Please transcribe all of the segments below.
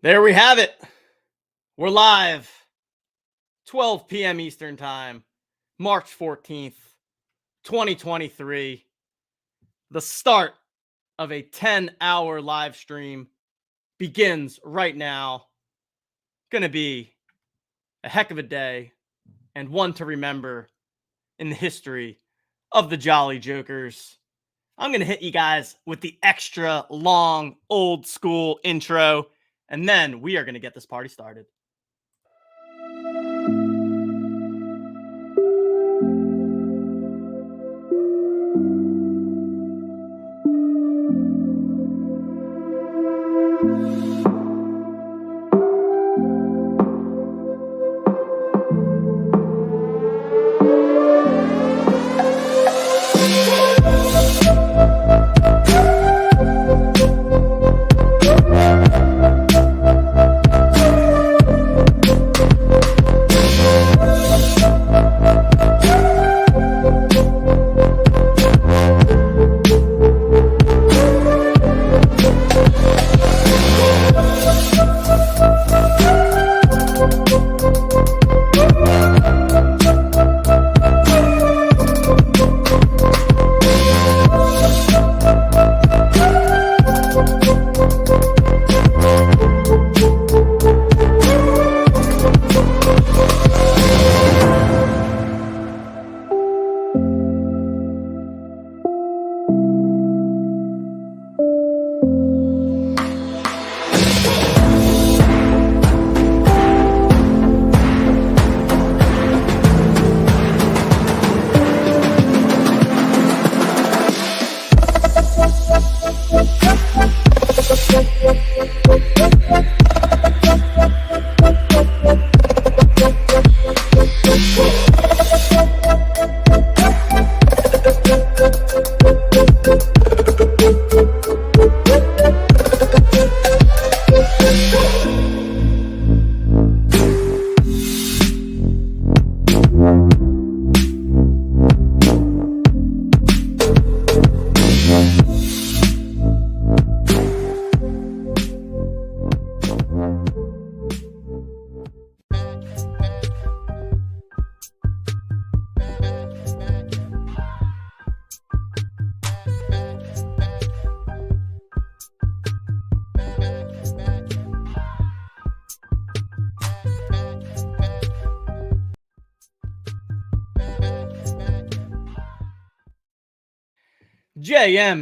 There we have it. We're live. 12 p.m. Eastern Time, March 14th, 2023. The start of a 10-hour live stream begins right now. Gonna be a heck of a day and one to remember in the history of the Jolly Jokers. I'm gonna hit you guys with the extra long, old school intro, and then we are gonna get this party started.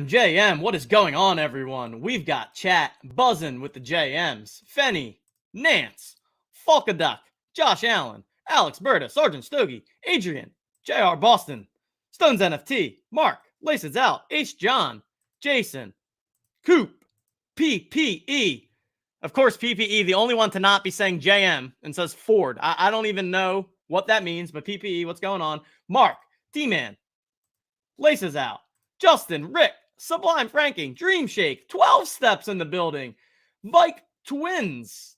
JM, what is going on, everyone? We've got chat buzzing with the JMs. Fenny, Nance, Falkaduck, Josh Allen, Alex Berta, Sergeant Stogie, Adrian, JR Boston, Stones NFT, Mark, Laces Out, H. John, Jason, Coop, PPE. Of course, PPE, the only one to not be saying JM and says Ford. I don't even know what that means, but PPE, what's going on? Mark, T-Man, Laces Out, Justin, Rick, Sublime Franking, Dream Shake, 12 Steps in the building, Mike Twins,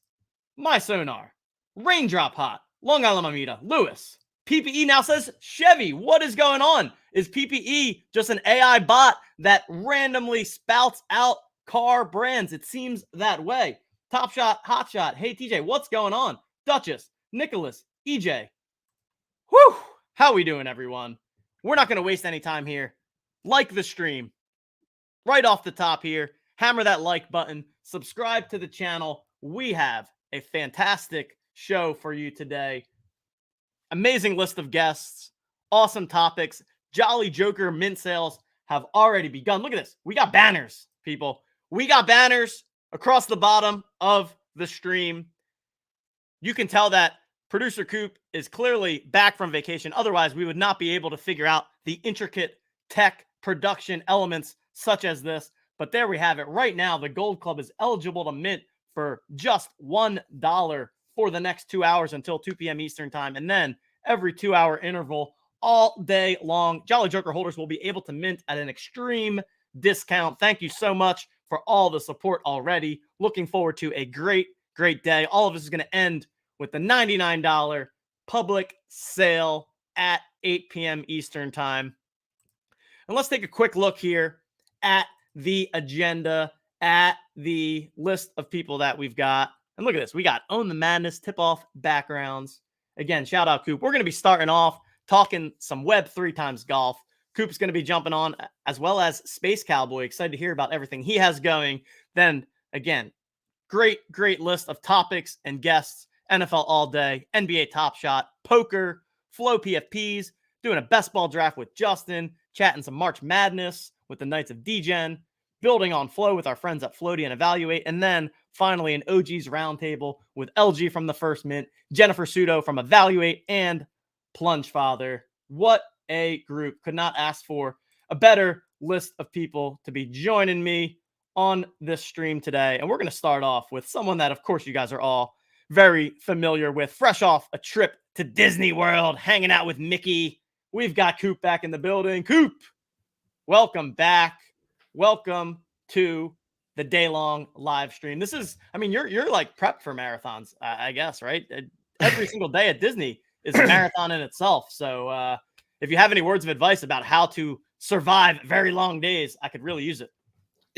My Sonar, Raindrop Hot, Long Island Mamita, Lewis. PPE now says Chevy. What is going on? Is PPE just an AI bot that randomly spouts out car brands? It seems that way. Top Shot, Hot Shot, Hey TJ, what's going on? Duchess, Nicholas, EJ. Whew! How we doing, everyone? We're not going to waste any time here. Like the stream right off the top here. Hammer that like button. Subscribe to the channel. We have a fantastic show for you today. Amazing list of guests. Awesome topics. Jolly Joker mint sales have already begun. Look at this. We got banners, people. We got banners across the bottom of the stream. You can tell that Producer Coop is clearly back from vacation. Otherwise, we would not be able to figure out the intricate tech production elements such as this. But there we have it. Right now, the Gold Club is eligible to mint for just $1 for the next 2 hours until 2 p.m. Eastern Time. And then every 2-hour interval all day long, Jolly Joker holders will be able to mint at an extreme discount. Thank you so much for all the support already. Looking forward to a great day. All of this is going to end with the $99 public sale at 8 p.m. Eastern Time. And let's take a quick look here at the agenda, at the list of people that we've got. And look at this. We got Own the Madness tip-off backgrounds. Again, shout out Coop. We're going to be starting off talking some Web3 times golf. Coop's going to be jumping on, as well as Space Cowboy. Excited to hear about everything he has going. Then, again, great list of topics and guests. NFL All Day, NBA Top Shot, poker, Flow PFPs, doing a best ball draft with Justin, chatting some March Madness with the Knights of Degen, building on Flow with our friends at Floaty and Evaluate, and then finally an OG's roundtable with LG from the First Mint, Jennifer Sudo from Evaluate, and Plunge Father. What a group. Could not ask for a better list of people to be joining me on this stream today. And we're going to start off with someone that, of course, you guys are all very familiar with, fresh off a trip to Disney World, hanging out with Mickey. We've got Coop back in the building. Coop, welcome back. Welcome to the day-long live stream. This is, I mean, you're like prepped for marathons, I guess, right? Every single day at Disney is a marathon in itself. So if you have any words of advice about how to survive very long days, I could really use it.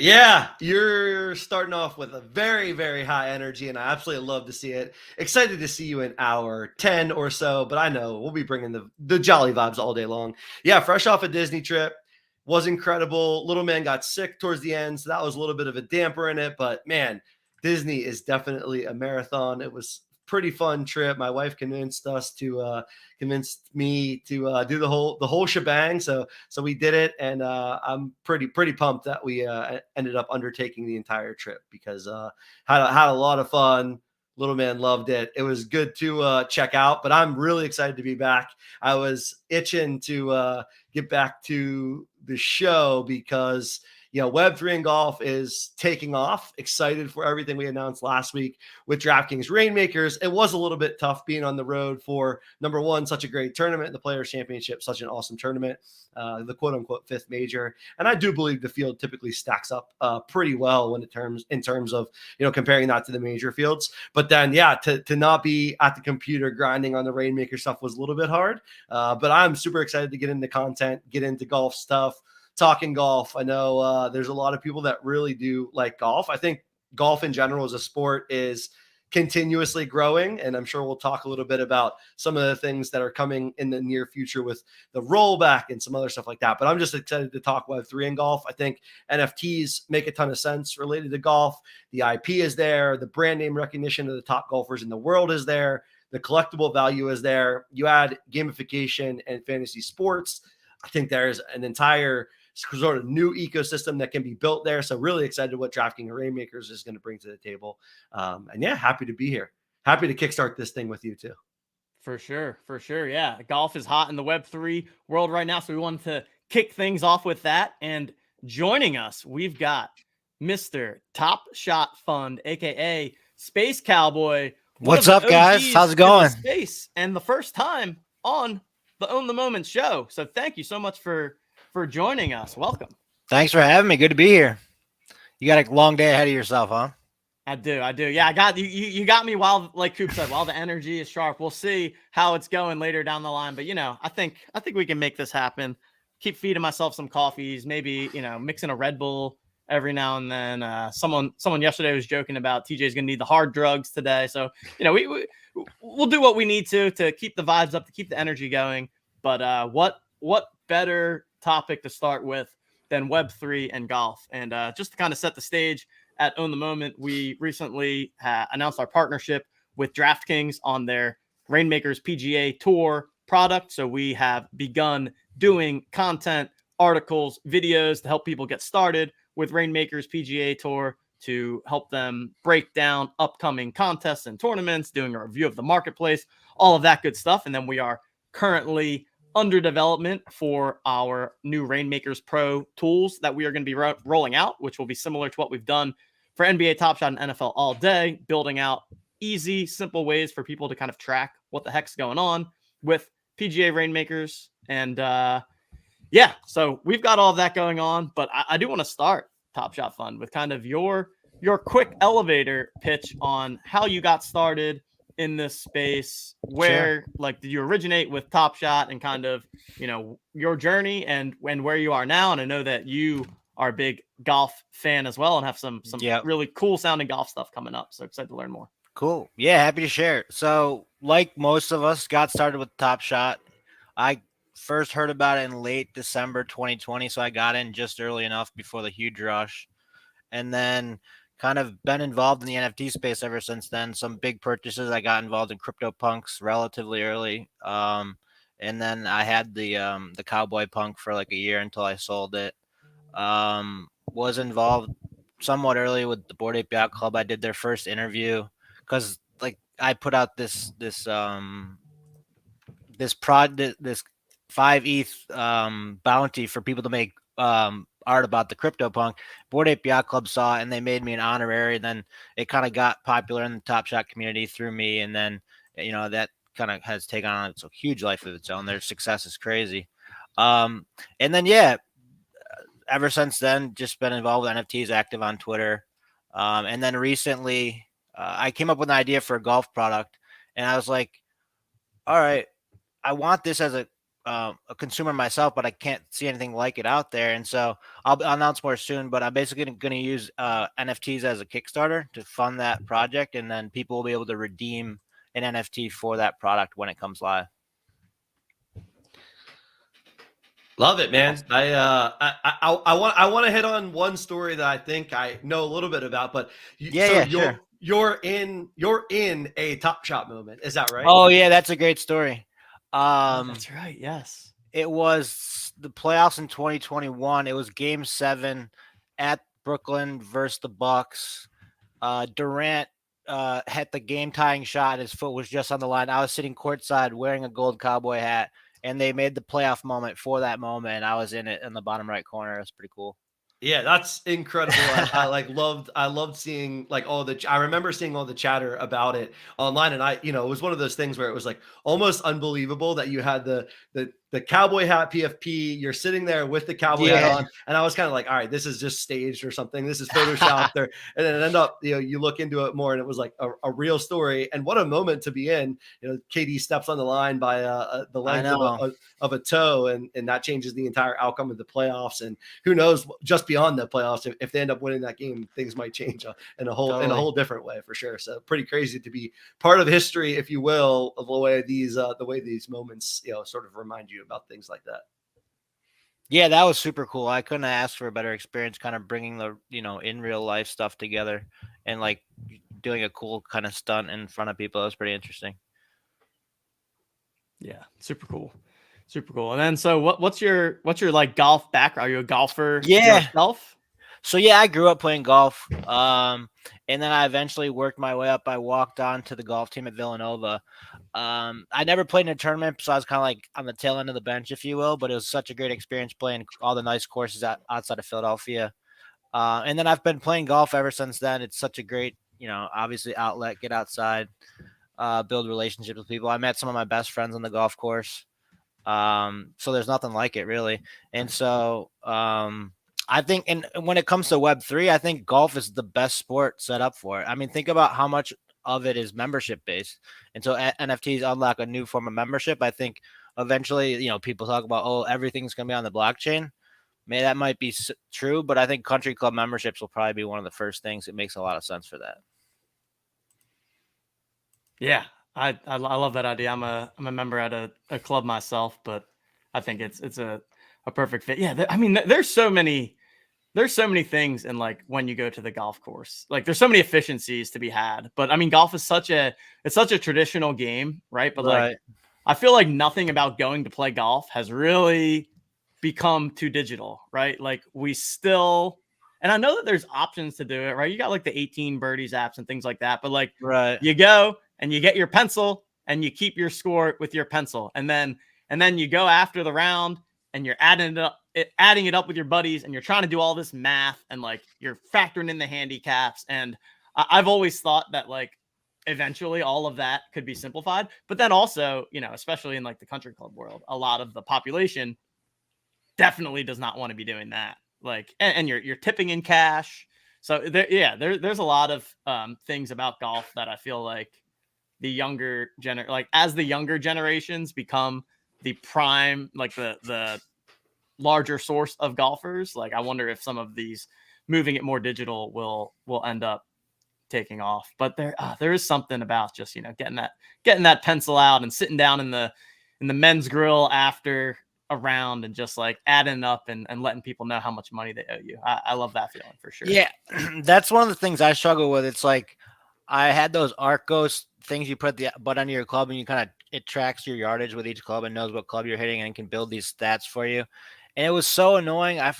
Yeah, you're starting off with a very, very high energy, and I absolutely love to see it. Excited to see you in hour 10 or so, but I know we'll be bringing the jolly vibes all day long. Yeah, fresh off a Disney trip. Was incredible. Little man got sick towards the end, so that was a little bit of a damper in it. But, man, Disney is definitely a marathon. It was pretty fun trip. My wife convinced me to do the whole shebang. So we did it, and I'm pretty pumped that we ended up undertaking the entire trip because had a lot of fun. Little man loved it. It was good to check out, but I'm really excited to be back. I was itching to get back to the show because Web3 and golf is taking off. Excited for everything we announced last week with DraftKings Rainmakers. It was a little bit tough being on the road for, number one, such a great tournament, the Players Championship, such an awesome tournament, the quote-unquote fifth major. And I do believe the field typically stacks up pretty well in terms of comparing that to the major fields. But then, to not be at the computer grinding on the Rainmaker stuff was a little bit hard. But I'm super excited to get into content, get into golf stuff. Talking golf. I know there's a lot of people that really do like golf. I think golf in general as a sport is continuously growing, and I'm sure we'll talk a little bit about some of the things that are coming in the near future with the rollback and some other stuff like that. But I'm just excited to talk Web3 and golf. I think NFTs make a ton of sense related to golf. The IP is there. The brand name recognition of the top golfers in the world is there. The collectible value is there. You add gamification and fantasy sports. I think there's an entire sort of new ecosystem that can be built there. So really excited what DraftKings Rainmakers is going to bring to the table. And happy to be here. Happy to kickstart this thing with you too. For sure. Yeah. Golf is hot in the Web3 world right now. So we wanted to kick things off with that. And joining us, we've got Mr. Top Shot Fund, aka Space Cowboy. What's up, guys? How's it going? Space, and the first time on the Own the Moment show. So thank you so much for joining us. Welcome. Thanks for having me. Good to be here. You got a long day ahead of yourself, huh? I do. Yeah, I got you. You got me while, like Coop said, while the energy is sharp. We'll see how it's going later down the line. But I think we can make this happen. Keep feeding myself some coffees. Maybe mixing a Red Bull every now and then. Someone yesterday was joking about TJ's gonna need the hard drugs today. So we'll do what we need to keep the vibes up, to keep the energy going. But what better topic to start with than Web3 and golf? And just to kind of set the stage at Own the Moment, we recently announced our partnership with DraftKings on their Rainmakers PGA Tour product. So we have begun doing content, articles, videos to help people get started with Rainmakers PGA Tour, to help them break down upcoming contests and tournaments, doing a review of the marketplace, all of that good stuff. And then we are currently under development for our new Rainmakers Pro tools that we are going to be rolling out, which will be similar to what we've done for NBA Top Shot and NFL All Day, building out easy, simple ways for people to kind of track what the heck's going on with PGA Rainmakers. And so we've got all of that going on, but I do want to start Top Shot Fund with kind of your quick elevator pitch on how you got started in this space. Where did you originate with Top Shot, and kind of your journey and where you are now? And I know that you are a big golf fan as well, and have some really cool sounding golf stuff coming up. So excited to learn more. Cool. Yeah, happy to share. So, like most of us, got started with Top Shot. I first heard about it in late December 2020, so I got in just early enough before the huge rush, and then kind of been involved in the NFT space ever since then. Some big purchases. I got involved in CryptoPunks relatively early, and then I had the Cowboy Punk for like a year until I sold it. Was involved somewhat early with the Bored Ape Yacht Club. I did their first interview because like I put out this 5 ETH bounty for people to make art about the CryptoPunk. Bored Ape Yacht Club saw it and they made me an honorary. Then it kind of got popular in the Top Shot community through me, and then that kind of has taken on a huge life of its own. Their success is crazy. And then ever since then, just been involved with NFTs, active on Twitter. And then recently, I came up with an idea for a golf product, and I was like, all right, I want this as a consumer myself, but I can't see anything like it out there. And so I'll announce more soon, but I'm basically going to use NFTs as a Kickstarter to fund that project. And then people will be able to redeem an NFT for that product when it comes live. Love it, man. I want to hit on one story that I think I know a little bit about, but sure. You're in a Top Shot moment. Is that right? Oh yeah, that's a great story. That's right. Yes. It was the playoffs in 2021. It was Game 7 at Brooklyn versus the Bucks. Durant had the game-tying shot, and his foot was just on the line. I was sitting courtside wearing a gold cowboy hat, and they made the playoff moment for that moment, and I was in it in the bottom right corner. It was pretty cool. Yeah, that's incredible. I loved seeing I remember seeing all the chatter about it online, and it was one of those things where it was like almost unbelievable that you had the cowboy hat PFP, you're sitting there with the cowboy hat on, and I was kind of like, all right, this is just staged or something. This is photoshopped there. And then it ended up, you look into it more and it was like a real story. And what a moment to be in. KD steps on the line by the length of a toe, and that changes the entire outcome of the playoffs. And who knows, just beyond the playoffs, if they end up winning that game, things might change in a whole different way for sure. So pretty crazy to be part of history, if you will, of the way these moments, sort of remind you about things like that. Yeah, that was super cool. I couldn't ask for a better experience, kind of bringing the, in real life stuff together and like doing a cool kind of stunt in front of people. It was pretty interesting. Yeah, super cool. Super cool. And then, so what's your like golf background? Are you a golfer yourself? So yeah, I grew up playing golf. And then I eventually worked my way up. I walked on to the golf team at Villanova. I never played in a tournament, so I was kind of like on the tail end of the bench, if you will, but it was such a great experience playing all the nice courses outside of Philadelphia. And then I've been playing golf ever since then. It's such a great, obviously outlet, get outside, build relationships with people. I met some of my best friends on the golf course. So there's nothing like it really. And so, I think, and when it comes to Web3, I think golf is the best sport set up for it. I mean, think about how much of it is membership based. And so NFTs unlock a new form of membership. I think eventually, people talk about, oh, everything's going to be on the blockchain. Maybe that might be true, but I think country club memberships will probably be one of the first things. It makes a lot of sense for that. Yeah, I love that idea. I'm a member at a club myself, but I think it's a perfect fit. Yeah, I mean, there's so many things in like when you go to the golf course. Like there's so many efficiencies to be had. But I mean, golf is such a traditional game, right? But like I feel like nothing about going to play golf has really become too digital, right? Like we still, and I know that there's options to do it, right? You got like the 18 birdies apps and things like that, but like you go and you get your pencil and you keep your score with your pencil, and then you go after the round and you're adding it up with your buddies, and you're trying to do all this math, and like you're factoring in the handicaps. And I've always thought that like eventually all of that could be simplified, but then also, especially in like the country club world, a lot of the population definitely does not want to be doing that. Like, and you're tipping in cash. So there's a lot of things about golf that I feel like the younger as the younger generations become the prime, like the larger source of golfers. Like, I wonder if some of these moving it more digital will end up taking off. But there is something about just, getting that pencil out and sitting down in the men's grill after a round and just like adding up and letting people know how much money they owe you. I love that feeling for sure. Yeah, that's one of the things I struggle with. It's like I had those Arcos things you put the button on your club and it tracks your yardage with each club and knows what club you're hitting and can build these stats for you. And it was so annoying. I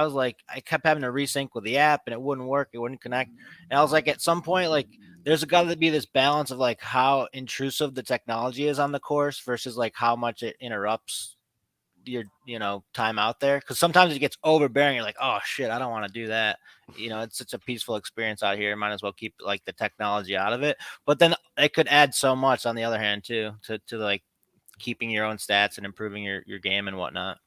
was like, I kept having to resync with the app and it wouldn't work. It wouldn't connect. And I was like, at some point, like there's got to be this balance of like how intrusive the technology is on the course versus like how much it interrupts your time out there, because sometimes it gets overbearing. You're like, oh shit, I don't want to do that. It's such a peaceful experience out here. Might as well keep like the technology out of it. But then it could add so much on the other hand too, to like keeping your own stats and improving your game and whatnot.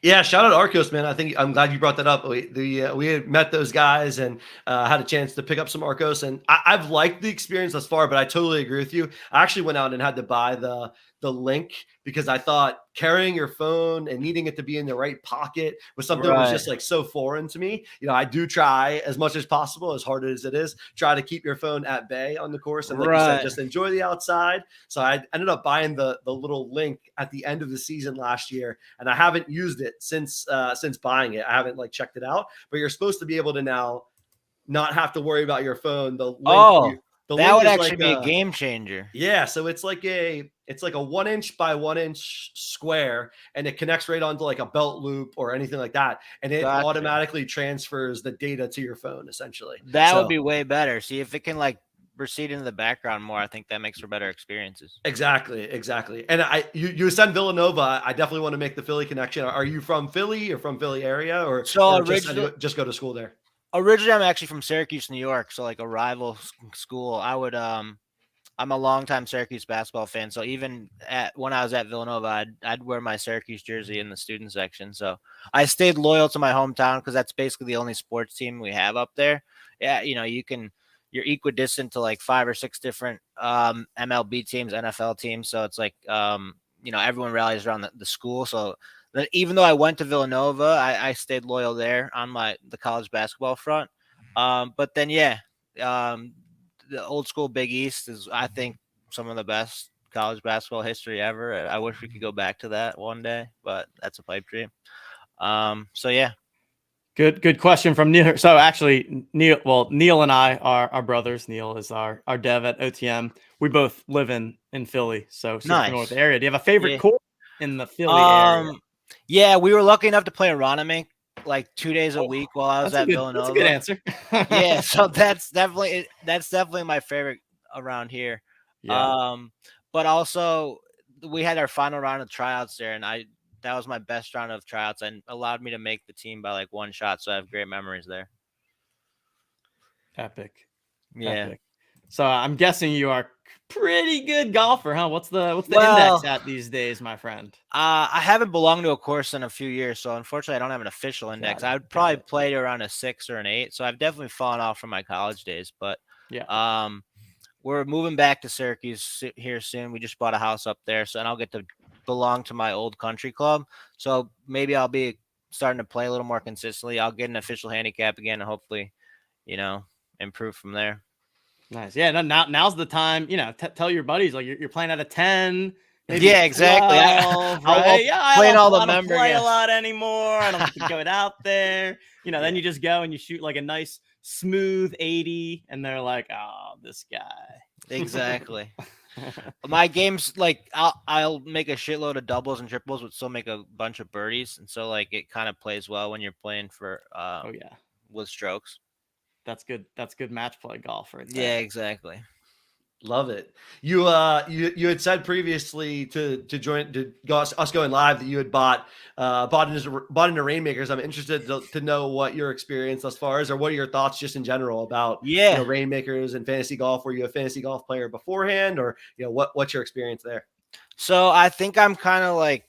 Yeah, shout out Arcos, man. I think I'm glad you brought that up. We had met those guys and had a chance to pick up some Arcos, and I've liked the experience thus far. But I totally agree with you. I actually went out and had to buy the link because I thought carrying your phone and needing it to be in the right pocket was something that was just like so foreign to me. I do try as much as possible, as hard as it is, try to keep your phone at bay on the course. And like you said, just enjoy the outside. So I ended up buying the little link at the end of the season last year. And I haven't used it since buying it. I haven't like checked it out, but you're supposed to be able to now not have to worry about your phone. The link, that would actually be a game changer. Yeah, so it's like a 1 inch by 1 inch square, and it connects right onto like a belt loop or anything like that, and it automatically transfers the data to your phone. Essentially, that would be way better. See if it can like recede into the background more. I think that makes for better experiences. Exactly. And you said Villanova. I definitely want to make the Philly connection. Are you from Philly or from Philly area, or just go to school there? Originally, I'm actually from Syracuse, New York, so like a rival school. I'm a longtime Syracuse basketball fan, so even when I was at Villanova, I'd wear my Syracuse jersey in the student section. So I stayed loyal to my hometown because that's basically the only sports team we have up there. Yeah, you're equidistant to like 5 or 6 different MLB teams, NFL teams. So it's like everyone rallies around the school. So even though I went to Villanova, I stayed loyal there on the college basketball front. But then, the old school Big East is, I think, some of the best college basketball history ever. I wish we could go back to that one day, but that's a pipe dream. So yeah. Good question from Neil. So actually, Neil and I are brothers. Neil is our dev at OTM. We both live in Philly, so familiar with the area. Do you have a favorite court in the Philly area? Yeah, we were lucky enough to play Aronimink like 2 days a week while I was at Villanova. That's a good answer. Yeah, so that's definitely my favorite around here. Yeah. But also we had our final round of tryouts there, and that was my best round of tryouts and allowed me to make the team by like one shot. So I have great memories there. Epic. Yeah. Epic. So I'm guessing you are pretty good golfer, huh? What's the index at these days, my friend? I haven't belonged to a course in a few years, so unfortunately I don't have an official index. I would probably play around a 6 or an 8. So I've definitely fallen off from my college days, but yeah. We're moving back to Syracuse here soon. We just bought a house up there, and I'll get to belong to my old country club. So maybe I'll be starting to play a little more consistently. I'll get an official handicap again and hopefully, improve from there. Nice. Yeah. Now's the time, tell your buddies like you're playing at a 10. Yeah, exactly. 12, right? I don't play a lot anymore. I don't have to go out there. Then you just go and you shoot like a nice smooth 80 and they're like, oh, this guy. Exactly. My game's like I'll make a shitload of doubles and triples, but still make a bunch of birdies. And so like it kind of plays well when you're playing for with strokes. That's good match play golf right there. Yeah, exactly. Love it. You had said previously to go us going live that you had bought into Rainmakers. I'm interested to know what your experience thus far is, or what are your thoughts just in general about Rainmakers and fantasy golf. Were you a fantasy golf player beforehand, or what's your experience there? So I think I'm kind of like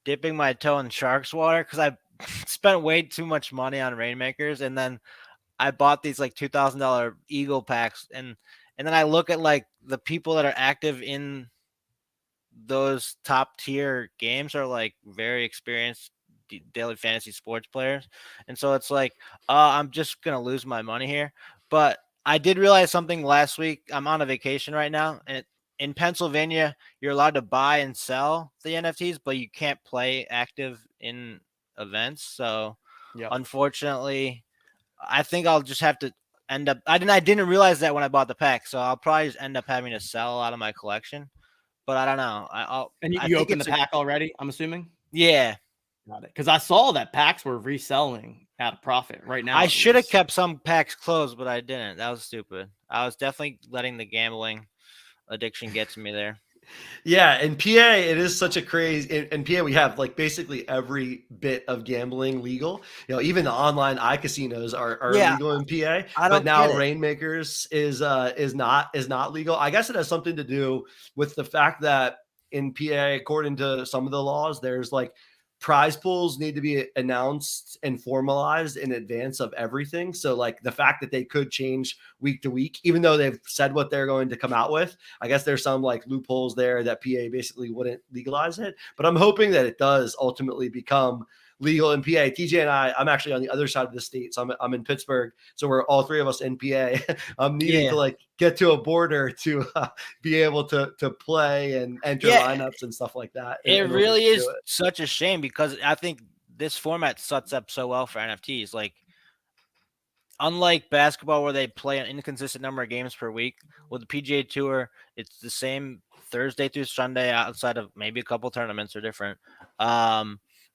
dipping my toe in shark's water because I spent way too much money on Rainmakers, and then I bought these like $2,000 Eagle packs and then I look at like the people that are active in those top tier games are like very experienced daily fantasy sports players. And so it's like, I'm just going to lose my money here. But I did realize something last week. I'm on a vacation right now, and in Pennsylvania, you're allowed to buy and sell the NFTs, but you can't play active in events. So, Yeah. unfortunately, I think I'll just have to end up. I didn't realize that when I bought the pack, so I'll probably just end up having to sell a lot of my collection. But I don't know. And I you think opened the it's pack already, I'm assuming? yeah. Got it. Because I saw that packs were reselling at a profit right now. I at should have least. kept some packs closed, but I didn't. That was stupid. I was definitely letting the gambling addiction get to me there. Yeah, in PA, it is such a crazy. In PA, we have like basically every bit of gambling legal. Even the online iCasinos are Yeah, illegal in PA. I But don't get now it. Rainmakers is not legal. I guess it has something to do with the fact that in PA, according to some of the laws, there's like prize pools need to be announced and formalized in advance of everything. So like the fact that they could change week to week, even though they've said what they're going to come out with, I guess there's some like loopholes there that PA basically wouldn't legalize it. But I'm hoping that it does ultimately become legal in PA. TJ and I'm actually on the other side of the state. So I'm in Pittsburgh. So we're all three of us in PA. I'm needing to Yeah. like get to a border to be able to play and enter Yeah, lineups and stuff like that it in order really to do is it. such a shame because I think this format sets up so well for NFTs. Like, unlike basketball where they play an inconsistent number of games per week, with the PGA Tour, it's the same Thursday through Sunday outside of maybe a couple tournaments are different.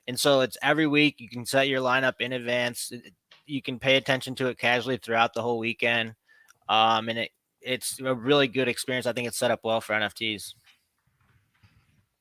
And so it's every week. You can set your lineup in advance. You can pay attention to it casually throughout the whole weekend. And it's a really good experience. I think it's set up well for NFTs.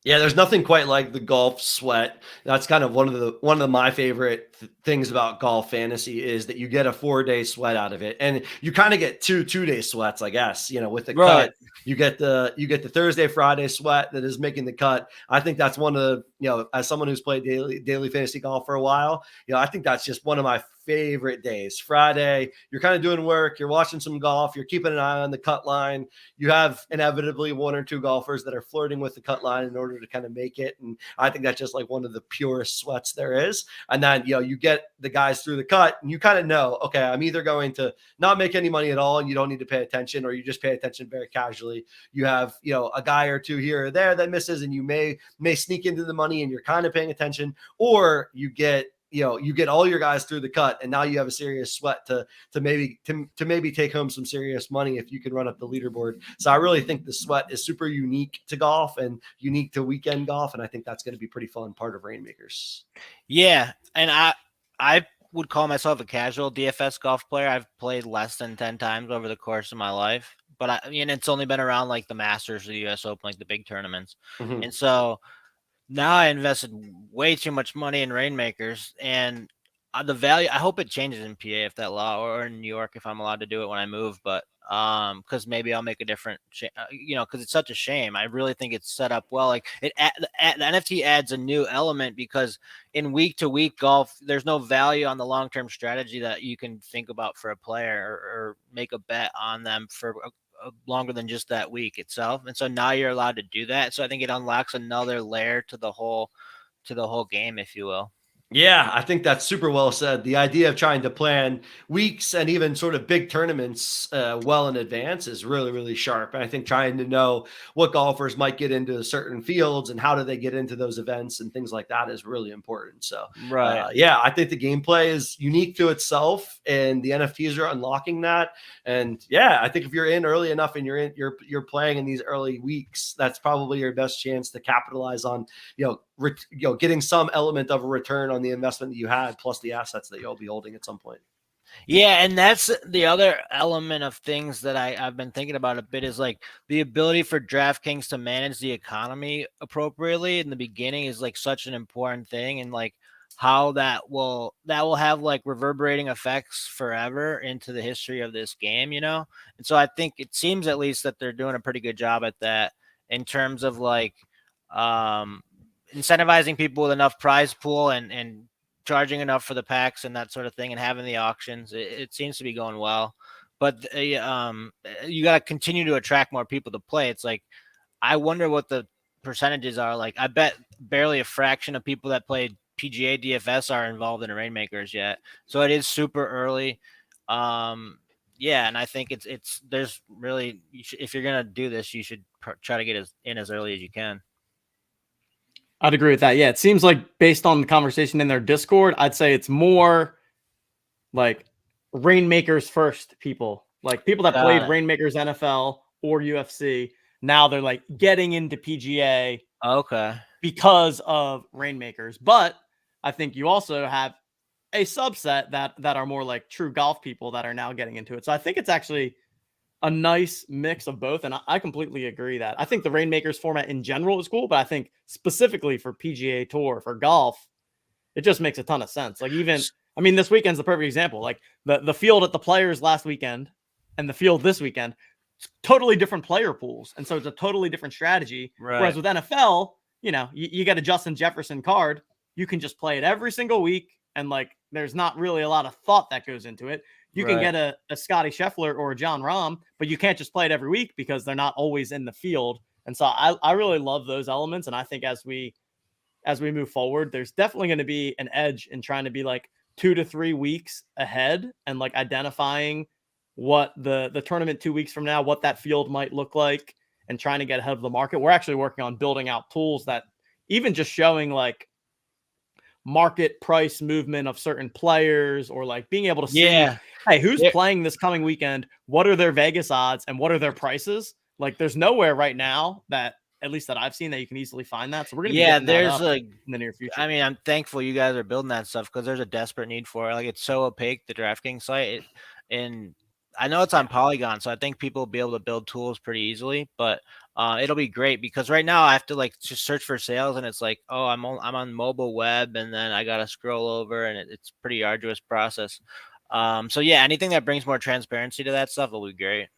Yeah, there's nothing quite like the golf sweat. That's kind of one of my favorite things about golf fantasy is that you get a 4-day sweat out of it, and you kind of get two-day sweats, I guess. With the Right. cut, you get the Thursday Friday sweat that is making the cut. I think that's one of the as someone who's played daily fantasy golf for a while, I think that's just one of my favorite days. Friday, you're kind of doing work, you're watching some golf, you're keeping an eye on the cut line. You have inevitably one or two golfers that are flirting with the cut line in order to kind of make it. And I think that's just like one of the purest sweats there is. And then, you get the guys through the cut and you kind of know, okay, I'm either going to not make any money at all and you don't need to pay attention, or you just pay attention very casually. You have, a guy or two here or there that misses and you may sneak into the money and you're kind of paying attention, or you get all your guys through the cut, and now you have a serious sweat to maybe take home some serious money if you can run up the leaderboard. So I really think the sweat is super unique to golf and unique to weekend golf, and I think that's going to be pretty fun part of Rainmakers. Yeah, and I would call myself a casual DFS golf player. I've played less than 10 times over the course of my life, but it's only been around like the Masters or the US Open, like the big tournaments. Mm-hmm. And so now I invested way too much money in Rainmakers, and the value, I hope it changes in PA if that law, or in New York if I'm allowed to do it when I move, but because maybe I'll make a different because it's such a shame. I really think it's set up well. Like the NFT adds a new element because in week to week golf, there's no value on the long-term strategy that you can think about for a player, or make a bet on them for longer than just that week itself. And so now you're allowed to do that. So I think it unlocks another layer to the whole game, if you will. Yeah, I think that's super well said. The idea of trying to plan weeks and even sort of big tournaments well in advance is really, really sharp. And I think trying to know what golfers might get into certain fields and how do they get into those events and things like that is really important. So, Right. yeah, I think the gameplay is unique to itself, and the NFTs are unlocking that. And yeah, I think if you're in early enough and you're playing in these early weeks, that's probably your best chance to capitalize on getting some element of a return on the investment that you had, plus the assets that you'll be holding at some point. Yeah, and that's the other element of things that I've been thinking about a bit, is like the ability for DraftKings to manage the economy appropriately in the beginning is like such an important thing, and like how that will have like reverberating effects forever into the history of this game, And so I think it seems at least that they're doing a pretty good job at that in terms of like incentivizing people with enough prize pool and charging enough for the packs and that sort of thing, and having the auctions. It seems to be going well, but you got to continue to attract more people to play. It's like, I wonder what the percentages are. Like, I bet barely a fraction of people that play PGA DFS are involved in Rainmakers yet. So it is super early. yeah, and I think it's there's really if you're gonna do this, you should try to get in as early as you can. I'd agree with that. Yeah, it seems like based on the conversation in their Discord, I'd say it's more like Rainmakers first people, like people that played Got it. Rainmakers NFL or UFC. Now they're like getting into PGA Okay. because of Rainmakers. But I think you also have a subset that are more like true golf people that are now getting into it. So I think it's actually a nice mix of both. And I completely agree that I think the Rainmakers format in general is cool, but I think specifically for PGA Tour, for golf, it just makes a ton of sense. Like even, I mean, this weekend's the perfect example. Like the field at the Players last weekend and the field this weekend, it's totally different player pools. And so it's a totally different strategy. Right. Whereas with NFL, you get a Justin Jefferson card, you can just play it every single week. And like, there's not really a lot of thought that goes into it. You can get a Scotty Scheffler or a John Rahm, but you can't just play it every week because they're not always in the field. And so I really love those elements. And I think as we move forward, there's definitely going to be an edge in trying to be like 2 to 3 weeks ahead and like identifying what the tournament 2 weeks from now, what that field might look like and trying to get ahead of the market. We're actually working on building out tools that even just showing like market price movement of certain players or like being able to see, hey, who's playing this coming weekend? What are their Vegas odds and what are their prices? Like there's nowhere right now that, at least that I've seen, that you can easily find that. So we're going to be there's in the near future. I mean, I'm thankful you guys are building that stuff because there's a desperate need for it. Like it's so opaque, the DraftKings site, and I know it's on Polygon, so I think people will be able to build tools pretty easily. But it'll be great because right now I have to like just search for sales, and it's like, oh, I'm on mobile web, and then I gotta scroll over, and it's a pretty arduous process. So yeah, anything that brings more transparency to that stuff will be great.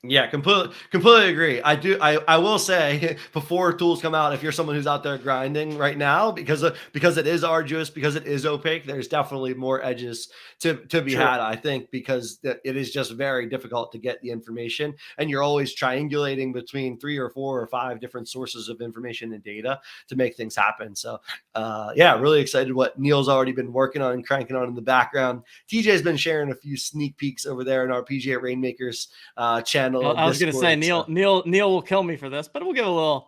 Yeah, completely agree. I will say before tools come out, if you're someone who's out there grinding right now, because it is arduous, because it is opaque, there's definitely more edges to be had, I think, because it is just very difficult to get the information, and you're always triangulating between 3 or 4 or 5 different sources of information and data to make things happen. So yeah, really excited what Neil's already been working on and cranking on in the background. TJ's been sharing a few sneak peeks over there in our PGA Rainmakers channel. I was going to say Neil will kill me for this, but we'll give a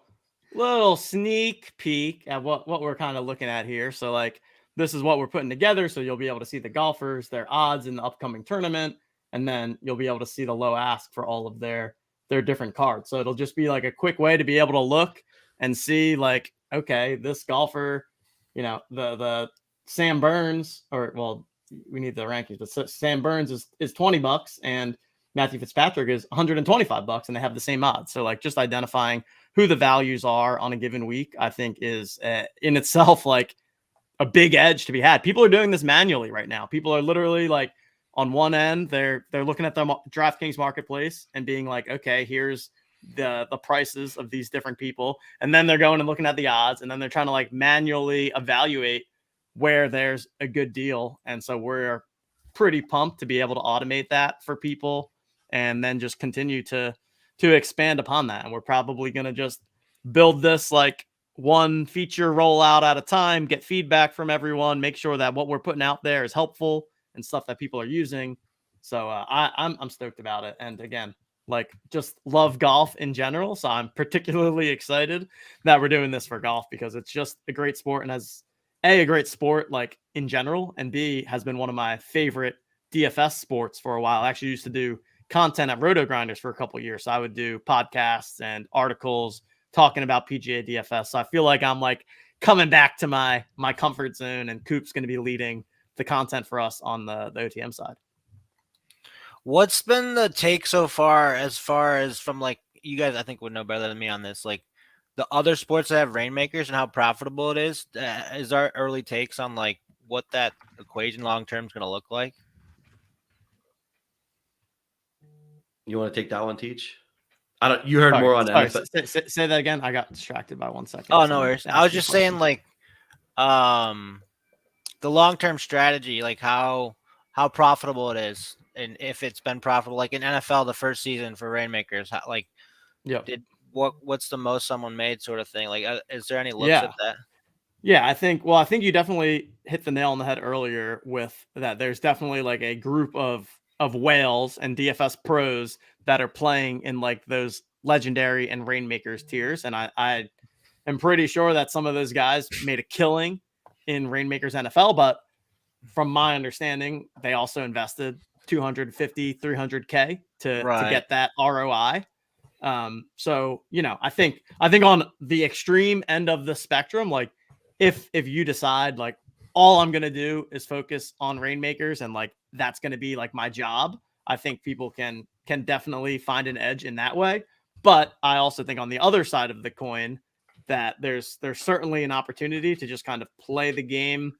little sneak peek at what we're kind of looking at here. So like this is what we're putting together. So you'll be able to see the golfers, their odds in the upcoming tournament, and then you'll be able to see the low ask for all of their different cards. So it'll just be like a quick way to be able to look and see like, okay, this golfer, the Sam Burns, or well, we need the rankings, but Sam Burns is $20 and Matthew Fitzpatrick is $125 and they have the same odds. So like just identifying who the values are on a given week, I think is in itself like a big edge to be had. People are doing this manually right now. People are literally like on one end, they're looking at the DraftKings marketplace and being like, okay, here's the prices of these different people. And then they're going and looking at the odds, and then they're trying to like manually evaluate where there's a good deal. And so we're pretty pumped to be able to automate that for people and then just continue to expand upon that. And we're probably going to just build this like one feature rollout at a time, get feedback from everyone, make sure that what we're putting out there is helpful and stuff that people are using. So I'm stoked about it. And again, like just love golf in general. So I'm particularly excited that we're doing this for golf because it's just a great sport and has a great sport like in general, and B has been one of my favorite DFS sports for a while. I actually used to do content at Roto Grinders for a couple of years. So I would do podcasts and articles talking about PGA DFS. So I feel like I'm like coming back to my comfort zone, and Coop's going to be leading the content for us on the OTM side. What's been the take so far as from like you guys, I think would know better than me on this, like the other sports that have Rainmakers and how profitable it is? Is our early takes on like what that equation long-term is going to look like? You want to take that one, Teach? You heard more on NFL. Say that again. I got distracted by 1 second. Oh, no worries. I was just saying like, the long-term strategy, like how profitable it is. And if it's been profitable, like in NFL, the first season for Rainmakers, what's the most someone made sort of thing? Like, is there any looks at that? Yeah, I think you definitely hit the nail on the head earlier with that. There's definitely like a group of of whales and DFS pros that are playing in like those legendary and Rainmakers tiers. And I am pretty sure that some of those guys made a killing in Rainmakers NFL, but from my understanding, they also invested 250, 300K to get that ROI. So, you know, I think on the extreme end of the spectrum, like if you decide like all I'm going to do is focus on Rainmakers and like that's going to be like my job, I think people can definitely find an edge in that way. But I also think on the other side of the coin that there's certainly an opportunity to just kind of play the game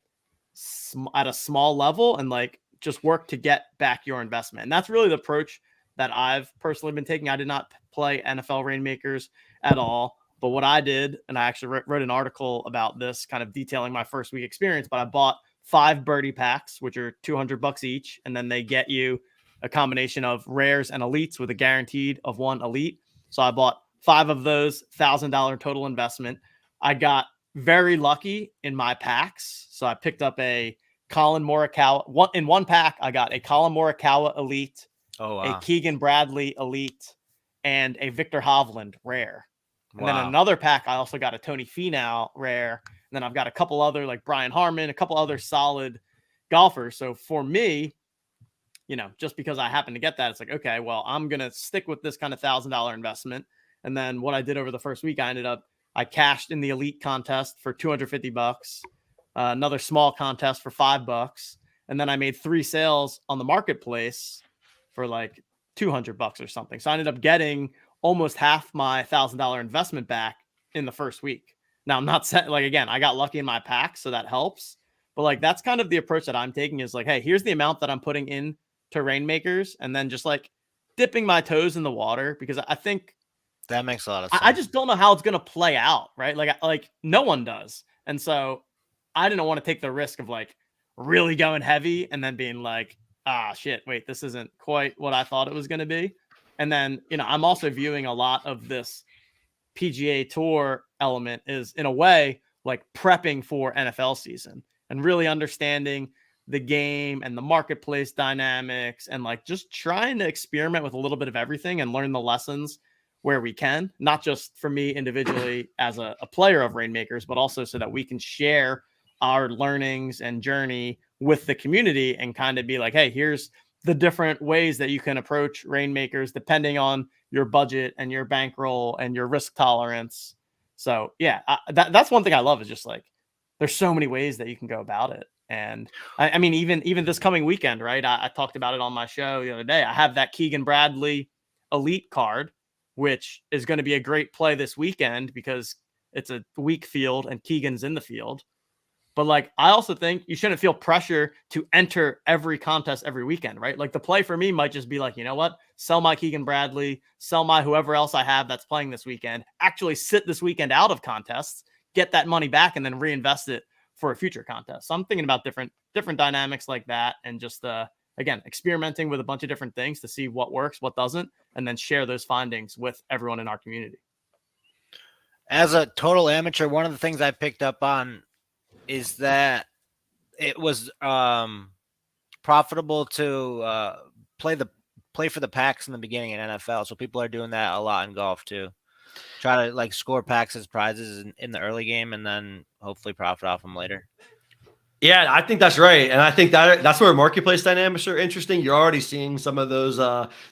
at a small level and like just work to get back your investment. And that's really the approach that I've personally been taking. I did not play NFL Rainmakers at all, but what I did, and I actually wrote an article about this, kind of detailing my first week experience, but I bought 5 birdie packs, which are $200 each. And then they get you a combination of rares and elites with a guaranteed of 1 elite. So I bought 5 of those, $1,000 total investment. I got very lucky in my packs. So I picked up a Colin Morikawa. In one pack, I got a Colin Morikawa elite, a Keegan Bradley elite, and a Victor Hovland rare. And then another pack, I also got a Tony Finau rare. And then I've got a couple other like Brian Harman, a couple other solid golfers. So for me, you know, just because I happen to get that, it's like, okay, well, I'm going to stick with this kind of $1,000 investment. And then what I did over the first week, I cashed in the elite contest for $250, another small contest for $5. And then I made 3 sales on the marketplace for like $200 or something. So I ended up getting almost half my $1,000 investment back in the first week. Now I'm not set, like, again, I got lucky in my pack, so that helps. But like, that's kind of the approach that I'm taking is like, hey, here's the amount that I'm putting in to Rainmakers, and then just like dipping my toes in the water, because I think that makes a lot of sense. I just don't know how it's going to play out. Right. Like no one does. And so I didn't want to take the risk of like really going heavy and then being like, ah, shit, wait, this isn't quite what I thought it was going to be. And then, you know, I'm also viewing a lot of this PGA Tour element is in a way like prepping for NFL season and really understanding the game and the marketplace dynamics and like just trying to experiment with a little bit of everything and learn the lessons where we can, not just for me individually as a player of Rainmakers, but also so that we can share our learnings and journey with the community and kind of be like, hey, here's the different ways that you can approach Rainmakers depending on your budget and your bankroll and your risk tolerance. So yeah, that's one thing I love is just like, there's so many ways that you can go about it. And I mean, even this coming weekend, right? I talked about it on my show the other day. I have that Keegan Bradley elite card, which is going to be a great play this weekend because it's a weak field and Keegan's in the field. But like, I also think you shouldn't feel pressure to enter every contest every weekend, right? Like the play for me might just be like, you know what? Sell my Keegan Bradley, sell my whoever else I have that's playing this weekend, actually sit this weekend out of contests, get that money back, and then reinvest it for a future contest. So I'm thinking about different dynamics like that, and just again, experimenting with a bunch of different things to see what works, what doesn't, and then share those findings with everyone in our community. As a total amateur, one of the things I picked up on is that it was profitable to play for the packs in the beginning in NFL. So people are doing that a lot in golf too. Try to like score packs as prizes in the early game and then hopefully profit off them later. Yeah, I think that's right. And I think that's where marketplace dynamics are interesting. You're already seeing some of those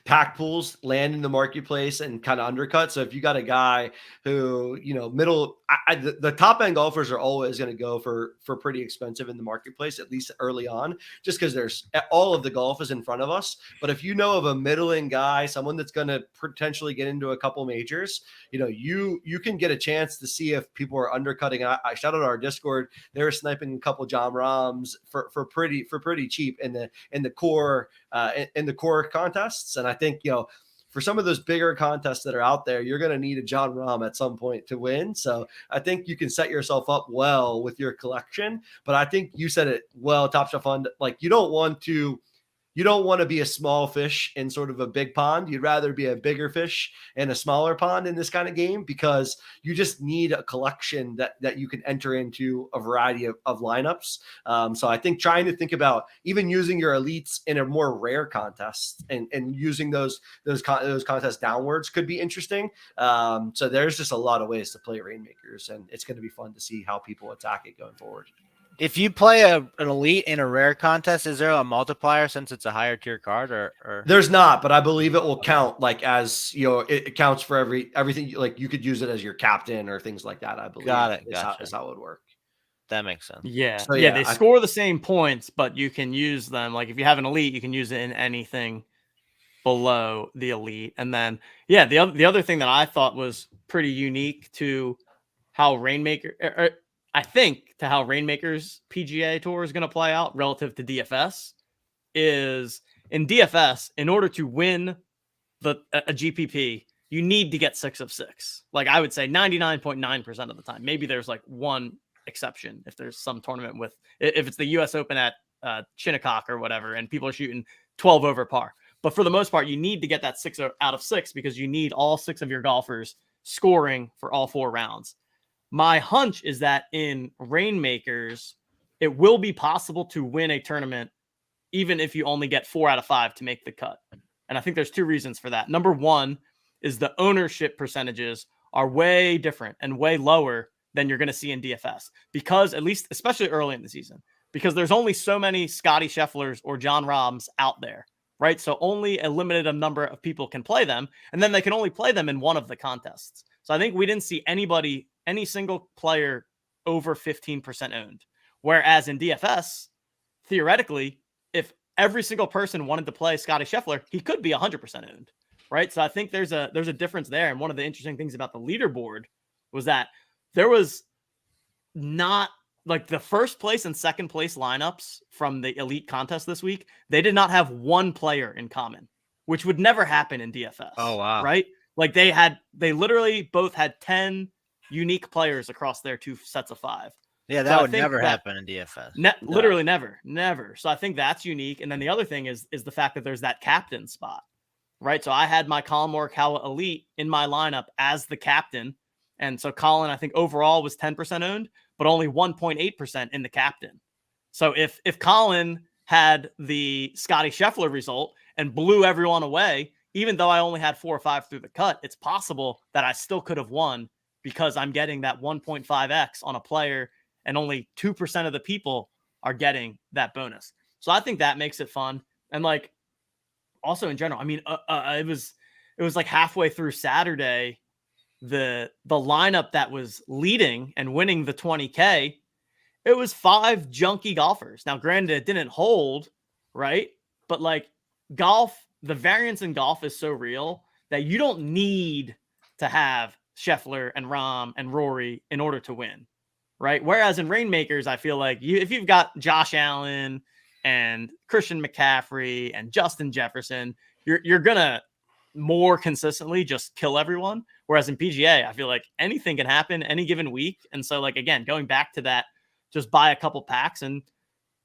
pack pools land in the marketplace and kind of undercut. So if you got a guy who, you know, the top end golfers are always going to go for pretty expensive in the marketplace, at least early on, just because there's all of the golf is in front of us. But if you know of a middling guy, someone that's going to potentially get into a couple majors, you know, you can get a chance to see if people are undercutting. I shout out our Discord. They were sniping a couple John Rahms for pretty cheap in the core contests. And I think, you know, for some of those bigger contests that are out there, you're going to need a John Rahm at some point to win. So I think you can set yourself up well with your collection. But I think you said it well, Top Shot Fund. Like you don't want to you don't want to be a small fish in sort of a big pond. You'd rather be a bigger fish in a smaller pond in this kind of game, because you just need a collection that you can enter into a variety of lineups. So I think trying to think about even using your elites in a more rare contest and using those contests downwards could be interesting. So there's just a lot of ways to play Rainmakers, and it's going to be fun to see how people attack it going forward. If you play an elite in a rare contest, is there a multiplier since it's a higher tier card, or? There's not, but I believe it will count like as, you know, it counts for everything. Like you could use it as your captain or things like that. I believe. Got it. Is how it would work. That makes sense. Yeah. So, They score the same points, but you can use them. Like if you have an elite, you can use it in anything below the elite. And then, yeah, the other thing that I thought was pretty unique to how Rainmaker, I think to how Rainmaker's PGA Tour is going to play out relative to DFS is in DFS, in order to win a GPP, you need to get 6 of 6. Like I would say 99.9% of the time. Maybe there's like one exception if there's some tournament if it's the US Open at Shinnecock or whatever, and people are shooting 12 over par. But for the most part, you need to get that 6 out of 6 because you need all 6 of your golfers scoring for all 4 rounds. My hunch is that in Rainmakers, it will be possible to win a tournament even if you only get 4 out of 5 to make the cut. And I think there's 2 reasons for that. Number one is the ownership percentages are way different and way lower than you're going to see in DFS because, at least, especially early in the season, because there's only so many Scotty Schefflers or John Rahms out there, right? So only a limited number of people can play them, and then they can only play them in one of the contests. So I think we didn't see any single player over 15% owned. Whereas in DFS, theoretically, if every single person wanted to play Scotty Scheffler, he could be 100% owned, right? So I think there's a difference there. And one of the interesting things about the leaderboard was that there was not like the first place and second place lineups from the elite contest this week. They did not have one player in common, which would never happen in DFS. Oh, wow. Right? Like they literally both had 10 unique players across their 2 sets of 5. Yeah, that would never happen in DFS. Literally never. So I think that's unique. And then the other thing is the fact that there's that captain spot, right? So I had my Colin Morikawa elite in my lineup as the captain. And so Colin, I think overall was 10% owned, but only 1.8% in the captain. So if Colin had the Scotty Scheffler result and blew everyone away, even though I only had 4 or 5 through the cut, it's possible that I still could have won because I'm getting that 1.5x on a player and only 2% of the people are getting that bonus. So I think that makes it fun. And like also in general, I mean, it was like halfway through Saturday, the lineup that was leading and winning the 20K, it was 5 junky golfers. Now, granted, it didn't hold, right? But like golf, the variance in golf is so real that you don't need to have Scheffler and Rahm and Rory in order to win, right? Whereas in Rainmakers, I feel like if you've got Josh Allen and Christian McCaffrey and Justin Jefferson, you're gonna more consistently just kill everyone. Whereas in PGA, I feel like anything can happen any given week. And so like, again, going back to that, just buy a couple packs and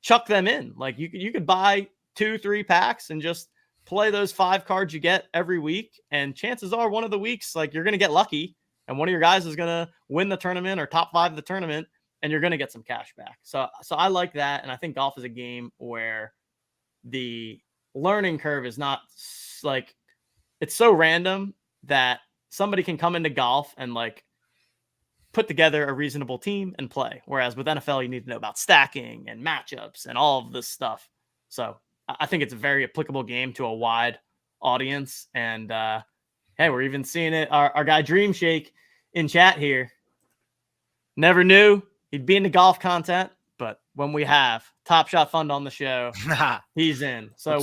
chuck them in. Like you could buy 2-3 packs and just play those 5 cards you get every week. And chances are one of the weeks, like you're going to get lucky and one of your guys is going to win the tournament or top 5 of the tournament and you're going to get some cash back. So I like that. And I think golf is a game where the learning curve is not like, it's so random that somebody can come into golf and like put together a reasonable team and play. Whereas with NFL, you need to know about stacking and matchups and all of this stuff. So I think it's a very applicable game to a wide audience. And hey, we're even seeing it. Our guy Dream Shake in chat here never knew he'd be into golf content, but when we have Top Shot Fund on the show, he's in. So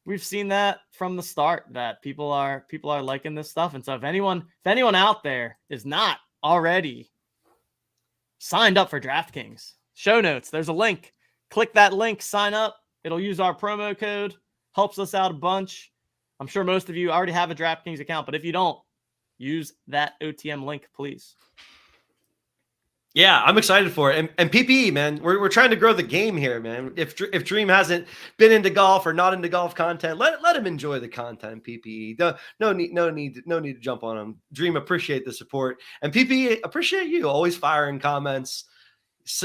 we've seen that from the start that people are liking this stuff. And so if anyone out there is not already signed up for DraftKings, show notes, there's a link. Click that link, sign up. It'll use our promo code. Helps us out a bunch. I'm sure most of you already have a DraftKings account, but if you don't, use that OTM link, please. Yeah, I'm excited for it. And PPE, man, we're trying to grow the game here, man. If Dream hasn't been into golf or not into golf content, let him enjoy the content. PPE, no need to jump on him. Dream, appreciate the support, and PPE, appreciate you always firing comments.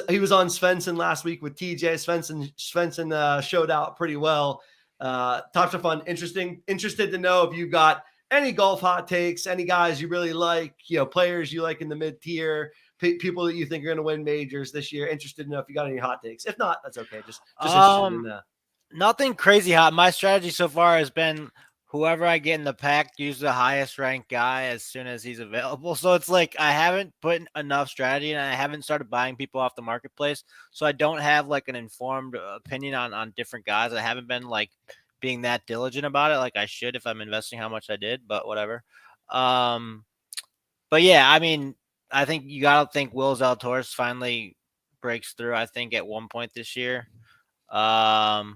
He was on Svensson last week with TJ. Svensson showed out pretty well. Talked to fun, interested to know if you got any golf hot takes, any guys you really like, players you like in the mid tier, people that you think are going to win majors this year. Interested to know if you got any hot takes. If not, that's okay. Just interested in that. Nothing crazy hot. My strategy so far has been whoever I get in the pack, use the highest ranked guy as soon as he's available. So it's like I haven't put enough strategy and I haven't started buying people off the marketplace. So I don't have like an informed opinion on different guys. I haven't been like being that diligent about it like I should if I'm investing how much I did, but whatever. But yeah, I mean, I think you got to think Will Zalatoris finally breaks through, I think, at one point this year. Morikawa,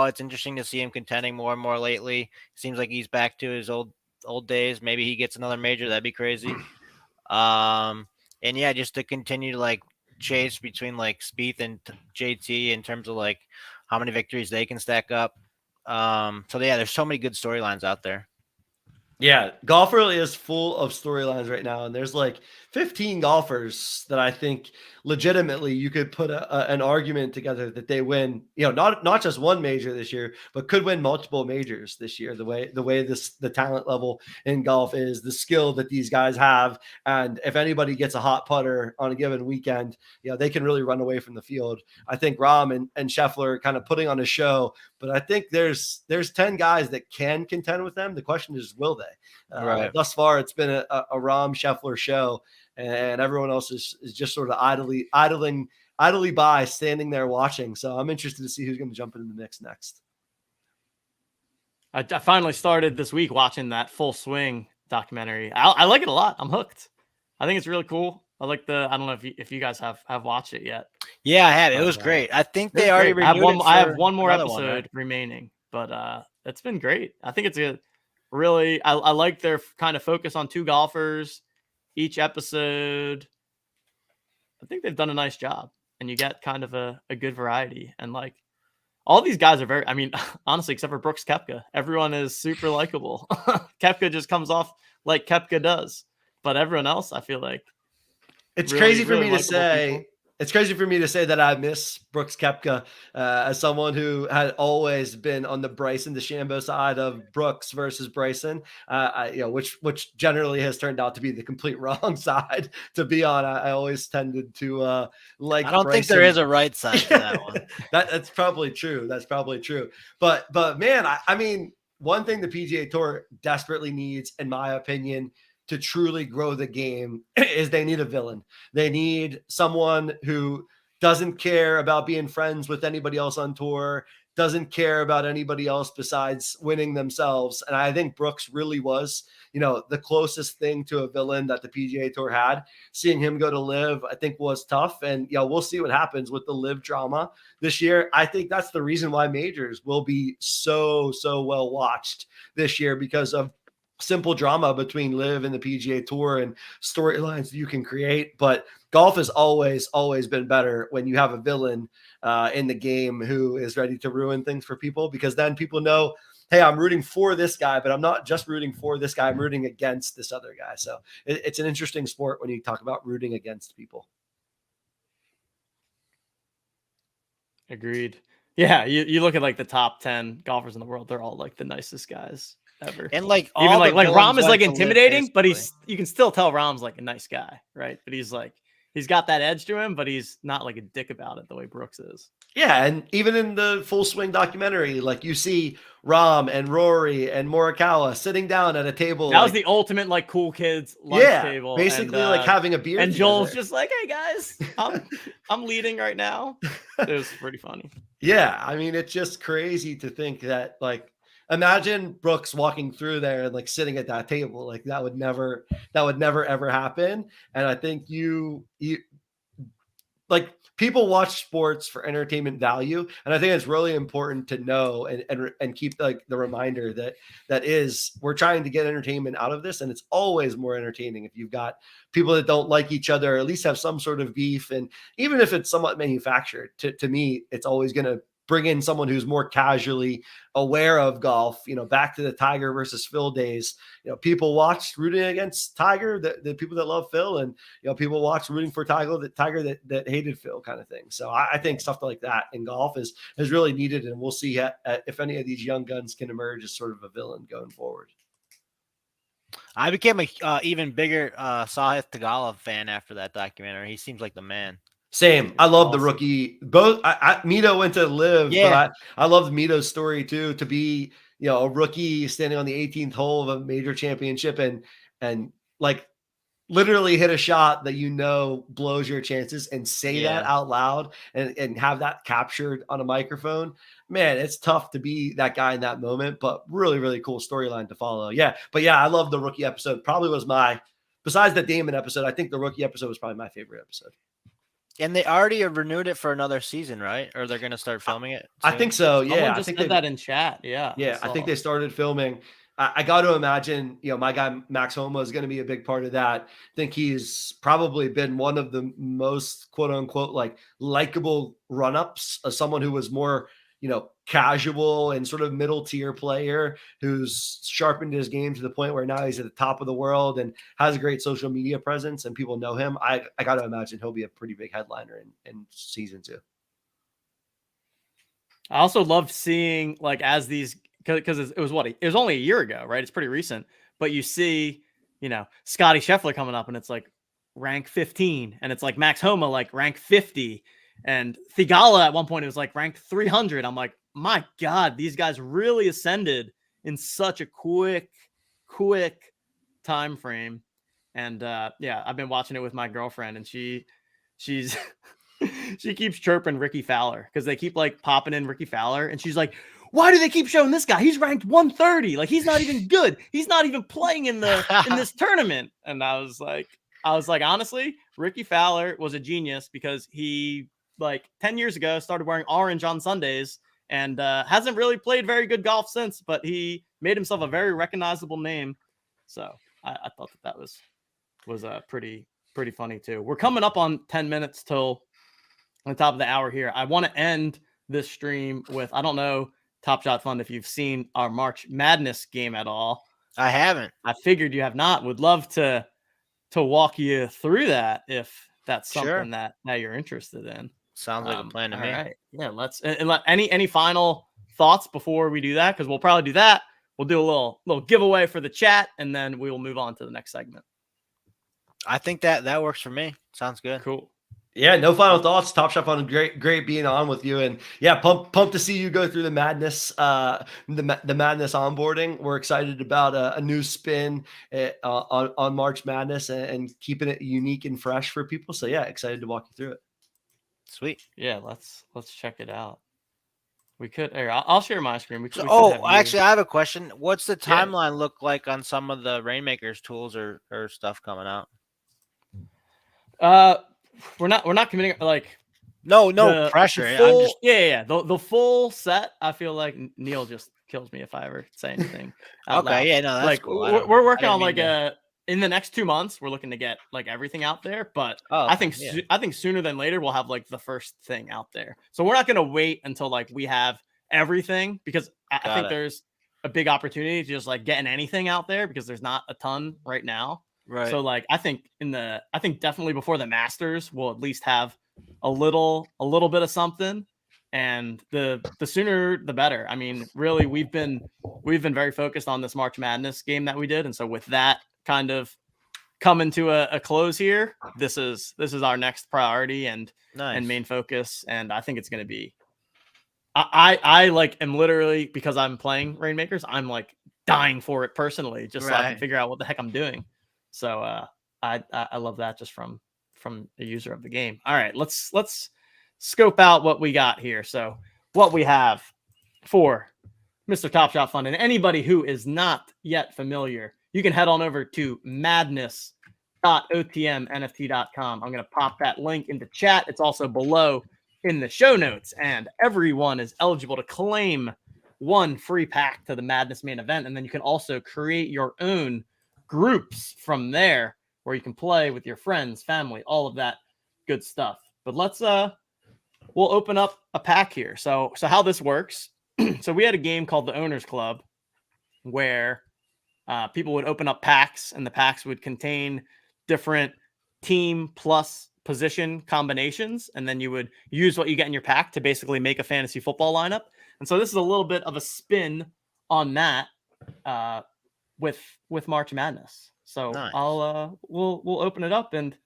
it's interesting to see him contending more and more lately. Seems like he's back to his old days. Maybe he gets another major. That'd be crazy. And yeah, just to continue to like chase between like Spieth and JT in terms of like how many victories they can stack up. So yeah, there's so many good storylines out there. Yeah, golf really is full of storylines right now, and there's like 15 golfers that I think legitimately you could put an argument together that they win. Not just one major this year, but could win multiple majors this year. The way the talent level in golf is, the skill that these guys have, and if anybody gets a hot putter on a given weekend, they can really run away from the field. I think Rahm and Scheffler are kind of putting on a show, but I think there's 10 guys that can contend with them. The question is, will they? Right. Thus far, it's been a Rahm Scheffler show, and everyone else is just sort of idly by, standing there watching. So I'm interested to see who's going to jump into the mix next. I finally started this week watching that Full Swing documentary. I like it a lot. I'm hooked. I think it's really cool. I like I don't know if you guys have watched it yet. Yeah, I have. It was great. I think they already renewed I have one more episode right? remaining, but it's been great. I think it's a really, I like their kind of focus on two golfers each episode. I think they've done a nice job, and you get kind of a good variety. And like all these guys are honestly, except for Brooks Koepka, everyone is super likable. Koepka just comes off like Koepka does, but everyone else, I feel like it's really, crazy for really me to say. People. It's crazy for me to say that I miss Brooks Koepka as someone who had always been on the Bryson DeChambeau side of Brooks versus Bryson, which generally has turned out to be the complete wrong side to be on. I always tended to like. I don't Bryson. think there is a right side to that one. That's probably true. That's probably true. But man, I mean, one thing the PGA Tour desperately needs, in my opinion, to truly grow the game is they need a villain. They need someone who doesn't care about being friends with anybody else on tour, doesn't care about anybody else besides winning themselves. And I think Brooks really was, the closest thing to a villain that the PGA Tour had. Seeing him go to LIV, I think, was tough. And we'll see what happens with the LIV drama this year. I think that's the reason why majors will be so well watched this year, because of simple drama between LIV and the PGA Tour and storylines you can create. But golf has always been better when you have a villain in the game who is ready to ruin things for people, because then people know, hey, I'm rooting for this guy, but I'm not just rooting for this guy, I'm rooting against this other guy. So it's an interesting sport when you talk about rooting against people. Agreed. Yeah, you look at like the top 10 golfers in the world, they're all like the nicest guys ever. And like even like Rahm is like intimidating, but you can still tell Rahm's like a nice guy, right? But he's got that edge to him, but he's not like a dick about it the way Brooks is. Yeah, and even in the Full Swing documentary, like you see Rahm and Rory and Morikawa sitting down at a table. That was the ultimate like cool kids lunch table. Basically like having a beer. And Joel's just like, hey guys, I'm leading right now. It was pretty funny. Yeah, I mean, it's just crazy to think that, like, imagine Brooks walking through there and like sitting at that table. Like that would never ever happen. And I think you like people watch sports for entertainment value, and I think it's really important to know and keep like the reminder that is we're trying to get entertainment out of this, and it's always more entertaining if you've got people that don't like each other, or at least have some sort of beef, and even if it's somewhat manufactured. To me, it's always going to bring in someone who's more casually aware of golf. Back to the Tiger versus Phil days. People watched rooting against Tiger, the people that love Phil, and people watched rooting for Tiger that hated Phil, kind of thing. So I think stuff like that in golf is really needed, and we'll see if any of these young guns can emerge as sort of a villain going forward. I became a even bigger Sahith Theegala fan after that documentary. He seems like the man. Same. I love the rookie. Both Mito went to live, yeah. but I loved Mito's story too, to be, a rookie standing on the 18th hole of a major championship and like literally hit a shot that blows your chances, and say that out loud and have that captured on a microphone. Man, it's tough to be that guy in that moment, but really, really cool storyline to follow. Yeah. But yeah, I love the rookie episode. Probably was besides the Damon episode, I think the rookie episode was probably my favorite episode. And they already renewed it for another season, right? Or they're going to start filming it soon? I think so. Yeah. Someone just said that in chat. Yeah. I think they started filming. I got to imagine, my guy Max Homa is going to be a big part of that. I think he's probably been one of the most quote unquote like likable run-ups of someone who was more, casual and sort of middle tier player who's sharpened his game to the point where now he's at the top of the world and has a great social media presence and people know him. I got to imagine he'll be a pretty big headliner in season 2. I also loved seeing like as these, because it was only a year ago, right? It's pretty recent, but you see, Scotty Scheffler coming up and it's like rank 15, and it's like Max Homa like rank 50, and Theegala at one point it was like ranked 300. I'm like, my God, these guys really ascended in such a quick time frame. And I've been watching it with my girlfriend, and she's she keeps chirping Ricky Fowler because they keep like popping in Ricky Fowler, and she's like, why do they keep showing this guy? He's ranked 130. Like, he's not even good. He's not even playing in this tournament. And I was like, honestly, Ricky Fowler was a genius because he, like 10 years ago, started wearing orange on Sundays and hasn't really played very good golf since, but he made himself a very recognizable name. So I thought that was pretty funny too. We're coming up on 10 minutes till on the top of the hour here. I want to end this stream with, I don't know, Top Shot Fund, if you've seen our March Madness game at all. I haven't. I figured you have not. Would love to walk you through that if that's something that you're interested in. Sounds like a plan to me. All right. Yeah, let's any final thoughts before we do that, because we'll probably do that. We'll do a little giveaway for the chat, and then we will move on to the next segment. I think that works for me. Sounds good. Cool. Yeah, no final thoughts. Top Shot Fun, great being on with you, and yeah, pumped to see you go through the madness, the madness onboarding. We're excited about a new spin on March Madness and keeping it unique and fresh for people. So yeah, excited to walk you through it. Sweet. Yeah, let's check it out. We could. I'll share my screen. Actually, I have a question. What's the timeline look like on some of the Rainmakers tools or stuff coming out? We're not committing like no pressure. The full set. I feel like Neil just kills me if I ever say anything. Okay, that's like cool. We're working on like in the next 2 months. We're looking to get like everything out there, but I think sooner than later we'll have like the first thing out there. So we're not gonna wait until like we have everything, because I think there's a big opportunity to just like getting anything out there because there's not a ton right now. Right. So like I think definitely before the Masters we'll at least have a little bit of something, and the sooner the better. I mean, really we've been very focused on this March Madness game that we did, and so with that kind of coming to a close here, this is our next priority and main focus, and I think it's going to be I like am literally, because I'm playing Rainmakers, I'm like dying for it personally, just so I can figure out what the heck I'm doing. So I love that just from a user of the game. All right, let's scope out what we got here. So what we have for Mr. Top Shot Fund, and anybody who is not yet familiar, you can head on over to Madness otmnft.com. I'm going to pop that link into chat. It's also below in the show notes, and everyone is eligible to claim one free pack to the Madness main event. And then you can also create your own groups from there where you can play with your friends, family, all of that good stuff. But we'll open up a pack here. So how this works. So we had a game called the Owners Club where people would open up packs, and the packs would contain different team plus position combinations. And then you would use what you get in your pack to basically make a fantasy football lineup. And so this is a little bit of a spin on that with March Madness. So Nice. we'll open it up and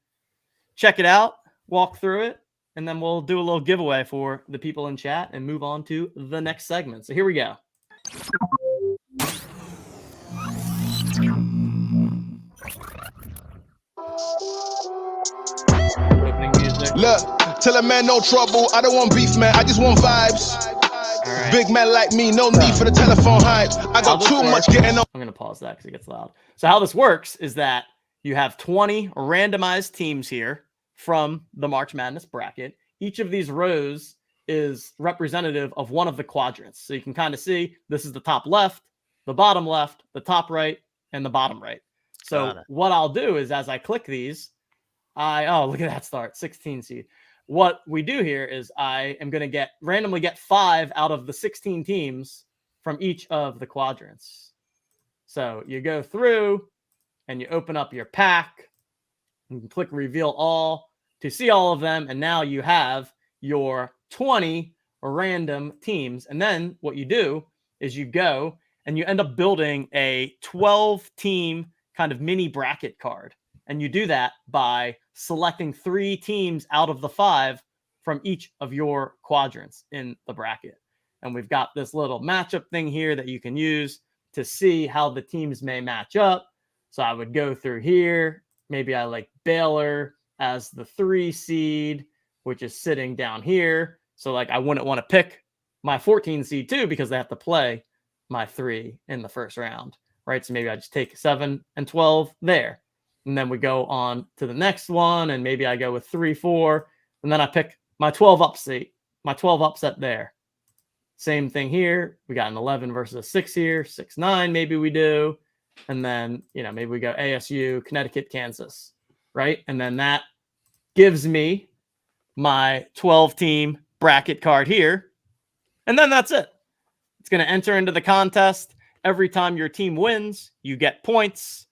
check it out, walk through it, and then we'll do a little giveaway for the people in chat and move on to the next segment. So here we go. Opening music. Look, tell a man no trouble. I don't want beef, man. I just want vibes. All right. Big man like me, no need for the telephone hype. I How got this too works- much getting on. I'm going to pause that because it gets loud. So how this works is that you have 20 randomized teams here from the March Madness bracket. Each of these rows is representative of one of the quadrants. So you can kind of see this is the top left, the bottom left, the top right, and the bottom right. So Got it. what I'll do is as I click these, look at that start, 16 seed. What we do here is I am going to randomly get 5 out of the 16 teams from each of the quadrants. So you go through and you open up your pack. You can click reveal all to see all of them. And now you have your 20 random teams. And then what you do is you go and you end up building a 12 team kind of mini bracket card. And you do that by selecting 3 teams out of the 5 from each of your quadrants in the bracket. And we've got this little matchup thing here that you can use to see how the teams may match up. So I would go through here. Maybe I like Baylor as the 3 seed, which is sitting down here. So like I wouldn't want to pick my 14 seed too because they have to play my 3 in the first round, right? So maybe I just take 7 and 12 there. And then we go on to the next one, and maybe I go with 3, 4, and then I pick my 12 upset there. Same thing here. We got an 11 versus a 6 here, 6, 9 maybe we do. And then, maybe we go ASU, Connecticut, Kansas, right? And then that gives me my 12-team bracket card here. And then that's it. It's going to enter into the contest. Every time your team wins, you get points.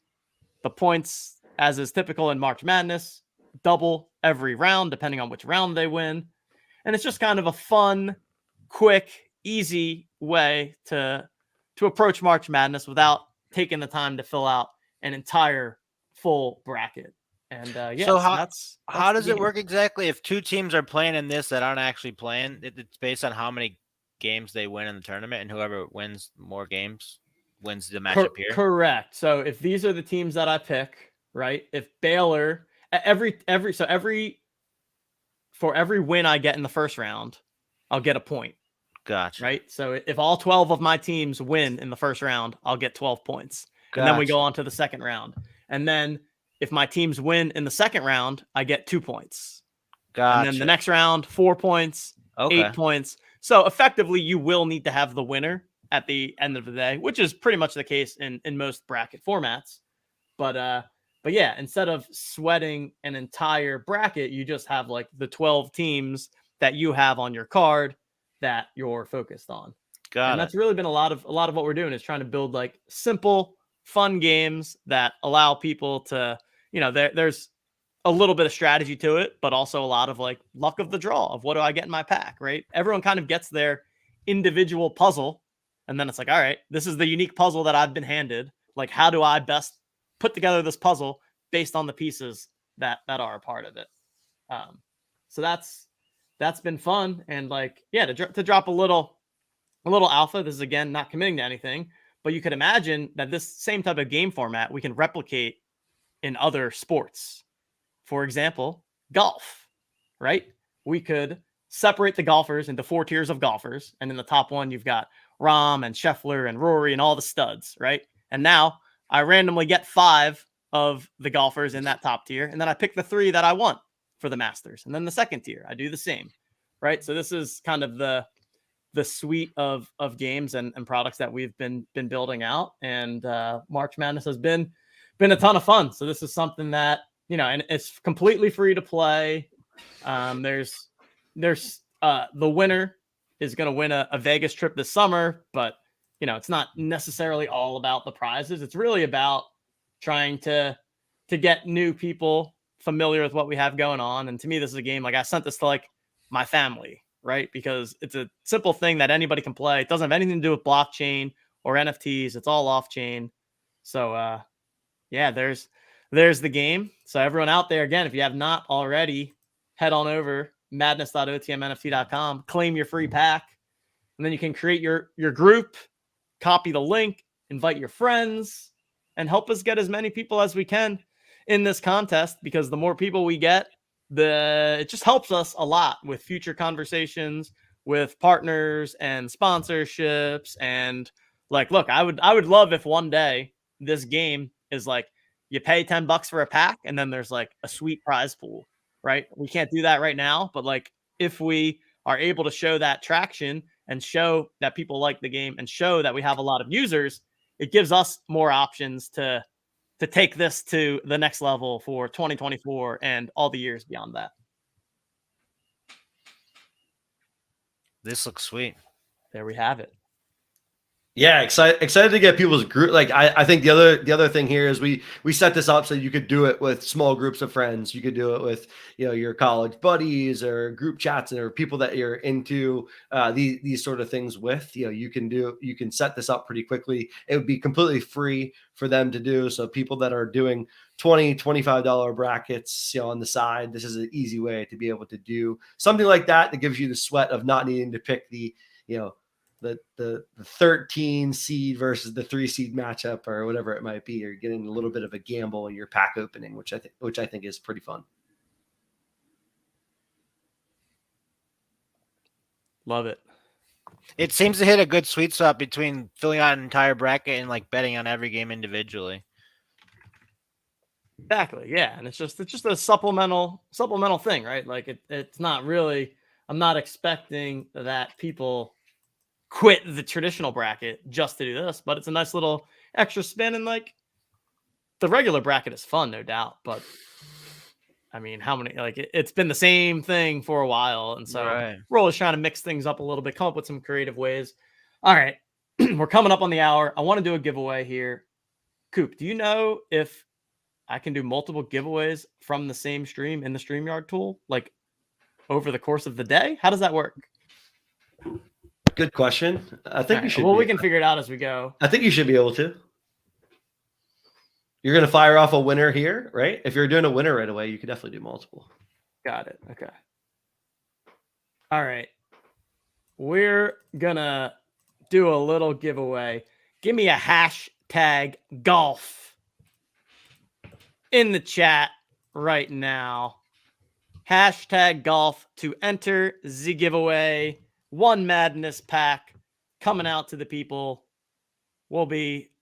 The points, as is typical in March Madness, double every round, depending on which round they win. And it's just kind of a fun, quick, easy way to approach March Madness without taking the time to fill out an entire full bracket. And So that's how the does it game. work exactly? If 2 teams are playing in this that aren't actually playing, it's based on how many games they win in the tournament, and whoever wins more games wins the matchup here. Correct. So if these are the teams that I pick, right? If Baylor, for every win I get in the first round, I'll get a point, Gotcha. right? So if all 12 of my teams win in the first round, I'll get 12 points. And then we go on to the second round. And then if my teams win in the second round, I get 2 points. Gotcha. And then the next round, 4 points, Okay. 8 points. So effectively, you will need to have the winner at the end of the day, which is pretty much the case in most bracket formats. But yeah, instead of sweating an entire bracket, you just have like the 12 teams that you have on your card that you're focused on. Got And it. that's really been a lot of what we're doing is trying to build like simple, fun games that allow people to, there's a little bit of strategy to it, but also a lot of like luck of the draw of what do I get in my pack, right? Everyone kind of gets their individual puzzle. And then it's like, all right, this is the unique puzzle that I've been handed. Like, how do I best put together this puzzle based on the pieces that are a part of it? So that's been fun. And like, yeah, to drop a little alpha. This is again not committing to anything, but you could imagine that this same type of game format we can replicate in other sports. For example, golf, right? We could separate the golfers into 4 tiers of golfers, and in the top one you've got Rahm and Scheffler and Rory and all the studs, right? And now I randomly get 5 of the golfers in that top tier, and then I pick the 3 that I want for the Masters, and then the second tier I do the same, right? So this is kind of the suite of games and products that we've been building out, and March Madness has been a ton of fun. So this is something that, you know, and it's completely free to play. There's the winner is going to win a Vegas trip this summer, but you know, it's not necessarily all about the prizes. It's really about trying to get new people familiar with what we have going on. And to me, this is a game, like I sent this to like my family, right? Because it's a simple thing that anybody can play. It doesn't have anything to do with blockchain or NFTs. It's all off chain. So yeah, there's the game. So everyone out there, again, if you have not already, head on over madness.otmnft.com, claim your free pack, and then you can create your group, copy the link, invite your friends, and help us get as many people as we can in this contest, because the more people we get, it just helps us a lot with future conversations with partners and sponsorships. And like, look, I would love if one day this game is like, you pay $10 for a pack and then there's like a sweet prize pool, right? We can't do that right now, but like if we are able to show that traction and show that people like the game and show that we have a lot of users, it gives us more options to take this to the next level for 2024 and all the years beyond that. This looks sweet. There we have it. Yeah, excited to get people's group. Like I think the other thing here is we set this up so you could do it with small groups of friends. You could do it with, you know, your college buddies or group chats or people that you're into these sort of things with. You know, you can set this up pretty quickly. It would be completely free for them to do. So people that are doing $20-$25 brackets, you know, on the side, this is an easy way to be able to do something like that gives you the sweat of not needing to pick the, you know, the 13 seed versus the 3 seed matchup or whatever it might be. You're getting a little bit of a gamble in your pack opening, which I think is pretty fun. Love it. It seems to hit a good sweet spot between filling out an entire bracket and like betting on every game individually. Exactly. Yeah. And it's just a supplemental thing, right? Like it's not really, I'm not expecting that people quit the traditional bracket just to do this, but it's a nice little extra spin. And like the regular bracket is fun, no doubt, but I mean, how many, like it's been the same thing for a while. And so we're always trying to mix things up a little bit, come up with some creative ways. All right. We're coming up on the hour. I want to do a giveaway here. Coop, do you know if I can do multiple giveaways from the same stream in the StreamYard tool, like over the course of the day? How does that work? Good question. I think you should. Well, we can figure it out as we go. I think you should be able to. You're going to fire off a winner here, right? If you're doing a winner right away, you could definitely do multiple. Got it. Okay. All right. We're going to do a little giveaway. Give me a hashtag golf in the chat right now. Hashtag golf to enter the giveaway. One Madness pack coming out to the people. We'll be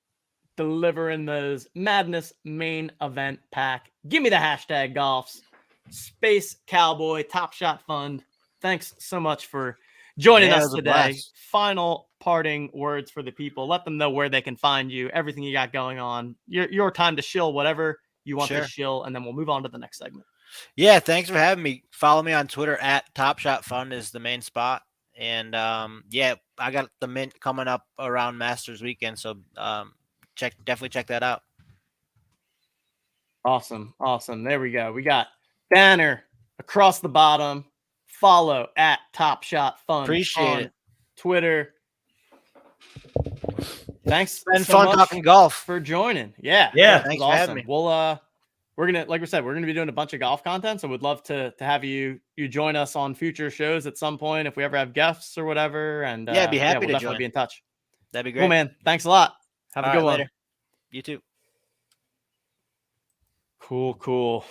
delivering those Madness main event pack. Give me the hashtag golfs. Space Cowboy Top Shot Fund. Thanks so much for joining us today. Final parting words for the people. Let them know where they can find you, everything you got going on. Your time to shill whatever you want to shill, and then we'll move on to the next segment. Yeah, thanks for having me. Follow me on Twitter at Top Shot Fund is the main spot. And yeah, I got the mint coming up around Masters weekend, so definitely check that out. Awesome. There we go. We got banner across the bottom. Follow at Top Shot Fund. Appreciate it. Twitter. Thanks. It's been fun talking golf for joining. Yeah. Thanks for having me. We'll we're gonna, like we said, we're gonna be doing a bunch of golf content, so we'd love to have you join us on future shows at some point if we ever have guests or whatever. And yeah, be happy we'll to definitely join. be in touch. That'd be great. Cool, man. Thanks a lot. Have a good one. Later. You too. Cool.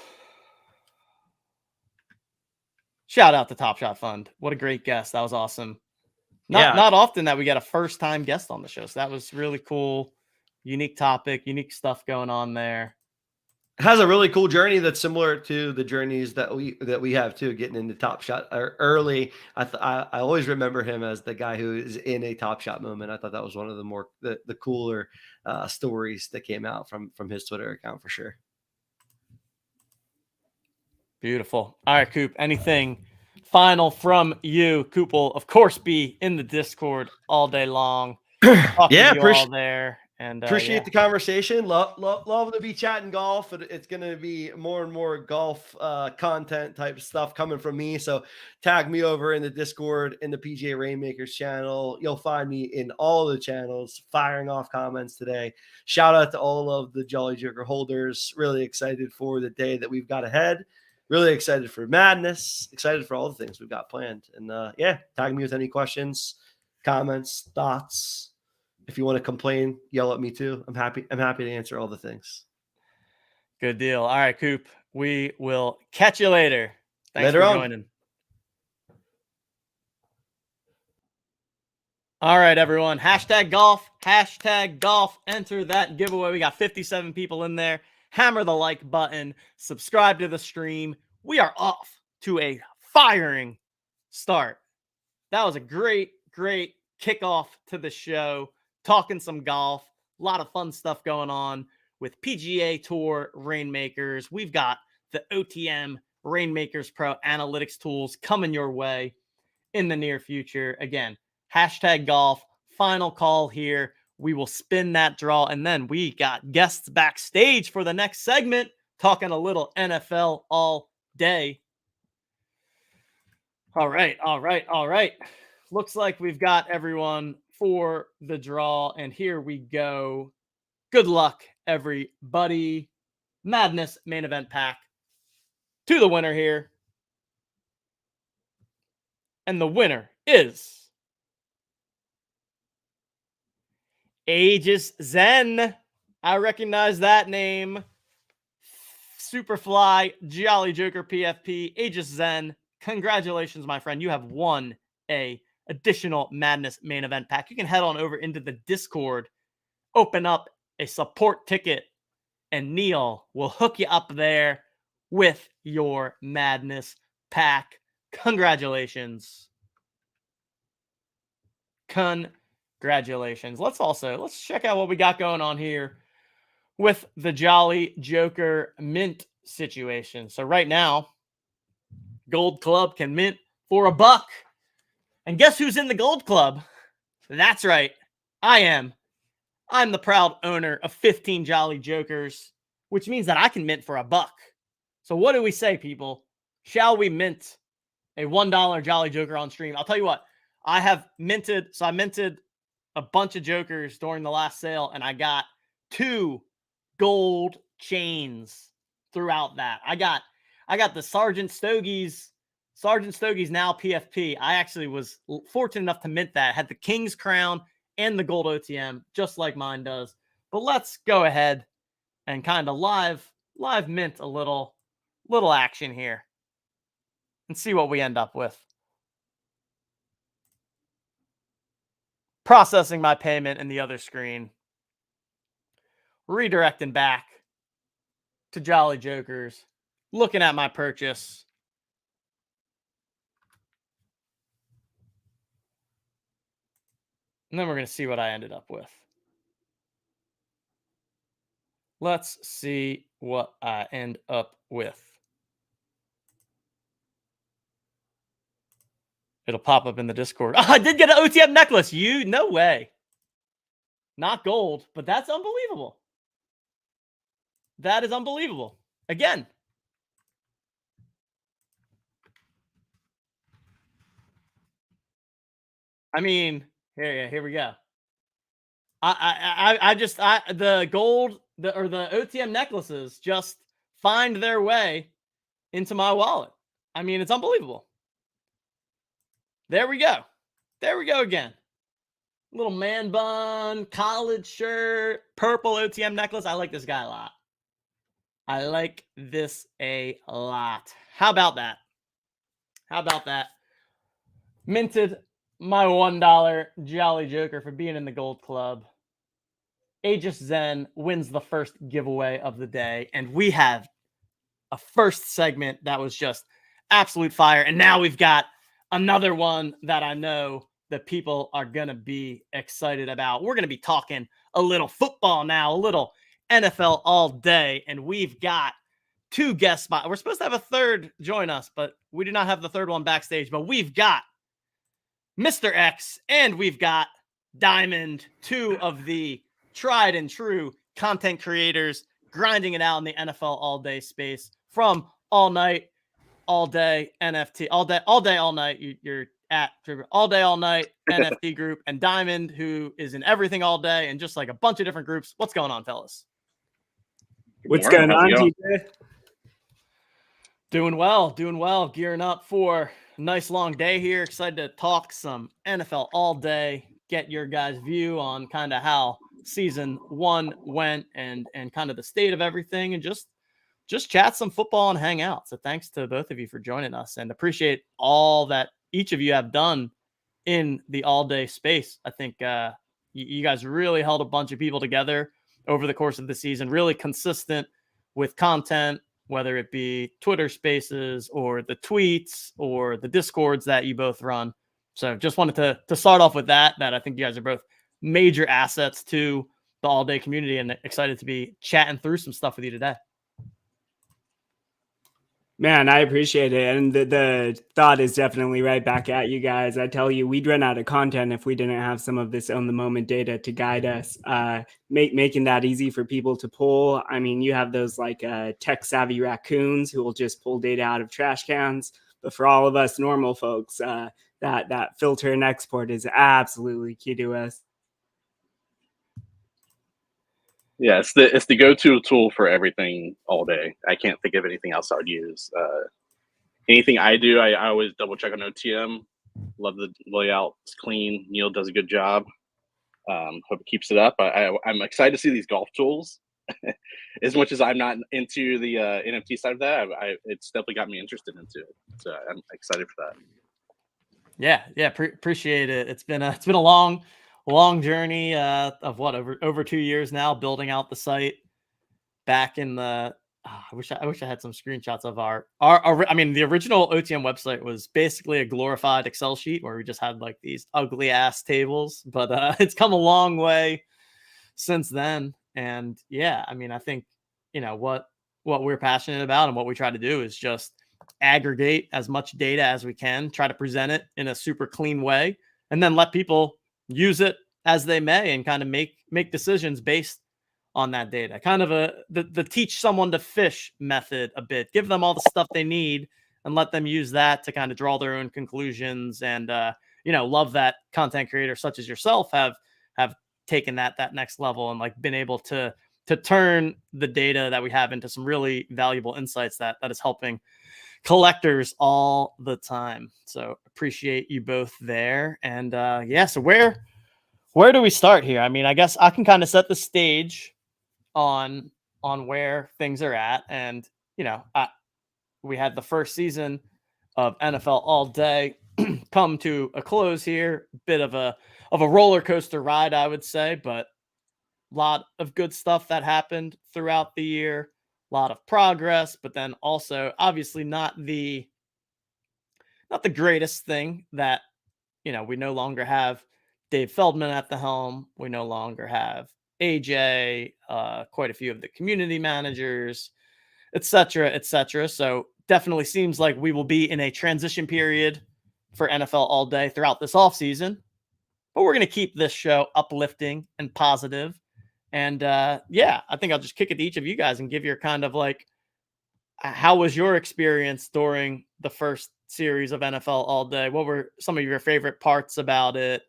Shout out to Top Shot Fund. What a great guest. That was awesome. Not often that we get a first time guest on the show, so that was really cool. Unique topic, unique stuff going on there. has a really cool journey that's similar to the journeys that we have too, getting into Top Shot early. I always remember him as the guy who is in a Top Shot moment. I thought that was one of the more the cooler stories that came out from his Twitter account for sure. Beautiful. All right, Coop, anything final from you? Coop will, of course, be in the Discord all day long. Yeah, all there. And appreciate the conversation. Love to be chatting golf. It's going to be more and more golf content type stuff coming from me. So tag me over in the Discord, in the PGA Rainmakers channel. You'll find me in all the channels firing off comments today. Shout out to all of the Jolly Joker holders. Really excited for the day that we've got ahead. Really excited for Madness. Excited for all the things we've got planned. And yeah, tag me with any questions, comments, thoughts. If you want to complain, yell at me too. I'm happy to answer all the things. Good deal. All right, Coop. We will catch you later. Thanks Later for on. joining. All right, everyone. Hashtag golf. Hashtag golf. Enter that giveaway. We got 57 people in there. Hammer the like button. Subscribe to the stream. We are off to a firing start. That was a great kickoff to the show. Talking some golf, a lot of fun stuff going on with PGA Tour Rainmakers. We've got the OTM Rainmakers Pro analytics tools coming your way in the near future. Again, hashtag golf, final call here. We will spin that draw, and then we got guests backstage for the next segment, talking a little NFL all day. All right. Looks like we've got everyone for the draw, and here we go. Good luck, everybody. Madness main event pack to the winner here. And the winner is Aegis Zen. I recognize that name. Superfly, Jolly Joker PFP, Aegis Zen. Congratulations, my friend. You have won a additional Madness main event pack. You can head on over into the Discord, open up a support ticket, and Neil will hook you up there with your Madness pack. Congratulations. Congratulations. Let's check out what we got going on here with the Jolly Joker mint situation. So right now, Gold Club can mint for $1. And guess who's in the Gold Club? That's right. I am. I'm the proud owner of 15 Jolly Jokers, which means that I can mint for $1. So what do we say, people? Shall we mint a $1 Jolly Joker on stream? I'll tell you what. I minted a bunch of Jokers during the last sale, and I got 2 gold chains throughout that. I got the Sergeant Stogie's now PFP. I actually was fortunate enough to mint that. Had the King's Crown and the gold OTM, just like mine does. But let's go ahead and kind of live mint a little action here and see what we end up with. Processing my payment in the other screen. Redirecting back to Jolly Jokers. Looking at my purchase. And then we're going to see what I ended up with. Let's see what I end up with. It'll pop up in the Discord. Oh, I did get an OTM necklace. No way. Not gold, but that's unbelievable. That is unbelievable. Again. I mean, here we go. The gold, the OTM necklaces just find their way into my wallet. I mean, it's unbelievable. There we go. There we go again. Little man bun, college shirt, purple OTM necklace. I like this guy a lot. I like this a lot. How about that? How about that? Minted my $1 Jolly Joker for being in the Gold Club. Aegis Zen wins the first giveaway of the day, and we have a first segment that was just absolute fire. And now we've got another one that I know that people are going to be excited about. We're going to be talking a little football now, a little NFL all day. And we've got two guest spots. We're supposed to have a third join us, but we do not have the third one backstage. But we've got Mr. X and we've got Diamond, two of the tried and true content creators grinding it out in the NFL all day space from All Night, All Day NFT, all day, all night. You're at All Day, All Night NFT group, and Diamond, who is in everything all day and just like a bunch of different groups. What's going on, fellas? What's going on, TJ? Doing well. Gearing up for a nice long day here. Excited to talk some NFL all day. Get your guys' view on kind of how season 1 went and kind of the state of everything, and just chat some football and hang out. So thanks to both of you for joining us, and appreciate all that each of you have done in the all day space. I think you guys really held a bunch of people together over the course of the season, really consistent with content, whether it be Twitter Spaces or the tweets or the Discords that you both run. So just wanted to start off with that I think you guys are both major assets to the all day community, and excited to be chatting through some stuff with you today. Man, I appreciate it. And the thought is definitely right back at you guys. I tell you, we'd run out of content if we didn't have some of this on the moment data to guide us, making that easy for people to pull. I mean, you have those like tech savvy raccoons who will just pull data out of trash cans. But for all of us normal folks, that filter and export is absolutely key to us. Yeah, it's the go-to tool for everything all day. I can't think of anything else I would use. Anything I do, I always double check on OTM. Love the layout; it's clean. Neil does a good job. Hope it keeps it up. I'm excited to see these golf tools. As much as I'm not into the NFT side of that, it's definitely got me interested into it. So I'm excited for that. Yeah, appreciate it. It's been a long journey of what over 2 years now, building out the site. Back in the I wish I had some screenshots of our I mean, the original OTM website was basically a glorified Excel sheet where we just had like these ugly ass tables, but it's come a long way since then. And yeah, I mean, I think what we're passionate about and what we try to do is just aggregate as much data as we can, try to present it in a super clean way, and then let people use it as they may and kind of make decisions based on that data. Kind of the teach someone to fish method a bit. Give them all the stuff they need and let them use that to kind of draw their own conclusions. And love that content creators such as yourself have taken that next level and like been able to turn the data that we have into some really valuable insights that is helping collectors all the time. So appreciate you both there. And so where do we start here? I mean, I guess I can kind of set the stage on where things are at. And we had the first season of NFL All Day come to a close here. Bit of a roller coaster ride, I would say, but a lot of good stuff that happened throughout the year. A lot of progress, but then also obviously not the greatest thing that, we no longer have Dave Feldman at the helm. We no longer have AJ, quite a few of the community managers, et cetera. So definitely seems like we will be in a transition period for NFL All Day throughout this offseason, but we're going to keep this show uplifting and positive. And I think I'll just kick it to each of you guys and give your kind of like, how was your experience during the first series of NFL All Day? What were some of your favorite parts about it?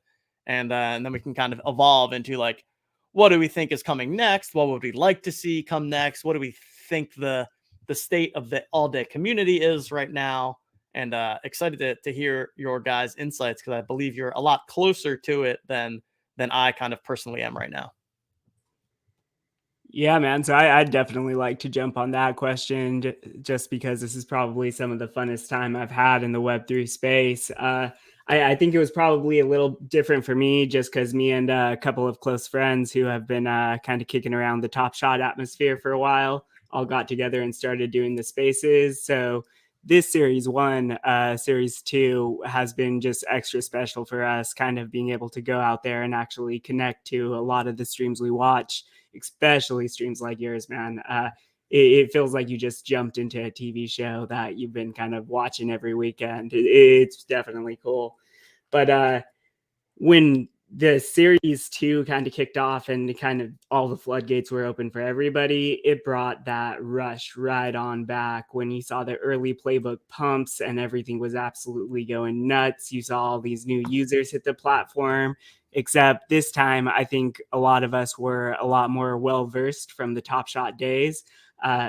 And then we can kind of evolve into like, what do we think is coming next? What would we like to see come next? What do we think the state of the All Day community is right now? And excited to hear your guys' insights, because I believe you're a lot closer to it than I kind of personally am right now. Yeah, man. So I'd definitely like to jump on that question just because this is probably some of the funnest time I've had in the Web3 space. I think it was probably a little different for me just because me and a couple of close friends who have been kind of kicking around the Top Shot atmosphere for a while all got together and started doing the spaces. So this series 1, series 2 has been just extra special for us, kind of being able to go out there and actually connect to a lot of the streams we watch, especially streams like yours, man. It feels like you just jumped into a TV show that you've been kind of watching every weekend. It's definitely cool. But when the series 2 kind of kicked off and kind of all the floodgates were open for everybody, it brought that rush right on back when you saw the early playbook pumps and everything was absolutely going nuts. You saw all these new users hit the platform, except this time I think a lot of us were a lot more well-versed from the Top Shot days.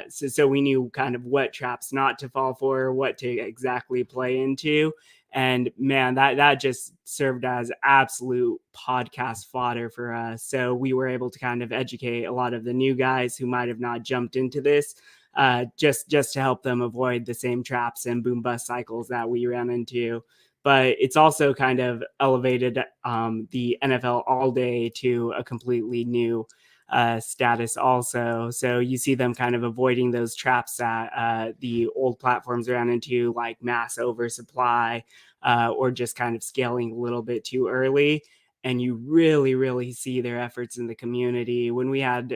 So we knew kind of what traps not to fall for, what to exactly play into. And man, that just served as absolute podcast fodder for us. So we were able to kind of educate a lot of the new guys who might have not jumped into this, just to help them avoid the same traps and boom bust cycles that we ran into. But it's also kind of elevated the NFL All Day to a completely new status also. So you see them kind of avoiding those traps that the old platforms ran into, like mass oversupply or just kind of scaling a little bit too early. And you really, really see their efforts in the community. When we had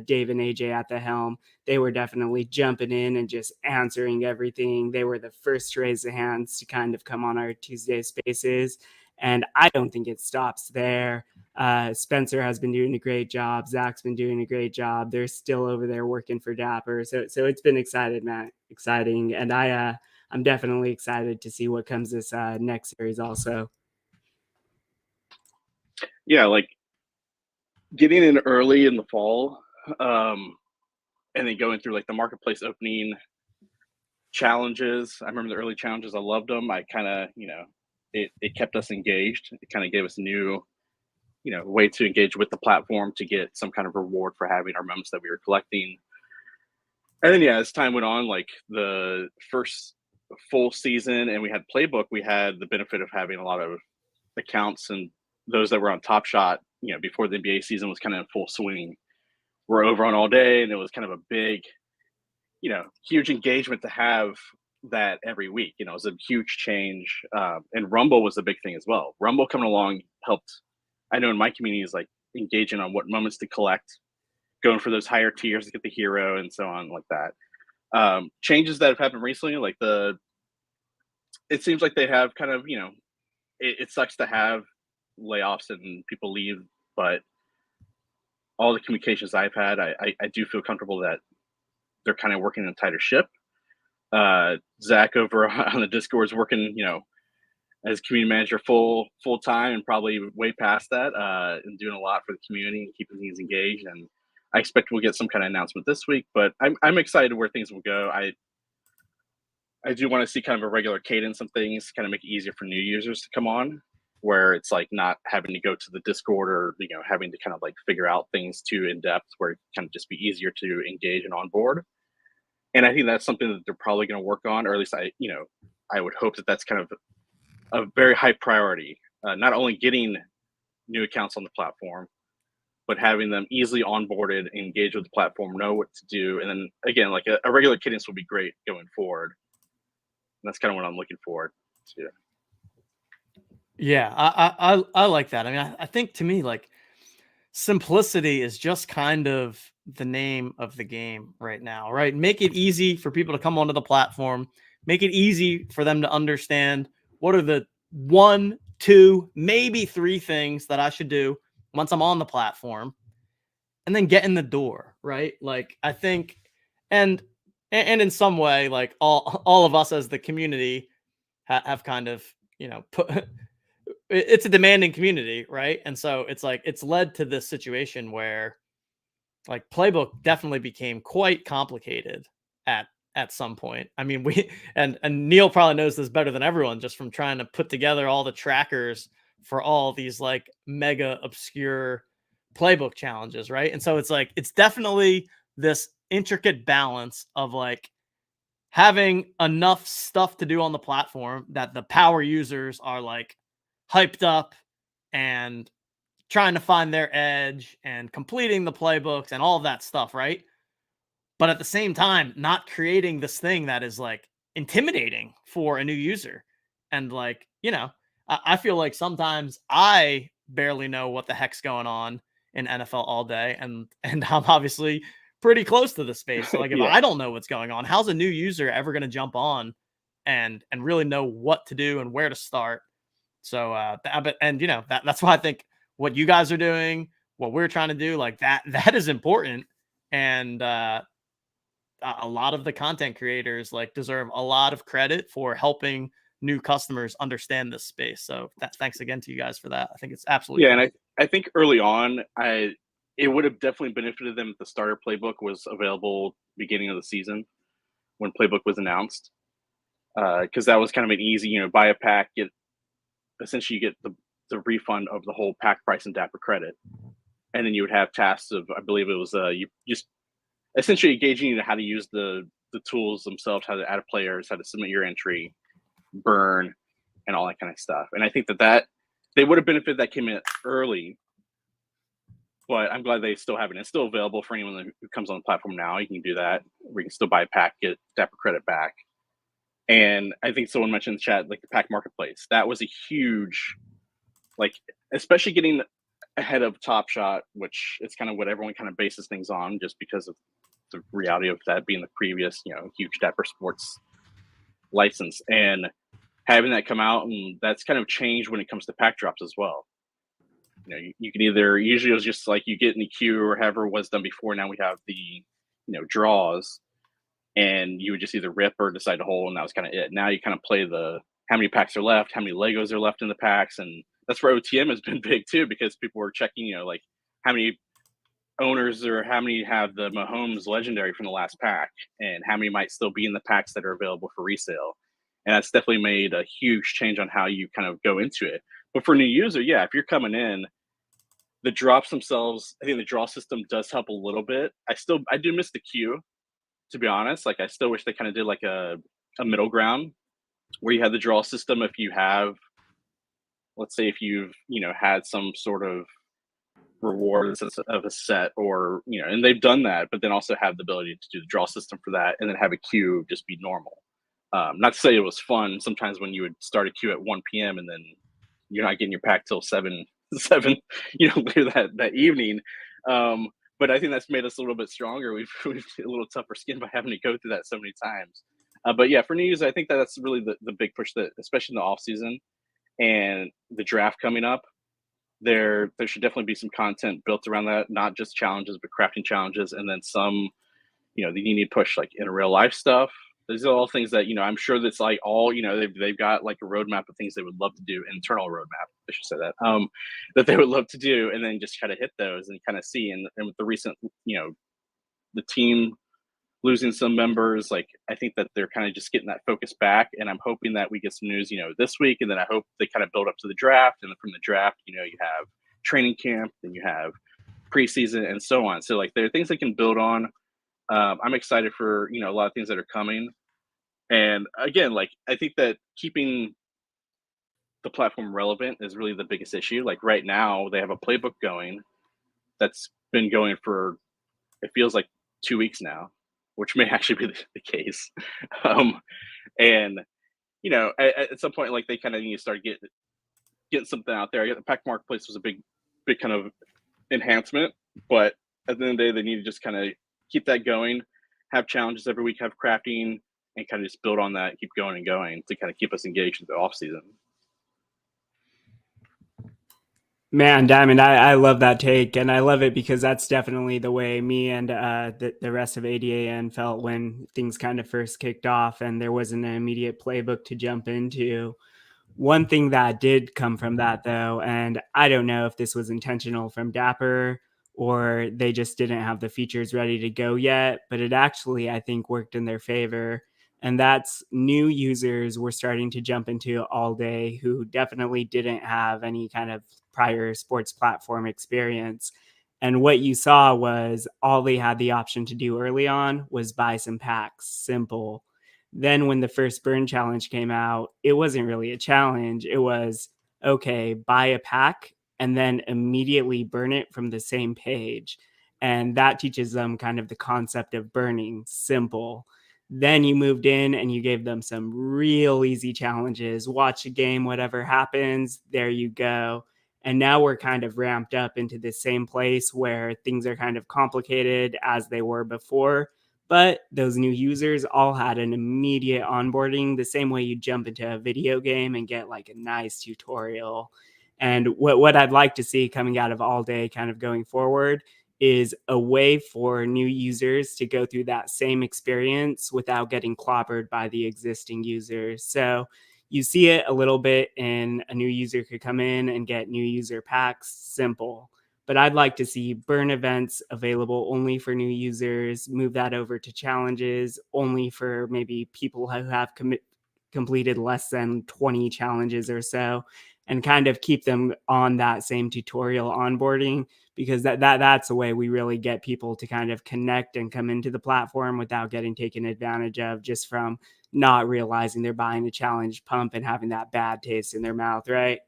Dave and AJ at the helm, they were definitely jumping in and just answering everything. They were the first to raise their hands to kind of come on our Tuesday spaces. And I don't think it stops there. Spencer has been doing a great job. Zach's been doing a great job. They're still over there working for Dapper. So it's been exciting. And I'm definitely excited to see what comes this next series also. Yeah, like getting in early in the fall, and then going through like the marketplace opening challenges. I remember the early challenges. I loved them. I kind of, it kept us engaged. It kind of gave us a new, way to engage with the platform to get some kind of reward for having our moments that we were collecting. And then, as time went on, like the first full season and we had Playbook, we had the benefit of having a lot of accounts and those that were on Top Shot, before the NBA season was kind of in full swing, were over on All Day. And it was kind of a big, huge engagement to have that every week. It was a huge change. And Rumble was a big thing as well. Rumble coming along helped. I know in my community is like engaging on what moments to collect, going for those higher tiers to get the hero and so on like that. Changes that have happened recently, like it seems like they have kind of, it sucks to have layoffs and people leave, but all the communications I've had, I do feel comfortable that they're kind of working in a tighter ship. Zach over on the Discord is working, as community manager full time and probably way past that, and doing a lot for the community and keeping things engaged. And I expect we'll get some kind of announcement this week, but I'm excited where things will go. I do want to see kind of a regular cadence of things, kind of make it easier for new users to come on, where it's like not having to go to the Discord or, having to kind of like figure out things too in depth, where it kind of just be easier to engage and onboard. And I think that's something that they're probably going to work on, or at least I would hope that that's kind of a very high priority, not only getting new accounts on the platform, but having them easily onboarded, engage with the platform, know what to do. And then again, like a regular cadence will be great going forward. And that's kind of what I'm looking forward to. Yeah, I like that. I mean, I think to me, like, simplicity is just kind of the name of the game right now, right? Make it easy for people to come onto the platform. Make it easy for them to understand what are the 1, 2, maybe 3 things that I should do once I'm on the platform, and then get in the door, right? Like, I think, and in some way, like all of us as the community have kind of, put it's a demanding community, right? And so it's like it's led to this situation where like Playbook definitely became quite complicated at some point. I mean, we and Neil probably knows this better than everyone just from trying to put together all the trackers for all these like mega obscure Playbook challenges, right? And so it's like it's definitely this intricate balance of like having enough stuff to do on the platform that the power users are like hyped up and trying to find their edge and completing the playbooks and all of that stuff, right? But at the same time, not creating this thing that is like intimidating for a new user. And like, I feel like sometimes I barely know what the heck's going on in NFL all day. And I'm obviously pretty close to the space. So like if Yeah. I don't know what's going on, how's a new user ever going to jump on and really know what to do and where to start? So that's why I think what you guys are doing, what we're trying to do, like that is important. And a lot of the content creators like deserve a lot of credit for helping new customers understand this space. So thanks again to you guys for that. I think it's absolutely Yeah, cool. and I think early on, it would have definitely benefited them if the starter playbook was available beginning of the season when playbook was announced, because that was kind of an easy, buy a pack, essentially you get the refund of the whole pack price and Dapper credit, and then you would have tasks of, I believe it was you just essentially engaging you to how to use the tools themselves, how to add players, how to submit your entry, burn, and all that kind of stuff. And I think that they would have benefited that came in early, but I'm glad they still have it. It's still available for anyone who comes on the platform now. You can do that. We can still buy a pack, get Dapper credit back. And I think someone mentioned in the chat, like the pack marketplace. That was a huge, like, especially getting ahead of Top Shot, which is kind of what everyone kind of bases things on, just because of the reality of that being the previous, huge Dapper Sports license, and having that come out, and that's kind of changed when it comes to pack drops as well. You can either, usually it was just like you get in the queue or however it was done before. Now we have the draws, and you would just either rip or decide to hold, and that was kind of it. Now you kind of play the how many packs are left, how many Legos are left in the packs, and that's where OTM has been big too, because people were checking, like how many owners or how many have the Mahomes legendary from the last pack, and how many might still be in the packs that are available for resale. And that's definitely made a huge change on how you kind of go into it. But for a new user, yeah, if you're coming in, the drops themselves, I think the draw system does help a little bit. I do miss the queue, to be honest. Like I still wish they kind of did like a middle ground where you had the draw system. If you have, let's say if you've, had some sort of reward of a set, or and they've done that, but then also have the ability to do the draw system for that, and then have a queue just be normal. Not to say it was fun sometimes when you would start a queue at 1 p.m. and then you're not getting your pack till 7 later that evening. But I think that's made us a little bit stronger. We've a little tougher skin by having to go through that so many times. But yeah, for new users, I think that's really the big push, that especially in the off season and the draft coming up, there should definitely be some content built around that, not just challenges, but crafting challenges, and then some, that you need to push like in real life stuff. These are all things that, I'm sure that's like all, they've got like a roadmap of things they would love to do, internal roadmap, I should say that, that they would love to do, and then just kind of hit those and kind of see. And with the recent, the team losing some members, like I think that they're kind of just getting that focus back, and I'm hoping that we get some news, this week, and then I hope they kind of build up to the draft, and then from the draft, you have training camp, then you have preseason, and so on. So like there are things they can build on. I'm excited for a lot of things that are coming, and again, like I think that keeping the platform relevant is really the biggest issue. Like right now, they have a playbook going that's been going for, it feels like 2 weeks now, which may actually be the case. And at some point, like they kind of need to start getting something out there. The pack marketplace was a big kind of enhancement, but at the end of the day, they need to just kind of keep that going, have challenges every week, have crafting, and kind of just build on that, keep going and going to kind of keep us engaged in the off season. Man, Diamond, I love that take, and I love it because that's definitely the way me and the rest of ADAN felt when things kind of first kicked off and there wasn't an immediate playbook to jump into. One thing that did come from that, though, and I don't know if this was intentional from Dapper or they just didn't have the features ready to go yet, but it actually, I think, worked in their favor. And that's new users were starting to jump into All Day who definitely didn't have any kind of prior sports platform experience. And what you saw was all they had the option to do early on was buy some packs. Simple. Then when the first burn challenge came out, it wasn't really a challenge. It was okay, buy a pack and then immediately burn it from the same page. And that teaches them kind of the concept of burning. Simple. Then you moved in and you gave them some real easy challenges. Watch a game, whatever happens, there you go. And now we're kind of ramped up into the same place where things are kind of complicated as they were before. But those new users all had an immediate onboarding, the same way you jump into a video game and get like a nice tutorial. And what I'd like to see coming out of All Day kind of going forward is a way for new users to go through that same experience without getting clobbered by the existing users. So you see it a little bit in a new user could come in and get new user packs, simple. But I'd like to see burn events available only for new users, move that over to challenges only for maybe people who have completed less than 20 challenges or so, and kind of keep them on that same tutorial onboarding, because that's the way we really get people to kind of connect and come into the platform without getting taken advantage of just from not realizing they're buying the challenge pump and having that bad taste in their mouth, right?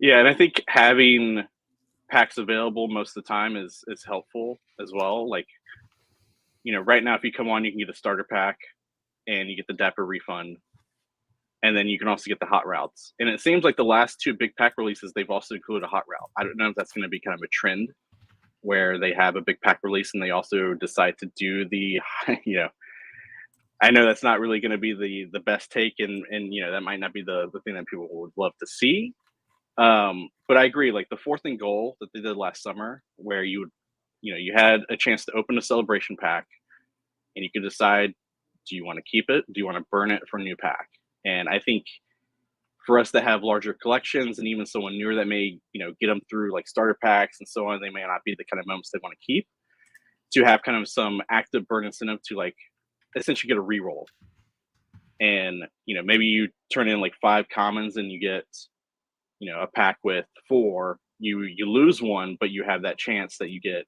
Yeah, and I think having packs available most of the time is helpful as well. Like, right now if you come on, you can get a starter pack and you get the Dapper refund, and then you can also get the hot routes. And it seems like the last 2 big pack releases, they've also included a hot route. I don't know if that's going to be kind of a trend where they have a big pack release and they also decide to do the, I know that's not really going to be the best take, and that might not be the thing that people would love to see. But I agree, like the 4th and goal that they did last summer, where you had a chance to open a celebration pack and you could decide, do you want to keep it? Do you want to burn it for a new pack? And I think for us that have larger collections, and even someone newer that may, get them through like starter packs and so on, they may not be the kind of moments they want to keep, to have kind of some active burn incentive to like essentially get a reroll. And, maybe you turn in like 5 commons and you get, a pack with 4, you lose 1, but you have that chance that you get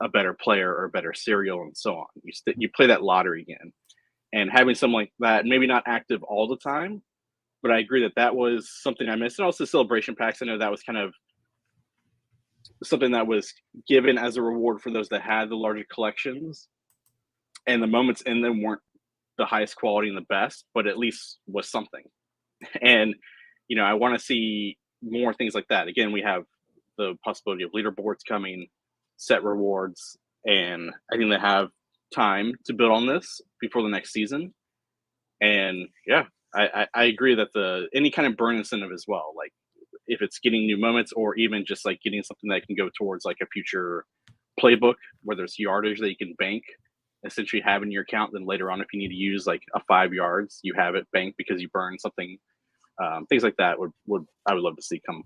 a better player or a better cereal and so on. You play that lottery again. And having something like that, maybe not active all the time, but I agree that was something I missed. And also celebration packs, I know that was kind of something that was given as a reward for those that had the larger collections. And the moments in them weren't the highest quality and the best, but at least was something. And, I want to see more things like that. Again, we have the possibility of leaderboards coming, set rewards, and I think they have time to build on this before the next season. And yeah, I agree that any kind of burn incentive as well, like if it's getting new moments or even just like getting something that can go towards like a future playbook where there's yardage that you can bank, essentially have in your account, then later on if you need to use like a 5 yards, you have it banked because you burned something. Things like that I would love to see come.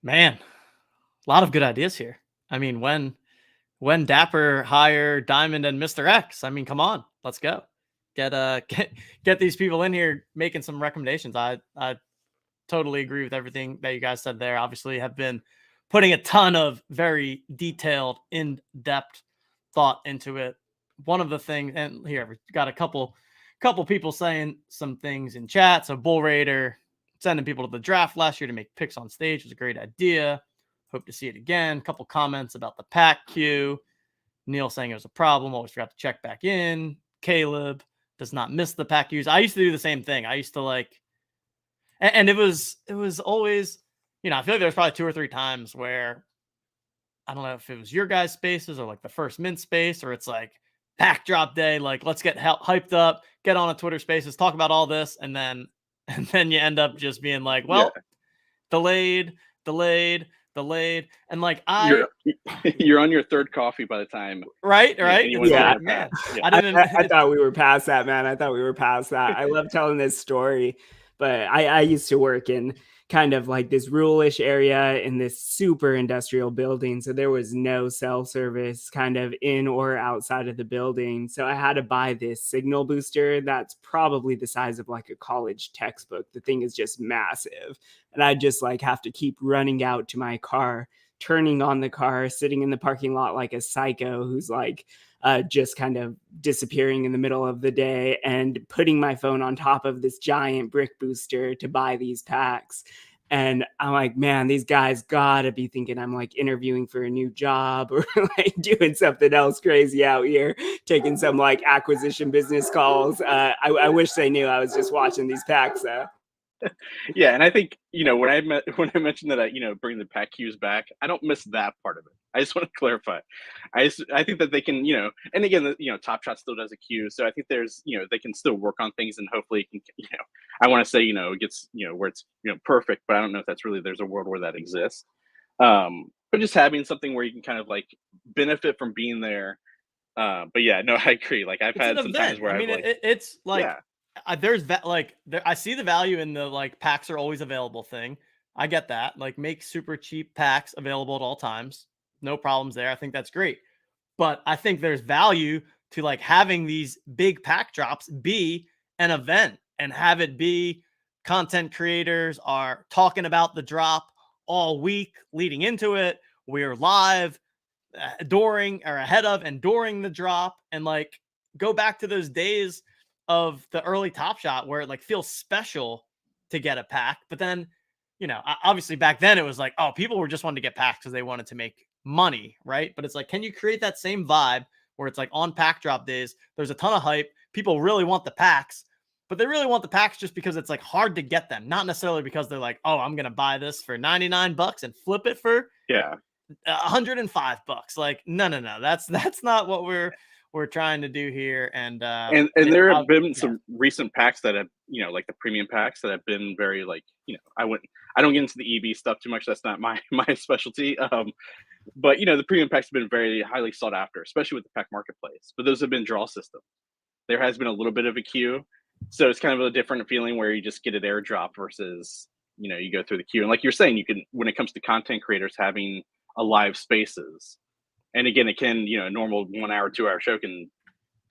Man, a lot of good ideas here. I mean, when Dapper hire Diamond and Mr. X, I mean, come on, let's go. Get these people in here making some recommendations. I totally agree with everything that you guys said there. Obviously have been putting a ton of very detailed, in-depth thought into it. One of the things, and here we got a couple people saying some things in chat. So Bull Raider sending people to the draft last year to make picks on stage was a great idea. Hope to see it again. A couple comments about the pack queue. Neil saying it was a problem. Always forgot to check back in. Caleb does not miss the pack queues. I used to do the same thing. I used to and it was always, I feel like there was probably 2 or 3 times where I don't know if it was your guys' spaces or like the first mint space, or it's like pack drop day. Like, let's get hyped up, get on a Twitter spaces, talk about all this. And then you end up just being like, well, delayed. And like, you're on your 3rd coffee by the time. Right. Yeah. Man, I thought we were past that, man. I thought we were past that. I love telling this story, but I used to work in kind of like this rural-ish area in this super industrial building. So there was no cell service kind of in or outside of the building. So I had to buy this signal booster that's probably the size of like a college textbook. The thing is just massive. And I just like have to keep running out to my car turning on the car, sitting in the parking lot like a psycho who's like just kind of disappearing in the middle of the day, and putting my phone on top of this giant brick booster to buy these packs. And I'm like, man, these guys gotta be thinking I'm like interviewing for a new job or like doing something else crazy out here, taking some like acquisition business calls. I wish they knew I was just watching these packs. Yeah, and I think when I mentioned that I bring the pack cues back, I don't miss that part of it. I just want to clarify. I think that they can and again Top Shot still does a queue, so I think there's they can still work on things, and hopefully it can I want to say it gets where it's perfect, but I don't know if that's really there's a world where that exists. But just having something where you can kind of like benefit from being there. But yeah, no, I agree. Like I've had some times where it's like. Yeah. I see the value in the like packs are always available thing. I get that. Like make super cheap packs available at all times. No problems there. I think that's great. But I think there's value to like having these big pack drops be an event and have it be content creators are talking about the drop all week leading into it. We're live during or ahead of and during the drop, and like go back to those days of the early Top Shot where it like feels special to get a pack. But then, obviously back then it was like, oh, people were just wanting to get packs because they wanted to make money, right? But it's like, can you create that same vibe where it's like on pack drop days, there's a ton of hype, people really want the packs, but they really want the packs just because it's like hard to get them, not necessarily because they're like, oh, I'm gonna buy this for $99 and flip it for $105. Like no, that's not what we're trying to do here. And there have been some recent packs that have like the premium packs that have been very like I don't get into the EV stuff too much, that's not my specialty, but the premium packs have been very highly sought after, especially with the pack marketplace, but those have been draw system. There has been a little bit of a queue, so it's kind of a different feeling where you just get an airdrop versus you go through the queue. And like you're saying, you can, when it comes to content creators having a live spaces, and again, it can, a normal 1 hour, 2 hour show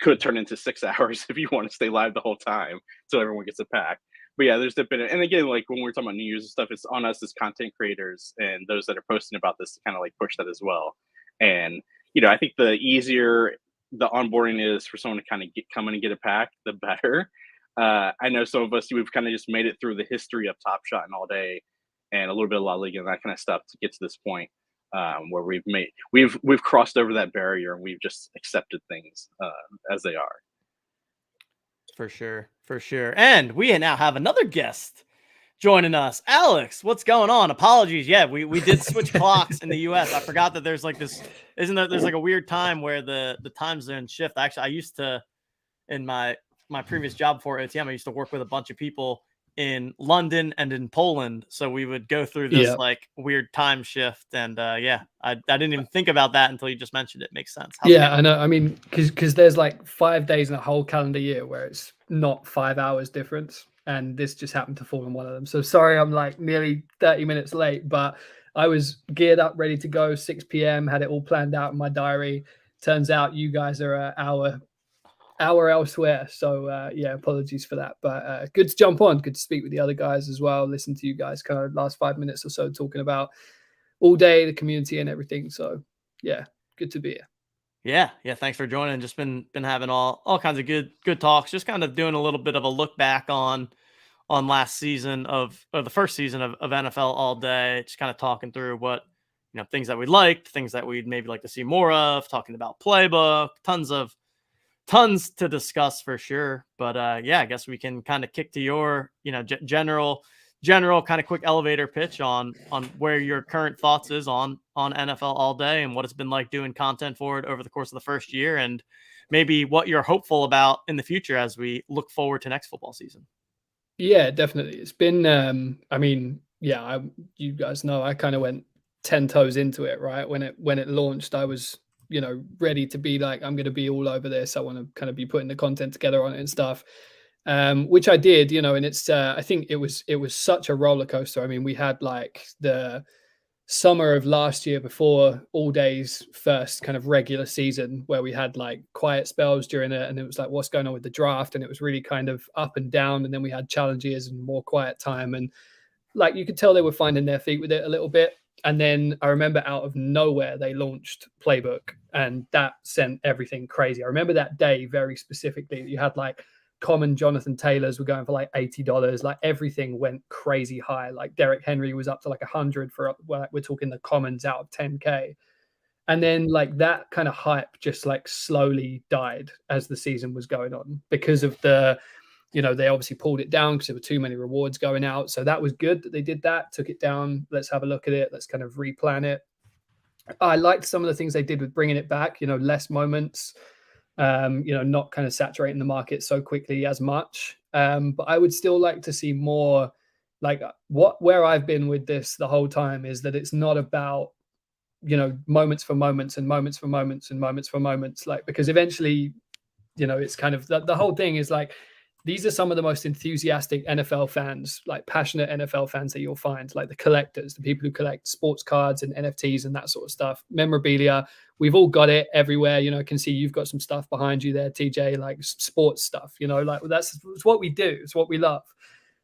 could turn into 6 hours if you want to stay live the whole time, so everyone gets a pack. But yeah, there's been, and again, like when we're talking about new users and stuff, it's on us as content creators and those that are posting about this to kind of like push that as well. And I think the easier the onboarding is for someone to kind of come in and get a pack, the better. I know some of us, we've kind of just made it through the history of Top Shot and All Day, and a little bit of La Liga and that kind of stuff to get to this point. Where we've crossed over that barrier and we've just accepted things as they are. For sure. And we now have another guest joining us. Alex, what's going on? Apologies. Yeah, we did switch clocks in the US. I forgot that there's like this, there's like a weird time where the time zone shift. Actually, I used to, in my previous job before OTM, I used to work with a bunch of people in London and in Poland, so we would go through this like weird time shift, and I didn't even think about that until you just mentioned it. Makes sense. I know. I mean, because there's like 5 days in a whole calendar year where it's not 5 hours difference, and this just happened to fall in one of them. So sorry, I'm like nearly 30 minutes late, but I was geared up, ready to go. 6 p.m. had it all planned out in my diary. Turns out you guys are an hour elsewhere, so apologies for that, but good to jump on, good to speak with the other guys as well, listen to you guys kind of last 5 minutes or so talking about All Day, the community and everything. So yeah, good to be here. Yeah, thanks for joining. Just been having all kinds of good talks, just kind of doing a little bit of a look back on last season or the first season of NFL All Day, just kind of talking through what things that we liked, things that we'd maybe like to see more of, talking about playbook, tons to discuss for sure. But I guess we can kind of kick to your general kind of quick elevator pitch on where your current thoughts is on NFL All Day and what it's been like doing content for it over the course of the first year, and maybe what you're hopeful about in the future as we look forward to next football season. Yeah, definitely. It's been you guys know I kind of went 10 toes into it, right? When it launched, I was ready to be like, I'm going to be all over this. I want to kind of be putting the content together on it and stuff, which I did, and it's, I think it was such a roller coaster. I mean, we had like the summer of last year before All Day's first kind of regular season where we had like quiet spells during it. And it was like, what's going on with the draft? And it was really kind of up and down. And then we had challenges and more quiet time. And like, you could tell they were finding their feet with it a little bit. And then I remember out of nowhere, they launched Playbook, and that sent everything crazy. I remember that day very specifically. You had like common Jonathan Taylors were going for like $80. Like everything went crazy high. Like Derrick Henry was up to like 100 for, well, we're talking the commons out of 10K. And then like that kind of hype just like slowly died as the season was going on because of the, they obviously pulled it down because there were too many rewards going out. So that was good that they did that, took it down. Let's have a look at it. Let's kind of replan it. I liked some of the things they did with bringing it back, less moments, not kind of saturating the market so quickly as much. But I would still like to see more. Like where I've been with this the whole time is that it's not about, moments for moments and moments for moments and moments for moments. Like, because eventually, it's kind of the whole thing is like, these are some of the most enthusiastic NFL fans, like passionate NFL fans that you'll find, like the collectors, the people who collect sports cards and NFTs and that sort of stuff, memorabilia. We've all got it everywhere. I can see you've got some stuff behind you there, TJ, like sports stuff, like that's what we do. It's what we love.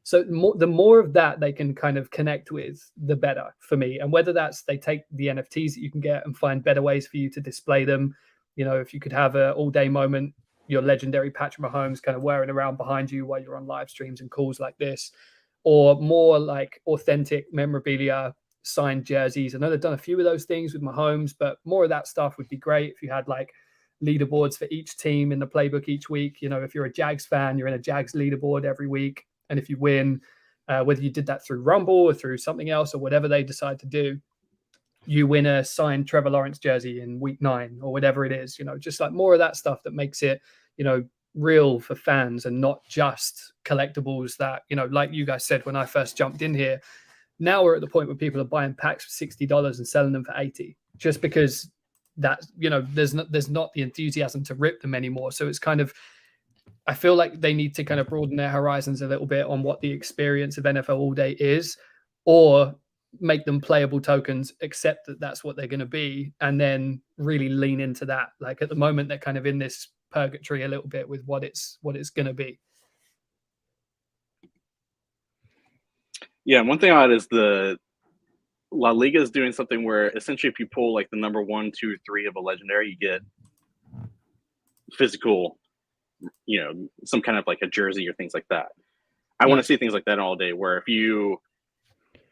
So the more of that they can kind of connect with, the better for me. And whether that's they take the NFTs that you can get and find better ways for you to display them, if you could have an all-day moment, your legendary Patrick Mahomes kind of wearing around behind you while you're on live streams and calls like this, or more like authentic memorabilia, signed jerseys. I know they've done a few of those things with Mahomes, but more of that stuff would be great if you had like leaderboards for each team in the playbook each week. If you're a Jags fan, you're in a Jags leaderboard every week. And if you win, whether you did that through Rumble or through something else or whatever they decide to do, you win a signed Trevor Lawrence jersey in week 9 or whatever it is, just like more of that stuff that makes it, real for fans and not just collectibles that, like you guys said when I first jumped in here. Now we're at the point where people are buying packs for $60 and selling them for $80 just because that, there's not the enthusiasm to rip them anymore. So it's kind of, I feel like they need to kind of broaden their horizons a little bit on what the experience of NFL All Day is, or make them playable tokens, accept that that's what they're going to be, and then really lean into that. Like at the moment, they're kind of in this purgatory a little bit with what it's going to be. Yeah, one thing I add is the La Liga is doing something where essentially if you pull like the number 1, 2, 3 of a legendary, you get physical, some kind of like a jersey or things like that. I want to see things like that all day, where if you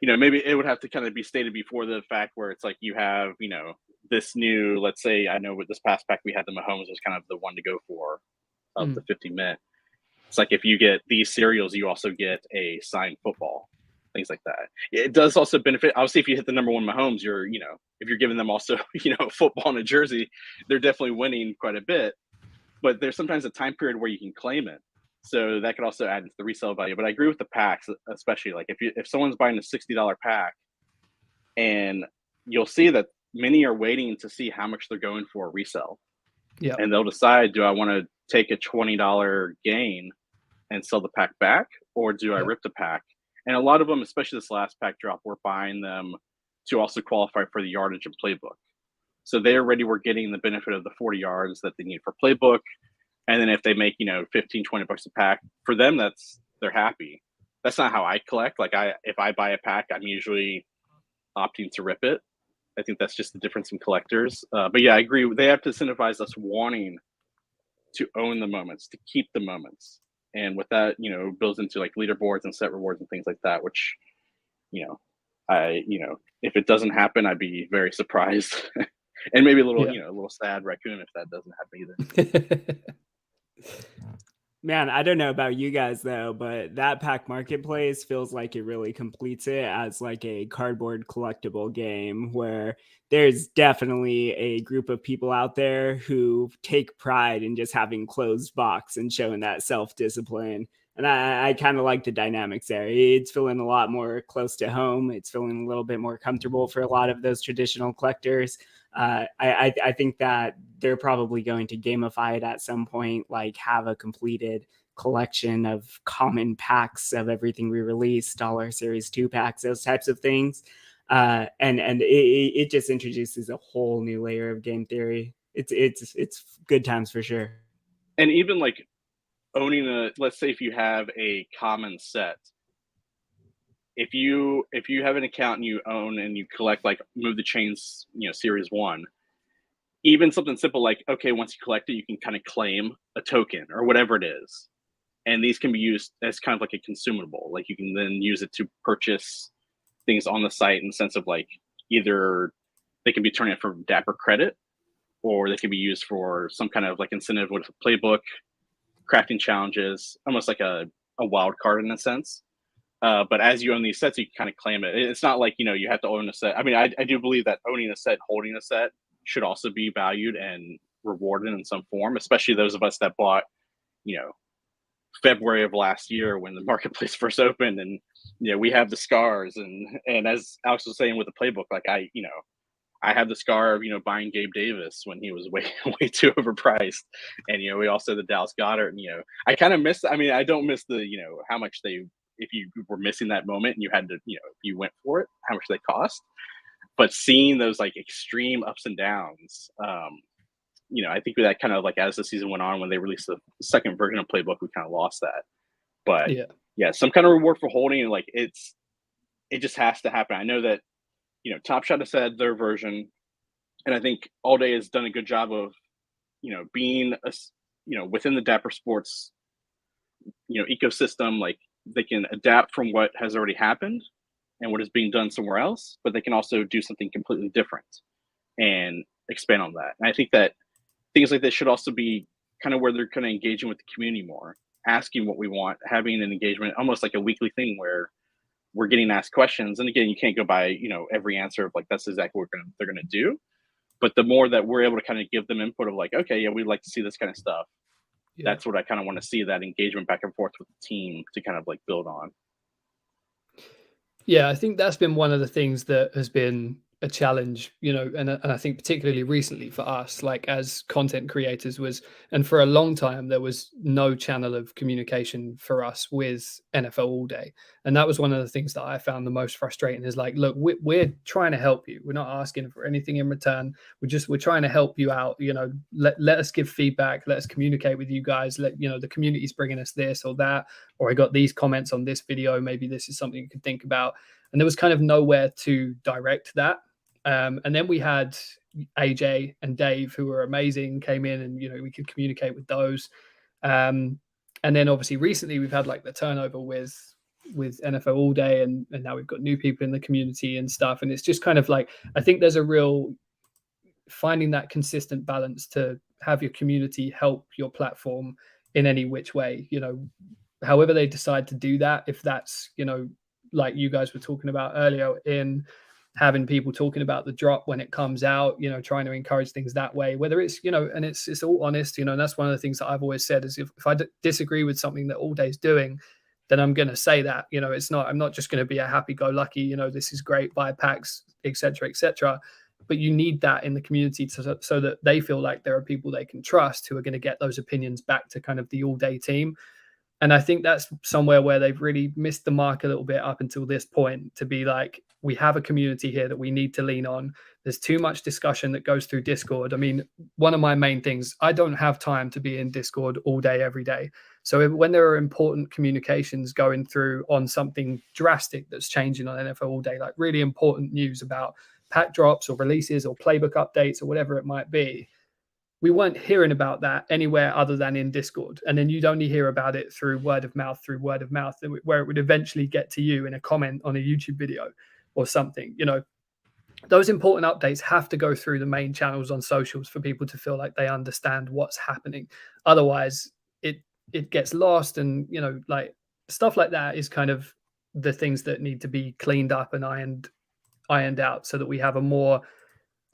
maybe it would have to kind of be stated before the fact where it's like you have, this new, let's say, I know with this past pack we had the Mahomes was kind of the one to go for of the 50 mint. It's like if you get these cereals, you also get a signed football, things like that. It does also benefit. Obviously, if you hit the number 1 Mahomes, you're, if you're giving them also, football and a jersey, they're definitely winning quite a bit. But there's sometimes a time period where you can claim it. So that could also add to the resale value. But I agree with the packs, especially like if someone's buying a $60 pack, and you'll see that many are waiting to see how much they're going for resale. Yeah. And they'll decide, do I want to take a $20 gain and sell the pack back, or do I rip the pack? And a lot of them, especially this last pack drop, we're buying them to also qualify for the yardage and playbook. So they already were getting the benefit of the 40 yards that they need for playbook. And then if they make, $15, $20 a pack, for them, they're happy. That's not how I collect. Like if I buy a pack, I'm usually opting to rip it. I think that's just the difference in collectors. But yeah, I agree. They have to incentivize us wanting to own the moments, to keep the moments. And with that, builds into like leaderboards and set rewards and things like that, which, if it doesn't happen, I'd be very surprised. And maybe a little, a little sad raccoon if that doesn't happen either. Man, I don't know about you guys though, but that pack marketplace feels like it really completes it as like a cardboard collectible game where there's definitely a group of people out there who take pride in just having closed box and showing that self-discipline. And I kind of like the dynamics there. It's feeling a lot more close to home. It's feeling a little bit more comfortable for a lot of those traditional collectors. I think that they're probably going to gamify it at some point, like have a completed collection of common packs of everything we release, Dollar Series 2 packs, those types of things. And it just introduces a whole new layer of game theory. It's good times for sure. And even like owning let's say if you have a common set, if you have an account and you own and you collect like Move the Chains, Series 1, even something simple like, okay, once you collect it, you can kind of claim a token or whatever it is. And these can be used as kind of like a consumable. Like you can then use it to purchase things on the site in the sense of like either they can be turned in for Dapper credit, or they can be used for some kind of like incentive with a playbook, crafting challenges, almost like a wild card in a sense. But as you own these sets, you can kind of claim it. It's not like, you have to own a set. I mean, I do believe that owning a set, holding a set should also be valued and rewarded in some form, especially those of us that bought, February of last year when the marketplace first opened, and we have the scars, and as Alex was saying with the playbook, like I have the scar of buying Gabe Davis when he was way too overpriced, and we also the Dallas Goedert, and I kind of miss. I mean, I don't miss the how much they, if you were missing that moment and you had to you went for it, how much they cost, but seeing those like extreme ups and downs. I think that kind of like as the season went on, when they released the second version of Playbook, we kind of lost that. But yeah, some kind of reward for holding, and like it just has to happen. I know that Top Shot has said their version, and I think All Day has done a good job of being within the Dapper Sports ecosystem. Like they can adapt from what has already happened and what is being done somewhere else, but they can also do something completely different and expand on that. And I think that things like this should also be kind of where they're kind of engaging with the community more, asking what we want, having an engagement, almost like a weekly thing where we're getting asked questions. And again, you can't go by, every answer of like, that's exactly what they're going to do. But the more that we're able to kind of give them input of like, okay, yeah, we'd like to see this kind of stuff. Yeah. That's what I kind of want to see, that engagement back and forth with the team to kind of like build on. Yeah, I think that's been one of the things that has been a challenge, and I think particularly recently for us, like as content creators and for a long time, there was no channel of communication for us with NFL All Day. And that was one of the things that I found the most frustrating is like, look, we're trying to help you. We're not asking for anything in return. We're trying to help you out. Let us give feedback. Let us communicate with you guys. The community's bringing us this or that, or I got these comments on this video. Maybe this is something you could think about. And there was kind of nowhere to direct that. And then we had AJ and Dave, who were amazing, came in and, we could communicate with those. And then obviously recently we've had like the turnover with NFL All Day, and now we've got new people in the community and stuff. And it's just kind of like, I think there's a real finding that consistent balance to have your community help your platform in any which way, however they decide to do that. If that's, like you guys were talking about earlier in having people talking about the drop when it comes out, trying to encourage things that way, whether it's, and it's all honest, and that's one of the things that I've always said is if I disagree with something that All Day's doing, then I'm going to say that, I'm not just going to be a happy-go-lucky, this is great, buy packs, etc. But you need that in the community so that they feel like there are people they can trust who are going to get those opinions back to kind of the All Day team. And I think that's somewhere where they've really missed the mark a little bit up until this point, to be like, we have a community here that we need to lean on. There's too much discussion that goes through Discord. I mean, one of my main things, I don't have time to be in Discord all day, every day. So when there are important communications going through on something drastic that's changing on NFL All Day, like really important news about pack drops or releases or playbook updates or whatever it might be, we weren't hearing about that anywhere other than in Discord. And then you'd only hear about it through word of mouth, where it would eventually get to you in a comment on a YouTube video or something. Those important updates have to go through the main channels on socials for people to feel like they understand what's happening. Otherwise, it gets lost. And, like stuff like that is kind of the things that need to be cleaned up and ironed out so that we have a more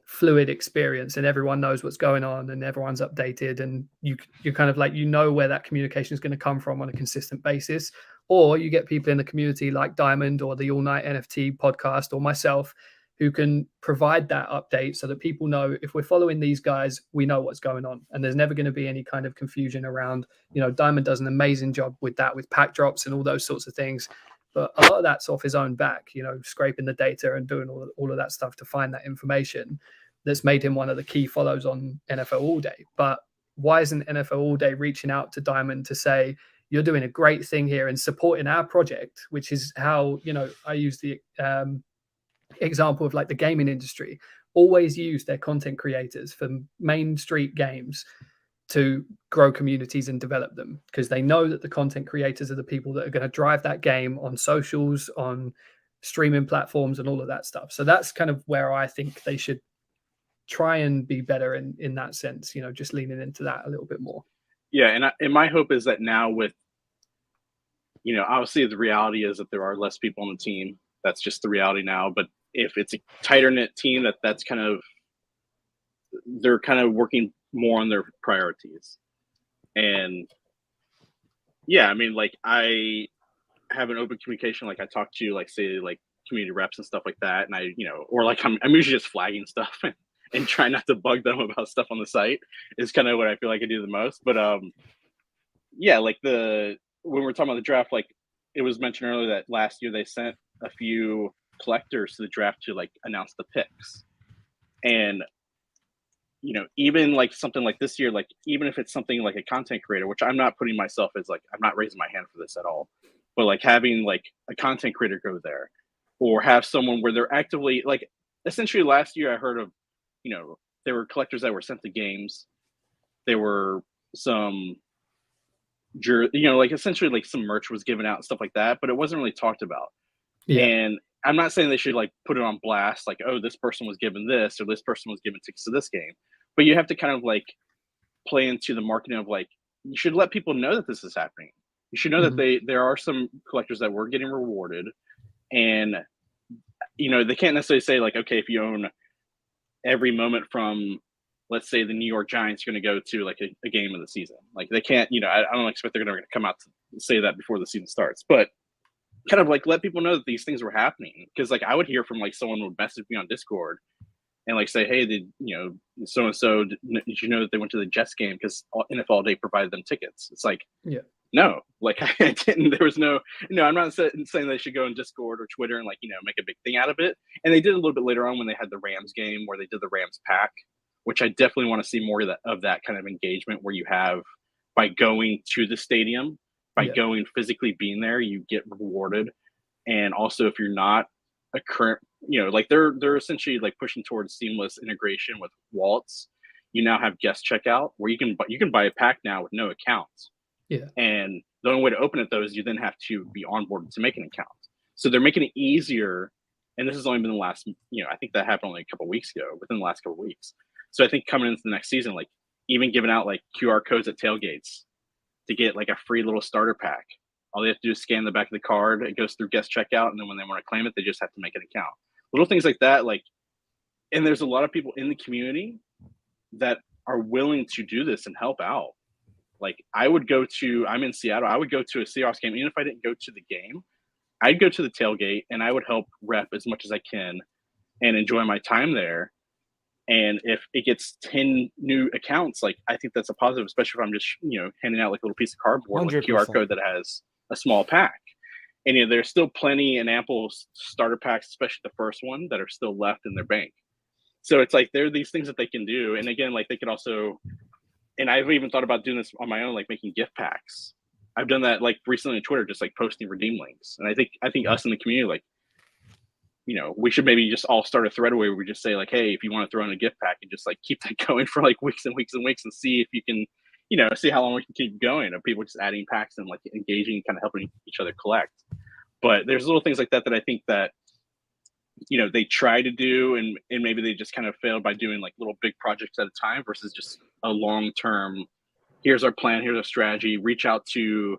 fluid experience and everyone knows what's going on and everyone's updated, and you're kind of like, where that communication is going to come from on a consistent basis. Or you get people in the community like Diamond or the All Night NFT podcast or myself who can provide that update so that people know if we're following these guys, we know what's going on, and there's never going to be any kind of confusion around. Diamond does an amazing job with that, with pack drops and all those sorts of things, but a lot of that's off his own back, scraping the data and doing all of that stuff to find that information that's made him one of the key follows on NFL All Day. But why isn't NFL All Day reaching out to Diamond to say, you're doing a great thing here and supporting our project, which is how, I use the example of like the gaming industry, always use their content creators for main street games to grow communities and develop them, because they know that the content creators are the people that are going to drive that game on socials, on streaming platforms, and all of that stuff. So that's kind of where I think they should try and be better in that sense, just leaning into that a little bit more. Yeah, and my hope is that now with, obviously the reality is that there are less people on the team. That's just the reality now. But if it's a tighter knit team, that's kind of, they're kind of working more on their priorities. And yeah, I mean, like I have an open communication. Like I talk to, like, say, like community reps and stuff like that. And I, or like I'm usually just flagging stuff and try not to bug them about stuff on the site is kind of what I feel like I do the most. But yeah, like when we're talking about the draft, like it was mentioned earlier that last year they sent a few collectors to the draft to like announce the picks. And even like something like this year, like even if it's something like a content creator, which I'm not putting myself as like, I'm not raising my hand for this at all, but like having like a content creator go there, or have someone where they're actively like, essentially last year I heard of, there were collectors that were sent to games. There were some, like essentially like some merch was given out and stuff like that, but it wasn't really talked about. Yeah. And I'm not saying they should like put it on blast, like, oh, this person was given this, or this person was given tickets to this game. But you have to kind of like play into the marketing of like, you should let people know that this is happening. You should know that there are some collectors that were getting rewarded, and they can't necessarily say like, okay, if you own every moment from, let's say, the New York Giants, you're going to go to like a game of the season. Like they can't, I don't expect they're going to come out to say that before the season starts, but kind of like let people know that these things were happening. Because like I would hear from like someone would message me on Discord and like say, hey, did so and so, did you know that they went to the Jets game because NFL All Day provided them tickets? It's like, yeah, no, like I didn't. There was no. I'm not saying they should go on Discord or Twitter and like make a big thing out of it. And they did a little bit later on when they had the Rams game where they did the Rams pack, which I definitely want to see more of that kind of engagement where you have, by going to the stadium, by going physically being there, you get rewarded. And also if you're not a current, like they're essentially like pushing towards seamless integration with wallets. You now have guest checkout where you can buy a pack now with no account. Yeah. And the only way to open it though is you then have to be onboarded to make an account. So they're making it easier. And this has only been the last, I think that happened only a couple of weeks ago, within the last couple of weeks. So I think coming into the next season, like even giving out like QR codes at tailgates to get like a free little starter pack. All they have to do is scan the back of the card. It goes through guest checkout. And then when they want to claim it, they just have to make an account. Little things like that. Like, and there's a lot of people in the community that are willing to do this and help out. Like I'm in Seattle. I would go to a Seahawks game. Even if I didn't go to the game, I'd go to the tailgate and I would help rep as much as I can and enjoy my time there. And if it gets 10 new accounts, like I think that's a positive, especially if I'm just, handing out like a little piece of cardboard, 100%. Like a QR code that has a small pack. And there's still plenty and ample starter packs, especially the first one, that are still left in their bank. So it's like there are these things that they can do. And again, like they could also, and I've even thought about doing this on my own, like making gift packs. I've done that like recently on Twitter, just like posting redeem links. And I think us in the community, like, we should maybe just all start a thread where we just say like, hey, if you want to throw in a gift pack and just like keep that going for like weeks and weeks and weeks and see if you can, see how long we can keep going of people just adding packs and like engaging, kind of helping each other collect. But there's little things like that I think that, they try to do and maybe they just kind of failed by doing like little big projects at a time versus just a long-term, here's our plan, here's our strategy, reach out to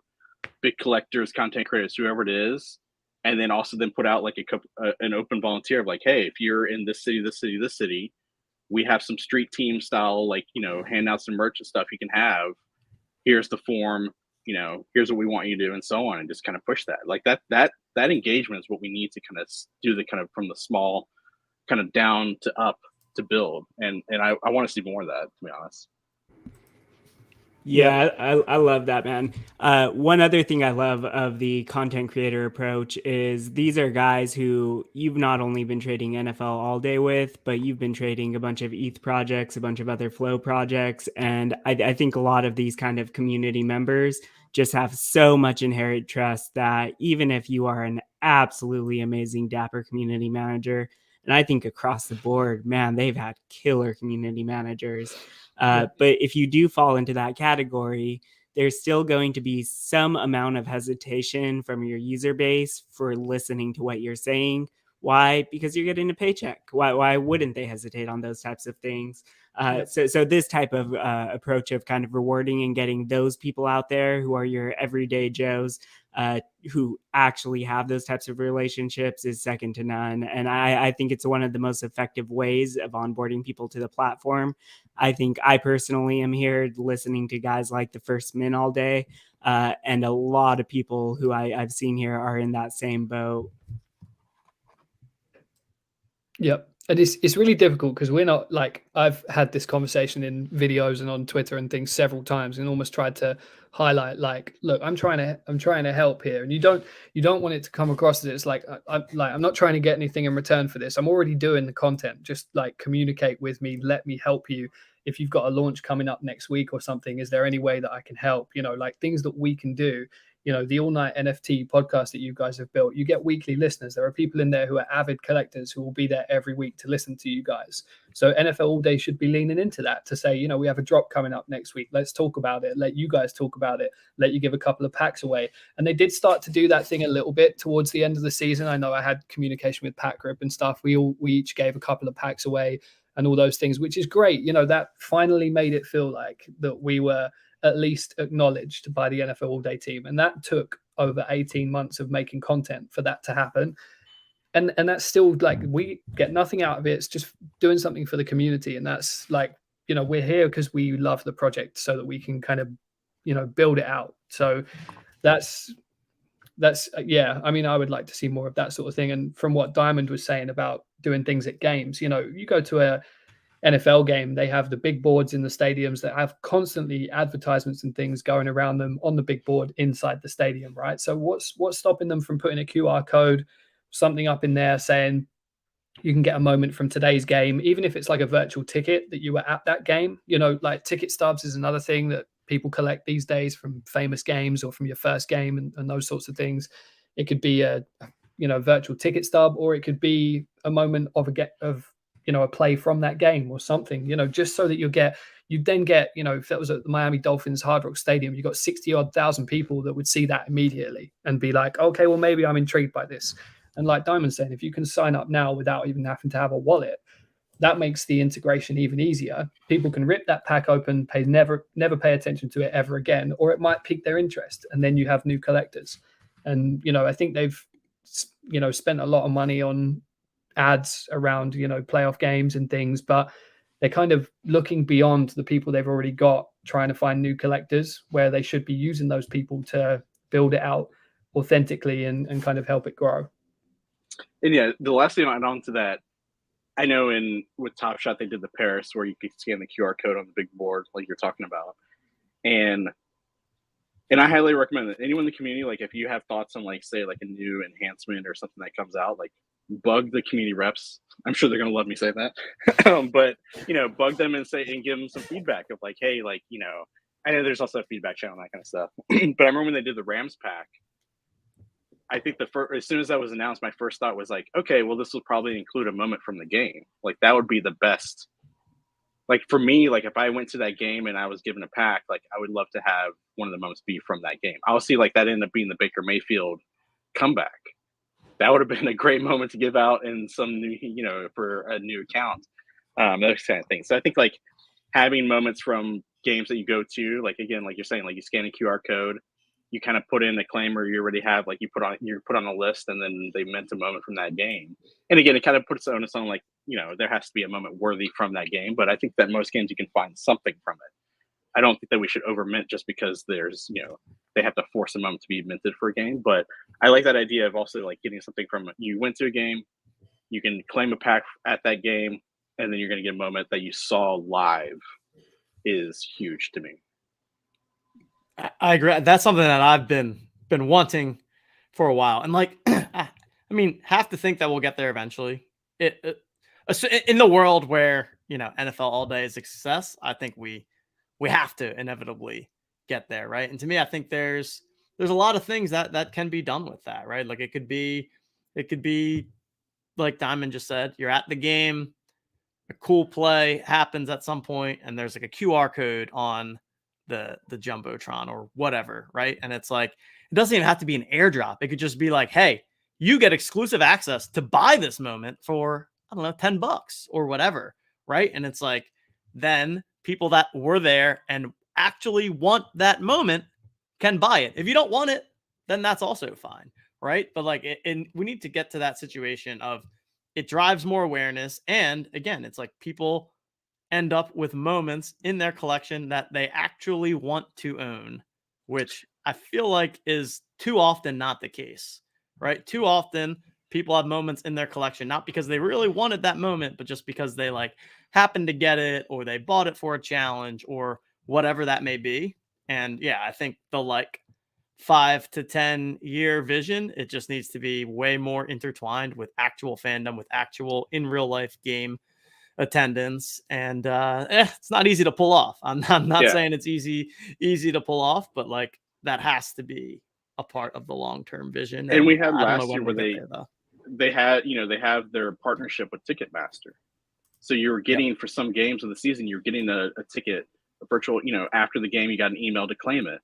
big collectors, content creators, whoever it is. And then also then put out like an open volunteer of like, hey, if you're in this city, we have some street team style, like, hand out some merch and stuff you can have. Here's the form, here's what we want you to do and so on. And just kind of push that. Like that engagement is what we need to kind of do the kind of from the small kind of down to up to build. And I want to see more of that, to be honest. Yeah, I love that, man. One other thing I love of the content creator approach is these are guys who you've not only been trading NFL all day with, but you've been trading a bunch of ETH projects, a bunch of other Flow projects. And I think a lot of these kind of community members just have so much inherent trust that even if you are an absolutely amazing Dapper community manager, and I think across the board, man, they've had killer community managers. But if you do fall into that category, there's still going to be some amount of hesitation from your user base for listening to what you're saying. Why? Because you're getting a paycheck. Why wouldn't they hesitate on those types of things? So this type of approach of kind of rewarding and getting those people out there who are your everyday Joes, who actually have those types of relationships is second to none. And I think it's one of the most effective ways of onboarding people to the platform. I think I personally am here listening to guys like the First Min all day. And a lot of people who I've seen here are in that same boat. Yep. And it's really difficult because we're not like, I've had this conversation in videos and on Twitter and things several times and almost tried to highlight like, look, I'm trying to help here. And you don't want it to come across as it's like, I'm not trying to get anything in return for this. I'm already doing the content. Just like communicate with me. Let me help you. If you've got a launch coming up next week or something, is there any way that I can help? You know, like things that we can do. You know, the All Night NFT podcast that you guys have built, you get weekly listeners. There are people in there who are avid collectors who will be there every week to listen to you guys. So NFL All Day should be leaning into that to say, you know, we have a drop coming up next week. Let's talk about it. Let you guys talk about it. Let you give a couple of packs away. And they did start to do that thing a little bit towards the end of the season. I know I had communication with Pack Grip and stuff. We each gave a couple of packs away and all those things, which is great. You know, that finally made it feel like that we were at least acknowledged by the NFL All Day team. And that took over 18 months of making content for that to happen. And that's still like, we get nothing out of it. It's just doing something for the community. And that's like, you know, we're here because we love the project so that we can kind of, you know, build it out. So that's yeah, I mean, I would like to see more of that sort of thing. And from what Diamond was saying about doing things at games, you know, you go to a NFL game, they have the big boards in the stadiums that have constantly advertisements and things going around them on the big board inside the stadium, right? So what's stopping them from putting a QR code, something up in there saying you can get a moment from today's game, even if it's like a virtual ticket that you were at that game? You know, like ticket stubs is another thing that people collect these days from famous games or from your first game and those sorts of things. It could be a, you know, virtual ticket stub, or it could be a moment of you know, a play from that game or something, you know, just so that you then get, you know, if that was at the Miami Dolphins Hard Rock Stadium, you got 60,000 odd people that would see that immediately and be like, okay, well, maybe I'm intrigued by this. And like Diamond saying, if you can sign up now without even having to have a wallet, that makes the integration even easier. People can rip that pack open, never pay attention to it ever again, or it might pique their interest. And then you have new collectors. And, you know, I think they've, you know, spent a lot of money on ads around, you know, playoff games and things, but they're kind of looking beyond the people they've already got, trying to find new collectors where they should be using those people to build it out authentically and kind of help it grow. And yeah, the last thing I'll add on to that, I know with Top Shot, they did the Paris where you could scan the QR code on the big board like you're talking about. And I highly recommend that anyone in the community, like if you have thoughts on like, say like a new enhancement or something that comes out, like bug the community reps. I'm sure they're going to love me say that, but you know, bug them and give them some feedback of like, hey, like, you know, I know there's also a feedback channel and that kind of stuff, but I remember when they did the Rams pack, I think as soon as that was announced, my first thought was like, okay, well, this will probably include a moment from the game. Like that would be the best. Like for me, like if I went to that game and I was given a pack, like I would love to have one of the moments be from that game. I'll see like that ended up being the Baker Mayfield comeback. That would have been a great moment to give out in some new, you know, for a new account, those kind of things. So I think like having moments from games that you go to, like, again, like you're saying, like you scan a QR code, you kind of put in a claim or you already have, like you're put on a list and then they meant a moment from that game. And again, it kind of puts the onus on like, you know, there has to be a moment worthy from that game. But I think that most games you can find something from it. I don't think that we should over mint just because there's, you know, they have to force a moment to be minted for a game. But I like that idea of also like getting something from you went to a game, you can claim a pack at that game, and then you're going to get a moment that you saw live is huge to me. I agree. That's something that I've been wanting for a while, and like, I mean, have to think that we'll get there eventually. In the world where NFL all day is a success, I think we have to inevitably get there, right? And to me, I think there's a lot of things that can be done with that, right? Like it could be like Diamond just said, you're at the game, a cool play happens at some point, and there's like a QR code on the Jumbotron or whatever, right? And it's like, it doesn't even have to be an airdrop. It could just be like, hey, you get exclusive access to buy this moment for, I don't know, $10 or whatever, right? And it's like, then people that were there and actually want that moment can buy it. If you don't want it, then that's also fine, right? But like, we need to get to that situation of it drives more awareness. And again, it's like people end up with moments in their collection that they actually want to own, which I feel like is too often not the case, right? Too often people have moments in their collection, not because they really wanted that moment, but just because they like happened to get it, or they bought it for a challenge, or whatever that may be. And yeah, I think the like 5 to 10 year vision, it just needs to be way more intertwined with actual fandom, with actual in real life game attendance. And it's not easy to pull off. I'm not saying it's easy to pull off, but like that has to be a part of the long-term vision. And we had last year where they have their partnership with Ticketmaster. So you're getting for some games of the season, you're getting a ticket, a virtual, after the game, you got an email to claim it.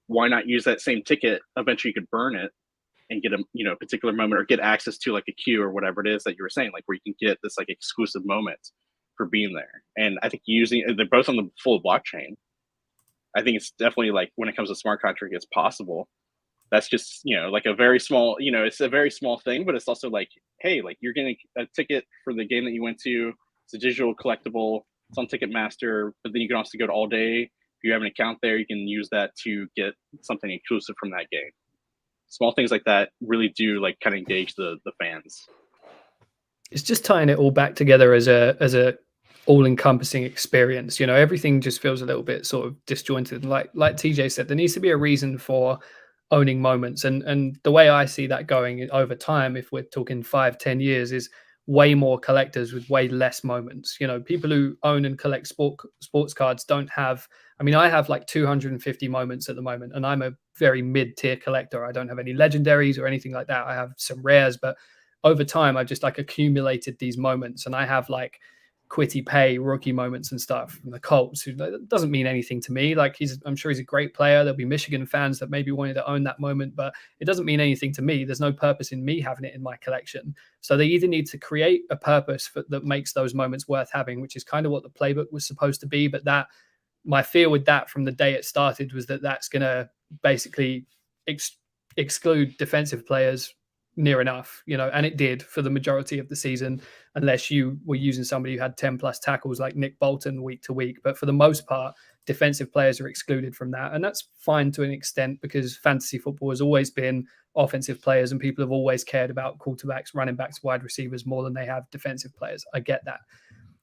Why not use that same ticket? Eventually you could burn it and get a particular moment, or get access to like a queue or whatever it is that you were saying, like where you can get this like exclusive moment for being there. And I think they're both on the full blockchain. I think it's definitely like when it comes to smart contract, it's possible. That's just, like a very small, it's a very small thing, but it's also like, hey, like you're getting a ticket for the game that you went to. It's a digital collectible. It's on Ticketmaster, but then you can also go to All Day. If you have an account there, you can use that to get something exclusive from that game. Small things like that really do like kind of engage the fans. It's just tying it all back together as a all-encompassing experience. Everything just feels a little bit sort of disjointed. Like TJ said, there needs to be a reason for owning moments. And the way I see that going over time, if we're talking 5-10 years, is way more collectors with way less moments. People who own and collect sports cards don't have, I have like 250 moments at the moment, and I'm a very mid-tier collector. I don't have any legendaries or anything like that. I have some rares, but over time I've just like accumulated these moments, and I have like Quitty Pay rookie moments and stuff from the Colts, who doesn't mean anything to me. Like I'm sure he's a great player. There'll be Michigan fans that maybe wanted to own that moment, but it doesn't mean anything to me. There's no purpose in me having it in my collection. So they either need to create a purpose that makes those moments worth having, which is kind of what the playbook was supposed to be. But my fear with that from the day it started was that that's going to basically exclude defensive players near enough, and it did for the majority of the season, unless you were using somebody who had 10 plus tackles like Nick Bolton week to week. But for the most part, defensive players are excluded from that. And that's fine to an extent, because fantasy football has always been offensive players, and people have always cared about quarterbacks, running backs, wide receivers more than they have defensive players. I get that.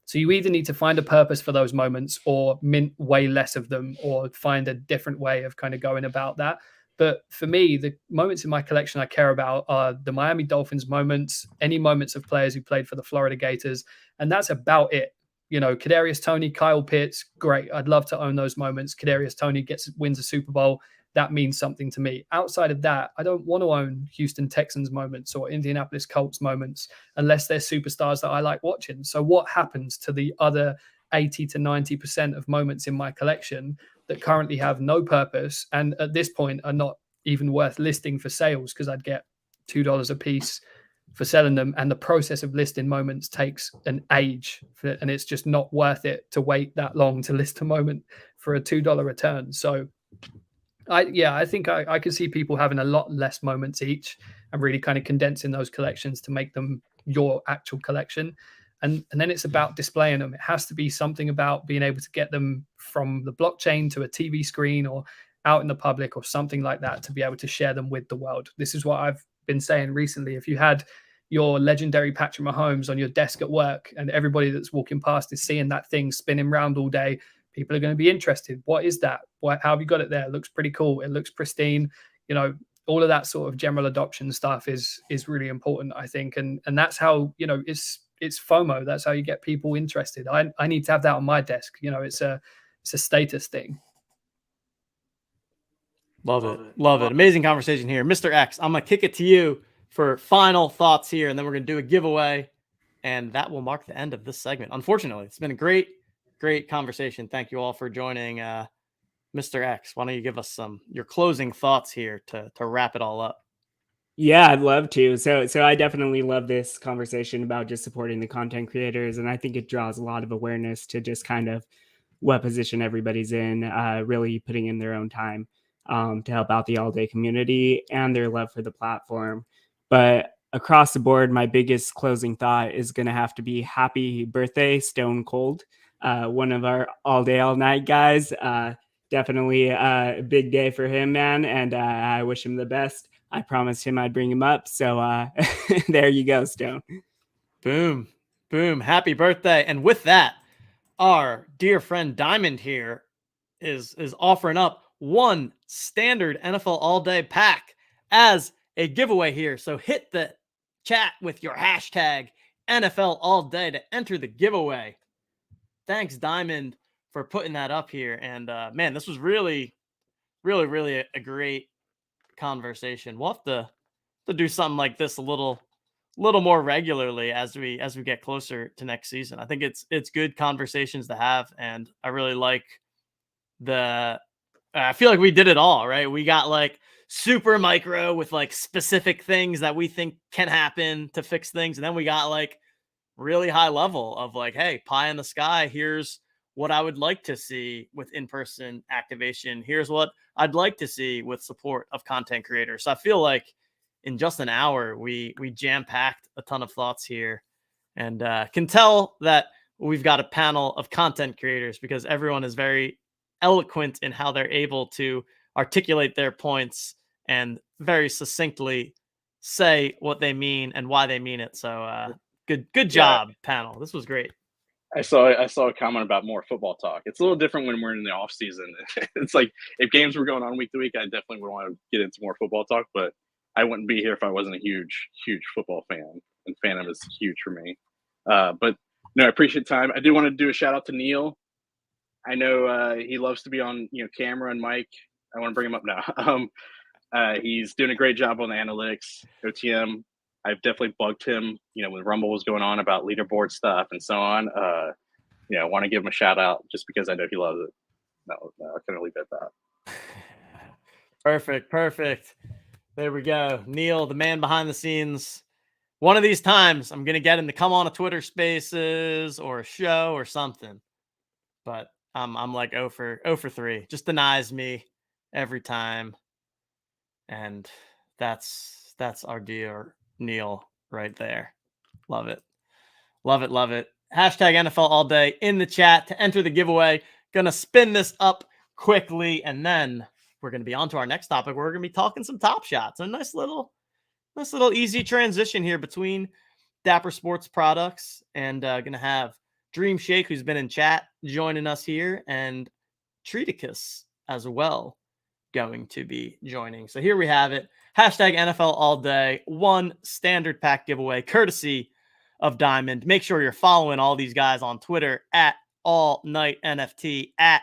So you either need to find a purpose for those moments, or mint way less of them, or find a different way of kind of going about that. But for me, the moments in my collection I care about are the Miami Dolphins moments, any moments of players who played for the Florida Gators. And that's about it. Kadarius Toney, Kyle Pitts, great. I'd love to own those moments. Kadarius Toney wins a Super Bowl. That means something to me. Outside of that, I don't want to own Houston Texans moments or Indianapolis Colts moments unless they're superstars that I like watching. So what happens to the other 80 to 90% of moments in my collection that currently have no purpose, and at this point are not even worth listing for sales, because I'd get $2 a piece for selling them, and the process of listing moments takes an age, and it's just not worth it to wait that long to list a moment for a $2 return. So I think I could see people having a lot less moments each, and really kind of condensing those collections to make them your actual collection. And then it's about displaying them. It has to be something about being able to get them from the blockchain to a TV screen or out in the public or something like that, to be able to share them with the world. This is what I've been saying recently. If you had your legendary Patrick Mahomes on your desk at work, and everybody that's walking past is seeing that thing spinning around all day, People are going to be interested. What is that? How have you got it there? It looks pretty cool. It looks pristine. All of that sort of general adoption stuff is really important, I think. And that's how, it's FOMO. That's how you get people interested. I need to have that on my desk. It's a status thing. Love it. Amazing conversation here. Mr. X, I'm going to kick it to you for final thoughts here, and then we're going to do a giveaway, and that will mark the end of this segment. Unfortunately, it's been a great conversation. Thank you all for joining. Mr. X, why don't you give us your closing thoughts here to wrap it all up? Yeah, I'd love to. So I definitely love this conversation about just supporting the content creators. And I think it draws a lot of awareness to just kind of what position everybody's in, really putting in their own time to help out the all day community and their love for the platform. But across the board, my biggest closing thought is going to have to be happy birthday, Stone Cold, one of our all day, all night guys. Definitely a big day for him, man. And I wish him the best. I promised him I'd bring him up. So there you go, Stone. Boom. Happy birthday. And with that, our dear friend Diamond here is offering up one standard NFL all day pack as a giveaway here. So hit the chat with your hashtag NFL all day to enter the giveaway. Thanks, Diamond, for putting that up here. And man, this was really a great conversation. We'll have to do something like this a little more regularly as we get closer to next season. I think it's good conversations to have, and I really like I feel like we did it all, right? We got like super micro with like specific things that we think can happen to fix things, and then we got like really high level of like, hey, pie in the sky, here's what I would like to see with in-person activation. Here's what I'd like to see with support of content creators. So I feel like in just an hour, we jam-packed a ton of thoughts here, and can tell that we've got a panel of content creators because everyone is very eloquent in how they're able to articulate their points and very succinctly say what they mean and why they mean it. So good job, panel. This was great. I saw a comment about more football talk. It's a little different when we're in the off season. It's like if games were going on week to week, I definitely would want to get into more football talk, but I wouldn't be here if I wasn't a huge football fan, and fandom is huge for me. But no, I appreciate the time. I do want to do a shout out to Neil. I know he loves to be on camera and mic. I want to bring him up now. He's doing a great job on the analytics, OTM. I've definitely bugged him, when Rumble was going on about leaderboard stuff and so on. I want to give him a shout out just because I know he loves it. No, I couldn't leave it at that. Perfect. There we go. Neil, the man behind the scenes. One of these times, I'm going to get him to come on a Twitter Spaces or a show or something. But I'm like 0 for 3. Just denies me every time. And that's our dear Neil right there. Love it. Hashtag NFL all day in the chat to enter the giveaway. Gonna spin this up quickly, and then we're gonna be on to our next topic. We're gonna be talking some Top Shots. A nice little easy transition here between Dapper Sports products, and gonna have Dream Shake, who's been in chat, joining us here, and Treaticus as well going to be joining. So here we have it. Hashtag NFL all day. One standard pack giveaway courtesy of Diamond. Make sure you're following all these guys on Twitter at All Night NFT, at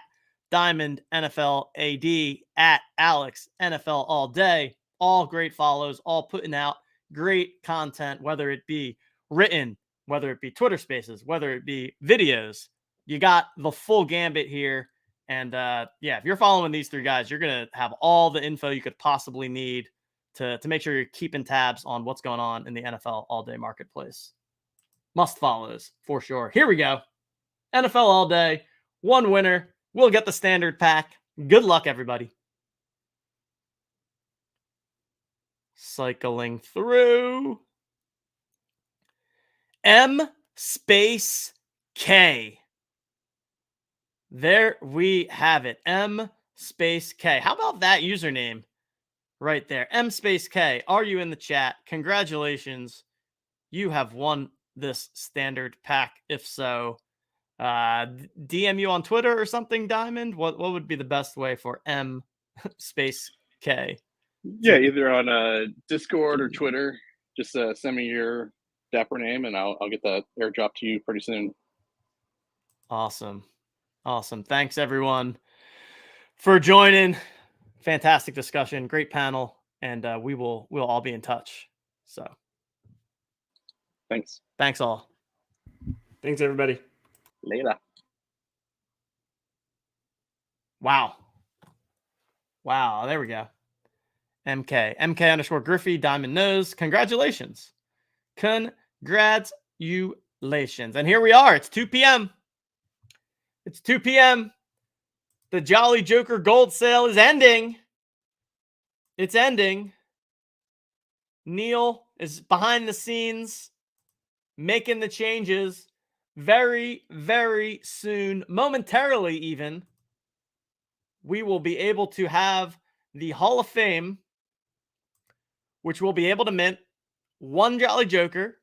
Diamond NFL AD, at Alex NFL All Day. All great follows, all putting out great content, whether it be written, whether it be Twitter Spaces, whether it be videos. You got the full gambit here. And if you're following these three guys, you're going to have all the info you could possibly need to make sure you're keeping tabs on what's going on in the NFL all day marketplace. Must follows for sure. Here we go. NFL all day. One winner. We'll get the standard pack. Good luck, everybody. Cycling through. M space K. There we have it. M space K. How about that username right there? M space K. Are you in the chat? Congratulations. You have won this standard pack. If so, DM you on Twitter or something, Diamond? What would be the best way for M space K? Yeah, either on Discord or Twitter. Just send me your Dapper name, and I'll get that airdrop to you pretty soon. Awesome. Thanks everyone for joining. Fantastic discussion, great panel, and we'll all be in touch. So thanks all. Thanks everybody. Later. Wow, there we go. MK_Griffey Diamond Nose. Congratulations. And here we are. It's 2 p.m. The Jolly Joker Gold sale is ending. It's ending. Neil is behind the scenes making the changes. Very, very soon, momentarily even, we will be able to have the Hall of Fame, which will be able to mint one Jolly Joker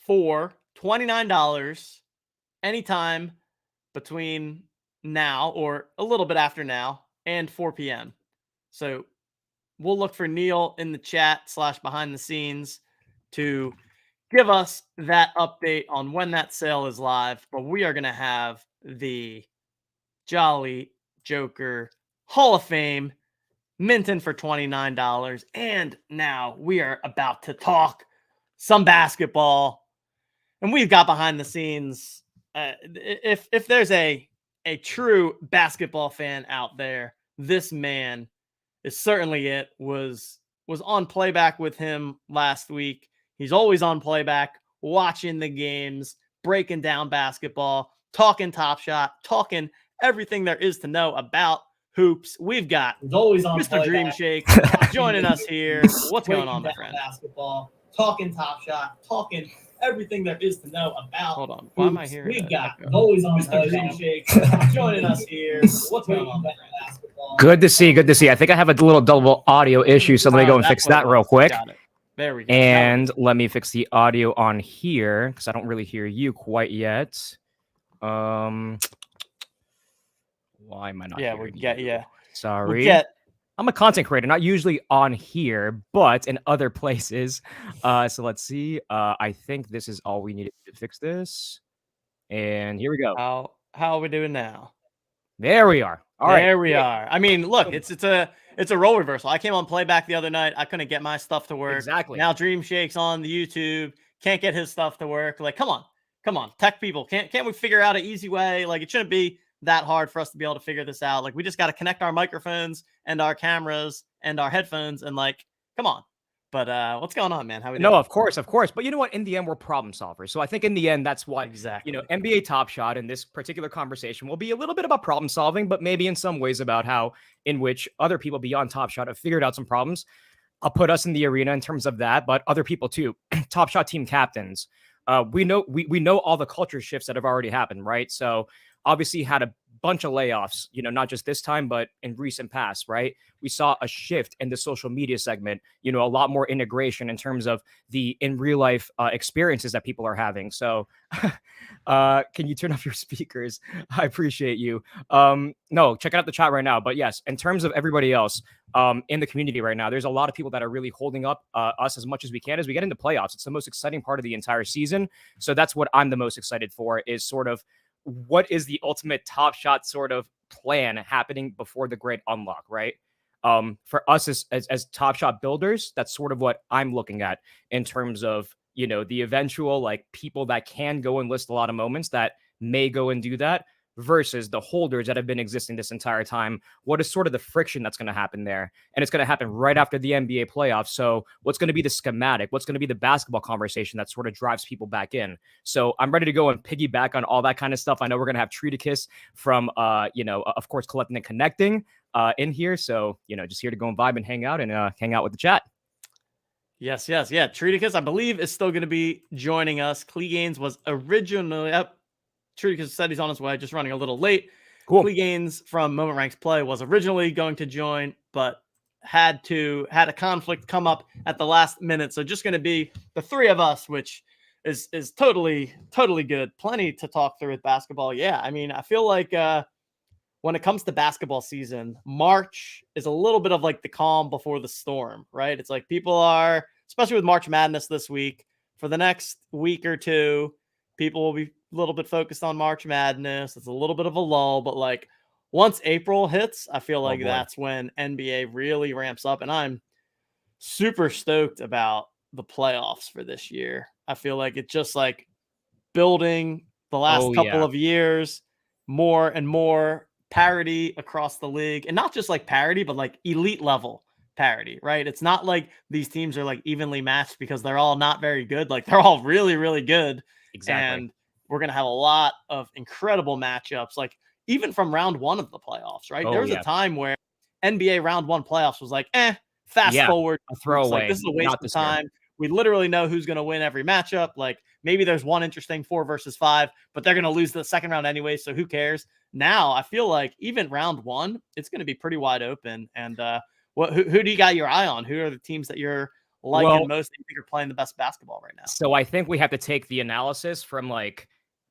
for $29 anytime between now or a little bit after now and 4 p.m. So we'll look for Neil in the chat / behind the scenes to give us that update on when that sale is live. But we are going to have the Jolly Joker Hall of Fame minting for $29. And now we are about to talk some basketball. And we've got behind the scenes. If there's a true basketball fan out there, this man is certainly it. Was on playback with him last week. He's always on playback, watching the games, breaking down basketball, talking Top Shot, talking everything there is to know about hoops. We've got always on Mr. Dream Shake joining us here. What's going on, my friend? Basketball, talking Top Shot, talking everything there is to know about. Hold on. Why am I hearing We've that? got always on Mr. Dream Shake joining us here. What's going on, my friend? Basketball. Good to see. I think I have a little double audio issue, so let me go and fix that real quick. Got it. There we go. And let me fix the audio on here because I don't really hear you quite yet. Why am I not? Yeah, hearing we get you? yeah. Sorry. We get I'm a content creator, not usually on here, but in other places. So let's see. I think this is all we needed to fix this. And here we go. how are we doing now? There we are. All right. There we are. I mean, look, it's a role reversal. I came on playback the other night. I couldn't get my stuff to work. Exactly. Now Dream Shake's on the YouTube. Can't get his stuff to work. Like, come on, tech people. Can't we figure out an easy way? Like, it shouldn't be that hard for us to be able to figure this out. Like, we just got to connect our microphones and our cameras and our headphones and like, come on. But what's going on, man? How we doing? No, of course. But you know what? In the end, we're problem solvers. So I think in the end, that's what Exactly. NBA Top Shot in this particular conversation will be a little bit about problem solving, but maybe in some ways about how in which other people beyond Top Shot have figured out some problems. I'll put us in the arena in terms of that, but other people too. Top Shot team captains. We know all the culture shifts that have already happened, right? So obviously had a bunch of layoffs, not just this time, but in recent past, right? We saw a shift in the social media segment, a lot more integration in terms of the in real life experiences that people are having. So can you turn off your speakers? I appreciate you. No, check out the chat right now. But yes, in terms of everybody else in the community right now, there's a lot of people that are really holding up us as much as we can as we get into playoffs. It's the most exciting part of the entire season. So that's what I'm the most excited for, is sort of what is the ultimate Top Shot sort of plan happening before the great unlock, right? For us as Top Shot builders, that's sort of what I'm looking at in terms of, the eventual like people that can go and list a lot of moments that may go and do that versus the holders that have been existing this entire time. What is sort of the friction that's going to happen there? And it's going to happen right after the NBA playoffs. So what's going to be the schematic? What's going to be the basketball conversation that sort of drives people back in? So I'm ready to go and piggyback on all that kind of stuff. I know we're going to have Treaticus from, of course, Collecting and Connecting in here. So, just here to go and vibe and hang out with the chat. Yes. Yeah. Treaticus, I believe, is still going to be joining us. Clegaines was originally up. Treaticus said he's on his way, just running a little late. Cool. Clegaines from Moment Ranks Play was originally going to join, but had a conflict come up at the last minute. So just going to be the three of us, which is totally good. Plenty to talk through with basketball. Yeah, I mean, I feel like when it comes to basketball season, March is a little bit of like the calm before the storm, right? It's like people are, especially with March Madness this week, for the next week or two, people will be a little bit focused on March Madness. It's a little bit of a lull, but like once April hits, I feel like that's when NBA really ramps up, and I'm super stoked about the playoffs for this year. I feel like it's just like building the last couple of years, more and more parity across the league, and not just like parity, but like elite level parity, right? It's not like these teams are like evenly matched because they're all not very good. Like they're all really, really good. Exactly. And we're going to have a lot of incredible matchups, like even from round one of the playoffs, right? There was a time where NBA round one playoffs was like, fast forward, a throwaway. Like, this is a waste of time. We literally know who's going to win every matchup. Like maybe there's one interesting 4 versus 5, but they're going to lose the second round anyway. So who cares? Now I feel like even round one, it's going to be pretty wide open. And who do you got your eye on? Who are the teams that you're liking most that you think are playing the best basketball right now? So I think we have to take the analysis from like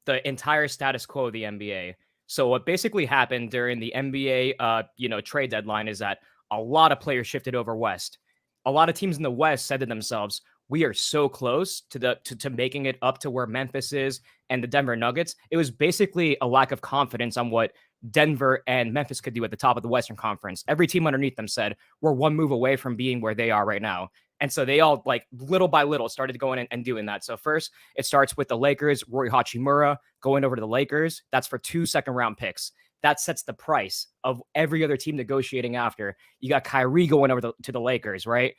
the entire status quo of the NBA. So what basically happened during the NBA, trade deadline is that a lot of players shifted over west. A lot of teams in the West said to themselves, we are so close to making it up to where Memphis is and the Denver Nuggets. It was basically a lack of confidence on what Denver and Memphis could do at the top of the Western Conference. Every team underneath them said, we're one move away from being where they are right now. And so they all, like, little by little started going in and doing that. So first, it starts with the Lakers, Rui Hachimura going over to the Lakers. That's for 2 second-round picks. That sets the price of every other team negotiating after. You got Kyrie going over to the Lakers, right?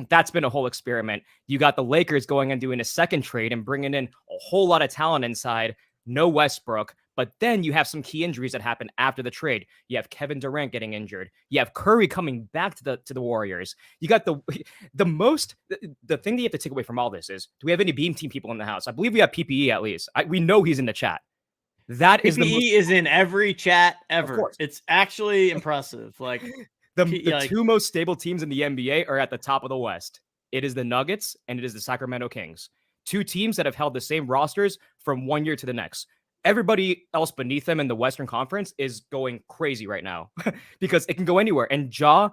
That's been a whole experiment. You got the Lakers going and doing a second trade and bringing in a whole lot of talent inside. No Westbrook. But then you have some key injuries that happen after the trade. You have Kevin Durant getting injured. You have Curry coming back to the Warriors. You got the thing that you have to take away from all this is, do we have any Beam Team people in the house? I believe we have PPE at least. We know he's in the chat. That is PPE is in every chat ever. It's actually impressive. Like the two most stable teams in the NBA are at the top of the West. It is the Nuggets and it is the Sacramento Kings. Two teams that have held the same rosters from one year to the next. Everybody else beneath them in the Western Conference is going crazy right now because it can go anywhere. And Ja,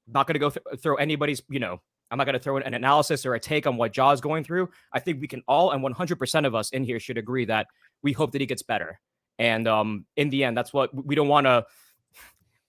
not going to go throw anybody's, I'm not going to throw an analysis or a take on what Ja is going through. I think we can all, and 100% of us in here should agree that we hope that he gets better. And in the end, that's what we don't want to.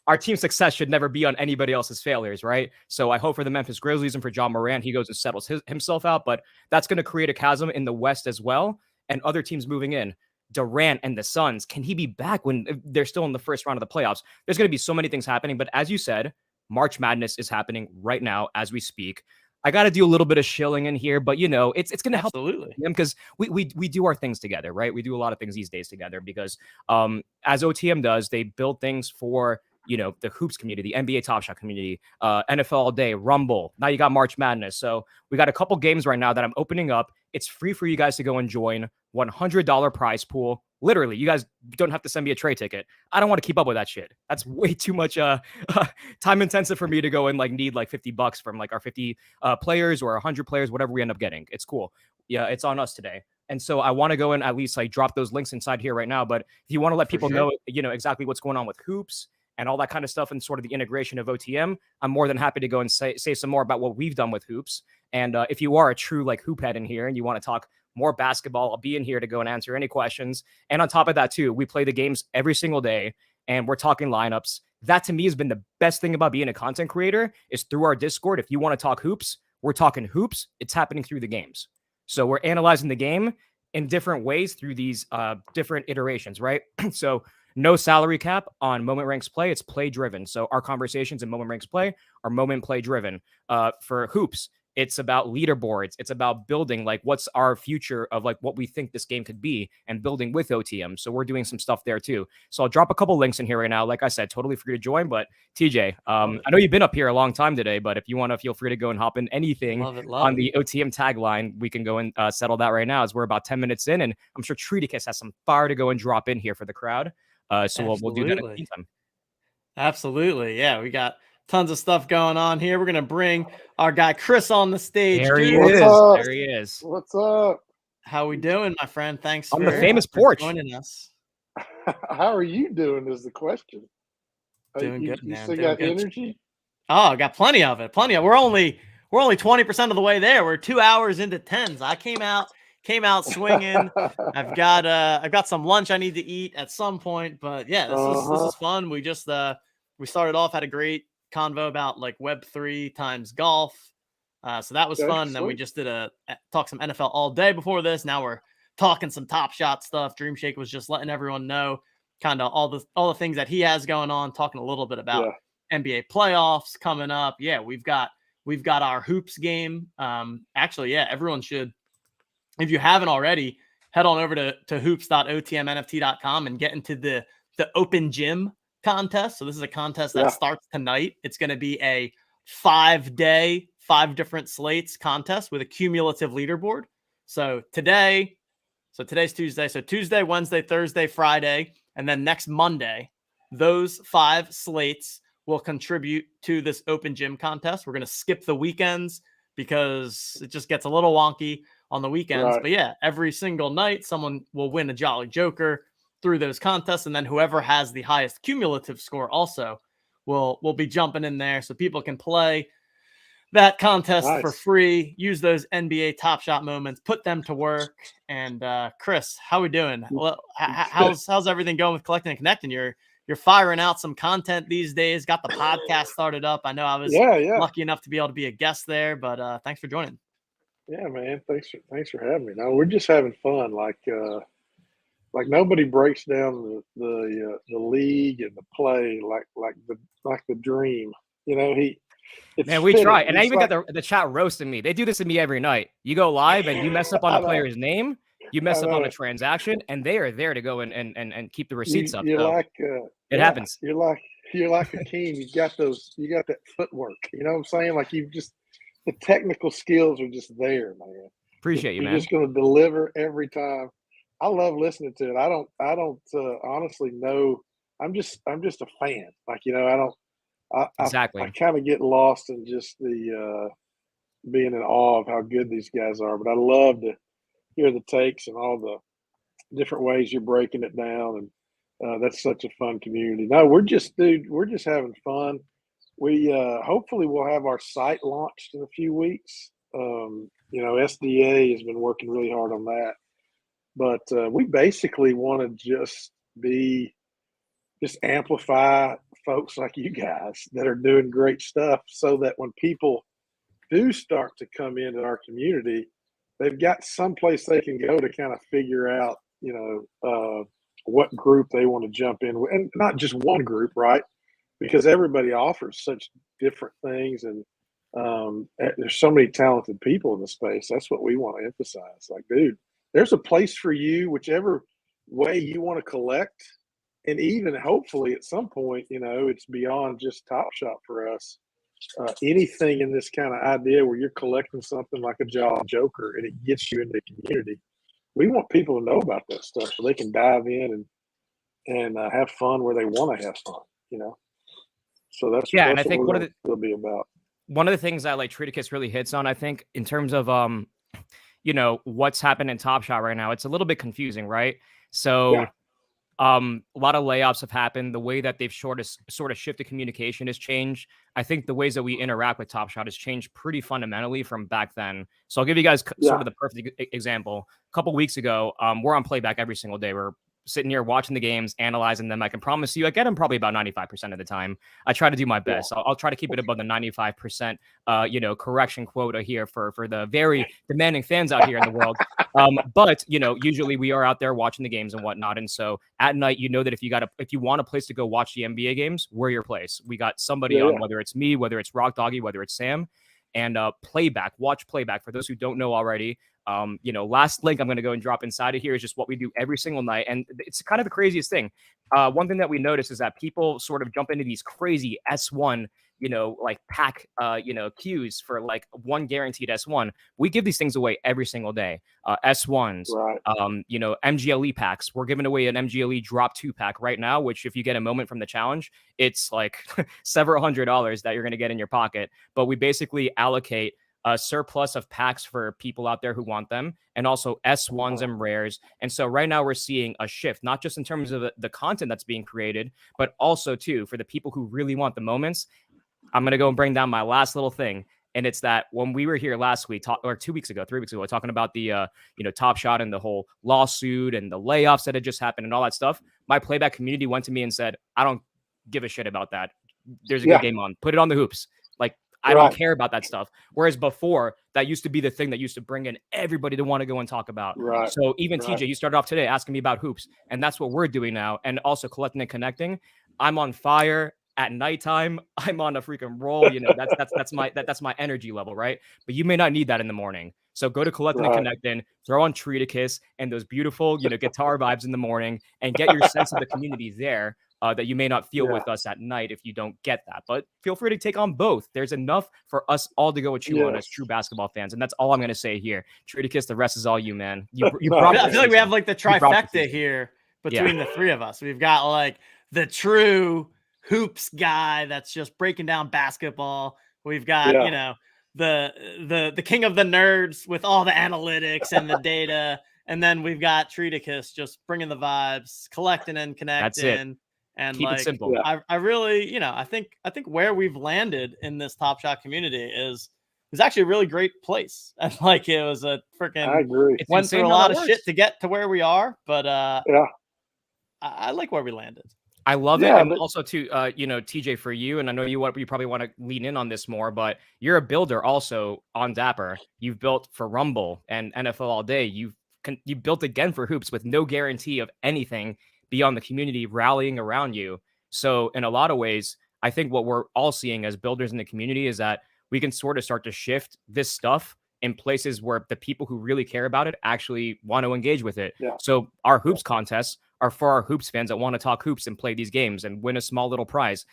Our team's success should never be on anybody else's failures, right? So I hope for the Memphis Grizzlies and for Ja Morant, he goes and settles himself out. But that's going to create a chasm in the West as well, and other teams moving in. Durant and the Suns, can he be back when they're still in the first round of the playoffs? There's going to be so many things happening. But as you said, March Madness is happening right now as we speak. I got to do a little bit of shilling in here, but it's going to help because we do our things together, right? We do a lot of things these days together because as OTM does, they build things for the hoops community, the NBA Top Shot community, NFL All Day, Rumble. Now you got March Madness. So we got a couple games right now that I'm opening up. It's free for you guys to go and join. $100 prize pool. Literally, you guys don't have to send me a trade ticket. I don't want to keep up with that shit. That's way too much time intensive for me to go and need $50 from our 50 players or 100 players, whatever we end up getting. It's cool. Yeah, it's on us today. And so I want to go and at least drop those links inside here right now. But if you want to let people know, exactly what's going on with hoops and all that kind of stuff and sort of the integration of OTM, I'm more than happy to go and say some more about what we've done with hoops. And if you are a true hoop head in here and you want to talk more basketball, I'll be in here to go and answer any questions. And on top of that too, we play the games every single day and we're talking lineups. That to me has been the best thing about being a content creator is through our Discord. If you want to talk hoops, we're talking hoops. It's happening through the games. So we're analyzing the game in different ways through these different iterations, right? So no salary cap on Moment Ranks Play. It's play driven. So our conversations in Moment Ranks Play are moment play driven. For hoops, it's about leaderboards. It's about building what's our future of what we think this game could be and building with OTM. So we're doing some stuff there too. So I'll drop a couple links in here right now. Like I said, totally free to join. But TJ, I know you've been up here a long time today, but if you want to feel free to go and hop in anything on the OTM tagline, we can go and settle that right now as we're about 10 minutes in. And I'm sure Treaticus has some fire to go and drop in here for the crowd. So we'll do that in the meantime. Absolutely. Yeah, we got Tons of stuff going on here. We're gonna bring our guy Chris on the stage. There he Dude, is. up? There he is. What's up? how we doing, my friend? Thanks On for the famous for porch. joining us. How are you doing? Is the question. Doing you, good, you man. still Doing got good. energy? Oh, I got plenty of it. Plenty of. We're only 20% of the way there. We're 2 hours into tens. I came out swinging. I've got some lunch I need to eat at some point, but yeah, this is fun. We just we started off, had a great convo about like Web3 times golf. So that was Okay, fun. Then we sweet. just did talk some NFL all day before this. Now we're talking some Top Shot stuff. Dream Shake was just letting everyone know kind of all the things that he has going on, talking a little bit about NBA playoffs coming up. Yeah, we've got our hoops game. Actually, yeah, everyone should, if you haven't already, head on over to hoops.otmnft.com and get into the open gym contest. So this is a contest that starts tonight. It's going to be a 5-day, 5 different slates contest with a cumulative leaderboard. So today's Tuesday. So Tuesday, Wednesday, Thursday, Friday, and then next Monday, those 5 slates will contribute to this open gym contest. We're going to skip the weekends because it just gets a little wonky on the weekends. Right. But yeah, every single night, someone will win a Jolly Joker through those contests. And then whoever has the highest cumulative score also will be jumping in there so people can play that contest for free, use those NBA Top Shot moments, put them to work. And Chris, how we doing? Well, how's everything going with Collecting and Connecting? You're firing out some content these days. Got the podcast started up. I know I was lucky enough to be able to be a guest there, but thanks for joining. Yeah, man. Thanks for having me. No, we're just having fun. Like nobody breaks down the league and the play like the dream. You know, Man, we try. And I even got the chat roasting me. They do this to me every night. You go live and you mess up on a player's name, you mess up on a transaction, and they are there to go and keep the receipts up. You're so like it happens. You're like Hakeem. You got that footwork. You know what I'm saying? Like the technical skills are just there, man. Appreciate you, You're man. just going to deliver every time. I love listening to it. I don't honestly know. I'm just a fan. Like, you know, Exactly. I kind of get lost in just the being in awe of how good these guys are. But I love to hear the takes and all the different ways you're breaking it down, and that's such a fun community. No, we're just having fun. We hopefully we'll have our site launched in a few weeks. You know, SDA has been working really hard on that, but we basically want to just amplify folks like you guys that are doing great stuff, so that when people do start to come into our community, they've got someplace they can go to kind of figure out, you know, what group they want to jump in with, and not just one group, right? Because everybody offers such different things, and there's so many talented people in the space. That's what we want to emphasize. Like, dude, there's a place for you, whichever way you want to collect. And even hopefully at some point, you know, it's beyond just Top Shot for us. Anything in this kind of idea where you're collecting something like a Jolly Joker and it gets you in the community, we want people to know about that stuff so they can dive in and have fun where they want to have fun, you know. So that's and I what think it'll be about. One of the things that like Triticus really hits on, I think, in terms of you know, what's happened in Top Shot right now, it's a little bit confusing, right? So a lot of layoffs have happened. The way that they've sort of shifted communication has changed. I think the ways that we interact with Top Shot has changed pretty fundamentally from back then. So I'll give you guys sort of the perfect example. A couple weeks ago, we're on playback every single day. We're sitting here watching the games, analyzing them. I can promise you, I get them probably about 95% of the time. I try to do my best. I'll try to keep it above the 95%, you know, correction quota here for the very demanding fans out here in the world. But you know, usually we are out there watching the games and whatnot. And so at night, you know that if you want a place to go watch the NBA games, we're your place. We got somebody on, whether it's me, whether it's Rock Doggy, whether it's Sam, and watch playback. For those who don't know already, you know, last link I'm going to go and drop inside of here is just what we do every single night. And it's kind of the craziest thing. One thing that we notice is that people sort of jump into these crazy S1 like pack, queues for like one guaranteed S1. We give these things away every single day. S1s, Right. MGLE packs. We're giving away an MGLE drop 2 pack right now, which if you get a moment from the challenge, it's like several $100s that you're going to get in your pocket. But we basically allocate a surplus of packs for people out there who want them, and also S1s and rares. And so right now we're seeing a shift, not just in terms of the content that's being created, but also too for the people who really want the moments. I'm going to go and bring down my last little thing. And it's that when we were here last week, or 3 weeks ago, talking about the, Top Shot and the whole lawsuit and the layoffs that had just happened and all that stuff, my playback community went to me and said, I don't give a shit about that. There's a good game on. Put it on the hoops. Like, I don't care about that stuff. Whereas before, that used to be the thing that used to bring in everybody to want to go and talk about. Right. So even TJ, you started off today asking me about hoops, and that's what we're doing now. And also collecting and connecting. I'm on fire. At nighttime, I'm on a freaking roll. That's my energy level, right? But you may not need that in the morning. So go to Collecting and Connecting, throw on Treaticus and those beautiful, guitar vibes in the morning, and get your sense of the community there that you may not feel with us at night if you don't get that. But feel free to take on both. There's enough for us all to go and chew on as true basketball fans, and that's all I'm going to say here. Treaticus, the rest is all you, man. You I feel like we have like the trifecta here between the three of us. We've got like the true hoops guy that's just breaking down basketball. We've got the king of the nerds with all the analytics and the data, and then we've got Treaticus just bringing the vibes, collecting and connecting. That's it. And keep it simple. I really, I think where we've landed in this Top Shot community is actually a really great place. And like it was a freaking, I agree. Went through a lot of shit to get to where we are, but I like where we landed. I love it. And also too, TJ, for you, and I know you probably want to lean in on this more, but you're a builder also on Dapper. You've built for Rumble and NFL All Day. You built again for Hoops with no guarantee of anything beyond the community rallying around you. So in a lot of ways, I think what we're all seeing as builders in the community is that we can sort of start to shift this stuff in places where the people who really care about it actually want to engage with it. Yeah. So our hoops contests are for our hoops fans that want to talk hoops and play these games and win a small little prize,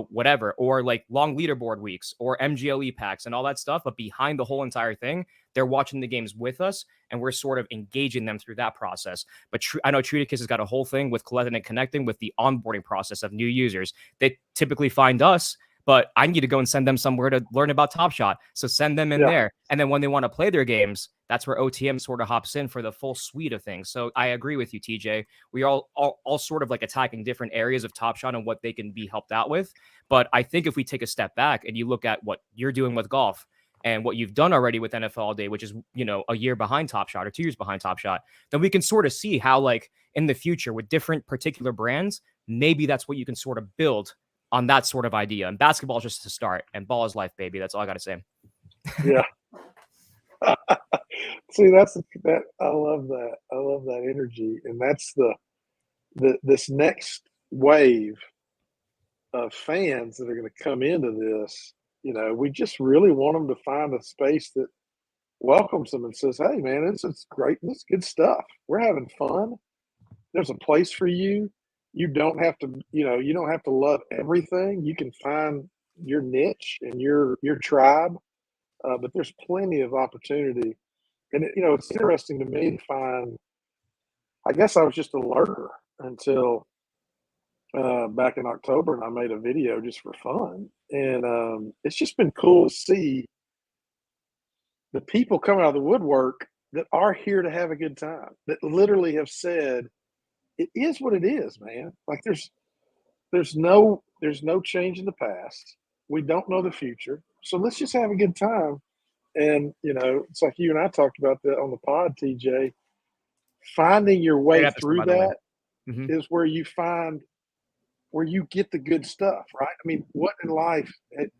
whatever, or like long leaderboard weeks or MGLE packs and all that stuff. But behind the whole entire thing, they're watching the games with us and we're sort of engaging them through that process. But I know Treaticus has got a whole thing with collecting and connecting with the onboarding process of new users. They typically find us, but I need to go and send them somewhere to learn about Top Shot. So send them in there. And then when they want to play their games, that's where OTM sort of hops in for the full suite of things. So I agree with you, TJ. We all sort of like attacking different areas of Top Shot and what they can be helped out with. But I think if we take a step back and you look at what you're doing with golf and what you've done already with NFL All Day, which is, a year behind Top Shot or 2 years behind Top Shot, then we can sort of see how like in the future with different particular brands, maybe that's what you can sort of build on that sort of idea. And basketball is just to start, and ball is life, baby. That's all I got to say. Yeah. See, that. I love that. I love that energy. And that's this next wave of fans that are going to come into this. We just really want them to find a space that welcomes them and says, hey man, it's great. It's good stuff. We're having fun. There's a place for you. You don't have to, you don't have to love everything. You can find your niche and your tribe, but there's plenty of opportunity. And it's interesting to me to find. I guess I was just a lurker until back in October, and I made a video just for fun. And it's just been cool to see the people coming out of the woodwork that are here to have a good time. That literally have said, it is what it is, man. Like there's no change in the past. We don't know the future. So let's just have a good time. And, it's like you and I talked about that on the pod, TJ. Finding your way through that is where you get the good stuff, right? I mean, what in life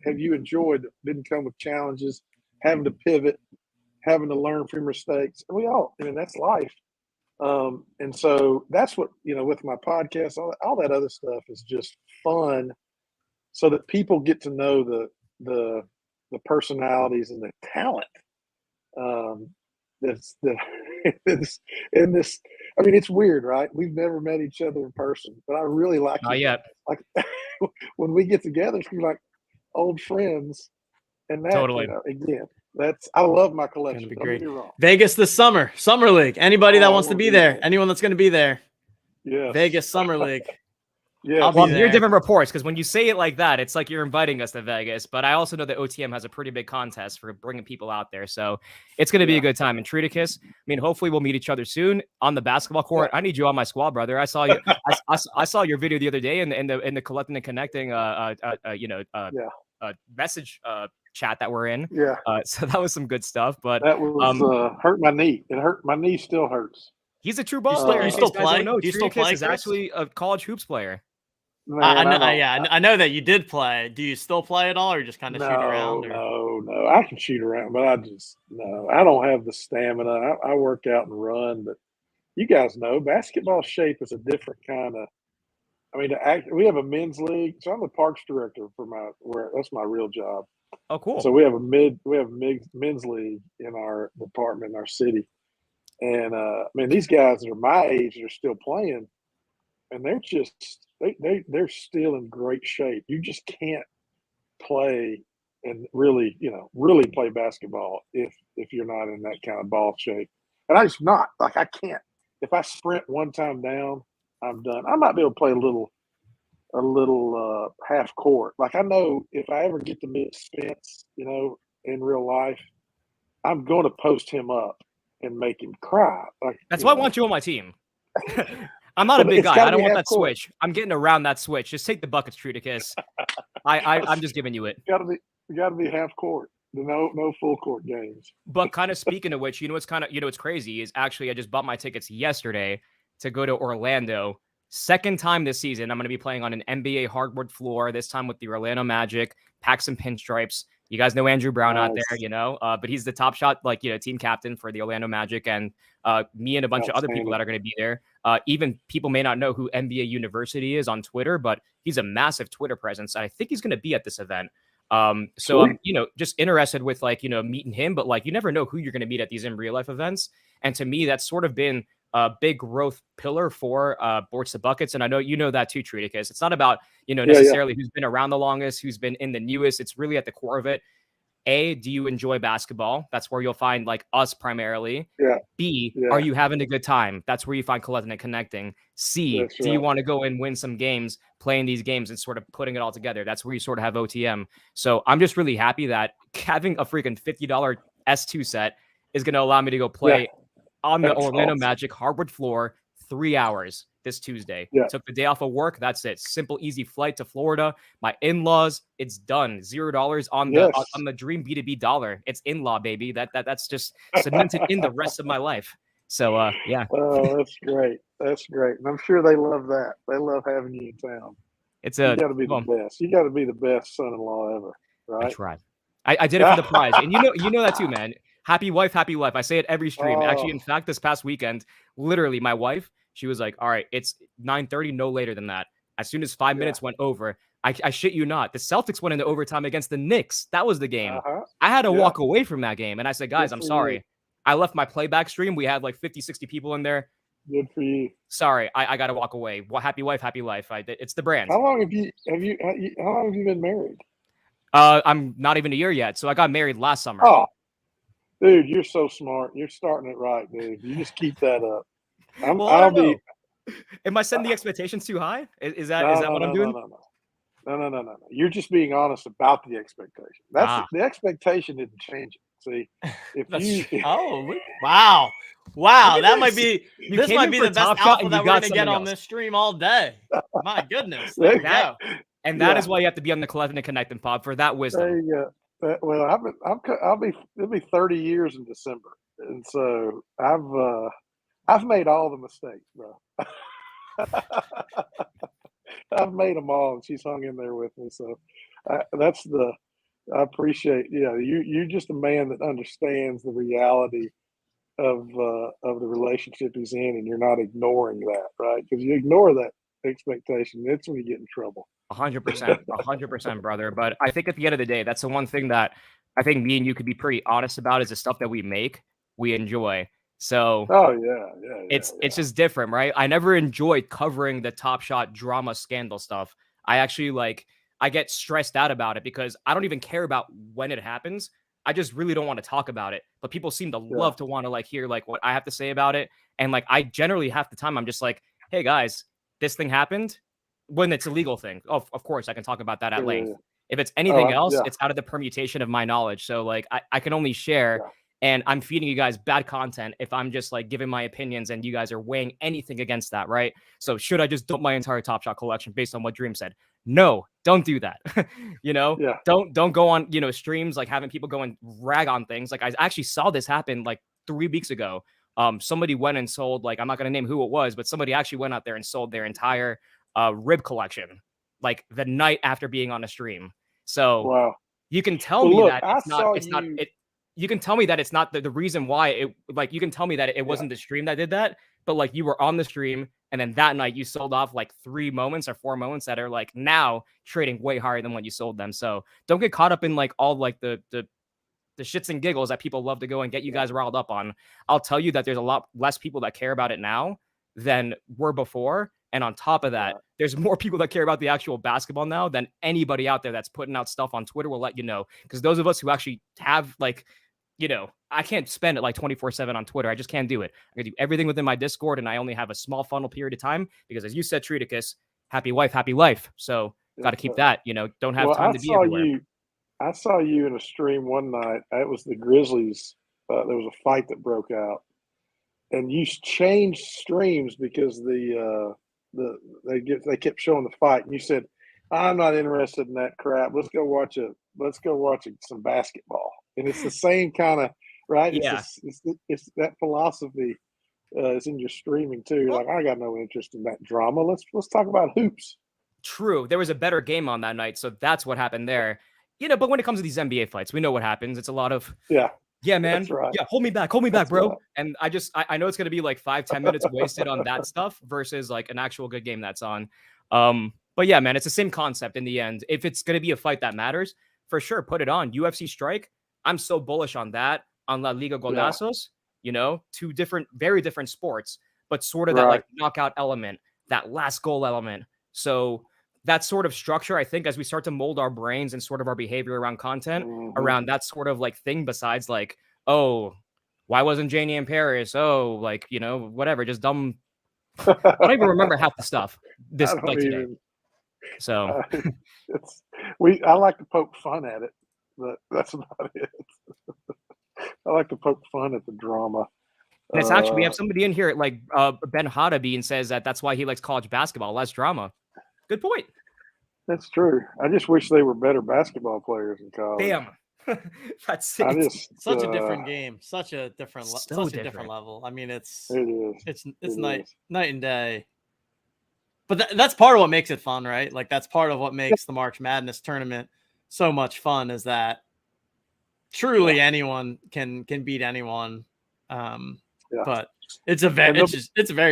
have you enjoyed that didn't come with challenges, having to pivot, having to learn from mistakes? And that's life. And so that's what, with my podcast, all that other stuff is just fun so that people get to know the personalities and the talent that's in this. I mean, it's weird, right? We've never met each other in person, but I really like Not yet. Like when we get together, it's like, old friends, and that Totally. again, I love my collection. be Don't great. get me wrong. Vegas this summer, Summer League. Anybody that Oh, I wants to wanna be be there, there. anyone that's going to be there, Yes. Vegas Summer League. Yes. I'll be Well, I'm hearing there. different reports because when you say it like that, it's like you're inviting us to Vegas. But I also know that OTM has a pretty big contest for bringing people out there, so it's going to be a good time. And Treaticus, I mean, hopefully we'll meet each other soon on the basketball court. I need you on my squad, brother. I saw you. I saw your video the other day in the collecting and connecting, message chat that we're in. Yeah. So that was some good stuff. But That was hurt my knee. It hurt. My knee still hurts. he's a true ball still- player. you In still case guys don't play? know, Do you still Treaticus play, is Chris? actually a college hoops player. Man, I know that you did play. Do you still play at all, or just kind of shoot around? Or? No. I can shoot around, but I don't have the stamina. I work out and run, but you guys know basketball shape is a different kind of. I mean, we have a men's league, so I'm the parks director that's my real job. Oh, cool. So we have a men's league in our department in our city, and these guys that are my age are still playing, and they're just they're still in great shape. You just can't play and really play basketball if you're not in that kind of ball shape. And I just not like I can't. If I sprint one time down, I'm done. I might be able to play a little half court. Like I know if I ever get to meet Spence, in real life, I'm going to post him up and make him cry. Like That's why I want you on my team. I'm not a But big it's guy. gotta I don't be want half that court. switch. I'm getting around that switch. Just take the buckets, Treaticus. I'm just giving you it. Got to be half court. No full court games. But kind of speaking of which, what's crazy is actually I just bought my tickets yesterday to go to Orlando. Second time this season, I'm going to be playing on an NBA hardwood floor. This time with the Orlando Magic, pack some pinstripes. You guys know Andrew Brown out there, but he's the top shot, team captain for the Orlando Magic, and me and a bunch of other people that are going to be there. Even people may not know who NBA University is on Twitter, but he's a massive Twitter presence. I think he's going to be at this event. So I'm, just interested with meeting him, but you never know who you're going to meet at these in real life events. And to me, that's sort of been a big growth pillar for Boards to Buckets. And I know you know that too, Treaticus. It's not about, necessarily who's been around the longest, who's been in the newest. It's really at the core of it. A, do you enjoy basketball? That's where you'll find us primarily. Yeah. B, Yeah. are you having a good time? That's where you find collecting and connecting. C, That's do you right. want to go and win some games, playing these games and sort of putting it all together? That's where you sort of have OTM. So I'm just really happy that having a freaking $50 S2 set is going to allow me to go play on the That's Orlando awesome. Magic hardwood floor 3 hours this Tuesday. Yeah. Took the day off of work. That's it. Simple, easy flight to Florida. My in-laws, it's done. $0 on the Yes. on the dream B2B dollar. It's in-law, baby. That's just cemented in the rest of my life. So yeah, Oh, that's great. That's great. And I'm sure they love that. They love having you in town. it's You a got to be the best. You got to be the best son-in-law ever, I right? tried. I did it for the prize. And you know that too, man. Happy wife, happy life. I say it every stream. Actually, in fact, this past weekend, literally my wife, she was like, all right, it's 9:30, no later than that. As soon as 5 minutes went over, I shit you not, the Celtics went into overtime against the Knicks. That was the game. Uh-huh. I had to Yeah. walk away from that game. And I said, guys, Good I'm for sorry. you. I left my playback stream. We had 50, 60 people in there. Good for you. Sorry, I got to walk away. Well, happy wife, happy life. It's the brand. How long have you been married? I'm not even a year yet. So I got married last summer. Oh, dude, you're so smart. You're starting it right, dude. You just keep that up. Well, I I'll don't be. know. Am I setting the expectations too high? Is that No, what I'm doing? No. You're just being honest about the expectation. That's the expectation didn't change it. See, if you Wow. Look at That might this. be You this came might in be for the best Top Shot alpha and that you we're got gonna get something on else. this stream all day. My goodness. There you go. And that is why you have to be on the Collecting and Connecting pod for that wisdom. There you go. Well, it'll be 30 years in December, and so I've made all the mistakes, bro. I've made them all, and she's hung in there with me. So I appreciate. You're just a man that understands the reality of the relationship he's in, and you're not ignoring that, right? Because you ignore that expectation, that's when you get in trouble. 100%, brother. But I think at the end of the day, that's the one thing that I think me and you could be pretty honest about is the stuff that we make, we enjoy. So it's just different, right? I never enjoyed covering the Top Shot drama scandal stuff. I actually I get stressed out about it because I don't even care about when it happens. I just really don't want to talk about it. But people seem to love to want to like hear like what I have to say about it. And like I generally half the time I'm just like, hey guys, this thing happened when it's a legal thing. Of course, I can talk about that at length. If it's anything else, it's out of the permutation of my knowledge. So like I can only share. And I'm feeding you guys bad content if I'm just like giving my opinions and you guys are weighing anything against that, right? So should I just dump my entire Top Shot collection based on what Dream said? No, don't do that. Don't go on, streams like having people go and rag on things. Like I actually saw this happen like 3 weeks ago. Somebody went and sold, like, I'm not going to name who it was, but somebody actually went out there and sold their entire rib collection like the night after being on a stream. So you can tell me that you can tell me that it's not the reason why it, like, you can tell me that it wasn't the stream that did that, but like you were on the stream and then that night you sold off like 3 moments or 4 moments that are like now trading way higher than when you sold them. So don't get caught up in like all like the shits and giggles that people love to go and get you guys riled up on. I'll tell you that there's a lot less people that care about it now than were before. And on top of that, there's more people that care about the actual basketball now than anybody out there that's putting out stuff on Twitter will let you know. Because those of us who actually have like, I can't spend it like 24/7 on Twitter. I just can't do it. I can do everything within my Discord, and I only have a small funnel period of time because, as you said, Treaticus, happy wife, happy life. So got to keep that. Don't have time to be everywhere. I saw you in a stream one night. It was the Grizzlies. There was a fight that broke out, and you changed streams because they kept showing the fight, and you said, "I'm not interested in that crap. Let's go watch some basketball." And it's the same kind of right. Yeah, it's that philosophy. It's in your streaming too. You're like, I got no interest in that drama. Let's talk about hoops. True. There was a better game on that night, so that's what happened there. But when it comes to these NBA fights, we know what happens. It's a lot of yeah, man, that's right. Yeah, hold me back, bro. Right. And I know it's gonna be like 5-10 minutes wasted on that stuff versus like an actual good game that's on. But yeah, man, it's the same concept in the end. If it's gonna be a fight that matters, for sure, put it on. UFC Strike. I'm so bullish on that, on La Liga Golazos, two very different sports, but sort of that like knockout element, that last goal element. So that sort of structure, I think, as we start to mold our brains and sort of our behavior around content, around that sort of like thing, besides like, oh, why wasn't Janie in Paris? Oh, like, whatever, just dumb. I don't even remember half the stuff today. So I like to poke fun at it. But that's about it. I like to poke fun at the drama. And it's actually, we have somebody in here like Ben Hadabi and says that's why he likes college basketball, less drama. Good point. That's true. I just wish they were better basketball players in college. Damn. That's such a different game, such a different level. I mean, it's night and day. But that's part of what makes it fun, right? Like that's part of what makes the March Madness tournament so much fun, is that truly anyone can beat anyone. But it's a very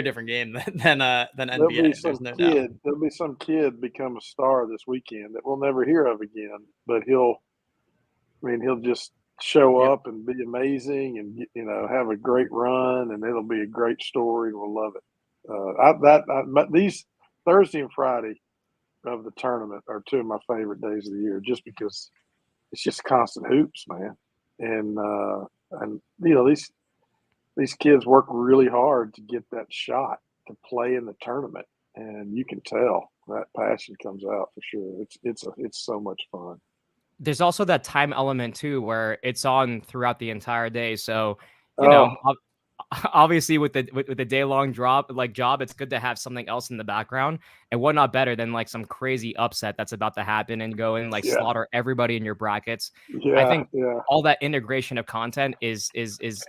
different game than NBA. There's no doubt. There'll be some kid become a star this weekend that we'll never hear of again, but he'll just show up and be amazing and have a great run, and it'll be a great story and we'll love it. These Thursday and Friday of the tournament are 2 of my favorite days of the year, just because it's just constant hoops, man. And these kids work really hard to get that shot to play in the tournament, and you can tell that passion comes out for sure. It's so much fun. There's also that time element too, where it's on throughout the entire day. So obviously with the day-long job, it's good to have something else in the background. And what not better than like some crazy upset that's about to happen and go and slaughter everybody in your brackets. I think all that integration of content is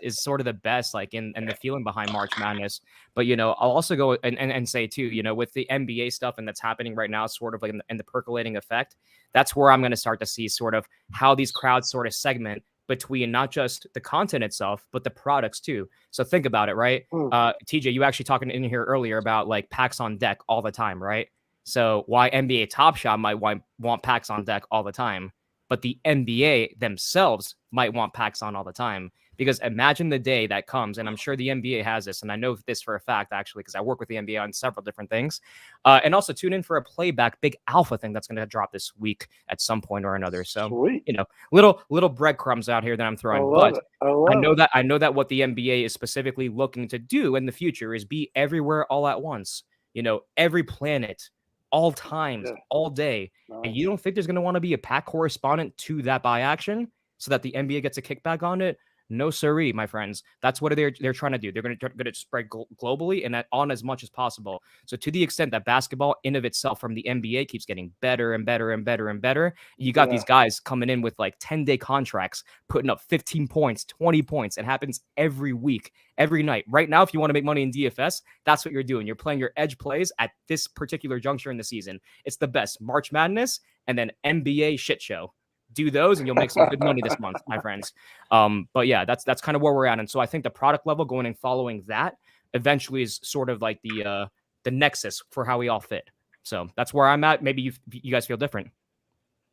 sort of the best, like in the feeling behind March Madness. But I'll also go and say too, with the NBA stuff and that's happening right now, sort of like in the percolating effect, that's where I'm going to start to see sort of how these crowds sort of segment between not just the content itself, but the products too. So think about it, right? TJ, you actually talking in here earlier about like packs on deck all the time, right? So why NBA Top Shot might want packs on deck all the time, but the NBA themselves might want packs on all the time Because imagine the day that comes, and I'm sure the NBA has this, and I know this for a fact, actually, because I work with the NBA on several different things. And also tune in for a playback big alpha thing that's going to drop this week at some point or another. So, Sweet. you know, little breadcrumbs out here that I'm I throwing. love But it. I know love that I know that what the NBA is specifically looking to do in the future is be everywhere all at once. You know, every planet, all times, Yeah. all day. And Nice. you don't think there's going to want to be a pack correspondent to that by action so that the NBA gets a kickback on it? No, sirree, my friends. That's what they're trying to do. They're going to spread globally and on as much as possible. So to the extent that basketball in of itself from the NBA keeps getting better and better and better and better, you got these guys coming in with like 10-day contracts, putting up 15 points, 20 points. It happens every week, every night. Right now, if you want to make money in DFS, that's what you're doing. You're playing your edge plays at this particular juncture in the season. It's the best. March Madness and then NBA shit show. Do those and you'll make some good money this month, my friends. But yeah, that's kind of where we're at. And so I think the product level going and following that eventually is sort of like the nexus for how we all fit. So that's where I'm at. Maybe you guys feel different.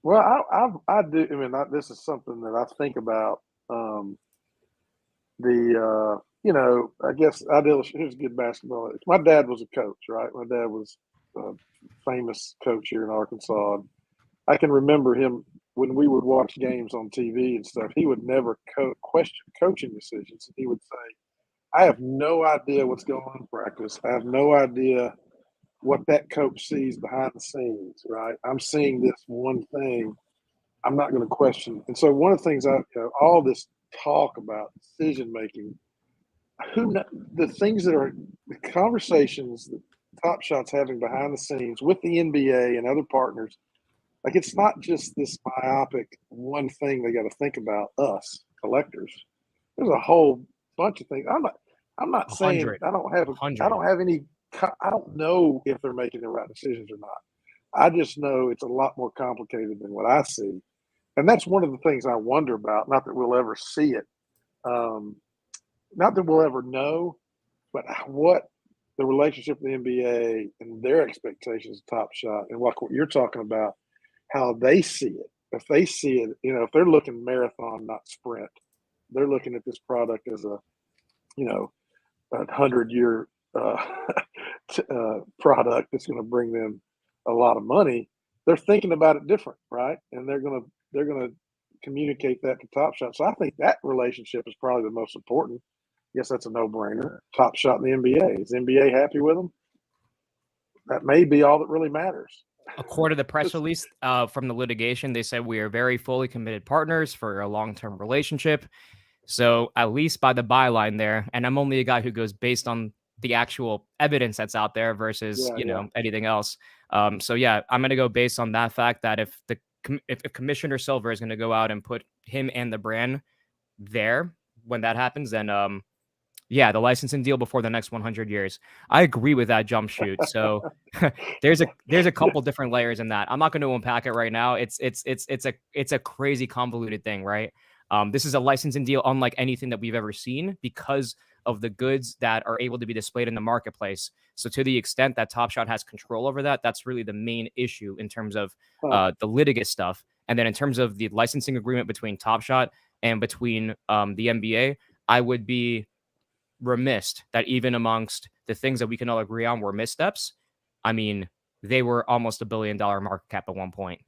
Well, I do. I mean, this is something that I think about. You know, I guess here's good basketball. My dad was a coach, right? My dad was a famous coach here in Arkansas. I can remember him when we would watch games on TV and stuff. He would never question coaching decisions. He would say, I have no idea what's going on in practice. I have no idea what that coach sees behind the scenes, right? I'm seeing this one thing. I'm not going to question. And so one of the things all this talk about decision making, the things that are the conversations that Top Shot's having behind the scenes with the NBA and other partners, like it's not just this myopic one thing they got to think about us collectors. There's a whole bunch of things. I'm not saying 100. I don't know if they're making the right decisions or not. I just know it's a lot more complicated than what I see. And that's one of the things I wonder about. Not that we'll ever see it. Not that we'll ever know, but what the relationship with the NBA and their expectations of Top Shot and what you're talking about, how they see it. If they see it, you know, if they're looking marathon, not sprint, they're looking at this product as a 100-year product that's going to bring them a lot of money. They're thinking about it different, right? And they're going to communicate that to Top Shot. So I think that relationship is probably the most important. Yes, that's a no-brainer. Top Shot in the NBA. Is the NBA happy with them? That may be all that really matters. According to the press release from the litigation, they said we are very fully committed partners for a long-term relationship. So at least by the byline there, and I'm only a guy who goes based on the actual evidence that's out there versus anything else. So yeah, I'm gonna go based on that fact that if Commissioner Silver is gonna go out and put him and the brand there when that happens, then the licensing deal before the next 100 years. I agree with that jump shoot. So there's a couple different layers in that. I'm not going to unpack it right now. It's a crazy convoluted thing, right? This is a licensing deal unlike anything that we've ever seen because of the goods that are able to be displayed in the marketplace. So to the extent that Top Shot has control over that, that's really the main issue in terms of the litigant stuff. And then in terms of the licensing agreement between Top Shot and between the NBA, I would be remiss that even amongst the things that we can all agree on were missteps. I mean, they were almost $1 billion market cap at one point.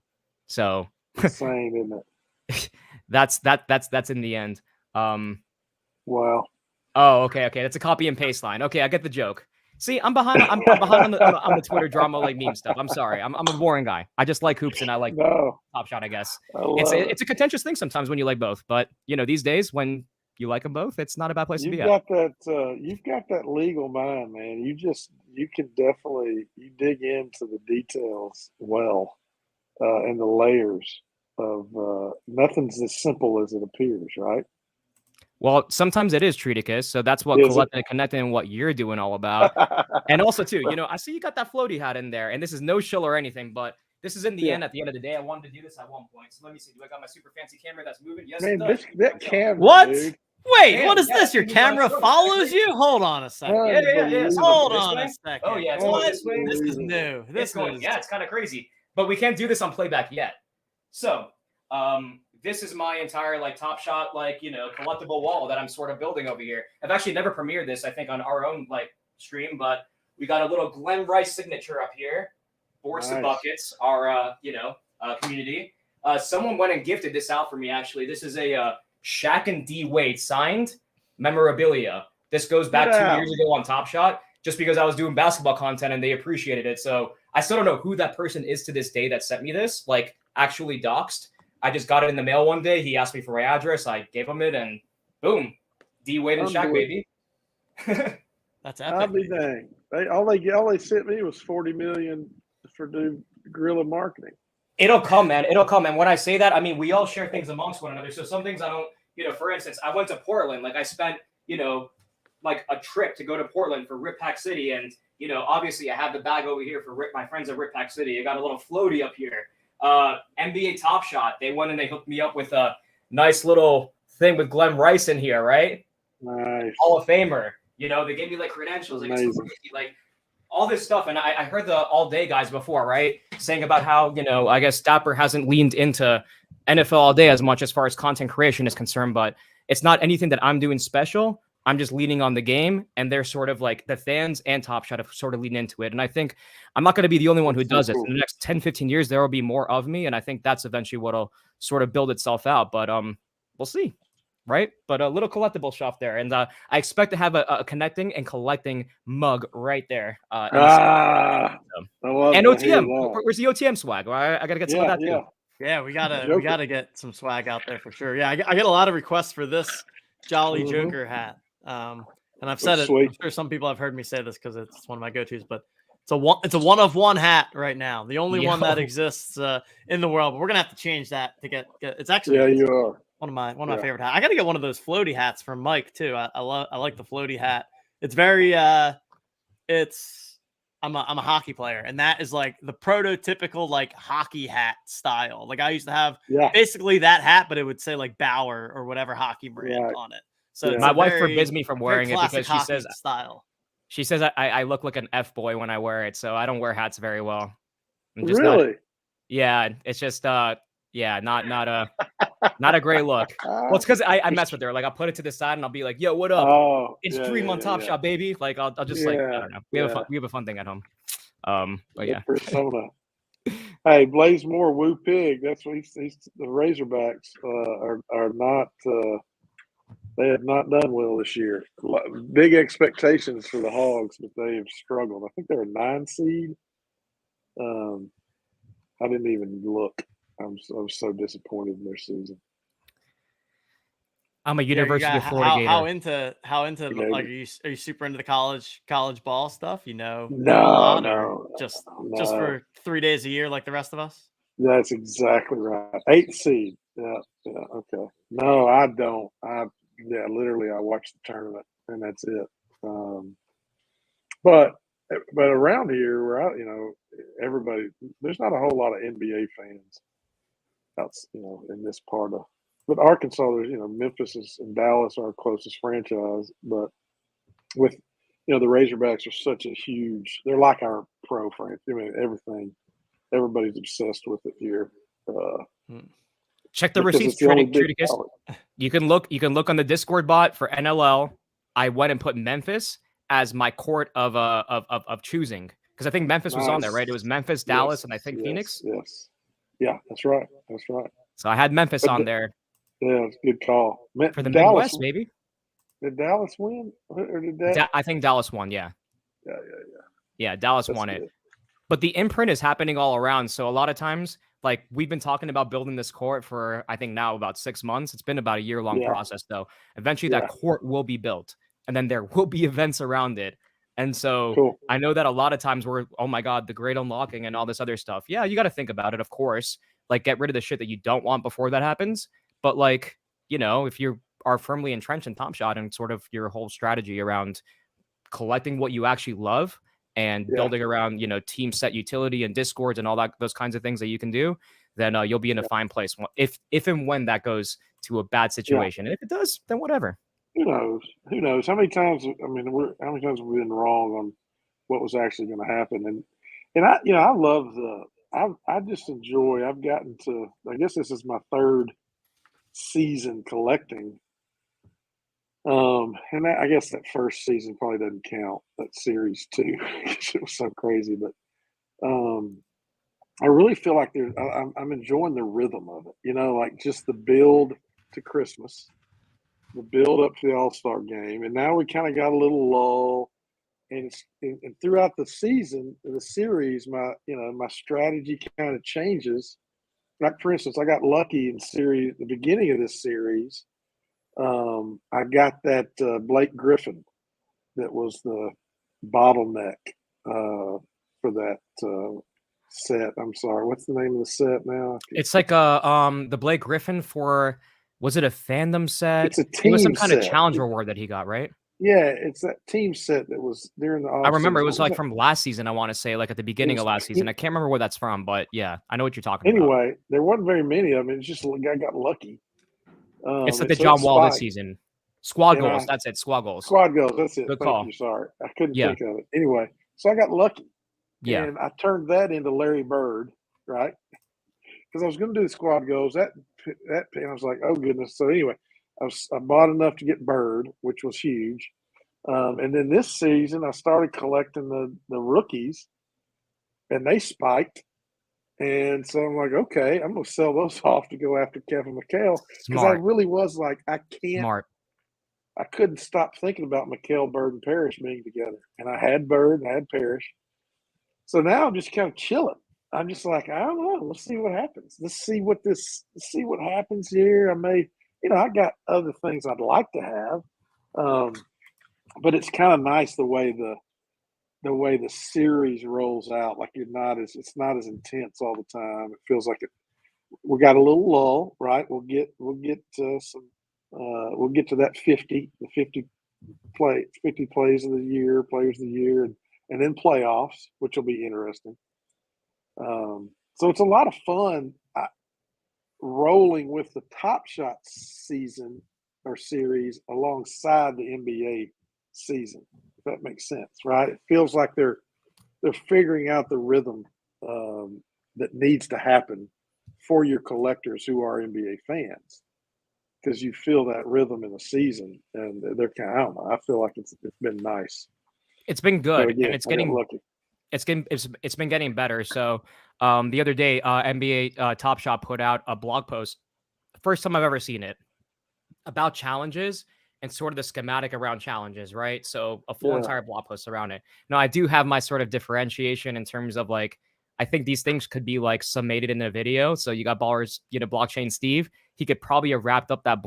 So insane, isn't it? that's in the end. Wow. Oh, okay. That's a copy and paste line. Okay, I get the joke. See, I'm behind on the Twitter drama like meme stuff. I'm sorry. I'm a boring guy. I just like hoops and I like Top Shot, I guess. It's a contentious thing sometimes when you like both, but these days when you like them both, it's not a bad place to be at. You've got that legal mind, man. You can definitely dig into the details well, and the layers of nothing's as simple as it appears, right? Well, sometimes it is, Treaticus. So that's what Collecting and Connecting and what you're doing all about. And also, too, I see you got that floaty hat in there, and this is no shill or anything, but this is in the end. At the end of the day, I wanted to do this at one point. So let me see. Do I got my super fancy camera that's moving? Yes, man, it does. that camera, what? Dude. Wait, what is this? Your camera follows you? Hold on a second. Yeah. Hold on a second. Oh, yeah. This is new. It's kind of crazy. But we can't do this on playback yet. So this is my entire like Top Shot, like, you know, collectible wall that I'm sort of building over here. I've actually never premiered this, I think, on our own like stream, but we got a little Glenn Rice signature up here. Boards the Nice. Buckets, our community. Someone went and gifted this out for me. Actually, this is a Shaq and D Wade signed memorabilia. This goes back Yeah. 2 years ago on Top Shot, just because I was doing basketball content and they appreciated it. So I still don't know who that person is to this day that sent me this, like actually doxed. I just got it in the mail one day. He asked me for my address. I gave him it, and boom, D Wade and Shaq, baby. That's I'll epic. be dang. All they sent me was $40 million for new guerrilla marketing. It'll come, man. It'll come. And when I say that, I mean, we all share things amongst one another. So some things I don't, for instance, I went to Portland. Like I spent, like a trip to go to Portland for Rip Pack City. And, obviously I have the bag over here for my friends at Rip Pack City. I got a little floaty up here. NBA Top Shot. They went and they hooked me up with a nice little thing with Glenn Rice in here, right? Nice. Hall of Famer. They gave me like credentials. Like, it's like all this stuff. And I heard the All Day guys before, right? Saying about how, I guess Dapper hasn't leaned into NFL All Day as much as far as content creation is concerned, but it's not anything that I'm doing special. I'm just leaning on the game, and they're sort of like the fans and Top Shot have sort of leaned into it. And I think I'm not going to be the only one who does it. In the next 10, 15 years, there will be more of me. And I think that's eventually what'll sort of build itself out. But we'll see. Right. But a little collectible shop there. And I expect to have a connecting and collecting mug right there. I love and to OTM. hear that. Where's the OTM swag? I got to get some of that too. Yeah, we gotta get some swag out there for sure. Yeah, I get a lot of requests for this Jolly Joker hat. And I've said it. I'm sure some people have heard me say this because it's one of my go-tos, but it's a one of one hat right now. The only one that exists in the world. But we're gonna have to change that to get it's actually you are one of my favorite hats. I gotta get one of those floaty hats from Mike too. I like the floaty hat. It's very I'm a hockey player, and that is like the prototypical like hockey hat style. Like I used to have basically that hat, but it would say like Bauer or whatever hockey brand on it. So it's my wife forbids me from wearing it because she says style. She says I look like an F boy when I wear it, so I don't wear hats very well. I'm just really? It's just not a great look. Well, it's because I mess with her. Like I'll put it to the side and I'll be like, "Yo, what up? It's Dream on Top Shot, baby." Like I'll just like I don't know. We have a fun thing at home. But yeah. Persona. Hey, Blaze Moore, Woo Pig. That's what he's the Razorbacks are not. They have not done well this year. Big expectations for the Hogs, but they have struggled. I think they're a 9 seed. I didn't even look. I'm so disappointed in their season. I'm a University of Florida Gator. How into like are you super into the college ball stuff? No. Just for 3 days a year like the rest of us. That's exactly right. 8 seed. Yeah. Okay. No, I don't. Literally, I watch the tournament and that's it. But around here, where everybody, there's not a whole lot of NBA fans. That's in this part of. But Arkansas, there's Memphis and Dallas are our closest franchise. But with the Razorbacks are such a huge. They're like our pro franchise. I mean, everybody's obsessed with it here. Check the receipts, Triticus. You can look on the Discord bot for NLL. I went and put Memphis as my court of choosing because I think Memphis was on there, right? It was Memphis, Dallas, and I think Phoenix. Yes. Yeah, that's right. So I had Memphis on there. Yeah, it's a good call. For the Dallas, Midwest, maybe. Did Dallas win? Or did that? I think Dallas won, yeah. Yeah, Dallas won it. But the imprint is happening all around. So a lot of times, like we've been talking about building this court for, I think now about 6 months. It's been about a year-long process, though. Eventually that court will be built, and then there will be events around it. And so I know that a lot of times we're, oh my God, the great unlocking and all this other stuff. Yeah, you got to think about it, of course. Like get rid of the shit that you don't want before that happens. But like, if you are firmly entrenched in Top Shot and sort of your whole strategy around collecting what you actually love and building around, team set utility and discords and all that, those kinds of things that you can do, then you'll be in a fine place. If and when that goes to a bad situation. And if it does, then whatever. Who knows? How many times? I mean, how many times have we been wrong on what was actually going to happen? And I love I just enjoy. I've gotten to. I guess this is my third season collecting. And I guess that first season probably doesn't count, that series too, because it was so crazy. But I really feel like I'm enjoying the rhythm of it. You know, like just the build to Christmas, the build up to the All-Star game, and now we kind of got a little lull. And throughout the season, the series, my strategy kind of changes. Like for instance, I got lucky in the beginning of this series. I got that Blake Griffin that was the bottleneck for that set. I'm sorry, what's the name of the set now? It's like the Blake Griffin for, was it a fandom set? It's a It was some team kind set. of challenge reward that he got, right? Yeah, it's that team set that was during the I remember it offseason. was What like that? from last season. I want to say like at the beginning of was last season. team- I can't remember where that's from, but yeah, I know what you're talking about. Anyway, there wasn't very many of them. It's just I got lucky. It's like And the so John it Wall this spiked. season. Squad And goals. I- That's it. Squad goals. Squad goals. That's it. Good Thank call. you. Sorry, I couldn't Yeah. think of it. Anyway, so I got lucky. Yeah. And I turned that into Larry Bird, right? Because I was going to do the squad goals. And I was like, oh goodness. So anyway, I bought enough to get Bird, which was huge. And then this season, I started collecting the rookies, and they spiked. And so I'm like, okay, I'm going to sell those off to go after Kevin McHale, because I Smart. really was like, I couldn't stop thinking about McHale, Bird, and Parrish being together. And I had Bird and I had Parrish. So now I'm just kind of chilling. I'm just like, I don't know. Let's see what happens. Let's see what happens here. I got other things I'd like to have. But it's kind of nice the way the series rolls out. Like it's not as intense all the time. It feels like we got a little lull, right? We'll get to that 50 plays of the year, players of the year, and then playoffs, which will be interesting. So it's a lot of fun rolling with the Top Shot season or series alongside the NBA season, if that makes sense, right? It feels like they're figuring out the rhythm that needs to happen for your collectors who are NBA fans, because you feel that rhythm in the season, and they're kind of, I don't know, I feel like it's been nice. It's been good, So again, and it's I got getting lucky. it's been getting better. So the other day, NBA Top Shot put out a blog post, first time I've ever seen it, about challenges and sort of the schematic around challenges, right? So a full Yeah. entire blog post around it. Now I do have my sort of differentiation in terms of like, I think these things could be like summated in a video. So you got Ballers, Blockchain Steve. He could probably have wrapped up that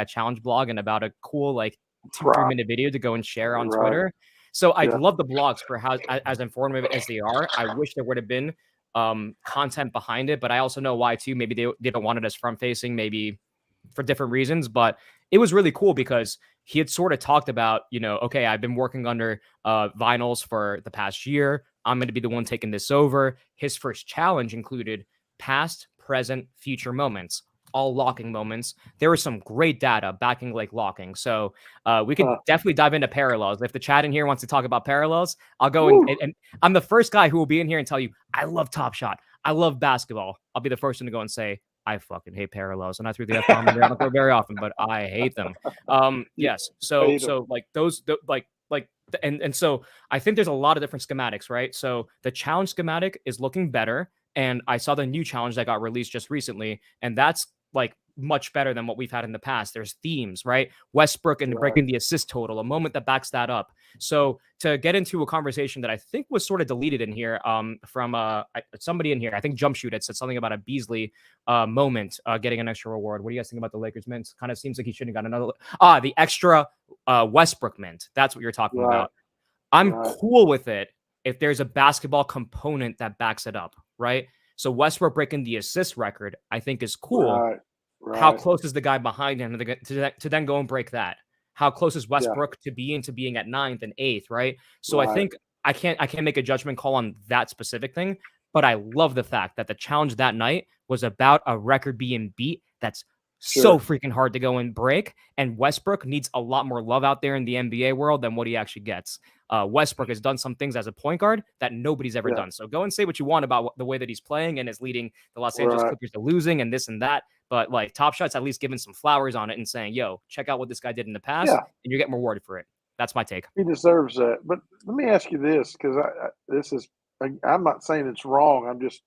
challenge blog, in about a cool like 2-3 minute video to go and share on Right. Twitter. So I Yeah. love the blogs for how as informative as they are. I wish there would have been content behind it, but I also know why too. Maybe they didn't want it as front facing, maybe for different reasons. But it was really cool because he had sort of talked about, okay, I've been working under vinyls for the past year. I'm going to be the one taking this over. His first challenge included past, present, future moments, all locking moments. There was some great data backing like locking. So we could definitely dive into parallels. If the chat in here wants to talk about parallels, I'll go and I'm the first guy who will be in here and tell you, I love Top Shot. I love basketball. I'll be the first one to go and say, I fucking hate parallels. And I threw the F-bomb in there. I don't throw very often, but I hate them. Yes. So like those, and so I think there's a lot of different schematics, right? So the challenge schematic is looking better. And I saw the new challenge that got released just recently, and that's like much better than what we've had in the past. There's themes, right? Westbrook and breaking the assist total, a moment that backs that up. So to get into a conversation that I think was sort of deleted in here from somebody in here, I think Jumpshoot had said something about a Beasley moment getting an extra reward. What do you guys think about the Lakers mint? Kind of seems like he shouldn't have got another. The extra Westbrook mint. That's what you're talking about. I'm cool with it if there's a basketball component that backs it up, right? So Westbrook breaking the assist record, I think, is cool. Right. How close is the guy behind him to then go and break that? How close is Westbrook to being at 9th and 8th, right? So I think I can't make a judgment call on that specific thing, but I love the fact that the challenge that night was about a record being beat. That's so freaking hard to go and break. And Westbrook needs a lot more love out there in the NBA world than what he actually gets. Westbrook has done some things as a point guard that nobody's ever done. So go and say what you want about the way that he's playing and is leading the Los Angeles Clippers to losing and this and that. but like Top Shot's at least giving some flowers on it and saying, yo, check out what this guy did in the past, Yeah. and you're getting rewarded for it. That's my take. He deserves that. But let me ask you this, because I'm not saying it's wrong. I'm just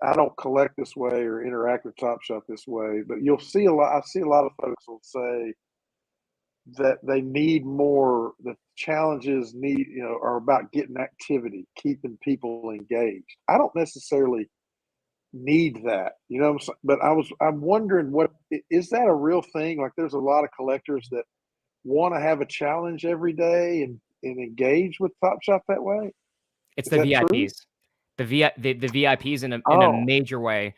I don't collect this way or interact with Top Shot this way. But you'll see a lot. I see a lot of folks will say that they need more. The challenges are about getting activity, keeping people engaged. I don't necessarily need that, but I'm wondering, what is that a real thing? Like, there's a lot of collectors that want to have a challenge every day and engage with Top Shot that way. It's Is the that true? VIPs. The VIPs in a major way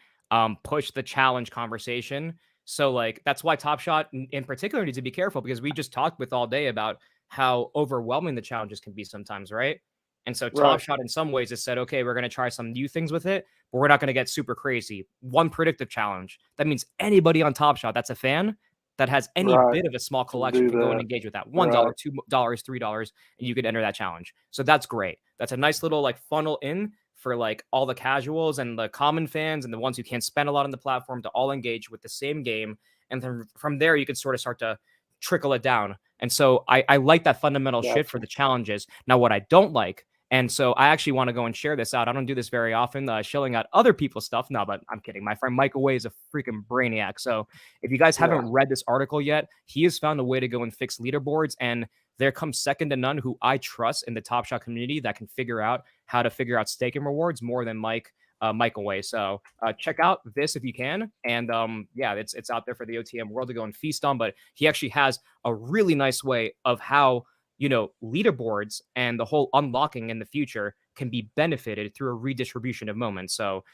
push the challenge conversation. So like that's why Top Shot in particular needs to be careful, because we just talked with all day about how overwhelming the challenges can be sometimes, right? And so Top Right. Shot in some ways has said, okay, we're going to try some new things with it, but we're not going to get super crazy. One predictive challenge. That means anybody on Top Shot that's a fan that has any Right. bit of a small Can collection do can go and that. engage with that. $1, Right. $2, $3, and you can enter that challenge. So that's great. That's a nice little like funnel in for like all the casuals and the common fans and the ones who can't spend a lot on the platform to all engage with the same game. And then from there, you can sort of start to trickle it down. And so I like that fundamental shift for the challenges. Now, what I don't like, and so I actually want to go and share this out. I don't do this very often, shilling out other people's stuff. No, but I'm kidding. My friend Michael Way is a freaking brainiac. So if you guys haven't read this article yet, he has found a way to go and fix leaderboards. And there comes second to none who I trust in the Top Shot community that can figure out how to figure out staking rewards more than Michael Way. So check out this if you can. And yeah, it's out there for the OTM world to go and feast on. But he actually has a really nice way of how, leaderboards and the whole unlocking in the future can be benefited through a redistribution of moments. So,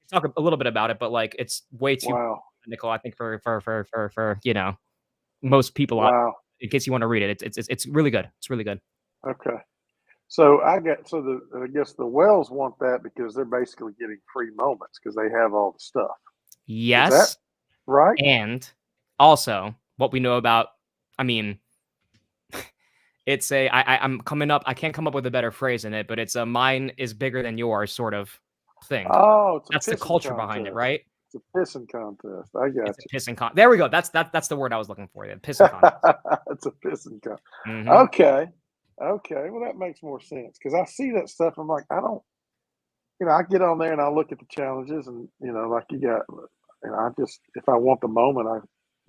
talk a little bit about it, but like it's way too technical, I think, for most people. Wow. In case you want to read it, it's really good. It's really good. Okay. So I guess the Wells want that because they're basically getting free moments because they have all the stuff. Yes. Right. And also what we know about, it's I'm coming up. I can't come up with a better phrase in it, but it's a mine is bigger than yours sort of thing. Oh, that's the culture behind it, right? It's a pissing contest. I got it's a pissing contest. There we go. That's the word I was looking for. The pissing contest. It's a pissing contest. Mm-hmm. Okay. Well, that makes more sense because I see that stuff. I'm like, I don't. I get on there and I look at the challenges and like you got. I just, if I want the moment, I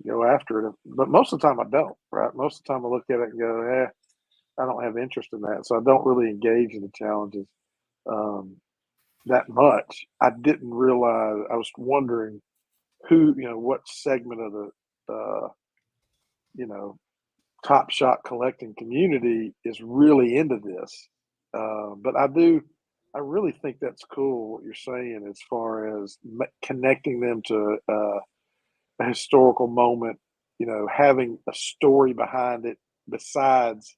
go after it. But most of the time I don't. Right. Most of the time I look at it and go, I don't have interest in that, so I don't really engage in the challenges that much. I didn't realize. I was wondering who, what segment of the, Top Shot collecting community is really into this. But I really think that's cool what you're saying as far as connecting them to a historical moment. Having a story behind it besides.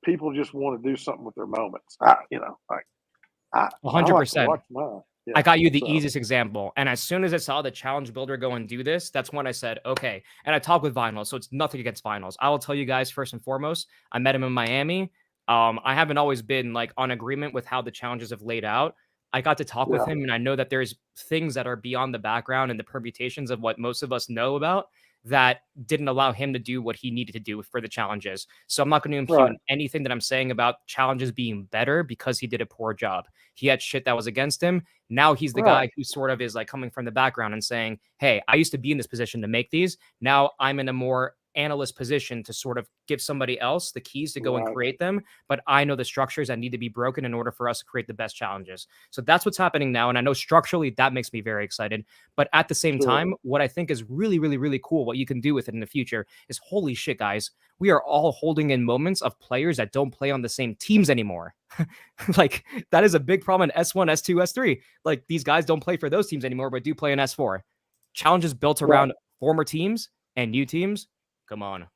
People just want to do something with their moments. 100%. Yeah, I got you the easiest example. And as soon as I saw the challenge builder go and do this, that's when I said, okay. And I talked with Vinyl, so it's nothing against Vinyls. I will tell you guys first and foremost, I met him in Miami. I haven't always been like on agreement with how the challenges have laid out. I got to talk with him, and I know that there's things that are beyond the background and the permutations of what most of us know about that didn't allow him to do what he needed to do for the challenges. So I'm not going to impugn anything that I'm saying about challenges being better because he did a poor job. He had shit that was against him. Now he's the guy who sort of is like coming from the background and saying, hey, I used to be in this position to make these. Now I'm in a more analyst position to sort of give somebody else the keys to go and create them. But I know the structures that need to be broken in order for us to create the best challenges. So that's what's happening now. And I know structurally that makes me very excited. But at the same time, what I think is really, really, really cool, what you can do with it in the future is, holy shit, guys, we are all holding in moments of players that don't play on the same teams anymore. Like that is a big problem in S1, S2, S3. Like these guys don't play for those teams anymore, but do play in S4. Challenges built around former teams and new teams. Come on.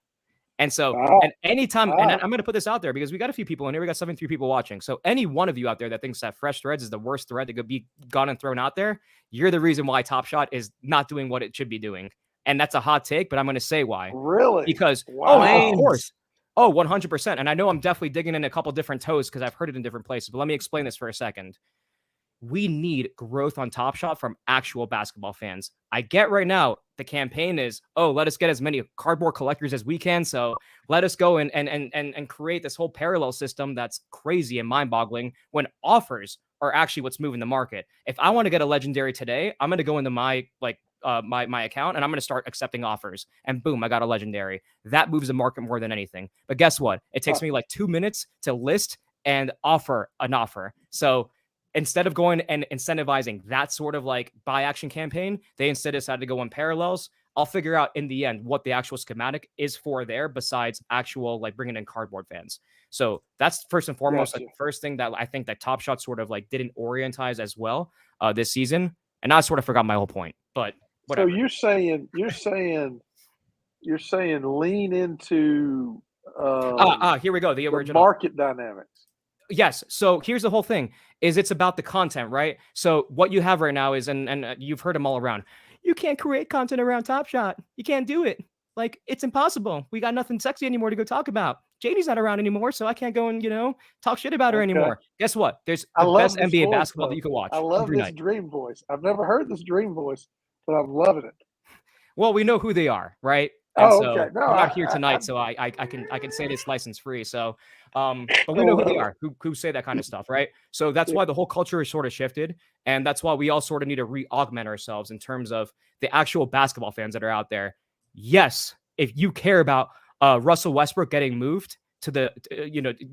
And so, and anytime, and I'm going to put this out there because we got a few people in here. We got 73 people watching. So any one of you out there that thinks that Fresh Threads is the worst thread that could be gone and thrown out there, you're the reason why Top Shot is not doing what it should be doing. And that's a hot take, but I'm going to say why. Really? Because, of course. 100%. And I know I'm definitely digging in a couple different toes because I've heard it in different places, but let me explain this for a second. we need growth on Top Shot from actual basketball fans. I get right now the campaign is, oh, let us get as many cardboard collectors as we can. So let us go and create this whole parallel system that's crazy and mind-boggling when offers are actually what's moving the market. If I want to get a legendary today, I'm going to go into my my account and I'm going to start accepting offers, and boom, I got a legendary. That moves the market more than anything. But guess what? It takes me like 2 minutes to list and offer an offer. So instead of going and incentivizing that sort of like buy action campaign, they instead decided to go in parallels. I'll figure out in the end what the actual schematic is for there besides actual like bringing in cardboard fans. So that's first and foremost, like, the first thing that I think that Top Shot sort of like didn't orientize as well this season. And I sort of forgot my whole point, but whatever. So you're saying lean into here we go. The the original market dynamics. Yes. So here's the whole thing is it's about the content, right? So what you have right now is, and you've heard them all around. You can't create content around Top Shot. You can't do it. Like, it's impossible. We got nothing sexy anymore to go talk about. JD's not around anymore, so I can't go and, talk shit about her anymore. Guess what? There's the best NBA voice, basketball though. that you can watch I love every this night. dream voice. I've never heard this dream voice, but I'm loving it. Well, we know who they are, right? And Oh, so okay. No, I'm not here tonight, so I can say this license free. So, but we know who they are, who say that kind of stuff, right? So that's why the whole culture is sort of shifted, and that's why we all sort of need to re-augment ourselves in terms of the actual basketball fans that are out there. Yes, if you care about Russell Westbrook getting moved to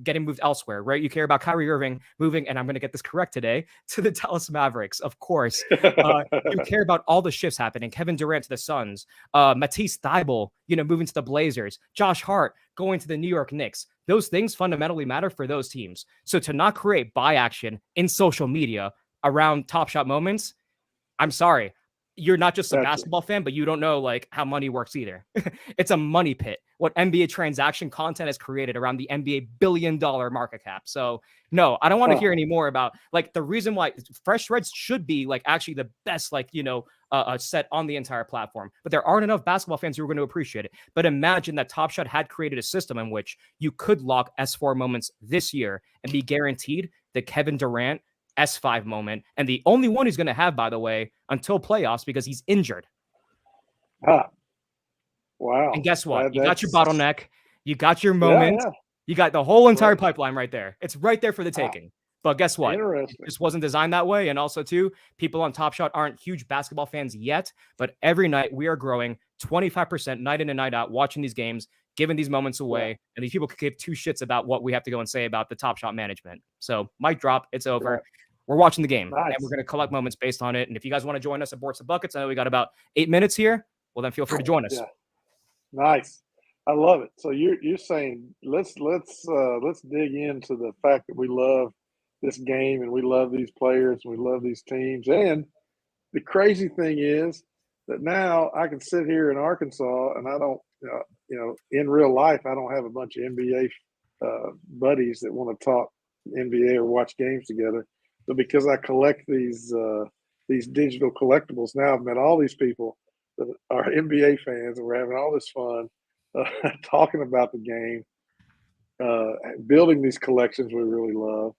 getting moved elsewhere, right? You care about Kyrie Irving moving, and I'm going to get this correct today, to the Dallas Mavericks, of course. You care about all the shifts happening. Kevin Durant to the Suns, Matisse Thybulle, moving to the Blazers, Josh Hart going to the New York Knicks. Those things fundamentally matter for those teams. So to not create buy action in social media around Top Shot moments, I'm sorry. You're not just a basketball fan, but you don't know like how money works either. It's a money pit. What NBA transaction content has created around the NBA billion-dollar market cap. So no, I don't want to hear any more about like the reason why Fresh Threads should be like actually the best set on the entire platform. But there aren't enough basketball fans who are going to appreciate it. But imagine that Top Shot had created a system in which you could lock S4 moments this year and be guaranteed the Kevin Durant S5 moment, and the only one he's going to have, by the way, until playoffs because he's injured. Wow. And guess what? You got your bottleneck. You got your moment. Yeah. You got the whole entire pipeline right there. It's right there for the taking. But guess what? It just wasn't designed that way. And also, too, people on Top Shot aren't huge basketball fans yet, but every night we are growing 25% night in and night out, watching these games, giving these moments away, and these people could give two shits about what we have to go and say about the Top Shot management. So, mic drop. It's over. Right. We're watching the game, Nice. and we're going to collect moments based on it. And if you guys want to join us at Boards and Buckets, I know we got about 8 minutes here. Well, then feel free to join us. Yeah. Nice. I love it. So you're saying let's dig into the fact that we love this game and we love these players and we love these teams. And the crazy thing is that now I can sit here in Arkansas and I don't, in real life, I don't have a bunch of NBA buddies that want to talk NBA or watch games together. But because I collect these digital collectibles, now I've met all these people that are NBA fans, and we're having all this fun talking about the game, building these collections we really love.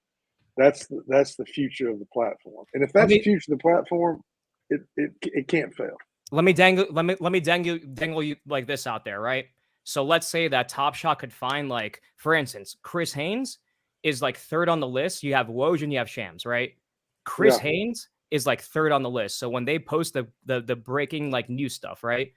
That's the future of the platform. And if that's the future of the platform, it can't fail. Let me dangle you like this out there, right? So let's say that Top Shot could find, like, for instance, Chris Haynes is like third on the list. You have Woj and you have Shams, right? Chris Haynes is like third on the list. So when they post the breaking like new stuff, right?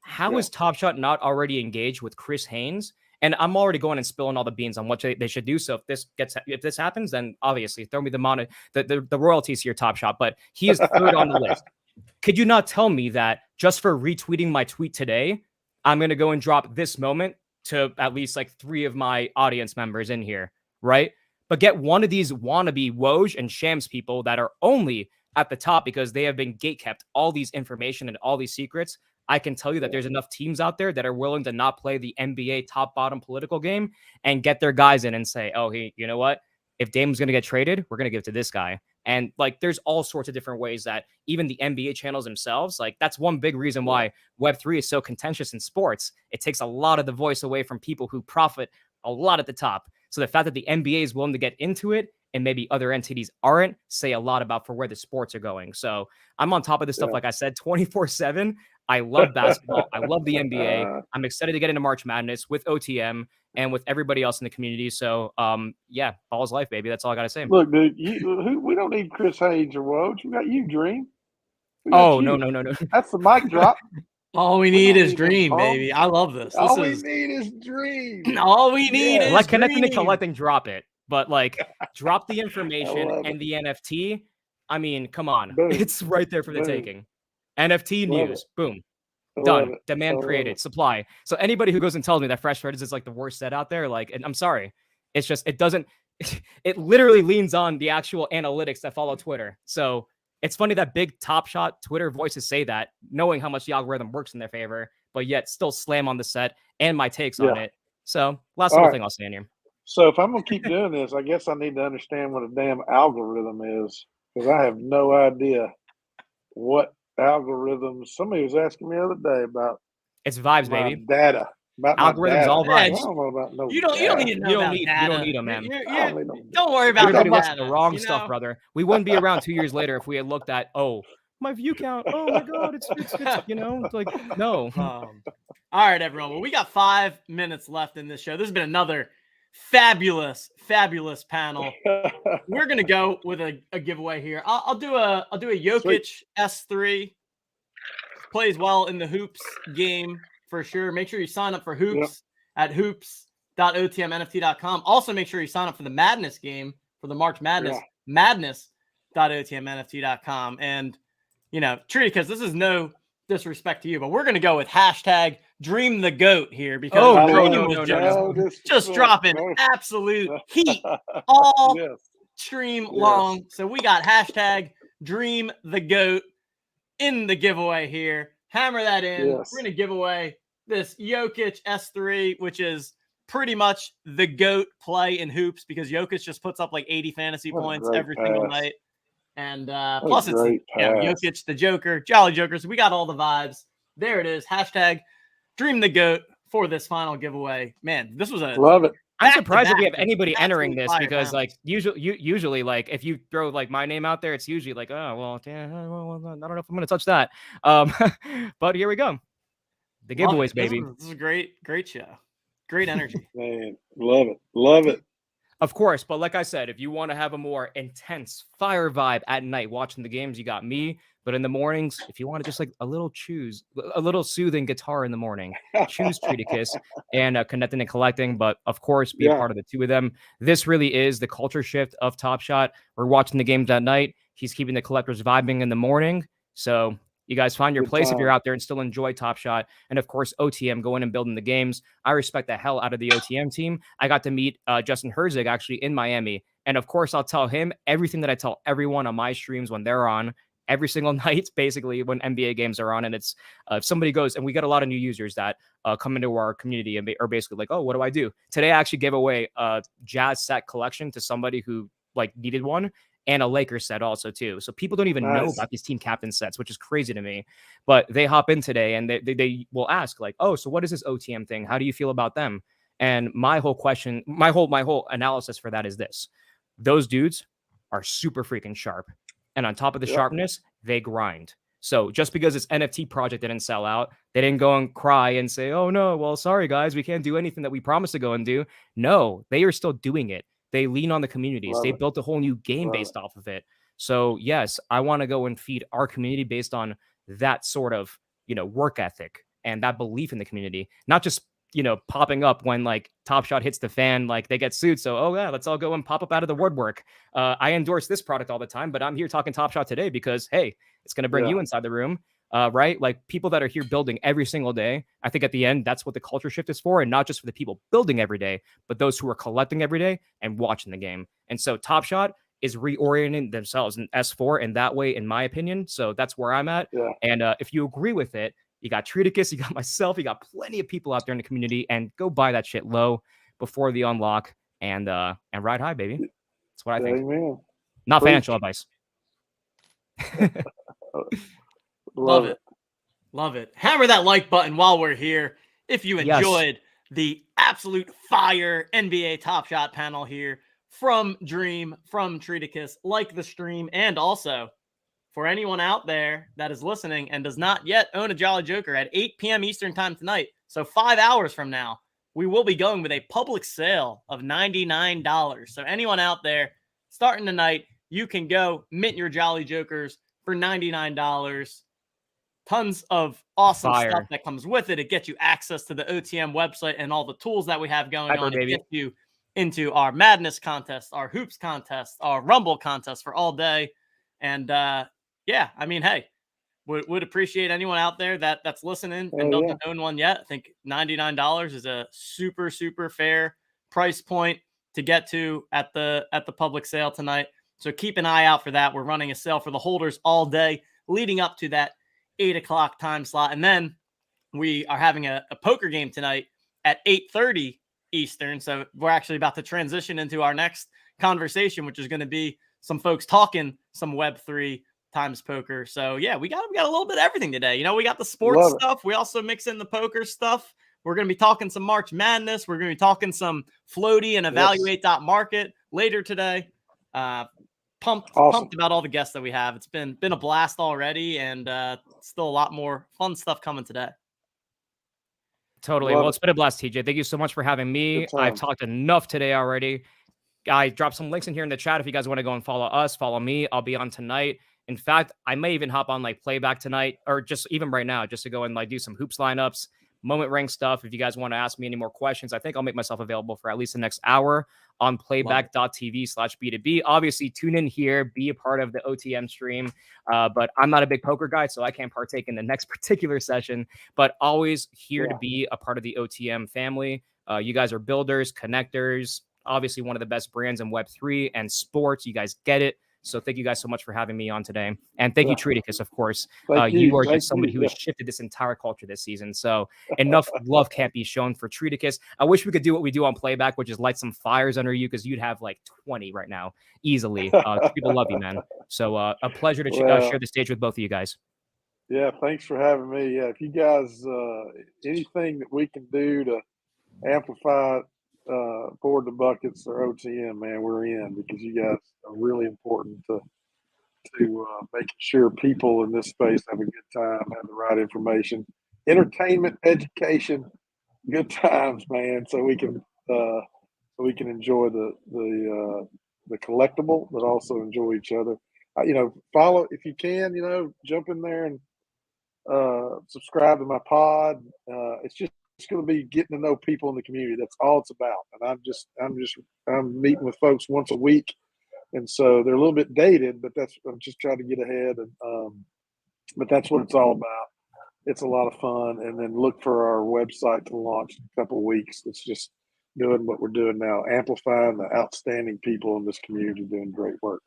How is Top Shot not already engaged with Chris Haynes? And I'm already going and spilling all the beans on what they should do. So if this happens, then obviously throw me the royalties here, Top Shot. But he is third on the list. Could you not tell me that just for retweeting my tweet today, I'm going to go and drop this moment to at least like 3 of my audience members in here, right? But get one of these wannabe Woj and Shams people that are only at the top because they have been gatekept all these information and all these secrets. I can tell you that there's enough teams out there that are willing to not play the NBA top-bottom political game and get their guys in and say, oh, hey, you know what? If Dame's going to get traded, we're going to give it to this guy. And like, there's all sorts of different ways that even the NBA channels themselves, like, that's one big reason why Web3 is so contentious in sports. It takes a lot of the voice away from people who profit a lot at the top. So the fact that the NBA is willing to get into it and maybe other entities aren't, say a lot about for where the sports are going. So I'm on top of this stuff, Yeah. like I said, 24/7. I love basketball. I love the NBA. I'm excited to get into March Madness with OTM and with everybody else in the community. So, yeah, ball's life, baby. That's all I got to say. Look, dude, we don't need Chris Hayes or Woj. We got you, Dream. We got Oh, you. no. That's the mic drop. All we We need don't is need them Dream, phones. baby. I love this. All This we is need is Dream. all we need Yeah. is Like connecting and Dream. collecting, drop it. But like, drop the I information love and the NFT. I mean, come on. Boom. It's right there for the Boom. taking. NFT Love news. Boom. I love Done. it. I Demand love created. it. Supply. So anybody who goes and tells me that Fresh Threads is like the worst set out there, like, and I'm sorry. It's just, it doesn't, it literally leans on the actual analytics that follow Twitter. So it's funny that big Top Shot Twitter voices say that, knowing how much the algorithm works in their favor, but yet still slam on the set and my takes on Yeah. it. So last All little right. thing I'll say in here. So if I'm gonna keep doing this, I guess I need to understand what a damn algorithm is, because I have no idea what algorithms. Somebody was asking me the other day about It's vibes, my baby. data. About my Algorithms, data. all I vibes. don't know about no You don't data. need to know You don't about need- you data. don't need 'em, man. I don't need no Don't worry about Everybody the looks data. at the wrong you stuff, know? brother. We wouldn't be around 2 years later if we had looked at, oh, my view count. Oh my God, it's you know, it's like, no. All right, everyone. Well, we got 5 minutes left in this show. This has been another fabulous panel. We're gonna go with a giveaway here. I'll do a Jokic S3. Plays well in the hoops game for sure. Make sure you sign up for hoops at hoops.otmnft.com. Also, make sure you sign up for the Madness game for the March Madness. Madness.otmnft.com. And you know, Tree, because this is no disrespect to you, but we're gonna go with hashtag Dream the Goat here because Oh, Dream no, was no. just dropping absolute heat all Yes. stream Yes. long. So we got hashtag Dream the Goat in the giveaway here. Hammer that in. Yes. We're gonna give away this Jokic S3, which is pretty much the GOAT play in hoops because Jokic just puts up like 80 fantasy What a points great every single pass. night. And a plus it's great pass. Jokic, the Joker, Jolly Joker. So we got all the vibes. There it is. Hashtag Dream the GOAT for this final giveaway. Man, this was a Love it. I'm surprised if we have back-to-back anybody entering absolute this fire because, panels. like, usually, like, if you throw like my name out there, it's usually like, oh, well, yeah, well, I don't know if I'm gonna touch that. But here we go, the Love giveaways, it. baby. This is a great show. Great energy. Man, love it. Love it. Of course, but like I said, if you want to have a more intense fire vibe at night watching the games, you got me. But in the mornings, if you want to just like a little soothing guitar in the morning, choose Treaticus and Connecting and Collecting. But of course, be a part of the two of them. This really is the culture shift of Top Shot. We're watching the games at night. He's keeping the collectors vibing in the morning. So you guys find your Good place if you're time. out there and still enjoy Top Shot. And of course, OTM going and building the games. I respect the hell out of the OTM team. I got to meet Justin Herzig actually in Miami. And of course, I'll tell him everything that I tell everyone on my streams when they're on every single night, basically when NBA games are on. And it's if somebody goes, and we get a lot of new users that come into our community and are basically like, oh, what do I do? Today, I actually gave away a Jazz set collection to somebody who like needed one. And a Lakers set also too. So people don't even know Nice. about these team captain sets, which is crazy to me. But they hop in today and they will ask like, oh, so what is this OTM thing? How do you feel about them? And my whole question, my whole analysis for that is this: those dudes are super freaking sharp. And on top of the sharpness, they grind. So just because this NFT project didn't sell out, they didn't go and cry and say, oh no, well, sorry guys, we can't do anything that we promised to go and do. No, they are still doing it. They lean on the communities. Love They it. built a whole new game Love based off of it. So yes, I want to go and feed our community based on that sort of, work ethic and that belief in the community, not just, popping up when like Top Shot hits the fan, like they get sued. So, oh yeah, let's all go and pop up out of the woodwork. I endorse this product all the time, but I'm here talking Top Shot today because, hey, it's going to bring Yeah. you inside the room. Right? Like people that are here building every single day. I think at the end, that's what the culture shift is for. And not just for the people building every day, but those who are collecting every day and watching the game. And so Top Shot is reorienting themselves in S4 in that way, in my opinion. So that's where I'm at. Yeah. And if you agree with it, you got Treaticus, you got myself, you got plenty of people out there in the community, and go buy that shit low before the unlock and ride high, baby. That's what I think. Amen. Not Preach. financial advice. Love it. Love it. Hammer that like button while we're here. If you Yes. enjoyed the absolute fire NBA Top Shot panel here from Dream, from Treaticus, like the stream, and also for anyone out there that is listening and does not yet own a Jolly Joker, at 8 p.m. Eastern time tonight, so 5 hours from now, we will be going with a public sale of $99. So anyone out there starting tonight, you can go mint your Jolly Jokers for $99. Tons of awesome Fire. stuff that comes with it. It gets you access to the OTM website and all the tools that we have going Hyper, on. It baby. gets you into our Madness contest, our Hoops contest, our Rumble contest for all day. And yeah, I mean, hey, would appreciate anyone out there that's listening and Oh, doesn't own one yet. I think $99 is a super, super fair price point to get to at the public sale tonight. So keep an eye out for that. We're running a sale for the holders all day leading up to that 8 o'clock time slot. And then we are having a poker game tonight at 8:30 Eastern. So we're actually about to transition into our next conversation, which is going to be some folks talking some Web3 times poker. So yeah, we got a little bit of everything today. You know, we got the sports Love it. stuff. We also mix in the poker stuff. We're going to be talking some March Madness. We're going to be talking some floaty and evaluate.market later today. Pumped about all the guests that we have. It's been a blast already, and still a lot more fun stuff coming today. Totally. Love Well, it. it's been a blast, TJ. Thank you so much for having me. Good time. I've talked enough today already. I dropped some links in here in the chat. If you guys want to go and follow us, follow me. I'll be on tonight. In fact, I may even hop on like playback tonight, or just even right now, just to go and like do some hoops lineups, moment rank stuff. If you guys want to ask me any more questions, I think I'll make myself available for at least the next hour on playback.tv/B2B. Obviously, tune in here, be a part of the OTM stream. But I'm not a big poker guy, so I can't partake in the next particular session. But always here to be a part of the OTM family. You guys are builders, connectors, obviously one of the best brands in Web3 and sports. You guys get it. So thank you guys so much for having me on today. And thank you, Treaticus, of course. Thank You are Thank just somebody you. who has shifted this entire culture this season. So enough love can't be shown for Treaticus. I wish we could do what we do on playback, which is light some fires under you, because you'd have like 20 right now, easily. People love you, man. So a pleasure to Well, share the stage with both of you guys. Yeah, thanks for having me. Yeah, if you guys anything that we can do to amplify Board the Buckets or OTM, man, we're in, because you guys are really important to making sure people in this space have a good time, have the right information, entertainment, education, good times, man. So we can enjoy the collectible, but also enjoy each other. Follow if you can. Jump in there and subscribe to my pod. It's going to be getting to know people in the community. That's all it's about. And I'm meeting with folks once a week, and so they're a little bit dated, but I'm just trying to get ahead. And but that's what it's all about. It's a lot of fun. And then look for our website to launch in a couple of weeks. It's just doing what we're doing now, amplifying the outstanding people in this community doing great work.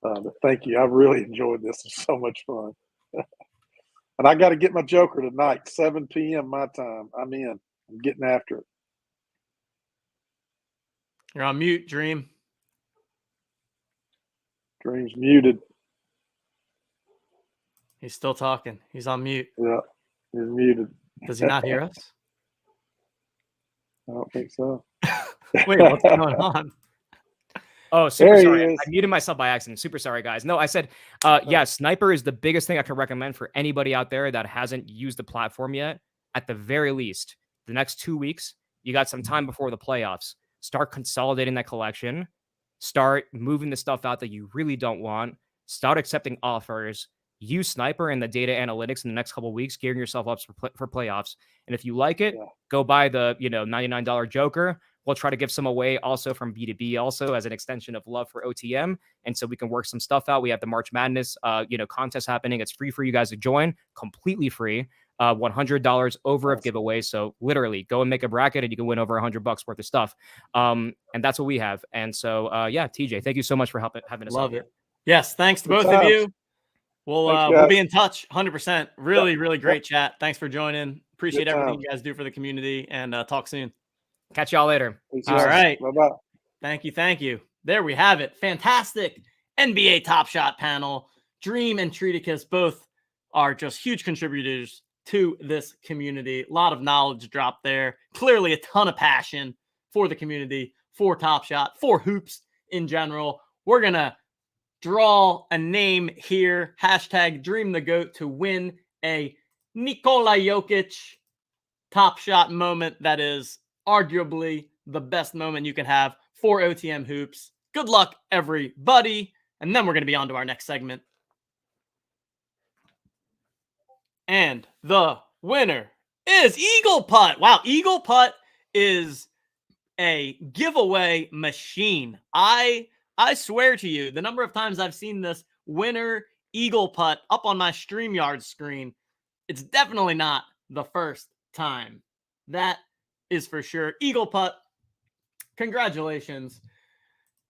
But thank you. I've really enjoyed this. It's so much fun. And I got to get my Joker tonight, 7 p.m. my time. I'm in. I'm getting after it. You're on mute, Dream. Dream's muted. He's still talking. He's on mute. Yeah, he's muted. Does he not hear us? I don't think so. Wait, what's going on? Oh, super There he sorry. is. I muted myself by accident. Super sorry, guys. No, I said, yeah, Sniper is the biggest thing I can recommend for anybody out there that hasn't used the platform yet. At the very least, the next 2 weeks, you got some time before the playoffs. Start consolidating that collection. Start moving the stuff out that you really don't want. Start accepting offers. Use Sniper and the data analytics in the next couple of weeks, gearing yourself up for playoffs. And if you like it, go buy the $99 Joker. We'll try to give some away also from B2B, also as an extension of love for OTM. And so we can work some stuff out. We have the March Madness contest happening. It's free for you guys to join, completely free. $100 over of giveaway. So literally go and make a bracket and you can win over $100 worth of stuff. And that's what we have. And so yeah, TJ, thank you so much for having us. Love on. it. Yes, thanks to Good both of times. you. We'll Thanks, be guys. in touch 100%. Really great chat. Thanks for joining. Appreciate Good everything times. you guys do for the community, and talk soon. Catch y'all later. All right. Bye-bye. Thank you. There we have it. Fantastic NBA Top Shot panel. Dream and Treaticus both are just huge contributors to this community. A lot of knowledge dropped there. Clearly a ton of passion for the community, for Top Shot, for hoops in general. We're going to draw a name here. Hashtag Dream the GOAT to win a Nikola Jokic Top Shot moment that is arguably the best moment you can have for OTM Hoops. Good luck, everybody. And then we're going to be on to our next segment. And the winner is Eagle Putt. Wow, Eagle Putt is a giveaway machine. I swear to you, the number of times I've seen this winner Eagle Putt up on my StreamYard screen, it's definitely not the first time. That is for sure. Eagle Putt, congratulations.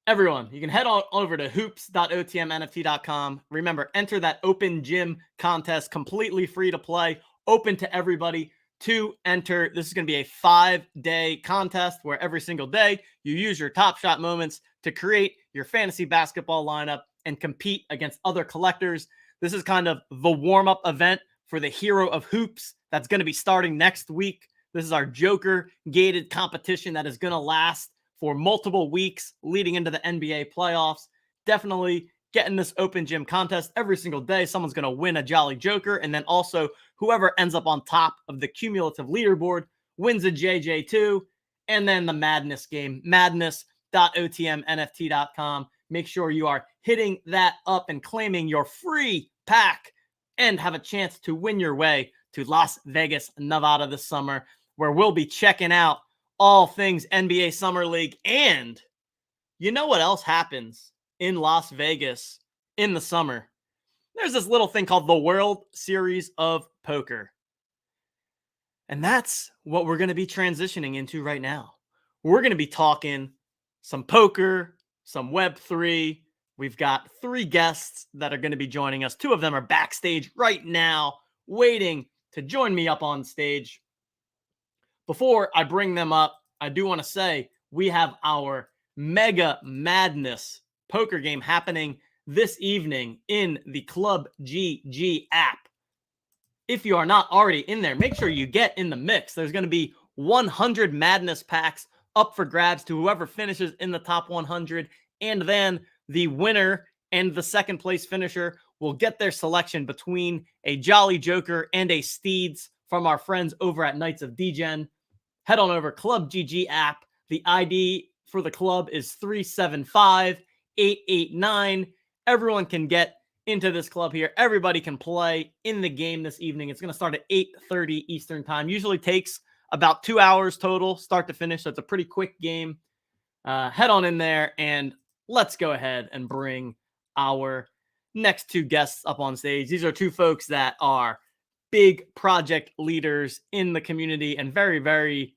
Everyone, you can head on over to hoops.otmnft.com. Remember, enter that open gym contest, completely free to play, open to everybody to enter. This is going to be a 5-day contest where every single day you use your Top Shot moments to create your fantasy basketball lineup and compete against other collectors. This is kind of the warm-up event for the Hero of Hoops that's going to be starting next week. This is our Joker gated competition that is going to last for multiple weeks leading into the NBA playoffs. Definitely get in this open gym contest every single day. Someone's going to win a Jolly Joker. And then also whoever ends up on top of the cumulative leaderboard wins a JJ2. And then the madness game, madness.otmnft.com. Make sure you are hitting that up and claiming your free pack and have a chance to win your way to Las Vegas, Nevada this summer, where we'll be checking out all things NBA Summer League. And you know what else happens in Las Vegas in the summer? There's this little thing called the World Series of Poker. And that's what we're going to be transitioning into right now. We're going to be talking some poker, some Web3. We've got 3 guests that are going to be joining us. 2 of them are backstage right now, waiting to join me up on stage. Before I bring them up, I do want to say we have our Mega Madness poker game happening this evening in the Club GG app. If you are not already in there, make sure you get in the mix. There's going to be 100 Madness packs up for grabs to whoever finishes in the top 100. And then the winner and the second place finisher will get their selection between a Jolly Joker and a Steeds from our friends over at Knights of Degen. Head on over Club GG app. The ID for the club is 375889. Everyone can get into this club here. Everybody can play in the game this evening. It's going to start at 8:30 Eastern time. Usually takes about 2 hours total, start to finish. So it's a pretty quick game. Head on in there and let's go ahead and bring our next 2 guests up on stage. These are 2 folks that are big project leaders in the community and very, very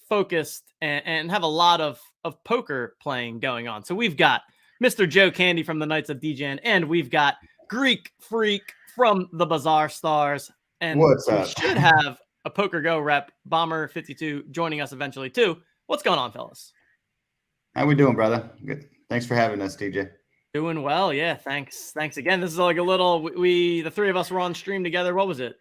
focused and have a lot of poker playing going on. So we've got Mr. Joe Candy from the Knights of Degen, and we've got Greek Freak from the Bazaar Stars. And What's we up? should have a Poker Go rep, Bomber52, joining us eventually too. What's going on, fellas? How we doing, brother? Good. Thanks for having us, DJ. Doing well, yeah. Thanks again. This is like a little. The 3 of us were on stream together. What was it?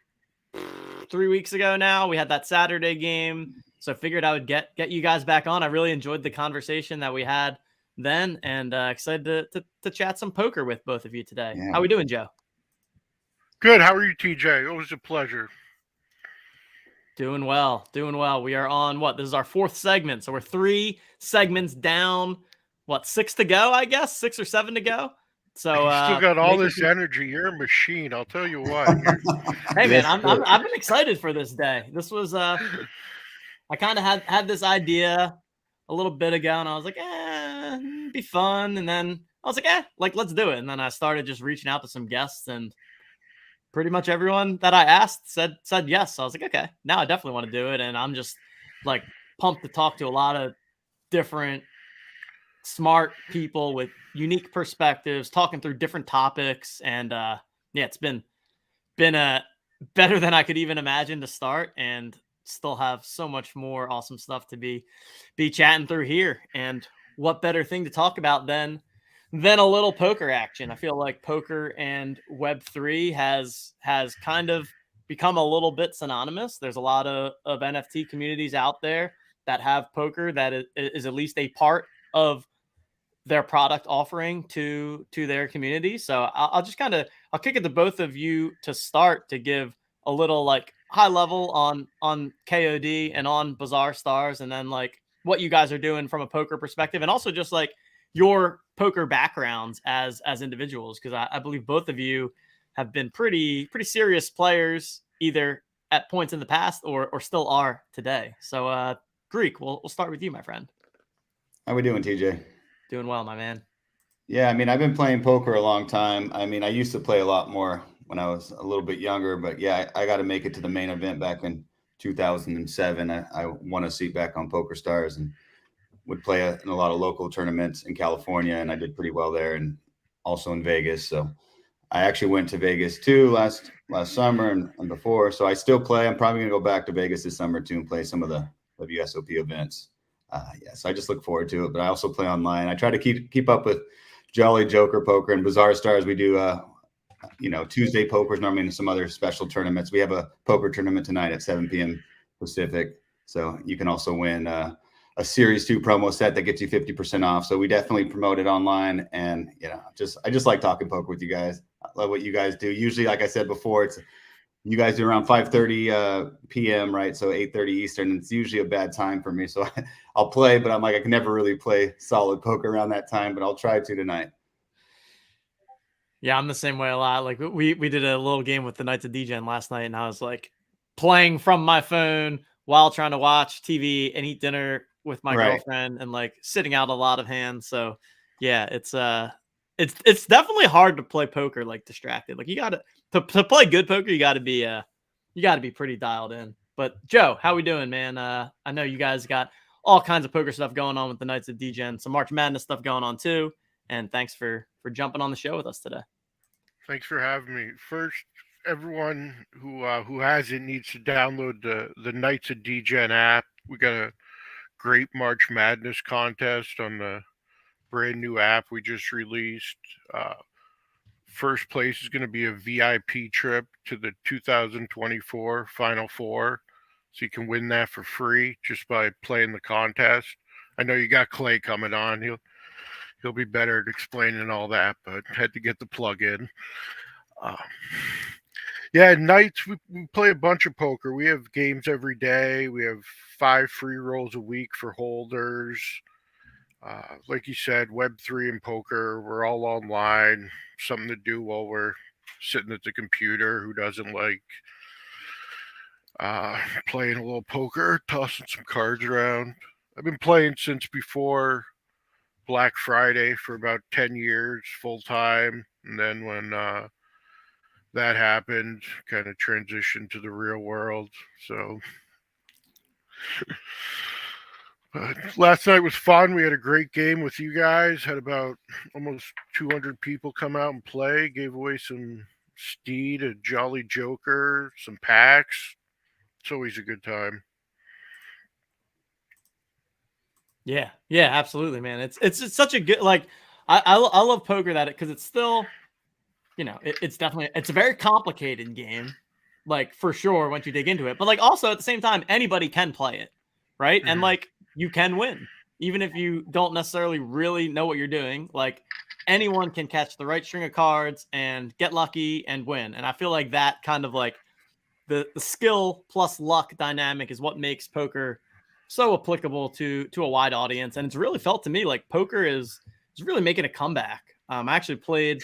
3 weeks ago now. We had that Saturday game, so I figured I would get you guys back on. I really enjoyed the conversation that we had then, and excited to chat some poker with both of you today. Yeah. How we doing, Joe? Good. How are you, TJ? Always a pleasure. Doing well. We are on what? This is our 4th segment, so we're 3 segments down. What, 6 to go? I guess 6 or 7 to go. So You still got all this energy. You're a machine. I'll tell you what. Hey man, I've been excited for this day. This was I kind of had this idea a little bit ago, and I was like, it'd be fun. And then I was like, let's do it. And then I started just reaching out to some guests, and pretty much everyone that I asked said yes. So I was like, okay, now I definitely want to do it. And I'm just like pumped to talk to a lot of different smart people with unique perspectives, talking through different topics. And it's been better than I could even imagine to start, and still have so much more awesome stuff to be chatting through here. And what better thing to talk about than a little poker action? I feel like poker and Web3 has kind of become a little bit synonymous. There's a lot of NFT communities out there that have poker that is at least a part of their product offering to their community. So I'll just I'll kick it to both of you to start to give a little like high level on KOD and on Bazaar Stars, and then like what you guys are doing from a poker perspective, and also just like your poker backgrounds as individuals, because I believe both of you have been pretty serious players, either at points in the past or still are today. So Greek, we'll start with you, my friend. How we doing, TJ? Doing well, my man. Yeah, I mean, I've been playing poker a long time. I mean, I used to play a lot more when I was a little bit younger, but yeah, I got to make it to the main event back in 2007. I won a seat back on Poker Stars and would play in a lot of local tournaments in California, and I did pretty well there, and also in Vegas. So I actually went to Vegas too last summer and before. So I still play. I'm probably gonna go back to Vegas this summer too and play some of the WSOP events. Yeah, so I just look forward to it. But I also play online. I try to keep up with Jolly Joker Poker and Bazaar Stars. We do Tuesday pokers normally in some other special tournaments. We have a poker tournament tonight at 7 p.m. Pacific. So you can also win a Series 2 promo set that gets you 50% off. So we definitely promote it online. And I just like talking poker with you guys. I love what you guys do. Usually, like I said before, you guys do around 5:30 p.m., right? So 8:30 Eastern. It's usually a bad time for me. So I'll play, but I'm like, I can never really play solid poker around that time, but I'll try to tonight. Yeah, I'm the same way a lot. Like we did a little game with the Knights of DGen last night, and I was like playing from my phone while trying to watch TV and eat dinner with my girlfriend, and like sitting out a lot of hands. So yeah, it's definitely hard to play poker like distracted. Like you gotta to play good poker, you gotta be pretty dialed in. But Joe, how we doing, man? I know you guys got all kinds of poker stuff going on with the Knights of DGen, some March Madness stuff going on too. And thanks for jumping on the show with us today. Thanks for having me. First, everyone who hasn't needs to download the Knights of DGen app. We got a great March Madness contest on the brand new app we just released. First place is going to be a VIP trip to the 2024 Final Four. So you can win that for free just by playing the contest. I know you got Clay coming on. He'll be better at explaining all that, but had to get the plug in. Yeah, nights we play a bunch of poker. We have games every day. We have 5 free rolls a week for holders. Like you said, Web3 and poker, we're all online. Something to do while we're sitting at the computer. Who doesn't like playing a little poker, tossing some cards around? I've been playing since before Black Friday for about 10 years full time, and then when that happened, kind of transitioned to the real world. So last night was fun. We had a great game with you guys. Had about almost 200 people come out and play. Gave away some Steed, a Jolly Joker, some packs. It's always a good time. Yeah, absolutely, man. It's such a good, like, I love poker because it's still, it's definitely, it's a very complicated game, like for sure once you dig into it, but like also at the same time, anybody can play it, right? And like you can win, even if you don't necessarily really know what you're doing. Like anyone can catch the right string of cards and get lucky and win. And I feel like that kind of like the skill plus luck dynamic is what makes poker so applicable to a wide audience. And it's really felt to me like poker is really making a comeback. I actually played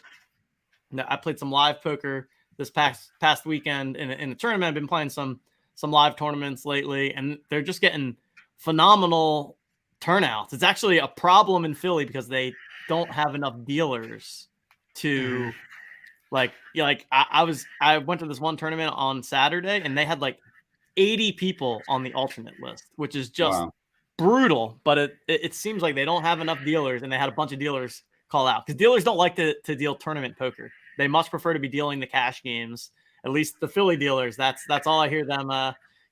some live poker this past weekend in a tournament. I've been playing some live tournaments lately, and they're just getting phenomenal turnouts. It's actually a problem in Philly because they don't have enough dealers to I went to this one tournament on Saturday, and they had like 80 people on the alternate list, which is just brutal. But it seems like they don't have enough dealers, and they had a bunch of dealers call out because dealers don't like to deal tournament poker. They much prefer to be dealing the cash games. At least the Philly dealers. That's all I hear them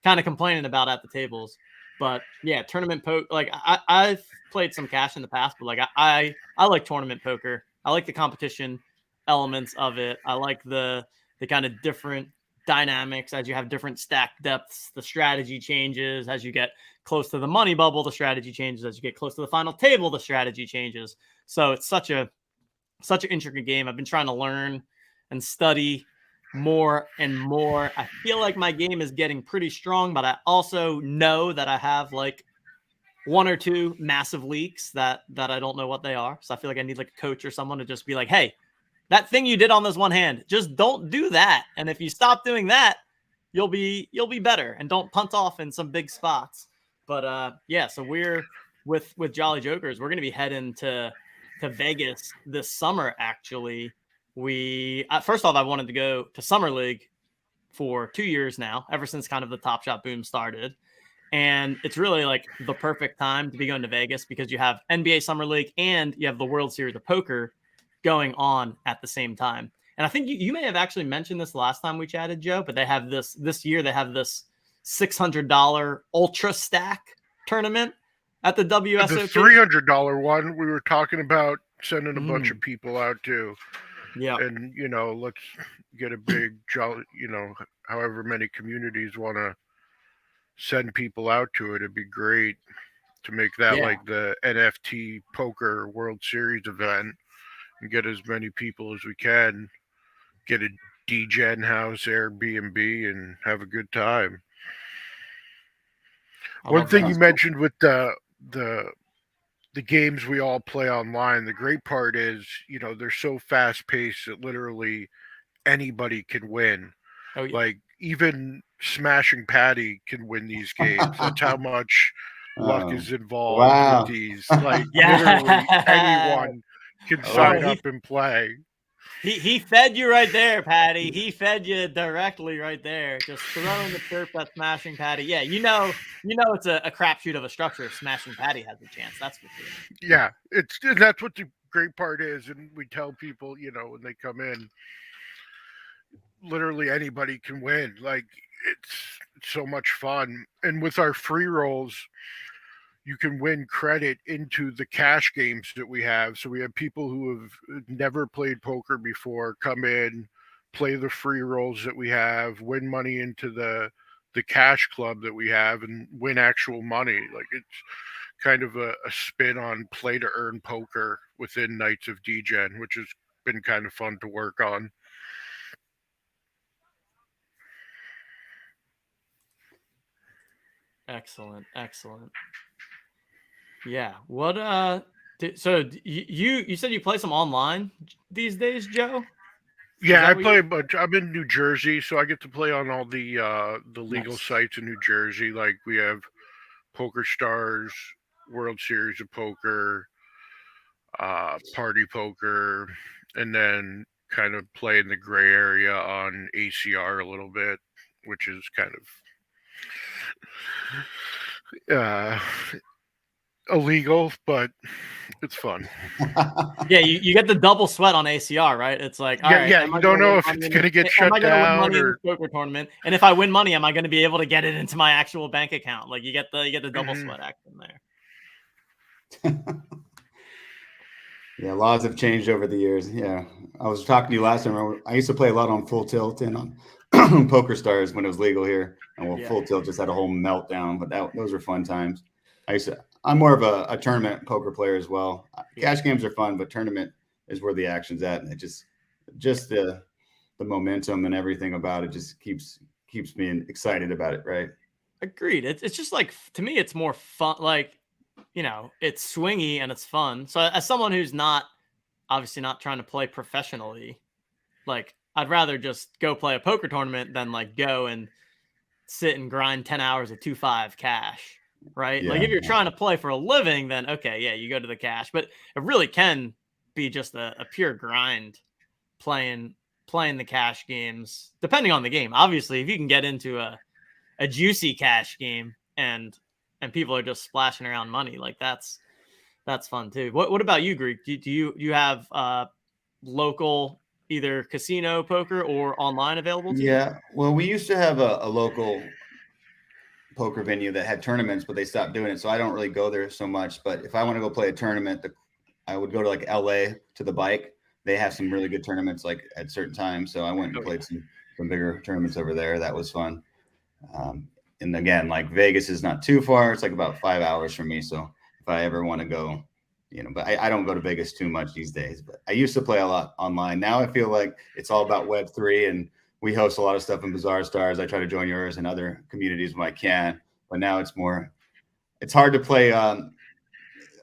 kind of complaining about at the tables. But yeah, tournament poker. Like I've played some cash in the past, but like I like tournament poker. I like the competition elements of it. I like the kind of different dynamics as you have different stack depths. The strategy changes as you get close to the money bubble. The strategy changes as you get close to the final table. The strategy changes. So it's such an intricate game. I've been trying to learn and study more and more. I feel like my game is getting pretty strong, but I also know that I have like one or two massive leaks that I don't know what they are. So I feel like I need like a coach or someone to just be like, hey, that thing you did on this one hand, just don't do that. And if you stop doing that, you'll be better, and don't punt off in some big spots. But yeah, so we're with Jolly Jokers, we're going to be heading to Vegas this summer. Actually, we first off, I wanted to go to Summer League for 2 years now, ever since kind of the Top Shot boom started. And it's really like the perfect time to be going to Vegas because you have NBA Summer League and you have the World Series of Poker going on at the same time. And I think you may have actually mentioned this last time we chatted, Joe, but they have this year, they have this $600 ultra stack tournament at the WSOP. The $300 one, we were talking about sending a bunch of people out to. Yeah. And, let's get a big, however many communities want to send people out to it. It'd be great to make that like the NFT Poker World Series event and get as many people as we can, get a DGen house, Airbnb, and have a good time. One thing you mentioned with the games we all play online, the great part is, they're so fast paced that literally anybody can win. Oh, yeah. Like even Smashing Patty can win these games. That's how much luck is involved with these. Like literally anyone can sign up and play. He fed you right there, Patty. He fed you directly right there. Just throwing the chirp at Smashing Patty. Yeah, you know it's a crapshoot of a structure if Smashing Patty has a chance. That's for sure. Yeah, that's what the great part is, and we tell people, when they come in, literally anybody can win. Like it's so much fun, and with our free rolls, you can win credit into the cash games that we have. So we have people who have never played poker before come in, play the free rolls that we have, win money into the cash club that we have, and win actual money. Like it's kind of a spin on play to earn poker within Knights of DGen, which has been kind of fun to work on. Excellent. Yeah. What so you said you play some online these days, Joe? Yeah, I play a bunch. I'm in New Jersey, so I get to play on all the legal sites in New Jersey. Like we have Poker Stars, World Series of Poker, Party Poker, and then kind of play in the gray area on ACR a little bit, which is kind of illegal, but it's fun. Yeah, you get the double sweat on ACR, right? It's like, you don't know if it's going to get shut down or poker tournament, and if I win money, am I going to be able to get it into my actual bank account? Like you get the double sweat action there. Yeah, laws have changed over the years. Yeah, I was talking to you last time. I used to play a lot on Full Tilt and on Poker Stars when it was legal here, and Full Tilt just had a whole meltdown. But those were fun times. I'm more of a tournament poker player as well. Cash games are fun, but tournament is where the action's at, and it just the momentum and everything about it just keeps me excited about it, right? Agreed. It's just like, to me, it's more fun. Like, it's swingy and it's fun. So as someone who's obviously not trying to play professionally, like I'd rather just go play a poker tournament than like go and sit and grind 10 hours of 2-5 cash. Right. Yeah. Like if you're trying to play for a living, then okay, yeah, you go to the cash, but it really can be just a pure grind playing the cash games, depending on the game. Obviously, if you can get into a juicy cash game and people are just splashing around money, like that's fun too. What about you, Greek? Do you have local either casino poker or online available to you? Yeah. Well, we used to have a local poker venue that had tournaments, but they stopped doing it. So I don't really go there so much. But if I want to go play a tournament, I would go to like LA to the Bike. They have some really good tournaments like at certain times. So I went and played some some bigger tournaments over there. That was fun. And again, like Vegas is not too far. It's like about 5 hours from me. So if I ever want to go, but I don't go to Vegas too much these days. But I used to play a lot online. Now I feel like it's all about Web3, and we host a lot of stuff in Bazaar Stars. I try to join yours and other communities when I can. But now it's hard to play on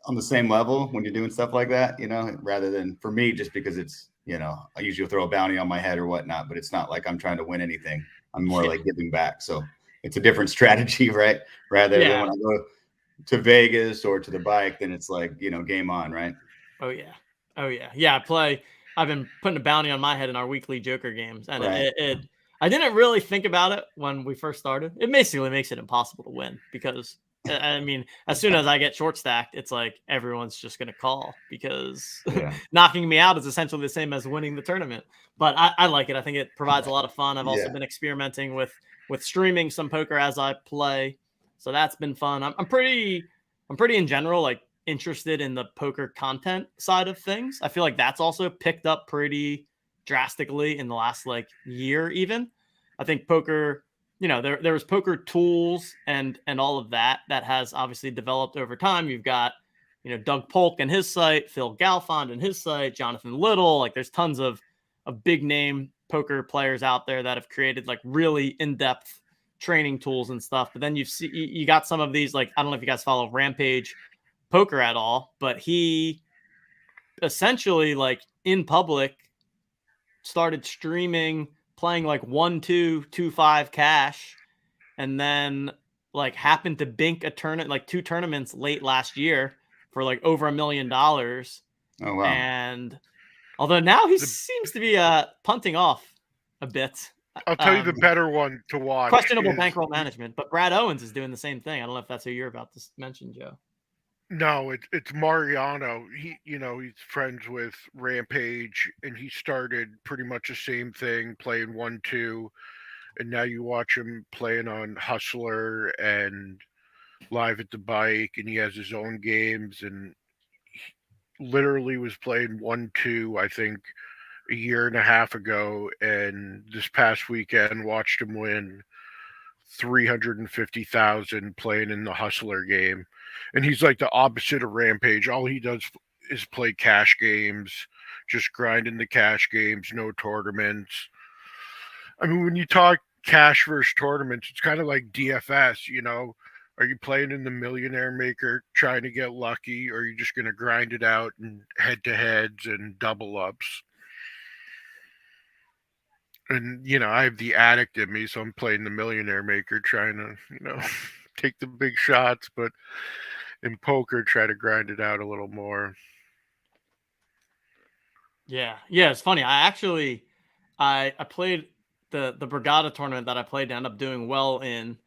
the same level when you're doing stuff like that, rather than for me, just because it's, I usually throw a bounty on my head or whatnot, but it's not like I'm trying to win anything. I'm more like giving back. So it's a different strategy, right? Rather than when I go to Vegas or to the bike, then it's like, game on, right? Oh yeah. Yeah. I've been putting a bounty on my head in our weekly Joker games. And I didn't really think about it when we first started. It basically makes it impossible to win because I mean, as soon as I get short stacked, it's like everyone's just going to call because knocking me out is essentially the same as winning the tournament. But I like it. I think it provides a lot of fun. I've also been experimenting with streaming some poker as I play. So that's been fun. I'm pretty in general, like interested in the poker content side of things. I feel like that's also picked up pretty drastically in the last year, even. I think poker, there was poker tools and all of that has obviously developed over time. You've got, Doug Polk and his site, Phil Galfond and his site, Jonathan Little. Like there's tons of big name poker players out there that have created really in-depth training tools and stuff. But then you got some of these, I don't know if you guys follow Rampage Poker at all, but he essentially in public started streaming, playing 1-2, 2-5 cash, and then happened to bink a tournament, 2 tournaments late last year for over $1 million. Oh wow. And although now he seems to be punting off a bit. I'll tell you the better one to watch. Questionable bankroll management, but Brad Owens is doing the same thing. I don't know if that's who you're about to mention, Joe. No, it's Mariano. He's friends with Rampage, and he started pretty much the same thing, playing 1-2, and now you watch him playing on Hustler and Live at the Bike, and he has his own games, and he literally was playing 1-2, I think, a year and a half ago, and this past weekend watched him win $350,000 playing in the Hustler game. And he's like the opposite of Rampage. All he does is play cash games, just grinding the cash games, no tournaments. I mean, when you talk cash versus tournaments, it's kind of like DFS, Are you playing in the Millionaire Maker trying to get lucky, or are you just going to grind it out and head-to-heads and double-ups? And, I have the addict in me, so I'm playing the Millionaire Maker trying to, take the big shots, but in poker, try to grind it out a little more. Yeah, it's funny. I played the Brigada tournament that I played to end up doing well in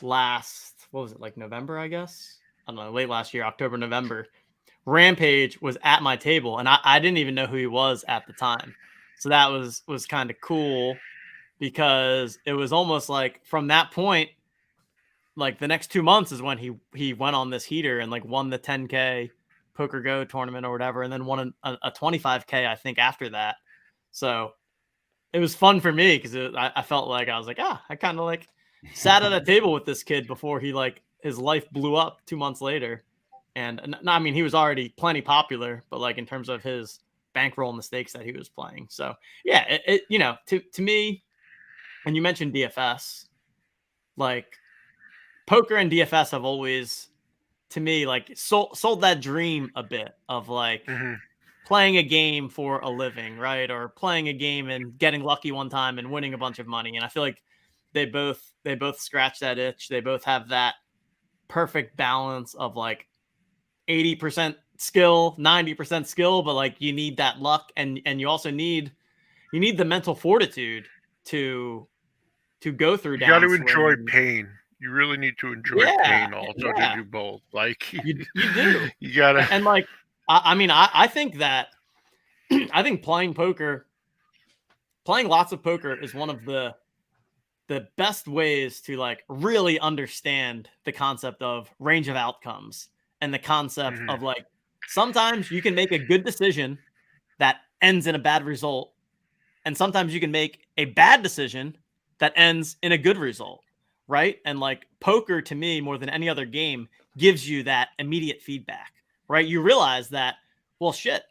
last, what was it, November, I guess? I don't know, late last year, October, November. Rampage was at my table, and I didn't even know who he was at the time. So that was kind of cool because it was almost from that point, the next 2 months is when he went on this heater and won the 10K Poker Go tournament or whatever, and then won a 25K, I think, after that. So it was fun for me because I felt like I was I kind of sat at a table with this kid before he his life blew up 2 months later. And I mean, he was already plenty popular, but in terms of his bankroll and the stakes that he was playing. So yeah, to me, and you mentioned DFS, poker and DFS have always, to me, sold that dream a bit of playing a game for a living, right? Or playing a game and getting lucky one time and winning a bunch of money. And I feel like they both scratch that itch. They both have that perfect balance of 80% skill, 90% skill, but you need that luck, and you also need the mental fortitude to go through. You got to enjoy pain. You really need to enjoy pain also to do both. You do. You gotta. And I think that I think playing lots of poker is one of the best ways to really understand the concept of range of outcomes and the concept of sometimes you can make a good decision that ends in a bad result, And sometimes you can make a bad decision that ends in a good result, right? And like poker to me, more than any other game, gives you that immediate feedback, right? You realize that, well, shit,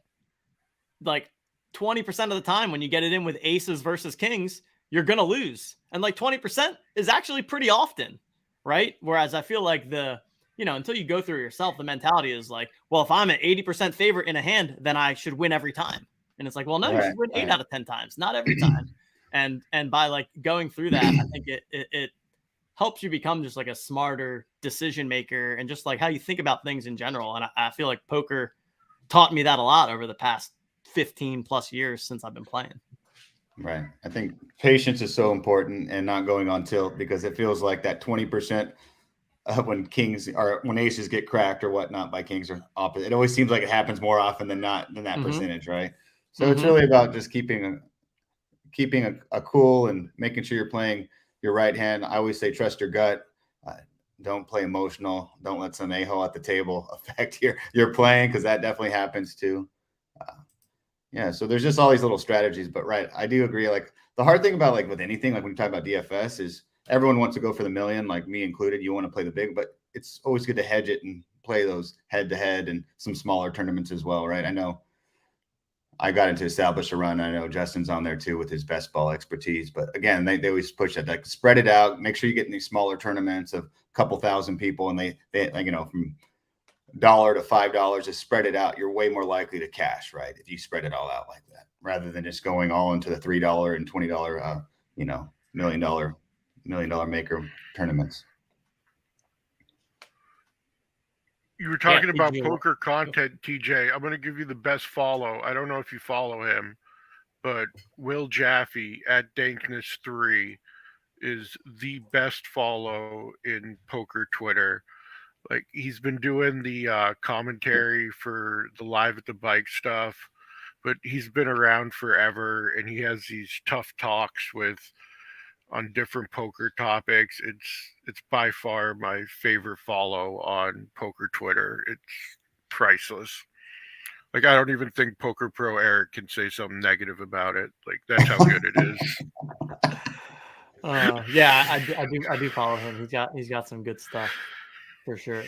like 20% of the time when you get it in with aces versus kings, you're going to lose. And like 20% is actually pretty often, right? Whereas I feel like until you go through it yourself, the mentality is like, well, if I'm an 80% favorite in a hand, then I should win every time. And it's like, well, no, you should win 8 out of 10 times, not every time. And by like going through that, I think it helps you become just like a smarter decision maker and just like how you think about things in general. And I feel like poker taught me that a lot over the past 15 plus years since I've been playing. Right. I think patience is so important and not going on tilt, because it feels like that 20% when kings or when aces get cracked or whatnot by kings or opposite. It always seems like it happens more often than not than that percentage, right? So it's really about just keeping a cool and making sure you're playing your right hand. I always say trust your gut. Don't play emotional. Don't let some a-hole at the table affect your playing, because that definitely happens too. Yeah, so there's just all these little strategies, but right, I do agree. Like the hard thing about like with anything, like when you talk about DFS, is everyone wants to go for the million, like me included. You want to play the big, but it's always good to hedge it and play those head to head and some smaller tournaments as well, right? I know I got into Establish a Run. I know Justin's on there too with his best ball expertise, but again, they always push that, like spread it out, make sure you get in these smaller tournaments of a couple thousand people, and they like, from $1 to $5, just spread it out. You're way more likely to cash, right? If you spread it all out like that, rather than just going all into the $3 and $20, million dollar maker tournaments. You were talking about poker content, TJ. I'm going to give you the best follow. I don't know if you follow him, but Will Jaffe at Dankness3 is the best follow in poker Twitter. Like, he's been doing the commentary for the Live at the Bike stuff, but he's been around forever, and he has these tough talks on different poker topics. It's by far my favorite follow on poker Twitter. It's priceless. Like, I don't even think Poker Pro Eric can say something negative about it. Like, that's how good it is. Yeah, I do follow him. He's got some good stuff for sure.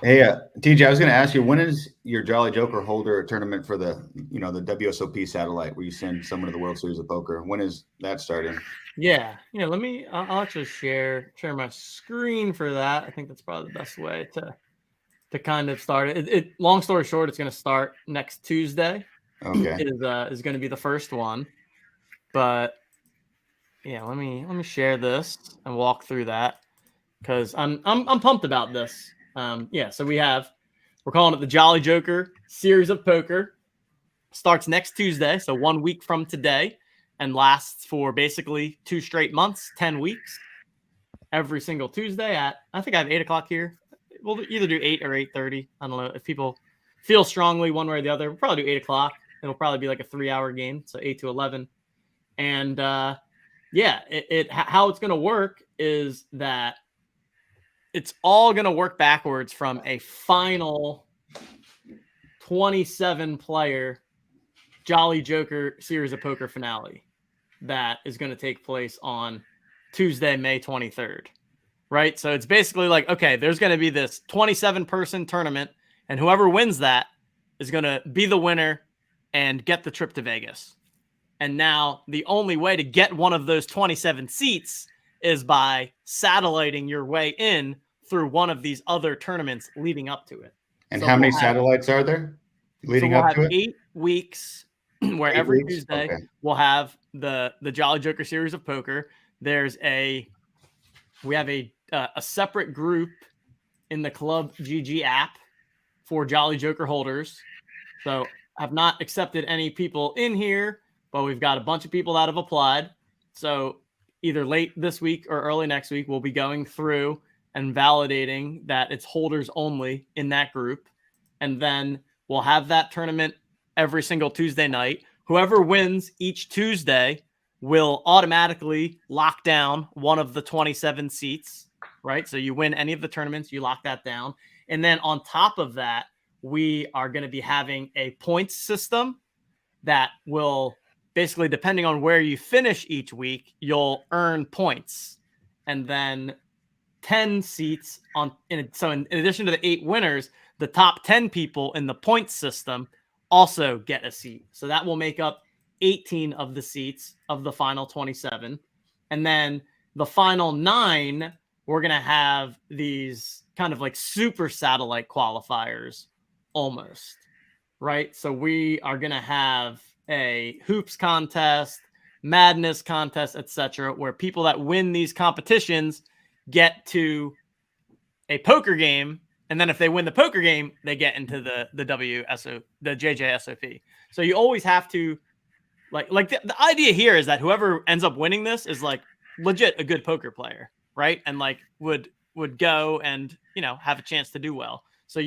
Hey, TJ, I was going to ask you, when is your Jolly Joker holder tournament for the WSOP satellite where you send someone to the World Series of Poker? When is that starting? Yeah. I'll actually share my screen for that. I think that's probably the best way to kind of start it. Long story short, it's going to start next Tuesday. Okay. It is going to be the first one, but yeah, let me share this and walk through that, because I'm pumped about this. So we're calling it the Jolly Joker Series of Poker. Starts next Tuesday, so 1 week from today, and lasts for basically 2 straight months, 10 weeks. Every single Tuesday I think I have 8 o'clock here. We'll either do 8 or 8:30. I don't know if people feel strongly one way or the other. We'll probably do 8 o'clock. It'll probably be like a 3-hour game, so 8 to 11. And how it's going to work is that it's all going to work backwards from a final 27-player Jolly Joker Series of Poker finale that is going to take place on Tuesday, May 23rd, right? So it's basically like, okay, there's going to be this 27-person tournament, and whoever wins that is going to be the winner and get the trip to Vegas. And now the only way to get one of those 27 seats is by satelliting your way in through one of these other tournaments leading up to it. And so how many satellites are there leading up to it? 8 weeks where every Tuesday we'll have the Jolly Joker Series of Poker. We have a separate group in the Club GG app for Jolly Joker holders. So I've not accepted any people in here, but we've got a bunch of people that have applied. So either late this week or early next week, we'll be going through and validating that it's holders only in that group. And then we'll have that tournament every single Tuesday night. Whoever wins each Tuesday will automatically lock down one of the 27 seats, right? So you win any of the tournaments, you lock that down. And then on top of that, we are going to be having a points system that will basically, depending on where you finish each week, you'll earn points. And then 10 seats so in addition to the 8 winners, the top 10 people in the points system also get a seat. So that will make up 18 of the seats of the final 27. And then the final 9, we're going to have these kind of like super satellite qualifiers almost, right? So we are going to have a hoops contest, madness contest, etc., where people that win these competitions get to a poker game, and then if they win the poker game, they get into the JJSOP. So you always have to like the idea here is that whoever ends up winning this is like legit a good poker player, right? And like would go and have a chance to do well. So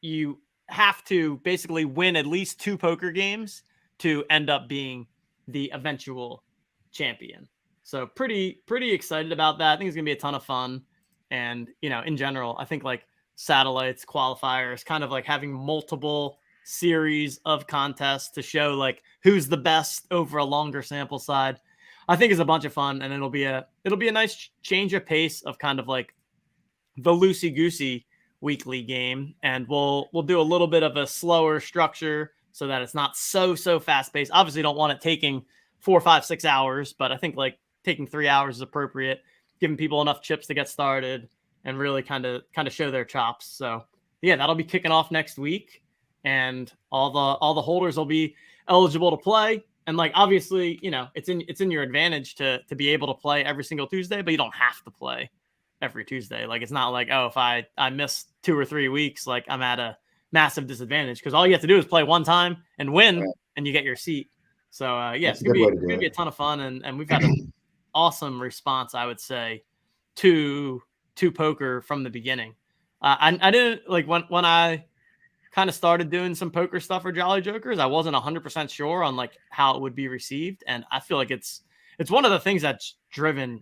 you have to basically win at least 2 poker games to end up being the eventual champion. So pretty excited about that. I think it's gonna be a ton of fun. And in general, I think like satellites, qualifiers, kind of like having multiple series of contests to show like who's the best over a longer sample side, I think is a bunch of fun. And it'll be a nice change of pace of kind of like the loosey-goosey weekly game. And we'll do a little bit of a slower structure so that it's not so fast paced. Obviously don't want it taking 4, 5, 6 hours, but I think like taking 3 hours is appropriate, giving people enough chips to get started and really kind of show their chops. So yeah, that'll be kicking off next week, and all the holders will be eligible to play. And like obviously, it's in your advantage to be able to play every single Tuesday, but you don't have to play every Tuesday. Like it's not like, oh, if I miss 2 or 3 weeks, like I'm at a massive disadvantage, because all you have to do is play one time and win, and you get your seat. So yeah, it's gonna be a ton of fun, and we've had an awesome response, I would say, to poker from the beginning. I didn't like when I kind of started doing some poker stuff for Jolly Jokers, I wasn't 100% sure on like how it would be received, and I feel like it's one of the things that's driven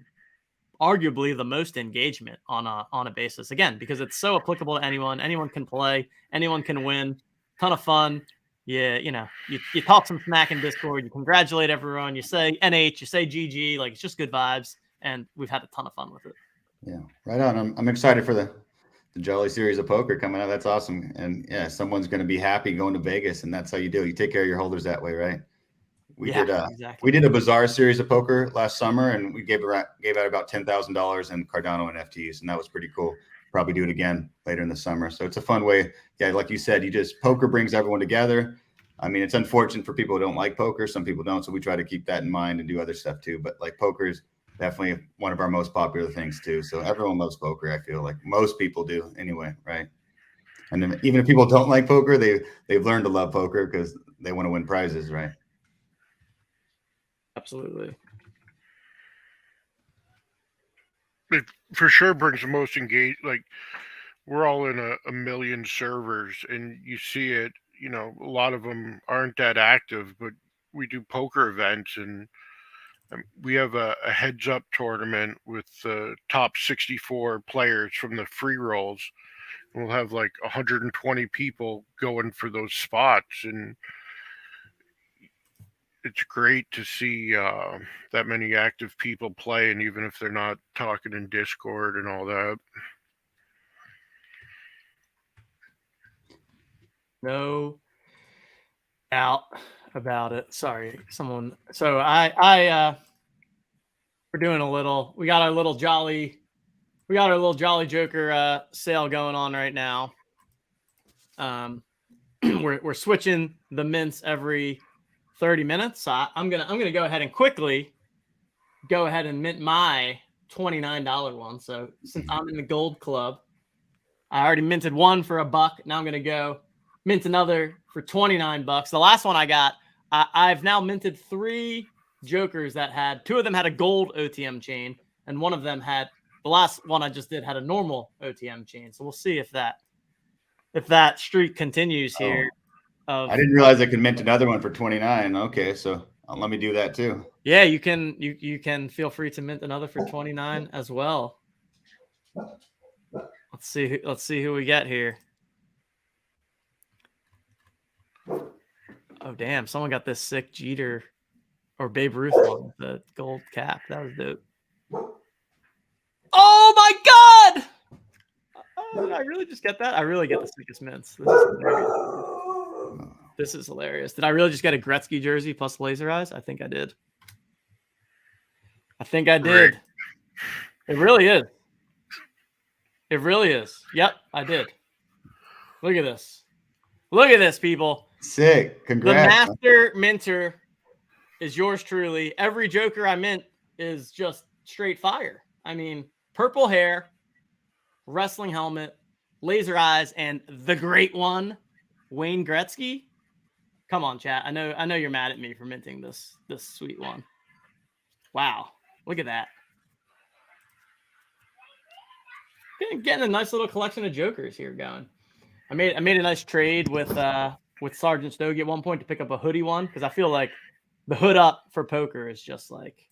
arguably the most engagement on a basis, again, because it's so applicable to anyone can play, anyone can win, ton of fun. Yeah, you talk some smack in Discord, you congratulate everyone, you say NH, you say GG, like it's just good vibes, and we've had a ton of fun with it. Yeah, right on. I'm excited for the Jolly Series of Poker coming out. That's awesome. And yeah, someone's going to be happy going to Vegas, and that's how you do it. You take care of your holders that way, right? We did a bizarre series of poker last summer, and we gave out about $10,000 in Cardano NFTs, and that was pretty cool. Probably do it again later in the summer. So it's a fun way. Yeah, like you said, poker brings everyone together. I mean, it's unfortunate for people who don't like poker. Some people don't, so we try to keep that in mind and do other stuff too. But like poker is definitely one of our most popular things too. So everyone loves poker. I feel like most people do anyway, right? And then even if people don't like poker, they've learned to love poker because they want to win prizes, right? Absolutely. It for sure brings the most engaged. Like we're all in a million servers, and you see it. A lot of them aren't that active, but we do poker events, and we have a heads up tournament with the top 64 players from the free rolls. We'll have like 120 people going for those spots, and it's great to see that many active people playing, even if they're not talking in Discord and all that. No doubt about it. Sorry, someone. So we're doing we got our little Jolly Joker sale going on right now. We're switching the mints every 30 minutes. So I'm gonna go ahead and quickly go ahead and mint my $29 one. So since I'm in the gold club, I already minted one for $1. Now I'm gonna go mint another for $29. The last one I got, I've now minted 3 Jokers that had 2 of them had a gold OTM chain, and one of them had, the last one I just did had a normal OTM chain. So we'll see if that streak continues here. I didn't realize I could mint another one for 29. Okay, so let me do that too. Yeah, you can feel free to mint another for 29 as well. Let's see who we get here. Oh damn, someone got this sick Jeter or Babe Ruth one with the gold cap. That was dope. Oh my God! Did I really just get that? I really get the sickest mints. This is hilarious. Did I really just get a Gretzky jersey plus laser eyes? I think I did. I think I did. It really is. It really is. Yep, I did. Look at this. Look at this, people. Sick. Congrats. The master minter is yours truly. Every Joker I mint is just straight fire. I mean, purple hair, wrestling helmet, laser eyes, and the great one, Wayne Gretzky. Come on, chat. I know you're mad at me for minting this sweet one. Wow. Look at that. Getting a nice little collection of Jokers here going. I made a nice trade with Sergeant Stogie at one point to pick up a hoodie one because I feel like the hood up for poker is just like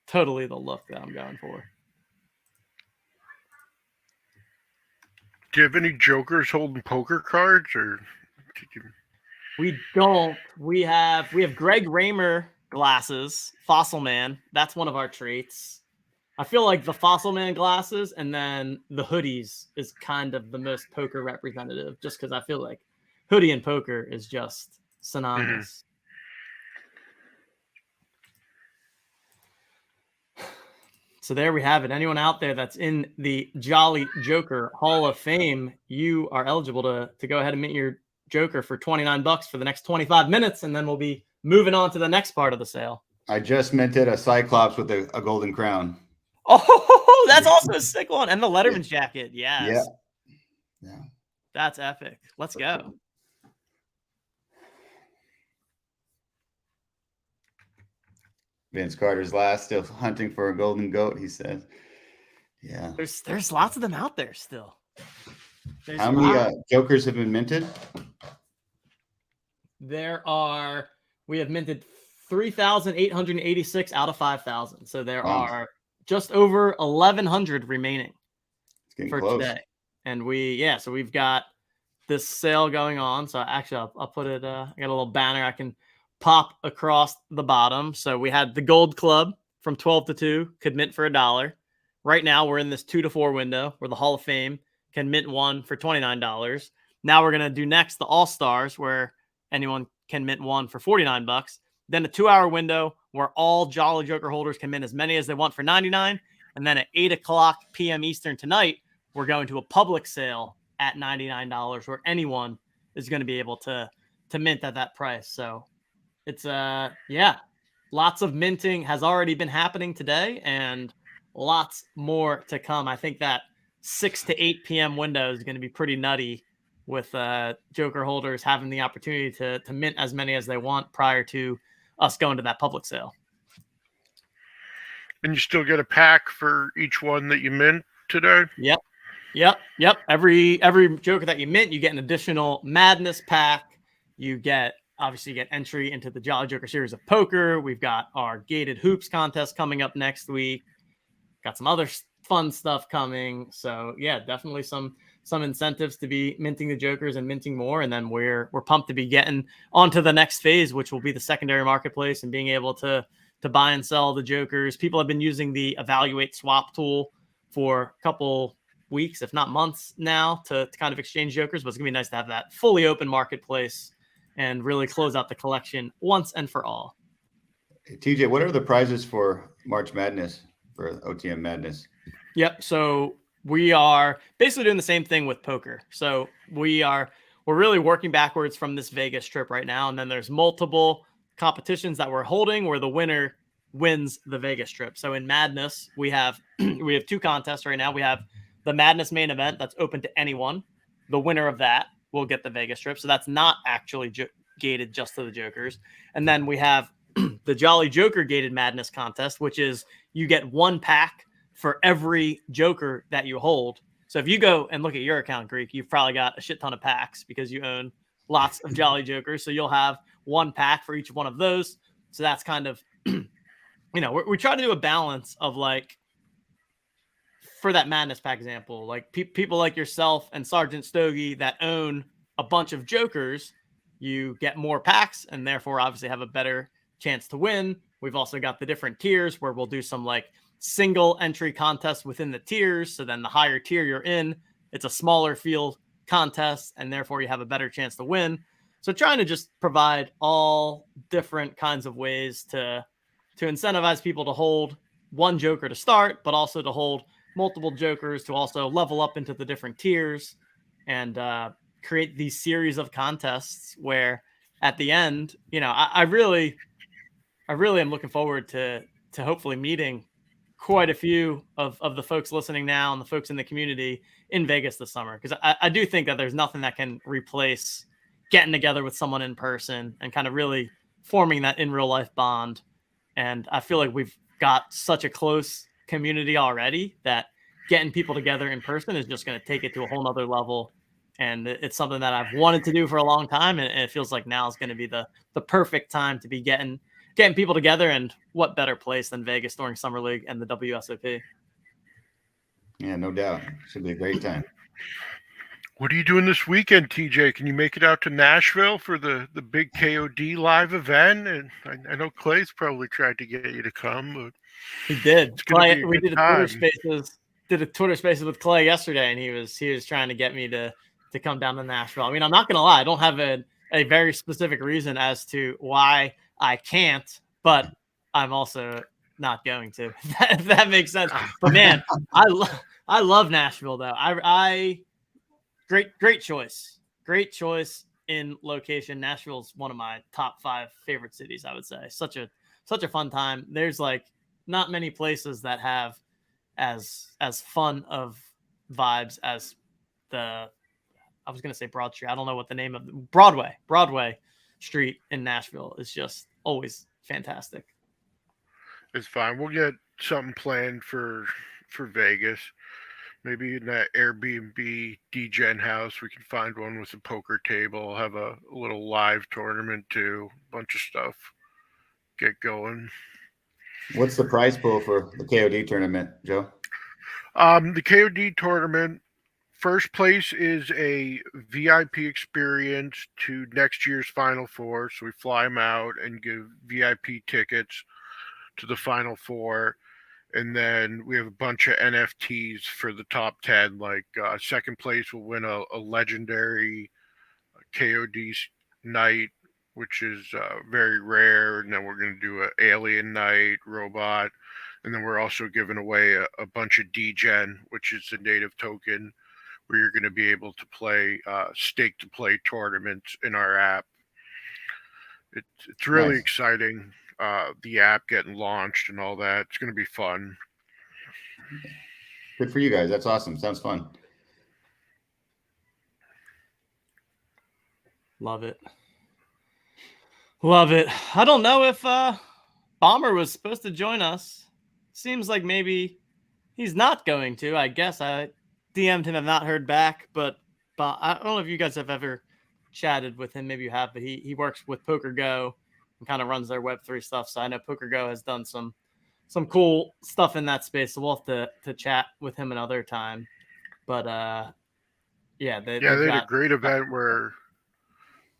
totally the look that I'm going for. Do you have any Jokers holding poker cards, or We don't. We have Greg Raymer glasses, Fossil Man. That's one of our traits. I feel like the Fossil Man glasses and then the hoodies is kind of the most poker representative, just because I feel like hoodie and poker is just synonymous. So there we have it. Anyone out there that's in the Jolly Joker Hall of Fame, you are eligible to go ahead and mint your Joker for $29 for the next 25 minutes, and then we'll be moving on to the next part of the sale. I just minted a Cyclops with a golden crown. Oh, that's also a sick one. And the Letterman's jacket. Yes. Yeah. That's epic. Let's go. Vince Carter's last, still hunting for a golden goat, he says. Yeah. There's lots of them out there still. There's How many Jokers have been minted? We have minted 3,886 out of 5,000. So there are just over 1,100 remaining for close today. And so we've got this sale going on. So actually I'll put it, I got a little banner I can pop across the bottom. So we had the Gold Club from 12 to 2 could mint for $1. Right now we're in this 2 to 4 window where the Hall of Fame can mint one for $29. Now we're going to do next the All-Stars where anyone can mint one for $49. Then a 2-hour window where all Jolly Joker holders can mint as many as they want for $99. And then at 8 o'clock p.m. Eastern tonight, we're going to a public sale at $99 where anyone is going to be able to mint at that price. So it's lots of minting has already been happening today and lots more to come. I think that 6 to 8 p.m. window is going to be pretty nutty with Joker holders having the opportunity to mint as many as they want prior to us going to that public sale. And you still get a pack for each one that you mint today? Yep. Every Joker that you mint, you get an additional Madness pack. You get entry into the Jolly Joker series of poker. We've got our gated hoops contest coming up next week. Got some other fun stuff coming. So yeah, definitely some incentives to be minting the Jokers and minting more. And then we're pumped to be getting onto the next phase, which will be the secondary marketplace and being able to buy and sell the Jokers. People have been using the Evaluate Swap tool for a couple weeks, if not months now, to kind of exchange Jokers, but it's gonna be nice to have that fully open marketplace and really close out the collection once and for all. Hey, TJ, what are the prizes for March Madness, for OTM Madness? Yep. So we are basically doing the same thing with poker. So we're really working backwards from this Vegas trip right now. And then there's multiple competitions that we're holding where the winner wins the Vegas trip. So in Madness, we have 2 contests right now. We have the Madness main event that's open to anyone. The winner of that will get the Vegas trip. So that's not actually gated just to the Jokers. And then we have the Jolly Joker gated Madness contest, which is you get 1 pack for every Joker that you hold. So if you go and look at your account, Greek, you've probably got a shit ton of packs because you own lots of Jolly Jokers. So you'll have 1 pack for each one of those. So that's kind of, we try to do a balance of like, for that Madness pack example, like people like yourself and Sergeant Stogie that own a bunch of Jokers, you get more packs and therefore obviously have a better chance to win. We've also got the different tiers where we'll do some like single entry contests within the tiers. So then the higher tier you're in, it's a smaller field contest, and therefore you have a better chance to win. So trying to just provide all different kinds of ways to incentivize people to hold one joker to start, but also to hold multiple jokers to also level up into the different tiers and create these series of contests where at the end, I really am looking forward to hopefully meeting quite a few of the folks listening now and the folks in the community in Vegas this summer. Because I do think that there's nothing that can replace getting together with someone in person and kind of really forming that in real life bond. And I feel like we've got such a close community already that getting people together in person is just going to take it to a whole nother level. And it's something that I've wanted to do for a long time. And it feels like now is going to be the perfect time to be getting people together. And what better place than Vegas during Summer League and the WSOP? Yeah, no doubt. Should be a great time. What are you doing this weekend, TJ? Can you make it out to Nashville for the big KOD live event? And I know Clay's probably tried to get you to come, but he did. Clay, we did a time. Twitter Spaces with Clay yesterday, and he was trying to get me to come down to Nashville. I mean, I'm not gonna lie, I don't have a very specific reason as to why I can't, but I'm also not going to. If that makes sense. But man, I love Nashville though. Great choice. Great choice in location. Nashville's one of my top 5 favorite cities, I would say. Such a fun time. There's like not many places that have as fun of vibes as I was going to say Broad Street. I don't know what the name of Broadway Street in Nashville is just always fantastic. It's fine. We'll get something planned for Vegas. Maybe in that Airbnb DGen house, we can find one with a poker table, have a little live tournament too, bunch of stuff. Get going. What's the prize pool for the KOD tournament, Joe? The KOD tournament, first place is a VIP experience to next year's Final Four. So we fly them out and give VIP tickets to the Final Four. And then we have a bunch of NFTs for the top 10. Like second place will win a legendary KOD night, which is very rare. And then we're going to do an alien night, robot. And then we're also giving away a bunch of DGen, which is the native token, where you're going to be able to play stake to play tournaments in our app. It's really exciting. The app getting launched and all that. It's going to be fun. Good for you guys. That's awesome. Sounds fun. Love it. I don't know if Bomber was supposed to join us. Seems like maybe he's not going to. I guess I DM'd him. I've not heard back, but I don't know if you guys have ever chatted with him. Maybe you have, but he works with Poker Go and kind of runs their Web3 stuff. So I know Poker Go has done some cool stuff in that space. So we'll have to chat with him another time. But they had a great event where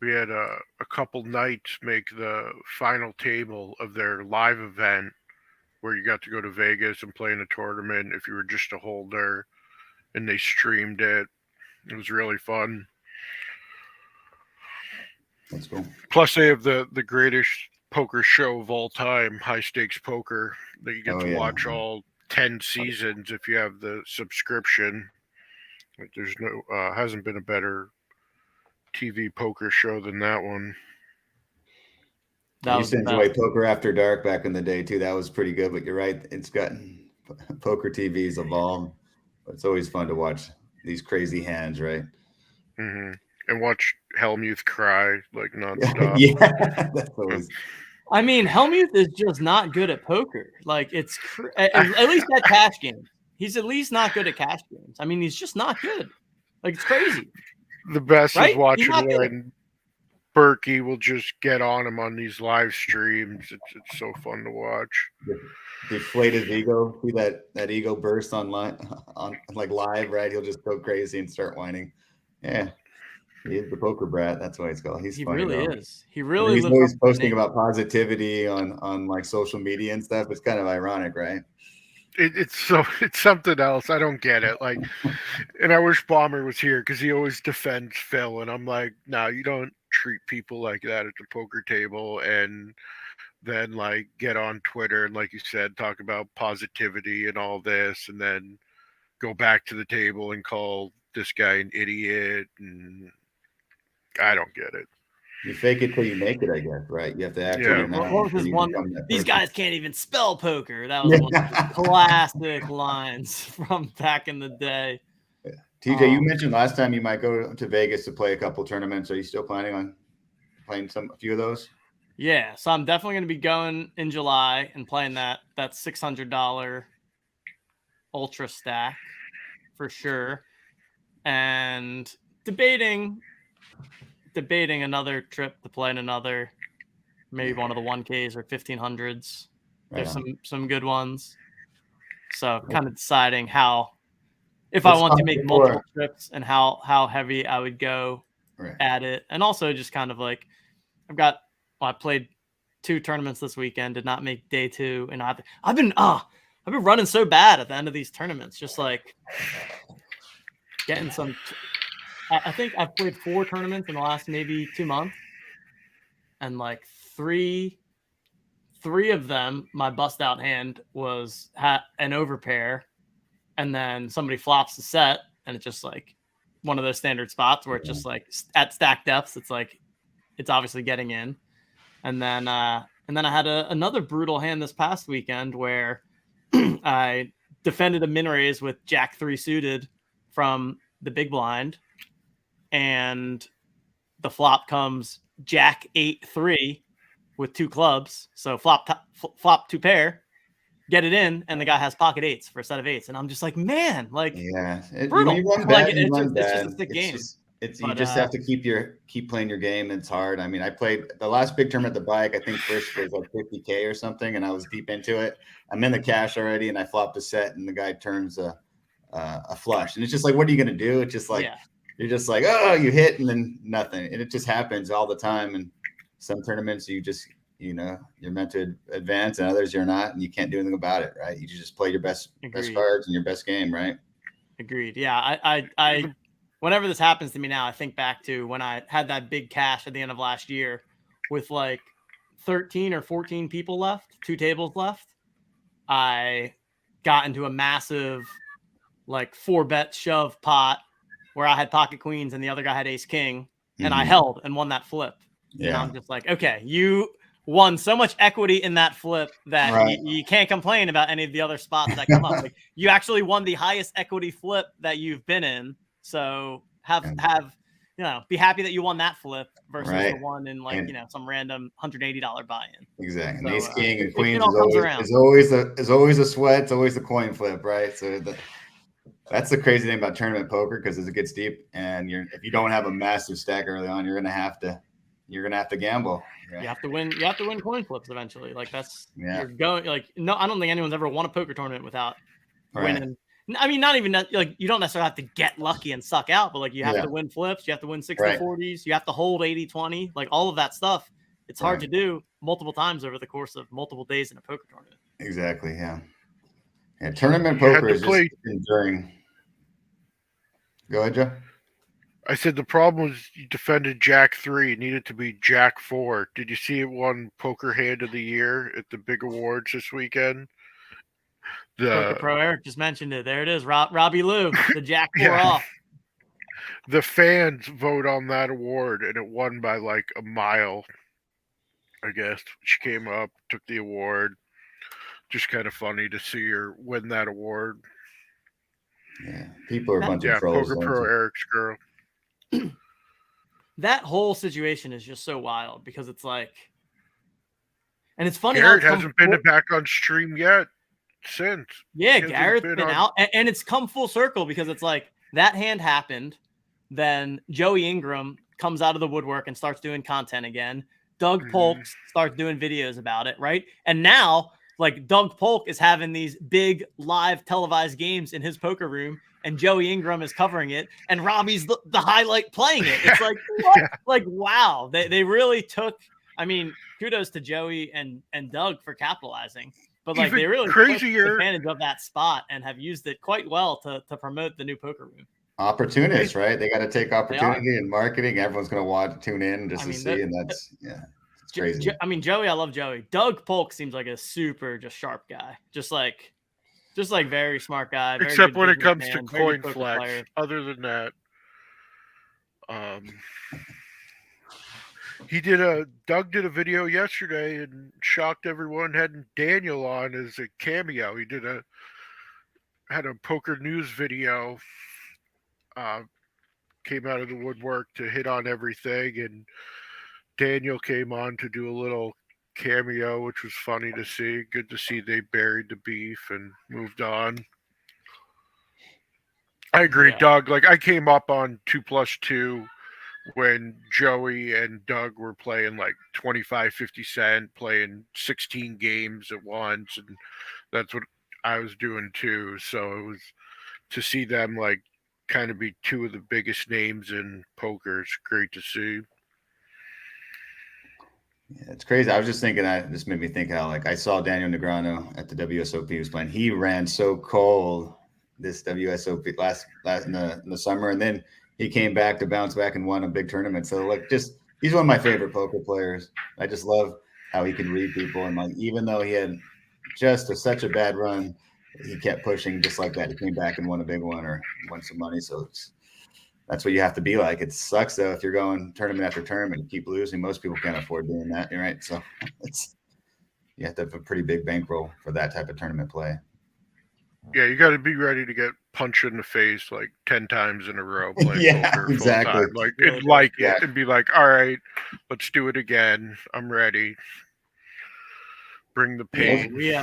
we had a couple nights make the final table of their live event, where you got to go to Vegas and play in a tournament if you were just a holder, and they streamed it. It was really fun. That's cool. Plus, they have the greatest poker show of all time, High Stakes Poker, that you get to watch all 10 seasons if you have the subscription. Like, there's no hasn't been a better TV poker show than that one. I used to enjoy Poker After Dark back in the day too. That was pretty good, but you're right. It's gotten poker TV's evolved. But it's always fun to watch these crazy hands, right? Mm-hmm. And watch Hellmuth cry like nonstop. Yeah, that's always. I mean, Hellmuth is just not good at poker. Like, it's at least at cash games. He's at least not good at cash games. I mean, he's just not good. Like, it's crazy. The best right? is watching when Berkey will just get on him on these live streams. It's so fun to watch. Deflate his ego. See that ego burst on like live, right? He'll just go crazy and start whining. Yeah. He's the poker brat. That's why he's called. He's He funny, really though. is. He really He's lives always up to the posting name. about positivity on like social media and stuff. It's kind of ironic, right? It's something else. I don't get it. Like, and I wish Bomber was here because he always defends Phil, and I'm like, no, you don't treat people like that at the poker table, and then like get on Twitter and, like you said, talk about positivity and all this, and then go back to the table and call this guy an idiot, and I don't get it. You fake it till you make it, I guess, right? You have to act Yeah. it out. What was until his you one? become that These person. guys can't even spell poker. That was one of the classic lines from back in the day. TJ, you mentioned last time you might go to Vegas to play a couple tournaments. Are you still planning on playing a few of those? Yeah, so I'm definitely going to be going in July and playing that $600 ultra stack for sure, and debating another trip to play in another, maybe one of the 1Ks or 1500s. There's some good ones. So kind of deciding how, if I want to make multiple trips and how heavy I would go at it, and also just kind of like I played 2 tournaments this weekend, did not make day 2, and I've been running so bad at the end of these tournaments, just like getting some. I think I've played 4 tournaments in the last maybe 2 months, and like three of them, my bust out hand was an overpair, and then somebody flops the set, and it's just like one of those standard spots where it's just like at stack depths, it's like it's obviously getting in. And then I had another brutal hand this past weekend where I defended a min raise with Jack 3 suited from the big blind, and the flop comes Jack 8-3 with 2 clubs. So flop 2 pair, get it in, and the guy has pocket 8s for a set of 8s, and I'm just like, man, like brutal. You run Like, bad, it's just a sick game. You just have to keep playing your game. It's hard. I mean, I played the last big tournament at the bike. I think first was like 50K or something, and I was deep into it. I'm in the cash already, and I flopped a set, and the guy turns a flush, and it's just like, what are you gonna do? It's just like you're just like, oh, you hit, and then nothing, and it just happens all the time. And some tournaments you just you're meant to advance, and others you're not, and you can't do anything about it, right? You just play your best cards and your best game, right? Agreed. Yeah, I whenever this happens to me now, I think back to when I had that big cash at the end of last year with like 13 or 14 people left, 2 tables left. I got into a massive like 4-bet shove pot where I had pocket queens and the other guy had ace king, and I held and won that flip. And I'm just like, okay, you won so much equity in that flip that you can't complain about any of the other spots that come up. Like, you actually won the highest equity flip that you've been in. So be happy that you won that flip versus the one in like, some random $180 buy-in. Exactly. So, And ace king and queens is always a sweat. It's always a coin flip, right? So that's the crazy thing about tournament poker, because as it gets deep, and if you don't have a massive stack early on, you're gonna have to gamble. Right? You have to win coin flips eventually. Like you're going like, no, I don't think anyone's ever won a poker tournament without winning. I mean, not even that, like, you don't necessarily have to get lucky and suck out, but like you have to win flips, you have to win 60-40s, you have to hold 80-20, like all of that stuff. It's hard to do multiple times over the course of multiple days in a poker tournament. Exactly. Yeah. Yeah. Tournament poker is just enduring. Go ahead, Joe. I said the problem was you defended Jack 3, it needed to be Jack 4. Did you see it won Poker Hand of the Year at the big awards this weekend? Poker Pro Eric just mentioned it. There it is. Robbie Lou, the Jack 4 off. The fans vote on that award, and it won by like a mile, I guess. She came up, took the award. Just kind of funny to see her win that award. Yeah, people are a bunch of trolls. Poker Pro Eric's girl. That whole situation is just so wild because it's like, and it's funny. Garrett hasn't been back on stream yet since. Yeah, Garrett's been out, and it's come full circle because it's like that hand happened. Then Joey Ingram comes out of the woodwork and starts doing content again. Doug Polk starts doing videos about it, right? And now, like, Doug Polk is having these big live televised games in his poker room. and Joey Ingram is covering it, and Robbie's the highlight playing it. It's like, what? Yeah. Like, wow. They really took, I mean, kudos to Joey and Doug for capitalizing. But like Even they really took crazier- advantage of that spot and have used it quite well to promote the new poker room. Opportunists, right? They got to take opportunity and marketing. Everyone's going to want to tune in just to see, and that's it's crazy. I mean, Joey, I love Joey. Doug Polk seems like a super just sharp guy, just like very smart guy. Very Except good when it comes to businessman, very coin good poker flex. player. Other than that, Doug did a video yesterday and shocked everyone, had Daniel on as a cameo. He had a poker news video, came out of the woodwork to hit on everything, and Daniel came on to do a little cameo, which was funny to see. Good to see they buried the beef and moved on. I agree, Doug. Like, I came up on 2+2 when Joey and Doug were playing like 25, 50 cent, playing 16 games at once. And that's what I was doing too. So it was to see them like kind of be two of the biggest names in poker. It's great to see. Yeah, it's crazy. I was just thinking, this made me think how, like, I saw Daniel Negreanu at the WSOP he was playing. He ran so cold this WSOP last in the summer, and then he came back to bounce back and won a big tournament. So, like, he's one of my favorite poker players. I just love how he can read people, and like, even though he had just such a bad run, he kept pushing just like that. He came back and won a big one or won some money. So that's what you have to be like. It sucks though if you're going tournament after tournament and keep losing. Most people can't afford doing that, right? So you have to have a pretty big bankroll for that type of tournament play. Yeah, you got to be ready to get punched in the face like 10 times in a row playing Yeah, poker exactly. full time. Like, it and be like, all right, let's do it again. I'm ready. Bring the pain. We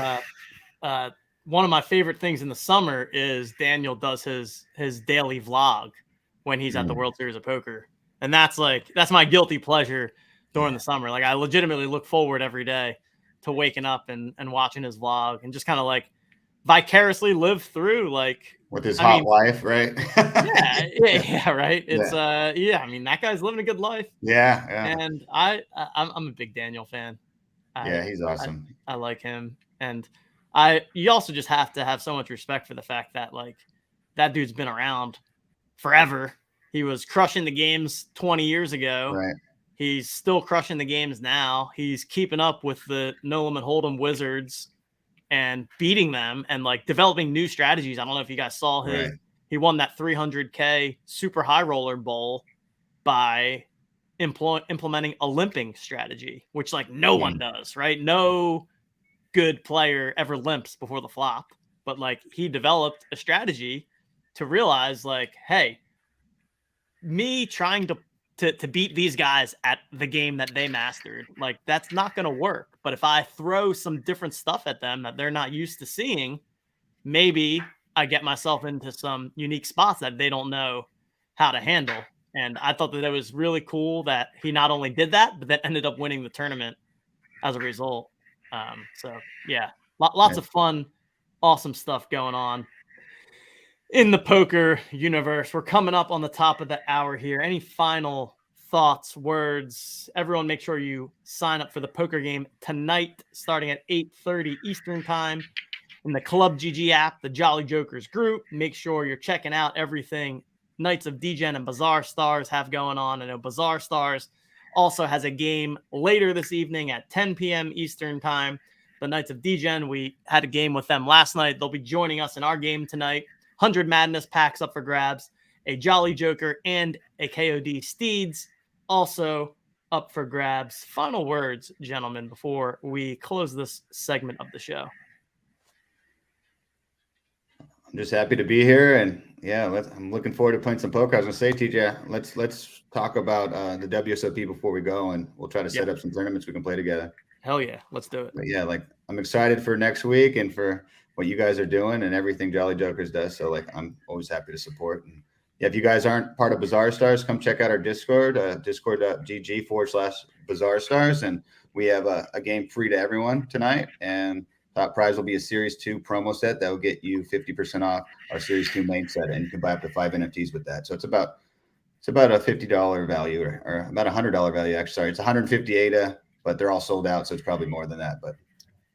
one of my favorite things in the summer is Daniel does his daily vlog when he's at the World Series of Poker. And that's my guilty pleasure during the summer. Like, I legitimately look forward every day to waking up and watching his vlog and just kind of like vicariously live through like with his hot wife, right? yeah, right. It's I mean, that guy's living a good life. Yeah. And I'm a big Daniel fan. He's awesome. I like him. And you also just have to have so much respect for the fact that like that dude's been around forever. He was crushing the games 20 years ago. Right. He's still crushing the games now. He's keeping up with the No Limit Hold'em wizards and beating them and like developing new strategies. I don't know if you guys saw his. Right. He won that 300K super high roller bowl by implementing a limping strategy, which like no one does, right? No good player ever limps before the flop, but like he developed a strategy to realize like, hey, me trying to beat these guys at the game that they mastered, like that's not going to work. But if I throw some different stuff at them that they're not used to seeing, maybe I get myself into some unique spots that they don't know how to handle. And I thought that it was really cool that he not only did that, but then ended up winning the tournament as a result. So yeah, lots of fun, awesome stuff going on in the poker universe. We're coming up on the top of the hour here. Any final thoughts, words? Everyone make sure you sign up for the poker game tonight, starting at 8:30 Eastern time in the Club GG app, the Jolly Jokers group. Make sure you're checking out everything Knights of Degen and Bazaar Stars have going on. I know Bazaar Stars also has a game later this evening at 10 p.m. Eastern time. The Knights of Degen, we had a game with them last night. They'll be joining us in our game tonight. 100 Madness packs up for grabs. A Jolly Joker and a KOD Steeds also up for grabs. Final words, gentlemen, before we close this segment of the show. I'm just happy to be here, and I'm looking forward to playing some poker. I was gonna say, TJ, let's talk about the WSOP before we go, and we'll try to set up some tournaments we can play together. Hell yeah, let's do it. But yeah, like I'm excited for next week and for what you guys are doing and everything Jolly Jokers does. So like I'm always happy to support. And yeah, if you guys aren't part of Bazaar Stars, come check out our Discord, discord.gg/Bazaar Stars, and we have a game free to everyone tonight. And Top prize will be a Series 2 promo set that will get you 50% off our Series 2 main set, and you can buy up to 5 NFTs with that. So it's about a $50 value or about $100 value. Actually, sorry, it's 150 ADA, but they're all sold out, so it's probably more than that. But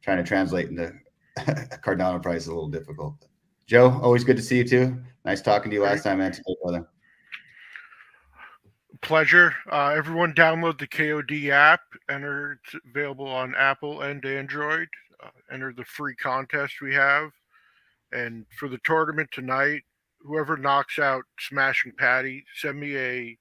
trying to translate into Cardano price is a little difficult. Joe, always good to see you too. Nice talking to you last time, man. Brother. Pleasure. Everyone download the KOD app. Enter. It's available on Apple and Android. Enter the free contest we have. And for the tournament tonight, whoever knocks out Smashing Patty, send me a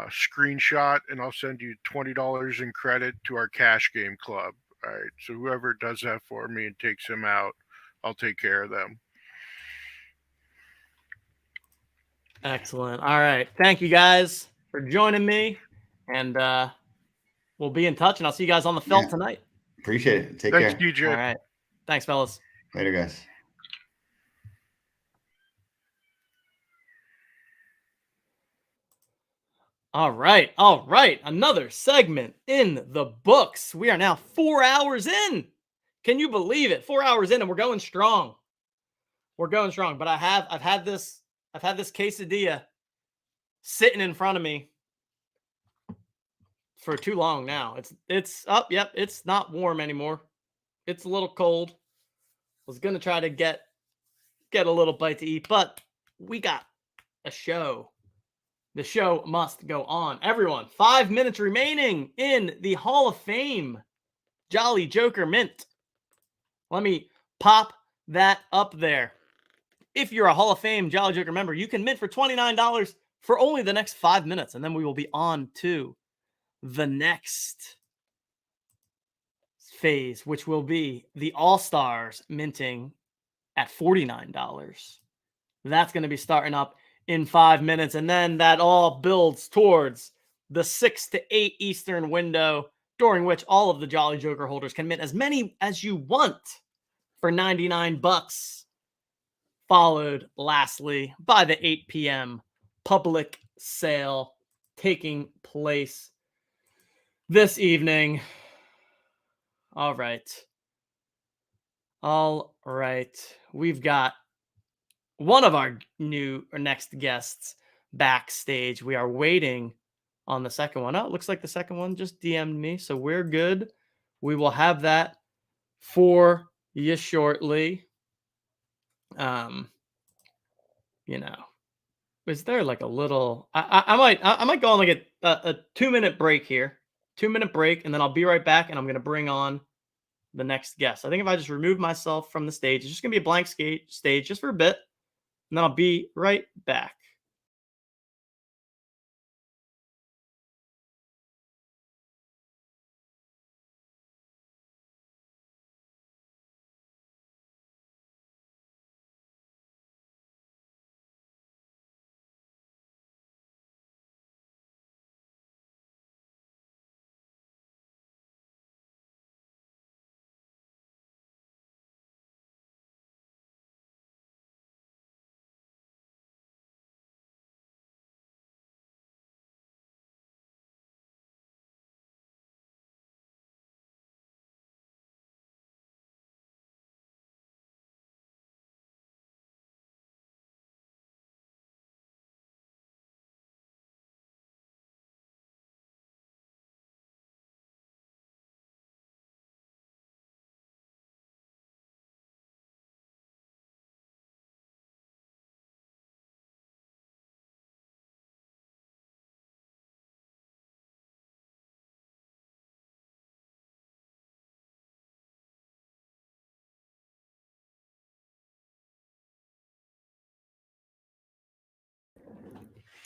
screenshot and I'll send you $20 in credit to our cash game club. All right. So whoever does that for me and takes him out, I'll take care of them. Excellent. All right. Thank you guys for joining me. And we'll be in touch, and I'll see you guys on the felt tonight. Appreciate it. Take Thanks, care. DJ. All right. Thanks, fellas. Later, guys. All right. All right. Another segment in the books. We are now 4 hours in. Can you believe it? 4 hours in, and we're going strong. We're going strong. But I've had this quesadilla sitting in front of me for too long now. It's up. Yep. It's not warm anymore. It's a little cold. Was going to try to get a little bite to eat, but we got a show. The show must go on. Everyone, 5 minutes remaining in the Hall of Fame Jolly Joker Mint. Let me pop that up there. If you're a Hall of Fame Jolly Joker member, you can mint for $29 for only the next 5 minutes, and then we will be on to the next phase, which will be the All-Stars minting at $49. That's going to be starting up in 5 minutes, and then that all builds towards the 6 to 8 Eastern window, during which all of the Jolly Joker holders can mint as many as you want for $99, followed lastly by the 8 p.m. public sale taking place this evening. All right. We've got one of our next guests backstage. We are waiting on the second one. Oh, it looks like the second one just DM'd me, so we're good. We will have that for you shortly. Is there like a little? I might go on like a 2-minute break here. 2-minute break, and then I'll be right back, and I'm gonna bring on the next guest. I think if I just remove myself from the stage, it's just gonna be a blank stage just for a bit. And then I'll be right back.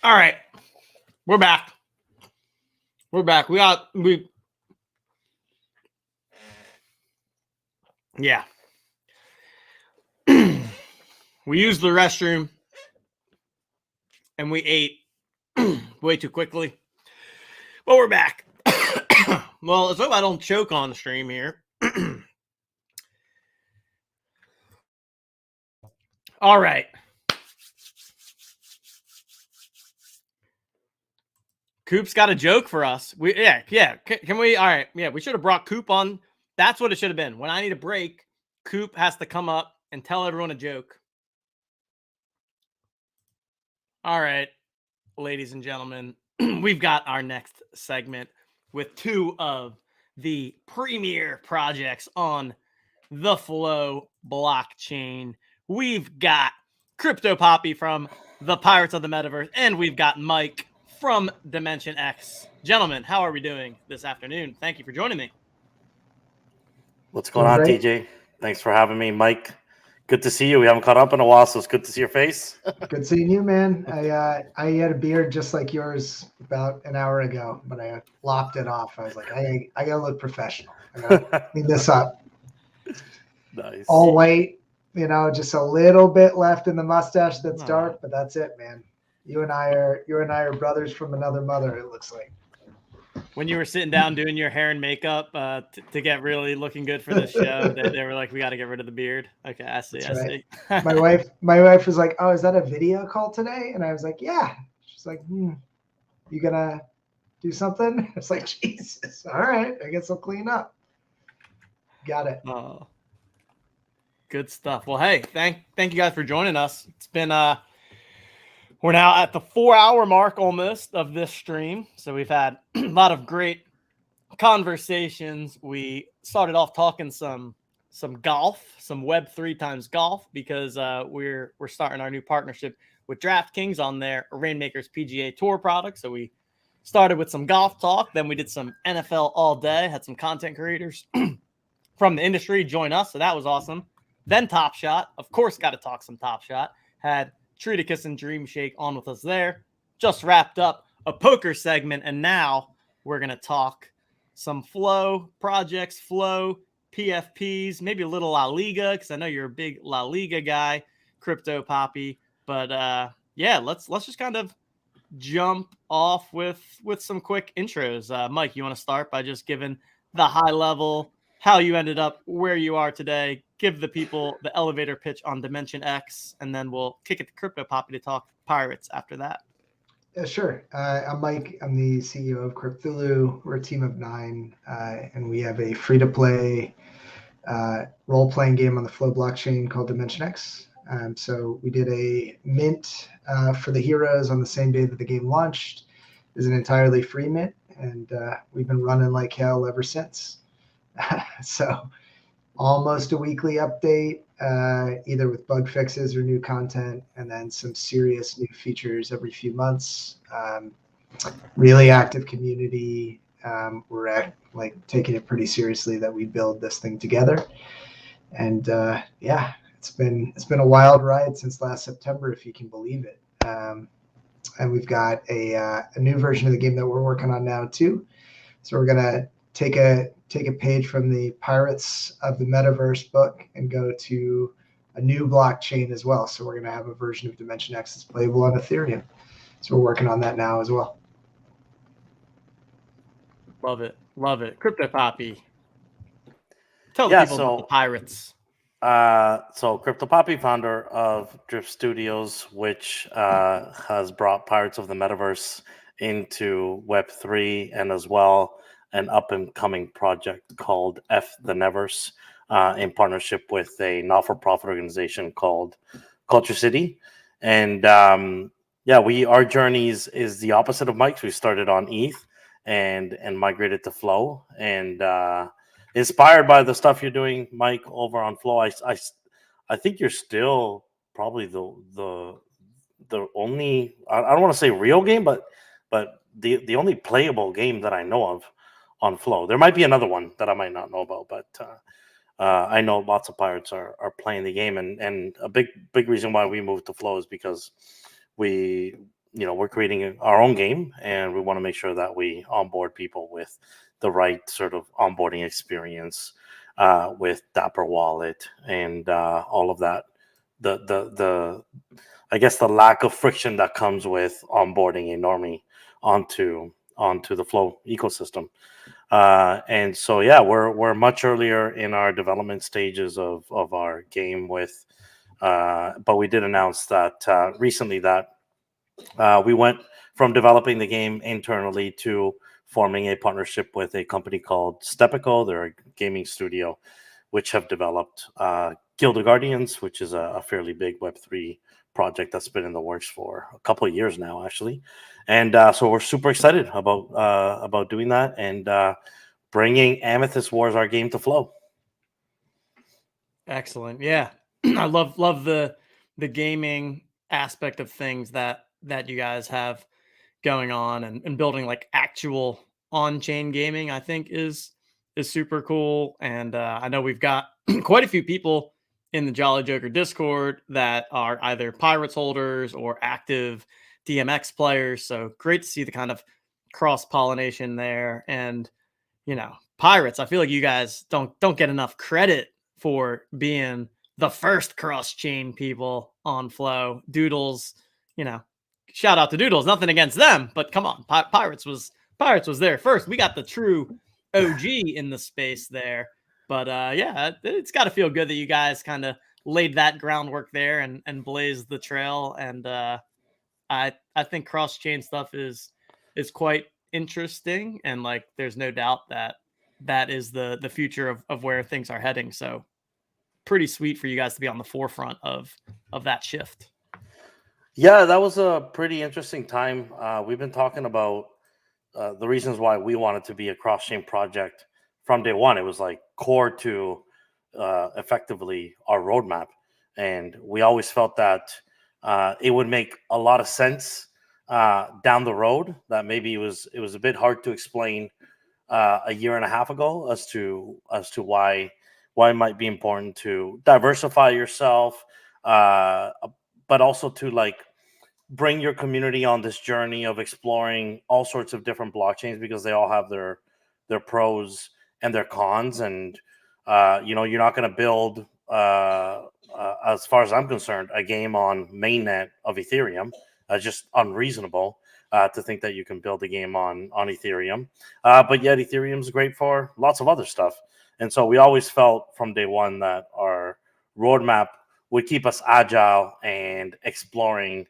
All right. We're back. Yeah. We used the restroom and we ate way too quickly. But we're back. Well, let's hope I don't choke on the stream here. All right. Coop's got a joke for us. Can we? All right. Yeah, we should have brought Coop on. That's what it should have been. When I need a break, Coop has to come up and tell everyone a joke. All right, ladies and gentlemen, we've got our next segment with two of the premier projects on the Flow blockchain. We've got Crypto Poppy from the Pirates of the Metaverse, and we've got Mike from Dimension X. Gentlemen, how are we doing this afternoon? Thank you for joining me. What's going on, Great. TJ? Thanks for having me, Mike. Good to see you. We haven't caught up in a while, so it's good to see your face. Good seeing you, man. I had a beard just like yours about an hour ago, but I lopped it off. I was like, I gotta look professional. I gotta clean this up. Nice. All white, just a little bit left in the mustache that's dark, but that's it, man. You and I are brothers from another mother, it looks like. When you were sitting down doing your hair and makeup to get really looking good for the show, they were like, "We got to get rid of the beard." Okay, I see. That's right. see. my wife was like, "Oh, is that a video call today?" And I was like, "Yeah." She's like, "You gonna do something?" It's like, Jesus. All right, I guess I'll clean up. Got it. Oh, good stuff. Well, hey, thank you guys for joining us. It's been we're now at the 4-hour mark almost of this stream. So we've had a lot of great conversations. We started off talking some golf, some Web3 times golf, because we're starting our new partnership with DraftKings on their Rainmakers PGA Tour product. So we started with some golf talk. Then we did some NFL all day, had some content creators from the industry join us. So that was awesome. Then Top Shot, of course, got to talk some Top Shot. Had Treaticus and Dream Shake on with us there. Just wrapped up a poker segment, and now we're going to talk some Flow projects, Flow PFPs, maybe a little La Liga, because I know you're a big La Liga guy, Crypto Poppy. But yeah, let's just kind of jump off with some quick intros. Mike, you want to start by just giving the high level, how you ended up where you are today, give the people the elevator pitch on Dimension X, and then we'll kick it to Crypto Poppy to talk Pirates after that. Yeah, sure. I'm Mike. I'm the CEO of Cryptulu. We're a team of 9, and we have a free-to-play role-playing game on the Flow blockchain called Dimension X. So we did a mint for the heroes on the same day that the game launched. It's an entirely free mint, and we've been running like hell ever since. So almost a weekly update, either with bug fixes or new content, and then some serious new features every few months. Really active community. We're taking it pretty seriously that we build this thing together. And yeah, it's been a wild ride since last September, if you can believe it. And we've got a new version of the game that we're working on now too. So we're gonna take a page from the Pirates of the Metaverse book and go to a new blockchain as well. So we're going to have a version of Dimension X that's playable on Ethereum. So we're working on that now as well. Love it. Crypto Poppy. Tell the people about the Pirates. So Crypto Poppy, founder of Drift Studios, which has brought Pirates of the Metaverse into Web3, and as well an up-and-coming project called F the Neverse, in partnership with a not-for-profit organization called Culture City. And yeah, our journey is the opposite of Mike's. We started on ETH and migrated to Flow, and inspired by the stuff you're doing, Mike, over on Flow. I think you're still probably the only, I don't want to say real game, but the only playable game that I know of on Flow. There might be another one that I might not know about, but I know lots of Pirates are playing the game, and a big reason why we moved to Flow is because we're creating our own game, and we want to make sure that we onboard people with the right sort of onboarding experience, with Dapper Wallet and all of that. The I guess the lack of friction that comes with onboarding a normie onto the Flow ecosystem. And so, yeah, we're much earlier in our development stages of our game but we did announce that recently that we went from developing the game internally to forming a partnership with a company called Stepico. They're a gaming studio which have developed Guild of Guardians, which is a fairly big Web3 project that's been in the works for a couple of years now, actually. And so we're super excited about doing that and bringing Amethyst Wars, our game, to Flow. Excellent. Yeah. I love the gaming aspect of things that you guys have going on, and building like actual on-chain gaming, I think is super cool. And I know we've got quite a few people in the Jolly Joker Discord that are either Pirates holders or active DMX players. So great to see the kind of cross-pollination there. And, you know, Pirates, I feel like you guys don't get enough credit for being the first cross-chain people on Flow. Doodles, you know, shout out to Doodles. Nothing against them, but come on, Pirates was there first. We got the true OG in the space there. But yeah, it's got to feel good that you guys kind of laid that groundwork there and blazed the trail. And I think cross-chain stuff is quite interesting, and like there's no doubt that is the future of where things are heading. So pretty sweet for you guys to be on the forefront of that shift. Yeah, that was a pretty interesting time. We've been talking about the reasons why we wanted to be a cross-chain project from day one. It was like core to effectively our roadmap. And we always felt that it would make a lot of sense down the road, that maybe it was a bit hard to explain a year and a half ago as to why it might be important to diversify yourself, but also to like bring your community on this journey of exploring all sorts of different blockchains, because they all have their pros and their cons. And you know, you're not going to build as far as I'm concerned, a game on mainnet of Ethereum. Just unreasonable to think that you can build a game on Ethereum. But yet Ethereum is great for lots of other stuff. And so we always felt from day one that our roadmap would keep us agile and exploring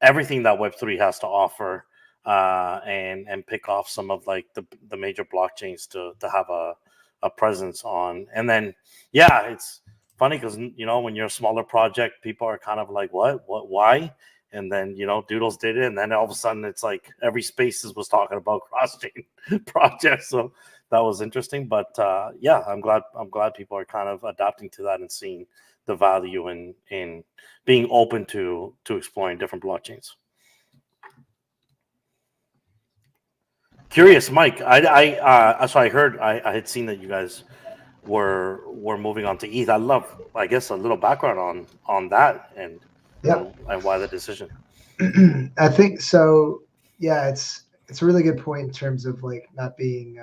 everything that Web3 has to offer, and pick off some of like the major blockchains to have a presence on. And then, yeah, it's funny because, you know, when you're a smaller project, people are kind of like, what, why? And then, you know, Doodles did it. And then all of a sudden it's like every Spaces was talking about cross-chain projects. So that was interesting. But yeah, I'm glad people are kind of adapting to that and seeing the value in being open to exploring different blockchains. Curious, Mike. So I heard I had seen that you guys were moving on to ETH. I love, I guess, a little background on that and why the decision. I think so. Yeah, it's a really good point in terms of like not being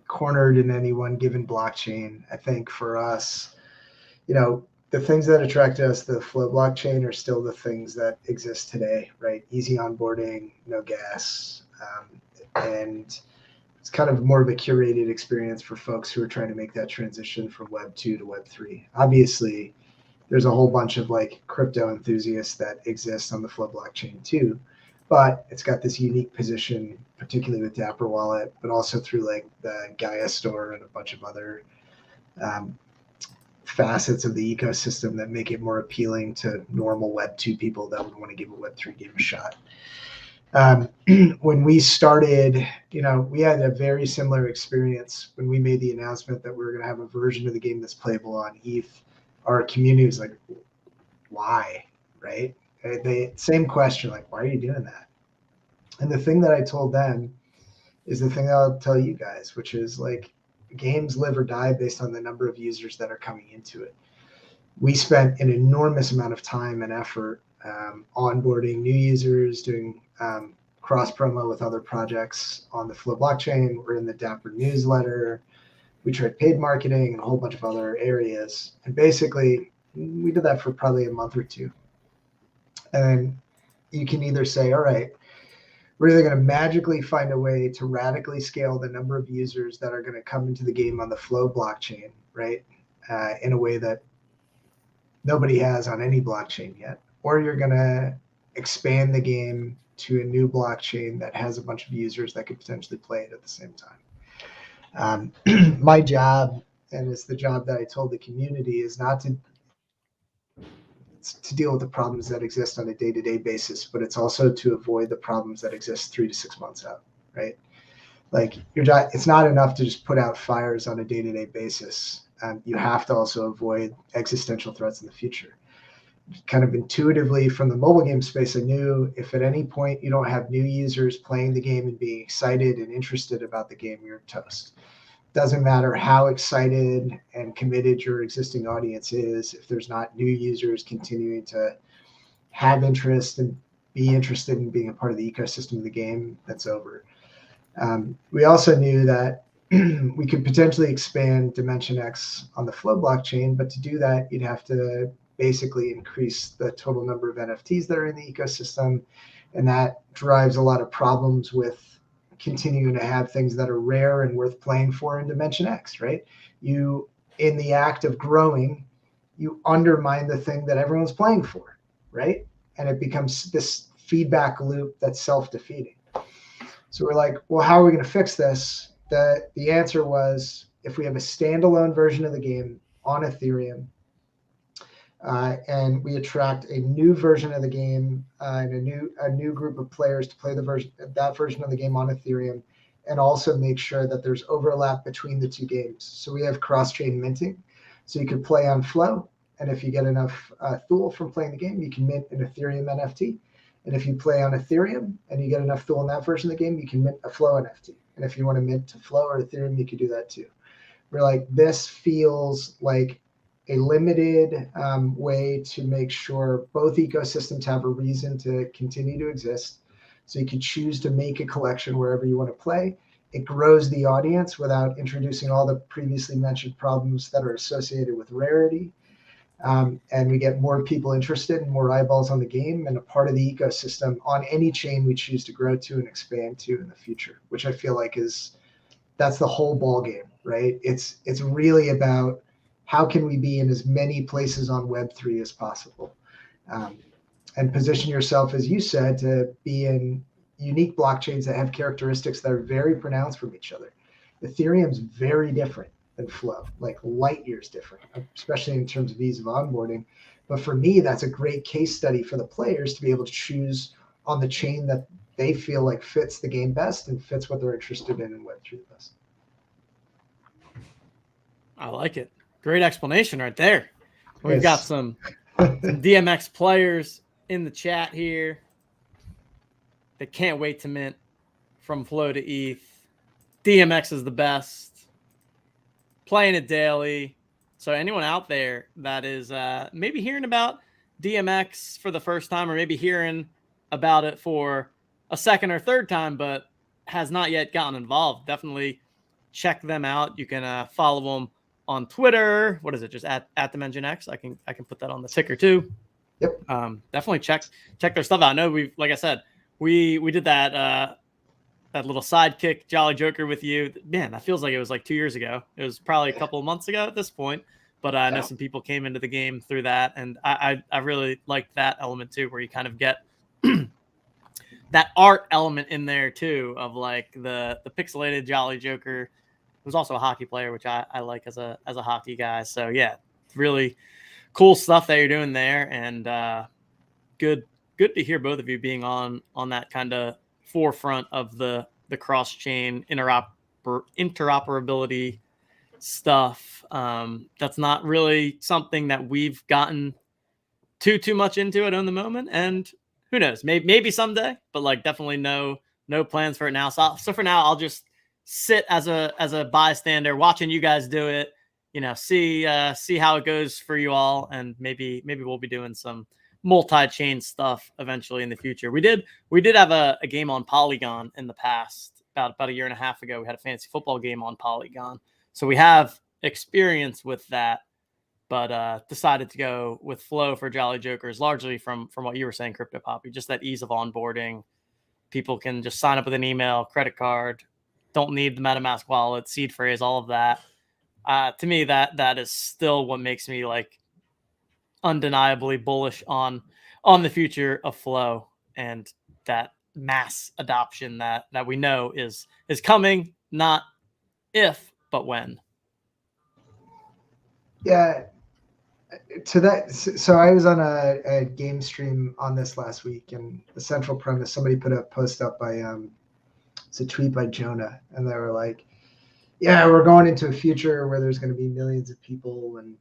cornered in any one given blockchain. I think for us, you know, the things that attracted us to the Flow blockchain are still the things that exist today, right? Easy onboarding, no gas, and it's kind of more of a curated experience for folks who are trying to make that transition from Web 2 to Web 3. Obviously, there's a whole bunch of like crypto enthusiasts that exist on the Flow blockchain too, but it's got this unique position, particularly with Dapper Wallet, but also through like the Gaia store and a bunch of other facets of the ecosystem that make it more appealing to normal Web 2 people that would want to give a Web 3 game a shot. When we started, you know, we had a very similar experience when we made the announcement that we were going to have a version of the game that's playable on ETH. Our community was like, why, right? Same question, like, why are you doing that? And the thing that I told them is the thing that I'll tell you guys, which is like, games live or die based on the number of users that are coming into it. We spent an enormous amount of time and effort onboarding new users, doing cross promo with other projects on the Flow blockchain. We're in the Dapper newsletter. We tried paid marketing and a whole bunch of other areas. And basically, we did that for probably a month or two. And then you can either say, all right, we're either going to magically find a way to radically scale the number of users that are going to come into the game on the Flow blockchain, right, in a way that nobody has on any blockchain yet, or you're going to expand the game to a new blockchain that has a bunch of users that could potentially play it at the same time. My job and it's the job that I told the community, is not to deal with the problems that exist on a day-to-day basis, but it's also to avoid the problems that exist 3 to 6 months out, right? Like it's not enough to just put out fires on a day-to-day basis. You have to also avoid existential threats in the future. Kind of intuitively from the mobile game space, I knew if at any point you don't have new users playing the game and being excited and interested about the game, you're toast. Doesn't matter how excited and committed your existing audience is, if there's not new users continuing to have interest and be interested in being a part of the ecosystem of the game, that's over. We also knew that we could potentially expand Dimension X on the Flow blockchain, but to do that, you'd have to basically increase the total number of NFTs that are in the ecosystem, and that drives a lot of problems with continuing to have things that are rare and worth playing for in Dimension X, right? You, in the act of growing, you undermine the thing that everyone's playing for, right? And it becomes this feedback loop that's self-defeating. So we're like, well, how are we going to fix this? The answer was, if we have a standalone version of the game on Ethereum, and we attract a new version of the game and a new group of players to play that version of the game on Ethereum, and also make sure that there's overlap between the two games. So we have cross-chain minting, so you could play on Flow, and if you get enough Thule from playing the game, you can mint an Ethereum NFT. And if you play on Ethereum and you get enough Thule in that version of the game, you can mint a Flow NFT. And if you want to mint to Flow or Ethereum, you can do that too. We're like, this feels like a limited way to make sure both ecosystems have a reason to continue to exist. So you can choose to make a collection wherever you want to play. It grows the audience without introducing all the previously mentioned problems that are associated with rarity. And we get more people interested and more eyeballs on the game and a part of the ecosystem on any chain we choose to grow to and expand to in the future, which I feel like that's the whole ball game, right? It's really about how can we be in as many places on Web3 as possible, and position yourself, as you said, to be in unique blockchains that have characteristics that are very pronounced from each other. Ethereum's very different than Flow, like light years different, especially in terms of ease of onboarding. But for me, that's a great case study for the players to be able to choose on the chain that they feel like fits the game best and fits what they're interested in Web3 the best. I like it. Great explanation right there. We've Yes. got some DMX players in the chat here that can't wait to mint from Flow to ETH. DMX is the best. Playing it daily. So anyone out there that is maybe hearing about DMX for the first time, or maybe hearing about it for a second or third time, but has not yet gotten involved, definitely check them out. You can follow them on Twitter. What is it? Just at Dimension X. I can put that on the ticker too. Yep. Definitely check their stuff out. I know like I said, we did that little sidekick Jolly Joker with you. Man, that feels like it was like 2 years ago. It was probably a couple of months ago at this point, but I know some people came into the game through that. And I really liked that element too, where you kind of get that art element in there too, of like the pixelated Jolly Joker, who's also a hockey player, which I like as a hockey guy. So yeah, really cool stuff that you're doing there. And good to hear both of you being on that kind of forefront of the cross-chain interoperability stuff. That's not really something that we've gotten too much into it on the moment, and who knows, maybe someday, but like definitely no plans for it now. So for now, I'll just sit as a bystander watching you guys do it, see how it goes for you all, and maybe we'll be doing some multi-chain stuff eventually in the future. We did have a game on Polygon in the past. About a year and a half ago, we had a fantasy football game on Polygon, so we have experience with that, but decided to go with Flow for Jolly Jokers, largely from what you were saying, Crypto Poppy, just that ease of onboarding. People can just sign up with an email, credit card, don't need the MetaMask wallet, seed phrase, all of that. To me, that is still what makes me like undeniably bullish on the future of Flow, and that mass adoption that we know is coming, not if but when. Yeah. To that, so I was on a game stream on this last week, and the central premise, somebody put a post up by it's a tweet by Jonah, and they were like, yeah, we're going into a future where there's going to be millions of people and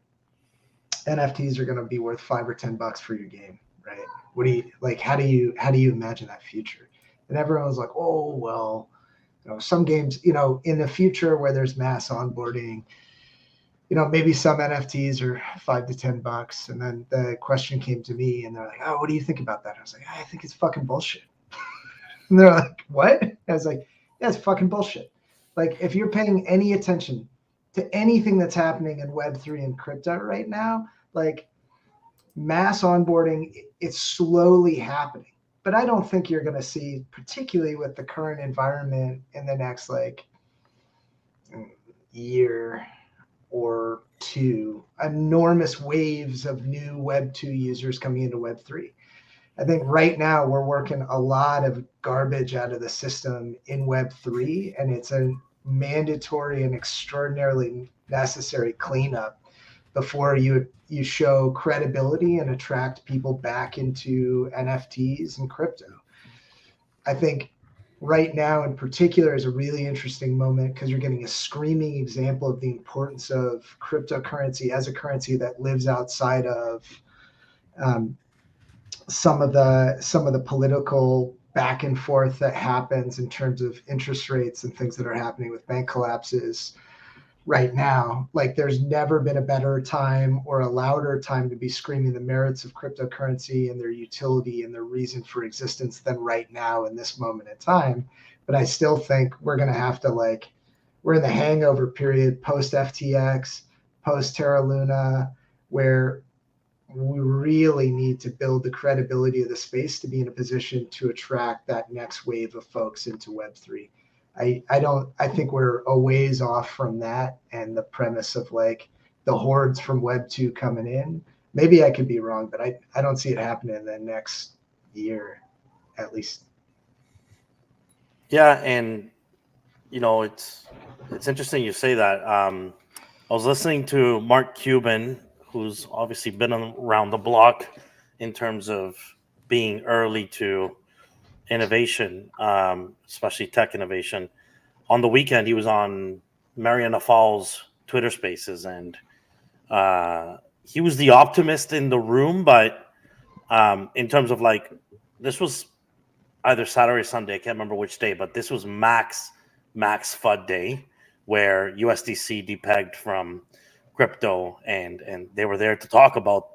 NFTs are going to be worth $5 or $10 for your game, right? What do you like? How do you imagine that future? And everyone was like, oh, well, some games, in the future where there's mass onboarding, maybe some NFTs are $5 to $10. And then the question came to me and they're like, oh, what do you think about that? I was like, I think it's fucking bullshit. And they're like, what? I was like, yeah, it's fucking bullshit. Like, if you're paying any attention to anything that's happening in Web3 and crypto right now, like mass onboarding, it's slowly happening. But I don't think you're going to see, particularly with the current environment, in the next year or two, enormous waves of new Web 2 users coming into Web 3. I think right now we're working a lot of garbage out of the system in Web 3, and it's a mandatory and extraordinarily necessary cleanup before you show credibility and attract people back into NFTs and crypto. I think right now in particular is a really interesting moment because you're getting a screaming example of the importance of cryptocurrency as a currency that lives outside of some of the political back and forth that happens in terms of interest rates and things that are happening with bank collapses right now. Like, there's never been a better time or a louder time to be screaming the merits of cryptocurrency and their utility and their reason for existence than right now in this moment in time. But I still think we're going to have to, we're in the hangover period post FTX, post Terra Luna, where we really need to build the credibility of the space to be in a position to attract that next wave of folks into Web3. I think we're a ways off from that and the premise of the hordes from Web 2 coming in. Maybe I could be wrong, but I don't see it happening in the next year, at least. Yeah, and it's interesting you say that. I was listening to Mark Cuban, who's obviously been around the block in terms of being early to innovation, especially tech innovation. On the weekend, he was on Mariana Falls Twitter Spaces, and he was the optimist in the room. But in terms of this was either Saturday or Sunday, I can't remember which day, but this was Max FUD day, where USDC depegged from crypto, and they were there to talk about,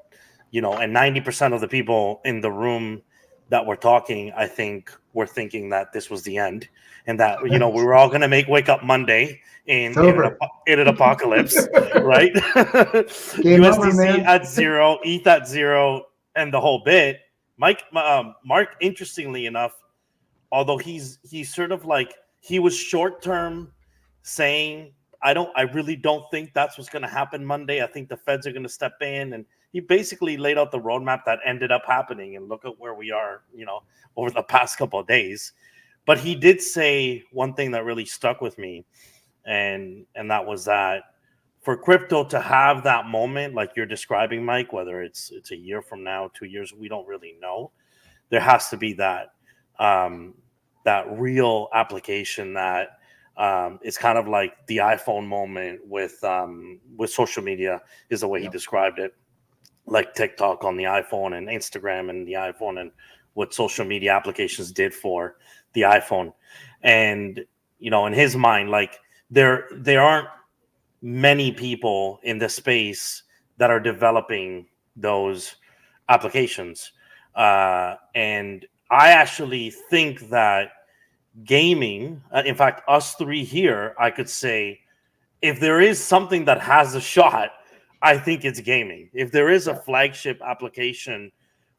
and 90% of the people in the room that were talking, I think, were thinking that this was the end, and that we were all going to wake up Monday in an apocalypse, right? USDC at zero, ETH at zero, and the whole bit. Mark, interestingly enough, although he's sort of he was short term saying, I really don't think that's what's going to happen Monday. I think the feds are going to step in, and he basically laid out the roadmap that ended up happening. And look at where we are, over the past couple of days. But he did say one thing that really stuck with me, and that was that for crypto to have that moment, like you're describing, Mike, whether it's a year from now, 2 years, we don't really know. There has to be that that real application that. It's kind of like the iPhone moment with social media is the way he described it, like TikTok on the iPhone and Instagram and the iPhone and what social media applications did for the iPhone. And, in his mind, there aren't many people in the space that are developing those applications. And I actually think that gaming, in fact, us three here, I could say, if there is something that has a shot, I think it's gaming. If there is a flagship application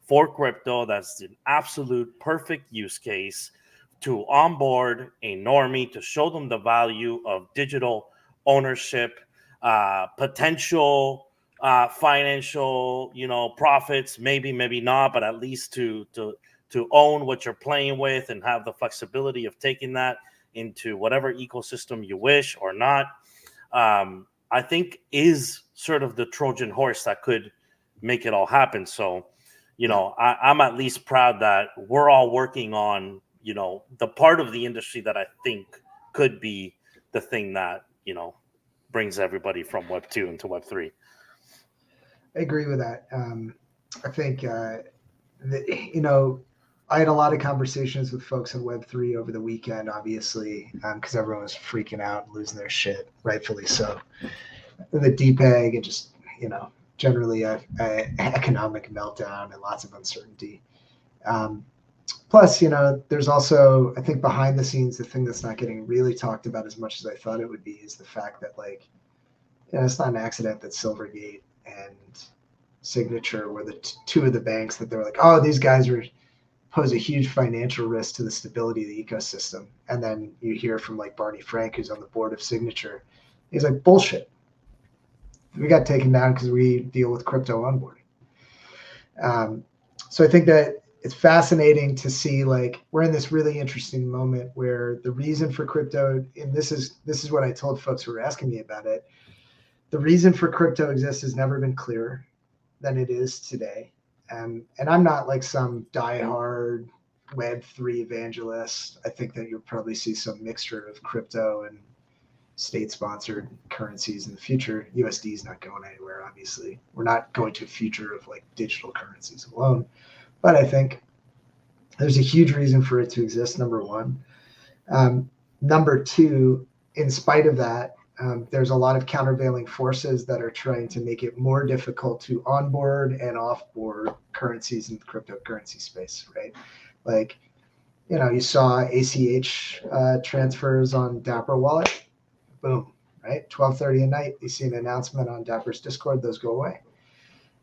for crypto that's an absolute perfect use case to onboard a normie, to show them the value of digital ownership, potential financial, profits, maybe not, but at least to own what you're playing with and have the flexibility of taking that into whatever ecosystem you wish or not. I think is sort of the Trojan horse that could make it all happen. So, I'm at least proud that we're all working on, the part of the industry that I think could be the thing that, brings everybody from Web 2 into Web 3. I agree with that. I think, I had a lot of conversations with folks in Web3 over the weekend, obviously, because everyone was freaking out and losing their shit, rightfully so. The DPEG and just, generally a economic meltdown and lots of uncertainty. Plus, there's also, I think behind the scenes, the thing that's not getting really talked about as much as I thought it would be is the fact that, it's not an accident that Silvergate and Signature were the two of the banks that they're like, oh, these guys pose a huge financial risk to the stability of the ecosystem. And then you hear from Barney Frank, who's on the board of Signature. He's like, bullshit. We got taken down because we deal with crypto onboarding. So I think that it's fascinating to see, we're in this really interesting moment where the reason for crypto, and this is what I told folks who were asking me about it, the reason for crypto exists has never been clearer than it is today. And I'm not some diehard Web3 evangelist. I think that you'll probably see some mixture of crypto and state-sponsored currencies in the future. USD is not going anywhere, obviously. We're not going to a future of digital currencies alone. But I think there's a huge reason for it to exist, number one. Number two, in spite of that, there's a lot of countervailing forces that are trying to make it more difficult to onboard and offboard currencies in the cryptocurrency space, right? You saw ACH transfers on Dapper Wallet. Boom, right? 12:30 at night, you see an announcement on Dapper's Discord, those go away.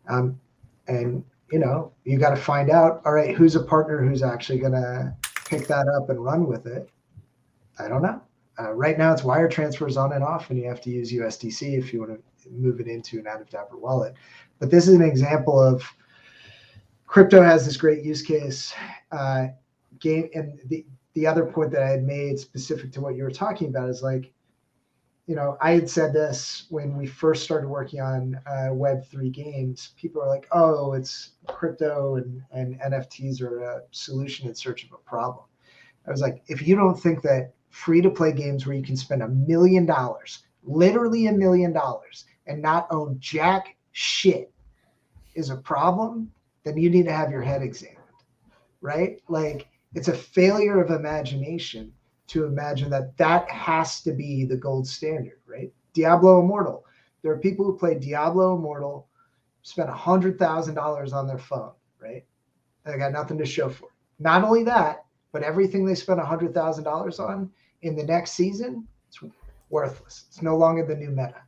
And, you got to find out, all right, who's a partner who's actually going to pick that up and run with it? I don't know. Right now, it's wire transfers on and off, and you have to use USDC if you want to move it into and out of Dapper Wallet. But this is an example of crypto has this great use case. And the other point that I had made specific to what you were talking about is I had said this when we first started working on Web3 games. People are like, oh, it's crypto and NFTs are a solution in search of a problem. I was like, if you don't think that free-to-play games where you can spend $1 million, literally $1 million, and not own jack shit is a problem, then you need to have your head examined, right? It's a failure of imagination to imagine that has to be the gold standard, right? Diablo Immortal. There are people who play Diablo Immortal, spend $100,000 on their phone, right? They got nothing to show for it. Not only that, but everything they spent $100,000 on in the next season, it's worthless. It's no longer the new meta.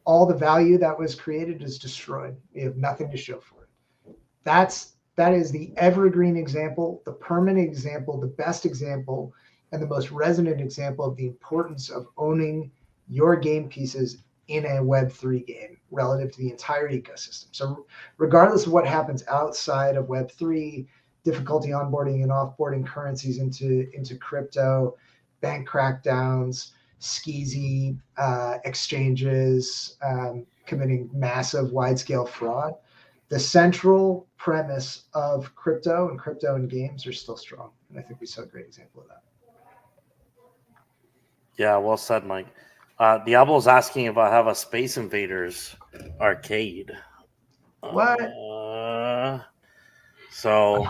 All the value that was created is destroyed. You have nothing to show for it. That is the evergreen example, the permanent example, the best example, and the most resonant example of the importance of owning your game pieces in a Web3 game relative to the entire ecosystem. So regardless of what happens outside of Web3, difficulty onboarding and offboarding currencies into crypto, bank crackdowns, skeezy exchanges committing massive wide-scale fraud, the central premise of crypto and games are still strong. And I think we saw a great example of that. Yeah, well said, Mike. Diablo's asking if I have a Space Invaders arcade. What? So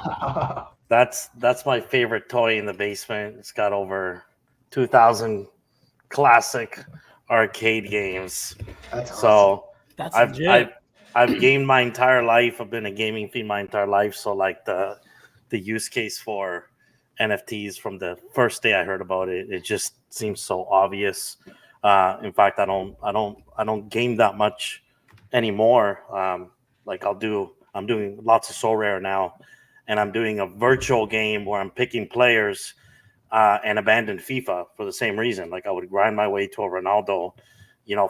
that's my favorite toy in the basement. It's got over 2,000 classic arcade games. That's awesome. So That's I've gamed my entire life. I've been a gaming fiend my entire life. So the use case for NFTs from the first day I heard about it, it just seems so obvious. In fact, I don't game that much anymore. I'm doing lots of Sorare now, and I'm doing a virtual game where I'm picking players and abandon FIFA for the same reason. I would grind my way to a Ronaldo,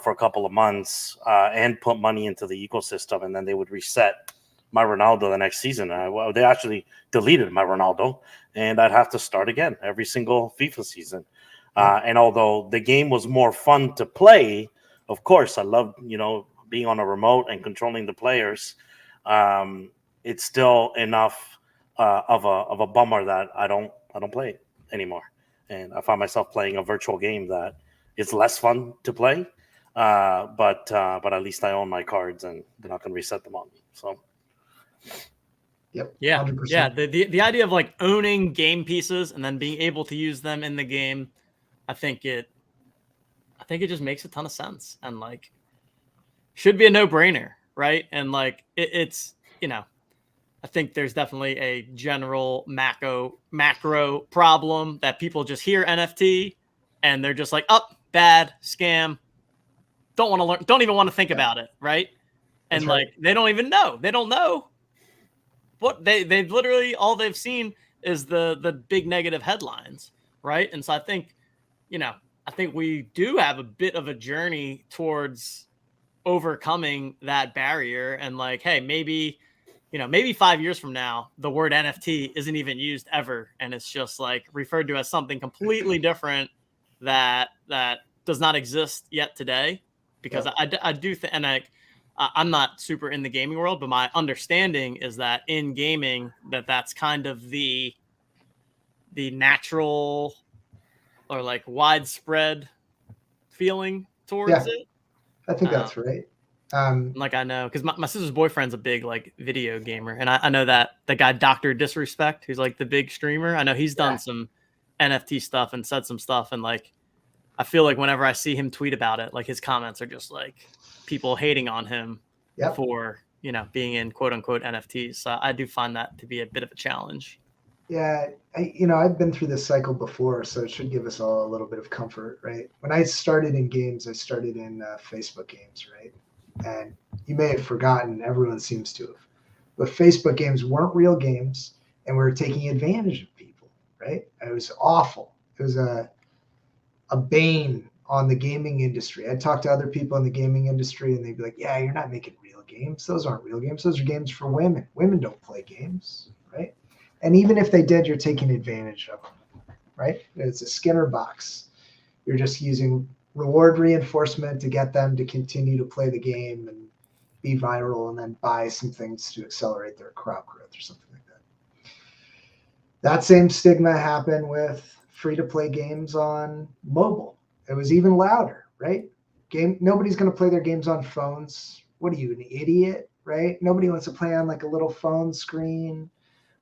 for a couple of months and put money into the ecosystem, and then they would reset my Ronaldo the next season. They actually deleted my Ronaldo, and I'd have to start again every single FIFA season. And although the game was more fun to play, of course, I love, being on a remote and controlling the players. It's still enough of a bummer that I don't play it anymore. And I find myself playing a virtual game that is less fun to play. But at least I own my cards and they're not going to reset them on me. So. Yep. Yeah. 100%. Yeah. The idea of like owning game pieces and then being able to use them in the game, I think it just makes a ton of sense and like should be a no-brainer, right? And like it's I think there's definitely a general macro problem that people just hear NFT and they're just like, oh, bad, scam, don't want to learn, don't even want to think about it, right? And That's right. like they don't even know. They don't know what they've literally all they've seen is the big negative headlines, right? And so I think, I think we do have a bit of a journey towards overcoming that barrier and like, hey, maybe 5 years from now, the word NFT isn't even used ever. And it's just like referred to as something completely different that does not exist yet today. Because I do think, and I'm not super in the gaming world, but my understanding is that in gaming, that's kind of the natural or like widespread feeling towards it. I think that's right. Like I know, because my sister's boyfriend's a big like video gamer, and I know that the guy Dr. Disrespect, who's like the big streamer. I know he's done some NFT stuff and said some stuff, and like I feel like whenever I see him tweet about it, like his comments are just like people hating on him for being in quote unquote NFTs. So I do find that to be a bit of a challenge. Yeah, I've been through this cycle before, so it should give us all a little bit of comfort, right? When I started in games, I started in Facebook games, right? And you may have forgotten, everyone seems to have, but Facebook games weren't real games, and we were taking advantage of people, right? It was awful. It was a bane on the gaming industry. I'd talk to other people in the gaming industry, and they'd be like, yeah, you're not making real games. Those aren't real games. Those are games for women. Women don't play games, right? And even if they did, you're taking advantage of them, right? It's a Skinner box. You're just using reward reinforcement to get them to continue to play the game and be viral and then buy some things to accelerate their crowd growth or something like that. That same stigma happened with free-to-play games on mobile. It was even louder, right? Nobody's going to play their games on phones. What are you, an idiot, right? Nobody wants to play on like a little phone screen.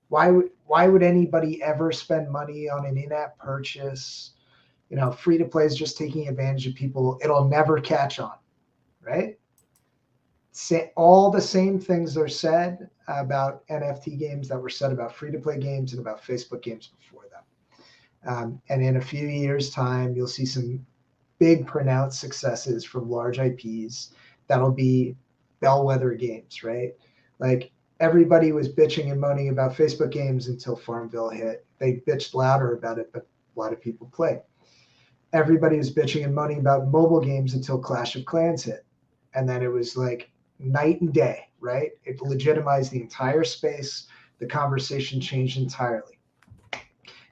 Why would anybody ever spend money on an in-app purchase? Free to play is just taking advantage of people. It'll never catch on, right? All the same things are said about NFT games that were said about free to play games and about Facebook games before them. And in a few years' time, you'll see some big pronounced successes from large IPs that'll be bellwether games, right? Like, everybody was bitching and moaning about Facebook games until Farmville hit. They bitched louder about it, but a lot of people play. Everybody was bitching and moaning about mobile games until Clash of Clans hit. And then it was like night and day, right? It legitimized the entire space. The conversation changed entirely.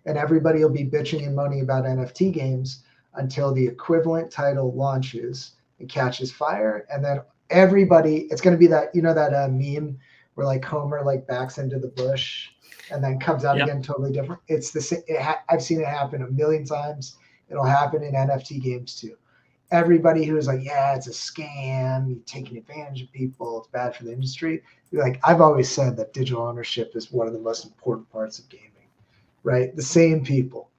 And everybody will be bitching and moaning about NFT games until the equivalent title launches and catches fire. And then everybody, it's going to be that, that meme where like Homer like backs into the bush and then comes out again totally different. It's the same. I've seen it happen a million times. It'll happen in NFT games too. Everybody who is like, yeah, it's a scam, you're taking advantage of people, it's bad for the industry. Like, I've always said that digital ownership is one of the most important parts of gaming, right? The same people.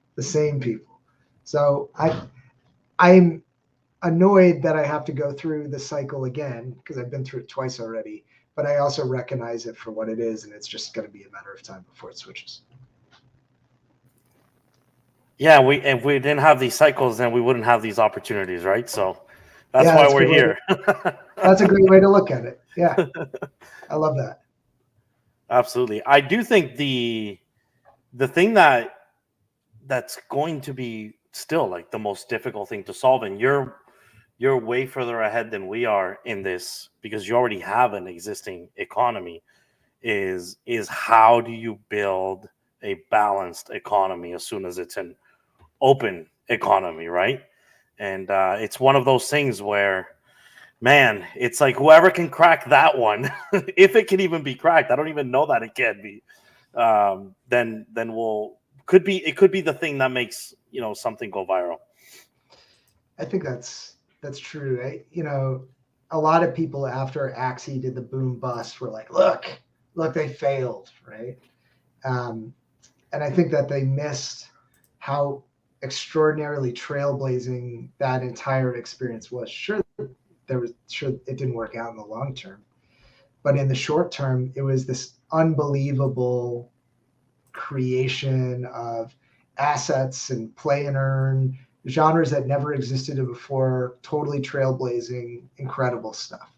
So I'm annoyed that I have to go through the cycle again because I've been through it twice already. But I also recognize it for what it is, and it's just going to be a matter of time before it switches. Yeah, if we didn't have these cycles, then we wouldn't have these opportunities, right? So that's why we're here. That's a great way to look at it. Yeah, I love that. Absolutely. I do think the thing that's going to be still like the most difficult thing to solve, and you're way further ahead than we are in this because you already have an existing economy, is how do you build a balanced economy as soon as it's an open economy, right? And it's one of those things where man, it's like whoever can crack that one, if it can even be cracked, I don't even know that it can be. Then it could be the thing that makes something go viral. I think that's true. A lot of people after Axie did the boom bust were like, look, they failed, right? And I think that they missed how extraordinarily trailblazing that entire experience was. Sure, it didn't work out in the long term, but in the short term, it was this unbelievable creation of assets and play and earn, genres that never existed before, totally trailblazing, incredible stuff.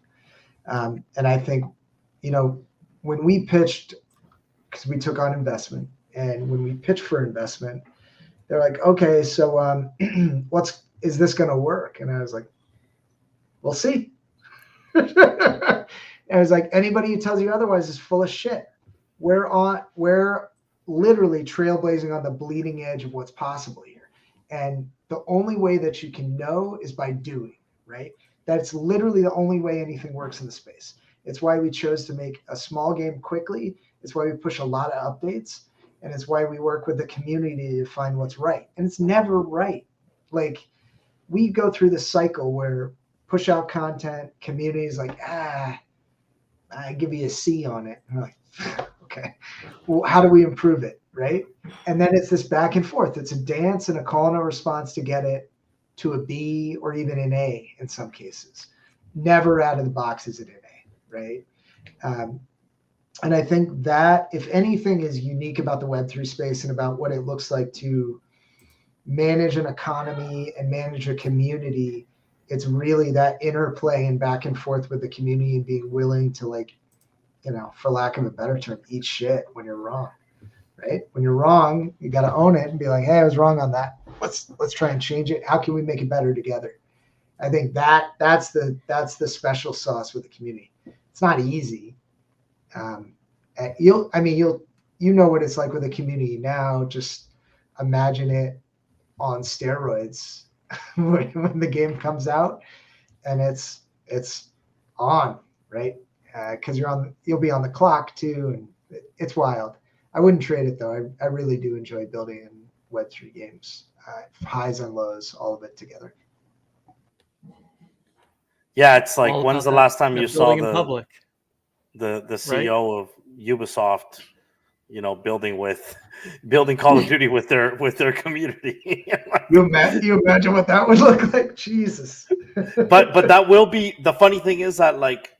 And I think, when we pitched, because we took on investment, and when we pitched for investment, they're like, okay, so is this going to work? And I was like, we'll see. And I was like, anybody who tells you otherwise is full of shit. We're literally trailblazing on the bleeding edge of what's possible here. And the only way that you can know is by doing, right? That's literally the only way anything works in the space. It's why we chose to make a small game quickly. It's why we push a lot of updates. And it's why we work with the community to find what's right. And it's never right. Like, we go through this cycle where push out content, community is like, I give you a C on it. And we're like, okay, well, how do we improve it, right? And then it's this back and forth. It's a dance and a call and a response to get it to a B or even an A in some cases. Never out of the box is it an A, right? And I think that, if anything is unique about the Web3 space and about what it looks like to manage an economy and manage a community, it's really that interplay and back and forth with the community and being willing to, like, for lack of a better term, eat shit when you're wrong, right? When you're wrong, you got to own it and be like, hey, I was wrong on that. Let's try and change it. How can we make it better together? I think that's the special sauce with the community. It's not easy. You know what it's like with a community now. Just imagine it on steroids when the game comes out and it's on, right? Because you'll be on the clock too, and it's wild. I wouldn't trade it though. I really do enjoy building in Web3 games, highs and lows, all of it together. Yeah, it's like, All when's about the that- last time that you saw building in public? the CEO of Ubisoft, building Call of Duty with their community? You imagine what that would look like? Jesus. but that will be the funny thing is that, like,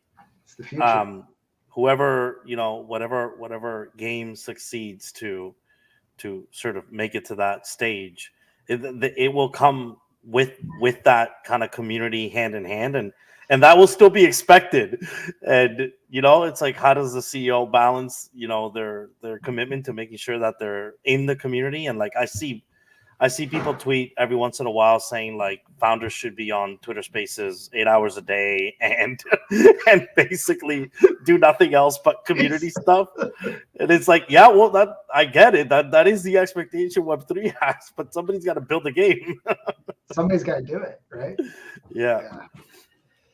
it's the future. Whoever whatever game succeeds to sort of make it to that stage, it will come with that kind of community hand in hand, and that will still be expected. And it's like, how does the CEO balance their commitment to making sure that they're in the community? And like, I see people tweet every once in a while saying, like, founders should be on Twitter Spaces 8 hours a day and basically do nothing else but community stuff. And it's like, yeah, well, that I get it. That is the expectation Web3 has, but somebody's got to build the game. Somebody's got to do it, right? Yeah.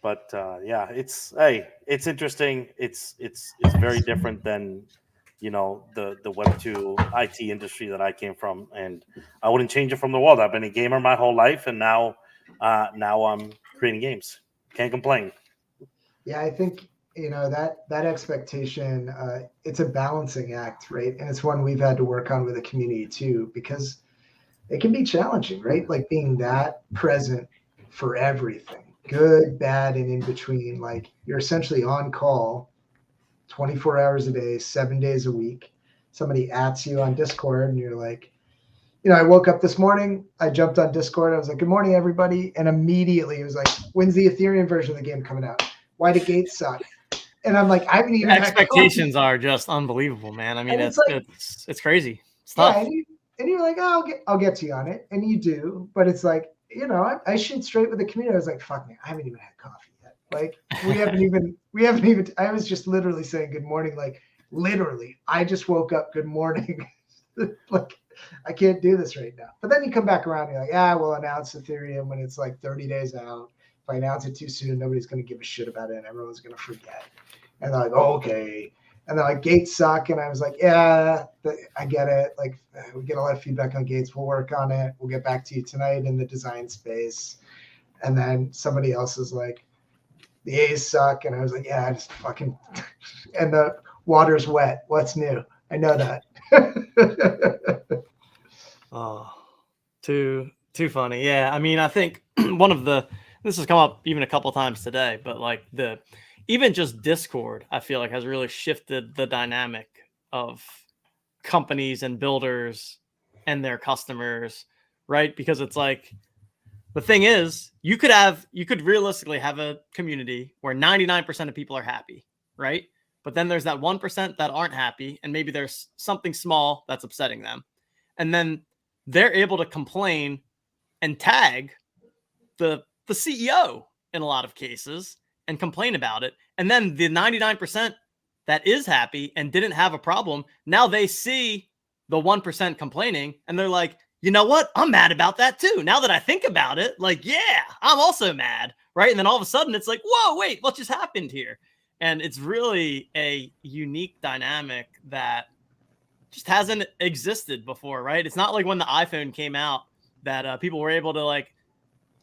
But it's interesting. It's very different than the Web2 IT industry that I came from, and I wouldn't change it from the world. I've been a gamer my whole life, and now I'm creating games. Can't complain. Yeah, I think that expectation. It's a balancing act, right? And it's one we've had to work on with the community too, because it can be challenging, right? Like, being that present for everything, good, bad, and in between. Like, you're essentially on call 24 hours a day, 7 days a week. Somebody ats you on Discord and you're like, I woke up this morning, I jumped on Discord, I was like, good morning, everybody. And immediately it was like, when's the Ethereum version of the game coming out? Why do gates suck? And I'm like, I haven't even expectations are just unbelievable, man. I mean, And it's crazy. It's tough. Yeah, and you're like, oh, I'll get to you on it. And you do, but it's like, I shoot straight with the community. I was like, fuck me, I haven't even had coffee yet. Like, we haven't even, I was just literally saying good morning. Like, literally, I just woke up, good morning. Like, I can't do this right now. But then you come back around and you're like, we'll announce Ethereum when it's like 30 days out. if I announce it too soon, nobody's going to give a shit about it and everyone's going to forget. And they're like, oh, okay. And they're like, gates suck. And I was like, yeah, I get it. Like, we get a lot of feedback on gates. We'll work on it. We'll get back to you tonight in the design space. And then somebody else is like, the A's suck. And I was like, yeah, I just fucking, and the water's wet. What's new? I know that. Oh, too funny. Yeah. I mean, I think this has come up even a couple times today, but like even just Discord, I feel like has really shifted the dynamic of companies and builders and their customers, right? Because it's like, the thing is, you could realistically have a community where 99% of people are happy, right? But then there's that 1% that aren't happy, and maybe there's something small that's upsetting them. And then they're able to complain and tag the CEO in a lot of cases and complain about it. And then the 99% that is happy and didn't have a problem, now they see the 1% complaining and they're like, you know what? I'm mad about that too. Now that I think about it, like, yeah, I'm also mad, right? And then all of a sudden it's like, whoa, wait, what just happened here? And it's really a unique dynamic that just hasn't existed before, right? It's not like when the iPhone came out that people were able to like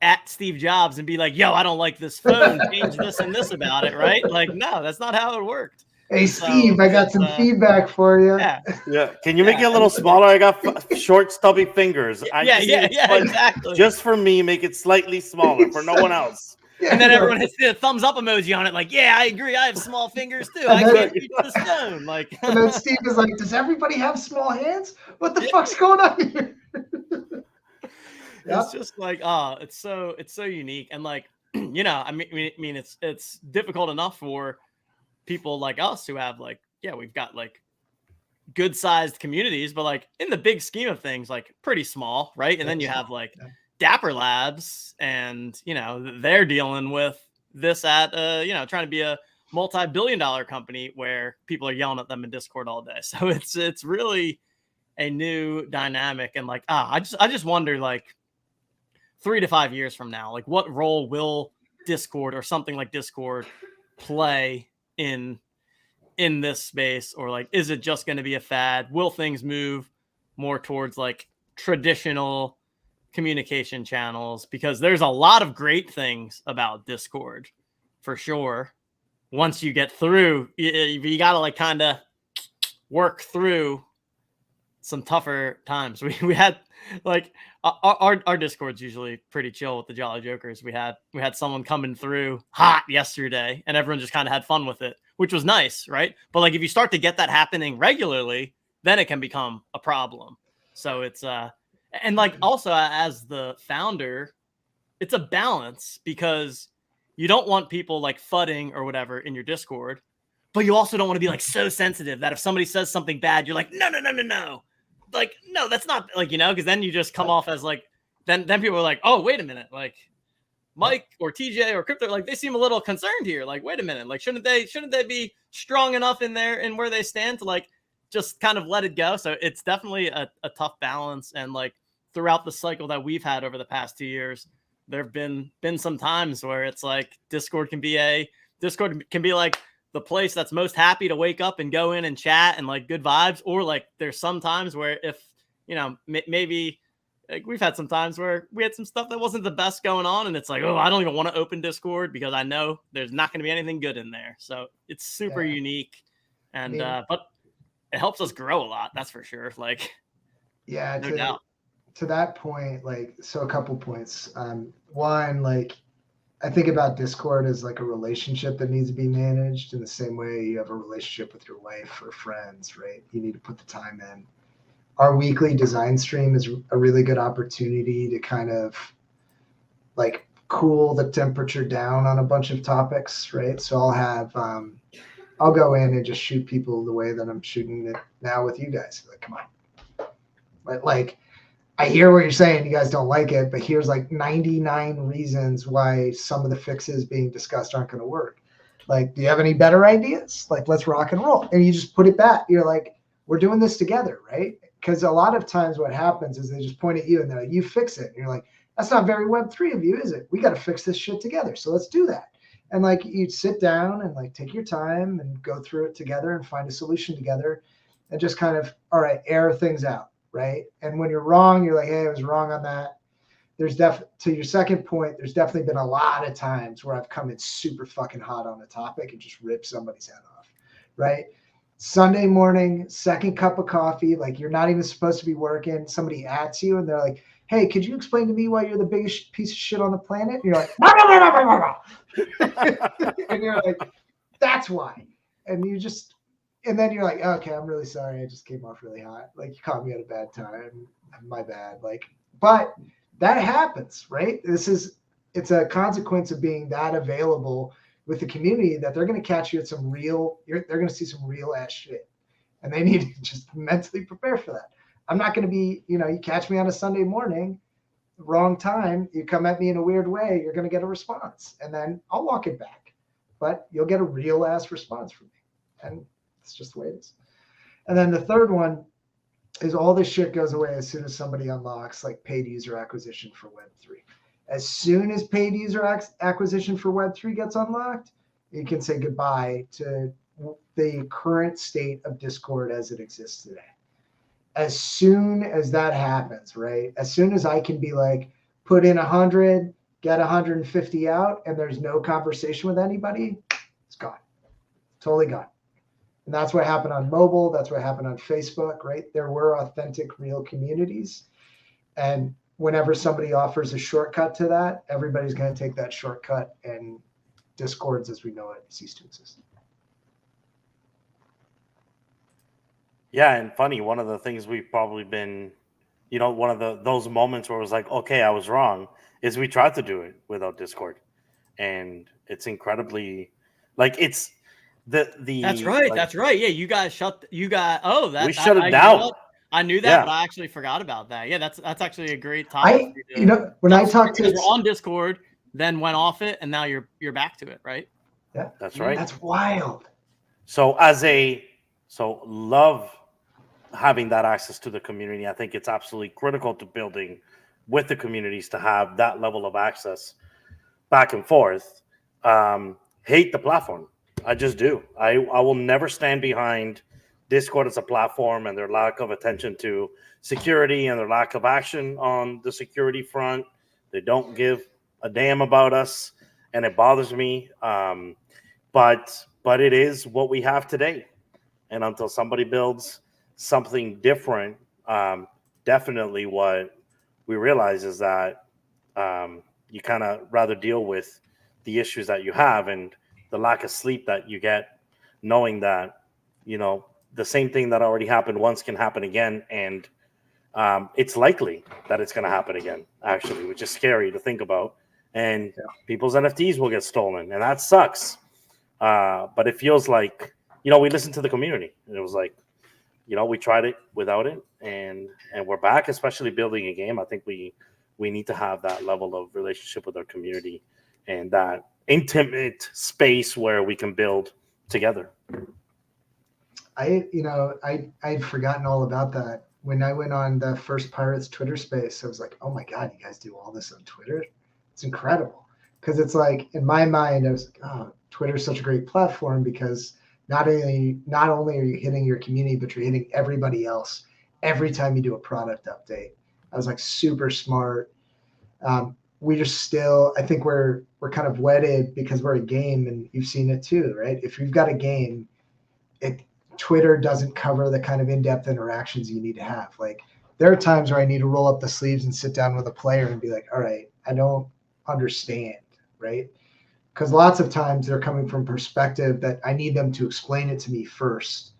at Steve Jobs and be like, yo, I don't like this phone, change this and this about it, right? Like, no, that's not how it worked. Hey, Steve, I got some feedback for you. Yeah. Can you make it a little smaller? I got short, stubby fingers. Exactly. Just for me, make it slightly smaller for no one else. And then everyone hits the thumbs up emoji on it, like, yeah, I agree. I have small fingers too. I can't reach this phone. Like, and then Steve is like, does everybody have small hands? What the fuck's going on here? It's just like, it's so unique. And like, you know, I mean, it's difficult enough for people like us who have like, yeah, we've got like good sized communities, but like in the big scheme of things, like pretty small, right? And then you have like Dapper Labs, and you know, they're dealing with this at you know, trying to be a multi-billion-dollar company where people are yelling at them in Discord all day. So it's really a new dynamic. And like, I just wonder, like 3 to 5 years from now, like what role will Discord or something like Discord play in this space? Or like, is it just going to be a fad? Will things move more towards like traditional communication channels? Because there's a lot of great things about Discord for sure. Once you get through, you got to like kind of work through some tougher times. We had like our Discord's usually pretty chill with the Jolly Jokers. We had someone coming through hot yesterday and everyone just kind of had fun with it, which was nice, right? But like if you start to get that happening regularly, then it can become a problem. So it's and like also as the founder, it's a balance, because you don't want people like fudding or whatever in your Discord, but you also don't want to be like so sensitive that if somebody says something bad, you're like, no. Like, no, that's not, like, you know, because then you just come off as like, then people are like, oh, wait a minute, like Mike or TJ or Crypto, like they seem a little concerned here. Like, wait a minute, like shouldn't they be strong enough in where they stand to like just kind of let it go? So it's definitely a tough balance. And like throughout the cycle that we've had over the past 2 years, there have been some times where it's like Discord can be like the place that's most happy to wake up and go in and chat and like good vibes. Or like there's some times where if, you know, maybe like we've had some times where we had some stuff that wasn't the best going on. And it's like, oh, I don't even want to open Discord because I know there's not going to be anything good in there. So it's super unique. And, but it helps us grow a lot. That's for sure. Like, yeah, no doubt. To that point, like, so a couple points. One, like, I think about Discord as like a relationship that needs to be managed in the same way you have a relationship with your wife or friends, right? You need to put the time in. Our weekly design stream is a really good opportunity to kind of like cool the temperature down on a bunch of topics, right? So I'll go in and just shoot people the way that I'm shooting it now with you guys. Like, come on. But like, I hear what you're saying. You guys don't like it, but here's like 99 reasons why some of the fixes being discussed aren't going to work. Like, do you have any better ideas? Like, let's rock and roll. And you just put it back. You're like, we're doing this together, right? Because a lot of times what happens is they just point at you and they're like, you fix it. And you're like, That's not very Web3 of you, is it? We got to fix this shit together. So let's do that. And like you sit down and like take your time and go through it together and find a solution together and just kind of, all right, air things out, right? And when you're wrong, you're like, hey, I was wrong on that. There's to your second point, there's definitely been a lot of times where I've come in super fucking hot on a topic and just ripped somebody's head off, right? Sunday morning, second cup of coffee, like you're not even supposed to be working. Somebody adds you and they're like, hey, could you explain to me why you're the biggest piece of shit on the planet? And you're like, and you're like, that's why. And you just, and then you're like, okay, I'm really sorry. I just came off really hot. Like you caught me at a bad time. My bad. Like, but that happens, right? It's a consequence of being that available with the community that they're going to catch you at some real, they're going to see some real ass shit. And they need to just mentally prepare for that. I'm not going to be, you catch me on a Sunday morning, wrong time, you come at me in a weird way, you're going to get a response. And then I'll walk it back. But you'll get a real ass response from me. And it's just the way it is. And then the third one is all this shit goes away as soon as somebody unlocks like paid user acquisition for Web3. As soon as paid user acquisition for Web3 gets unlocked, you can say goodbye to the current state of Discord as it exists today. As soon as that happens, right? As soon as I can be like, put in 100, get 150 out, and there's no conversation with anybody, it's gone. Totally gone. And that's what happened on mobile. That's what happened on Facebook, right? There were authentic, real communities. And whenever somebody offers a shortcut to that, everybody's going to take that shortcut, and Discords as we know it cease to exist. Yeah, and funny, one of the things we've probably been, one of those moments where it was like, okay, I was wrong, is we tried to do it without Discord. And it's incredibly, like, it's the That's right. like, That's right. Yeah, you guys we shut it I down. I knew that, Yeah. but I actually forgot about that. Yeah, that's actually a great topic. When I talk to you're on Discord, then went off it, and now you're back to it, right? Yeah, that's right. That's wild. So love having that access to the community. I think it's absolutely critical to building with the communities to have that level of access back and forth. Hate the platform. I just do. I will never stand behind Discord as a platform and their lack of attention to security and their lack of action on the security front. They don't give a damn about us, and it bothers me. But it is what we have today. And until somebody builds something different, definitely what we realize is that you kind of rather deal with the issues that you have and the lack of sleep that you get, knowing that, the same thing that already happened once can happen again. And it's likely that it's going to happen again, actually, which is scary to think about. And people's NFTs will get stolen, and that sucks. But it feels like, we listened to the community, and it was like, we tried it without it, and we're back, especially building a game. I think we need to have that level of relationship with our community and that intimate space where we can build together. I'd forgotten all about that. When I went on the first Pirates Twitter space, I was like, oh my God, you guys do all this on Twitter? It's incredible. Because it's like, in my mind, I was like, oh, Twitter is such a great platform because not only are you hitting your community, but you're hitting everybody else every time you do a product update. I was like, super smart. We just still, I think we're kind of wedded because we're a game, and you've seen it too, right? If you've got a game, Twitter doesn't cover the kind of in-depth interactions you need to have. Like, there are times where I need to roll up the sleeves and sit down with a player and be like, all right, I don't understand, right? Because lots of times they're coming from perspective that I need them to explain it to me first,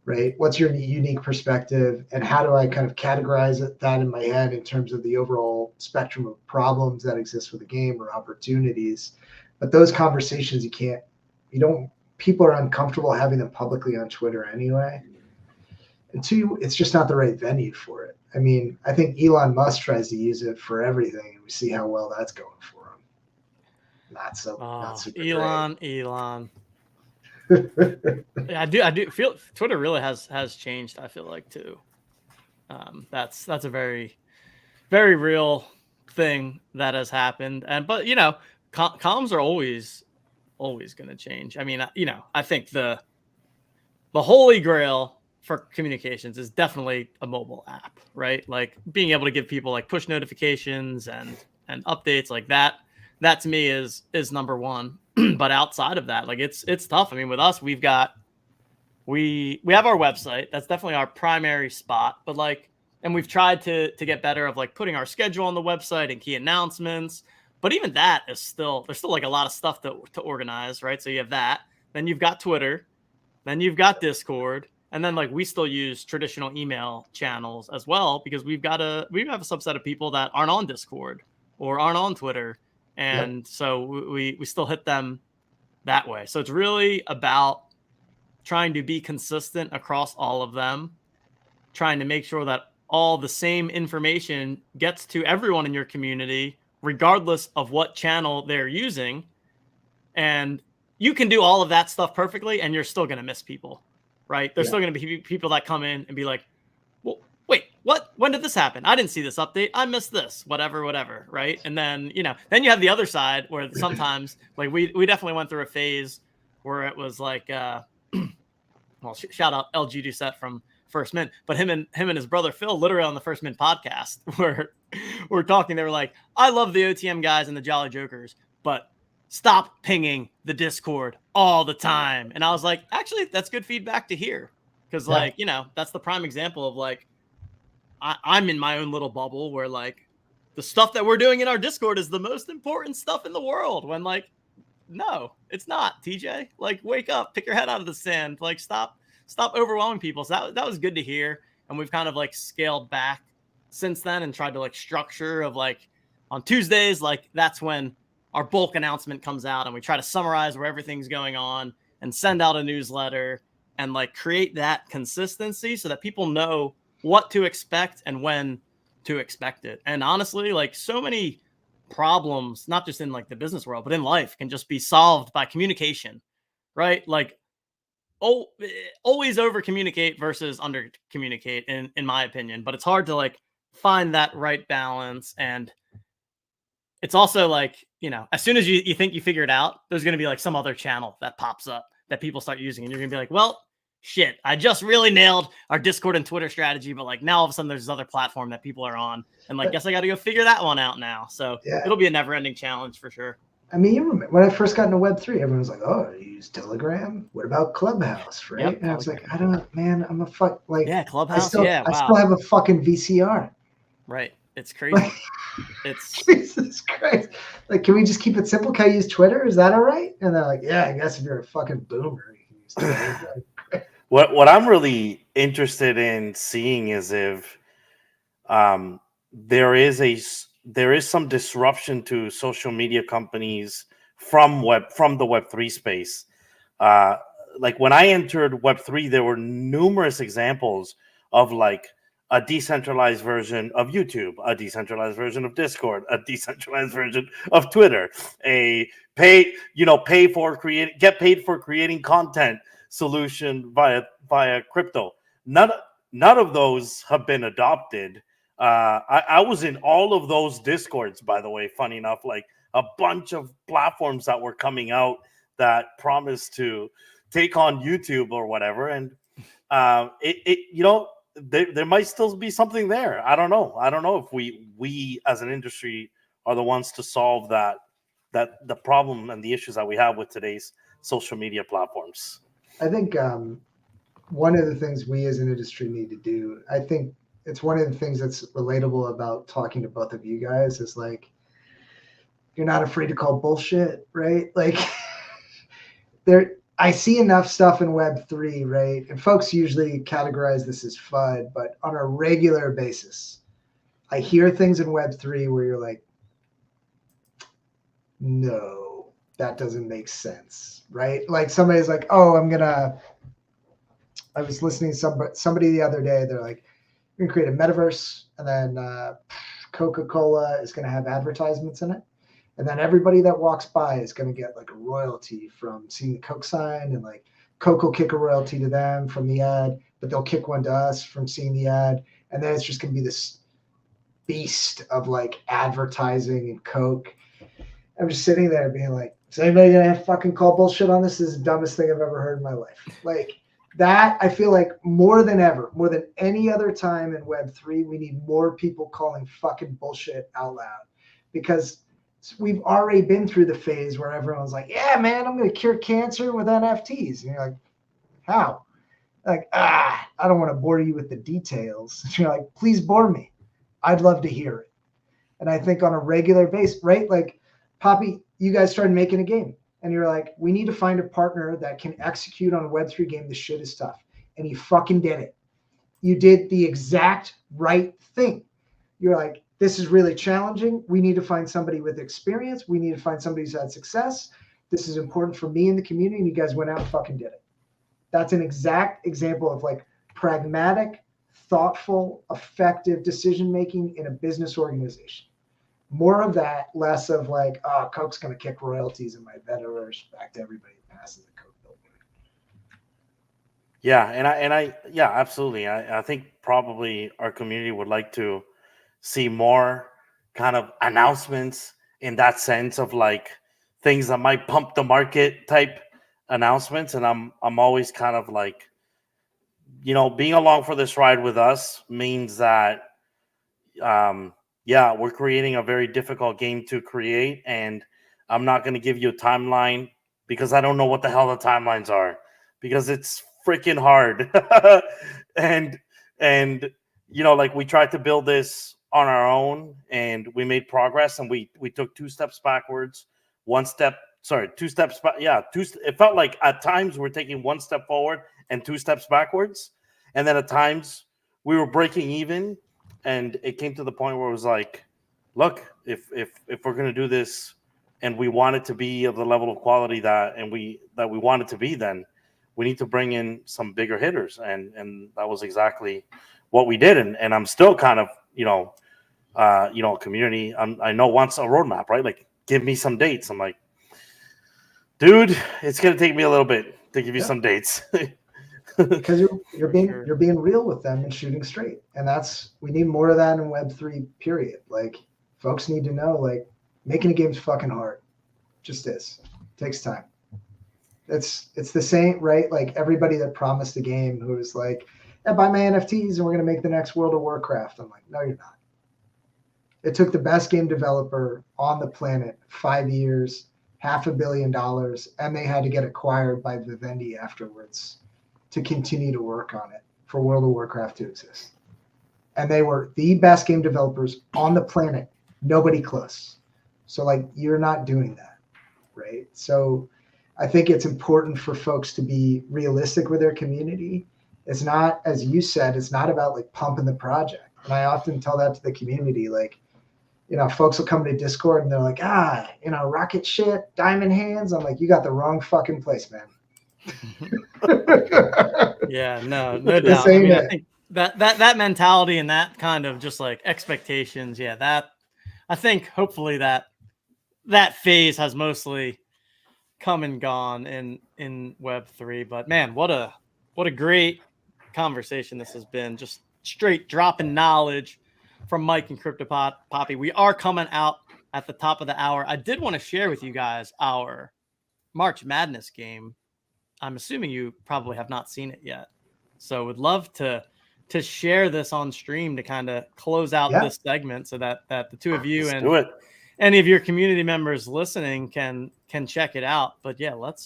right? What's your unique perspective, and how do I kind of categorize that in my head in terms of the overall spectrum of problems that exist with the game or opportunities? But those conversations, people are uncomfortable having them publicly on Twitter anyway. And two, it's just not the right venue for it. I mean, I think Elon Musk tries to use it for everything, and we see how well that's going for him. Not super Elon. I do feel Twitter really has changed, I feel like, too. That's a very, very real thing that has happened. But comms are always going to change. I mean, I think the holy grail for communications is definitely a mobile app, right? Like being able to give people like push notifications and updates like that. That to me is number one. But outside of that, like it's tough. I mean, with us, we have our website. That's definitely our primary spot. But like, and we've tried to get better of like putting our schedule on the website and key announcements. But even that is there's still like a lot of stuff to organize, right? So you have that. Then you've got Twitter. Then you've got Discord. And then like we still use traditional email channels as well, because we have a subset of people that aren't on Discord or aren't on Twitter. And so we still hit them that way. So it's really about trying to be consistent across all of them, trying to make sure that all the same information gets to everyone in your community, regardless of what channel they're using. And you can do all of that stuff perfectly, and you're still going to miss people, right? There's still going to be people that come in and be like, well, wait, what? When did this happen? I didn't see this update. I missed this, whatever, right? And then, then you have the other side where sometimes, like we definitely went through a phase where it was like, well, shout out LG Doucette from First Mint, but him and his brother Phil, literally on the First Mint podcast, where we're talking, they were like, I love the OTM guys and the Jolly Jokers, but stop pinging the Discord all the time. And I was like, actually, that's good feedback to hear. Because that's the prime example of like, I'm in my own little bubble where like the stuff that we're doing in our Discord is the most important stuff in the world, when like, no, it's not, TJ. Like, wake up, pick your head out of the sand. Like, stop overwhelming people. So that was good to hear. And we've kind of like scaled back since then and tried to like structure of like on Tuesdays, like that's when our bulk announcement comes out and we try to summarize where everything's going on and send out a newsletter and like create that consistency so that people know what to expect and when to expect it. And honestly, like so many problems, not just in like the business world, but in life, can just be solved by communication, right? Like, always over communicate versus under communicate in my opinion, but it's hard to like find that right balance. And it's also like, as soon as you think you figure it out, there's going to be like some other channel that pops up that people start using, and you're going to be like, well, shit, I just really nailed our Discord and Twitter strategy, but like now all of a sudden there's this other platform that people are on, and like, guess I got to go figure that one out now. So it'll be a never ending challenge for sure. I mean, you remember when I first got into Web3, everyone was like, oh, you use Telegram? What about Clubhouse, right? Yep, and I was like, I don't, man, I'm a fuck, like, Clubhouse, I still have a fucking VCR. Right. It's crazy. It's Jesus Christ. Like, can we just keep it simple? Can I use Twitter? Is that all right? And they're like, yeah, I guess if you're a fucking boomer, you can use Twitter. What I'm really interested in seeing is if there is some disruption to social media companies from the Web3 space. Like when I entered Web3, there were numerous examples of like a decentralized version of YouTube, a decentralized version of Discord, a decentralized version of Twitter, get paid for creating content solution via crypto. None of those have been adopted. I was in all of those Discords, by the way, funny enough, like a bunch of platforms that were coming out that promised to take on YouTube or whatever. And there might still be something there. I don't know if we as an industry are the ones to solve that the problem and the issues that we have with today's social media platforms. I think one of the things we as an industry need to do, I think it's one of the things that's relatable about talking to both of you guys, is like, you're not afraid to call bullshit, right? Like I see enough stuff in Web3, right? And folks usually categorize this as FUD, but on a regular basis, I hear things in Web3 where you're like, no, that doesn't make sense, right? Like somebody's like, oh, I was listening to somebody the other day, they're like, you're gonna create a metaverse, and then Coca-Cola is gonna have advertisements in it. And then everybody that walks by is going to get like a royalty from seeing the Coke sign, and like Coke will kick a royalty to them from the ad, but they'll kick one to us from seeing the ad. And then it's just going to be this beast of like advertising and Coke. I'm just sitting there being like, is anybody gonna fucking call bullshit on this? This is the dumbest thing I've ever heard in my life. Like that, I feel like more than ever, more than any other time in Web3, we need more people calling fucking bullshit out loud, because we've already been through the phase where everyone's like, yeah, man, I'm gonna cure cancer with NFTs. And you're like, how? Like, I don't want to bore you with the details. And you're like, please bore me. I'd love to hear it. And I think on a regular basis, right? Like, Poppy, you guys started making a game and you're like, we need to find a partner that can execute on a Web3 game. This shit is tough. And you fucking did it. You did the exact right thing. You're like, this is really challenging. We need to find somebody with experience. We need to find somebody who's had success. This is important for me in the community. And you guys went out and fucking did it. That's an exact example of like pragmatic, thoughtful, effective decision-making in a business organization. More of that, less of like, oh, Coke's going to kick royalties in my metaverse back to everybody that passes a Coke billboard. Yeah, yeah, absolutely. I think probably our community would like to see more kind of announcements in that sense of like things that might pump the market type announcements. And I'm always kind of like, you know, being along for this ride with us means that, yeah, we're creating a very difficult game to create, and I'm not going to give you a timeline because I don't know what the hell the timelines are, because it's freaking hard. and you know, like we tried to build this on our own and we made progress, and we took 2 steps backwards, 2 steps back. Yeah, it felt like at times we're taking 1 step forward and 2 steps backwards, and then at times we were breaking even. And it came to the point where it was like, look, if we're going to do this and we want it to be of the level of quality that we want it to be, then we need to bring in some bigger hitters. And that was exactly what we did. And I'm still kind of, community. I know wants a roadmap, right? Like, give me some dates. I'm like, dude, it's going to take me a little bit to give you some dates. Because you're being real with them and shooting straight, and we need more of that in Web3. Period. Like, folks need to know, like, making a game's fucking hard. Just is. It takes time. It's the same, right? Like everybody that promised a game who was like, yeah, buy my NFTs and we're gonna make the next World of Warcraft. I'm like, no, you're not. It took the best game developer on the planet 5 years, $500 million, and they had to get acquired by Vivendi afterwards to continue to work on it for World of Warcraft to exist. And they were the best game developers on the planet, nobody close. So like, you're not doing that, right? So I think it's important for folks to be realistic with their community. It's not, as you said, it's not about like pumping the project. And I often tell that to the community, like, folks will come to Discord and they're like, rocket shit, diamond hands. I'm like, you got the wrong fucking place, man. Yeah, no doubt. I mean, I think that mentality and that kind of just like expectations, yeah, that I think hopefully that phase has mostly come and gone in Web3. But man, what a great conversation this has been. Just straight dropping knowledge from Mike and CryptoPoppy. We are coming out at the top of the hour. I did want to share with you guys our March Madness game. I'm assuming you probably have not seen it yet. So would love to share this on stream to kind of close out this segment so that the two of you and any of your community members listening can check it out. But yeah, let's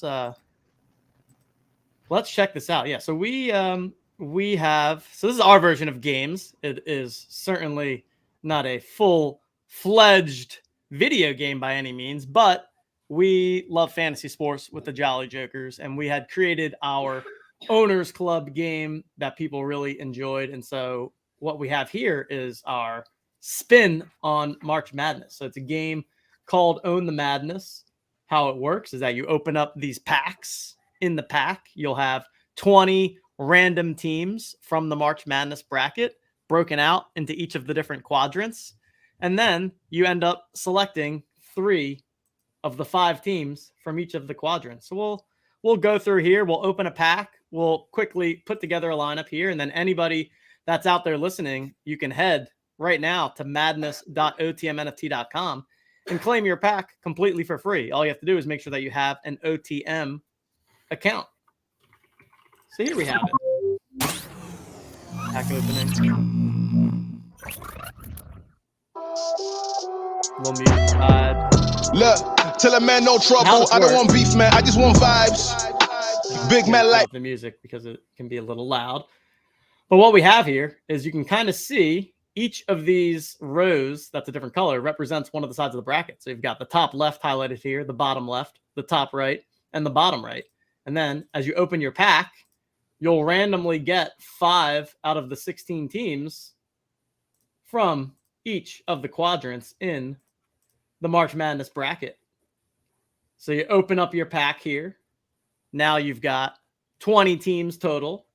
check this out. Yeah. So we have, so this is our version of games. It is certainly not a full-fledged video game by any means, but we love fantasy sports with the Jolly Jokers, and we had created our Owners Club game that people really enjoyed. And so what we have here is our spin on March Madness. So it's a game called Own the Madness. How it works is that you open up these packs. In the pack, you'll have 20 random teams from the March Madness bracket broken out into each of the different quadrants. And then you end up selecting 3 of the 5 teams from each of the quadrants. So we'll go through here. We'll open a pack. We'll quickly put together a lineup here. And then anybody that's out there listening, you can head right now to madness.otmnft.com and claim your pack completely for free. All you have to do is make sure that you have an OTM account. So here we have it. Pack opening. Little music side. Look, tell a man no How trouble. this I don't works. want beef, man. I just want vibes. Big man Turn like. up the music because it can be a little loud. But what we have here is you can kind of see each of these rows that's a different color represents one of the sides of the bracket. So you've got the top left highlighted here, the bottom left, the top right, and the bottom right. And then as you open your pack, you'll randomly get 5 out of the 16 teams from each of the quadrants in the March Madness bracket. So you open up your pack here. Now you've got 20 teams total.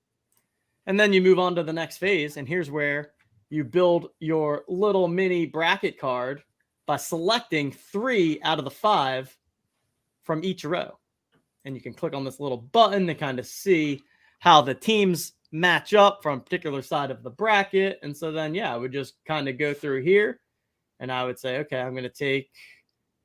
And then you move on to the next phase. And here's where you build your little mini bracket card by selecting 3 out of the 5 from each row. And you can click on this little button to kind of see how the teams match up from a particular side of the bracket. And so then, yeah, I would just kind of go through here and I would say, okay, I'm going to take,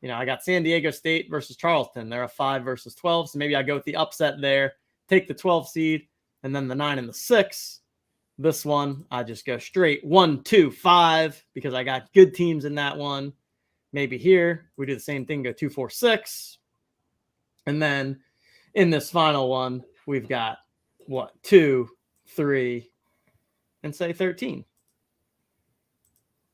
I got San Diego State versus Charleston. They're a 5 versus 12. So maybe I go with the upset there, take the 12 seed, and then the 9 and the 6. This one, I just go straight 1, 2, 5 because I got good teams in that one. Maybe here we do the same thing, go 2, 4, 6. And then in this final one, we've got 2, 3, and say 13.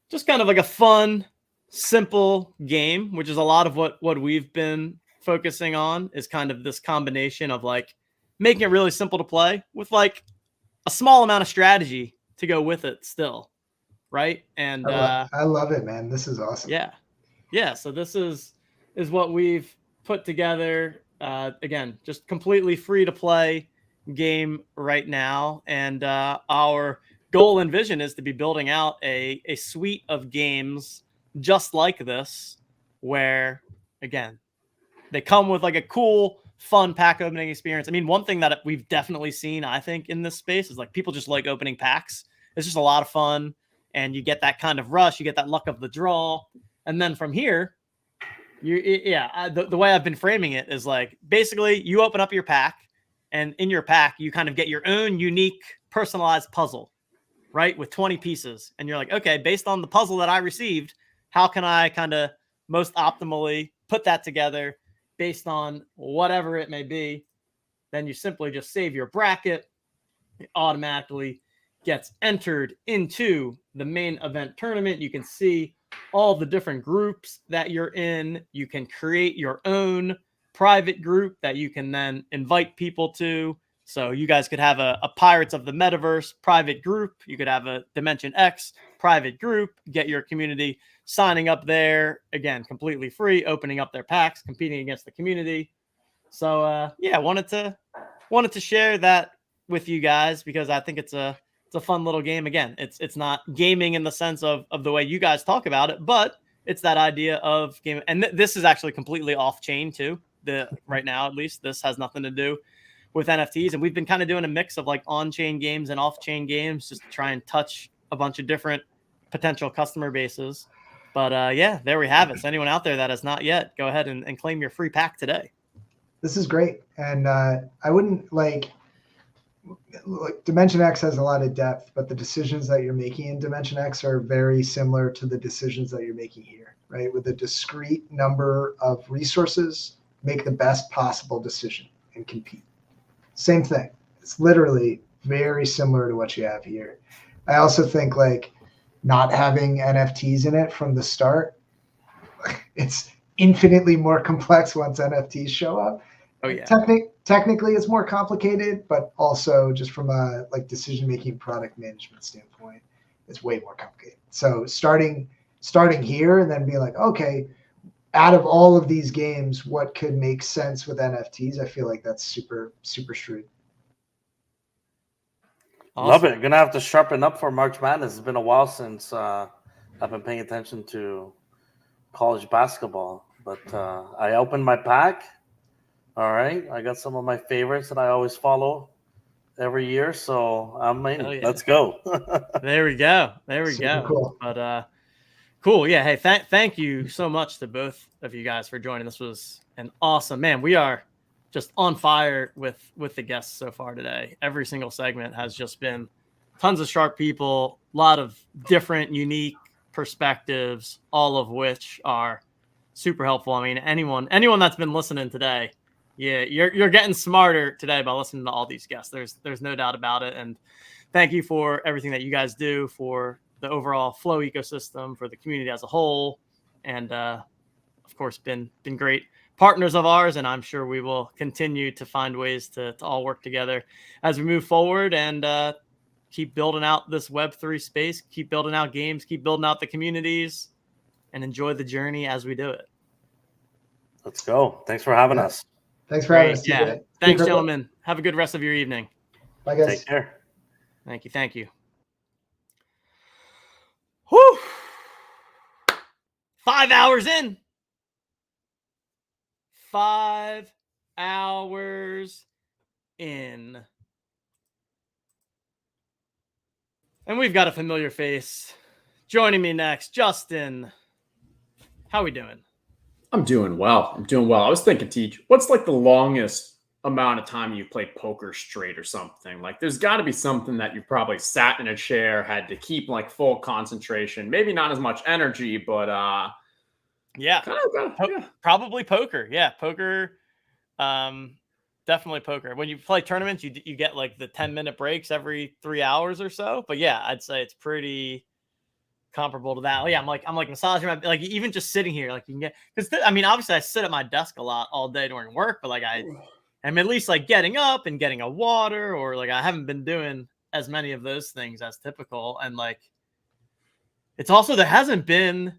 Just kind of like a fun, simple game, which is a lot of what we've been focusing on is kind of this combination of like making it really simple to play with like a small amount of strategy to go with it still. Right. And I love it, man. This is awesome. Yeah. Yeah. So this is what we've put together. Again, just completely free to play game right now. And our goal and vision is to be building out a suite of games just like this, where, again, they come with like a cool, fun pack opening experience. I mean, one thing that we've definitely seen, I think, in this space is like people just like opening packs. It's just a lot of fun. And you get that kind of rush, you get that luck of the draw. And then from here, the way I've been framing it is like, basically you open up your pack and in your pack, you kind of get your own unique personalized puzzle, right? With 20 pieces. And you're like, okay, based on the puzzle that I received, how can I kind of most optimally put that together based on whatever it may be? Then you simply just save your bracket. It automatically gets entered into the main event tournament. You can see all the different groups that you're in. You can create your own private group that you can then invite people to. So you guys could have a Pirates of the Metaverse private group. You could have a Dimension X private group, get your community signing up there. Again, completely free, opening up their packs, competing against the community. So yeah, wanted to share that with you guys because I think it's a fun little game. Again, it's not gaming in the sense of the way you guys talk about it, but it's that idea of game. And this is actually completely off chain too. Right now, at least, this has nothing to do with NFTs. And we've been kind of doing a mix of like on-chain games and off-chain games just to try and touch a bunch of different potential customer bases. But yeah, there we have it. So anyone out there that has not yet, go ahead and claim your free pack today. This is great. And I wouldn't like Dimension X has a lot of depth, but the decisions that you're making in Dimension X are very similar to the decisions that you're making here, right? With a discrete number of resources, make the best possible decision and compete. Same thing. It's literally very similar to what you have here. I also think like not having NFTs in it from the start, it's infinitely more complex once NFTs show up. Oh yeah. Technically it's more complicated, but also just from a like decision-making product management standpoint, it's way more complicated. So starting here and then being like, okay, out of all of these games, what could make sense with NFTs? I feel like that's super, super shrewd. Awesome. Love it. Gonna have to sharpen up for March Madness. It's been a while since I've been paying attention to college basketball, but I opened my pack. All right, I got some of my favorites that I always follow, every year, so I'm in. Hell yeah. Let's go. There we go. There we Super go. cool. But cool. Yeah. Hey, thank you so much to both of you guys for joining. This was an awesome, man. We are just on fire with the guests so far today. Every single segment has just been tons of sharp people, a lot of different, unique perspectives, all of which are super helpful. I mean, anyone that's been listening today, yeah, you're getting smarter today by listening to all these guests. There's no doubt about it. And thank you for everything that you guys do for the overall Flow ecosystem, for the community as a whole, and of course, been great partners of ours. And I'm sure we will continue to find ways to all work together as we move forward and keep building out this Web3 space, keep building out games, keep building out the communities, and enjoy the journey as we do it. Let's go. Thanks for having us. Thanks for having us. Yeah. TJ. Thanks, gentlemen. Have a good rest of your evening. Bye, guys. Take care. Thank you. Thank you. Whew. 5 hours in. 5 hours in. And we've got a familiar face joining me next. Justin, how we doing? I'm doing well. I was thinking, Teach, what's like the longest amount of time you've played poker straight or something? Like, there's got to be something that you probably sat in a chair, had to keep like full concentration, maybe not as much energy, but yeah, probably poker. Yeah, poker. Definitely poker. When you play tournaments, you get like the 10-minute breaks every 3 hours or so. But yeah, I'd say it's pretty comparable to that. Yeah, I'm like massaging my, like, even just sitting here, like you can get, because I mean, obviously I sit at my desk a lot all day during work, but like I'm at least like getting up and getting a water, or like I haven't been doing as many of those things as typical. And like, it's also, there hasn't been,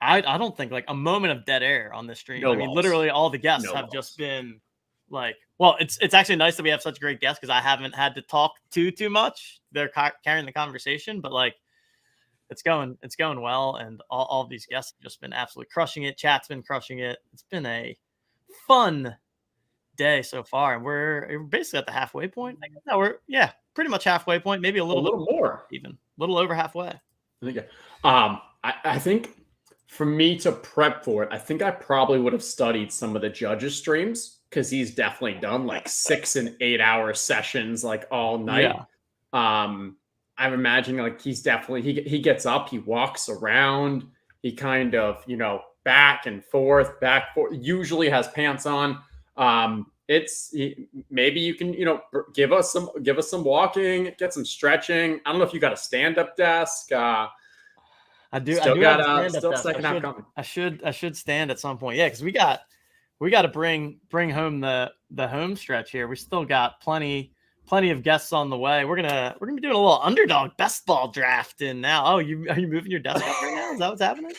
I don't think, like a moment of dead air on this stream. No I mean, loss. literally all the guests No have loss. just been like, well, it's actually nice that we have such great guests because I haven't had to talk too much. They're carrying the conversation, but like it's going well, and all of these guests have just been absolutely crushing it. Chat's been crushing it. It's been a fun day so far, and we're basically at the halfway point. No, we're pretty much halfway point, maybe a little bit more, even a little over halfway. I think. I think for me to prep for it, I think I probably would have studied some of the judges' streams, because he's definitely done like 6 and 8 hour sessions like all night. Yeah. I'm imagining like he's definitely, he gets up, he walks around, he kind of, back and forth, usually has pants on. Maybe you can, give us some walking, get some stretching. I don't know if you got a stand-up desk. I do. Still I do got have a stand-up still desk. second half coming. I should stand at some point. Yeah, because we got to bring home the home stretch here. We still got plenty of guests on the way. We're gonna be doing a little underdog best ball draft in now. Oh, are you moving your desk up right now? Is that what's happening?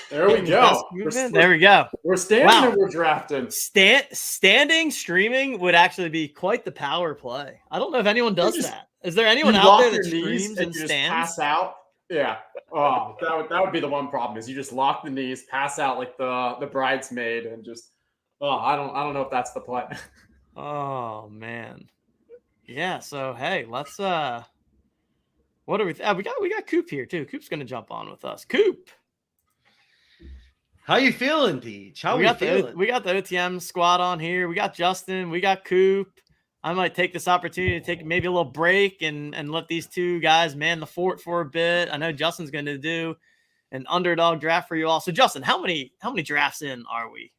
There we go. There we go. We're standing Wow. and we're drafting. Standing streaming would actually be quite the power play. I don't know if anyone does that. Is there anyone You out lock there that your knees streams and and you just stands? pass out. Yeah. Oh, that would be the one problem, is you just lock the knees, pass out like the bridesmaid, and just I don't know if that's the play. Oh man. Yeah, so hey, let's what do we we got Coop here too. Coop's gonna jump on with us. Coop. How you feeling, Peach? How we we got feeling? we got the OTM squad on here. We got Justin, we got Coop. I might take this opportunity to take maybe a little break and let these two guys man the fort for a bit. I know Justin's gonna do an underdog draft for you all. So Justin, how many drafts in are we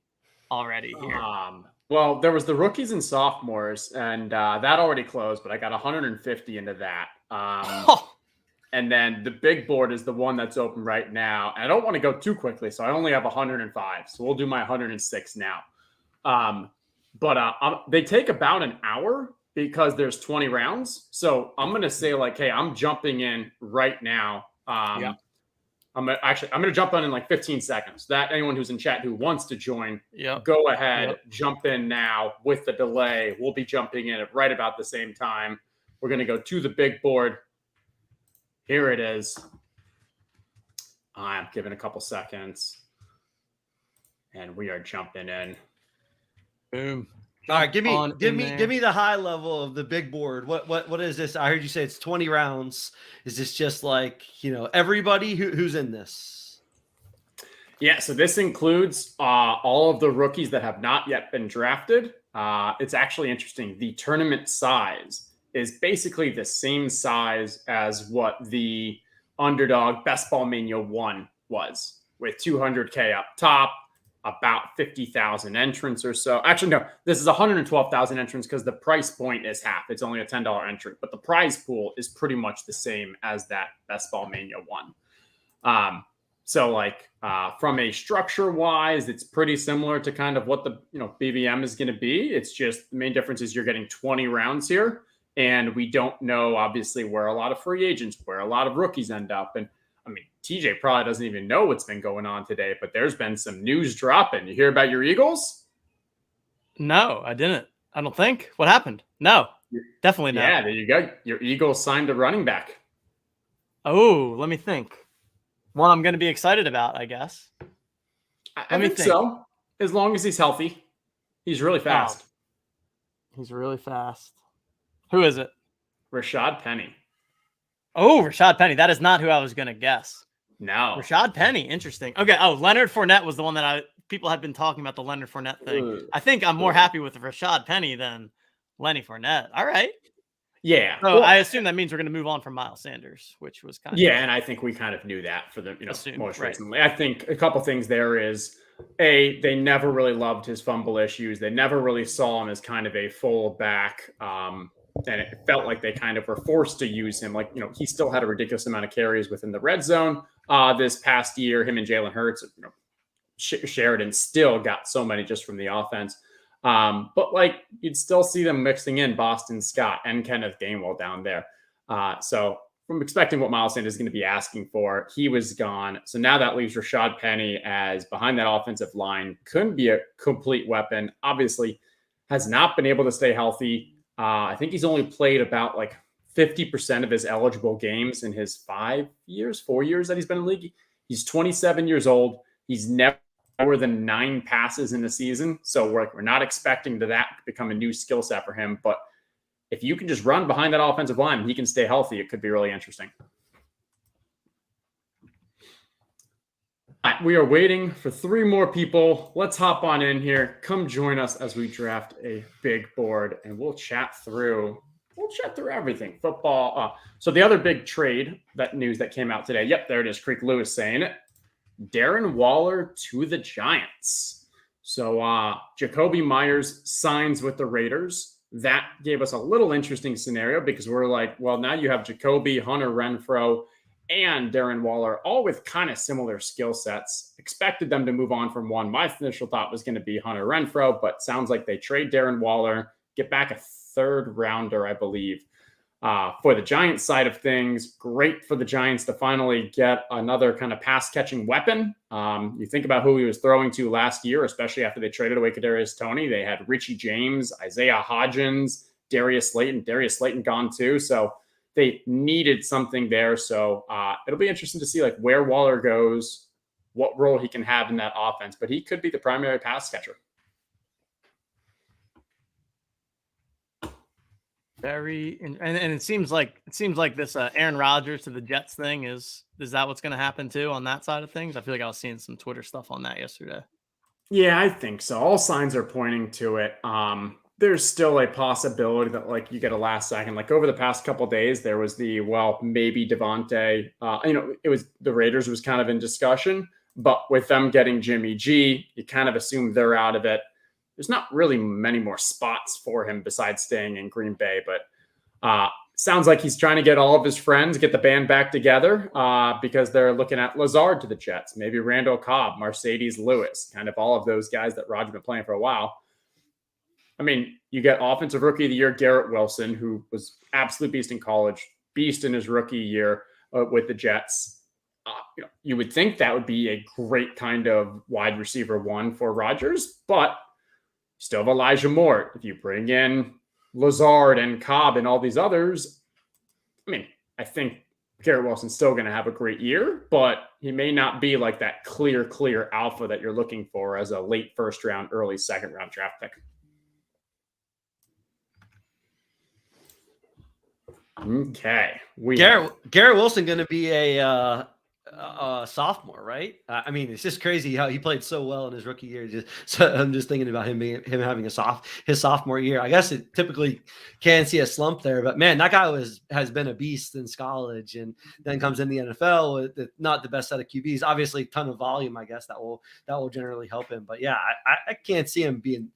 already here? Well, there was the rookies and sophomores, and that already closed, but I got 150 into that. And then the big board is the one that's open right now. And I don't want to go too quickly, so I only have 105. So we'll do my 106 now. But they take about an hour because there's 20 rounds. So I'm going to say like, hey, I'm jumping in right now. I'm going to jump in like 15 seconds. That anyone who's in chat who wants to join, go ahead, jump in now with the delay. We'll be jumping in at right about the same time. We're going to go to the big board. Here it is. I'm giving a couple seconds. And we are jumping in. Boom. All right, give on in there. me the high level of the big board. What is this? I heard you say it's 20 rounds. Is this just like, everybody who's in this? Yeah, so this includes all of the rookies that have not yet been drafted. It's actually interesting. The tournament size is basically the same size as what the Underdog Best Ball Mania 1 was, with 200K up top, about 50,000 entrants or so. Actually, no, this is 112,000 entrants because the price point is half. It's only a $10 entry, but the prize pool is pretty much the same as that Best Ball Mania 1. From a structure wise, it's pretty similar to kind of what the BBM is going to be. It's just the main difference is you're getting 20 rounds here, and we don't know obviously where a lot of free agents, where a lot of rookies end up. And I mean, TJ probably doesn't even know what's been going on today, but there's been some news dropping. You hear about your Eagles? No, I didn't. I don't think. What happened? No, definitely no. Yeah, there you go. Your Eagles signed a running back. Oh, let me think. One I'm going to be excited about, I guess. I think so. As long as he's healthy. He's really fast. Oh, he's really fast. Who is it? Rashad Penny. Oh, Rashad Penny. That is not who I was going to guess. No. Rashad Penny. Interesting. Okay. Oh, Leonard Fournette was the one that people had been talking about, the Leonard Fournette thing. Ugh. I think I'm more happy with Rashad Penny than Lenny Fournette. All right. Yeah. So I assume that means we're going to move on from Miles Sanders, which was kind of. Yeah, and I think we kind of knew that for the most right. recently. I think a couple things there is, they never really loved his fumble issues. They never really saw him as kind of a full back. And it felt like they kind of were forced to use him. Like, he still had a ridiculous amount of carries within the red zone this past year. Him and Jalen Hurts, Sheridan still got so many just from the offense. But you'd still see them mixing in Boston Scott and Kenneth Gainwell down there. So from expecting what Miles Sanders is going to be asking for, he was gone. So now that leaves Rashad Penny as behind that offensive line. Couldn't be a complete weapon. Obviously has not been able to stay healthy. I think he's only played about 50% of his eligible games in his 4 years that he's been in the league. He's 27 years old. He's never more than 9 passes in the season. So we're not expecting that to become a new skill set for him. But if you can just run behind that offensive line and he can stay healthy, it could be really interesting. All right, we are waiting for 3 more people. Let's hop on in here. Come join us as we draft a big board, and we'll chat through everything. Football. So the other big trade, that news that came out today. Yep, there it is. Creek Lewis saying it. Darren Waller to the Giants. So Jacoby Myers signs with the Raiders. That gave us a little interesting scenario because we're like, well, now you have Jacoby, Hunter Renfrow, and Darren Waller, all with kind of similar skill sets. Expected them to move on from one. My initial thought was going to be Hunter Renfrow, but sounds like they trade Darren Waller, get back a 3rd rounder, I believe. For the Giants side of things, great for the Giants to finally get another kind of pass-catching weapon. You think about who he was throwing to last year, especially after they traded away Kadarius Toney. They had Richie James, Isaiah Hodgins, Darius Slayton. Darius Slayton gone too, so they needed something there. So it'll be interesting to see where Waller goes, what role he can have in that offense. But he could be the primary pass catcher. And it seems like this Aaron Rodgers to the Jets thing is that what's going to happen too on that side of things? I feel like I was seeing some Twitter stuff on that yesterday. Yeah, I think so. All signs are pointing to it. There's still a possibility that you get a last second. Over the past couple of days, there was maybe Devontae. It was the Raiders was kind of in discussion, but with them getting Jimmy G, you kind of assume they're out of it. There's not really many more spots for him besides staying in Green Bay, but sounds like he's trying to get all of his friends, get the band back together because they're looking at Lazard to the Jets, maybe Randall Cobb, Mercedes Lewis, kind of all of those guys that Rod's been playing for a while. I mean, you get Offensive Rookie of the Year Garrett Wilson, who was absolute beast in college, beast in his rookie year with the Jets. You would think that would be a great kind of wide receiver 1 for Rodgers, but still have Elijah Moore. If you bring in Lazard and Cobb and all these others, I mean, I think Garrett Wilson's still going to have a great year, but he may not be that clear alpha that you're looking for as a late 1st round, early 2nd round draft pick. Okay. Garrett Wilson going to be a sophomore, right? I mean, it's just crazy how he played so well in his rookie year. I'm just thinking about him having his sophomore year. I guess it typically can see a slump there, but man, that guy has been a beast in college, and then comes in the NFL with not the best set of QBs. Obviously, a ton of volume. I guess that will generally help him. But yeah, I can't see him being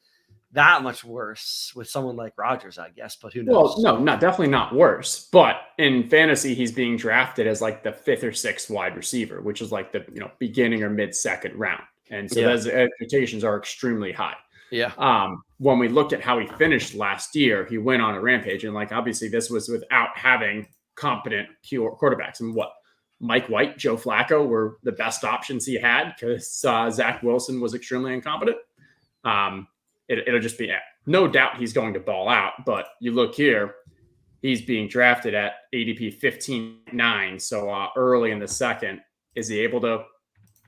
that much worse with someone like Rodgers, I guess, but who knows? Well, no, definitely not worse. But in fantasy, he's being drafted as like the 5th or 6th wide receiver, which is like the beginning or mid-second round, and so those expectations are extremely high. Yeah. When we looked at how he finished last year, he went on a rampage, and like obviously this was without having competent quarterbacks. And what Mike White, Joe Flacco were the best options he had because Zach Wilson was extremely incompetent. It'll just be no doubt he's going to ball out, but you look here, he's being drafted at ADP 15.9, so early in the second. Is he able to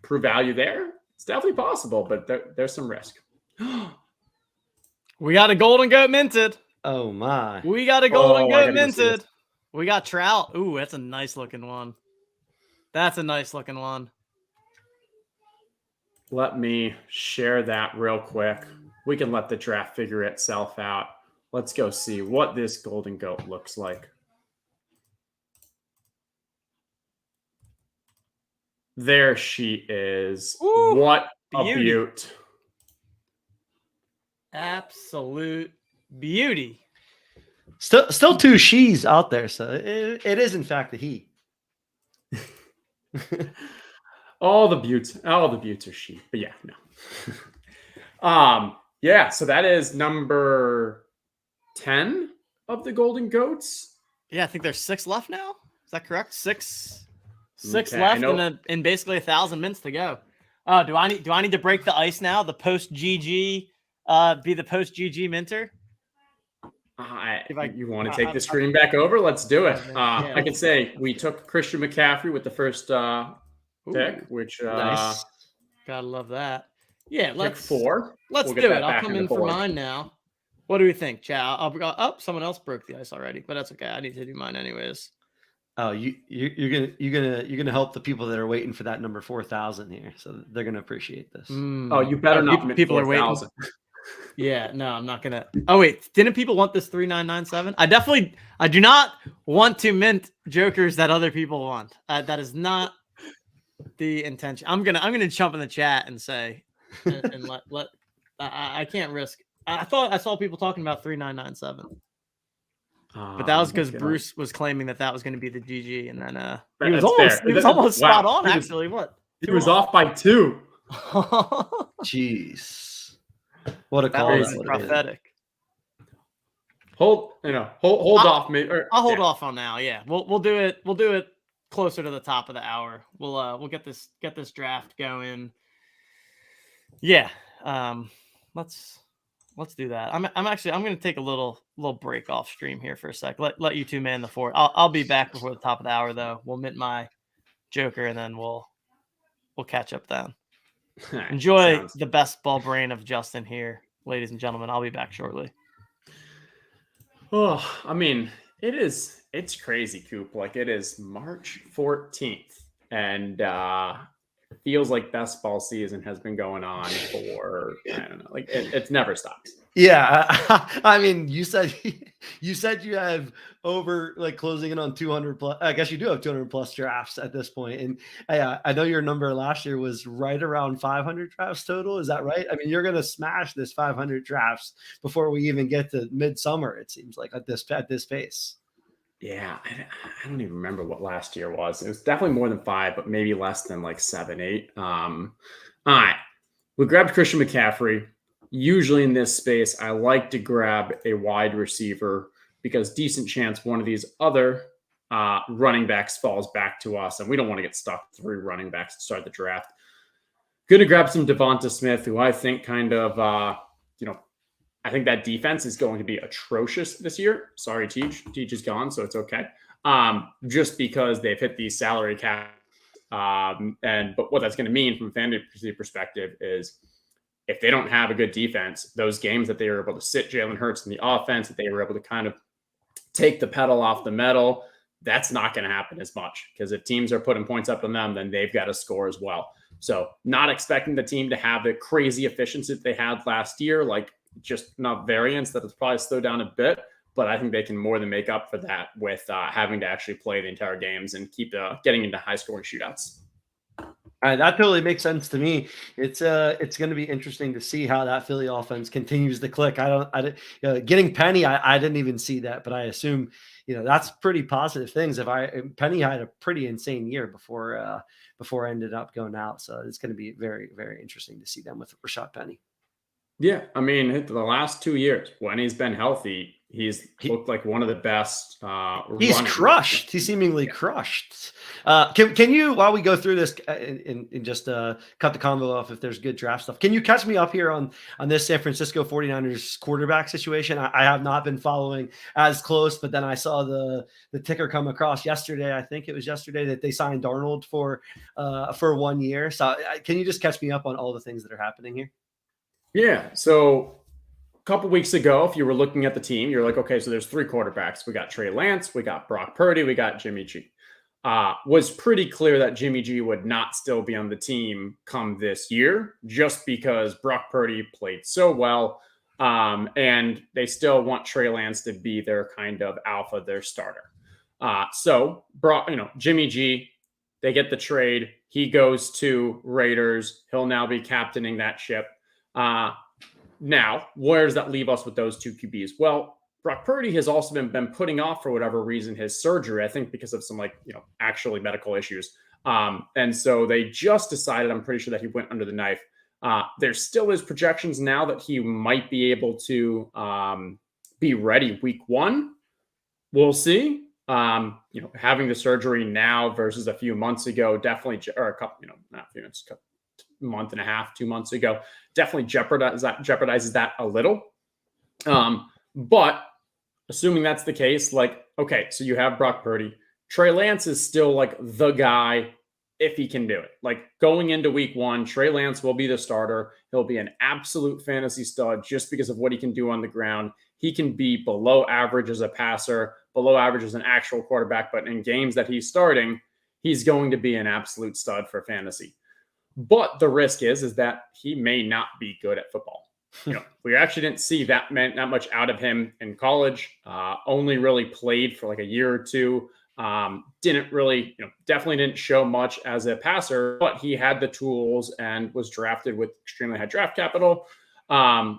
prove value there? It's definitely possible, but there's some risk. We got a golden goat minted. Oh my! We got a golden goat minted. We got Trout. Ooh, that's a nice looking one. That's a nice looking one. Let me share that real quick. We can let the draft figure itself out. Let's go see what this golden goat looks like. There she is. Ooh, what a beauty. beaut. Absolute beauty. Still 2 she's out there, so it is in fact a he. All the buttes are she. But yeah, no. Yeah, so that is number 10 of the Golden Goats. Yeah, I think there's 6 left now. Is that correct? Six Okay, left in basically 1,000 minutes to go. Do I need to break the ice now? The post GG, be the post GG minter. You want to take the screen back over? Let's do it. I can say we took Christian McCaffrey with the first pick, which nice. Gotta love that. Yeah, let's 4. Let's do it. I'll come in for mine now. What do we think, Chow? Someone else broke the ice already, but that's okay. I need to do mine anyways. Oh, you're gonna help the people that are waiting for that number 4,000 here, so they're gonna appreciate this. Oh, you better not. People are waiting. Yeah, no, I'm not gonna. Oh wait, didn't people want this 3997? I do not want to mint jokers that other people want. That is not the intention. I'm gonna jump in the chat and say. And let I can't risk. I thought I saw people talking about 3997, but that was because Bruce was claiming that was going to be the GG, and then he was almost spot on. Actually, he was off by 2. Jeez, what a call! That was prophetic. Hold off. I'll hold off on now. Yeah, we'll do it. We'll do it closer to the top of the hour. We'll get this draft going. Yeah, let's do that. I'm going to take a little break off stream here for a sec. Let you two man the fort. I'll be back before the top of the hour though. We'll mint my joker and then we'll catch up then. Enjoy the best ball brain of Justin here, ladies and gentlemen. I'll be back shortly. Oh, I mean, it's crazy, Coop. Like it is March 14th, and feels like best ball season has been going on for I don't know, like it's never stops. Yeah, I mean, you said you have over like closing in on 200 plus. I guess you do have 200 plus drafts at this point, and I know your number last year was right around 500 drafts total. Is that right? I mean, you're gonna smash this 500 drafts before we even get to midsummer. It seems like at this pace. Yeah, I don't even remember what last year was. It was definitely more than 5, but maybe less than like 7, 8. All right, we grabbed Christian McCaffrey. Usually in this space, I like to grab a wide receiver because decent chance one of these other running backs falls back to us, and we don't want to get stuck 3 running backs to start the draft. Going to grab some Devonta Smith, who I think kind of, I think that defense is going to be atrocious this year. Sorry, Teach. Teach is gone, so it's okay. Just because they've hit these salary caps. But what that's going to mean from a fantasy perspective is if they don't have a good defense, those games that they were able to sit Jalen Hurts in the offense, that they were able to kind of take the pedal off the metal, that's not going to happen as much, because if teams are putting points up on them, then they've got to score as well. So not expecting the team to have the crazy efficiency that they had last year, like just enough variance that it's probably slowed down a bit. But I think they can more than make up for that with having to actually play the entire games and keep getting into high scoring shootouts. That totally makes sense to me. It's going to be interesting to see how that Philly offense continues to click. Getting Penny, I didn't even see that, but I assume, that's pretty positive things. Penny had a pretty insane year before ended up going out. So it's going to be very, very interesting to see them with Rashad Penny. Yeah. I mean, the last 2 years when he's been healthy, he's looked like one of the best. He's runners. crushed. He's seemingly crushed. Can you, while we go through this and just cut the convo off, if there's good draft stuff, can you catch me up here on this San Francisco 49ers quarterback situation? I have not been following as close, but then I saw the ticker come across yesterday. I think it was yesterday that they signed Darnold for 1 year. So can you just catch me up on all the things that are happening here? Yeah. So a couple weeks ago, if you were looking at the team, you're like, okay, so there's 3 quarterbacks. We got Trey Lance, we got Brock Purdy, we got Jimmy G. Was pretty clear that Jimmy G would not still be on the team come this year, just because Brock Purdy played so well. And they still want Trey Lance to be their kind of alpha, their starter. So Jimmy G, they get the trade. He goes to Raiders. He'll now be captaining that ship. Now, where does that leave us with those 2 QBs? Well, Brock Purdy has also been putting off, for whatever reason, his surgery, I think because of some actually medical issues. And so they just decided, I'm pretty sure, that he went under the knife. There still is projections now that he might be able to be ready week 1. We'll see. Having the surgery now versus a few months ago, definitely, or a couple, not a few months, month and a half, 2 months ago, definitely jeopardizes that a little. But assuming that's the case, okay, so you have Brock Purdy. Trey Lance is still the guy if he can do it. Going into week 1, Trey Lance will be the starter. He'll be an absolute fantasy stud just because of what he can do on the ground. He can be below average as a passer, below average as an actual quarterback, but in games that he's starting, he's going to be an absolute stud for fantasy. But the risk is that he may not be good at football. We actually didn't see that much out of him in college. Only really played for a year or 2. Didn't really, definitely didn't show much as a passer, but he had the tools and was drafted with extremely high draft capital. I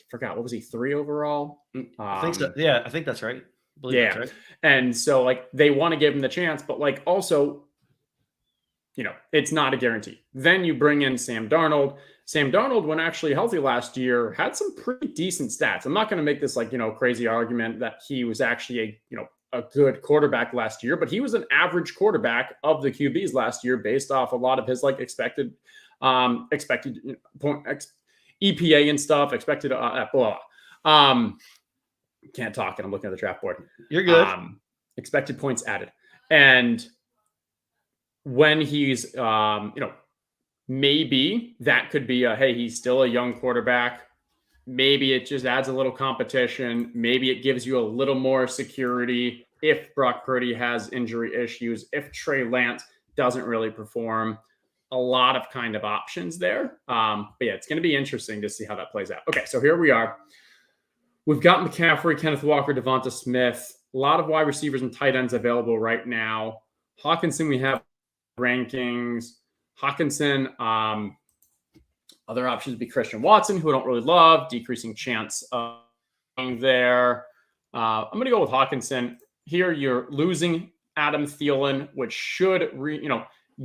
forgot, what was he, 3 overall? I think so. Yeah, I think that's right. Yeah. That's right. And so they want to give him the chance, but also, it's not a guarantee. Then you bring in Sam Darnold. Sam Darnold, when actually healthy last year, had some pretty decent stats. I'm not going to make this crazy argument that he was actually a good quarterback last year, but he was an average quarterback of the QBs last year based off a lot of his expected point EPA and stuff, expected blah. Can't talk and I'm looking at the draft board. You're good. Expected points added. And when he's, maybe that could be hey, he's still a young quarterback. Maybe it just adds a little competition. Maybe it gives you a little more security if Brock Purdy has injury issues, if Trey Lance doesn't really perform. A lot of kind of options there. But yeah, it's going to be interesting to see how that plays out. Okay, so here we are. We've got McCaffrey, Kenneth Walker, Devonta Smith, a lot of wide receivers and tight ends available right now. Hawkinson, we have rankings. Hawkinson, other options would be Christian Watson, who I don't really love, decreasing chance of there. I'm going to go with Hawkinson. Here you're losing Adam Thielen, which should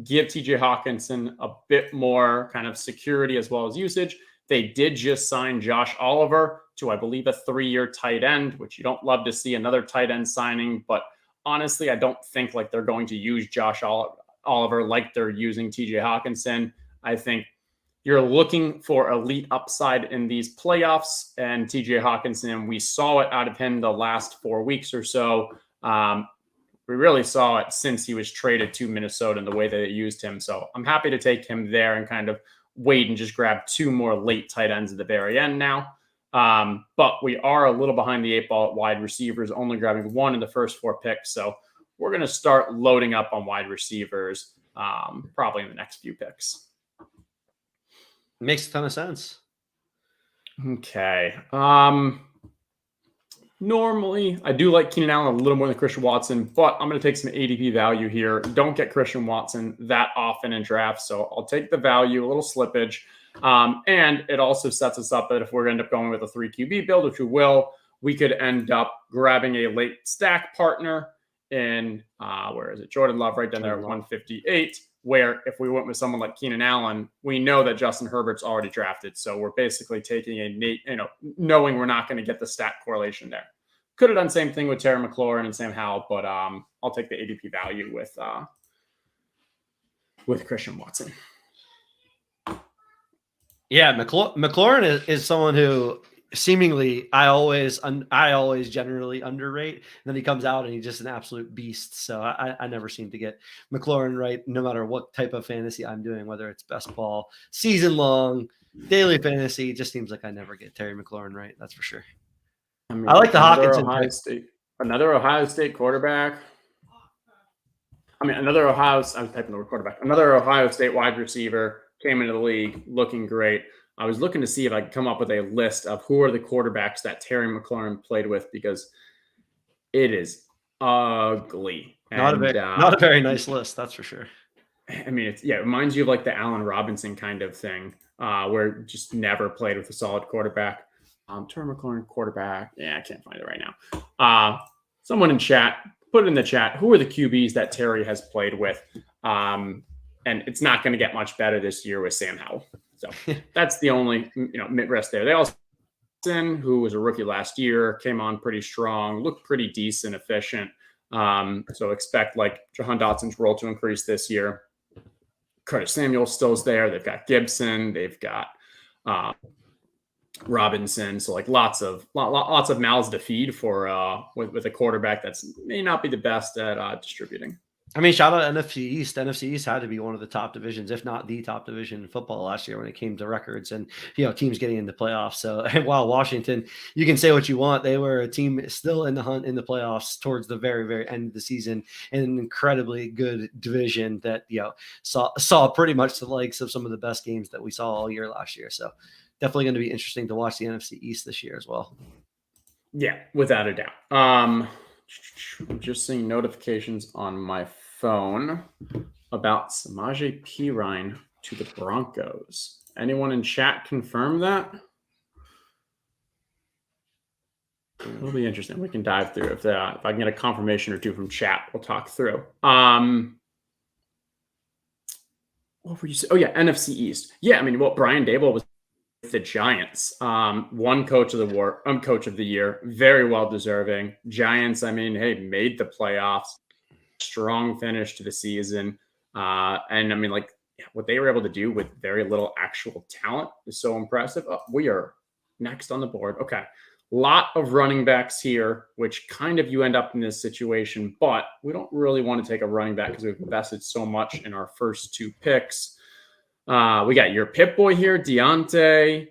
give TJ Hawkinson a bit more kind of security as well as usage. They did just sign Josh Oliver to, I believe, a 3-year tight end, which you don't love to see another tight end signing. But honestly, I don't think they're going to use Josh Oliver like they're using TJ Hawkinson. I think you're looking for elite upside in these playoffs, and TJ Hawkinson, we saw it out of him the last 4 weeks or so. We really saw it since he was traded to Minnesota and the way that they used him. So I'm happy to take him there and kind of wait and just grab 2 more late tight ends at the very end now. But we are a little behind the 8 ball at wide receivers, only grabbing 1 in the first 4 picks. So we're going to start loading up on wide receivers probably in the next few picks. Makes a ton of sense. Okay. Normally, I do like Keenan Allen a little more than Christian Watson, but I'm going to take some ADP value here. Don't get Christian Watson that often in drafts, so I'll take the value, a little slippage. And it also sets us up that if we're going to end up going with a 3 QB build, which we will, we could end up grabbing a late stack partner in, where is it? Jordan Love right down there at 158, where if we went with someone like Keenan Allen, we know that Justin Herbert's already drafted. So we're basically taking knowing we're not going to get the stat correlation there. Could have done the same thing with Terry McLaurin and Sam Howell, but I'll take the ADP value with Christian Watson. Yeah, McLaurin is someone who seemingly I always generally underrate. And then he comes out and he's just an absolute beast. So I never seem to get McLaurin right, no matter what type of fantasy I'm doing, whether it's best ball, season long, daily fantasy. It just seems like I never get Terry McLaurin right. That's for sure. I like the Hawkinson. Another Ohio State quarterback. Another Ohio State wide receiver came into the league looking great. I was looking to see if I could come up with a list of who are the quarterbacks that Terry McLaurin played with, because it is ugly. Not a very nice list, that's for sure. It reminds you of like the Allen Robinson kind of thing, where just never played with a solid quarterback. Terry McLaurin quarterback. Yeah, I can't find it right now. Someone in chat, put it in the chat. Who are the QBs that Terry has played with? And it's not going to get much better this year with Sam Howell. So that's the only rest there. They also, who was a rookie last year, came on pretty strong, looked pretty decent, efficient. So expect like Jahan Dotson's role to increase this year. Curtis Samuel still's there. They've got Gibson. They've got Robinson. So like lots of mouths to feed for with a quarterback that's may not be the best at distributing. Shout out NFC East. NFC East had to be one of the top divisions, if not the top division in football last year when it came to records and teams getting into playoffs. So while Washington, you can say what you want, they were a team still in the hunt in the playoffs towards the very, very end of the season, in an incredibly good division that saw pretty much the likes of some of the best games that we saw all year last year. So definitely going to be interesting to watch the NFC East this year as well. Yeah, without a doubt. I'm just seeing notifications on my phone about Samaje Perine to the Broncos. Anyone in chat confirm that? It'll be interesting. We can dive through if I can get a confirmation or two from chat. We'll talk through. What were you saying? Oh yeah, NFC East. Yeah, Brian Daboll was the Giants. One coach of the year, very well deserving. Giants, made the playoffs. Strong finish to the season. What they were able to do with very little actual talent is so impressive. We are next on the board. Okay. Lot of running backs here, which kind of you end up in this situation, but we don't really want to take a running back because we've invested so much in our first 2 picks. We got your Pip boy here, Deontay.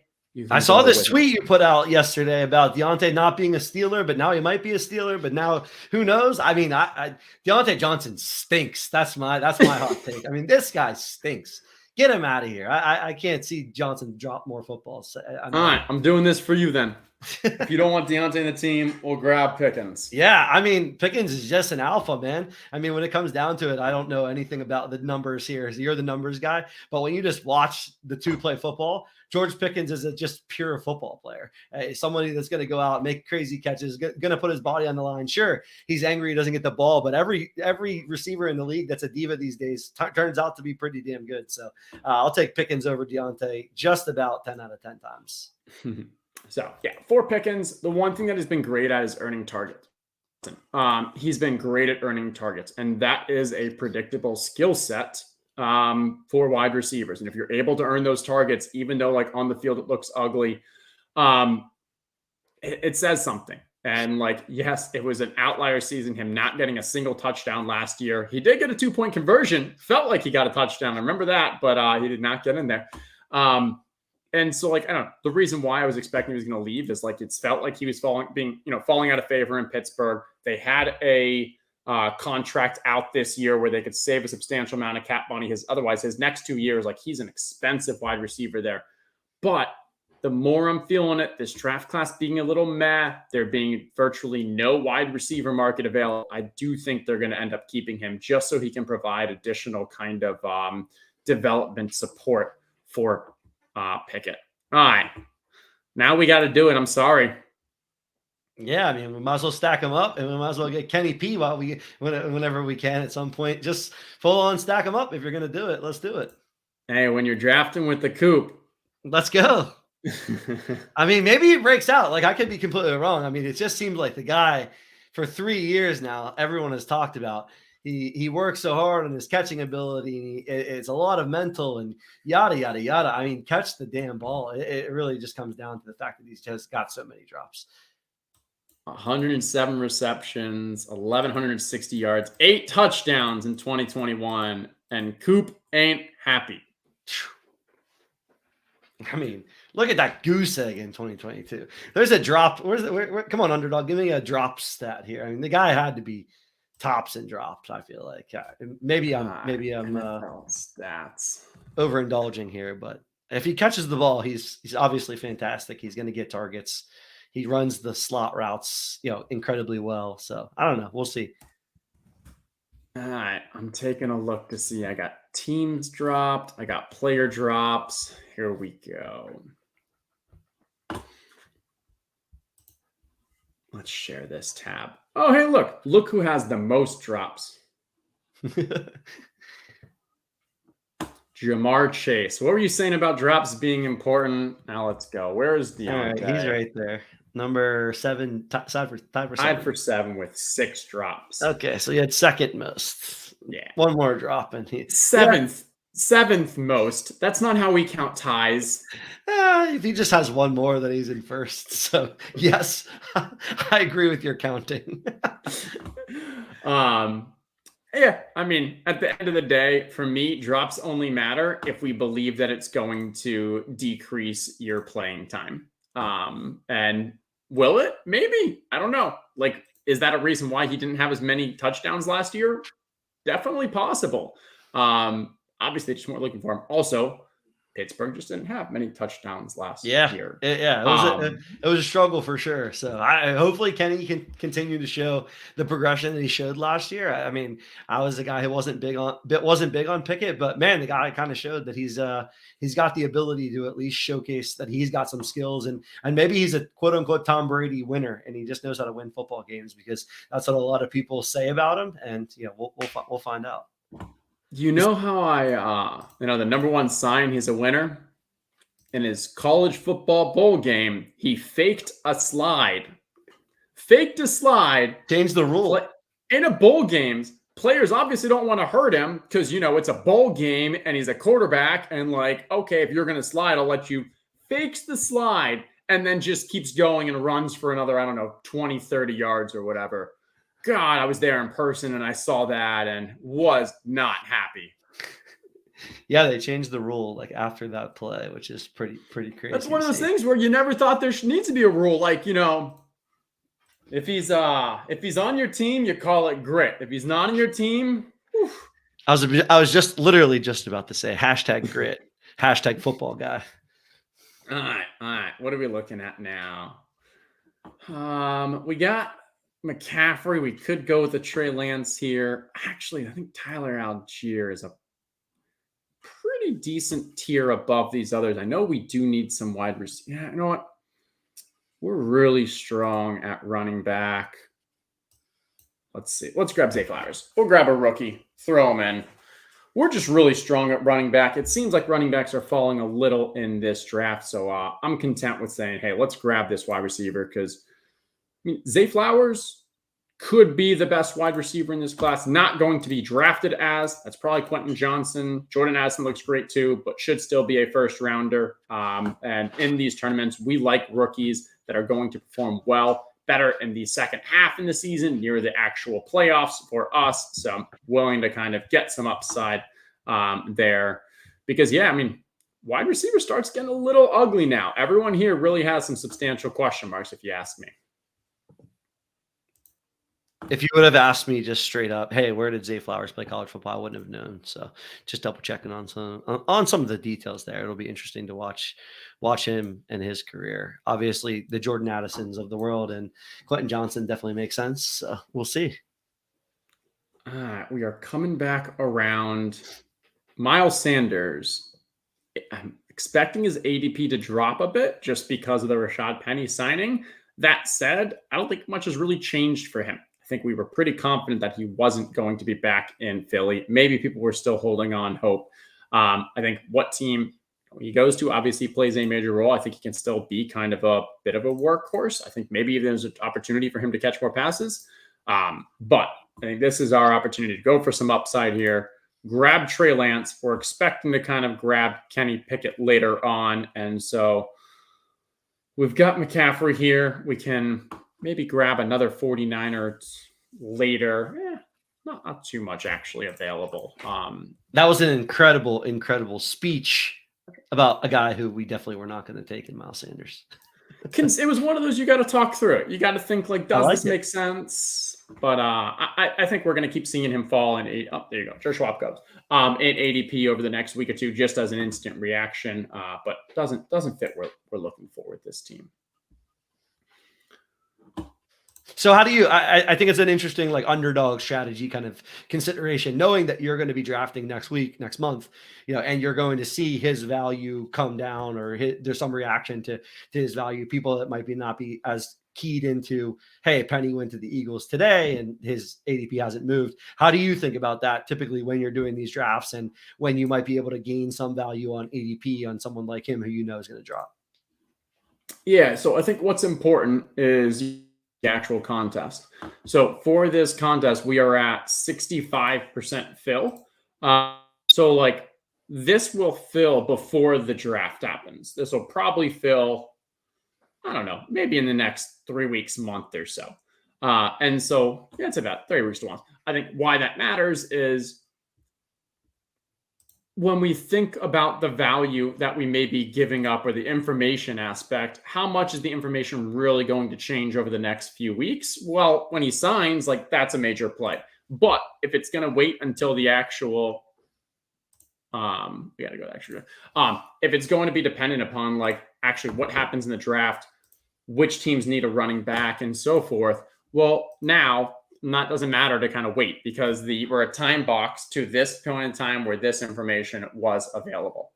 I saw this tweet you put out yesterday about Deontay not being a Steeler, but now he might be a Steeler, but now who knows? Deontay Johnson stinks. That's my hot take. This guy stinks. Get him out of here. I can't see Johnson drop more footballs. All right, I'm doing this for you then. If you don't want Deontay in the team, we'll grab Pickens. Yeah, Pickens is just an alpha, man. When it comes down to it, I don't know anything about the numbers here. You're the numbers guy. But when you just watch the 2 play football, George Pickens is a just pure football player. Somebody that's going to go out, make crazy catches, going to put his body on the line. Sure, he's angry he doesn't get the ball, but every receiver in the league that's a diva these days turns out to be pretty damn good. So I'll take Pickens over Deontay just about 10 out of 10 times. So, yeah, for Pickens, the one thing that has been great at is earning targets. He's been great at earning targets, and that is a predictable skill set for wide receivers. And if you're able to earn those targets, even though on the field it looks ugly, it says something. And yes, it was an outlier season, him not getting a single touchdown last year. He did get a 2-point conversion, felt like he got a touchdown. I remember that, but he did not get in there. And so, like, I don't know, the reason why I was expecting he was going to leave is like it's felt like he was falling out of favor in Pittsburgh. They had a contract out this year where they could save a substantial amount of cap money. Otherwise, his next 2 years, like, he's an expensive wide receiver there. But the more I'm feeling it, this draft class being a little meh, there being virtually no wide receiver market available, I do think they're going to end up keeping him just so he can provide additional kind of development support for Pickett. All right. Now we got to do it. I'm sorry. Yeah, I mean, we might as well stack them up, and we might as well get Kenny P whenever we can at some point. Just full on stack them up if you're going to do it. Let's do it. Hey, when you're drafting with the Coop, let's go. I mean, maybe it breaks out. Like, I could be completely wrong. I mean, it just seems like the guy for 3 years now, everyone has talked about. He works so hard on his catching ability. It's a lot of mental and yada, yada, yada. I mean, catch the damn ball. It really just comes down to the fact that he's just got so many drops. 107 receptions, 1,160 yards, 8 touchdowns in 2021, and Coop ain't happy. I mean, look at that goose egg in 2022. There's a drop. Come on, underdog. Give me a drop stat here. I mean, the guy had to be tops and drops. I feel like maybe I'm stats overindulging here, but if he catches the ball, he's obviously fantastic. He's going to get targets. He runs the slot routes, incredibly well. So I don't know. We'll see. All right, I'm taking a look to see. I got teams dropped. I got player drops. Here we go. Let's share this tab. Oh, hey, look who has the most drops. Jamar Chase. What were you saying about drops being important? Now let's go. Where is the? All right, he's right there. Number 7, tied for 7 with 6 drops. Okay, so he had second most. Yeah, one more drop, and he seventh most. That's not how we count ties. If he just has one more, then he's in first. So yes, I agree with your counting. Yeah, I mean, at the end of the day, for me, drops only matter if we believe that it's going to decrease your playing time. And will it? Maybe. I don't know. Like, is that a reason why he didn't have as many touchdowns last year? Definitely possible. Obviously, just weren't looking for him. Also, Pittsburgh just didn't have many touchdowns last year. It was a struggle for sure. So hopefully Kenny can continue to show the progression that he showed last year. I mean, I was a guy who wasn't big on Pickett, but man, the guy kind of showed that he's got the ability to at least showcase that he's got some skills, and maybe he's a quote unquote Tom Brady winner, and he just knows how to win football games, because that's what a lot of people say about him. And we'll find out. You know how the number one sign he's a winner? In his college football bowl game, he faked a slide. Changed the rule. In a bowl games, players obviously don't want to hurt him because, it's a bowl game and he's a quarterback. And okay, if you're going to slide, I'll let you. Fakes the slide and then just keeps going and runs for another, 20, 30 yards or whatever. God, I was there in person and I saw that and was not happy. Yeah, they changed the rule after that play, which is pretty crazy. That's one of those things where you never thought there needs to be a rule. If he's on your team, you call it grit. If he's not on your team, whew. I was just about to say #grit, #football guy. All right. What are we looking at now? We got McCaffrey. We could go with the Trey Lance here. Actually, I think Tyler Algier is a pretty decent tier above these others. I know we do need some wide receivers. Yeah, you know what? We're really strong at running back. Let's see. Let's grab Zay Flowers. We'll grab a rookie, throw him in. We're just really strong at running back. It seems like running backs are falling a little in this draft. So I'm content with saying, hey, let's grab this wide receiver, because Zay Flowers could be the best wide receiver in this class. Not going to be drafted as. That's probably Quentin Johnson. Jordan Addison looks great too, but should still be a first rounder. And in these tournaments, we like rookies that are going to perform better in the second half in the season, near the actual playoffs for us. So I'm willing to kind of get some upside there, because wide receiver starts getting a little ugly now. Everyone here really has some substantial question marks, if you ask me. If you would have asked me just straight up, hey, where did Zay Flowers play college football? I wouldn't have known. So just double checking on some of the details there. It'll be interesting to watch him and his career. Obviously, the Jordan Addisons of the world and Quentin Johnson definitely makes sense. So we'll see. We are coming back around. Miles Sanders. I'm expecting his ADP to drop a bit just because of the Rashad Penny signing. That said, I don't think much has really changed for him. I think we were pretty confident that he wasn't going to be back in Philly. Maybe people were still holding on hope. I think what team he goes to obviously plays a major role. I think he can still be kind of a bit of a workhorse. I think maybe there's an opportunity for him to catch more passes. But I think this is our opportunity to go for some upside here. Grab Trey Lance. We're expecting to kind of grab Kenny Pickett later on. And so we've got McCaffrey here. We can maybe grab another 49er later. Not too much actually available. That was an incredible speech about a guy who we definitely were not going to take in Miles Sanders. It was one of those you got to talk through it. You got to think like, does this make sense? But I think we're going to keep seeing him fall in there you go. Joe Schwab goes in ADP over the next week or two, just as an instant reaction. But doesn't fit what we're looking for with this team. So how do you, I think it's an interesting like underdog strategy kind of consideration, knowing that you're going to be drafting next month, and you're going to see his value come down or there's some reaction to his value. People that might not be as keyed into, hey, Penny went to the Eagles today and his ADP hasn't moved. How do you think about that typically when you're doing these drafts and when you might be able to gain some value on ADP on someone like him who is going to drop? Yeah. So I think what's important is the actual contest. So for this contest, we are at 65% fill. So like this will fill before the draft happens. This will probably fill, I don't know, maybe in the next 3 weeks, month or so. And so it's about 3 weeks to once. I think why that matters is when we think about the value that we may be giving up or the information aspect, how much is the information really going to change over the next few weeks? Well, when he signs, like that's a major play. But if it's going to wait until the actual, we got to go to extra. If it's going to be dependent upon like actually what happens in the draft, which teams need a running back and so forth. Well, now doesn't matter to kind of wait because we're a time box to this point in time where this information was available.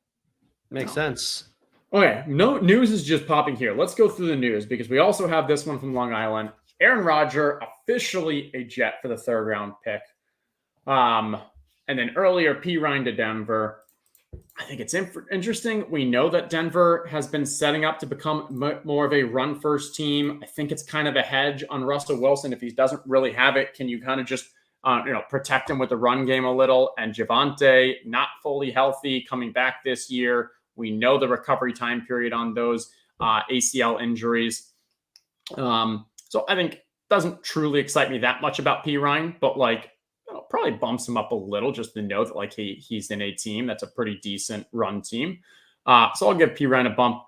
Makes sense. Okay, no news is just popping here. Let's go through the news because we also have this one from Long Island. Aaron Rodgers officially a Jet for the 3rd round pick. And then earlier, P. Ryan to Denver. I think it's interesting. We know that Denver has been setting up to become more of a run-first team. I think it's kind of a hedge on Russell Wilson. If he doesn't really have it, can you kind of just protect him with the run game a little? And Javonte, not fully healthy, coming back this year. We know the recovery time period on those ACL injuries. So I think it doesn't truly excite me that much about P. Ryan, but like, probably bumps him up a little just to know that like he's in a team that's a pretty decent run team. So I'll give P. Ryan a bump.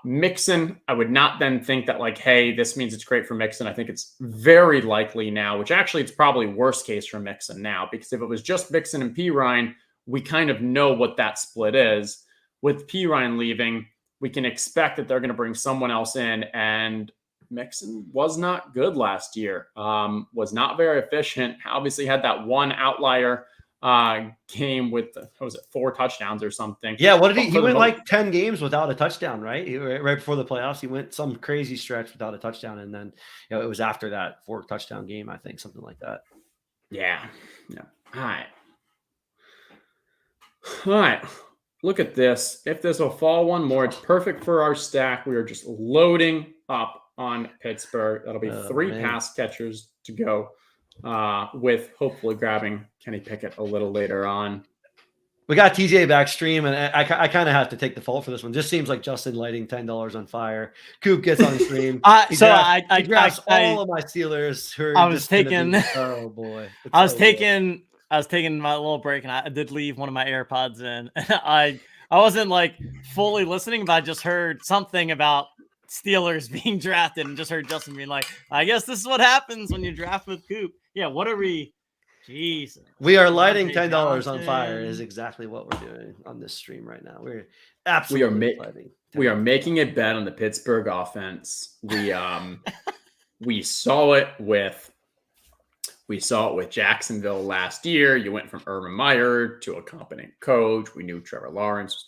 Mixon, I would not then think that like, hey, this means it's great for Mixon. I think it's very likely now, which actually it's probably worst case for Mixon now, because if it was just Mixon and P. Ryan, we kind of know what that split is. With P. Ryan leaving, we can expect that they're going to bring someone else in, and Mixon was not good last year, was not very efficient. Obviously had that one outlier game with, 4 touchdowns or something. Yeah, what did he went like 10 games without a touchdown, right? Right before the playoffs, he went some crazy stretch without a touchdown. And then, it was after that 4 touchdown game, I think, something like that. Yeah. All right. Look at this. If this will fall one more, it's perfect for our stack. We are just loading up on Pittsburgh. That'll be 3 pass catchers to go with hopefully grabbing Kenny Pickett a little later on. We got TJ backstream, and I kind of have to take the fault for this one. Just seems like Justin lighting $10 on fire. Coop gets on stream. He drafts all of my Steelers. Oh boy! I was taking my little break, and I did leave one of my AirPods in. I I wasn't like fully listening, but I just heard something about Steelers being drafted and just heard Justin being like, I guess this is what happens when you draft with Coop. Yeah, what are we? Jesus. We are lighting DeAndre $10 on fire Johnson. is exactly what we're doing on this stream right now. We're We are absolutely lighting. we are making a bet on the Pittsburgh offense. We saw it with Jacksonville last year. You went from Urban Meyer to a competent coach. We knew Trevor Lawrence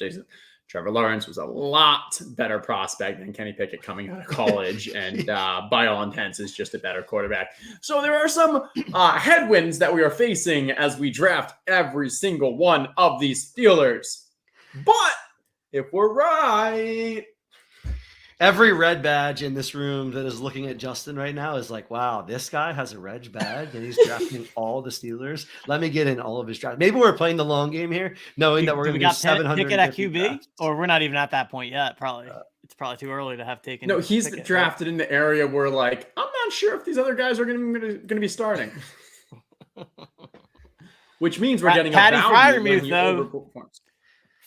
was a lot better prospect than Kenny Pickett coming out of college, and by all intents is just a better quarterback. So there are some headwinds that we are facing as we draft every single one of these Steelers. But if we're right, Every red badge in this room that is looking at Justin right now is like, wow, this guy has a red badge and he's drafting all the Steelers. Let me get in all of his drafts. Maybe we're playing the long game here, knowing that we're going to do 700 Pickett at QB, or we're not even at that point yet. Probably it's probably too early to have taken. No, he's Pickett, drafted in the area where, like, I'm not sure if these other guys are going to be starting. Which means we're getting Patty a value when Freiermuth, he though. overperforms.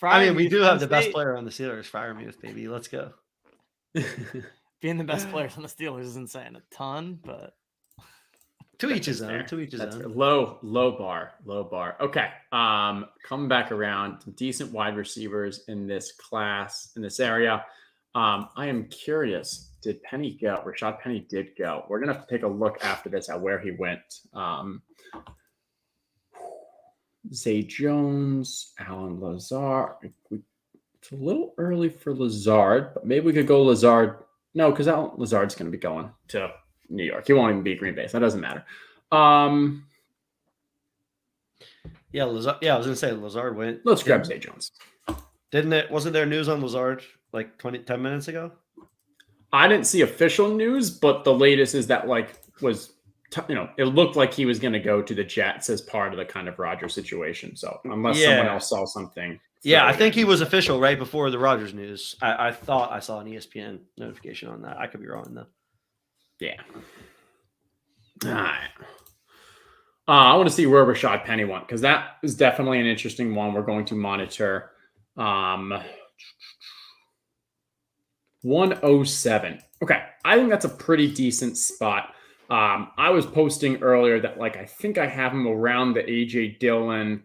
I mean, we do have the best State. player on the Steelers, Freiermuth, baby. Let's go. Being the best players on the Steelers isn't saying a ton, but to each his own. To each his That's own. low bar. Okay. Coming back around, some decent wide receivers in this class, in this area. I am curious, did Penny go? Rashad Penny did go. We're gonna have to take a look after this at where he went. Zay Jones, Alan Lazard. It's a little early for Lazard, but maybe we could go Lazard. No, because Alan Lazard's going to be going to New York. He won't even be Green Bay, so that doesn't matter. Yeah, Lazard. Yeah, I was going to say Lazard went. Let's grab Zay Jones. Didn't it? Wasn't there news on Lazard like 10 minutes ago? I didn't see official news, but the latest is that it looked like he was going to go to the Jets as part of the kind of Rodgers situation. So unless someone else saw something. Yeah, I think he was official right before the Rodgers news. I thought I saw an ESPN notification on that. I could be wrong though. Yeah. All right. I want to see where Rashad Penny went because that is definitely an interesting one we're going to monitor. 107. Okay. I think that's a pretty decent spot. I was posting earlier that I think I have him around the AJ Dillon,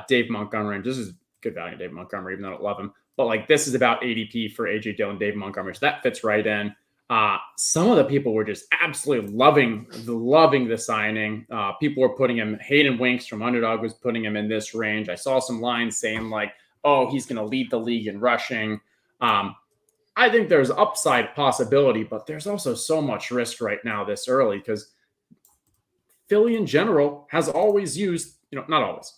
Dave Montgomery. And this is good value, Dave Montgomery, even though I don't love him. But this is about ADP for AJ Dillon, Dave Montgomery. So that fits right in. Some of the people were just absolutely loving the signing. People were putting him, Hayden Winks from Underdog was putting him in this range. I saw some lines saying he's going to lead the league in rushing. I think there's upside possibility, but there's also so much risk right now this early because Philly in general has always used, not always.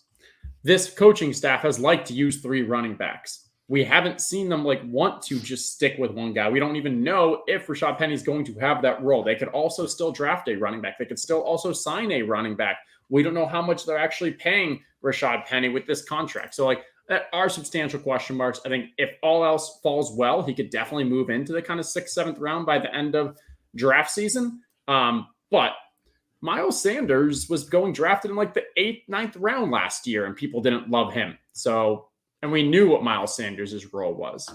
This coaching staff has liked to use 3 running backs. We haven't seen them want to just stick with one guy. We don't even know if Rashad Penny is going to have that role. They could also still draft a running back. They could still also sign a running back. We don't know how much they're actually paying Rashad Penny with this contract. So there are substantial question marks. I think if all else falls well, he could definitely move into the kind of 6th, 7th round by the end of draft season. But Miles Sanders was going drafted in the 8th, 9th round last year, and people didn't love him. So, and we knew what Miles Sanders' role was.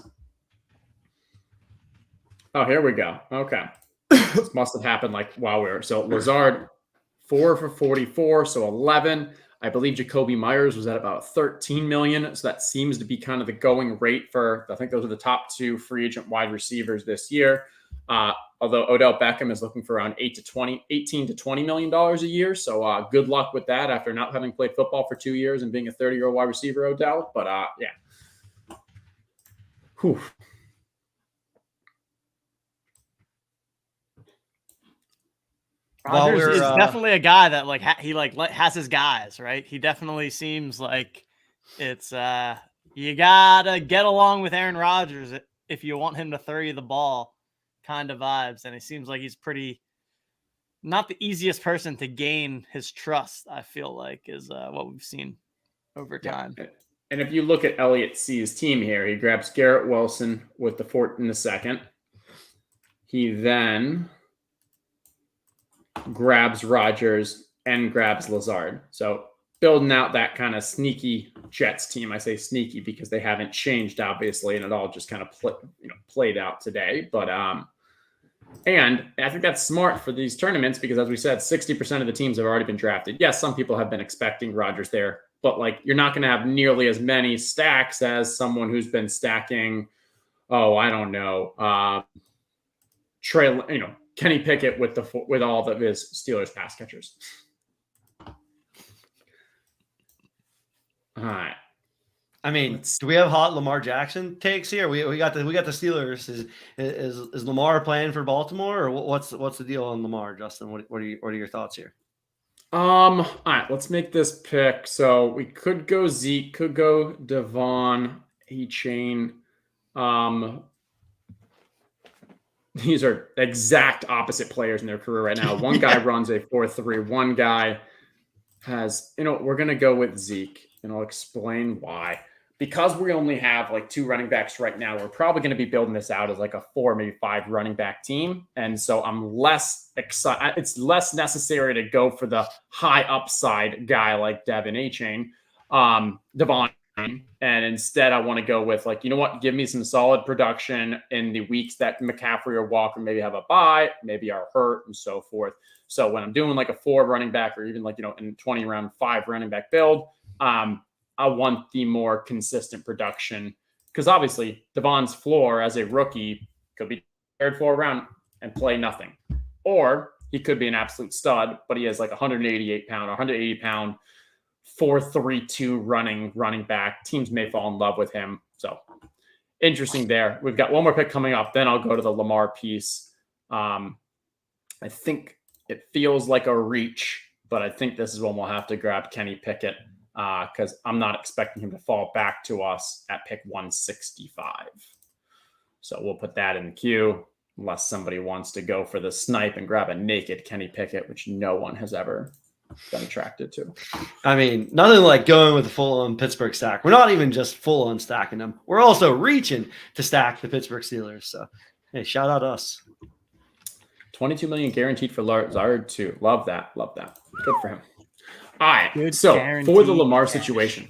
Oh, here we go. Okay. This must have happened while we were. So Lazard, 4 for 44, so 11. I believe Jacoby Myers was at about 13 million. So that seems to be kind of the going rate for, I think those are the top 2 free agent wide receivers this year. Although Odell Beckham is looking for around 18 to $20 million a year. So good luck with that after not having played football for 2 years and being a 30-year-old wide receiver, Odell. But yeah. Whew. Rodgers is definitely a guy that he has his guys, right? He definitely seems like it's you gotta get along with Aaron Rodgers if you want him to throw you the ball kind of vibes. And it seems like he's pretty not the easiest person to gain his trust, I feel like, is what we've seen over time. Yeah. And if you look at Elliott C's team here, he grabs Garrett Wilson with the 4th and the 2nd. He then grabs Rodgers and grabs Lazard. So building out that kind of sneaky Jets team. I say sneaky because they haven't changed, obviously, and it all just kind of played out today. But and I think that's smart for these tournaments because, as we said, 60% of the teams have already been drafted. Yes, some people have been expecting Rodgers there, but like you're not going to have nearly as many stacks as someone who's been stacking. Oh, I don't know, Kenny Pickett with all of his Steelers pass catchers. All right. I mean, do we have hot Lamar Jackson takes here? We got the Steelers. Is Lamar playing for Baltimore, or what's the deal on Lamar, Justin? What are your thoughts here? All right, let's make this pick. So we could go Zeke, could go Devon, E-Chain. These are exact opposite players in their career right now. One guy runs a 4.3. One guy has, we're going to go with Zeke, and I'll explain why. Because we only have like 2 running backs right now, we're probably going to be building this out as like a 4, maybe 5 running back team. And so I'm less excited. It's less necessary to go for the high upside guy like Devon A-Chain, Devon. And instead, I want to go with like, you know what? Give me some solid production in the weeks that McCaffrey or Walker maybe have a bye, maybe are hurt and so forth. So when I'm doing like a 4 running back or even like, in 20 round 5 running back build, I want the more consistent production because obviously Devon's floor as a rookie could be prepared for a round and play nothing. Or he could be an absolute stud, but he has like 180 pound, 4.32 running back. Teams may fall in love with him. So interesting there. We've got one more pick coming up. Then I'll go to the Lamar piece. I think it feels like a reach, but I think this is when we'll have to grab Kenny Pickett. Because I'm not expecting him to fall back to us at pick 165. So we'll put that in the queue unless somebody wants to go for the snipe and grab a naked Kenny Pickett, which no one has ever been attracted to. I mean, nothing like going with a full-on Pittsburgh stack. We're not even just full-on stacking them. We're also reaching to stack the Pittsburgh Steelers. So, hey, shout out us. 22 million guaranteed for Lazard too. Love that. Good for him. All right. Good so guarantee. for the Lamar situation,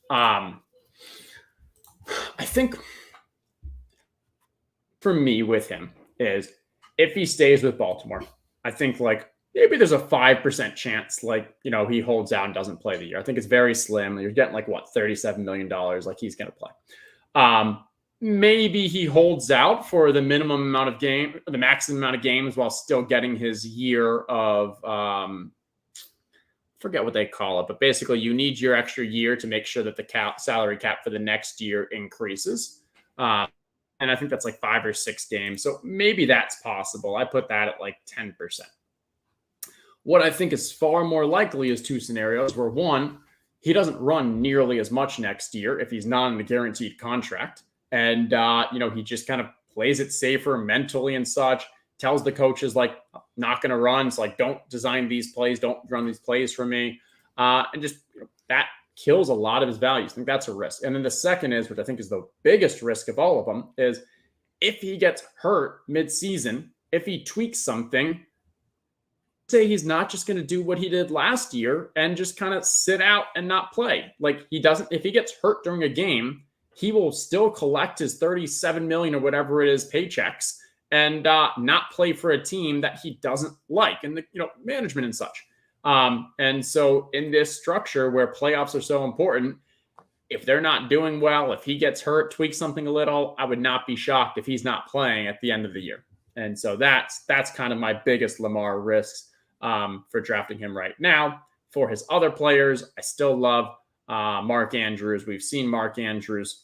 I think for me with him is if he stays with Baltimore, I think like maybe there's a 5% chance like, he holds out and doesn't play the year. I think it's very slim. You're getting like $37 million. Like he's going to play. Maybe he holds out for the maximum amount of games while still getting his year of, forget what they call it, but basically you need your extra year to make sure that the salary cap for the next year increases. And I think that's like 5 or 6 games. So maybe that's possible. I put that at like 10%. What I think is far more likely is 2 scenarios where one, he doesn't run nearly as much next year if he's not in a guaranteed contract. And, he just kind of plays it safer mentally and such. Tells the coaches, like, not going to run. It's like, don't design these plays. Don't run these plays for me. And just that kills a lot of his values. I think that's a risk. And then the second is, which I think is the biggest risk of all of them, is if he gets hurt mid-season, if he tweaks something, say he's not just going to do what he did last year and just kind of sit out and not play. Like if he gets hurt during a game, he will still collect his $37 million or whatever it is paychecks and not play for a team that he doesn't like and the management and such. And so in this structure where playoffs are so important, if they're not doing well, if he gets hurt, tweaks something a little, I would not be shocked if he's not playing at the end of the year. And so that's kind of my biggest Lamar risks for drafting him right now. For his other players, I still love Mark Andrews. We've seen Mark Andrews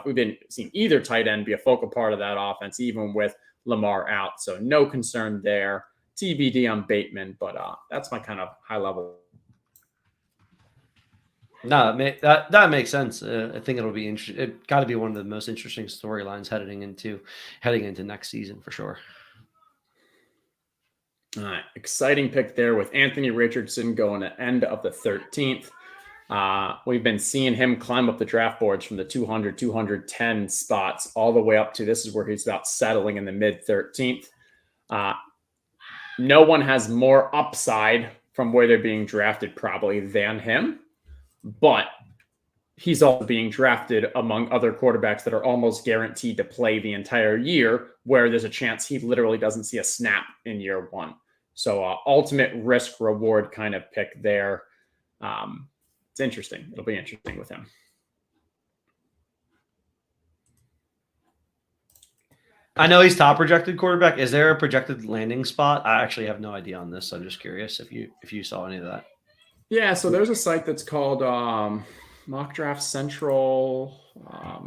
we've been seeing either tight end be a focal part of that offense, even with Lamar out. So no concern there. TBD on Bateman, but that's my kind of high level. No, that makes sense. I think it'll be interesting. It got to be one of the most interesting storylines heading into next season for sure. All right, exciting pick there with Anthony Richardson going to end of the 13th. We've been seeing him climb up the draft boards from the 200, 210 spots all the way up to this is where he's about settling in the mid 13th. No one has more upside from where they're being drafted probably than him. But he's also being drafted among other quarterbacks that are almost guaranteed to play the entire year, where there's a chance he literally doesn't see a snap in year one. So ultimate risk reward kind of pick there. It's interesting. It'll be interesting with him. I know he's top projected quarterback. Is there a projected landing spot? I actually have no idea on this. So I'm just curious if you saw any of that. Yeah, so there's a site that's called Mock Draft Central. Let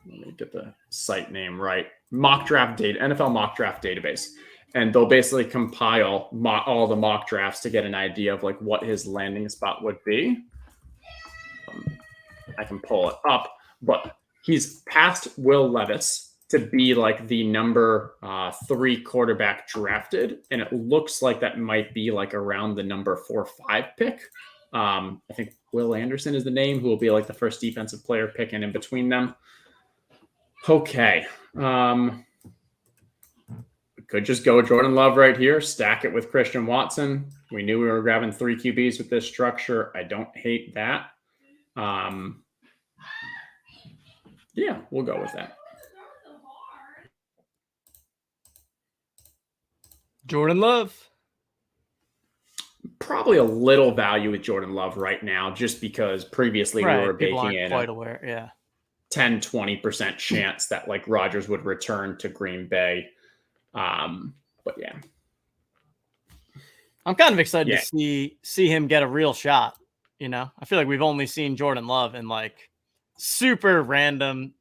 me get the site name right. Mock Draft Data, NFL Mock Draft Database. And they'll basically compile all the mock drafts to get an idea of like what his landing spot would be. I can pull it up, but he's past Will Levis to be like the number 3 quarterback drafted. And it looks like that might be like around the number 4-5 pick. I think Will Anderson is the name, who will be like the first defensive player pick, and in between them. Okay. We could just go Jordan Love right here, stack it with Christian Watson. We knew we were grabbing 3 QBs with this structure. I don't hate that. Yeah, we'll go with that. Jordan Love. Probably a little value with Jordan Love right now, just because previously we were People baking aren't in quite a aware. Yeah. 10-20% chance that like Rodgers would return to Green Bay. But yeah. I'm kind of excited to see him get a real shot. You know, I feel like we've only seen Jordan Love in like super random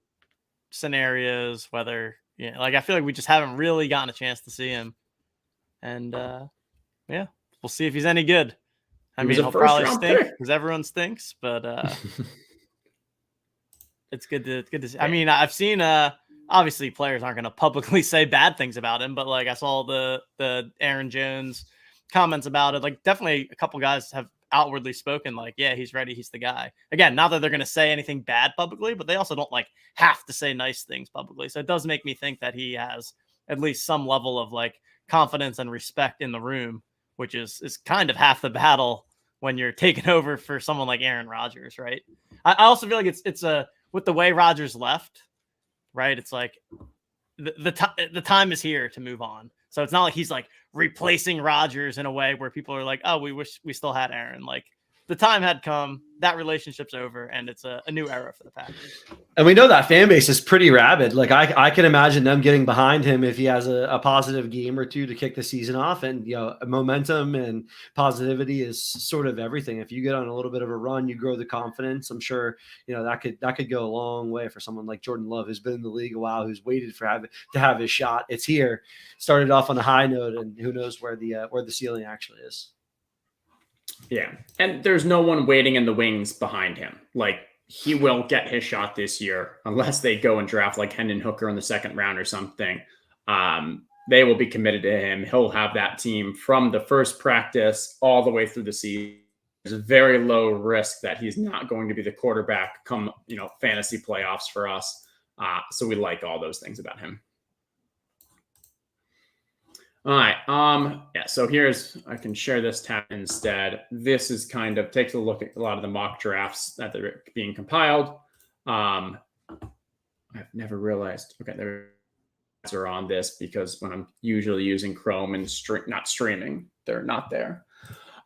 scenarios, whether, like I feel like we just haven't really gotten a chance to see him. And yeah, we'll see if he's any good. I mean, he'll probably stink because everyone stinks, but it's good to see. I mean, I've seen obviously players aren't going to publicly say bad things about him, but like I saw the Aaron Jones comments about it. Like definitely a couple guys have outwardly spoken like, yeah, he's ready, he's the guy. Again, not that they're going to say anything bad publicly, but they also don't like have to say nice things publicly. So it does make me think that he has at least some level of like confidence and respect in the room, which is kind of half the battle when you're taking over for someone like Aaron Rodgers, right? I also feel like it's with the way Rodgers left, right? It's like the time is here to move on. So it's not like he's like replacing Rodgers in a way where people are like, oh, we wish we still had Aaron. Like the time had come, that relationship's over, and it's a new era for the Packers. And we know that fan base is pretty rabid. Like I can imagine them getting behind him if he has a positive game or two to kick the season off. And momentum and positivity is sort of everything. If you get on a little bit of a run, you grow the confidence. I'm sure that could go a long way for someone like Jordan Love, who's been in the league a while, who's waited to have his shot. It's here. Started off on a high note, and who knows where the ceiling actually is. Yeah. And there's no one waiting in the wings behind him. Like he will get his shot this year unless they go and draft like Hendon Hooker in the second round or something. They will be committed to him. He'll have that team from the first practice all the way through the season. There's a very low risk that he's not going to be the quarterback come, fantasy playoffs for us. So we like all those things about him. All right. Yeah. So I can share this tab instead. This is kind of takes a look at a lot of the mock drafts that are being compiled. I've never realized. Okay, they're on this because when I'm usually using Chrome and not streaming, they're not there.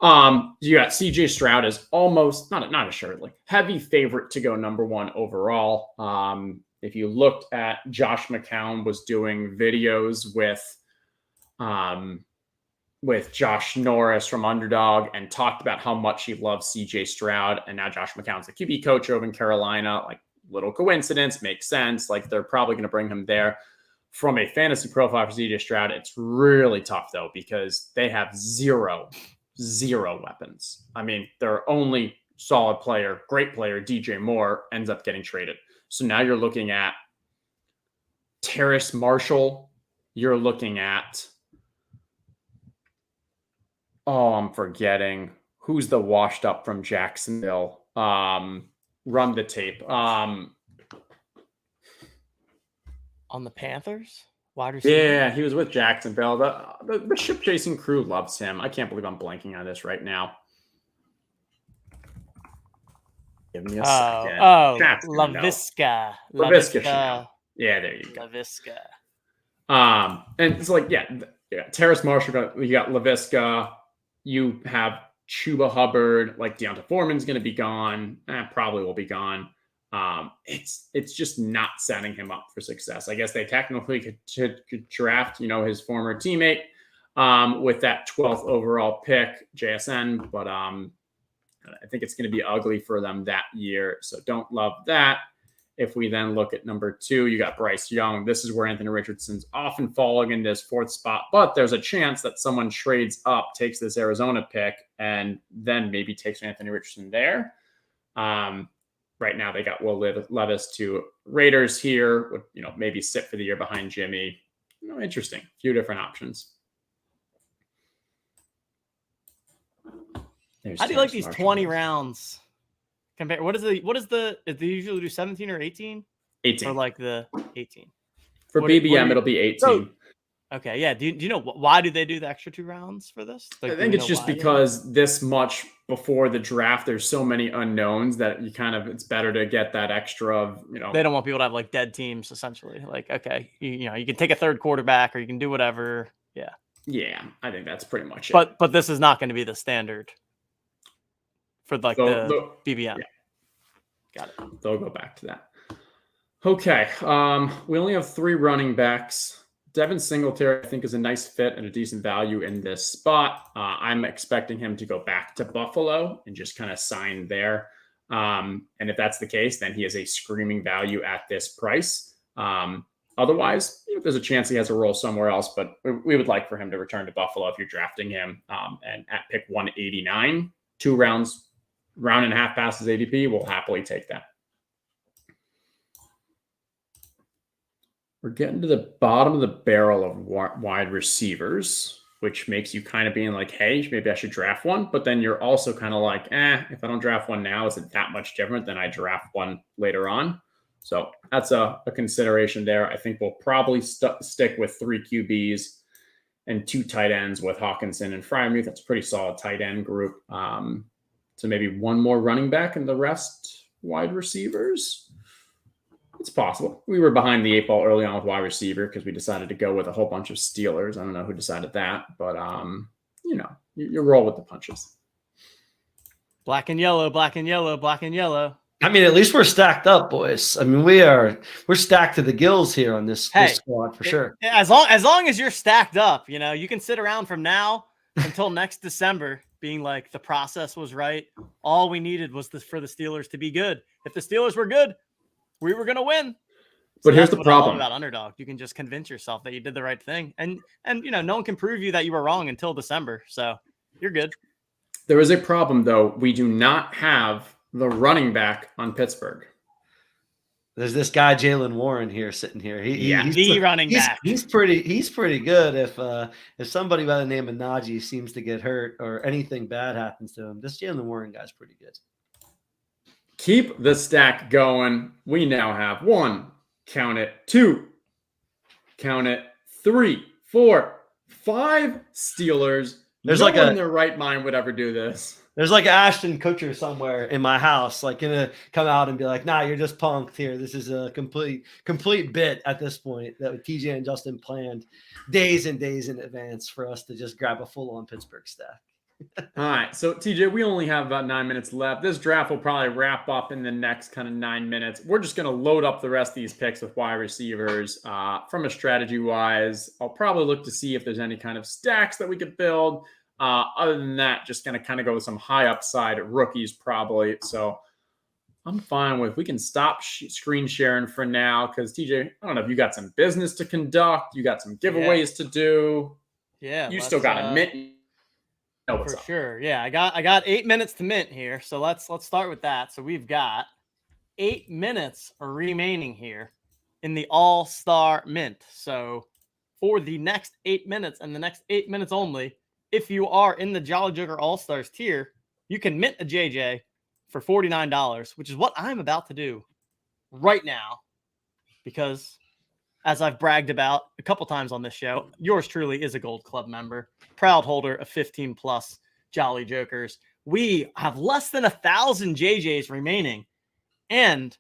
You got CJ Stroud as almost not assuredly heavy favorite to go number 1 overall. If you looked at Josh McCown was doing videos with Josh Norris from Underdog and talked about how much he loves CJ Stroud. And now Josh McCown's the QB coach over in Carolina. Like little coincidence, makes sense. Like they're probably going to bring him there. From a fantasy profile for CJ Stroud, it's really tough though, because they have zero weapons. I mean, their only solid player, great player, DJ Moore, ends up getting traded. So now you're looking at Terrace Marshall. You're looking at I'm forgetting who's the washed up from Jacksonville. Run the tape. On the Panthers? Wide receiver? Yeah, he was with Jacksonville. The ship chasing crew loves him. I can't believe I'm blanking on this right now. Give me a Oh, second. oh, Chat's gonna know. LaVisca. LaVisca Chanel. Yeah, there you go. LaVisca. And it's like, yeah, Terrace Marshall, you got LaVisca, you have Chuba Hubbard, like Deonta Foreman's going to be gone, probably will be gone. It's just not setting him up for success. I guess they technically could draft, his former teammate with that 12th overall pick, JSN, but I think it's going to be ugly for them that year. So don't love that. If we then look at number 2, you got Bryce Young. This is where Anthony Richardson's often falling in this 4th spot, but there's a chance that someone trades up, takes this Arizona pick, and then maybe takes Anthony Richardson there. Right now they got Will Levis to Raiders here, would maybe sit for the year behind Jimmy. Interesting. A few different options. How do you like these 20 rounds? Compare what is the they usually do 17 or 18? 18. Or like the 18. For BBM, it'll be 18. So, okay, yeah. Do you know why do they do the extra 2 rounds for this? Like, I think it's just because this much before the draft, there's so many unknowns that it's better to get that extra of, They don't want people to have like dead teams essentially. Like, okay, you can take a 3rd quarterback or you can do whatever. Yeah. Yeah, I think that's pretty much it. But this is not going to be the standard for like the BBM. Yeah. Got it. They'll go back to that. Okay. We only have 3 running backs. Devin Singletary, I think, is a nice fit and a decent value in this spot. I'm expecting him to go back to Buffalo and just kind of sign there. And if that's the case, then he has a screaming value at this price. Otherwise, there's a chance he has a role somewhere else, but we would like for him to return to Buffalo if you're drafting him. And at pick 189, 2 round and a half passes ADP, we'll happily take that. We're getting to the bottom of the barrel of wide receivers, which makes you kind of being like, hey, maybe I should draft one. But then you're also kind of like, if I don't draft one now, is it that much different than I draft one later on? So that's a consideration there. I think we'll probably stick with 3 QBs and 2 tight ends with Hawkinson and Freiermuth. That's a pretty solid tight end group. So maybe 1 more running back and the rest wide receivers. It's possible. We were behind the 8 ball early on with wide receiver because we decided to go with a whole bunch of Steelers. I don't know who decided that, but you roll with the punches. Black and yellow, black and yellow, black and yellow. I mean, at least we're stacked up, boys. I mean, we're stacked to the gills here on this squad for sure. As long as you're stacked up, you can sit around from now until next December being like the process was right. All we needed was for the Steelers to be good. If the Steelers were good, we were going to win. But here's the problem about underdog. You can just convince yourself that you did the right thing. And no one can prove you that you were wrong until December. So you're good. There is a problem, though. We do not have the running back on Pittsburgh. There's this guy Jalen Warren here sitting here. He's the running back. He's pretty good. If somebody by the name of Najee seems to get hurt or anything bad happens to him, this Jalen Warren guy's pretty good. Keep the stack going. We now have 1, count it, 2, count it, 3, 4, 5 Steelers. There's no like one in their right mind would ever do this. There's like Ashton Kutcher somewhere in my house, like gonna come out and be like, "Nah, you're just punked here. This is a complete bit at this point that TJ and Justin planned days and days in advance for us to just grab a full-on Pittsburgh stack." All right, so TJ, we only have about 9 minutes left. This draft will probably wrap up in the next kind of 9 minutes. We're just going to load up the rest of these picks with wide receivers. From a strategy-wise, I'll probably look to see if there's any kind of stacks that we could build. Other than that, just going to kind of go with some high upside rookies probably. So I'm fine with, we can stop screen sharing for now because TJ, I don't know if you got some business to conduct. You got some giveaways to do. Yeah. You still got a mint. For sure. Yeah, I got 8 minutes to mint here. So let's start with that. So we've got 8 minutes remaining here in the All-Star Mint. So for the next 8 minutes and the next 8 minutes only, if you are in the Jolly Joker All-Stars tier, you can mint a JJ for $49, which is what I'm about to do right now. Because as I've bragged about a couple times on this show, yours truly is a Gold Club member, proud holder of 15 plus Jolly Jokers. we have less than 1,000 JJs remaining. And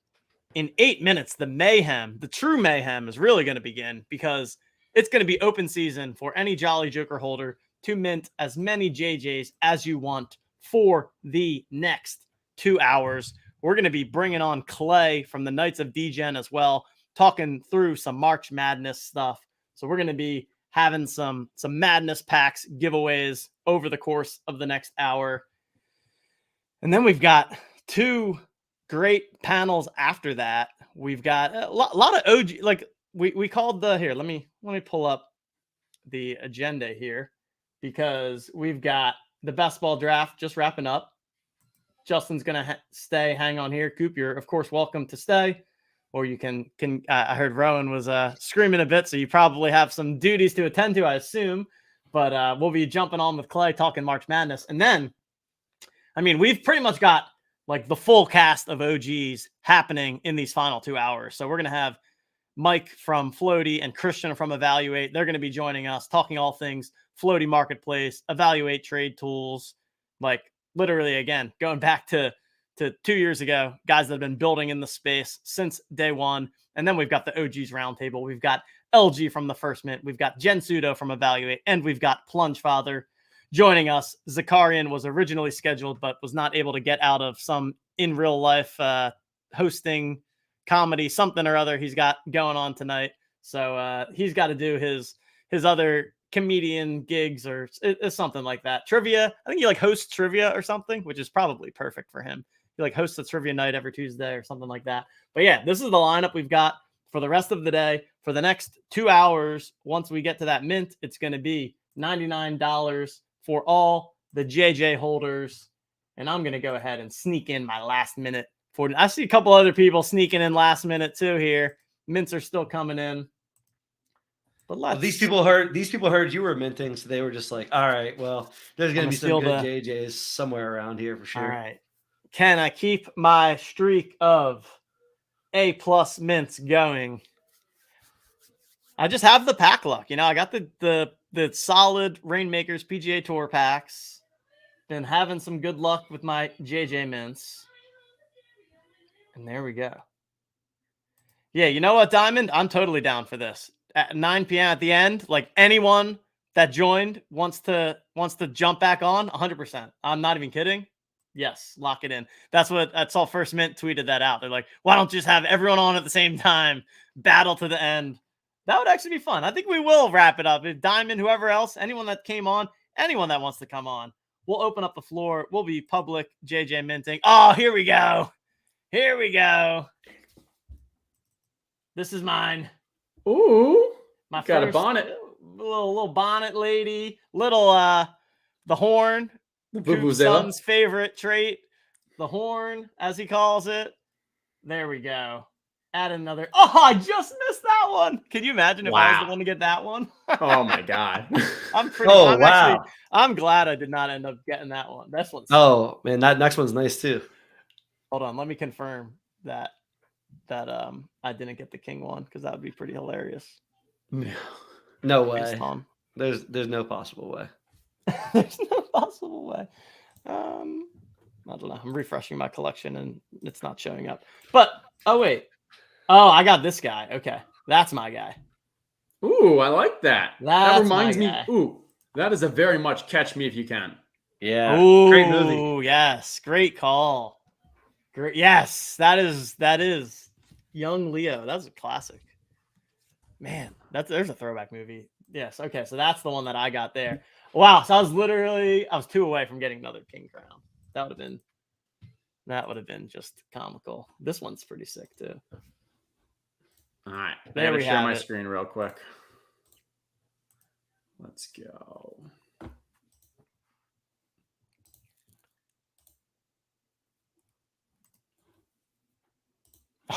in 8 minutes, the mayhem, the true mayhem is really going to begin, because it's going to be open season for any Jolly Joker holder to mint as many JJs as you want for the next 2 hours. We're going to be bringing on Clay from the Knights of DGen as well, talking through some March Madness stuff. So we're going to be having some Madness packs giveaways over the course of the next hour. And then we've got 2 great panels after that. We've got a lot of OG, like we called the, here, let me pull up the agenda here, because we've got the best ball draft just wrapping up. Justin's going to stay, hang on here. Coop, you're of course welcome to stay, or you can I heard Rowan was screaming a bit, so you probably have some duties to attend to, I assume, but we'll be jumping on with Clay talking March Madness. And then, I mean, we've pretty much got like the full cast of OGs happening in these final 2 hours. So we're going to have Mike from Floaty and Christian from Evaluate. They're going to be joining us, talking all things Floaty Marketplace, Evaluate trade tools, like literally, again, going back to 2 years ago, guys that have been building in the space since day one. And then we've got the OGs roundtable. We've got LG from the First Mint. We've got Jen Sudo from Evaluate, and we've got Plunge Father joining us. Zakarian was originally scheduled, but was not able to get out of some in real life hosting comedy, something or other he's got going on tonight. So he's got to do his other comedian gigs or something like that. Trivia. I think he like hosts trivia or something, which is probably perfect for him. He like hosts a trivia night every Tuesday or something like that. But yeah, this is the lineup we've got for the rest of the day. For the next 2 hours, once we get to that mint, it's going to be $99 for all the JJ holders. And I'm going to go ahead and sneak in my last minute. I see a couple other people sneaking in last minute too here. Mints are still coming in. But well, these people heard you were minting, so they were just like, all right, well, there's going to be some good JJs somewhere around here for sure. All right. Can I keep my streak of A+ mints going? I just have the pack luck. You know, I got the solid Rainmakers PGA Tour packs. Been having some good luck with my JJ mints. And there we go. Yeah, you know what, Diamond? I'm totally down for this. At 9 p.m. at the end, like anyone that joined wants to jump back on, 100%. I'm not even kidding. Yes, lock it in. That's all First Mint tweeted that out. They're like, why don't you just have everyone on at the same time, battle to the end? That would actually be fun. I think we will wrap it up. If Diamond, whoever else, anyone that came on, anyone that wants to come on, we'll open up the floor. We'll be public JJ minting. Oh, here we go. Here we go. This is mine. Ooh, my got first, a bonnet. Little bonnet lady. Little the horn. The Coop's son's favorite trait. The horn, as he calls it. There we go. Add another. Oh, I just missed that one. Can you imagine if I was the one to get that one? Oh my god. I'm glad I did not end up getting that one. This one's oh man, that next one's nice too. Hold on, let me confirm that I didn't get the king one, because that would be pretty hilarious. No way. There's no possible way. There's no possible way. I don't know. I'm refreshing my collection and it's not showing up. But oh wait. Oh, I got this guy. Okay. That's my guy. Ooh, I like that. That reminds me. Guy. Ooh, that is a very much Catch Me If You Can. Yeah. Ooh, great movie. Yes. Great call. Great. Yes. That is Young Leo. That's a classic. Man, there's a throwback movie. Yes. Okay. So that's the one that I got there. Wow. So I was 2 away from getting another King Crown. That would have been just comical. This one's pretty sick too. All right. I There gotta we share have my it. screen real quick. Let's go.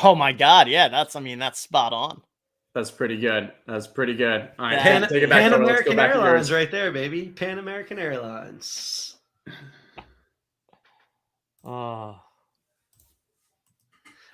Oh my God. Yeah. That's spot on. That's pretty good. That's pretty good. All right. Pan take it back. Pan over. Let's go American back to Airlines yours. right there, baby. Pan American Airlines. Oh.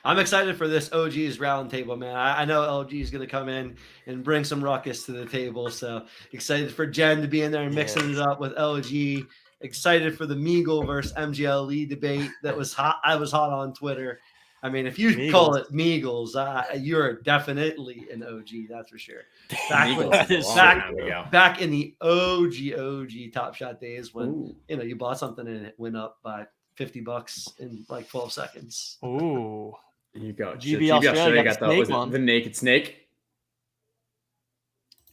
I'm excited for this OG's roundtable, man. I know LG is going to come in and bring some ruckus to the table. So excited for Jen to be in there and mixing it up with LG Excited for the Meagle versus MGLE debate that was hot. I was hot on Twitter. I mean, if you call it Meagles, you're definitely an OG, that's for sure. Back in the OG Top Shot days when you bought something and it went up by $50 in like 12 seconds. Ooh, there you go. GB Australia got the naked snake.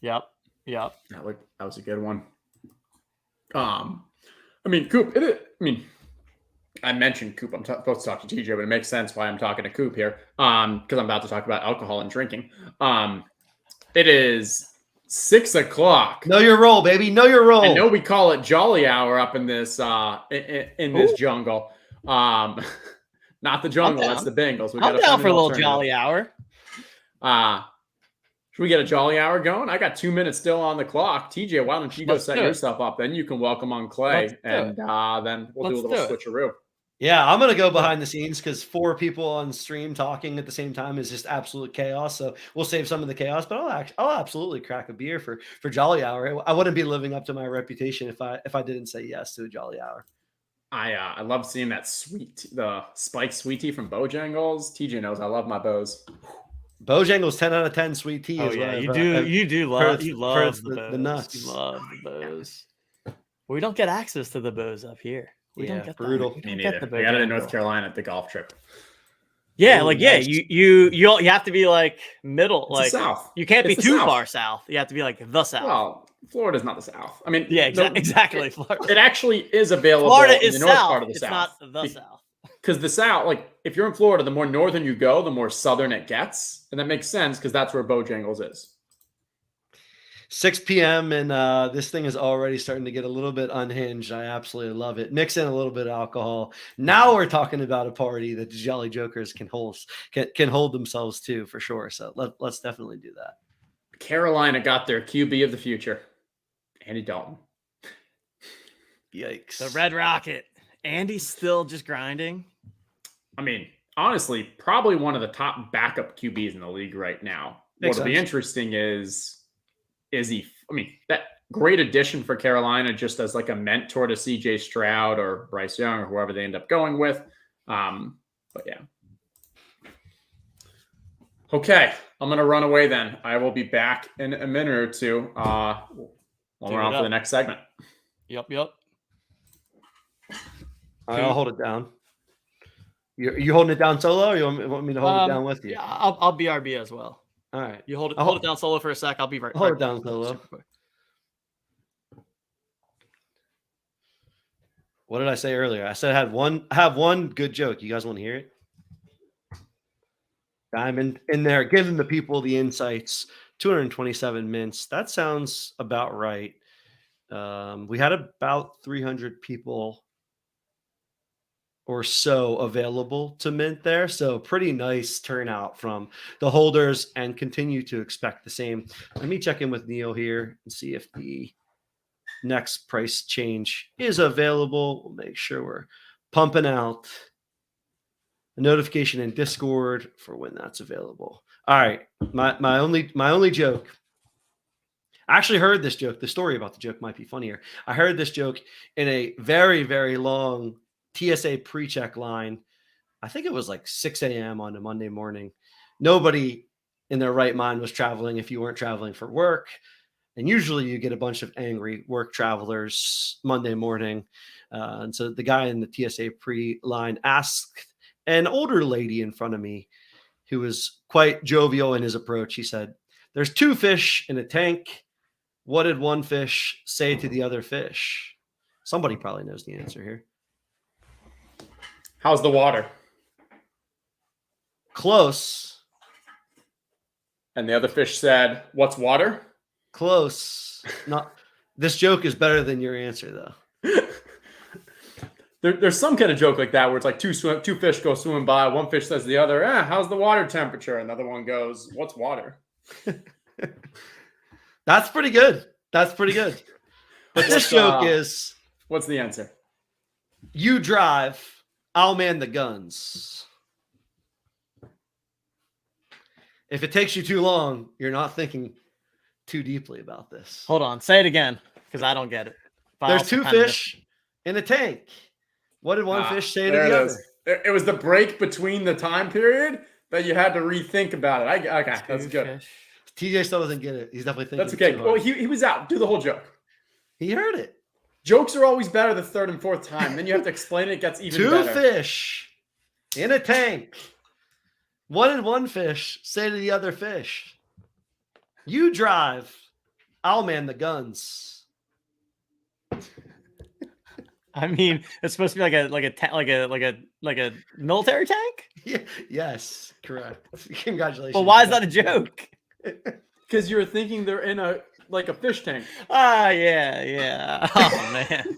Yep. That was a good one. I mean, Coop. I mentioned Coop. I'm supposed to talk to TJ, but it makes sense why I'm talking to Coop here. Because I'm about to talk about alcohol and drinking. It is 6 o'clock. Know your role, baby. Know your role. I know we call it Jolly Hour up in this in this jungle. Not the jungle. That's the Bengals. I'm down for a little Jolly Hour. Should we get a Jolly Hour going? I got 2 minutes still on the clock. TJ, why don't you go set yourself up? Then you can welcome on Clay, and then we'll do a little switcheroo. Yeah, I'm gonna go behind the scenes because 4 people on stream talking at the same time is just absolute chaos. So we'll save some of the chaos, but I'll absolutely crack a beer for Jolly Hour. I wouldn't be living up to my reputation if I didn't say yes to a Jolly Hour. I love seeing that the spiked sweet tea from Bojangles. TJ knows I love my bows. Bojangles 10 out of 10 sweet tea. Oh yeah, you love the nuts. You love the bows. We don't get access to the bows up here. We don't get brutal. Me neither. We got it in North Carolina at the golf trip. Yeah, you have to be like middle, It's like the South. You can't be It's the too South. far south. You have to be like the South. Well, Florida's not the South. I mean, yeah, exactly. Florida. It actually is available Florida in is the north south. part of the It's South. not the South. Because the South, like if you're in Florida, the more northern you go, the more southern it gets, and that makes sense because that's where Bojangles is. 6 p.m. and this thing is already starting to get a little bit unhinged. I absolutely love it. Mix in a little bit of alcohol. Now we're talking about a party that the Jolly Jokers can hold themselves to for sure. So let's definitely do that. Carolina got their QB of the future, Andy Dalton. Yikes! The Red Rocket. Andy's still just grinding. I mean, honestly, probably one of the top backup QBs in the league right now. What'll be interesting is he? I mean, that great addition for Carolina, just as like a mentor to CJ Stroud or Bryce Young or whoever they end up going with. But yeah. Okay, I'm gonna run away then. I will be back in a minute or two. When we're on for the next segment. Yep. I'll hold it down. You holding it down solo, or you want me to hold it down with you? Yeah, I'll BRB as well. All right. You hold it down solo for a sec. I'll be right. Hold it down solo. What did I say earlier? I said I have one good joke. You guys want to hear it? I'm in there giving the people the insights. 227 mints. That sounds about right. We had about 300 people or so available to mint there. So pretty nice turnout from the holders, and continue to expect the same. Let me check in with Neil here and see if the next price change is available. We'll make sure we're pumping out a notification in Discord for when that's available. All right. My only joke. I actually heard this joke. The story about the joke might be funnier. I heard this joke in a very, very long TSA pre-check line. I think it was like 6 a.m. on a Monday morning. Nobody in their right mind was traveling if you weren't traveling for work. And usually you get a bunch of angry work travelers Monday morning. And so the guy in the TSA pre-line asked an older lady in front of me, who was quite jovial in his approach. He said, "There's 2 fish in a tank. What did one fish say to the other fish?" Somebody probably knows the answer here. How's the water? Close. And the other fish said, "What's water?" Close. Not. This joke is better than your answer, though. There's some kind of joke like that where it's like two fish go swimming by. One fish says to the other, "How's the water temperature?" Another one goes, "What's water?" That's pretty good. But this joke is, what's the answer? You drive, I'll man the guns. If it takes you too long, you're not thinking too deeply about this. Hold on. Say it again, because I don't get it. There's 2 fish in a tank. What did one fish say to there the it other? is. It was the break between the time period that you had to rethink about it. Okay, that's good. TJ still doesn't get it. He's definitely thinking. That's okay. too Well, hard. he was out. Do the whole joke. He heard it. Jokes are always better the third and fourth time. Then you have to explain it. It gets even Two better. fish in a tank. What did one fish say to the other fish? You drive. I'll man the guns. I mean, it's supposed to be like a military tank. Yeah, yes, correct. Congratulations. Well, why is that a joke? Because you were thinking they're in a fish tank. Ah, yeah. Oh man.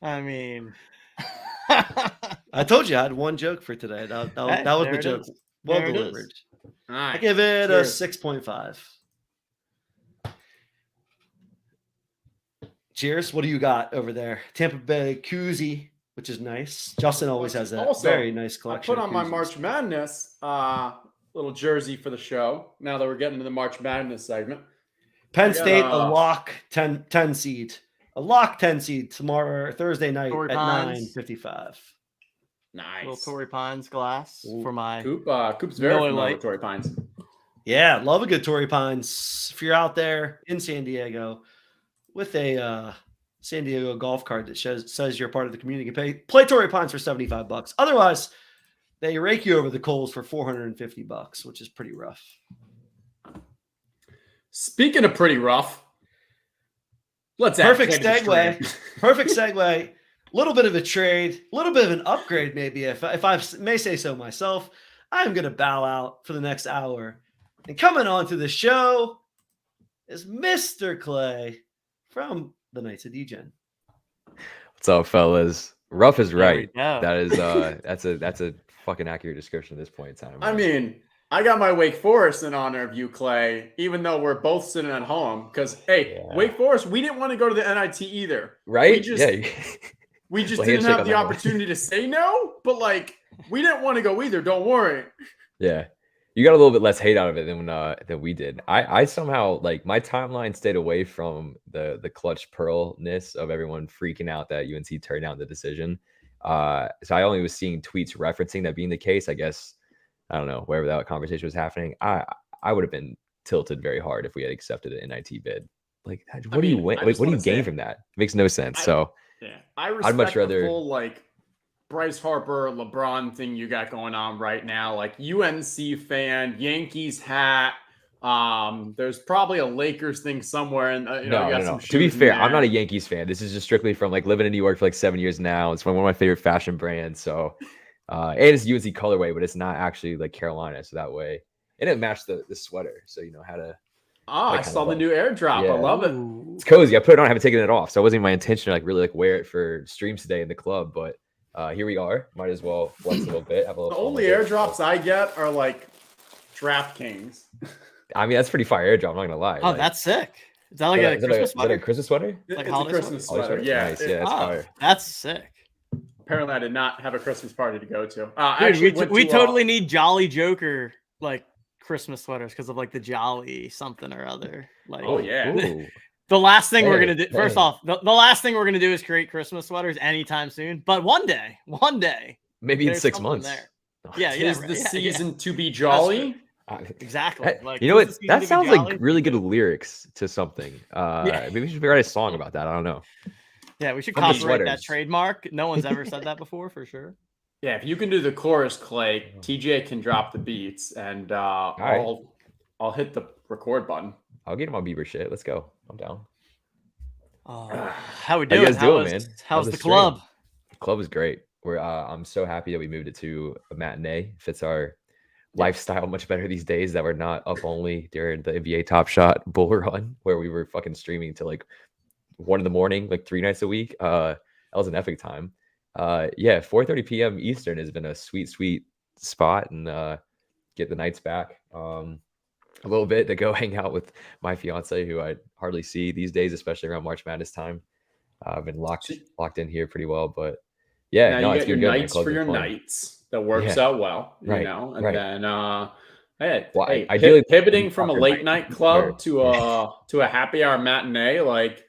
I mean, I told you I had one joke for today. That was the joke. Well There it is. delivered. All right. I give it Cheers. a 6.5. Cheers. What do you got over there? Tampa Bay koozie, which is nice. Justin always has that Also, very nice I collection. put on of my koozies. March Madness little jersey for the show. Now that we're getting to the March Madness segment. Penn I got, State, a lock 10 seed. A lock 10 seed tomorrow, Thursday night Torrey at Pines. 9:55. Nice. Little Torrey Pines glass for my Coop's very Miller familiar Lite. with Torrey Pines. Yeah, love a good Torrey Pines. If you're out there in San Diego with a San Diego golf cart that says you're part of the community, you can play Torrey Pines for $75. Otherwise, they rake you over the coals for $450, which is pretty rough. Speaking of pretty rough, let's Perfect add Kansas segue. Stream. Perfect segue. Little bit of a trade, a little bit of an upgrade, maybe, if I may say so myself. I'm going to bow out for the next hour. And coming on to the show is Mr. Clay from the Knights of Degen. What's up, fellas? Rough is There we right. go. That is that's a fucking accurate description at this point in time. I mean, I got my Wake Forest in honor of you, Clay, even though we're both sitting at home. Because, hey, Wake Forest, we didn't want to go to the NIT either. right? We just Well, didn't handshake have on the that one. opportunity to say no, but like we didn't want to go either. Don't worry. Yeah. You got a little bit less hate out of it than we did. I somehow like my timeline stayed away from the clutch pearlness of everyone freaking out that UNC turned down the decision. So I only was seeing tweets referencing that being the case. I guess I don't know, wherever that conversation was happening. I would have been tilted very hard if we had accepted an NIT bid. Like, what do you win? Like, what do you gain from that? It makes no sense. I I'd respect much the rather. full like Bryce Harper, LeBron thing you got going on right now. Like UNC fan, Yankees hat. There's probably a Lakers thing somewhere, and you know, you got some To be shoes in fair, I'm not a there. Yankees fan. This is just strictly from like living in New York for like 7 years now. It's one of my favorite fashion brands. So, and it's UNC colorway, but it's not actually like Carolina. So that way, and it matched the sweater. So you know how to. I saw the new airdrop. I love it. It's cozy. I put it on. I haven't taken it off, so it wasn't even my intention to like really like wear it for streams today in the club. But here we are. Might as well flex a little bit. Have a The little. fun only with it. airdrops I get are like DraftKings. I mean, that's pretty fire airdrop. I'm not gonna lie. Oh, Like, that's sick. Is that like a is that Christmas is that sweater? a Christmas sweater? Like It's a holiday Christmas sweater? sweater. Yeah, Nice. Yeah, that's fire. That's sick. Apparently, I did not have a Christmas party to go to. Dude, Actually, we totally need Jolly Joker like Christmas sweaters because of like the Jolly something or other. Like, Oh, yeah. Ooh. The last thing we're Hey, gonna do. First hey. off, the last thing we're gonna do is create Christmas sweaters anytime soon. But one day, Maybe in there's 6 something months. there. Yeah, Tis right. the Yeah, season to be jolly. Exactly. Hey, Like, you know what? tis the season That to be sounds jolly. like really good lyrics to something. Maybe we should figure out a song about that. I don't know. Yeah, we should From the copyright that sweaters. trademark. No one's ever said that before, for sure. Yeah, if you can do the chorus, Clay, TJ can drop the beats, and right. I'll hit the record button. I'll get him on Bieber shit. Let's go. I'm down. How we How you doing? guys doing, man? How's the stream? club? The club is great. I'm so happy that we moved it to a matinee. Fits our lifestyle much better these days that we're not up only during the NBA Top Shot bull run where we were fucking streaming till like 1 a.m, like 3 nights a week. That was an epic time. 4:30 p.m. Eastern has been a sweet spot, and get the nights back a little bit to go hang out with my fiance, who I hardly see these days, especially around March Madness time. I've been locked in here pretty well, but yeah, now no, you it's got your been good. man. nights Club's for been your fun. nights. That works Yeah. out well, you Right, know. And right. then Well, hey, ideally pivoting from a after late night. night club Sure. to a happy hour matinee, like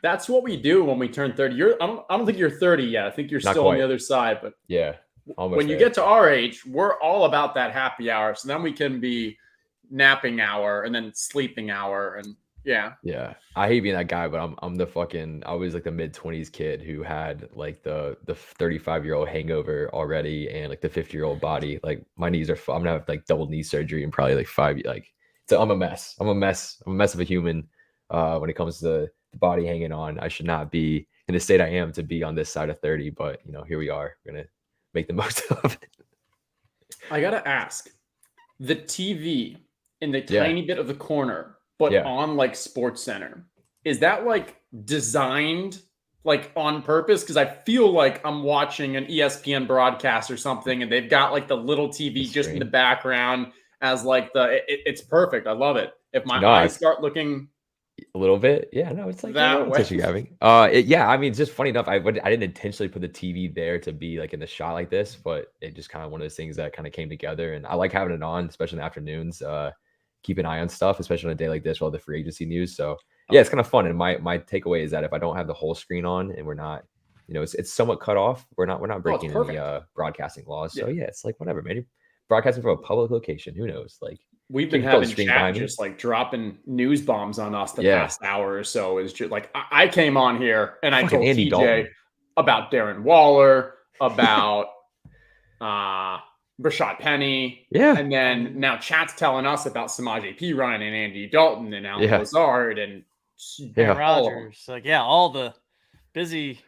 That's what we do when we turn 30. I don't think you're 30 yet. I think you're Not still on quite. the other side. But Yeah. Almost when you there. get to our age, we're all about that happy hour. So then we can be napping hour and then sleeping hour. And yeah. Yeah, I hate being that guy, but I'm the fucking I was like the mid-20s kid who had like the 35-year-old hangover already and like the 50-year-old body. Like my knees are I'm gonna have like double knee surgery in probably like 5 like so I'm a mess. I'm a mess of a human when it comes to the body hanging on. I should not be in the state I am to be on this side of 30, but you know, here we are. We're gonna make the most of it. I gotta ask, the TV in the Yeah. tiny bit of the corner, but Yeah. on like Sports Center, is that like designed like on purpose? Because I feel like I'm watching an ESPN broadcast or something, and they've got like the little TV just in the background as like it's perfect. I love it. If my No, eyes start looking a little bit, yeah. No, it's like that way. grabbing. Yeah. I mean, just funny enough, I didn't intentionally put the TV there to be like in the shot like this, but it just kind of one of those things that kind of came together. And I like having it on, especially in the afternoons. Keep an eye on stuff, especially on a day like this, with all the free agency news. So yeah, it's kind of fun. And my takeaway is that if I don't have the whole screen on and we're not, you know, it's somewhat cut off. We're not breaking any broadcasting laws. So yeah, it's like whatever, man. Broadcasting from a public location, who knows? Like We've been you can throw the having screen chat behind me. just like dropping news bombs on us the Yeah. past hour or so. Is just like I came on here and I Fucking told Andy TJ Dalton. about Darren Waller, about Rashad Penny. Yeah. And then now chat's telling us about Samaje Perine and Andy Dalton and Alan Yeah. Lazard and Yeah. all of them. Rodgers. Like, yeah, all the busy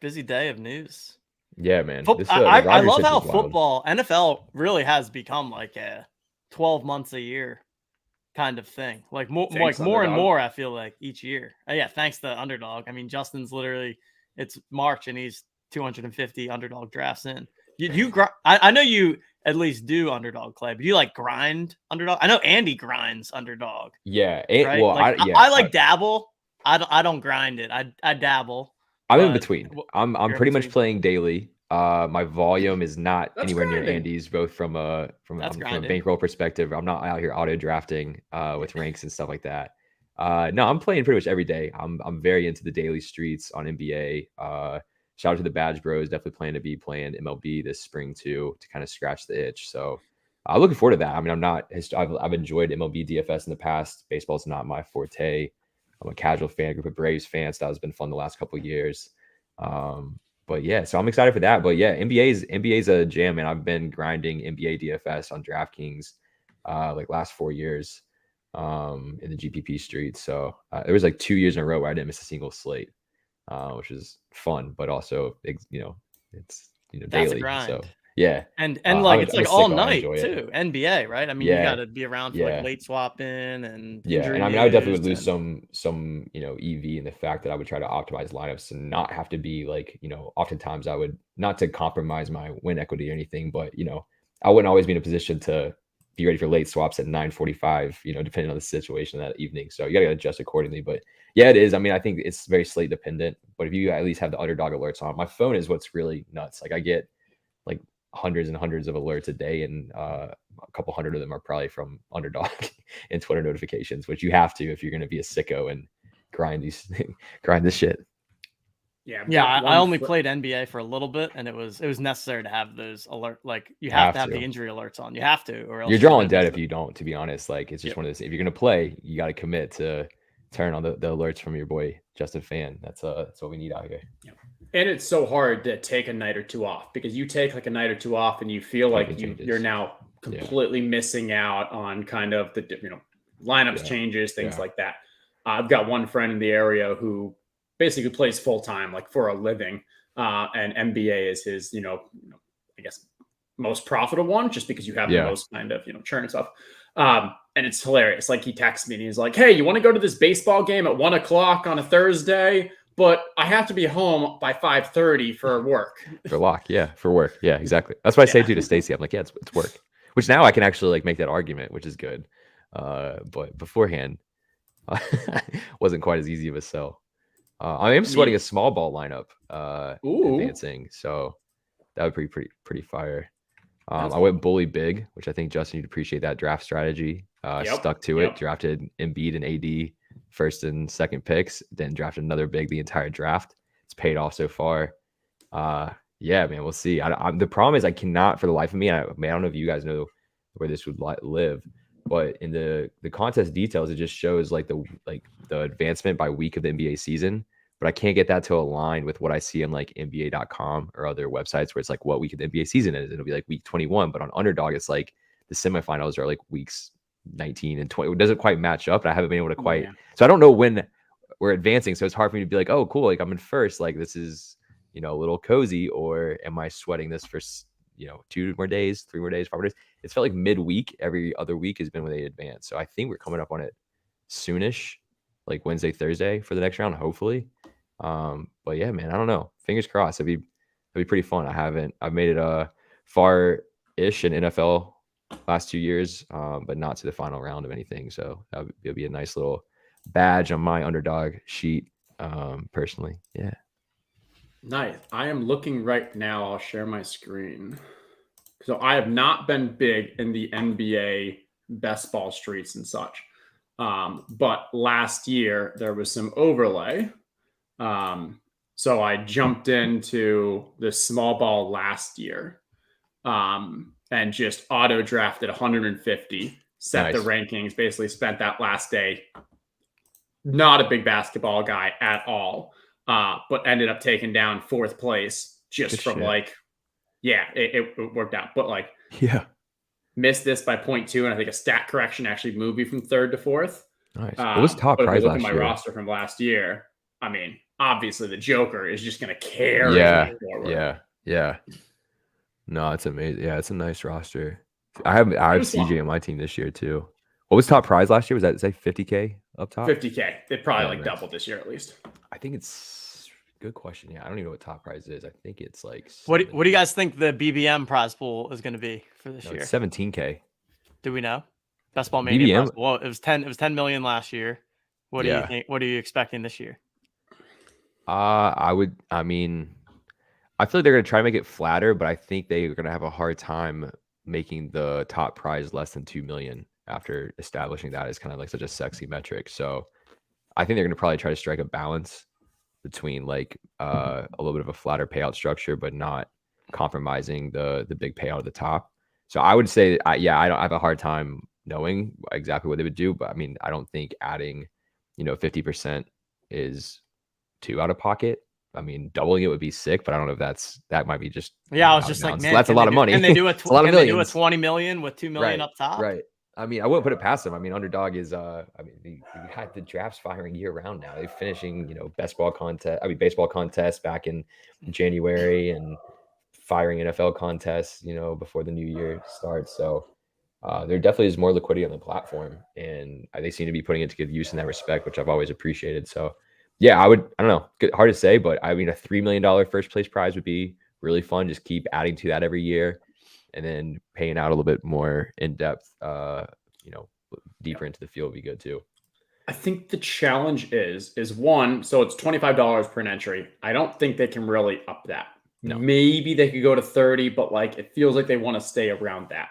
day of news. Yeah, man. This, I Rodgers love shit how is wild. football, NFL really has become like a 12 months a year kind of thing. Like more and Underdog. more, I feel like each year. Yeah, thanks to Underdog. I mean, Justin's literally, it's March and he's 250 Underdog drafts in. I know you at least do Underdog, Clay, but you like grind Underdog. I know Andy grinds Underdog. Yeah. Right? Well, Like, yeah, I like dabble. I don't grind it. I dabble. I'm in but- between. Well, I'm you're in pretty much between. playing daily. My volume is not That's anywhere near grinding. Andy's, both from a grinding. bankroll perspective. I'm not out here auto drafting with ranks and stuff like that. No, I'm playing pretty much every day. I'm very into the daily streets on NBA. Shout out to the Badge Bros. Definitely plan to be playing MLB this spring too, to kind of scratch the itch. So I'm looking forward to that. I mean, I've enjoyed MLB DFS in the past. Baseball's not my forte. I'm a casual fan, group of Braves fans. That has been fun the last couple of years. But yeah, so I'm excited for that. But yeah, NBA's a jam, and I've been grinding NBA DFS on DraftKings like last 4 years in the GPP street. So there was like 2 years in a row where I didn't miss a single slate, which is fun, but also it's That's a daily. grind. So yeah, And I'm like a- it's I'm a like all sicko. I night enjoy it. too. NBA, right? I mean, Yeah. you got to be around for Yeah. like late swapping and Yeah, injury and I mean, I would definitely news would lose and- some EV in the fact that I would try to optimize lineups and not have to be like, oftentimes I would, not to compromise my win equity or anything, but I wouldn't always be in a position to be ready for late swaps at 9:45, depending on the situation that evening. So you gotta adjust accordingly. But yeah, it is. I mean, I think it's very slate dependent. But if you at least have the Underdog alerts on, my phone is what's really nuts. Like I get like hundreds and hundreds of alerts a day, and a couple hundred of them are probably from Underdog and Twitter notifications, which you have to if you're going to be a sicko and grind this shit. Yeah, Yeah, that I one only fl- played NBA for a little bit, and it was necessary to have those alert. Like you have to have the to. injury alerts on. You have to, or else You're you're drawing gonna dead miss if you don't. To be honest, like it's just one of those. If you're going to play, you got to commit to turn on the alerts from your boy Justin Fan. That's what we need out here. And it's so hard to take a night or two off because you take like a night or two off and you feel like Something changes. you're now completely missing out on kind of the lineups changes, things like that. I've got one friend in the area who basically plays full time, like for a living, and NBA is his I guess most profitable one, just because you have the most kind of churn and stuff. And it's hilarious. Like he texts me and he's like, "Hey, you want to go to this baseball game at 1:00 on a Thursday? But I have to be home by 5:30 for work." For work. Yeah, exactly. That's what I say to Stacey. I'm like, yeah, it's work. Which now I can actually like make that argument, which is good. But beforehand, wasn't quite as easy of a sell. I am sweating a small ball lineup advancing, so that would be pretty fire. I went bully big, which I think Justin, you'd appreciate that draft strategy. Stuck to it. Drafted Embiid and AD first and second picks, then drafted another big the entire draft. It's paid off so far. Yeah, man, we'll see. The problem is I cannot for the life of me. I don't know if you guys know where this would live, but in the contest details, it just shows like the advancement by week of the NBA season. But I can't get that to align with what I see on like NBA.com or other websites where it's like what week of the NBA season is. It'll be like week 21, but on Underdog, it's like the semifinals are like weeks 19 and 20. It doesn't quite match up, and I haven't been able to quite. Yeah. So I don't know when we're advancing. So it's hard for me to be like, oh, cool, like I'm in first. Like this is, a little cozy, or am I sweating this for 2 more days, 3 more days, 5 more days? It's felt like midweek. Every other week has been when they advance. So I think we're coming up on it soonish, like Wednesday, Thursday for the next round, hopefully. But yeah, man, I don't know. Fingers crossed. It'd be pretty fun. I've made it far-ish in NFL last 2 years, but not to the final round of anything. So it'll be a nice little badge on my Underdog sheet, personally. Yeah. Nice. I am looking right now. I'll share my screen. So I have not been big in the NBA best ball streets and such. But last year there was some overlay. So I jumped into the small ball last year, and just auto drafted 150, set the rankings, basically spent that last day. Not a big basketball guy at all. But ended up taking down 4th place just Good from shit. it worked out. But yeah, missed this by 0.2, and I think a stat correction actually moved me from 3rd to 4th. Nice. What was top but if prize you look last at my year? roster from last year, I mean, obviously the Joker is just going to carry Yeah, me forward. yeah. No, it's amazing. Yeah, it's a nice roster. I have CJ on my team this year too. What was top prize last year? Was that say 50K up top? 50K. It probably nice. doubled this year at least. I think it's good question. Yeah, I don't even know what top prize is. I think it's like What do you guys think the BBM prize pool is going to be for this year? It's 17K. Do we know? Best Ball Mania BBM? prize pool. Well, it was 10 million last year. What do you Yeah. think? What are you expecting this year? I feel like they're going to try to make it flatter, but I think they're going to have a hard time making the top prize less than 2 million after establishing that as kind of like such a sexy metric. So I think they're going to probably try to strike a balance between like a little bit of a flatter payout structure, but not compromising the big payout at the top. So I would say, I have a hard time knowing exactly what they would do, but I mean, I don't think adding, 50% is too out of pocket. I mean, doubling it would be sick, but I don't know if that might be just Yeah, I was just like, man, that's a lot of money. And they do It's a lot of they do a millions. 20 million with 2 million up top. Right. I mean, I wouldn't put it past them. I mean, Underdog is we had the drafts firing year round now. They're finishing, baseball contests back in January and firing NFL contests, before the new year starts. So there definitely is more liquidity on the platform, and they seem to be putting it to good use in that respect, which I've always appreciated. So yeah, I don't know, hard to say, but I mean, a $3 million first place prize would be really fun. Just keep adding to that every year, and then paying out a little bit more in depth, deeper into the field would be good too. I think the challenge is one, so it's $25 per entry. I don't think they can really up that. No. Maybe they could go to 30, but it feels like they want to stay around that.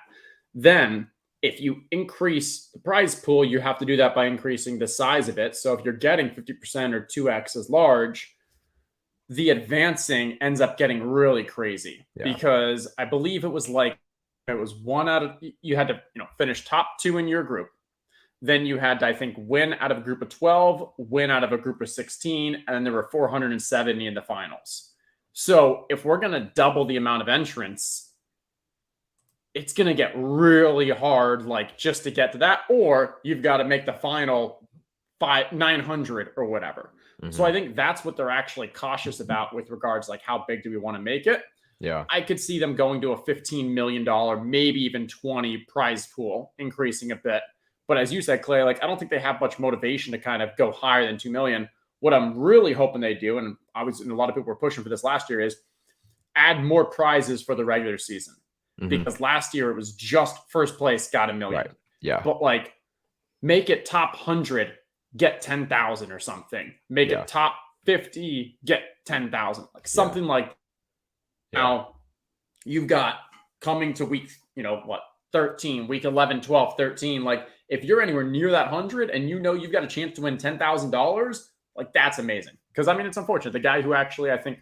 Then if you increase the prize pool, you have to do that by increasing the size of it. So if you're getting 50% or 2x as large, the advancing ends up getting really crazy, because I believe it was you had to finish top 2 in your group. Then you had to, I think, win out of a group of 12, win out of a group of 16, and then there were 470 in the finals. So if we're going to double the amount of entrants, it's going to get really hard, just to get to that, or you've got to make the final 900 or whatever. Mm-hmm. So I think that's what they're actually cautious about with regards, how big do we want to make it? Yeah. I could see them going to a $15 million, maybe even 20 prize pool, increasing a bit. But as you said, Clay, I don't think they have much motivation to kind of go higher than 2 million. What I'm really hoping they do, and a lot of people were pushing for this last year, is add more prizes for the regular season. Mm-hmm. Because last year it was just first place got $1 million. Right. Yeah. But make it top 100, get 10,000 or something. Make it top 50, get 10,000. Something like. Now you've got coming to week, 13, week 11, 12, 13. Like if you're anywhere near that 100 and you know you've got a chance to win $10,000, like that's amazing. Because I mean, it's unfortunate. The guy who actually I think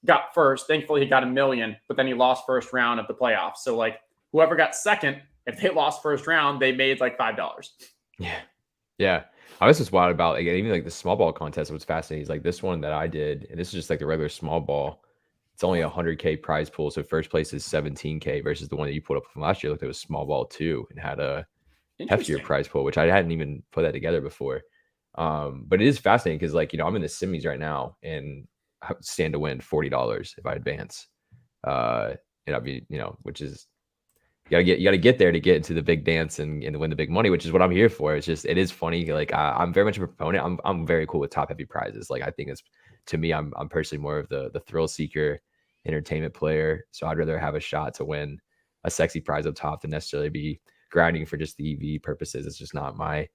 got first, thankfully he got $1 million, but then he lost first round of the playoffs. So like whoever got second, if they lost first round, they made like $5. Yeah. I was just wild about, like, even like the small ball contest was fascinating. It's like this one that I did, and this is just like the regular small ball. It's only a 100K prize pool. So first place is 17K versus the one that you put up from last year. Looked, it was small ball too and had a heftier prize pool, which I hadn't even put that together before. But it is fascinating because, like, you know, I'm in the semis right now and I stand to win $40 if I advance. And I'll be, you know, which is, you gotta get there to get into the big dance and win the big money, which is what I'm here for. It's just, it is funny. Like I'm very much a proponent. I'm very cool with top heavy prizes. Like I think it's, to me, I'm personally more of the thrill seeker, entertainment player. So I'd rather have a shot to win a sexy prize up top than necessarily be grinding for just the EV purposes. It's just not my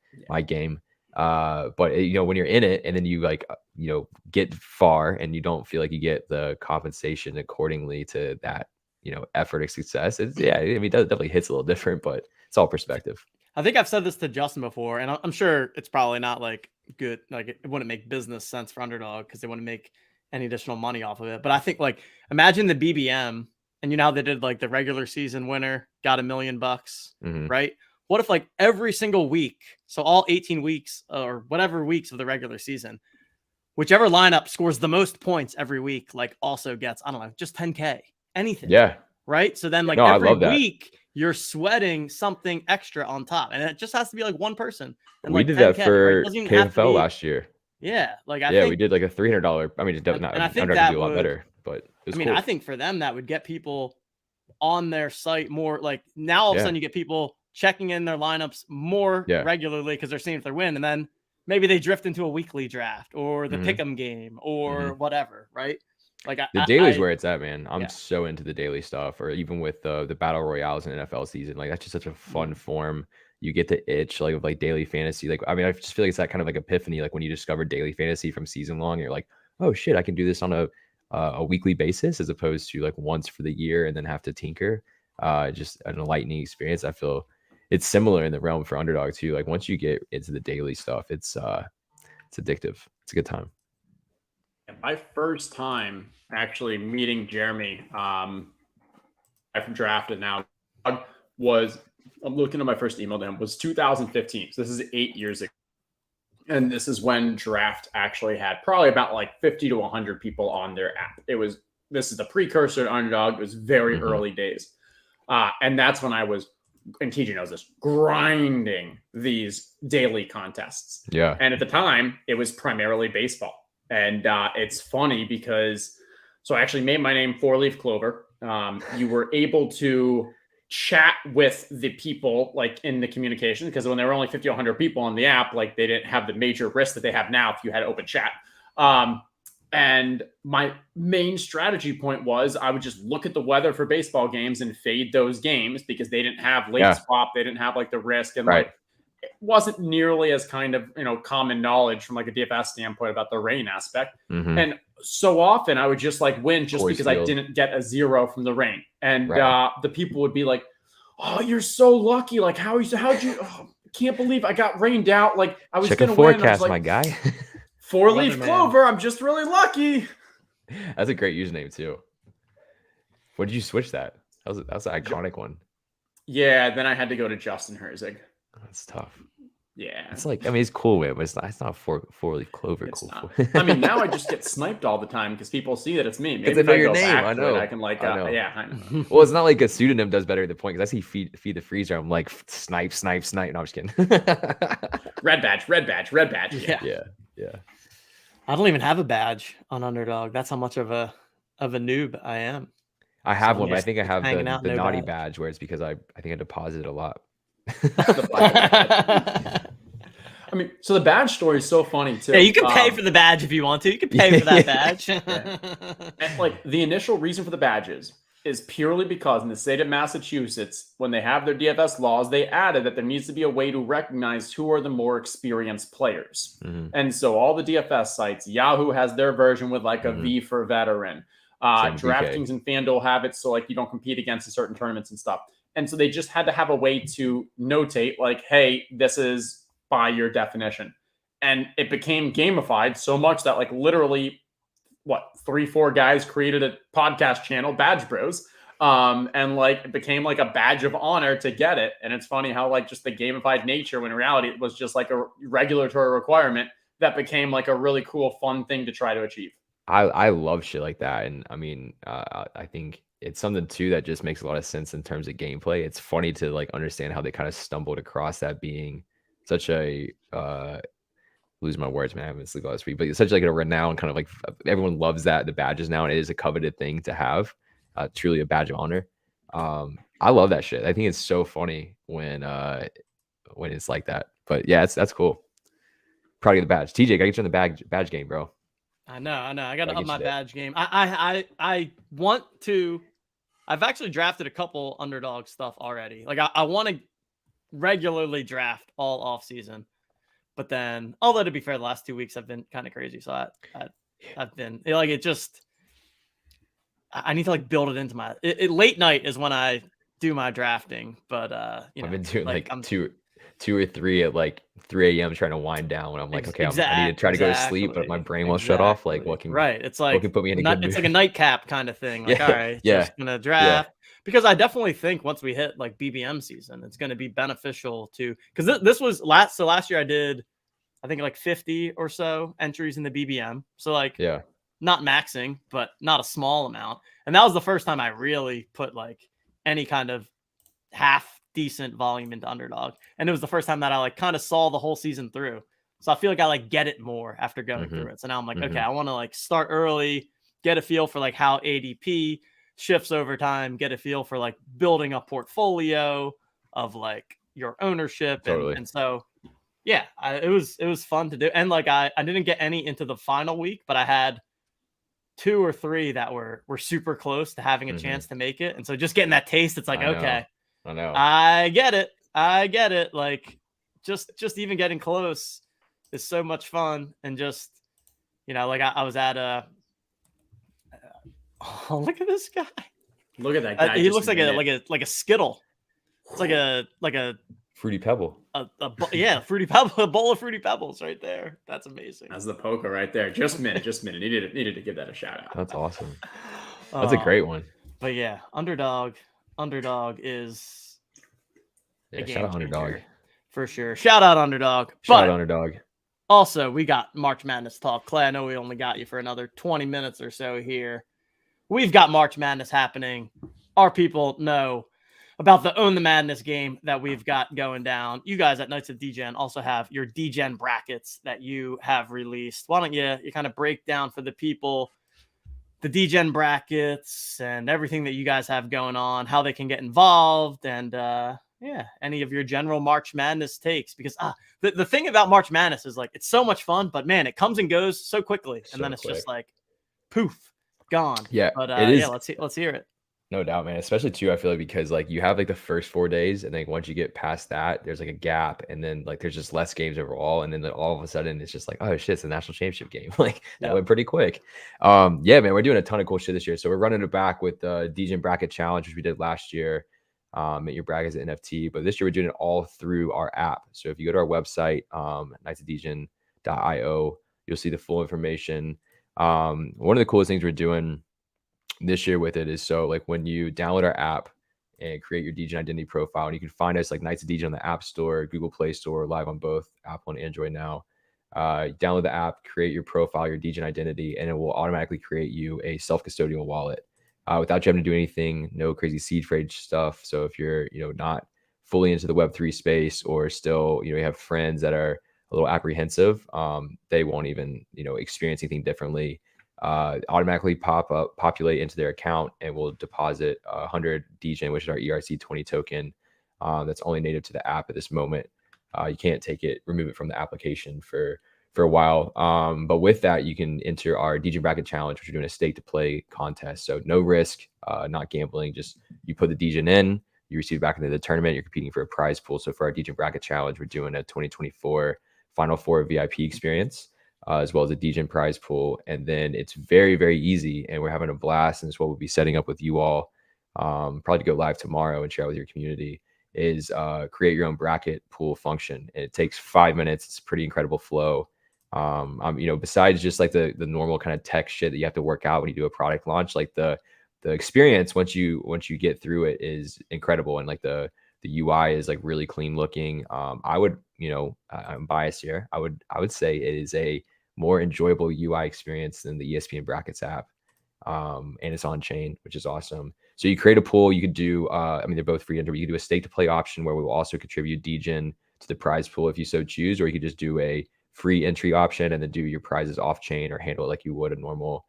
game. But you know, when you're in it and then you like, you know, get far and you don't feel like you get the compensation accordingly to that, you know, effort and success. It's, yeah, I mean, it definitely hits a little different, but it's all perspective. I think I've said this to Justin before, and I'm sure it's probably not like good. Like it wouldn't make business sense for Underdog because they wouldn't make any additional money off of it. But I think, like, imagine the BBM, and you know how they did like the regular season winner got $1 million, right? What if like every single week, so all 18 weeks or whatever weeks of the regular season, whichever lineup scores the most points every week, like also gets, I don't know, just 10K, anything. Yeah. Right. So then like No, I every love that. week you're sweating something extra on top, and it just has to be like one person. And We like did 10K, that right? for It doesn't even have to KFL be- last year. Yeah. Like I yeah, think, we did like a $300. I mean, not, and I think Underdog that could do a lot would- better, but it was I mean, cool. I think for them that would get people on their site more. Like now all of a Yeah. sudden you get people checking in their lineups more Yeah. regularly because they're seeing if they win, and then maybe they drift into a weekly draft or the Mhm. pick'em game or whatever, right? Like The I, daily's I- where it's at, man. I'm yeah. so into the daily stuff, or even with the battle royales in NFL season. Like that's just such a fun form. You get the itch, like with like daily fantasy. Like I mean, I just feel like it's that kind of like epiphany, like when you discover daily fantasy from season long. You're like, oh shit, I can do this on a weekly basis as opposed to like once for the year and then have to tinker. Just an enlightening experience. I feel it's similar in the realm for Underdog too. Like once you get into the daily stuff, it's addictive. It's a good time. My first time actually meeting Jeremy, I've drafted now, was, I'm looking at my first email to him, was 2015. So this is 8 years ago. And this is when Draft actually had probably about like 50 to 100 people on their app. This is the precursor to Underdog. It was very early days. And that's when I was, and TJ knows this, grinding these daily contests. Yeah. And at the time, it was primarily baseball. And it's funny because, so I actually made my name 4-Leaf Clover. You were able to chat with the people like in the communication, because when there were only 50 or 100 people on the app, like they didn't have the major risk that they have now if you had open chat. And my main strategy point was I would just look at the weather for baseball games and fade those games because they didn't have late swap. They didn't have like the risk. And like, it wasn't nearly as kind of, common knowledge from like a DFS standpoint about the rain aspect. And so often I would just like win just because I didn't get a 0 from the rain. And the people would be like, oh, you're so lucky. Like, how'd you, can't believe I got rained out. Like I was Check going a to win. forecast, Like, my guy. 4-Leaf Clover. I'm just really lucky. That's a great username too. When did you switch that? That was an iconic one. Yeah, then I had to go to Justin Herzig. That's tough. Yeah. It's like, I mean, it's cool, man, but it's not 4-Leaf Clover. It's cool. not. I mean, now I just get sniped all the time because people see that it's me. Maybe It's if I your go name. back I to know. it, I can like, I know. yeah, I know. Well, it's not like a pseudonym does better at the point because I see feed the freezer. I'm like snipe. No, I'm just kidding. Red badge. Yeah. I don't even have a badge on Underdog. That's how much of a noob I am. I have So one, but I just think I have hanging out, the no naughty badge. badge where it's because I think I deposited a lot. I mean, so the badge story is so funny too. Yeah, you can pay for the badge if you want to. You can pay for that badge. And, like the initial reason for the badges is purely because in the state of Massachusetts, when they have their DFS laws, they added that there needs to be a way to recognize who are the more experienced players. And so all the DFS sites, Yahoo has their version with like a V for veteran. Same with DK. DraftKings and FanDuel have it so like you don't compete against in certain tournaments and stuff. And so they just had to have a way to notate like, hey, this is by your definition. And it became gamified so much that like literally 3-4 guys created a podcast channel, Badge Bros. And like it became like a badge of honor to get it. And it's funny how like just the gamified nature, when in reality it was just like a regulatory requirement that became like a really cool, fun thing to try to achieve. I love shit like that. And I mean, I think it's something too that just makes a lot of sense in terms of gameplay. It's funny to like understand how they kind of stumbled across that being such a lose my words, man. I haven't slept last week, but it's such like a renowned kind of like everyone loves that the badges now, and it is a coveted thing to have. Truly a badge of honor. I love that shit. I think it's so funny when it's like that. But yeah, that's cool. Probably get the badge. TJ, gotta get you in the badge game, bro. I know. I gotta up my badge game. I want to. I've actually drafted a couple underdog stuff already. Like I want to regularly draft all off season. But then, although to be fair, the last 2 weeks have been kind of crazy. So I've been like, it just, I need to like build it into my, late night is when I do my drafting. But, I've been doing like two or three at like 3 a.m. trying to wind down when I'm like, okay, I need to try to go to sleep, but my brain won't shut off. Like what can, it's like, what can put me in a good mood? It's like a nightcap kind of thing. Like, all right, just gonna draft. Because I definitely think once we hit like BBM season, it's going to be beneficial to, because this was last year I did, I think like 50 or so entries in the BBM. So like, not maxing, but not a small amount. And that was the first time I really put like any kind of half decent volume into underdog. And it was the first time that I like kind of saw the whole season through. So I feel like I like get it more after going through it. So now I'm like, okay, I want to like start early, get a feel for like how ADP shifts over time, get a feel for like building a portfolio of like your ownership. And so, yeah, it was fun to do. And like, I didn't get any into the final week, but I had 2 or 3 that were super close to having a chance to make it. And so just getting that taste, it's like, okay, I know. I get it. Like just even getting close is so much fun. And just, like I was at oh, look at this guy. Look at that guy. He looks like a Skittle. It's like a Fruity Pebble. Fruity Pebble, a bowl of Fruity Pebbles right there. That's amazing. That's the poker right there. Just a minute. Needed to give that a shout out. That's awesome. That's a great one. But yeah, underdog is shout out underdog for sure. Shout out underdog. Shout out underdog. Also, we got March Madness talk. Clay, I know we only got you for another 20 minutes or so here. We've got March Madness happening. Our people know about the Own the Madness game that we've got going down. You guys at Knights of DGen also have your DGen brackets that you have released. Why don't you kind of break down for the people the DGen brackets and everything that you guys have going on, how they can get involved, and any of your general March Madness takes? Because the thing about March Madness is like it's so much fun, but man, it comes and goes so quickly, and then it's just like poof, gone. Yeah, but it is. Let's hear it. No doubt, man. Especially too, I feel like because like you have like the first 4 days, and then once you get past that, there's like a gap, and then like there's just less games overall, and then all of a sudden it's just like, oh shit, it's a national championship game. Like that went pretty quick. Yeah, man, we're doing a ton of cool shit this year. So we're running it back with the DGen Bracket Challenge, which we did last year. Make your brackets at NFT, but this year we're doing it all through our app. So if you go to our website, knightsofdgen.io, you'll see the full information. One of the coolest things we're doing this year with it is, so like when you download our app and create your DGen identity profile, and you can find us like Knights of DGen on the App Store, Google Play Store, live on both Apple and Android now. Download the app, create your profile, your DGen identity, and it will automatically create you a self-custodial wallet without you having to do anything. No crazy seed phrase stuff. So if you're not fully into the Web3 space, or still you have friends that are a little apprehensive, they won't even experience anything differently. Automatically populate into their account, and we'll deposit 100 DGen, which is our ERC20 token. That's only native to the app at this moment. You can't remove it from the application for a while. But with that, you can enter our DGen Bracket Challenge, which we're doing a stake to play contest. So no risk, not gambling. Just you put the DGen in, you receive back into the tournament. You're competing for a prize pool. So for our DGen Bracket Challenge, we're doing a 2024 Final Four VIP experience, as well as a DGen prize pool. And then it's very, very easy, and we're having a blast. And it's what we'll be setting up with you all probably to go live tomorrow and share with your community, is create your own bracket pool function. And it takes 5 minutes. It's a pretty incredible flow. Besides just like the normal kind of tech shit that you have to work out when you do a product launch, like the experience once you get through it is incredible. And like the UI is like really clean looking. I would, I'm biased here. I would say it is a more enjoyable UI experience than the ESPN Brackets app. And it's on chain, which is awesome. So you create a pool. You could do, they're both free to enter. You could do a stake to play option where we will also contribute DGen to the prize pool if you so choose, or you could just do a free entry option and then do your prizes off chain or handle it like you would a normal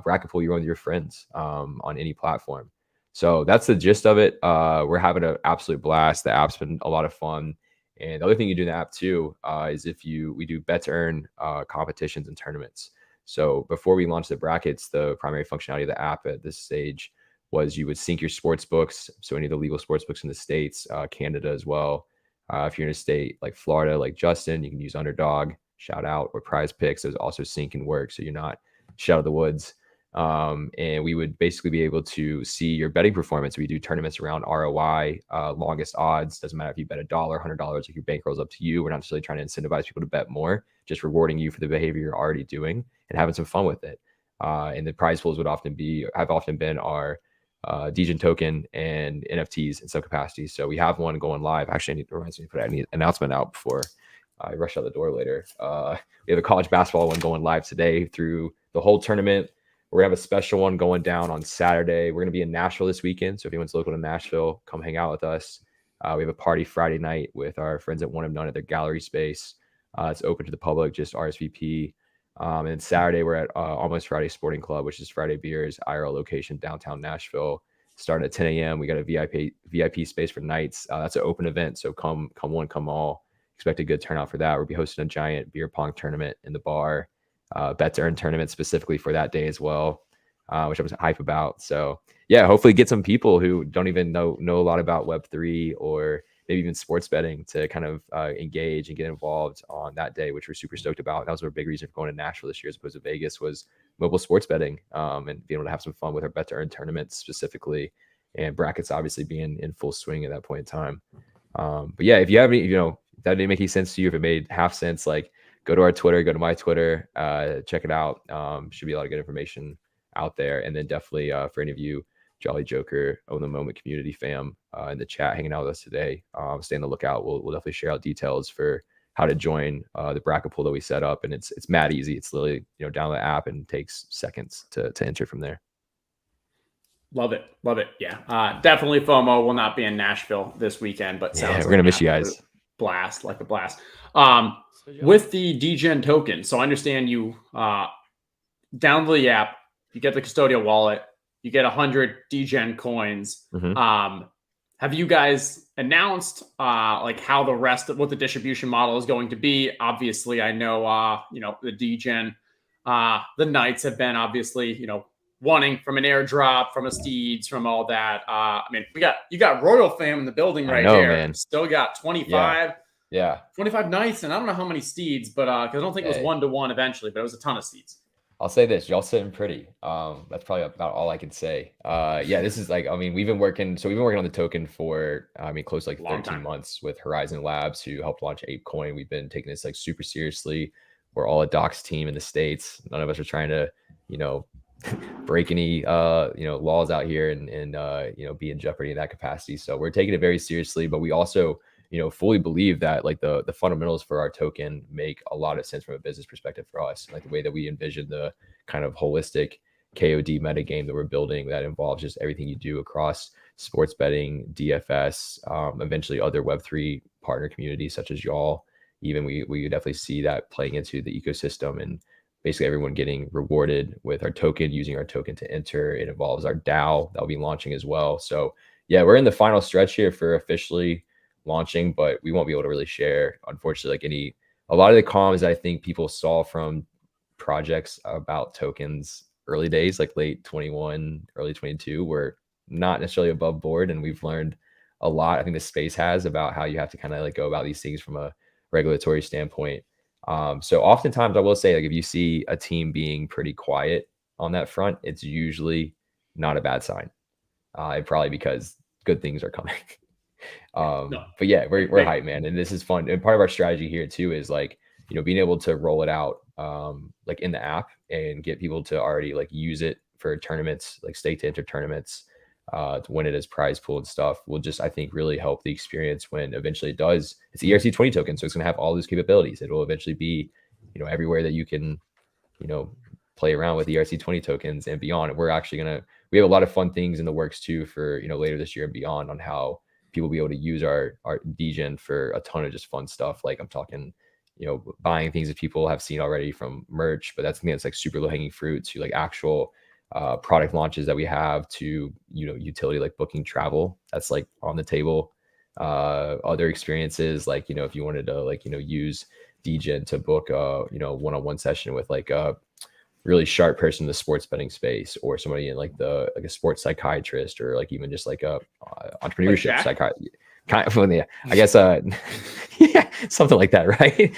bracket pool you run with your friends on any platform. So that's the gist of it. We're having an absolute blast. The app's been a lot of fun. And the other thing you do in the app too is we do bet to earn competitions and tournaments. So before we launched the brackets, the primary functionality of the app at this stage was you would sync your sports books. So any of the legal sports books in the States, Canada as well. If you're in a state like Florida, like Justin, you can use Underdog, shout out, or Prize Picks. There's also sync and work, so you're not shut out of the woods. And we would basically be able to see your betting performance. We do tournaments around ROI, longest odds. Doesn't matter if you bet $1, $100, like your bankroll's up to you. We're not necessarily trying to incentivize people to bet more, just rewarding you for the behavior you're already doing and having some fun with it. And the prize pools have often been our DGen token and NFTs in some capacity. So we have one going live. Actually, it reminds me to put an announcement out before I rush out the door later. We have a college basketball one going live today through the whole tournament. We're gonna have a special one going down on Saturday. We're gonna be in Nashville this weekend. So if anyone's local to Nashville, come hang out with us. We have a party Friday night with our friends at One of None at their gallery space. It's open to the public, just RSVP. And Saturday we're at Almost Friday Sporting Club, which is Friday Beers IRL location downtown Nashville, starting at 10 a.m. We got a VIP space for nights. That's an open event, so come one, come all. Expect a good turnout for that. We'll be hosting a giant beer pong tournament in the bar, bet to earn tournament specifically for that day as well, which I was hype about. So yeah, hopefully get some people who don't even know a lot about Web3 or maybe even sports betting to kind of engage and get involved on that day, which we're super stoked about. That was our big reason for going to Nashville this year as opposed to Vegas, was mobile sports betting and being able to have some fun with our bet to earn tournaments specifically, and brackets obviously being in full swing at that point in time. But yeah, if you have any, that didn't make any sense to you, if it made half sense, like go to our Twitter, go to my Twitter, check it out. Should be a lot of good information out there. And then definitely for any of you Jolly Joker, Own the Moment community fam in the chat hanging out with us today, stay on the lookout. We'll definitely share out details for how to join the bracket pool that we set up. And it's mad easy. It's literally, download the app and takes seconds to enter from there. Love it. Yeah. Definitely FOMO. Will not be in Nashville this weekend, but sounds we're gonna miss you guys. Blast. With the DGen token. So I understand you download the app, you get the custodial wallet, you get 100 DGen coins. Mm-hmm. Have you guys announced how the rest of what the distribution model is going to be? Obviously, I know the DGen, the Knights have been obviously wanting from an airdrop, from a Steeds, from all that. You got Royal fam in the building right there. Man. Still got 25. Yeah. 25 Knights, and I don't know how many Steeds, but because I don't think it was 1-to-1 eventually, but it was a ton of Steeds. I'll say this, y'all sitting pretty. That's probably about all I can say. This is we've been working on the token for close to 13 months with Horizon Labs, who helped launch ApeCoin. We've been taking this super seriously. We're all a docs team in the States. None of us are trying to, break any laws out here and be in jeopardy in that capacity. So we're taking it very seriously, but we also fully believe that the fundamentals for our token make a lot of sense from a business perspective for us. Like the way that we envision the kind of holistic KOD metagame that we're building that involves just everything you do across sports betting, DFS, eventually other Web3 partner communities such as y'all. Even we definitely see that playing into the ecosystem and basically everyone getting rewarded with our token, using our token to enter. It involves our DAO that'll be launching as well. So yeah, we're in the final stretch here for officially launching, but we won't be able to really share, unfortunately, a lot of the comms I think people saw from projects about tokens early days, like late 21, early 22, were not necessarily above board. And we've learned a lot, I think the space has, about how you have to kind of go about these things from a regulatory standpoint. So oftentimes I will say, if you see a team being pretty quiet on that front, it's usually not a bad sign. and probably because good things are coming. No. But yeah, we're They- hyped, man, and this is fun. And part of our strategy here too is like, you know, being able to roll it out like in the app and get people to already like use it for tournaments, like stake to enter tournaments, to win it as prize pool and stuff will just, I think, really help the experience when eventually it does. It's the ERC20 token, so it's going to have all those capabilities. It will eventually be, you know, everywhere that you can, you know, play around with ERC20 tokens and beyond. We're actually we have a lot of fun things in the works too for, you know, later this year and beyond on how people will be able to use our DGen for a ton of just fun stuff. Like I'm talking, you know, buying things that people have seen already from merch, but that's something that's like super low hanging fruit to like actual product launches that we have to, you know, utility like booking travel that's like on the table. Other experiences like, you know, if you wanted to like, you know, use DGen to book a, you know, one-on-one session with like a really sharp person in the sports betting space or somebody in like a sports psychiatrist or like even just like a entrepreneurship Jack? psychiatrist kind of, yeah, I guess yeah, something like that, right?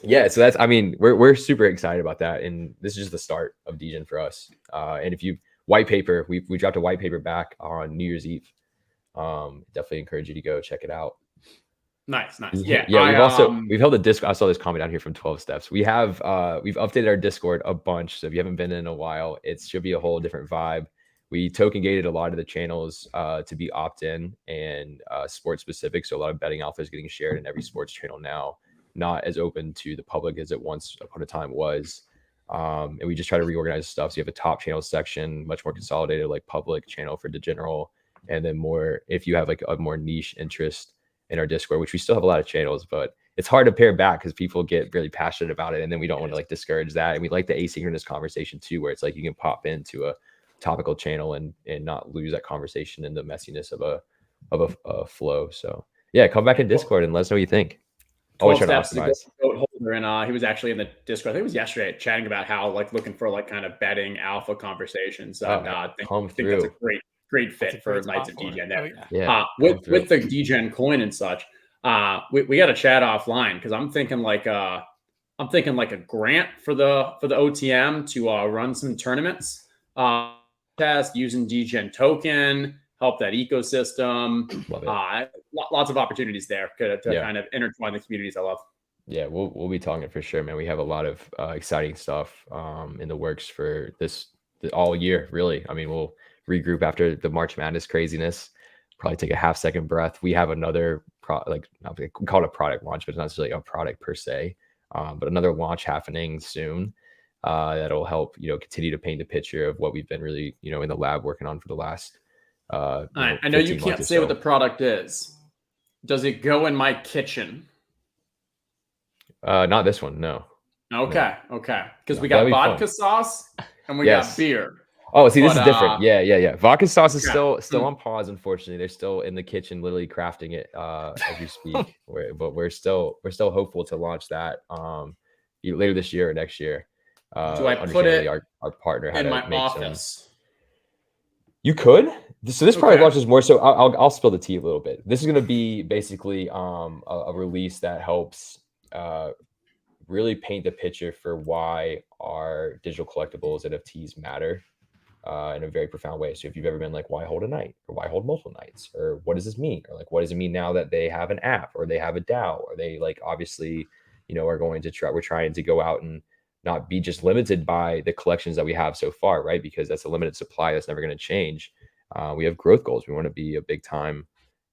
Yeah, so that's, I mean, we're super excited about that, and this is just the start of DGen for us. And if you white paper, we dropped a white paper back on New Year's Eve. Definitely encourage you to go check it out. Nice. Yeah, Yeah. we've held a Discord. I saw this comment down here from 12 Steps. We've updated our Discord a bunch. So if you haven't been in a while, it should be a whole different vibe. We token gated a lot of the channels to be opt-in and sports specific. So a lot of betting alpha is getting shared in every sports channel now, not as open to the public as it once upon a time was. And we just try to reorganize stuff. So you have a top channel section, much more consolidated, like public channel for the general, and then more if you have like a more niche interest in our Discord, which we still have a lot of channels, but it's hard to pare back because people get really passionate about it, and then we don't want to like discourage that. And we like the asynchronous conversation too, where it's like you can pop into a topical channel and not lose that conversation in the messiness of a flow. So yeah, come back in Discord and let us know what you think. Always 12 trying to Steps is a optimize. goat holder, and he was actually in the Discord. I think it was yesterday, chatting about how like looking for like kind of betting alpha conversations. And I think that's a great fit for Knights of DGen there. Yeah, with the DGen coin and such, we got to chat offline because I'm thinking like a grant for the OTM to run some tournaments, test using DGen token, help that ecosystem. Lots of opportunities there to kind of intertwine the communities I love. Yeah, we'll be talking for sure, man. We have a lot of exciting stuff in the works for this all year, really. I mean, we'll regroup after the March Madness craziness, probably take a half-second breath. We have another we call it a product launch, but it's not necessarily a product per se, but another launch happening soon that'll help, you know, continue to paint the picture of what we've been really, you know, in the lab working on for the last I know you can't say what the product is. Does it go in my kitchen? Not this one, no. Okay. Because No, we got that'd be vodka fun. sauce and we Yes. got beer. Oh, see, this But, is different. Yeah. Vodka sauce is okay. still on pause. Unfortunately, they're still in the kitchen, literally crafting it as we speak. But we're still hopeful to launch that either later this year or next year. Do I put Understandably, it our partner had in to my make office? You could. So this product Okay. launch is more so. I'll spill the tea a little bit. This is going to be basically a release that helps really paint the picture for why our digital collectibles NFTs matter in a very profound way. So if you've ever been like, why hold a night, or why hold multiple nights, or what does this mean, or like what does it mean now that they have an app or they have a DAO, or they like obviously, you know, are going to try. We're trying to go out and not be just limited by the collections that we have so far, right? Because that's a limited supply that's never going to change. We have growth goals. We want to be a big time,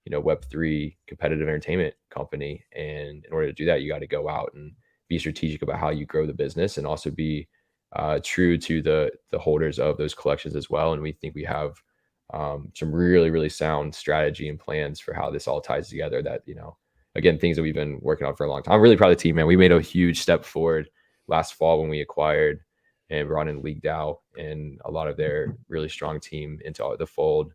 you know, Web3 competitive entertainment company. And in order to do that, you got to go out and be strategic about how you grow the business and also be true to the holders of those collections as well. And we think we have some really, really sound strategy and plans for how this all ties together that, you know, again, things that we've been working on for a long time. I'm really proud of the team, man. We made a huge step forward last fall when we acquired and brought in League DAO and a lot of their really strong team into the fold.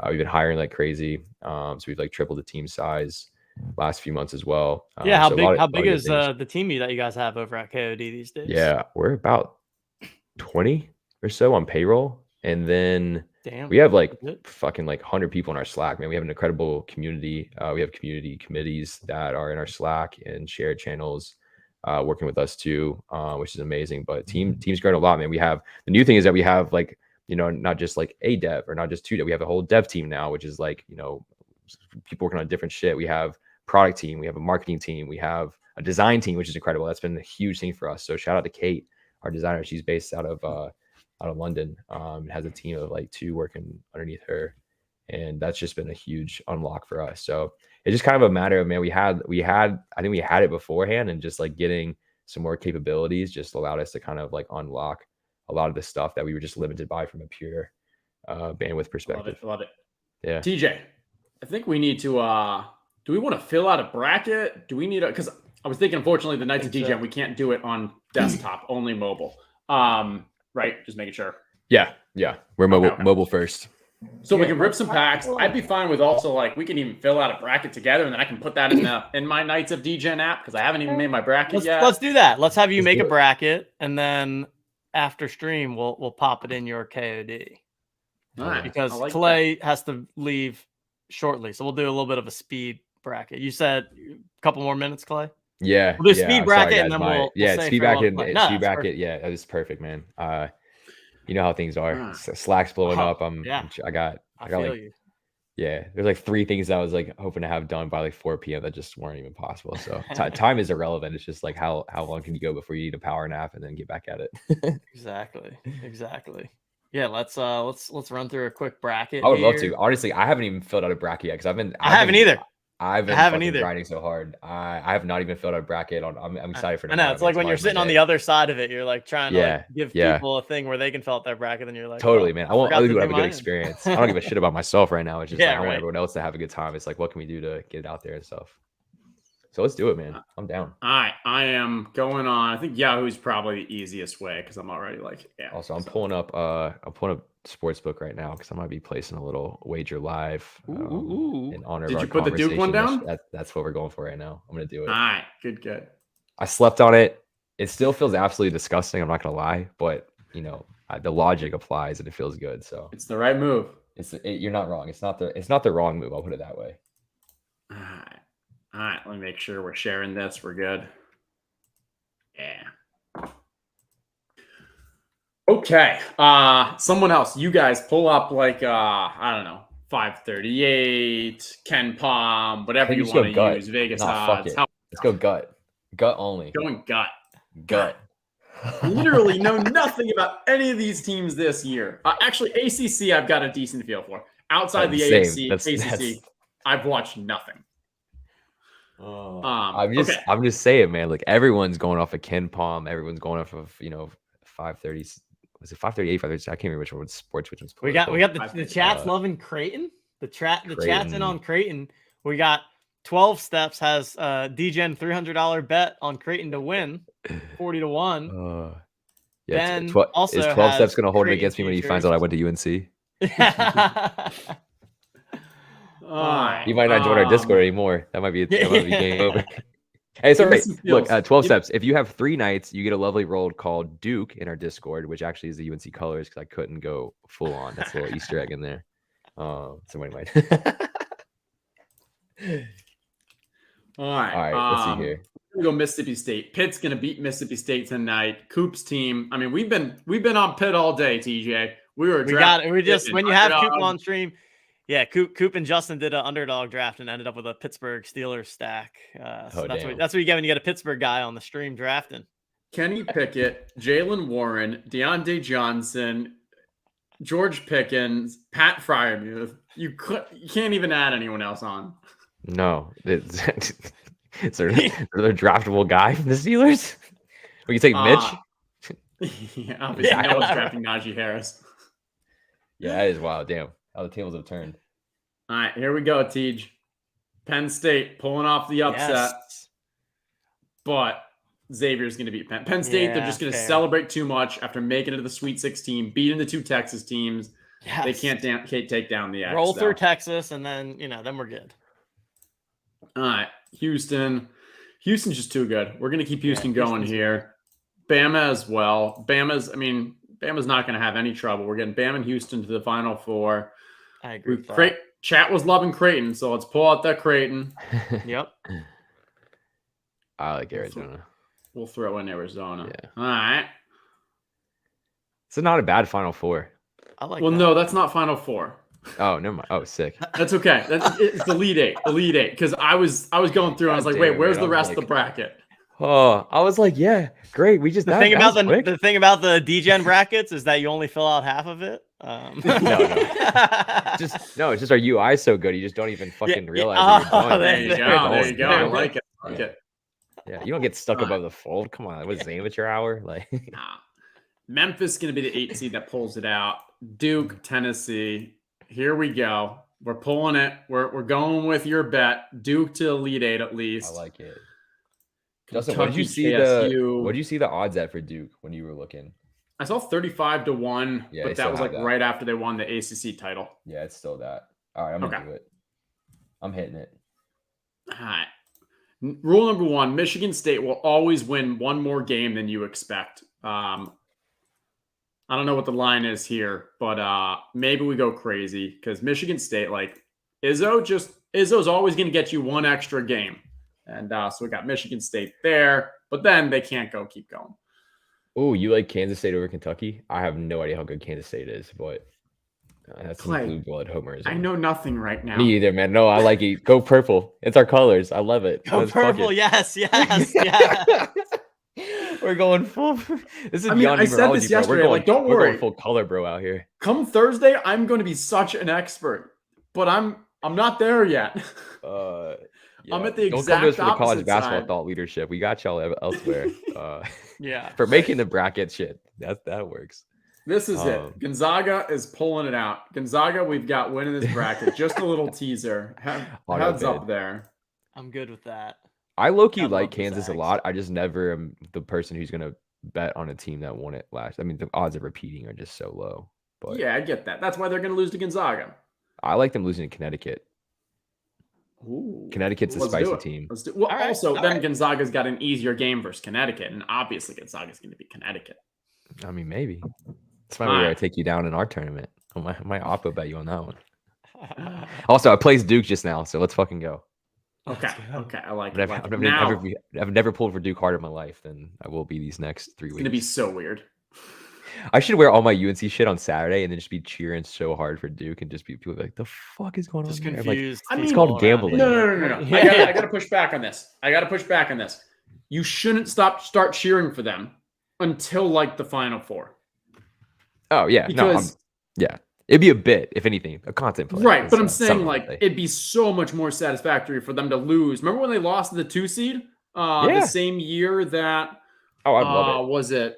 We've been hiring like crazy. So we've like tripled the team size last few months as well. Yeah, how so big is the team that you guys have over at KOD these days? Yeah, we're about 20 or so on payroll. And then Damn, we have like good. fucking like 100 people in our Slack, man. We have an incredible community. We have community committees that are in our Slack and shared channels working with us too, which is amazing. But team's grown a lot, man. We have the new thing is that we have like not just like a dev or not just two dev. We have a whole dev team now, which is like, people working on different shit. We have product team, we have a marketing team, we have a design team, which is incredible. That's been a huge thing for us. So shout out to Kate, our designer. She's based out of London. Has a team of like 2 working underneath her, and that's just been a huge unlock for us. So it's just kind of a matter of, man, I think we had it beforehand, and just like getting some more capabilities just allowed us to kind of like unlock a lot of the stuff that we were just limited by from a pure bandwidth perspective. Love it. Yeah. TJ, I think we need to do we want to fill out a bracket? Do we need because I was thinking, unfortunately, the Knights of DGen, we can't do it on desktop, only mobile. Right? Just making sure. Yeah. We're mobile first. So we can rip some packs. I'd be fine with also like we can even fill out a bracket together, and then I can put that in my Knights of DGen app because I haven't even made my bracket yet. Let's do that. Let's have you make a bracket, and then after stream we'll pop it in your KOD. All right. Because I like Clay has to leave shortly, so we'll do a little bit of a speed bracket. You said a couple more minutes, Clay? Yeah. We'll do yeah, speed I'm bracket, sorry, and then guys. we'll say speed farewell bracket. to Clay. Speed bracket. Yeah, that is perfect, man. You know how things are. Slack's blowing up. I got feel like you. Yeah, there's like 3 things I was like hoping to have done by like 4 p.m. that just weren't even possible. So time is irrelevant. It's just like how long can you go before you need a power nap and then get back at it. Exactly. Yeah, let's run through a quick bracket. I would love here. to. Honestly, I haven't even filled out a bracket yet because I haven't either. I've been haven't fucking either. grinding so hard. I have not even filled out a bracket on. I'm excited for. I know it's like when you're sitting on the other side of it, you're like trying to like, give yeah. people a thing where they can fill out their bracket, and you're like, Totally, oh, man. I want forgot other to people to do have a good mine. experience. I don't give a shit about myself right now. It's just Yeah, like I want right. everyone else to have a good time. It's like, what can we do to get it out there and stuff? So let's do it, man. I'm down. All right, I am going on. I think Yahoo's probably the easiest way because I'm already like, yeah. Also, I'm pulling up Sportsbook right now because I might be placing a little wager live in honor Did of our you put the Duke one conversation. down? That's what we're going for right now. I'm gonna do it. All right, good. I slept on it. It still feels absolutely disgusting. I'm not gonna lie, but the logic applies and it feels good. So it's the right move. You're not wrong. It's not the wrong move. I'll put it that way. All right. Let me make sure we're sharing this. We're good. Yeah. Okay. Someone else. You guys pull up like I don't know, 538, Ken Palm, whatever you want to use. Vegas odds. Let's go gut. Gut only. Going gut. Gut. Literally know nothing about any of these teams this year. Actually, ACC I've got a decent feel for. Outside the ACC, I've watched nothing. I'm just saying, man. Like everyone's going off of Ken Palm. Everyone's going off of 530. Was it 538? 530? I can't remember which one was sports. Which one's We got the chat's loving Creighton. The chat's in on Creighton. We got 12 Steps has DGen $300 bet on Creighton to win 40-1. Yeah. Ben is 12 Steps going to hold it against me when he finds out I went to UNC? You might not join our Discord anymore. That might be game over. Hey, so look, 12 Steps. If you have 3 nights, you get a lovely roll called Duke in our Discord, which actually is the UNC colors because I couldn't go full on. That's a little Easter egg in there. Somebody might. All right. Let's see here. We're gonna go Mississippi State. Pitt's gonna beat Mississippi State tonight. Coop's team. I mean, we've been on Pitt all day, TJ. We got it. We just when you have Coop on stream. Yeah, Coop and Justin did an underdog draft and ended up with a Pittsburgh Steelers stack. So that's what you get when you get a Pittsburgh guy on the stream drafting. Kenny Pickett, Jalen Warren, DeAndre Johnson, George Pickens, Pat Fryermuth. You can't even add anyone else on. No, is there another draftable guy from the Steelers? We can take Mitch. Yeah, obviously no one's drafting Najee Harris. Yeah, that is wild. Damn. How the tables have turned. All right, here we go, Tej. Penn State pulling off the upset. Yes. But Xavier's going to beat Penn State. They're just going to celebrate too much after making it to the Sweet 16, beating the 2 Texas teams. Yes. They can't take down the X. Roll through Texas, and then, then we're good. All right, Houston. Houston's just too good. We're going to keep Houston going here. Bama as well. Bama's not going to have any trouble. We're getting Bama and Houston to the Final Four. I agree with that. Chat was loving Creighton, so let's pull out that Creighton. Yep. I like Arizona. We'll throw in Arizona. Yeah. All right. It's not a bad Final Four. I like Well, that. no, that's not Final Four. Oh, never mind. Oh, sick. That's okay. It's Elite Eight. Elite Eight. Because I was going through and I was like, wait, damn where's it, the I'm rest of like- the bracket? Oh, I was like, yeah, great. We just The thing about the thing about the DGen brackets is that you only fill out half of it. It's just our UI is so good. You just don't even fucking realize. that Oh, you're There you done. go. There you go. I like it. I like Yeah. it. Yeah, you don't get stuck above the fold. Come on, what is amateur hour? Like, Nah. Memphis is going to be the 8 seed that pulls it out. Duke, Tennessee. Here we go. We're pulling it. We're going with your bet. Duke to Elite Eight at least. I like it. Justin, what did you Kentucky, see KSU. what did you see the odds at for Duke when you were looking? I saw 35-1, Yeah, but they that still was have like that. right after they won the ACC title. Yeah, it's still that. All right, I'm gonna Okay. do it. I'm hitting it. All right. Rule number 1, Michigan State will always win one more game than you expect. I don't know what the line is here, but maybe we go crazy because Michigan State, like Izzo's always going to get you one extra game. And so we got Michigan State there, but then they can't keep going. Oh, you like Kansas State over Kentucky? I have no idea how good Kansas State is, but that's some Clay, blue blood homerism. I know nothing right now. Me either, man. No, I like it. Go purple. It's our colors. I love it. Go Let's fuck purple. it. Yes. Yes. We're going full. This is I mean, beyond I said this numerology, bro. yesterday. We're going, Like, don't we're worry. going full color, bro, out here. Come Thursday, I'm going to be such an expert, but I'm not there yet. I'm at the Don't come to us exact for the college opposite basketball side. thought leadership. We got y'all elsewhere. Yeah. For making the bracket shit. That works. This is it. Gonzaga is pulling it out. Gonzaga, we've got winning this bracket. Just a little teaser. Auto Heads bid. up there. I'm good with that. I low-key I love like the Kansas a Zags. lot. I just never am the person who's gonna bet on a team that won it last. I mean, the odds of repeating are just so low. But Yeah, I get that. That's why they're going to lose to Gonzaga. I like them losing to Connecticut. Ooh. Connecticut's a Let's do spicy it. team. Let's do. Well, All right, also, all then right. Gonzaga's got an easier game versus Connecticut, and obviously Gonzaga's going to be Connecticut. I mean, maybe. That's why All we gotta right. take you down in our tournament. I might oppo bet you on that one. Also, I placed Duke just now, so let's fucking go. Okay. Okay. I like I've it. never, Like I've it. never, Now, never, I've never pulled for Duke harder in my life than I will be these next 3 it's weeks. going to be so weird. I should wear all my UNC shit on Saturday and then just be cheering so hard for Duke and just be people be like, the fuck is going Just on here? I'm confused. Like, it's people called around gambling. you. No. Yeah. I got to push back on this. You shouldn't start cheering for them until like the Final Four. Oh yeah, Because yeah, it'd be a bit, if anything, a content play. right, is, but I'm something saying to like say. it'd be so much more satisfactory for them to lose. Remember when they lost to the 2 seed? Yeah. The same year that Oh, I love it. was it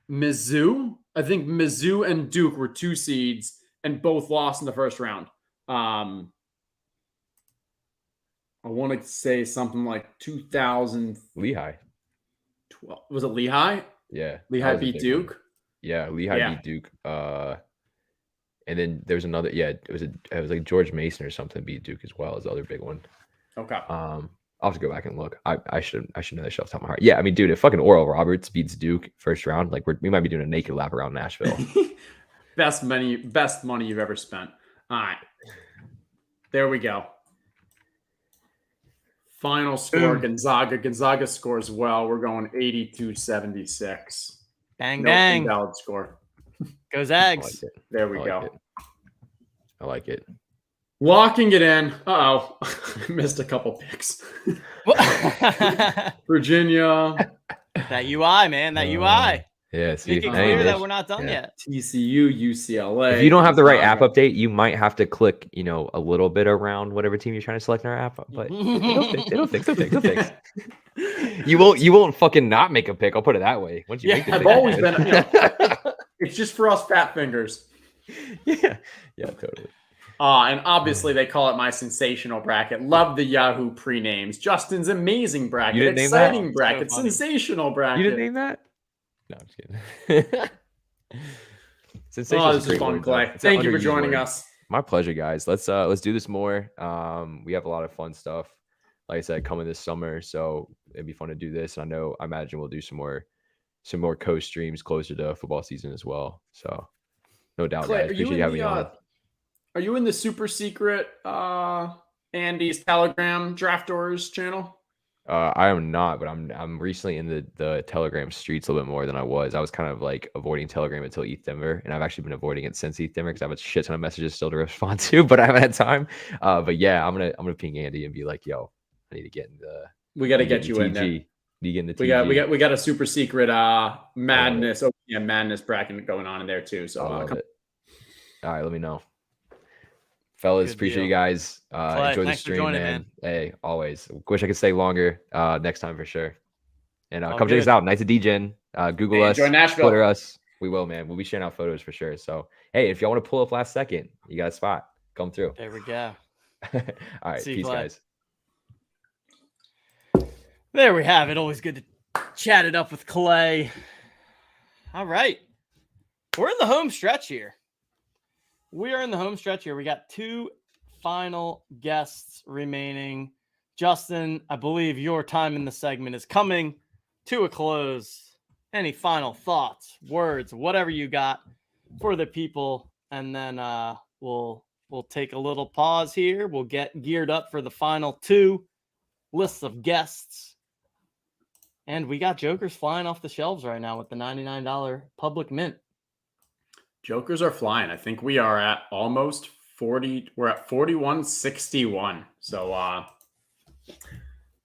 Mizzou? I think Mizzou and Duke were 2 seeds and both lost in the first round. I want to say something like 2012. Lehigh. Was it Lehigh? Yeah, that Lehigh was a beat big Duke. one. Yeah, Lehigh Yeah. beat Duke. And then there was another. Yeah, it was like George Mason or something beat Duke as well as the other big one. Okay. I'll have to go back and look. I should know that shit off the top of my heart. Yeah, I mean, dude, if fucking Oral Roberts beats Duke first round, like we might be doing a naked lap around Nashville. Best money you've ever spent. All right. There we go. Final score, Gonzaga. Gonzaga scores well. We're going 82-76. Bang, No bang. invalid score. Go I Zags. like it. There we I go. like it. I like it. Locking it in. Uh-oh. Missed a couple picks. Virginia. That UI, man. That UI. Yeah, see, Make it hey, clear that man. we're not done Yeah. yet. TCU, UCLA. If you don't have the right app Gonzaga. update, you might have to click, a little bit around whatever team you're trying to select in our app. But it'll fix. You won't fucking not make a pick. I'll put it that way. Once you make the I've pick, always you been, know. it's just for us fat fingers. Yeah, totally. And obviously they call it my sensational bracket. Love the Yahoo pre-names. Justin's amazing bracket. You didn't name that? Exciting bracket. So funny. Sensational bracket. You didn't name that? No, I'm just kidding. Sensational Oh, is this a is great fun, word, Clay. though. It's an Thank you for underused joining word. us. My pleasure, guys. Let's do this more. We have a lot of fun stuff, like I said, coming this summer, so it'd be fun to do this. And I imagine we'll do some more coast streams closer to football season as well. So no doubt, Clay, guys. Appreciate you having me on. are you in the super secret Andy's Telegram Draft Doors channel? I am not, but I'm recently in the Telegram streets a little bit more than I was. I was kind of like avoiding Telegram until ETH Denver, and I've actually been avoiding it since ETH Denver because I have a shit ton of messages still to respond to, but I haven't had time. But yeah, I'm gonna ping Andy and be like, yo, I need to get in the. We got to need to get you in there. Need to get in the TG. We got a super secret madness, madness bracket going on in there too. So all right, let me know. Fellas, appreciate you guys. Enjoy the stream, man. Hey, always. Wish I could stay longer next time for sure. And come check us out. Nights of DGen. Google us. Join Nashville. Twitter us. We will, man. We'll be sharing out photos for sure. So, hey, if y'all want to pull up last second, you got a spot. Come through. There we go. All right. See you, Peace, Clay. guys. There we have it. Always good to chat it up with Clay. All right. We're in the home stretch here. We are in the home stretch here. We got 2 final guests remaining. Justin, I believe your time in the segment is coming to a close. Any final thoughts, words, whatever you got for the people, and then we'll take a little pause here. We'll get geared up for the final 2 lists of guests. And we got Jokers flying off the shelves right now with the $99 public mint. Jokers are flying. I think we are at almost 40. We're at 41.61. So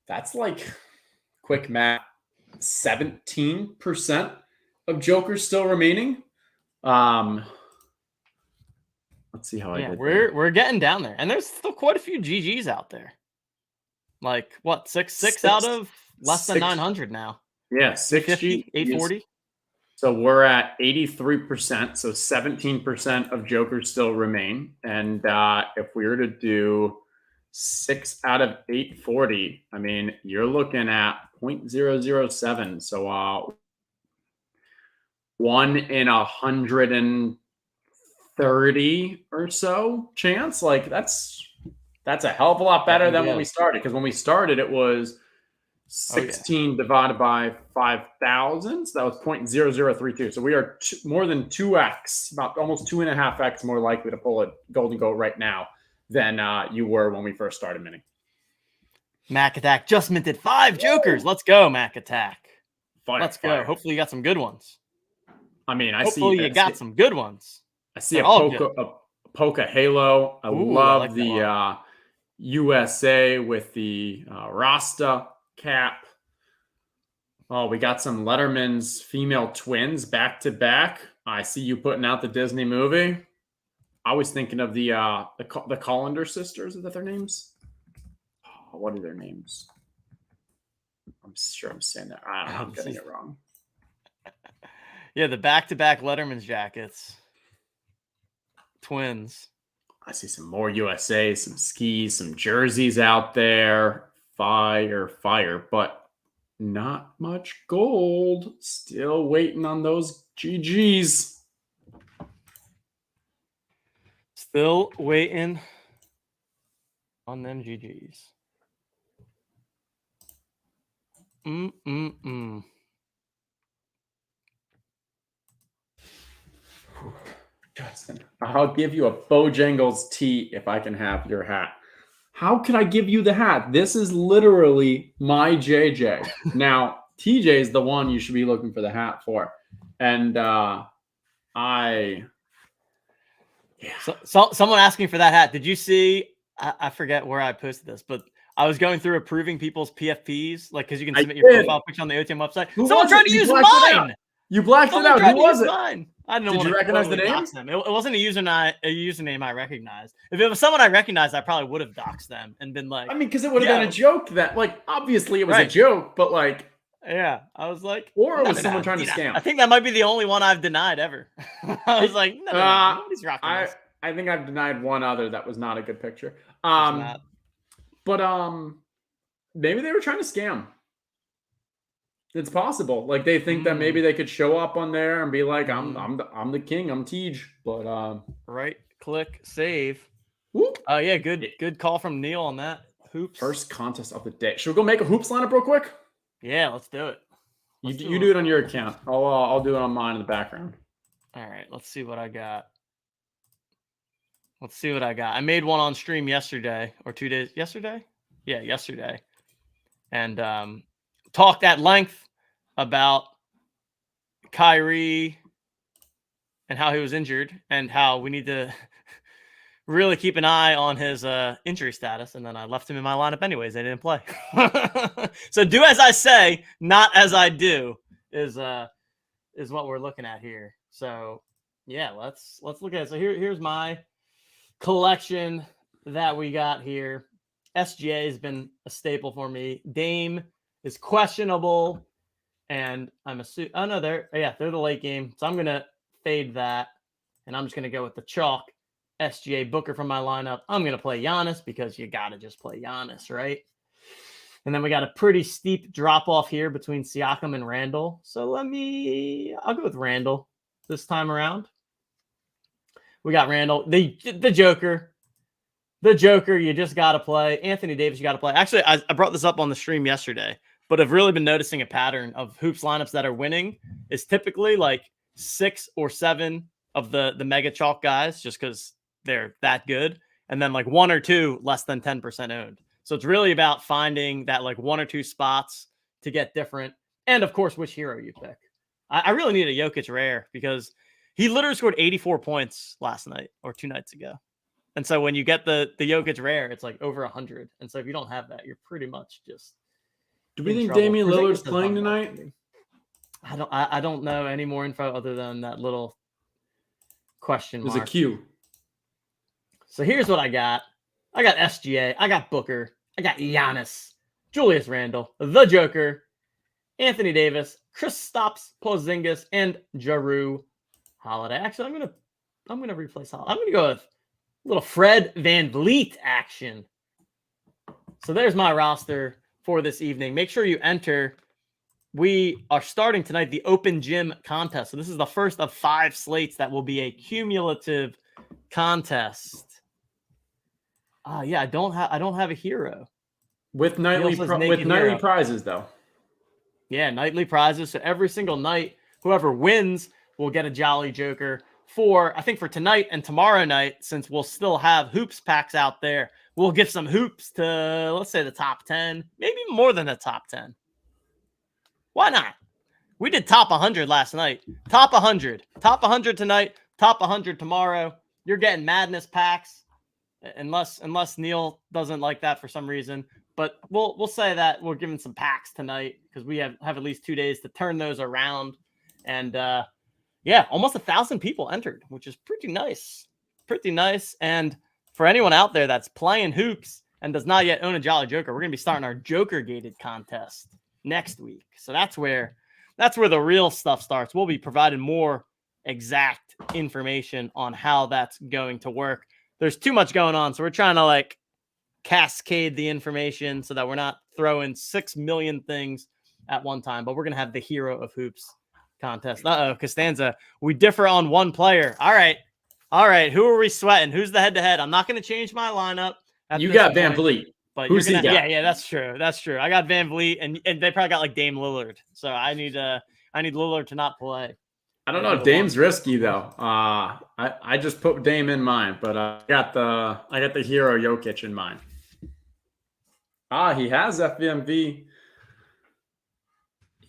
that's like quick math. 17% of Jokers still remaining. Let's see how I did. We're getting down there, and there's still quite a few GGs out there. Like what? Six out of less than 900 now. Yeah, 6G, 840. So we're at 83%. So 17% of Jokers still remain. And if we were to do 6 out of 840, I mean, you're looking at 0.007. So 1 in 130 or so chance. Like that's a hell of a lot better than when we started. Because when we started, it was 16 divided by 5,000. So that was 0.0032. So we are more than 2x, about almost 2.5x more likely to pull a golden goat right now than you were when we first started minting. Mac Attack just minted 5 Jokers. Let's go, Mac Attack. Let's go. Fire. Hopefully you got some good ones. I mean, Hopefully you got some good ones. I see They're a all Polka Halo. I Ooh, love like that the USA with the Rasta cap. Oh, we got some Letterman's female twins back to back. I see you putting out the Disney movie. I was thinking of the Collender sisters. Is that their names? Oh, what are their names? I'm sure I'm saying that. I'm getting it wrong. Yeah, the back-to-back Letterman's jackets. Twins. I see some more USA, some skis, some jerseys out there. Fire, but not much gold. Still waiting on those GGs. Still waiting on them GGs. Justin, I'll give you a Bojangles tee if I can have your hat. How can I give you the hat? This is literally my JJ. Now, TJ is the one you should be looking for the hat for. And someone asked me for that hat. Did you see? I forget where I posted this, but I was going through approving people's PFPs, like because you can submit your profile picture on the OTM website. Someone tried to use mine. You blacked it out. Who was it? Mine. I didn't Did you recognize the name? Them. It wasn't a username I recognized. If it was someone I recognized, I probably would have doxed them and been like, I mean, because it would have been a joke that, like, obviously it was a joke, but like, yeah, I was like, or it was someone trying to scam. I think that might be the only one I've denied ever. I was like, no, nobody's rocking this. I think I've denied one other that was not a good picture. But maybe they were trying to scam. It's possible. Like they think that maybe they could show up on there and be like, I'm the king, I'm Tej. But right click save. Oh yeah, good call from Neil on that. Hoops. First contest of the day. Should we go make a hoops lineup real quick? Yeah, let's do it. You do it on your account. I'll do it on mine in the background. All right, let's see what I got. I made one on stream yesterday or 2 days. Yesterday? Yeah, yesterday. and talked at length about Kyrie and how he was injured and how we need to really keep an eye on his injury status. And then I left him in my lineup anyways. They didn't play. So do as I say, not as I do is what we're looking at here. So yeah, let's look at it. So here's my collection that we got here. SGA has been a staple for me. Dame is questionable, and I'm assuming. Oh no, they're the late game. So I'm gonna fade that, and I'm just gonna go with the chalk SGA Booker from my lineup. I'm gonna play Giannis because you gotta just play Giannis, right? And then we got a pretty steep drop off here between Siakam and Randall. So I'll go with Randall this time around. We got Randall, the Joker. The Joker, you just got to play. Anthony Davis, you got to play. Actually, I brought this up on the stream yesterday, but I've really been noticing a pattern of hoops lineups that are winning is typically like 6 or 7 of the mega chalk guys just because they're that good. And then like 1 or 2 less than 10% owned. So it's really about finding that like 1 or 2 spots to get different. And of course, which hero you pick. I really need a Jokic rare because he literally scored 84 points last night or 2 nights ago. And so when you get the Jokic rare, it's like over 100. And so if you don't have that, you're pretty much just. Do we think trouble. Damian Porzingis Lillard's does playing not tonight? matter. I don't know any more info other than that little question mark. There's a Q. So here's what I got. I got SGA. I got Booker. I got Giannis, Julius Randle, the Joker, Anthony Davis, Kristaps Porzingis, and Jrue Holiday. Actually, I'm gonna replace Holiday. I'm gonna go with a little Fred VanVleet action. So there's my roster for this evening. Make sure you enter. We are starting tonight the Open Gym contest. So this is the first of 5 slates that will be a cumulative contest. Yeah, I don't have a hero With nightly hero. prizes though. Yeah, nightly prizes. So every single night, whoever wins will get a Jolly Joker for tonight and tomorrow night, since we'll still have hoops packs out there. We'll give some hoops to, let's say, the top 10, maybe more than the top 10. Why not? We did top 100 last night. Top 100. Top 100 tonight. Top 100 tomorrow. You're getting madness packs, unless Neil doesn't like that for some reason. But we'll say that we're giving some packs tonight because we have at least 2 days to turn those around. And yeah, almost 1,000 people entered, which is pretty nice. Pretty nice. And for anyone out there that's playing hoops and does not yet own a Jolly Joker, we're going to be starting our Joker gated contest next week. So that's where the real stuff starts. We'll be providing more exact information on how that's going to work. There's too much going on, so we're trying to like cascade the information so that we're not throwing 6 million things at one time. But we're going to have the Hero of Hoops contest. Costanza, we differ on one player. All right. Who are we sweating? Who's the head-to-head? I'm not going to change my lineup. You got VanVleet. But Who's he got? Yeah, that's true. I got VanVleet, and they probably got like Dame Lillard. So I need Lillard to not play. I don't know. Dame's risky though. I just put Dame in mine, but I got the hero Jokic in mine. He has FVMV.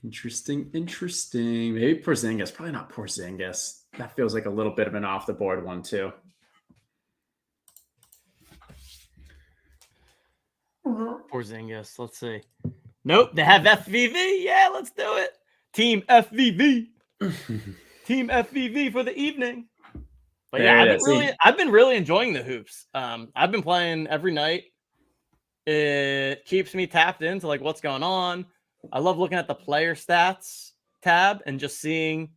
Interesting. Maybe Porzingis. Probably not Porzingis. That feels like a little bit of an off the board one too. Porzingis. Let's see. Nope, they have FVV. Yeah, let's do it. Team FVV. Team FVV for the evening. But yeah, I've been really enjoying the hoops. I've been playing every night. It keeps me tapped into like what's going on. I love looking at the player stats tab and just seeing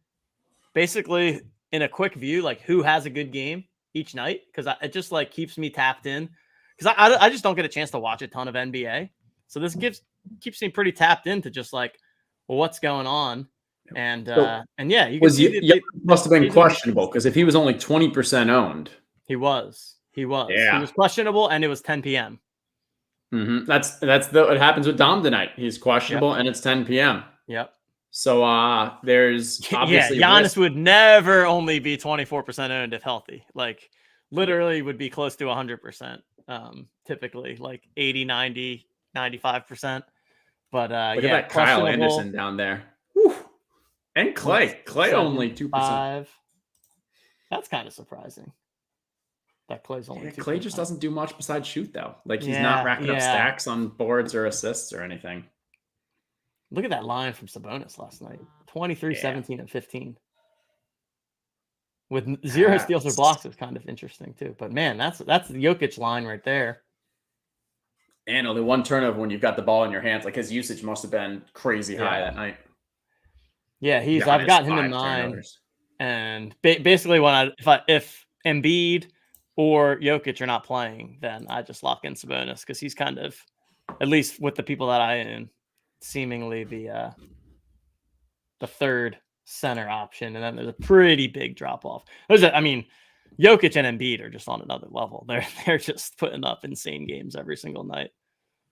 basically in a quick view like who has a good game each night, because it just like keeps me tapped in, because I just don't get a chance to watch a ton of NBA. So this keeps me pretty tapped into just like, well, what's going on. And yeah, you can see must have been questionable, because if he was only 20% owned, he was. Yeah. He was questionable, and it was 10 p.m. Mm-hmm. That's what happens with Dom tonight. He's questionable, and it's 10 p.m. Yep. So there's obviously Giannis risk. would never only be 24% owned if healthy. Like literally would be close to 100%. Typically like 80, 90, 95%. But Look yeah, at that Kyle questionable. Anderson down there. Whew. And Clay. Clay only 2%. 5. That's kind of surprising. That Clay's only 2%. Clay just doesn't do much besides shoot, though. Like, he's Yeah, not racking up yeah. stacks on boards or assists or anything. Look at that line from Sabonis last night. 23, Yeah. 17, and 15. With 0 steals or blocks is kind of interesting too. But man, that's the Jokic line right there. And only one turnover when you've got the ball in your hands. Like, his usage must have been crazy high that night. Yeah, I've Giannis, got him 5 in 9. turnovers. And basically, if Embiid or Jokic are not playing, then I just lock in Sabonis because he's kind of, at least with the people that I am, seemingly the third center option. And then there's a pretty big drop off. Jokic and Embiid are just on another level. They're just putting up insane games every single night.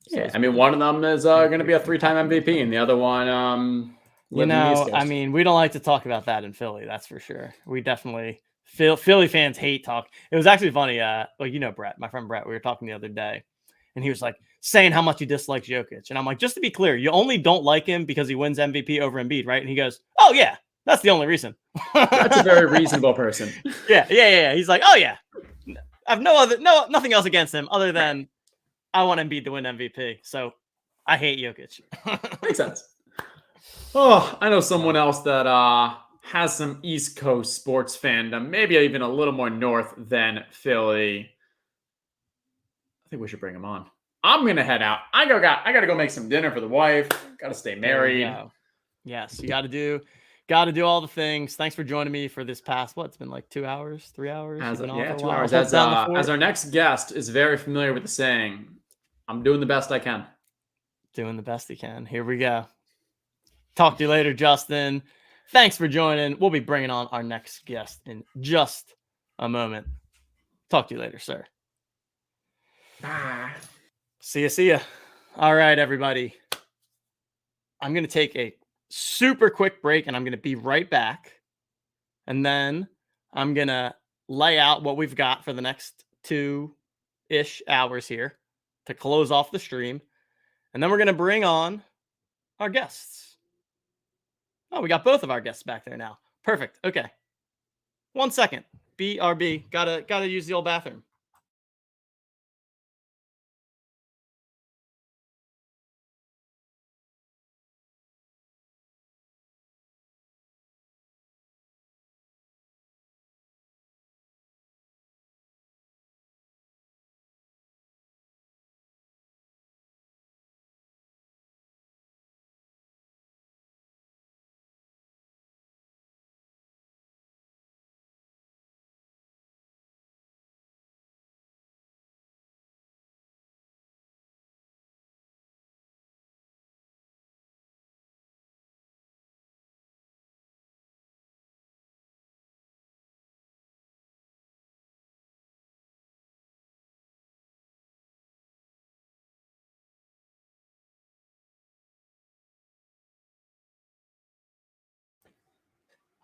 So Yeah, one of them is going to be a 3-time MVP, and the other one, we don't like to talk about that in Philly. That's for sure. We definitely Philly fans hate talk. It was actually funny. Brett, my friend Brett, we were talking the other day, and he was like saying how much he dislikes Jokic, and I'm like, just to be clear, you only don't like him because he wins MVP over Embiid, right? And he goes, "Oh yeah, that's the only reason." That's a very reasonable person. Yeah. He's like, "Oh yeah, I have nothing else against him other than I want Embiid to win MVP." So I hate Jokic. Makes sense. Oh, I know someone else that has some East Coast sports fandom, maybe even a little more north than Philly. I think we should bring him on. I'm gonna head out. I gotta go make some dinner for the wife. Gotta stay married. Yes, you gotta do all the things. Thanks for joining me for this past. It's been like 2 hours, 3 hours. 2 hours. As our next guest is very familiar with the saying, I'm doing the best I can. Doing the best he can. Here we go. Talk to you later, Justin. Thanks for joining. We'll be bringing on our next guest in just a moment. Talk to you later, sir. Bye. See ya. All right, everybody. I'm going to take a super quick break, and I'm going to be right back. And then I'm going to lay out what we've got for the next 2-ish hours here to close off the stream. And then we're going to bring on our guests. Oh, we got both of our guests back there now. Perfect. Okay. 1 second. BRB. Gotta use the old bathroom.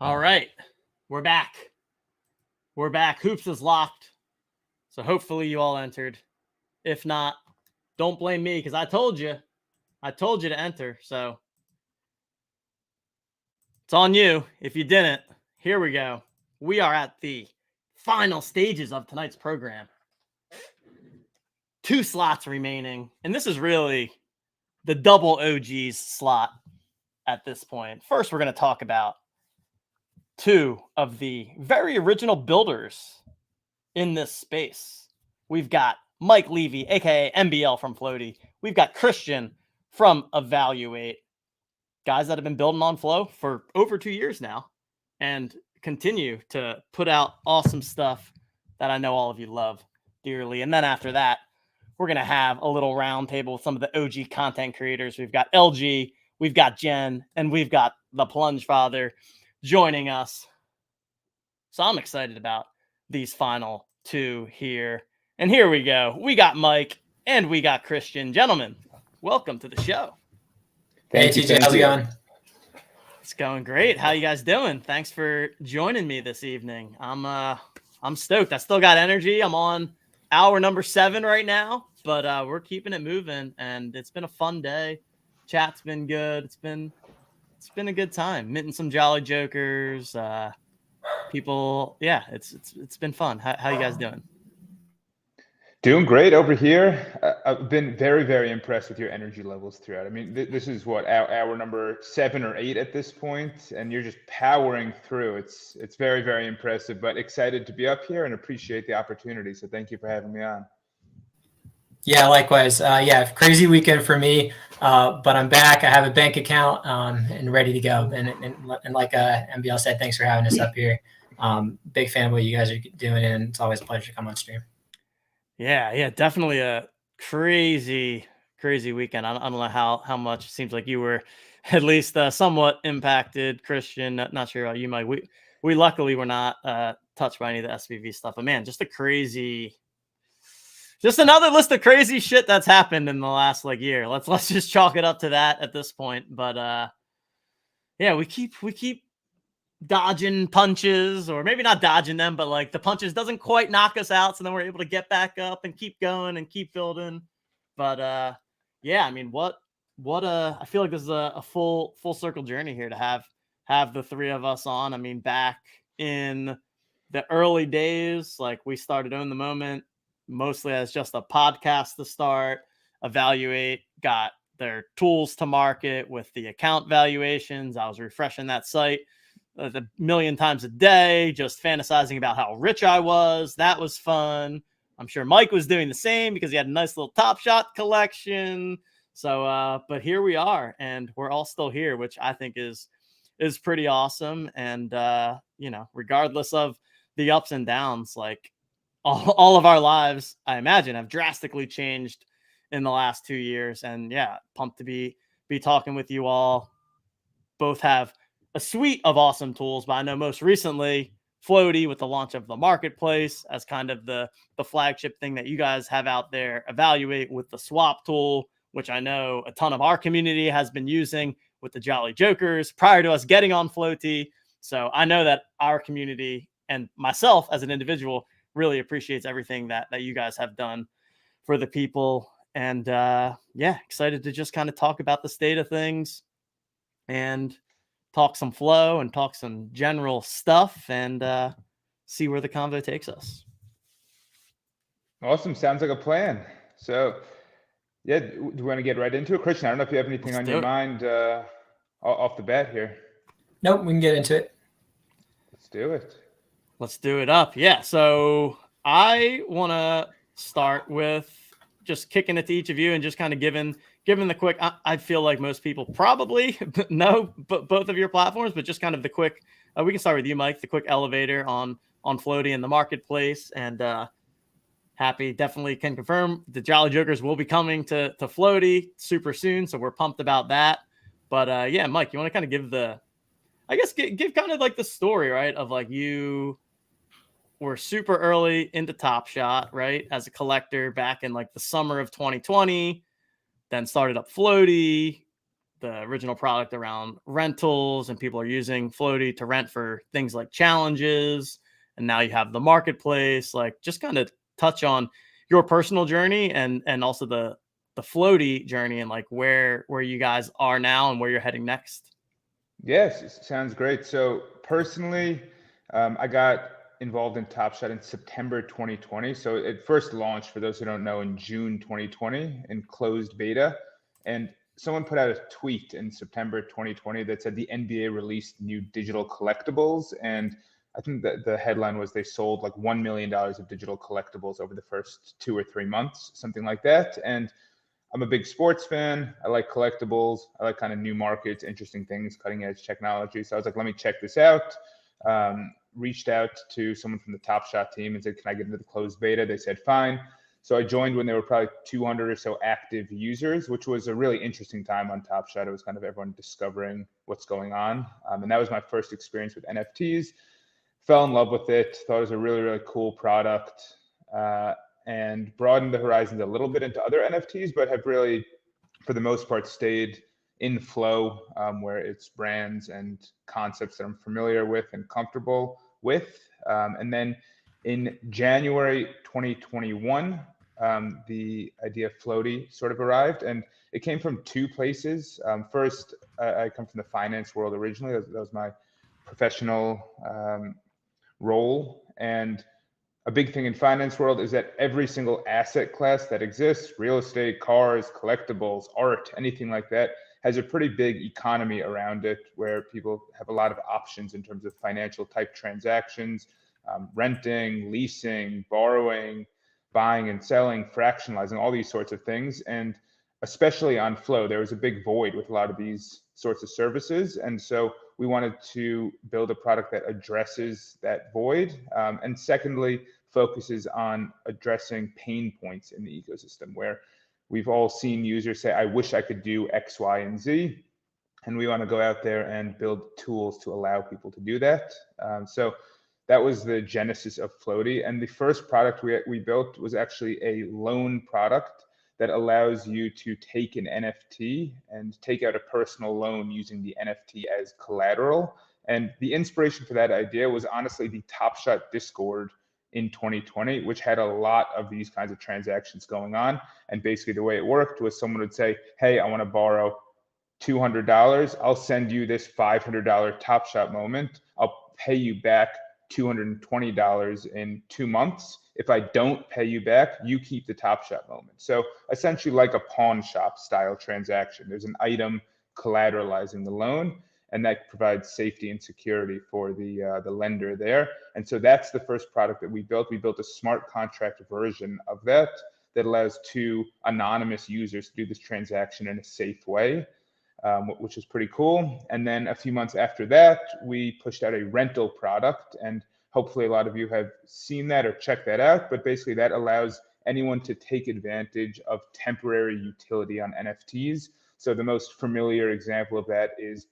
All right. We're back. Hoops is locked. So hopefully you all entered. If not, don't blame me because I told you to enter. So it's on you. If you didn't, here we go. We are at the final stages of tonight's program. 2 slots remaining. And this is really the double OGs slot at this point. First, we're going to talk about 2 of the very original builders in this space. We've got Mike Levy, aka MBL from Floaty. We've got Christian from Evaluate. Guys that have been building on Flow for over 2 years now and continue to put out awesome stuff that I know all of you love dearly. And then after that, we're going to have a little round table with some of the OG content creators. We've got LG, we've got Jen, and we've got the Plunge Father joining us. So I'm excited about these final 2 here. And here we go. We got Mike and we got Christian. Gentlemen, welcome to the show. Hey, TJ, how's it going? It's going great. How you guys doing? Thanks for joining me this evening. I'm stoked. I still got energy. I'm on hour number 7 right now, but we're keeping it moving, and it's been a fun day. Chat's been good. It's been a good time. Minting some Jolly Jokers. People, yeah, it's been fun. How you guys doing? Doing great over here. I've been very, very impressed with your energy levels throughout. I mean, this is what hour number 7 or 8 at this point, and you're just powering through. It's very, very impressive. But excited to be up here and appreciate the opportunity. So thank you for having me on. Yeah, likewise. Yeah, crazy weekend for me, but I'm back. I have a bank account and ready to go. And like MBL said, thanks for having us up here. Big fan of what you guys are doing, and it's always a pleasure to come on stream. Yeah, definitely a crazy weekend. I don't know how much. It seems like you were at least somewhat impacted, Christian. Not sure about you, Mike. We luckily were not touched by any of the SVV stuff. But man, just another list of crazy shit that's happened in the last year. Let's just chalk it up to that at this point. But yeah, we keep dodging punches, or maybe not dodging them, but the punches doesn't quite knock us out, so then we're able to get back up and keep going and keep building. But yeah, I mean, what I feel like this is a full circle journey here to have the three of us on. I mean, back in the early days, we started Own the Moment mostly as just a podcast to start. Evaluate got their tools to market with the account valuations. I was refreshing that site a million times a day, just fantasizing about how rich I was. That was fun. I'm sure Mike was doing the same because he had a nice little Top Shot collection. So, but here we are, and we're all still here, which I think is pretty awesome. And regardless of the ups and downs, all of our lives, I imagine, have drastically changed in the last 2 years. And yeah, pumped to be talking with you all. Both have a suite of awesome tools, but I know most recently Floaty with the launch of the marketplace as kind of the flagship thing that you guys have out there. Evaluate with the swap tool, which I know a ton of our community has been using with the Jolly Jokers prior to us getting on Floaty. So I know that our community and myself as an individual really appreciates everything that you guys have done for the people. And yeah, excited to just kind of talk about the state of things and talk some flow and talk some general stuff and see where the convo takes us. Awesome. Sounds like a plan. So yeah, do we want to get right into it? Christian, I don't know if you have anything on your mind off the bat here. Nope, we can get into it. Let's do it. Let's do it up. Yeah. So I want to start with just kicking it to each of you and just kind of giving the quick, I feel like most people probably know both of your platforms, but just kind of the quick, we can start with you, Mike, the quick elevator on Floaty in the marketplace. And definitely can confirm the Jolly Jokers will be coming to Floaty super soon. So we're pumped about that. But yeah, Mike, you want to kind of give give kind of the story, right? Of you were super early into Top Shot, right? As a collector back in the summer of 2020, then started up Floaty, the original product around rentals, and people are using Floaty to rent for things like challenges. And now you have the marketplace. Just kind of touch on your personal journey and also the Floaty journey and where you guys are now and where you're heading next. Yes, sounds great. So personally, I got involved in Top Shot in September 2020. So it first launched, for those who don't know, in June 2020 in closed beta. And someone put out a tweet in September 2020 that said the NBA released new digital collectibles. And I think that the headline was they sold $1 million of digital collectibles over the first 2 or 3 months, something like that. And I'm a big sports fan. I like collectibles. I like kind of new markets, interesting things, cutting edge technology. So I was like, let me check this out. Reached out to someone from the Top Shot team and said, can I get into the closed beta? They said, fine. So I joined when there were probably 200 or so active users, which was a really interesting time on Top Shot. It was kind of everyone discovering what's going on. And that was my first experience with NFTs. Fell in love with it. Thought it was a really, really cool product. And broadened the horizons a little bit into other NFTs, but have really, for the most part, stayed in flow, where it's brands and concepts that I'm familiar with and comfortable with. And then in January 2021, the idea of Floaty sort of arrived, and it came from two places. First, I come from the finance world originally. That was my professional role, and a big thing in finance world is that every single asset class that exists, real estate, cars, collectibles, art, anything like that, has a pretty big economy around it where people have a lot of options in terms of financial type transactions, renting, leasing, borrowing, buying and selling, fractionalizing, all these sorts of things. And especially on Flow, there was a big void with a lot of these sorts of services. And so we wanted to build a product that addresses that void. And secondly, focuses on addressing pain points in the ecosystem where we've all seen users say, I wish I could do X, Y, and Z. And we want to go out there and build tools to allow people to do that. So that was the genesis of Floaty. And the first product we built was actually a loan product that allows you to take an NFT and take out a personal loan using the NFT as collateral. And the inspiration for that idea was honestly the Top Shot Discord in 2020, which had a lot of these kinds of transactions going on. And basically the way it worked was someone would say, hey, I want to borrow $200. I'll send you this $500 Top Shot moment. I'll pay you back $220 in 2 months. If I don't pay you back, you keep the Top Shot moment. So essentially like a pawn shop style transaction. There's an item collateralizing the loan, and that provides safety and security for the lender there. And so that's the first product that we built. We built a smart contract version of that allows two anonymous users to do this transaction in a safe way, which is pretty cool. And then a few months after that, we pushed out a rental product, and hopefully a lot of you have seen that or checked that out. But basically that allows anyone to take advantage of temporary utility on NFTs. So the most familiar example of that is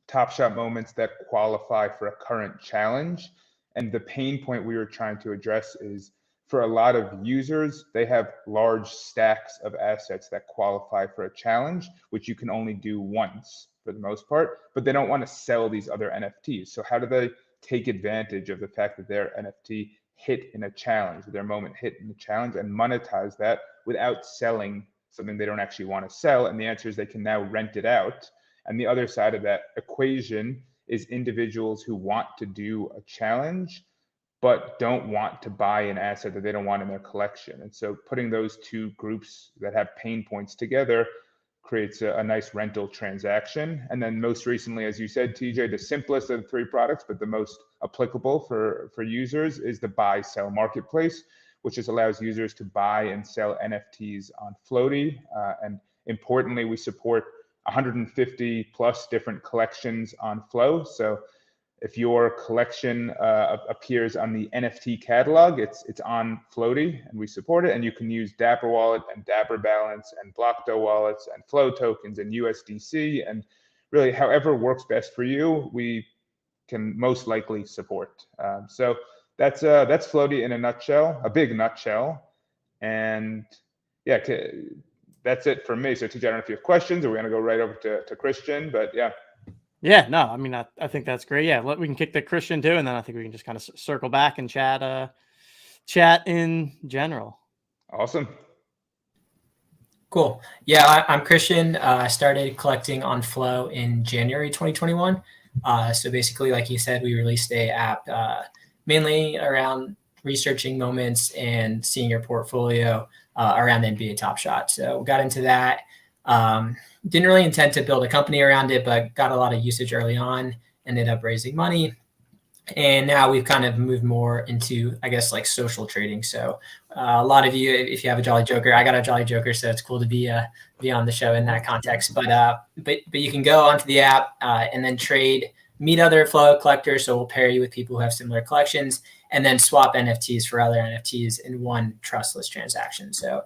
Top Shot moments that qualify for a current challenge. And the pain point we were trying to address is for a lot of users, they have large stacks of assets that qualify for a challenge, which you can only do once for the most part, but they don't want to sell these other NFTs. So how do they take advantage of the fact that their NFT hit in a challenge, their moment hit in the challenge, and monetize that without selling something they don't actually want to sell? And the answer is they can now rent it out. And the other side of that equation is individuals who want to do a challenge, but don't want to buy an asset that they don't want in their collection. And so putting those two groups that have pain points together creates a nice rental transaction. And then most recently, as you said, TJ, the simplest of the three products, but the most applicable for users is the buy sell marketplace, which just allows users to buy and sell NFTs on Floaty. And importantly, we support 150 plus different collections on Flow. So if your collection appears on the NFT catalog, it's on Floaty, and we support it. And you can use Dapper Wallet and Dapper Balance and Blockdo wallets and Flow tokens and USDC, and really however works best for you, we can most likely support. So that's Floaty in a nutshell, a big nutshell. And yeah, that's it for me. So TJ, I don't know if you have questions, or we're gonna go right over to Christian, but yeah. Yeah, no, I mean, I think that's great. Yeah, we can kick the Christian too, and then I think we can just kind of circle back and chat in general. Awesome. Cool. Yeah, I'm Christian. I started collecting on Flow in January 2021. So basically, like you said, we released a app mainly around researching moments and seeing your portfolio around NBA Top Shot. So we got into that. Didn't really intend to build a company around it, but got a lot of usage early on, ended up raising money. And now we've kind of moved more into, I guess, like social trading. So a lot of you, if you have a Jolly Joker, I got a Jolly Joker, so it's cool to be on the show in that context. But you can go onto the app and then trade, meet other Flow collectors. So we'll pair you with people who have similar collections, and then swap NFTs for other NFTs in one trustless transaction. So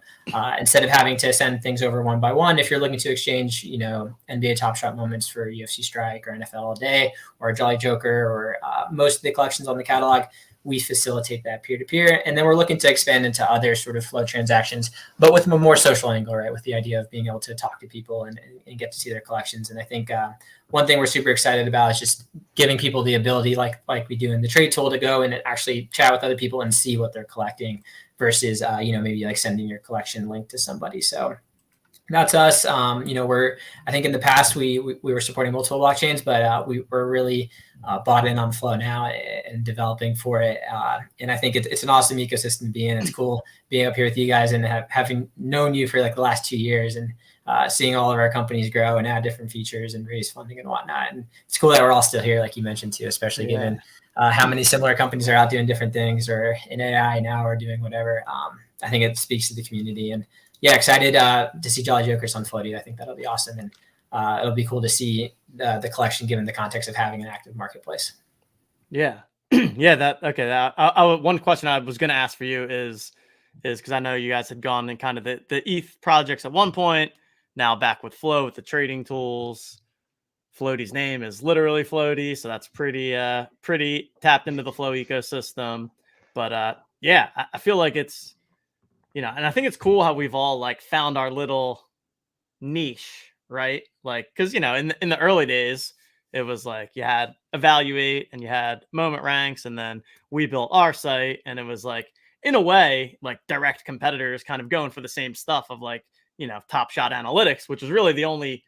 instead of having to send things over one by one, if you're looking to exchange, NBA Top Shot moments for UFC Strike or NFL All Day or a Jolly Joker or most of the collections on the catalog, we facilitate that peer-to-peer. And then we're looking to expand into other sort of Flow transactions, but with a more social angle, right? With the idea of being able to talk to people and get to see their collections. And I think one thing we're super excited about is just giving people the ability, like we do in the trade tool, to go and actually chat with other people and see what they're collecting versus maybe like sending your collection link to somebody. So that's us. I think in the past we were supporting multiple blockchains, but we're really bought in on Flow now and developing for it. And I think it's an awesome ecosystem to be in. It's cool being up here with you guys and having known you for like the last 2 years and seeing all of our companies grow and add different features and raise funding and whatnot. And it's cool that we're all still here, like you mentioned too, especially given how many similar companies are out doing different things or in AI now or doing whatever. I think it speaks to the community. And yeah, excited to see Jolly Jokers on Floaty. I think that'll be awesome. And it'll be cool to see the collection given the context of having an active marketplace. Yeah. One question I was going to ask for you is because I know you guys had gone in kind of the ETH projects at one point, now back with Flow with the trading tools. Floaty's name is literally Floaty, so that's pretty tapped into the Flow ecosystem. But I feel like it's, and I think it's cool how we've all like found our little niche, right? Like, because in the early days, it was like you had Evaluate and you had Moment Ranks, and then we built our site, and it was like, in a way, like direct competitors kind of going for the same stuff of like, Top Shot Analytics, which was really the only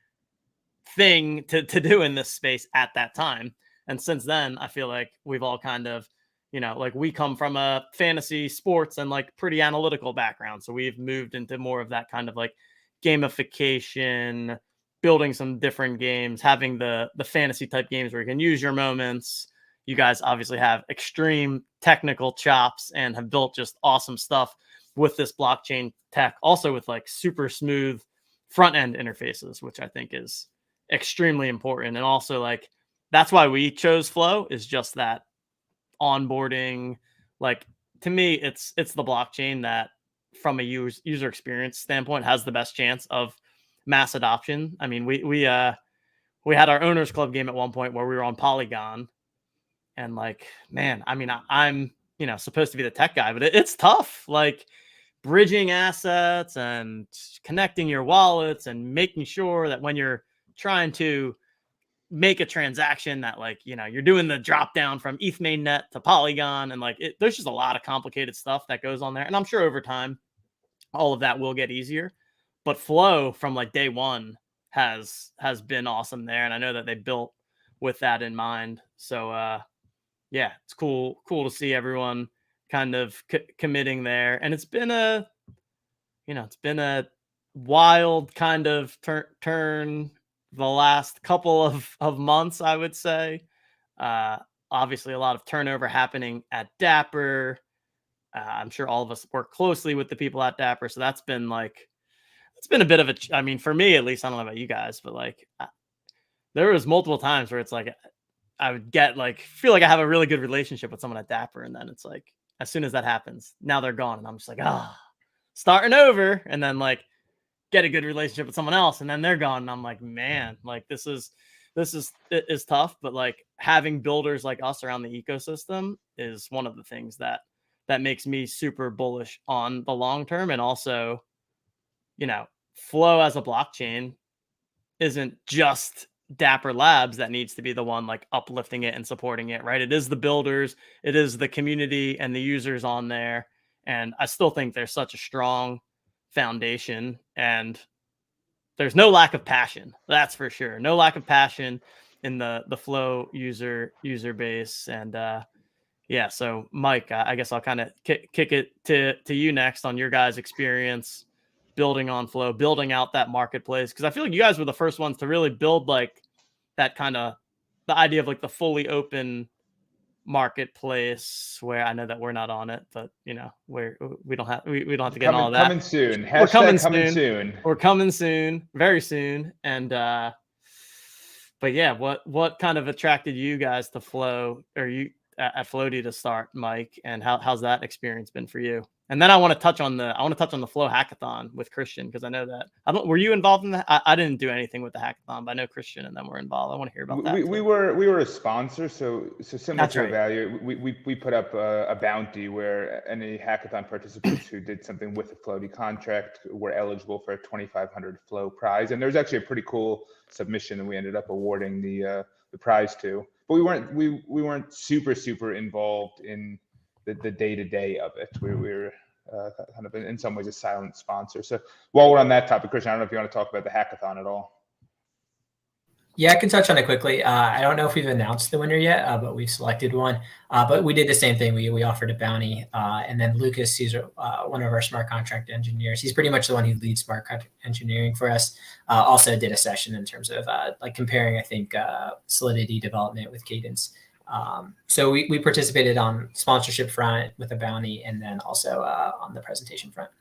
thing to do in this space at that time. And since then, I feel like we've all kind of, like we come from a fantasy sports and like pretty analytical background. So we've moved into more of that kind of like gamification, building some different games, having the fantasy type games where you can use your moments. You guys obviously have extreme technical chops and have built just awesome stuff with this blockchain tech, also with like super smooth front end interfaces, which I think is extremely important. And also like, that's why we chose Flow, is just that onboarding. Like, to me, it's the blockchain that from a user experience standpoint has the best chance of mass adoption. I mean, we had our owners club game at one point where we were on Polygon, and like, man, I mean, I'm supposed to be the tech guy, but it's tough, like bridging assets and connecting your wallets and making sure that when you're trying to make a transaction that like, you're doing the drop down from ETH mainnet to Polygon, and like there's just a lot of complicated stuff that goes on there. And I'm sure over time, all of that will get easier. But Flow from like day one has been awesome there. And I know that they built with that in mind. So it's cool to see everyone kind of committing there. And it's been a wild kind of turn the last couple of months, I would say. Obviously a lot of turnover happening at Dapper. I'm sure all of us work closely with the people at Dapper. So that's been like, it's been a bit of a, for me at least, I don't know about you guys, but like there was multiple times where it's like, I would get like, feel like I have a really good relationship with someone at Dapper. And then it's like, as soon as that happens, now they're gone. And I'm just like, starting over. And then like get a good relationship with someone else, and then they're gone. And I'm like, man, like this is tough. But like having builders like us around the ecosystem is one of the things that makes me super bullish on the long term. And also, Flow as a blockchain isn't just Dapper Labs that needs to be the one like uplifting it and supporting it, right? It is the builders, it is the community and the users on there. And I still think there's such a strong foundation, and there's no lack of passion. That's for sure. No lack of passion in the Flow user base. And so Mike, I guess I'll kind of kick it to you next on your guys' experience building on Flow, building out that marketplace. Because I feel like you guys were the first ones to really build like that kind of the idea of like the fully open marketplace, where I know that we're not on it, but we don't have to get all that. Coming soon. We're coming soon. We're coming soon, very soon. And but yeah, what kind of attracted you guys to Flow, or you at Floaty to start, Mike, and how's that experience been for you? And then I want to touch on the Flow hackathon with Christian, because I know that were you involved in that? I didn't do anything with the hackathon, but I know Christian and them were involved. I want to hear about that. We were a sponsor, so similar That's to right. Evaluate, we put up a bounty where any hackathon participants who did something with a Floaty contract were eligible for a 2,500 Flow prize. And there was actually a pretty cool submission that we ended up awarding the prize to. But we weren't super involved in the day-to-day of it. We were kind of in some ways a silent sponsor. So while we're on that topic, Christian, I don't know if you want to talk about the hackathon at all. Yeah, I can touch on it quickly. I don't know if we've announced the winner yet, but we've selected one. But we did the same thing. We offered a bounty, and then Lucas, he's one of our smart contract engineers. He's pretty much the one who leads smart contract engineering for us. Also did a session in terms of like comparing, I think, Solidity development with Cadence. So we participated on sponsorship front with a bounty, and then also on the presentation front.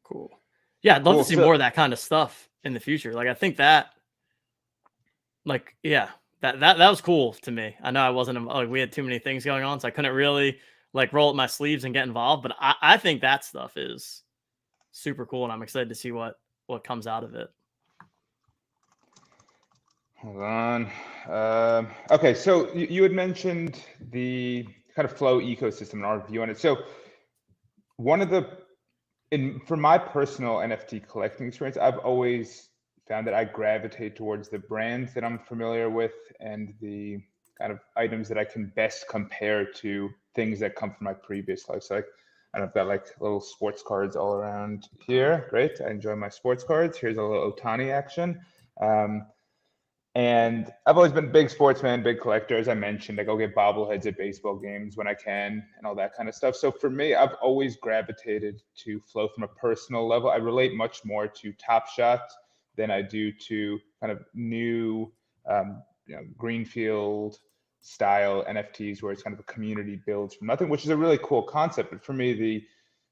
Cool. Yeah, I'd love Cool. to see So- more of that kind of stuff in the future. Like I think that. Like, yeah, that was cool to me. I know I wasn't like we had too many things going on, so I couldn't really like roll up my sleeves and get involved. But I think that stuff is super cool, and I'm excited to see what comes out of it. Hold on. Okay, so you had mentioned the kind of Flow ecosystem and our view on it. So one of from my personal NFT collecting experience, I've always found that I gravitate towards the brands that I'm familiar with and the kind of items that I can best compare to things that come from my previous life. So like, I've got like little sports cards all around here. Great, I enjoy my sports cards. Here's a little Ohtani action. And I've always been a big sportsman, big collector. As I mentioned, I go get bobbleheads at baseball games when I can and all that kind of stuff. So for me, I've always gravitated to Flow from a personal level. I relate much more to Top Shot than I do to kind of new greenfield style NFTs where it's kind of a community builds from nothing, which is a really cool concept. But for me,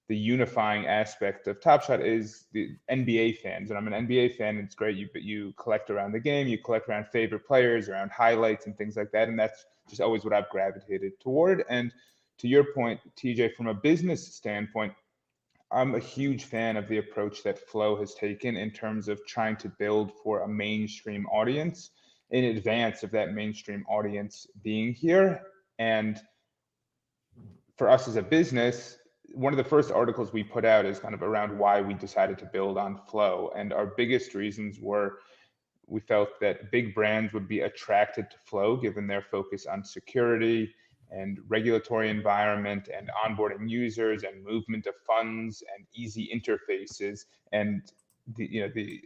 the unifying aspect of Top Shot is the NBA fans, and I'm an NBA fan. And it's great. You collect around the game, you collect around favorite players, around highlights and things like that, and that's just always what I've gravitated toward. And to your point, TJ, from a business standpoint, I'm a huge fan of the approach that Flow has taken in terms of trying to build for a mainstream audience in advance of that mainstream audience being here. And for us as a business, one of the first articles we put out is kind of around why we decided to build on Flow. And our biggest reasons were we felt that big brands would be attracted to Flow given their focus on security and regulatory environment and onboarding users and movement of funds and easy interfaces, and the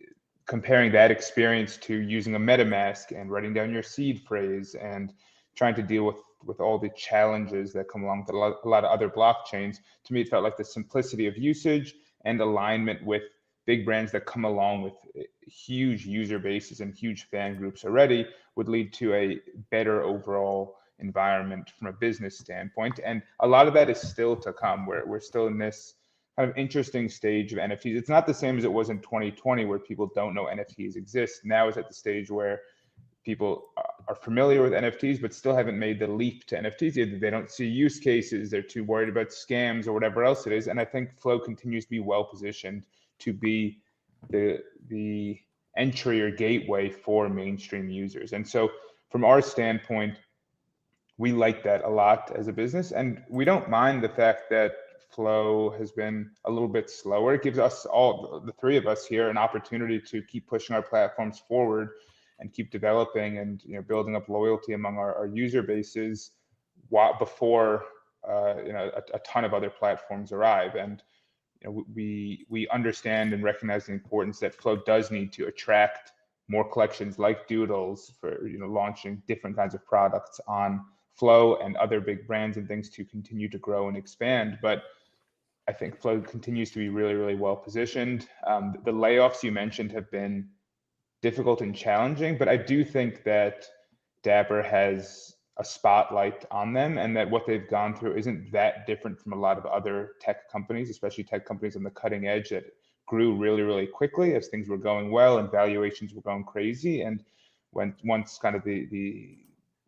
comparing that experience to using a MetaMask and writing down your seed phrase and trying to deal with all the challenges that come along with a lot of other blockchains. To me, it felt like the simplicity of usage and alignment with big brands that come along with huge user bases and huge fan groups already would lead to a better overall environment from a business standpoint. And a lot of that is still to come. We're still in this kind of interesting stage of NFTs. It's not the same as it was in 2020 where people don't know NFTs exist. Now it's at the stage where people are familiar with NFTs but still haven't made the leap to NFTs. Either they don't see use cases, they're too worried about scams or whatever else it is. And I think Flow continues to be well positioned to be the entry or gateway for mainstream users. And so from our standpoint, we like that a lot as a business, and we don't mind the fact that Flow has been a little bit slower. It gives us all, the three of us here, an opportunity to keep pushing our platforms forward and keep developing and building up loyalty among our user bases before a ton of other platforms arrive. And we understand and recognize the importance that Flow does need to attract more collections like Doodles for launching different kinds of products on Flow and other big brands and things to continue to grow and expand. But I think Flow continues to be really, really well positioned. The layoffs you mentioned have been difficult and challenging, but I do think that Dapper has a spotlight on them and that what they've gone through isn't that different from a lot of other tech companies, especially tech companies on the cutting edge that grew really, really quickly as things were going well and valuations were going crazy. And once kind of the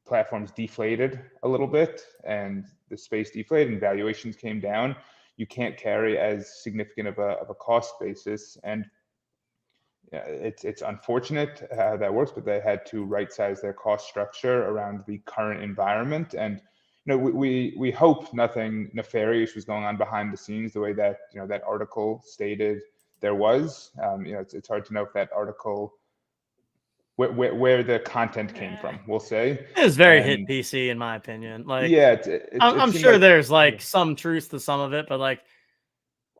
platforms deflated a little bit and the space deflated and valuations came down, you can't carry as significant of a cost basis. And it's unfortunate how that works, but they had to right size their cost structure around the current environment. And we hope nothing nefarious was going on behind the scenes the way that that article stated there was. It's hard to know if that article where the content came from, we'll say. It was very And hit PC in my opinion. Like, yeah, I'm seemed sure like- there's like some truth to some of it, but like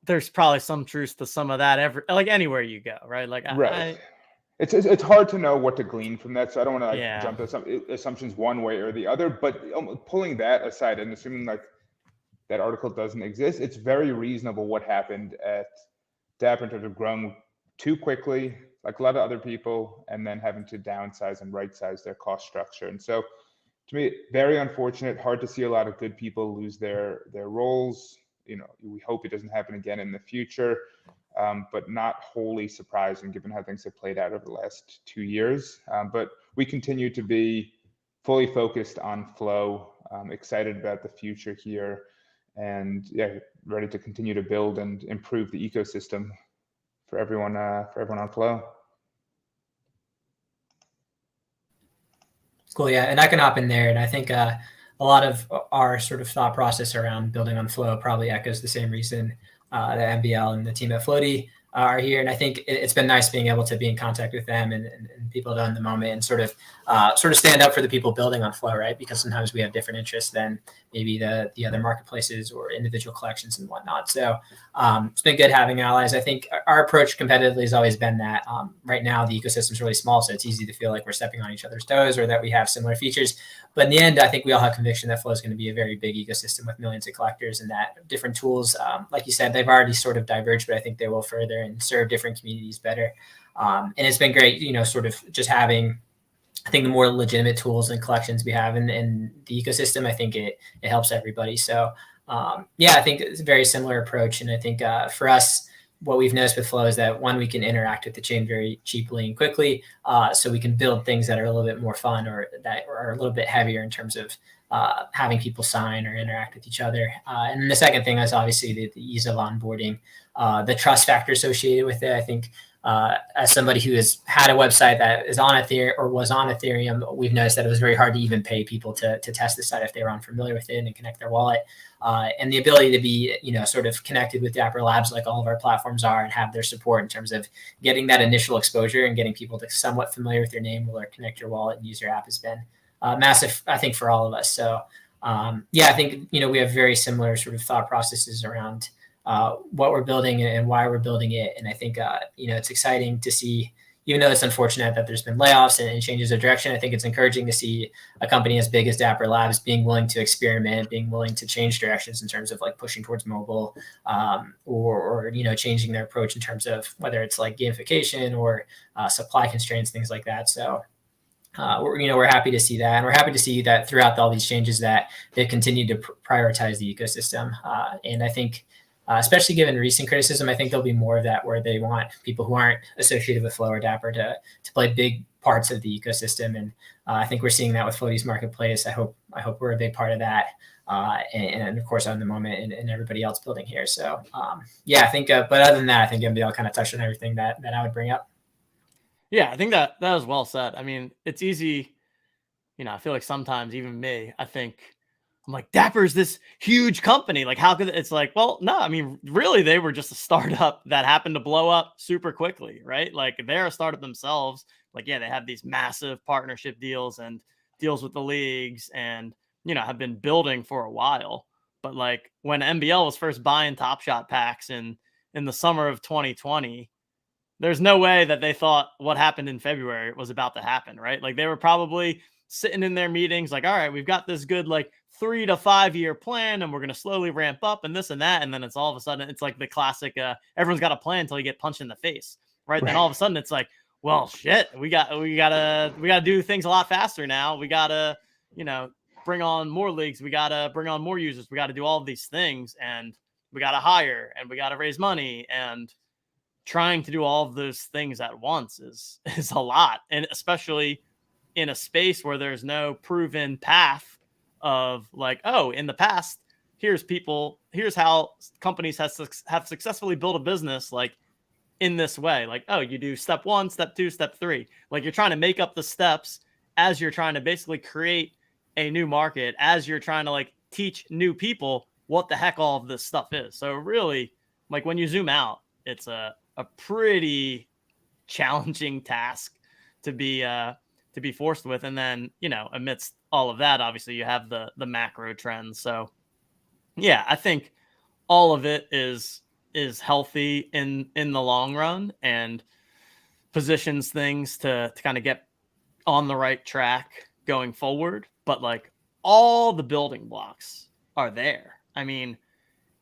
there's probably some truth to some of that anywhere you go, right? Like, right. It's hard to know what to glean from that, so I don't want to Yeah. jump to some assumptions one way or the other. But pulling that aside and assuming like that article doesn't exist, it's very reasonable what happened at Dapper in terms of growing too quickly, like a lot of other people, and then having to downsize and right size their cost structure. And so, to me, very unfortunate. Hard to see a lot of good people lose their roles. You know, we hope it doesn't happen again in the future. But not wholly surprising given how things have played out over the last 2 years. But we continue to be fully focused on Flow, excited about the future here, and yeah, ready to continue to build and improve the ecosystem for everyone on Flow. Cool, yeah, and I can hop in there, and I think a lot of our sort of thought process around building on Flow probably echoes the same reason that MBL and the team at Floaty are here. And I think it's been nice being able to be in contact with them and people in the moment and sort of stand up for the people building on Flow, right? Because sometimes we have different interests than maybe the other marketplaces or individual collections and whatnot. So it's been good having allies. I think our approach competitively has always been that right now the ecosystem is really small, so it's easy to feel like we're stepping on each other's toes or that we have similar features. But in the end, I think we all have conviction that Flow is going to be a very big ecosystem with millions of collectors and that different tools, like you said, they've already sort of diverged, but I think they will further and serve different communities better. And it's been great, sort of just having, I think, the more legitimate tools and collections we have in the ecosystem. I think it helps everybody. So I think it's a very similar approach. And I think for us, what we've noticed with Flow is that one, we can interact with the chain very cheaply and quickly. So we can build things that are a little bit more fun or that are a little bit heavier in terms of having people sign or interact with each other. And then the second thing is obviously the ease of onboarding, the trust factor associated with it. I think as somebody who has had a website that is on Ethereum or was on Ethereum, we've noticed that it was very hard to even pay people to test the site if they were unfamiliar with it and connect their wallet. And the ability to be, sort of connected with Dapper Labs like all of our platforms are and have their support in terms of getting that initial exposure and getting people to somewhat familiar with your name or connect your wallet and use your app has been massive, I think, for all of us. So I think, we have very similar sort of thought processes around what we're building and why we're building it. And I think, it's exciting to see, even though it's unfortunate that there's been layoffs and changes of direction, I think it's encouraging to see a company as big as Dapper Labs being willing to experiment, being willing to change directions in terms of like pushing towards mobile or changing their approach in terms of whether it's like gamification or supply constraints, things like that. So we're happy to see that. And we're happy to see that throughout all these changes that they've continued to prioritize the ecosystem. And I think, especially given recent criticism, I think there'll be more of that where they want people who aren't associated with Flow or Dapper to play big parts of the ecosystem. And I think we're seeing that with Floaty's marketplace. I hope we're a big part of that. And of course, on the moment and everybody else building here. So I think, but other than that, I think MBL kind of touched on everything that I would bring up. Yeah, I think that was well said. I mean, it's easy, I feel like sometimes even me, I think I'm like, Dapper's this huge company. Like, how could it's like, well, no, I mean, really, they were just a startup that happened to blow up super quickly, right? Like, they're a startup themselves. Like, yeah, they have these massive partnership deals and deals with the leagues and, have been building for a while. But like when MBL was first buying Top Shot packs in the summer of 2020, there's no way that they thought what happened in February was about to happen, right? Like they were probably sitting in their meetings like, all right, we've got this good like 3 to 5 year plan and we're going to slowly ramp up and this and that. And then it's all of a sudden, it's like the classic, everyone's got a plan until you get punched in the face, right? Then all of a sudden it's like, well, shit, we gotta do things a lot faster now. We gotta, bring on more leagues. We gotta bring on more users. We gotta do all of these things and we gotta hire and we gotta raise money, and trying to do all of those things at once is a lot. And especially in a space where there's no proven path of like, oh, in the past, here's how companies have successfully built a business like in this way. Like, oh, you do step 1, step 2, step 3. Like you're trying to make up the steps as you're trying to basically create a new market, as you're trying to like teach new people what the heck all of this stuff is. So really, like when you zoom out, it's a pretty challenging task to be forced with. And then, you know, amidst all of that, obviously you have the macro trends. So yeah, I think all of it is healthy in the long run and positions things to kind of get on the right track going forward. But like all the building blocks are there. I mean,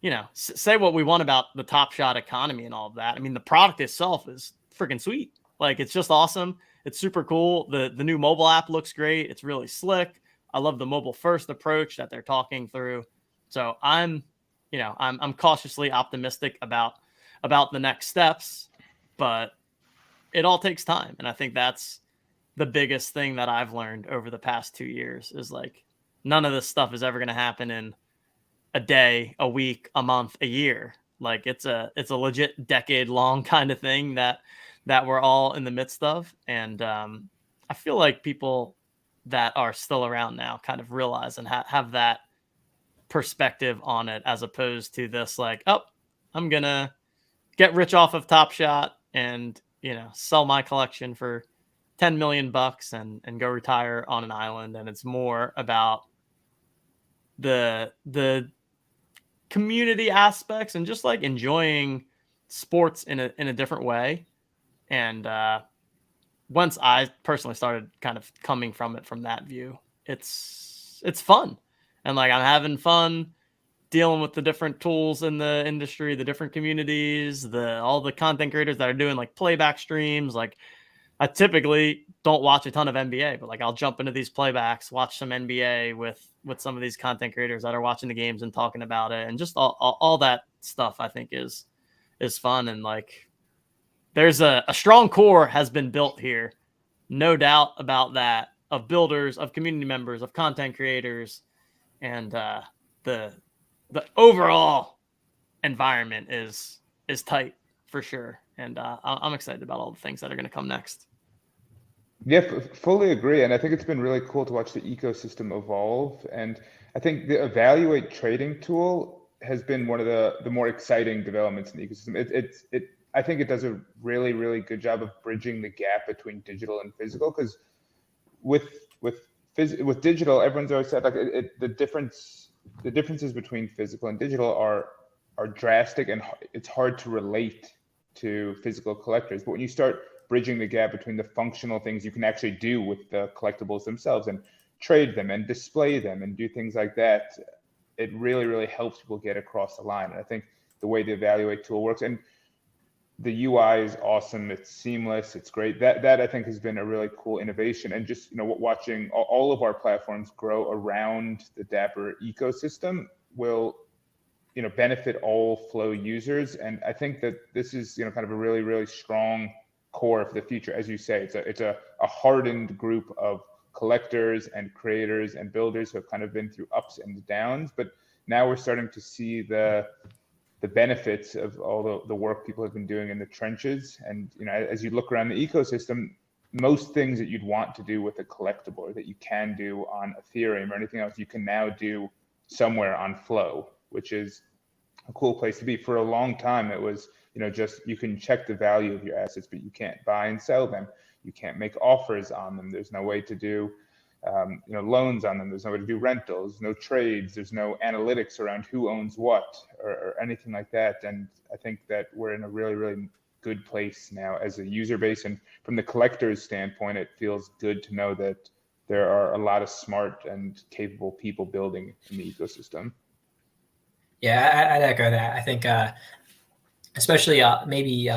you know, say what we want about the Top Shot economy and all of that. I mean, the product itself is freaking sweet. Like, it's just awesome. It's super cool. The new mobile app looks great. It's really slick. I love the mobile first approach that they're talking through. So I'm cautiously optimistic about the next steps, but it all takes time. And I think that's the biggest thing that I've learned over the past 2 years is like, none of this stuff is ever going to happen in a day, a week, a month, a year. Like it's a legit decade long kind of thing that we're all in the midst of. And I feel like people that are still around now kind of realize and have that perspective on it, as opposed to this like, oh, I'm going to get rich off of Top Shot and, you know, sell my collection for $10 million and go retire on an island. And it's more about the community aspects and just like enjoying sports in a different way. And once I personally started kind of coming from it from that view, it's fun. And like, I'm having fun dealing with the different tools in the industry, the different communities, all the content creators that are doing like playback streams. Like, I typically don't watch a ton of NBA, but like I'll jump into these playbacks, watch some NBA with some of these content creators that are watching the games and talking about it. And just all that stuff I think is fun. And like, there's a strong core has been built here. No doubt about that, of builders, of community members, of content creators. And the overall environment is tight for sure. And I'm excited about all the things that are going to come next. Yeah, fully agree. And I think it's been really cool to watch the ecosystem evolve. And I think the Evaluate trading tool has been one of the more exciting developments in the ecosystem. I think it does a really, really good job of bridging the gap between digital and physical. Because with digital, everyone's always said like the differences between physical and digital are drastic, and it's hard to relate to physical collectors. But when you start bridging the gap between the functional things you can actually do with the collectibles themselves and trade them and display them and do things like that, it really, really helps people get across the line. And I think the way the Evaluate tool works, and the UI is awesome. It's seamless. It's great. That I think has been a really cool innovation. And just, you know, watching all of our platforms grow around the Dapper ecosystem will, you know, benefit all Flow users. And I think that this is, you know, kind of a really, really strong core for the future. As you say, it's a hardened group of collectors and creators and builders who have kind of been through ups and downs, but now we're starting to see the benefits of all the work people have been doing in the trenches. And, you know, as you look around the ecosystem, most things that you'd want to do with a collectible or that you can do on Ethereum or anything else, you can now do somewhere on Flow, which is a cool place to be. For a long time, it was, you know, just you can check the value of your assets, but you can't buy and sell them. You can't make offers on them. There's no way to do, you know, loans on them. There's no way to do rentals, no trades. There's no analytics around who owns what or anything like that. And I think that we're in a really, really good place now as a user base. And from the collector's standpoint, it feels good to know that there are a lot of smart and capable people building in the ecosystem. Yeah, I'd echo that. I think especially maybe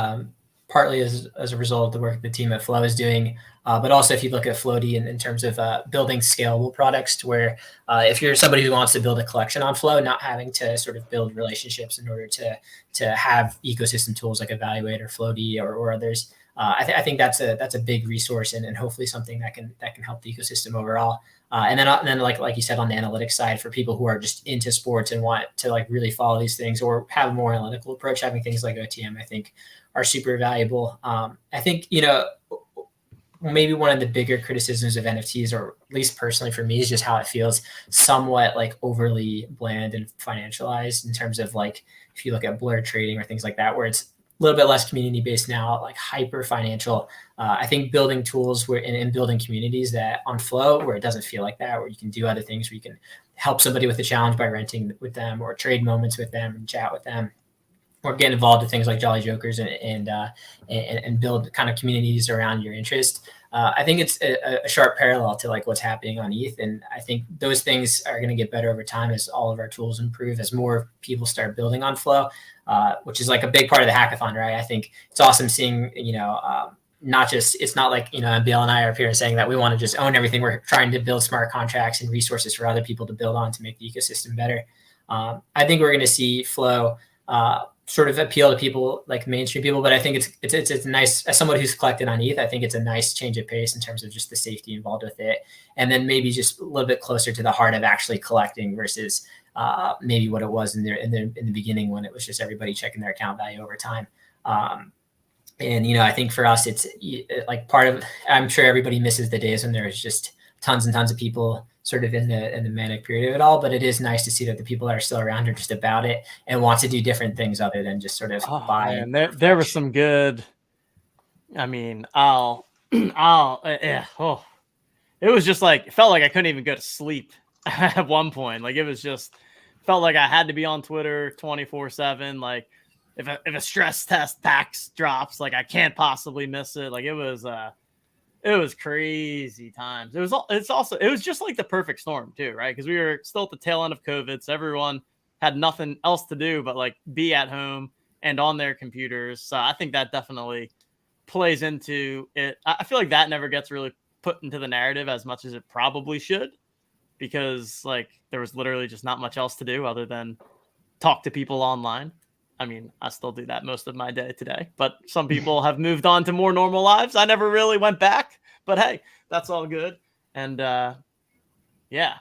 partly as a result of the work the team at Flow is doing, but also if you look at Floaty in terms of building scalable products to where if you're somebody who wants to build a collection on Flow, not having to sort of build relationships in order to have ecosystem tools like Evaluate or Floaty or others, I think that's a big resource and hopefully something that can help the ecosystem overall. And then like you said, on the analytics side, for people who are just into sports and want to like really follow these things or have a more analytical approach, having things like OTM, I think are super valuable. I think, you know, maybe one of the bigger criticisms of NFTs, or at least personally for me, is just how it feels somewhat like overly bland and financialized in terms of like, if you look at blur trading or things like that, where it's little bit less community based now, like hyper financial. I think building tools and building communities that on Flow where it doesn't feel like that, where you can do other things, where you can help somebody with a challenge by renting with them, or trade moments with them and chat with them, or get involved with things like Jolly Jokers and build kind of communities around your interest. I think it's a sharp parallel to like what's happening on ETH. And I think those things are going to get better over time as all of our tools improve, as more people start building on Flow, which is like a big part of the hackathon, right? I think it's awesome seeing, it's not like, MBL and I are up here saying that we want to just own everything. We're trying to build smart contracts and resources for other people to build on to make the ecosystem better. I think we're going to see Flow sort of appeal to people like mainstream people, but I think it's nice as someone who's collected on ETH. I think it's a nice change of pace in terms of just the safety involved with it, and then maybe just a little bit closer to the heart of actually collecting versus maybe what it was in the beginning when it was just everybody checking their account value over time. And I think for us, it's like part of. I'm sure everybody misses the days when there's just tons and tons of people sort of in the manic period of it all, but it is nice to see that the people that are still around are just about it and want to do different things other than just sort of buy. And there was some good. I mean, it was just like, it felt like I couldn't even go to sleep at one point. Like it was just felt like I had to be on Twitter 24/7. Like if a stress test PAX drops, like I can't possibly miss it. Like it was crazy times. It was just like the perfect storm too, right? Because we were still at the tail end of COVID, so everyone had nothing else to do but like be at home and on their computers. So I think that definitely plays into it. I feel like that never gets really put into the narrative as much as it probably should, because like there was literally just not much else to do other than talk to people online. I mean, I still do that most of my day today, but some people have moved on to more normal lives. I never really went back, but hey, that's all good. And yeah,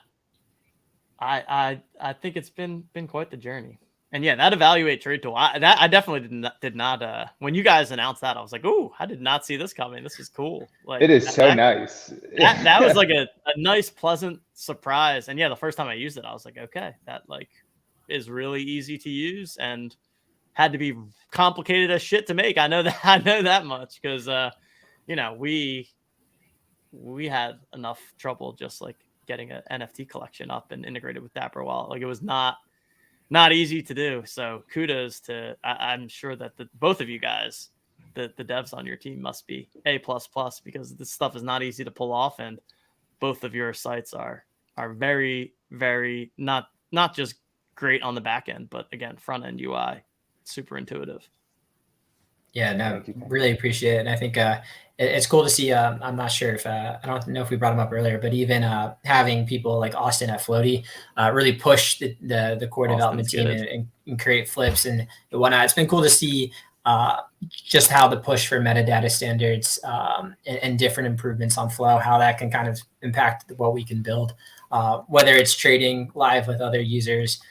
I think it's been quite the journey. And yeah, that evaluate trade tool, I definitely did not. When you guys announced that, I was like, "Ooh, I did not see this coming. This is cool." Like it is so nice. That was like a nice, pleasant surprise. And yeah, the first time I used it, I was like, "Okay, that like is really easy to use and had to be complicated as shit to make." I know that much because we had enough trouble just like getting an NFT collection up and integrated with Dapper Wallet. Like it was not easy to do. So kudos to I'm sure that both of you guys, the devs on your team must be A++ because this stuff is not easy to pull off, and both of your sites are very, very not just great on the back end, but again, front end UI, super intuitive. Yeah, no, really appreciate it. And I think it's cool to see. I'm not sure if I don't know if we brought him up earlier, but even having people like Austin at Floaty really push the core development team and create flips and whatnot. It's been cool to see just how the push for metadata standards and different improvements on Flow, how that can kind of impact what we can build, whether it's trading live with other users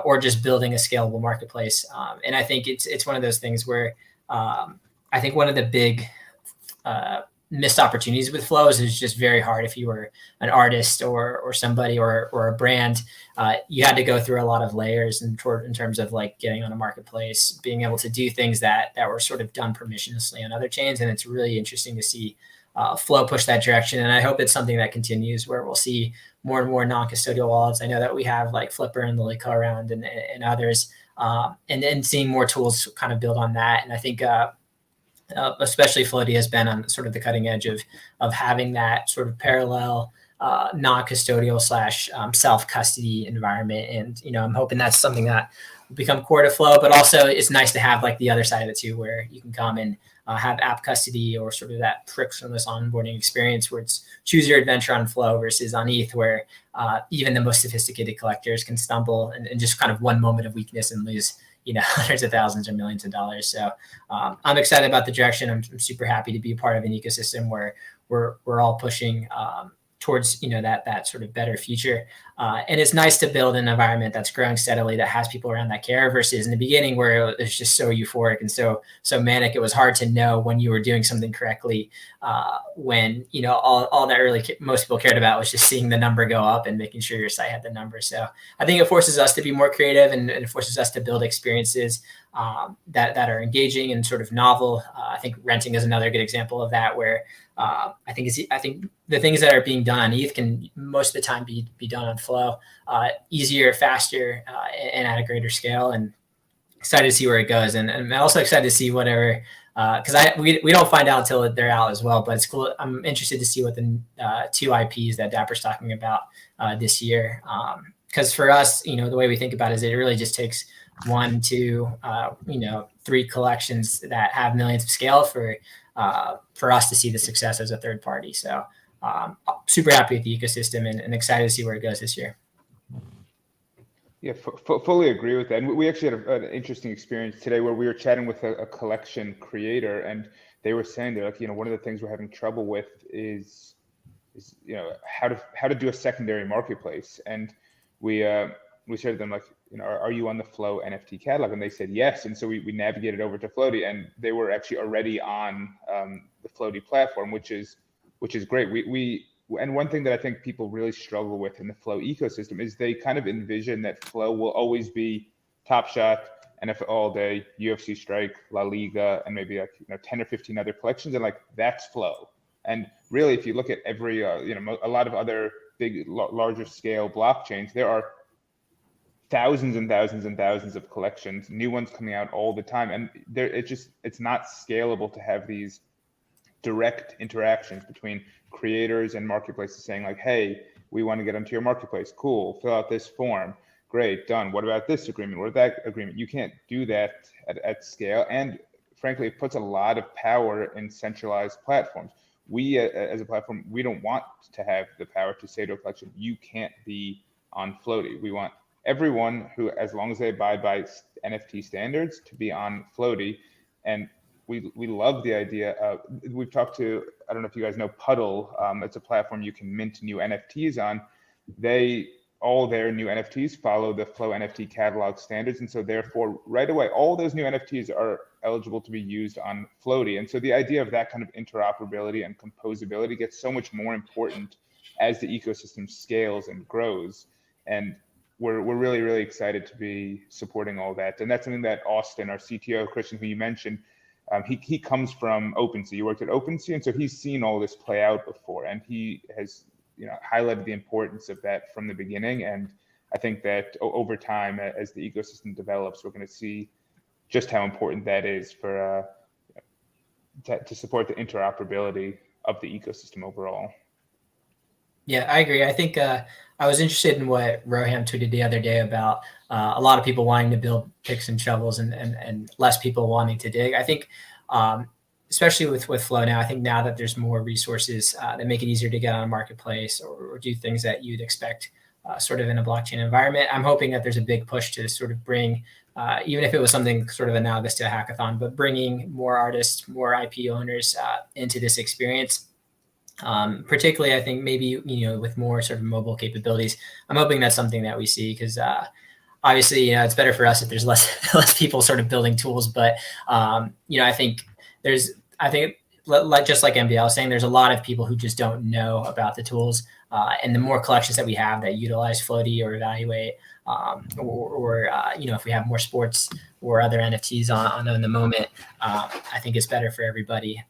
or just building a scalable marketplace. And I think it's one of those things where I think one of the big missed opportunities with Flow is just very hard. If you were an artist or somebody or a brand, you had to go through a lot of layers in terms of like getting on a marketplace, being able to do things that were sort of done permissionlessly on other chains. And it's really interesting to see Flow push that direction. And I hope it's something that continues where we'll see more and more non-custodial wallets. I know that we have like Flipper and Lilico around and others, and then seeing more tools kind of build on that. And I think especially Floaty has been on sort of the cutting edge of having that sort of parallel non-custodial / self-custody environment. And, I'm hoping that's something that will become core to Flow, but also it's nice to have like the other side of it too, where you can come and have app custody or sort of that frictionless onboarding experience where it's choose your adventure on Flow versus on ETH, where even the most sophisticated collectors can stumble and just kind of one moment of weakness and lose hundreds of thousands or millions of dollars. So I'm excited about the direction. I'm super happy to be a part of an ecosystem where we're all pushing towards that sort of better future. And it's nice to build an environment that's growing steadily, that has people around that care, versus in the beginning where it was just so euphoric and so manic. It was hard to know when you were doing something correctly, when all that really most people cared about was just seeing the number go up and making sure your site had the number. So I think it forces us to be more creative and it forces us to build experiences that are engaging and sort of novel. I think renting is another good example of that, where I think the things that are being done on ETH can most of the time be done on Flow, easier, faster, and at a greater scale. And excited to see where it goes. And I'm also excited to see whatever, because we don't find out until they're out as well. But it's cool. I'm interested to see what the 2 IPs that Dapper's talking about this year. Because for us, the way we think about it is it really just takes 1, 2, 3 collections that have millions of scale for us to see the success as a third party. So super happy with the ecosystem and excited to see where it goes this year. Yeah, fully agree with that. And we actually had an interesting experience today where we were chatting with a collection creator, and they were saying they're like, one of the things we're having trouble with is how to do a secondary marketplace. And we shared them like, are you on the Flow NFT catalog? And they said yes. And so we navigated over to Floaty, and they were actually already on the Floaty platform, which is great. And one thing that I think people really struggle with in the Flow ecosystem is they kind of envision that Flow will always be Top Shot, NFL All Day, UFC Strike, La Liga, and maybe 10 or 15 other collections, and like that's Flow. And really, if you look at every a lot of other big larger scale blockchains, there are thousands and thousands and thousands of collections, new ones coming out all the time, and it's not scalable to have these direct interactions between creators and marketplaces saying like, hey, we want to get onto your marketplace. Cool. Fill out this form. Great. Done. What about this agreement? What about that agreement? You can't do that at scale. And frankly, it puts a lot of power in centralized platforms. We, as a platform, we don't want to have the power to say to a collection, you can't be on Floaty. We want everyone who, as long as they abide by NFT standards, to be on Floaty. And we love the idea of, we've talked to, I don't know if you guys know Puddle. It's a platform you can mint new NFTs on. All their new NFTs follow the Flow NFT catalog standards. And so therefore, right away, all those new NFTs are eligible to be used on Floaty. And so the idea of that kind of interoperability and composability gets so much more important as the ecosystem scales and grows. And we're really, really excited to be supporting all that. And that's something that Austin, our CTO, Christian, who you mentioned, he comes from OpenSea. He worked at OpenSea, and so he's seen all this play out before, and he has highlighted the importance of that from the beginning. And I think that over time, as the ecosystem develops, we're going to see just how important that is for to support the interoperability of the ecosystem overall. Yeah, I agree. I think I was interested in what Roham tweeted the other day about a lot of people wanting to build picks and shovels and less people wanting to dig. I think, especially with Flow now, I think now that there's more resources that make it easier to get on a marketplace or do things that you'd expect sort of in a blockchain environment, I'm hoping that there's a big push to sort of bring, even if it was something sort of analogous to a hackathon, but bringing more artists, more IP owners into this experience. Particularly, I think maybe, with more sort of mobile capabilities. I'm hoping that's something that we see because obviously, it's better for us if there's less people sort of building tools. But, I think just like MBL was saying, there's a lot of people who just don't know about the tools. And the more collections that we have that utilize Floaty or Evaluate, or if we have more sports or other NFTs on in the moment, I think it's better for everybody.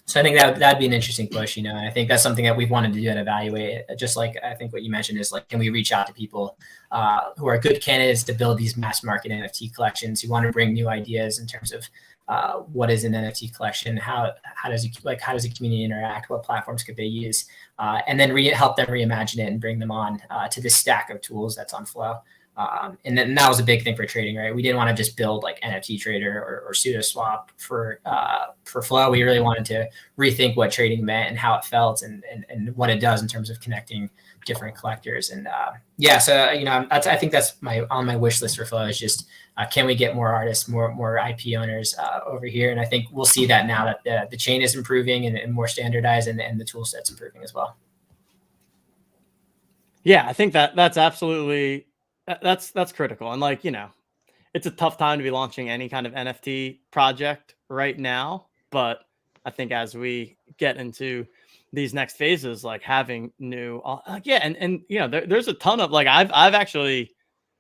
So I think that'd be an interesting push, and I think that's something that we've wanted to do at Evaluate. Just like I think what you mentioned is like, can we reach out to people who are good candidates to build these mass market NFT collections, who want to bring new ideas in terms of what is an NFT collection, how does the community interact, what platforms could they use, and then help them reimagine it and bring them on to this stack of tools that's on Flow. And then that was a big thing for trading, right? We didn't want to just build like NFT Trader or SudoSwap for Flow. We really wanted to rethink what trading meant and how it felt and what it does in terms of connecting different collectors. And so I think that's on my wish list for Flow is just can we get more artists, more IP owners over here? And I think we'll see that now that the chain is improving and more standardized and the tool set's improving as well. Yeah, I think that's absolutely. That's critical. And it's a tough time to be launching any kind of NFT project right now. But I think as we get into these next phases, like having new, there's a ton of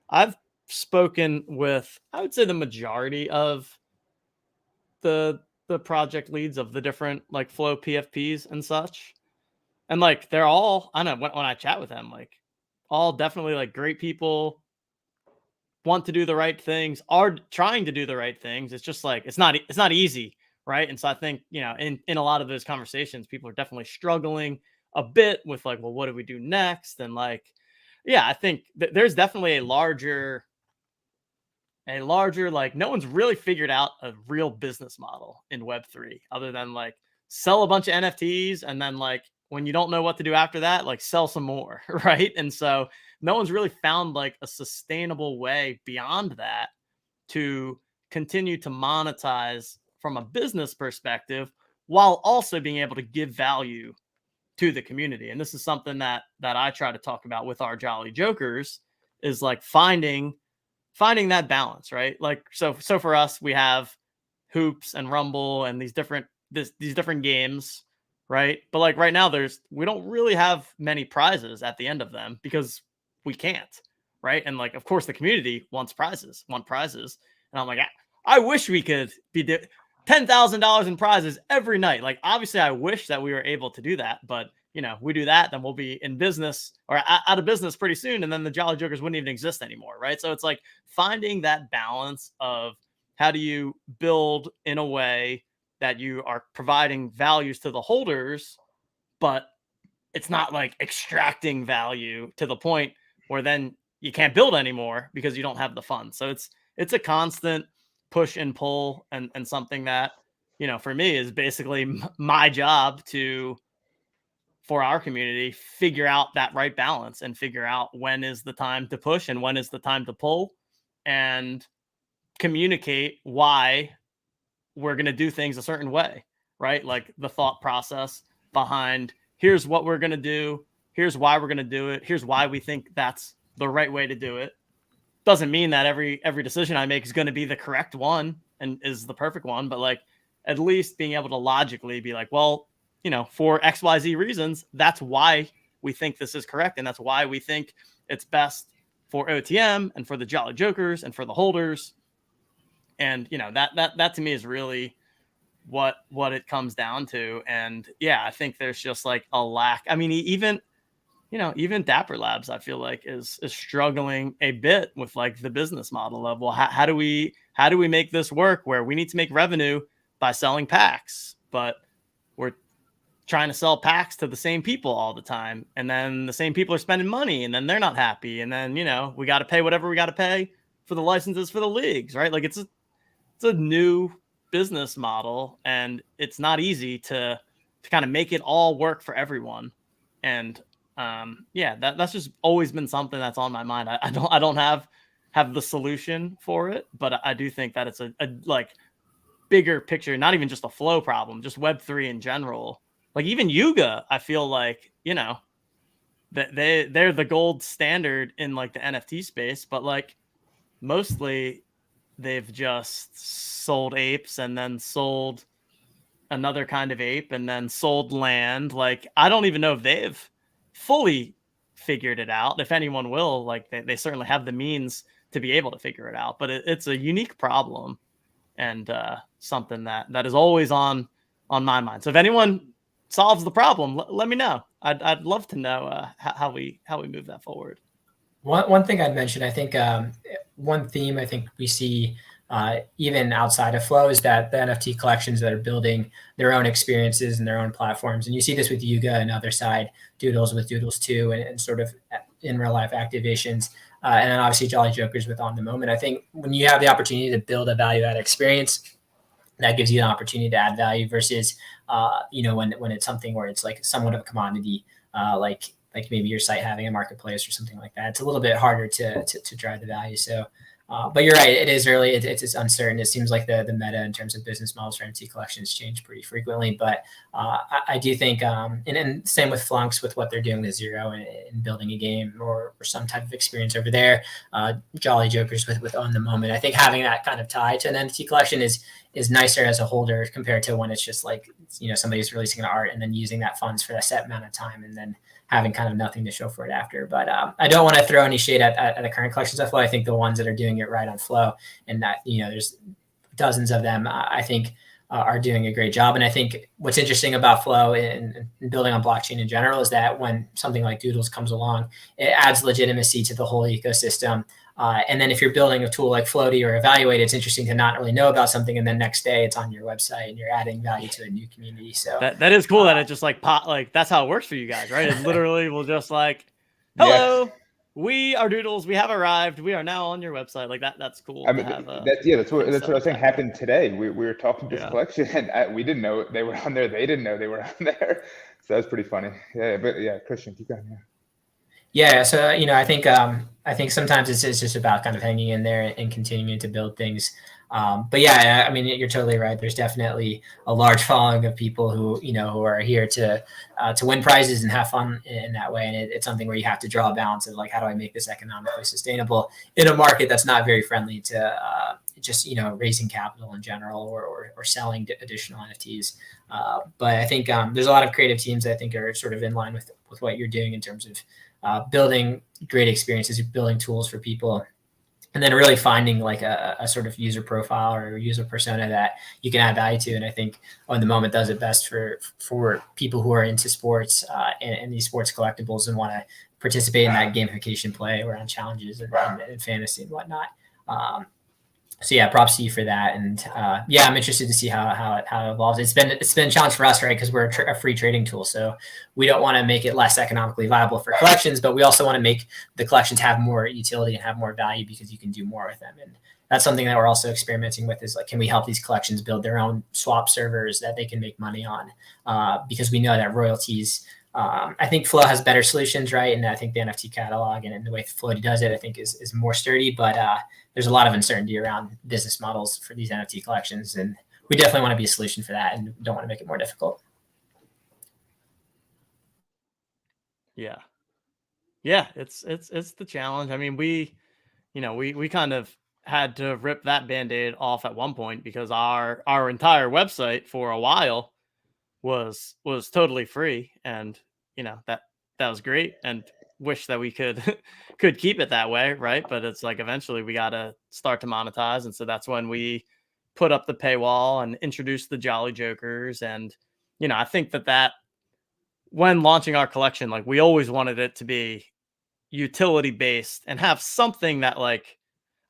I've spoken with, I would say, the majority of the project leads of the different like Flow PFPs and such. And like they're all, I don't know, when I chat with them, like all definitely like great people, want to do the right things, are trying to do the right things. It's just like it's not easy, right? And so I think, you know, in a lot of those conversations, people are definitely struggling a bit with like, well, what do we do next? And like, yeah, I think there's definitely a larger like no one's really figured out a real business model in Web3 other than like sell a bunch of NFTs and then like when you don't know what to do after that, like sell some more, right? And so no one's really found like a sustainable way beyond that to continue to monetize from a business perspective while also being able to give value to the community. And this is something that I try to talk about with our Jolly Jokers is like finding that balance, right? Like so for us, we have Hoops and Rumble and these different games, right? But like right now we don't really have many prizes at the end of them because we can't, right? And like of course the community want prizes. And I'm like, I wish we could be $10,000 in prizes every night. Like obviously I wish that we were able to do that, but you know, we do that, then we'll be in business or out of business pretty soon. And then the Jolly Jokers wouldn't even exist anymore. Right. So it's like finding that balance of how do you build in a way that you are providing values to the holders, but it's not like extracting value to the point where then you can't build anymore because you don't have the funds. So it's a constant push and pull and something that, you know, for me is basically my job for our community, figure out that right balance and figure out when is the time to push and when is the time to pull and communicate why we're going to do things a certain way, right? Like the thought process behind here's what we're going to do. Here's why we're going to do it. Here's why we think that's the right way to do it. Doesn't mean that every decision I make is going to be the correct one and is the perfect one, but like at least being able to logically be like, well, you know, for XYZ reasons, that's why we think this is correct. And that's why we think it's best for OTM and for the Jolly Jokers and for the holders. And, you know, that to me is really what it comes down to. And yeah, I think there's just like a lack. I mean, even Dapper Labs, I feel like is struggling a bit with like the business model of, well, how do we make this work where we need to make revenue by selling packs, but we're trying to sell packs to the same people all the time. And then the same people are spending money and then they're not happy. And then, you know, we got to pay whatever we got to pay for the licenses for the leagues, right? Like it's a new business model and it's not easy to kind of make it all work for everyone. And yeah, that's just always been something that's on my mind. I don't have the solution for it, but I do think that it's a like bigger picture, not even just a Flow problem, just Web3 in general. Like even Yuga, I feel like, you know, that they're the gold standard in like the NFT space, but like mostly they've just sold apes and then sold another kind of ape and then sold land. Like I don't even know if they've fully figured it out. If anyone will, like they certainly have the means to be able to figure it out, but it's a unique problem and something that is always on my mind. So if anyone solves the problem, let me know. I'd love to know how we move that forward. One thing I'd mention, I think one theme I think we see even outside of Flow is that the NFT collections that are building their own experiences and their own platforms. And you see this with Yuga and other side Doodles with Doodles 2 and sort of in real life activations. And then obviously Jolly Jokers with On the Moment. I think when you have the opportunity to build a value add experience, that gives you an opportunity to add value versus, you know, when it's something where it's like somewhat of a commodity, like maybe your site having a marketplace or something like that. It's a little bit harder to drive the value. So, but you're right. It is really, it's uncertain. It seems like the meta in terms of business models for NFT collections change pretty frequently. But I do think, and same with Flunks with what they're doing with Zero and building a game or some type of experience over there. Jolly Jokers with On the Moment. I think having that kind of tie to an NFT collection is nicer as a holder compared to when it's just like somebody's releasing an art and then using that funds for a set amount of time and then having kind of nothing to show for it after. But I don't want to throw any shade at the current collections of Flow. I think the ones that are doing it right on Flow, and that there's dozens of them, I think are doing a great job. And I think what's interesting about Flow and building on blockchain in general is that when something like Doodles comes along, it adds legitimacy to the whole ecosystem. And then if you're building a tool like Floaty or Evaluate, it's interesting to not really know about something, and then next day it's on your website and you're adding value to a new community. So that is cool that it just like that's how it works for you guys, right? It literally will just like, hello, we are Doodles, we have arrived, we are now on your website. Like that's cool. I mean, that's what I was saying happened today. We were talking to this collection, and we didn't know they were on there. They didn't know they were on there. So that's pretty funny. Yeah, but yeah, Christian, keep going. Yeah, so I think sometimes it's just about kind of hanging in there and continuing to build things. But yeah, I mean, you're totally right. There's definitely a large following of people who are here to win prizes and have fun in that way. And it's something where you have to draw a balance of like, how do I make this economically sustainable in a market that's not very friendly to just raising capital in general or selling additional NFTs. But I think there's a lot of creative teams that I think are sort of in line with what you're doing in terms of building great experiences, building tools for people, and then really finding like a sort of user profile or user persona that you can add value to. And I think On the Moment does it best for people who are into sports and these sports collectibles and want to participate in that gamification play around challenges and fantasy and whatnot. So yeah, props to you for that. And yeah, I'm interested to see how it evolves. It's been a challenge for us, right? Because we're a free trading tool. So we don't want to make it less economically viable for collections, but we also want to make the collections have more utility and have more value because you can do more with them. And that's something that we're also experimenting with is like, can we help these collections build their own swap servers that they can make money on? Because we know that royalties, I think Flow has better solutions, right? And I think the NFT catalog and the way Floaty does it, I think is more sturdy, but there's a lot of uncertainty around business models for these NFT collections. And we definitely want to be a solution for that and don't want to make it more difficult. Yeah. Yeah. It's the challenge. I mean, we kind of had to rip that Band-Aid off at one point because our entire website for a while was totally free. And, that was great. And wish that we could keep it that way, right? But it's like eventually we got to start to monetize, and so that's when we put up the paywall and introduced the Jolly Jokers. And I think that when launching our collection, like we always wanted it to be utility based and have something that like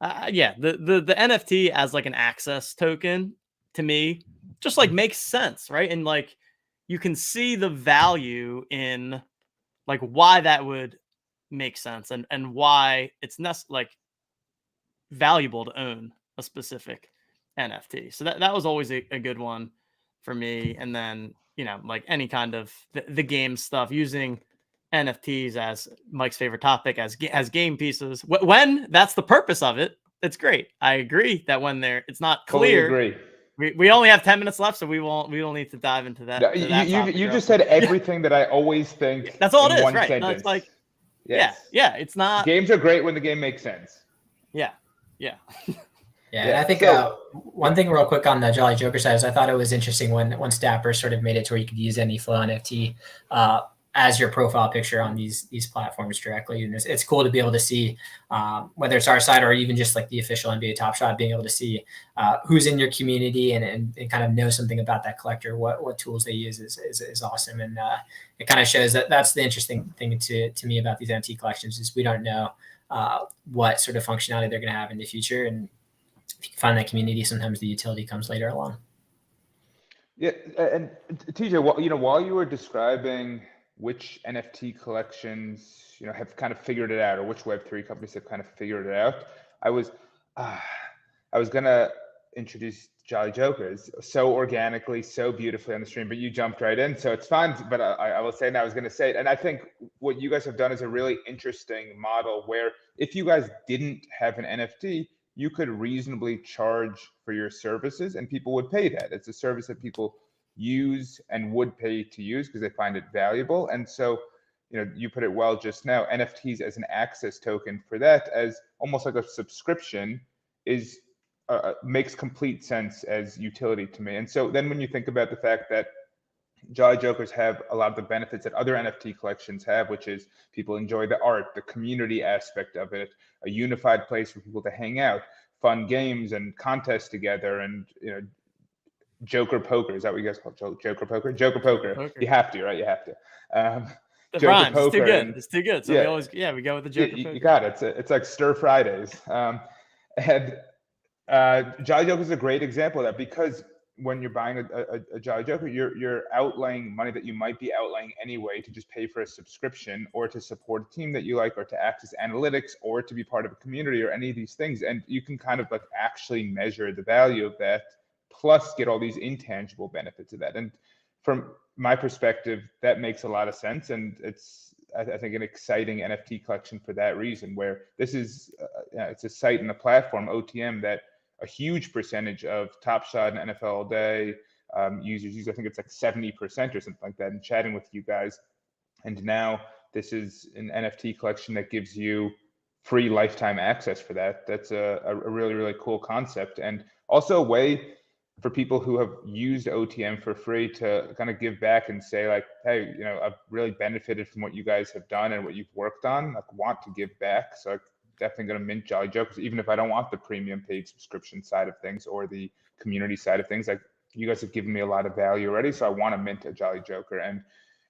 the NFT as like an access token to me just like makes sense, right? And like you can see the value in like why that would make sense and why it's like valuable to own a specific NFT. So that was always a good one for me. And then, like any kind of the game stuff, using NFTs as Mike's favorite topic as game pieces. When that's the purpose of it, it's great. I agree that when it's not clear. Totally agree. We only have 10 minutes left, so we don't need to dive into that. No, you just said everything that I always think. That's all it is, one right? Sentence. No, it's like, yes. yeah. It's not. Games are great when the game makes sense. Yeah. Yeah, and I think one thing real quick on the Jolly Joker side is I thought it was interesting when Stapper sort of made it to where you could use any Flow NFT as your profile picture on these platforms directly. And it's cool to be able to see whether it's our side or even just like the official NBA Top Shot, being able to see who's in your community and kind of know something about that collector, what tools they use is awesome. And it kind of shows that's the interesting thing to me about these NFT collections is we don't know what sort of functionality they're going to have in the future. And if you can find that community, sometimes the utility comes later along. Yeah, and TJ, while you were describing which NFT collections have kind of figured it out, or which Web3 companies have kind of figured it out, I was gonna introduce Jolly Jokers so organically, so beautifully on the stream, but you jumped right in, so it's fine. But I will say, and I was gonna say it, and I think what you guys have done is a really interesting model where if you guys didn't have an NFT, you could reasonably charge for your services and people would pay that. It's a service that people use and would pay to use because they find it valuable. And so, you put it well just now, NFTs as an access token for that, as almost like a subscription, is makes complete sense as utility to me. And so then when you think about the fact that Jolly Jokers have a lot of the benefits that other NFT collections have, which is people enjoy the art, the community aspect of it, a unified place for people to hang out, fun games and contests together, and Joker poker. Is that what you guys call it? Joker poker? Joker poker. You have to, right? You have to. The Joker rhymes. It's too poker good. and- It's too good. So yeah. we always, we go with the Joker You poker. got it. It's like Stir Fridays. And Jolly Joker is a great example of that, because when you're buying a Jolly Joker, you're outlaying money that you might be outlaying anyway to just pay for a subscription, or to support a team that you like, or to access analytics, or to be part of a community, or any of these things. And you can kind of like actually measure the value of that, plus get all these intangible benefits of that. And from my perspective, that makes a lot of sense. And it's, I think, an exciting NFT collection for that reason, where this is, it's a site and a platform, OTM, that a huge percentage of Top Shot and NFL All Day users use. I think it's like 70% or something like that, and chatting with you guys. And now this is an NFT collection that gives you free lifetime access for that. That's a really, really cool concept. And also a way for people who have used OTM for free to kind of give back and say like, hey, I've really benefited from what you guys have done and what you've worked on, like want to give back. So I'm definitely going to mint Jolly Jokers, even if I don't want the premium paid subscription side of things or the community side of things. Like, you guys have given me a lot of value already, so I want to mint a Jolly Joker. And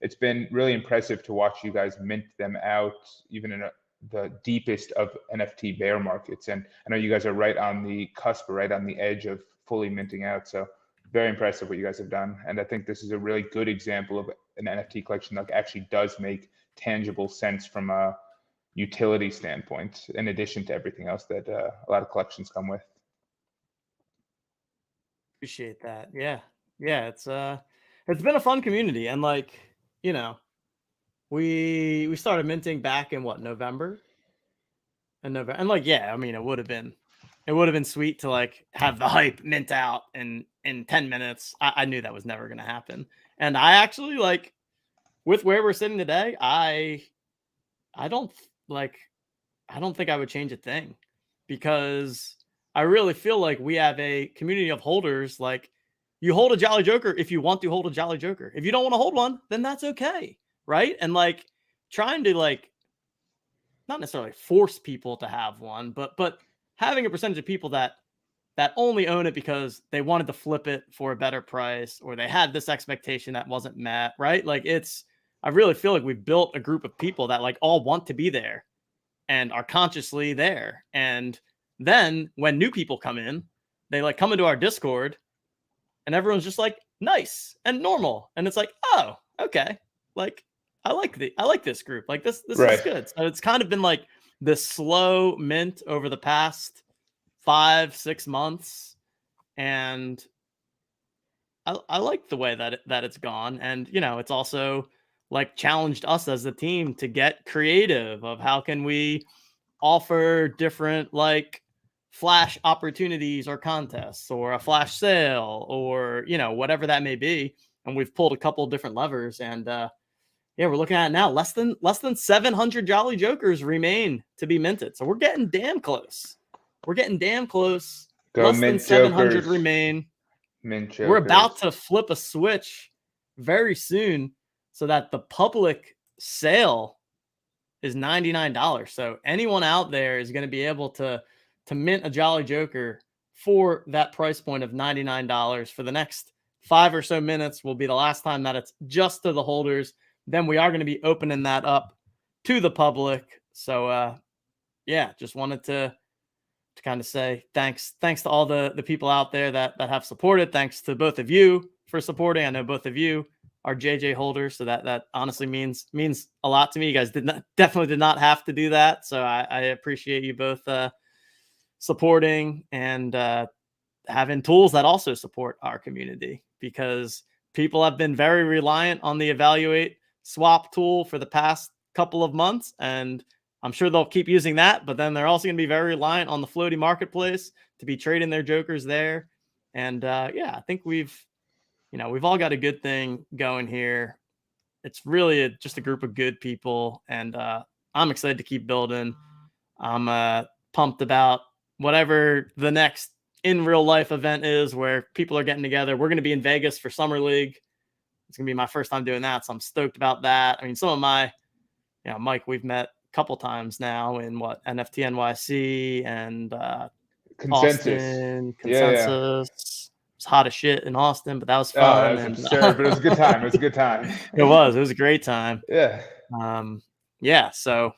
it's been really impressive to watch you guys mint them out, even in the deepest of NFT bear markets. And I know you guys are right on the cusp, right on the edge of fully minting out. So very impressive what you guys have done. And I think this is a really good example of an NFT collection that actually does make tangible sense from a utility standpoint, in addition to everything else that a lot of collections come with. Appreciate that. Yeah. It's been a fun community, and like, we started minting back in November. And like, I mean, it would have been sweet to like have the hype mint out in 10 minutes. I knew that was never going to happen. And I actually, like, with where we're sitting today, I don't think I would change a thing, because I really feel like we have a community of holders. Like, you hold a Jolly Joker if you want to hold a Jolly Joker. If you don't want to hold one, then that's okay. Right. And like, trying to like, not necessarily force people to have one, but having a percentage of people that only own it because they wanted to flip it for a better price, or they had this expectation that wasn't met. Right. Like, I really feel like we've built a group of people that like all want to be there and are consciously there. And then when new people come in, they like come into our Discord and everyone's just like nice and normal. And it's like, oh, okay. Like, I like this group. Like, this Right. is good. So it's kind of been like this slow mint over the past 5-6 months. And I like the way that it's gone. And, it's also like challenged us as a team to get creative of how can we offer different like flash opportunities or contests, or a flash sale, or whatever that may be. And we've pulled a couple of different levers, and we're looking at it now. Less than 700 Jolly Jokers remain to be minted, so we're getting damn close. Go Less than mint 700 Jokers. remain. Mint We're Jokers. about to flip a switch very soon, so that the public sale is $99. So anyone out there is going to be able to mint a Jolly Joker for that price point of $99 for the next 5 or so minutes. Will be the last time that it's just to the holders. Then we are going to be opening that up to the public. So just wanted to kind of say thanks to all the people out there that have supported. Thanks to both of you for supporting. I know both of you are JJ holders, so that honestly means a lot to me. You guys definitely did not have to do that, so I appreciate you both supporting and having tools that also support our community, because people have been very reliant on the Evaluate swap tool for the past couple of months, and I'm sure they'll keep using that, but then they're also going to be very reliant on the floaty marketplace to be trading their Jokers there. And I think we've all got a good thing going here. It's really just a group of good people, and I'm excited to keep building. I'm pumped about whatever the next in real life event is where people are getting together. We're going to be in Vegas for Summer League. It's gonna be my first time doing that, so I'm stoked about that. I mean, some of my, Mike, we've met a couple times now in NFT NYC and Consensus. Austin Yeah. Consensus. It's hot as shit in Austin, but that was Oh, fun. that was absurd, but it was a good time. It was a good time. It was a great time. Yeah. Yeah. So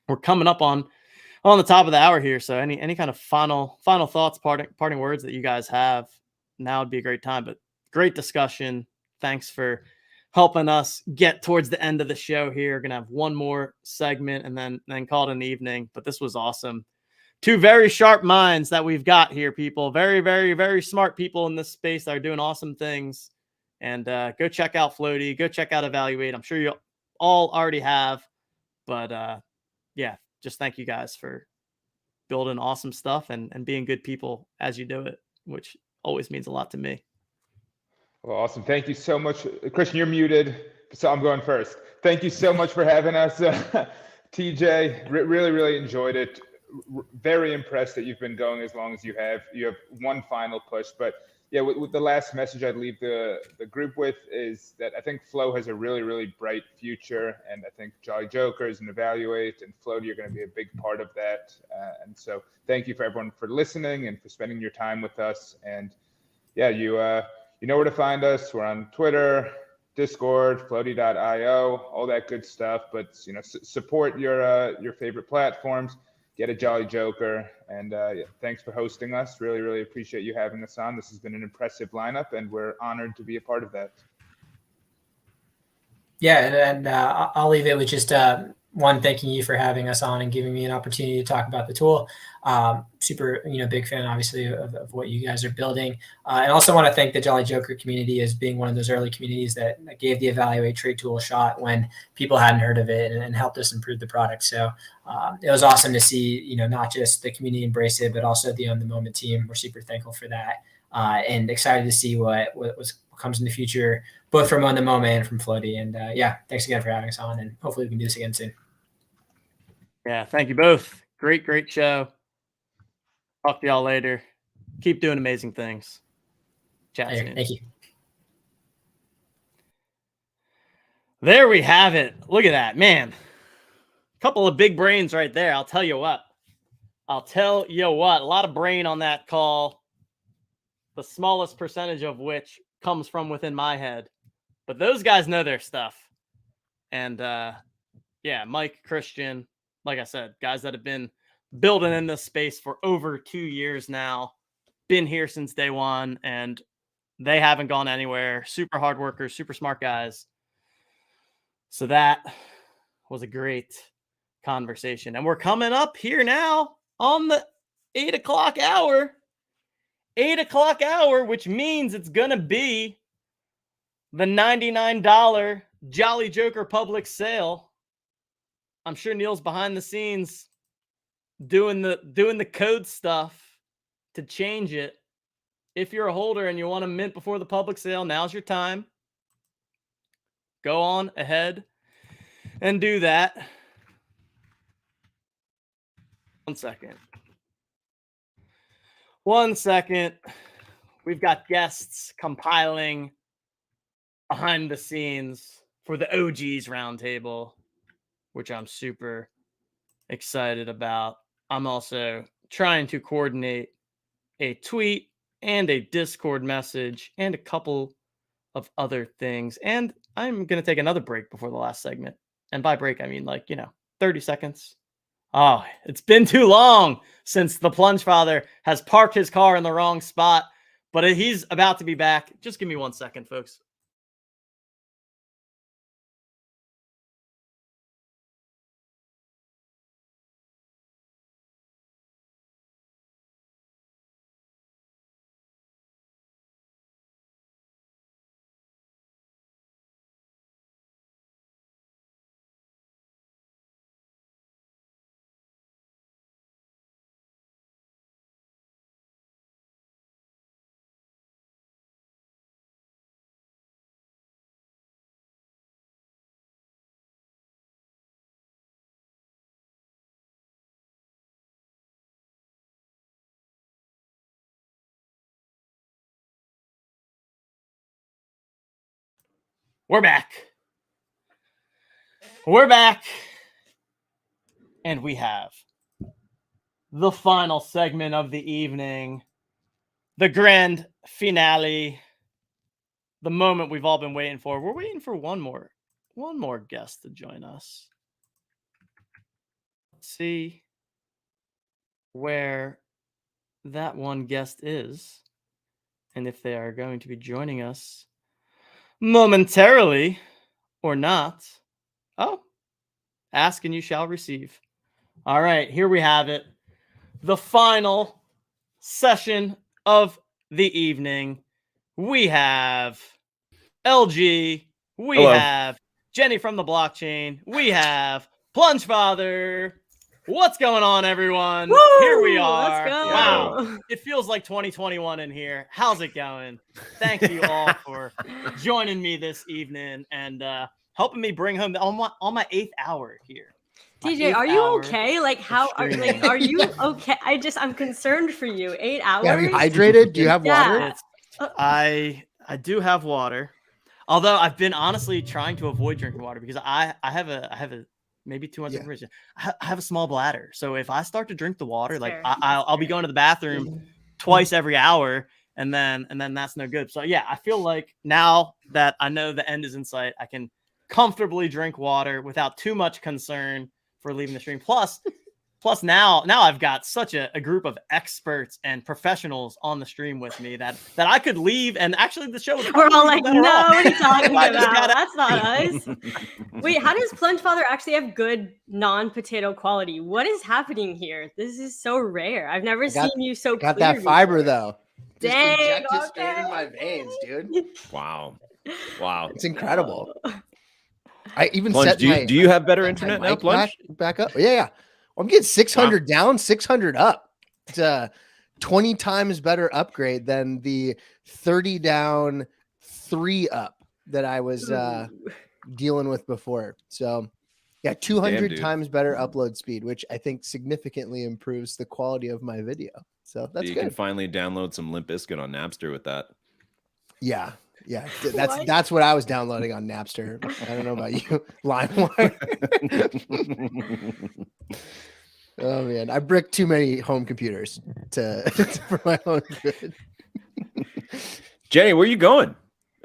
we're coming up on the top of the hour here. So any kind of final thoughts, parting words that you guys have, now would be a great time. But great discussion. Thanks for helping us get towards the end of the show here. Gonna have one more segment and then call it an evening. But this was awesome. Two very sharp minds that we've got here, people. Very, very, very smart people in this space that are doing awesome things. And go check out Floaty. Go check out Evaluate. I'm sure you all already have. But yeah, just thank you guys for building awesome stuff and being good people as you do it, which always means a lot to me. Well, awesome. Thank you so much. Christian, you're muted, so I'm going first. Thank you so much for having us. TJ, really, really enjoyed it. Very impressed that you've been going as long as you have. You have one final push, but yeah, with the last message I'd leave the group with is that I think Flow has a really, really bright future, and I think Jolly Jokers and Evaluate and Floaty are going to be a big part of that. And so thank you for everyone for listening and for spending your time with us. And yeah, you know where to find us. We're on Twitter, Discord, floaty.io, all that good stuff. But support your favorite platforms. Get a Jolly Joker, and yeah, thanks for hosting us. Really, really appreciate you having us on. This has been an impressive lineup, and we're honored to be a part of that. Yeah, and I'll leave it with just one, thanking you for having us on and giving me an opportunity to talk about the tool. Super, big fan, obviously, of what you guys are building. And also want to thank the Jolly Joker community as being one of those early communities that gave the Evaluate Trade Tool a shot when people hadn't heard of it and helped us improve the product. So it was awesome to see, not just the community embrace it, but also the On the Moment team. We're super thankful for that and excited to see what comes in the future, both from On the Moment and from Floaty. And yeah, thanks again for having us on, and hopefully we can do this again soon. Yeah, thank you both. Great show. Talk to y'all later. Keep doing amazing things. Chat soon. Thank you. There we have it. Look at that, man. Couple of big brains right there. I'll tell you what. A lot of brain on that call. The smallest percentage of which comes from within my head. But those guys know their stuff. And yeah, Mike, Christian, like I said, guys that have been building in this space for over 2 years now, been here since day one, and they haven't gone anywhere. Super hard workers, super smart guys. So that was a great conversation. And we're coming up here now on the 8 o'clock hour. 8 o'clock hour, which means it's going to be the $99 Jolly Joker public sale. I'm sure Neil's behind the scenes doing the code stuff to change it. If you're a holder and you want to mint before the public sale, now's your time. Go on ahead and do that. 1 second. 1 second. We've got guests compiling behind the scenes for the OGs roundtable, which I'm super excited about. I'm also trying to coordinate a tweet and a Discord message and a couple of other things. And I'm going to take another break before the last segment. And by break, I mean 30 seconds. Oh, it's been too long since the Plunge Father has parked his car in the wrong spot, but he's about to be back. Just give me 1 second, folks. We're back. We're back. And we have the final segment of the evening, the grand finale, the moment we've all been waiting for. We're waiting for one more guest to join us. Let's see where that one guest is and if they are going to be joining us momentarily or not. Oh, ask and you shall receive. All right, here we have it. The final session of the evening. We have LG. We Hello. have Jenny from the blockchain. We have Plunge Father. What's going on, everyone? Woo! Here we Let's are. go. Wow. It feels like 2021 in here. How's it going? Thank you all for joining me this evening and helping me bring home on my 8th hour here. My DJ, 8th are you hour okay? Like, how are streaming. are you okay? I'm concerned for you. 8 hours. Are you hydrated? Do you have water? Yeah. I do have water, although I've been honestly trying to avoid drinking water because I have a maybe too much information. I have a small bladder, so if I start to drink the water, like fair. I'll be going to the bathroom twice every hour, and then that's no good. So yeah, I feel like now that I know the end is in sight, I can comfortably drink water without too much concern for leaving the stream. Plus now I've got such a group of experts and professionals on the stream with me that I could leave and actually the show would We're all probably like, be no, better off. what are you talking I just about? gotta- That's not us. Wait, how does Plunge Father actually have good non-potato quality? What is happening here? This is so rare. I've never seen you so Got clear that fiber before. though. Dang, Inject it straight okay. in my veins, dude. Wow. Wow. It's incredible. I even Plunge, set do you have better internet now, mic Plunge? back up. Yeah. I'm getting 600 down, 600 up. It's a 20 times better upgrade than the 30 down, 3 up that I was dealing with before. So, yeah, 200 dude. times better upload speed, which I think significantly improves the quality of my video. So that's you good. can finally download some Limp Bizkit on Napster with that. Yeah. That's what I was downloading on Napster. I don't know about you, LimeWire. Oh man, I bricked too many home computers for my own good. Jenny, where you going?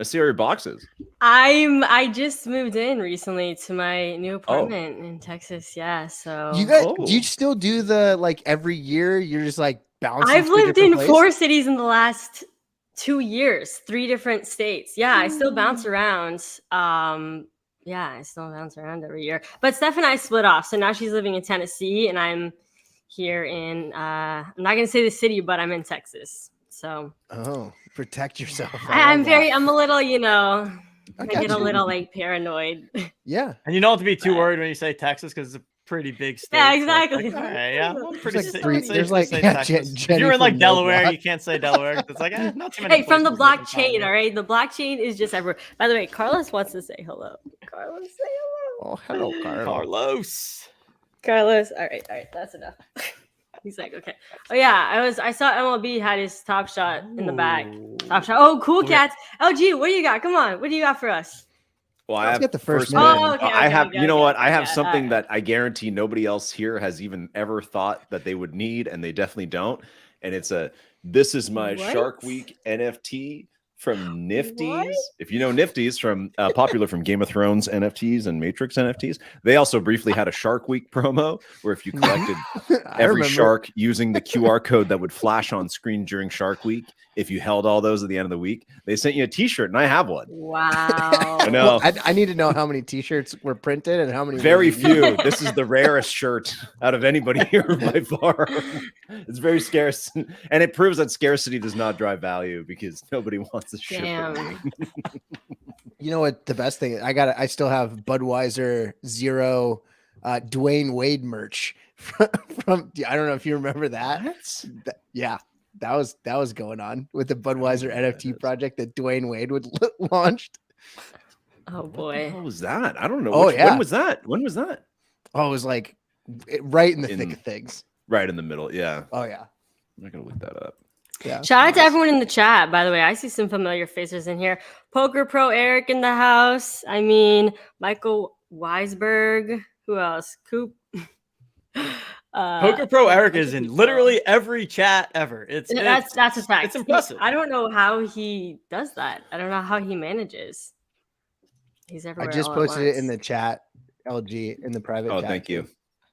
I see all your boxes. I just moved in recently to my new apartment in Texas. Yeah, so You guys, do you still do the like every year? You're just like bouncing. I've to a lived different in place? 4 cities in the last 2 years, 3 different states. Yeah, I still bounce around. Yeah, I still bounce around every year. But Steph and I split off. So now she's living in Tennessee and I'm here in I'm not gonna say the city, but I'm in Texas. So protect yourself. I'm a little, I got get a you. little like paranoid. Yeah. And you don't have to be too worried when you say Texas because it's a pretty big state. Yeah, so it's exactly. Like, all right, yeah, well, pretty like safe- three- safe there's to like- say yeah, Texas. Jenny If you're in like from No Delaware, Block. you can't say Delaware 'cause it's like not too many. Hey, from the places you can blockchain, all right? The blockchain is just everywhere. By the way, Carlos wants to say hello. Carlos, say hello. Oh, hello, Carlos. Carlos. All right, that's enough. He's like, okay. Oh yeah, I saw MLB had his Top Shot in the back. Top Shot. Oh, cool cats. LG, what do you got? Come on, what do you got for us? Well, I Let's have get the first man. minute. Oh, okay, I okay, have, okay, you know okay, what? I have okay, something alright. that I guarantee nobody else here has even ever thought that they would need, and they definitely don't. And it's this is my What? Shark Week NFT from Nifty's. If you know Nifty's from popular from Game of Thrones NFTs and Matrix NFTs, they also briefly had a Shark Week promo where if you collected I every remember. shark using the QR code that would flash on screen during Shark Week, if you held all those at the end of the week, they sent you a T-shirt, and I have one. Wow. I know. Well, I need to know how many T-shirts were printed and how many. were Very used. few. This is the rarest shirt out of anybody here by far. It's very scarce, and it proves that scarcity does not drive value because nobody wants to ship it. You know what? The best thing I still have Budweiser Zero, Dwayne Wade merch from. I don't know if you remember that. Yeah, that was going on with the Budweiser NFT project that Dwayne Wade would launched. Oh boy. What was that? I don't know. Oh, When yeah. was that? When was that? Oh, it was like right in the thick of things. Right in the middle. Yeah. Oh yeah. I'm not gonna look that up. Yeah. Shout out to everyone in the chat, by the way. I see some familiar faces in here. Poker Pro Eric in the house. I mean, Michael Weisberg. Who else? Coop. Poker Pro Eric is in literally every chat ever. That's a fact. It's impressive. I don't know how he does that. I don't know how he manages. He's I everywhere. just all at posted it in once. the chat, LG, in the private Oh, chat. thank you.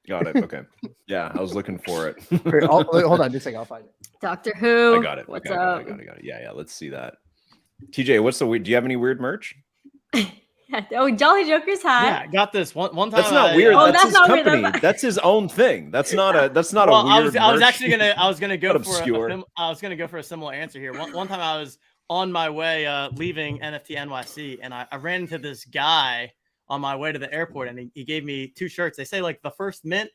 Got it. Okay. Yeah, I was looking for it. Hold on just a second. I'll find it. Doctor Who. I got it. What's I got up? it. Yeah. Let's see that. TJ, what's the weird? Do you have any weird merch? Oh, Jolly Joker's hat. Yeah, I got this one time. That's not weird. Oh, That's his not weird. company. That's his own thing. That's not a. That's not Well, a weird. I was merch. actually gonna. I was gonna go Not for. obscure. I was gonna go for a similar answer here. One time I was on my way leaving NFT NYC, and I ran into this guy on my way to the airport, and he gave me 2 shirts. They say like the first mint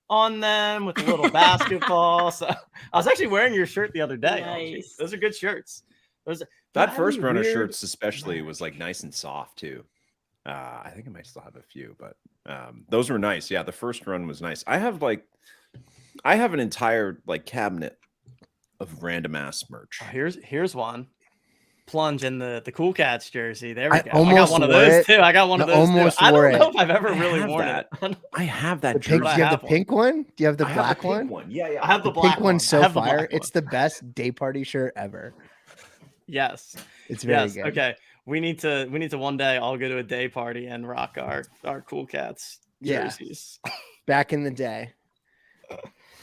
on them with a little basketball. So I was actually wearing your shirt the other day. Nice. Those are good shirts. That first runner weird- shirts especially was like nice and soft too. I think I might still have a few, but those were nice. Yeah, the first run was nice. I have an entire like cabinet of random ass merch. Oh, here's one. Plunge in the Cool Cats jersey. There we I go. I got almost one of wore those it. too. I got one of I those almost too. I wore don't know it. if I've ever really have worn that. it. I have that The pink, jersey. do you I have the have pink one? Do you have the I have black the pink one? Yeah. I have the The black pink one's one. I so have the fire. black It's the best day party shirt ever. Yes. It's very good. Okay. We need to one day all go to a day party and rock our Cool Cats Yeah. jerseys. Back in the day.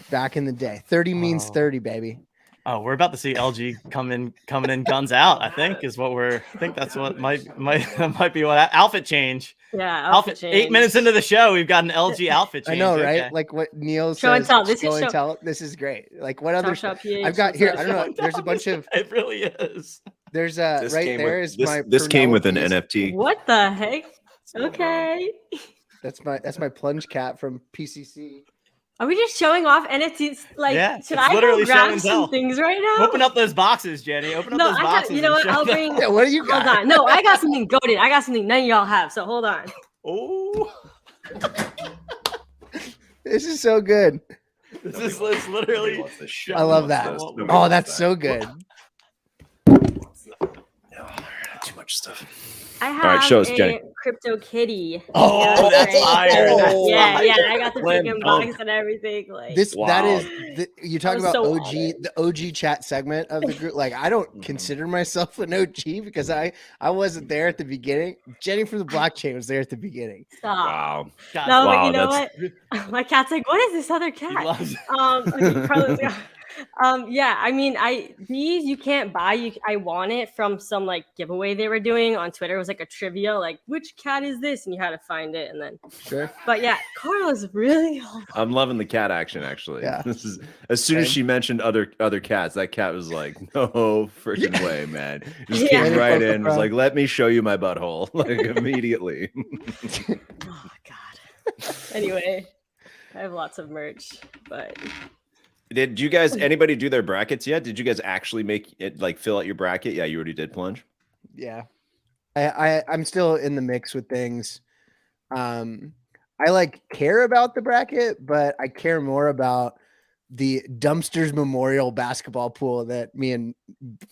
30 means 30, baby. Oh, we're about to see LG coming in guns out, I think is what I think that's what might be what outfit change. Yeah, outfit change. 8 minutes into the show, we've got an LG outfit I change. know, right? Okay. Like what Neil Show and says. tell. This is show and show- tell. This is great. Like what other? Shop PH, I've got what's here. up? I don't know. There's a bunch of. It really is. There's This right came there with, is this, my. this came with an Penelope's- NFT. What the heck? Okay. That's my plunge cat from PCC. Are we just showing off NFTs? Like, Yeah, should it's I literally go show grab and some tell. things right now? Open up those boxes, Jenny. Open up No, those I boxes. got. You know and what? show I'll them. bring. Yeah, what do you got? Hold on. No, I got something goaded. I got something none of y'all have. So hold on. Oh, This is so good. this is literally. I love that. Oh, that's so good. Too much stuff. I have right, show us, a Jenny. crypto kitty. Oh, that's fire. That's Yeah, fire. yeah. I got the Slam freaking dunk. box and everything. Like That Wow. is you talk was about so OG, the OG chat segment of the group. Like I don't consider myself an OG because I wasn't there at the beginning. Jenny from the blockchain was there at the beginning. stop. Wow. God, No, but Wow, you know that's- what? My cat's like, what is this other cat? loves it. Okay, Carlos, yeah. Yeah, I mean, these you can't buy. I won it from some like giveaway they were doing on Twitter. It was like a trivia, like which cat is this, and you had to find it, and then. Sure. But yeah, Carlos really. I'm loving the cat action actually. Yeah. This is as soon as Same. she mentioned other cats, that cat was like, no freaking way, man. Just Yeah. came right in, was From- like, let me show you my butthole. Like immediately. Oh God. Anyway, I have lots of merch, but Did you guys anybody do their brackets yet? Did you guys actually make it like fill out your bracket? Yeah, you already did, Plunge. Yeah. I'm still in the mix with things. I like care about the bracket, but I care more about the Dumpsters Memorial basketball pool that me and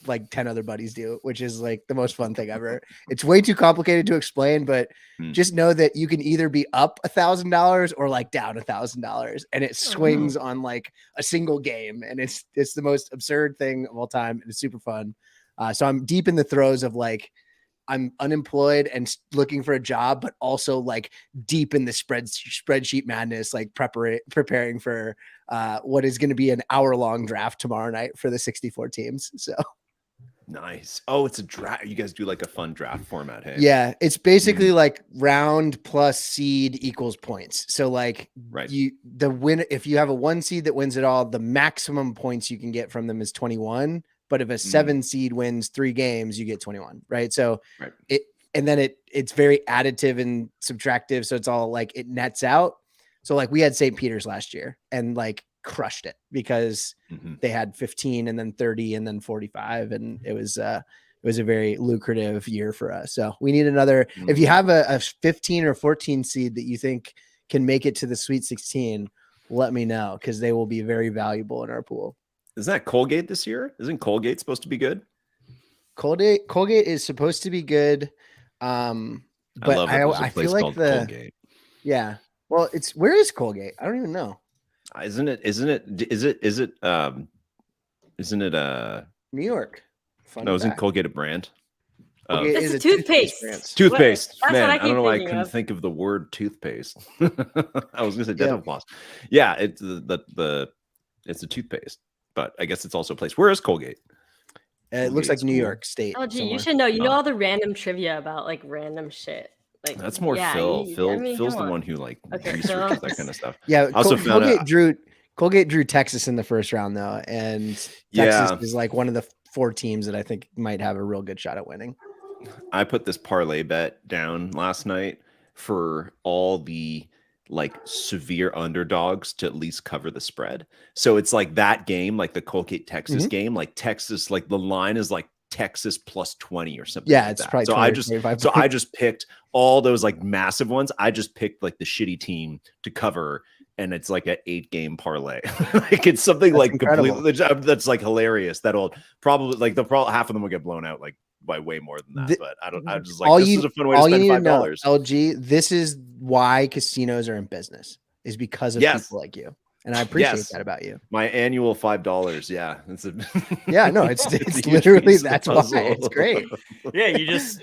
like 10 other buddies do, which is like the most fun thing ever. It's way too complicated to explain, but just know that you can either be up $1,000 or like down $1,000, and it swings on like a single game, and it's the most absurd thing of all time, and it's super fun. So I'm deep in the throes of like I'm unemployed and looking for a job, but also like deep in the spreadsheet madness, like preparing for what is going to be an hour-long draft tomorrow night for the 64 teams. So Nice. Oh, it's a draft. You guys do like a fun draft format, hey? yeah, it's basically like round plus seed equals points. So like Right. if you have a 1 seed that wins it all, the maximum points you can get from them is 21. But if a 7 seed wins 3 games, you get 21, right? So Right. it's very additive and subtractive. So it's all like it nets out. So like we had St. Peter's last year and like crushed it because they had 15 and then 30 and then 45. And it was a very lucrative year for us. So we need another, if you have a 15 or 14 seed that you think can make it to the Sweet 16, let me know, because they will be very valuable in our pool. Isn't that Colgate this year? Isn't Colgate supposed to be good? Colgate is supposed to be good. But love that there's a I place feel like called the Colgate. yeah. Well, it's where is Colgate? I don't even know. Isn't it New York. Fun No, isn't fact. Colgate a brand? Colgate It's is a toothpaste. brand. Toothpaste. That's Man, what I I don't keep know why I thinking couldn't of. think of the word toothpaste. I was gonna say dental floss. Yeah, it's it's a toothpaste, but I guess it's also a place. Where is Colgate? It looks like New York State. Oh, gee, you somewhere. should know. You know Oh. all the random trivia about like random shit. Like That's more yeah, Phil. I mean, Phil's come the on. one who like Okay, researches Phil. that kind of stuff. Yeah, I also found out. Colgate drew Texas in the first round though, and Texas Yeah. is like one of the 4 teams that I think might have a real good shot at winning. I put this parlay bet down last night for all the like severe underdogs to at least cover the spread. So it's like that game, like the Colgate Texas Mhm. game, like Texas, like the line is like Texas plus 20 or something. Yeah, like it's that. probably so 20 I or just 25 so I just picked all those like massive ones. I just picked like the shitty team to cover, and it's like an 8-game parlay. Like it's something That's like incredible. completely that's like hilarious. That'll probably like half of them will get blown out like by way more than that. The- But I'm just like, all this you, is a fun way to all you spend need to know, $5. LG, this is why casinos are in business, is because of Yes. people like you. And I appreciate Yes. that about you. My annual $5. Yeah, it's a Yeah, no, it's a huge literally piece of the that's why it's puzzle. great. Yeah, you just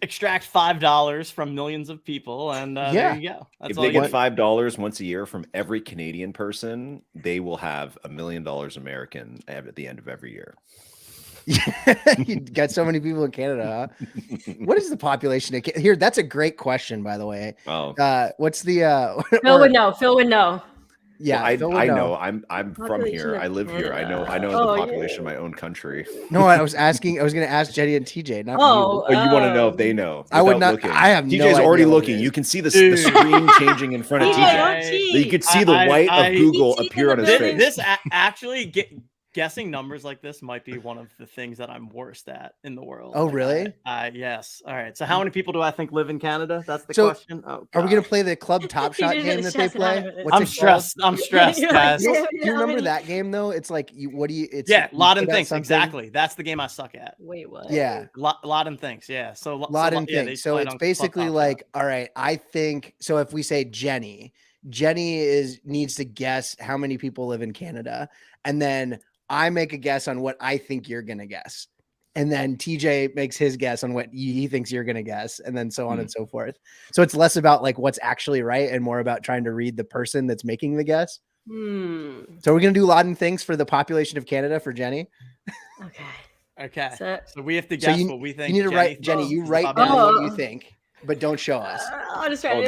extract $5 from millions of people, and Yeah. there you go. That's If all they you get need. $5 once a year from every Canadian person, they will have $1 million American at the end of every year. You got so many people in Canada, huh? What is the population of here? That's a great question, by the way. Oh, What's the Phil or- would know. Phil would know. Yeah, well, Phil would I know. know. I'm from Population here. of I live here. I know Canada. the Oh, yeah. population of my own country. No, I was going to ask Jenny and TJ, not Oh, you. Oh, you want to know if they know? I would without not. looking. I have no TJ's already idea what it looking. is. You can see the Dude. screen changing in front of TJ, don't TJ. cheat. You can see the white of Google He's appear on his in the face. building. This actually guessing numbers like this might be one of the things that I'm worst at in the world. Oh, Like, really? Yes. All right. So how many people do I think live in Canada? That's the So, question. Oh, Are we going God. to play the club Top Shot just game really that they stressing out play? over this. What's I'm it called? stressed. I'm stressed, You're like, guys. yeah. Do you how remember many- that game though? It's like what do you? It's Yeah, you lot and put out things. something- Exactly. That's the game I suck at. Wait, what? Yeah, Lot and things. Yeah. So lot and yeah, they things. So play it it's on Club basically Top Shot. like, all right, I think so. If we say Jenny needs to guess how many people live in Canada, and then I make a guess on what I think you're gonna guess, and then TJ makes his guess on what he thinks you're gonna guess, and then so on and so forth. So it's less about like what's actually right and more about trying to read the person that's making the guess. Hmm. So we're gonna do lot and things for the population of Canada for Jenny. Okay. Okay. So, So we have to So guess what we think. You need to write, thinks Jenny. is You the write down population. what you think, but don't show us. I'll just try Oh, to.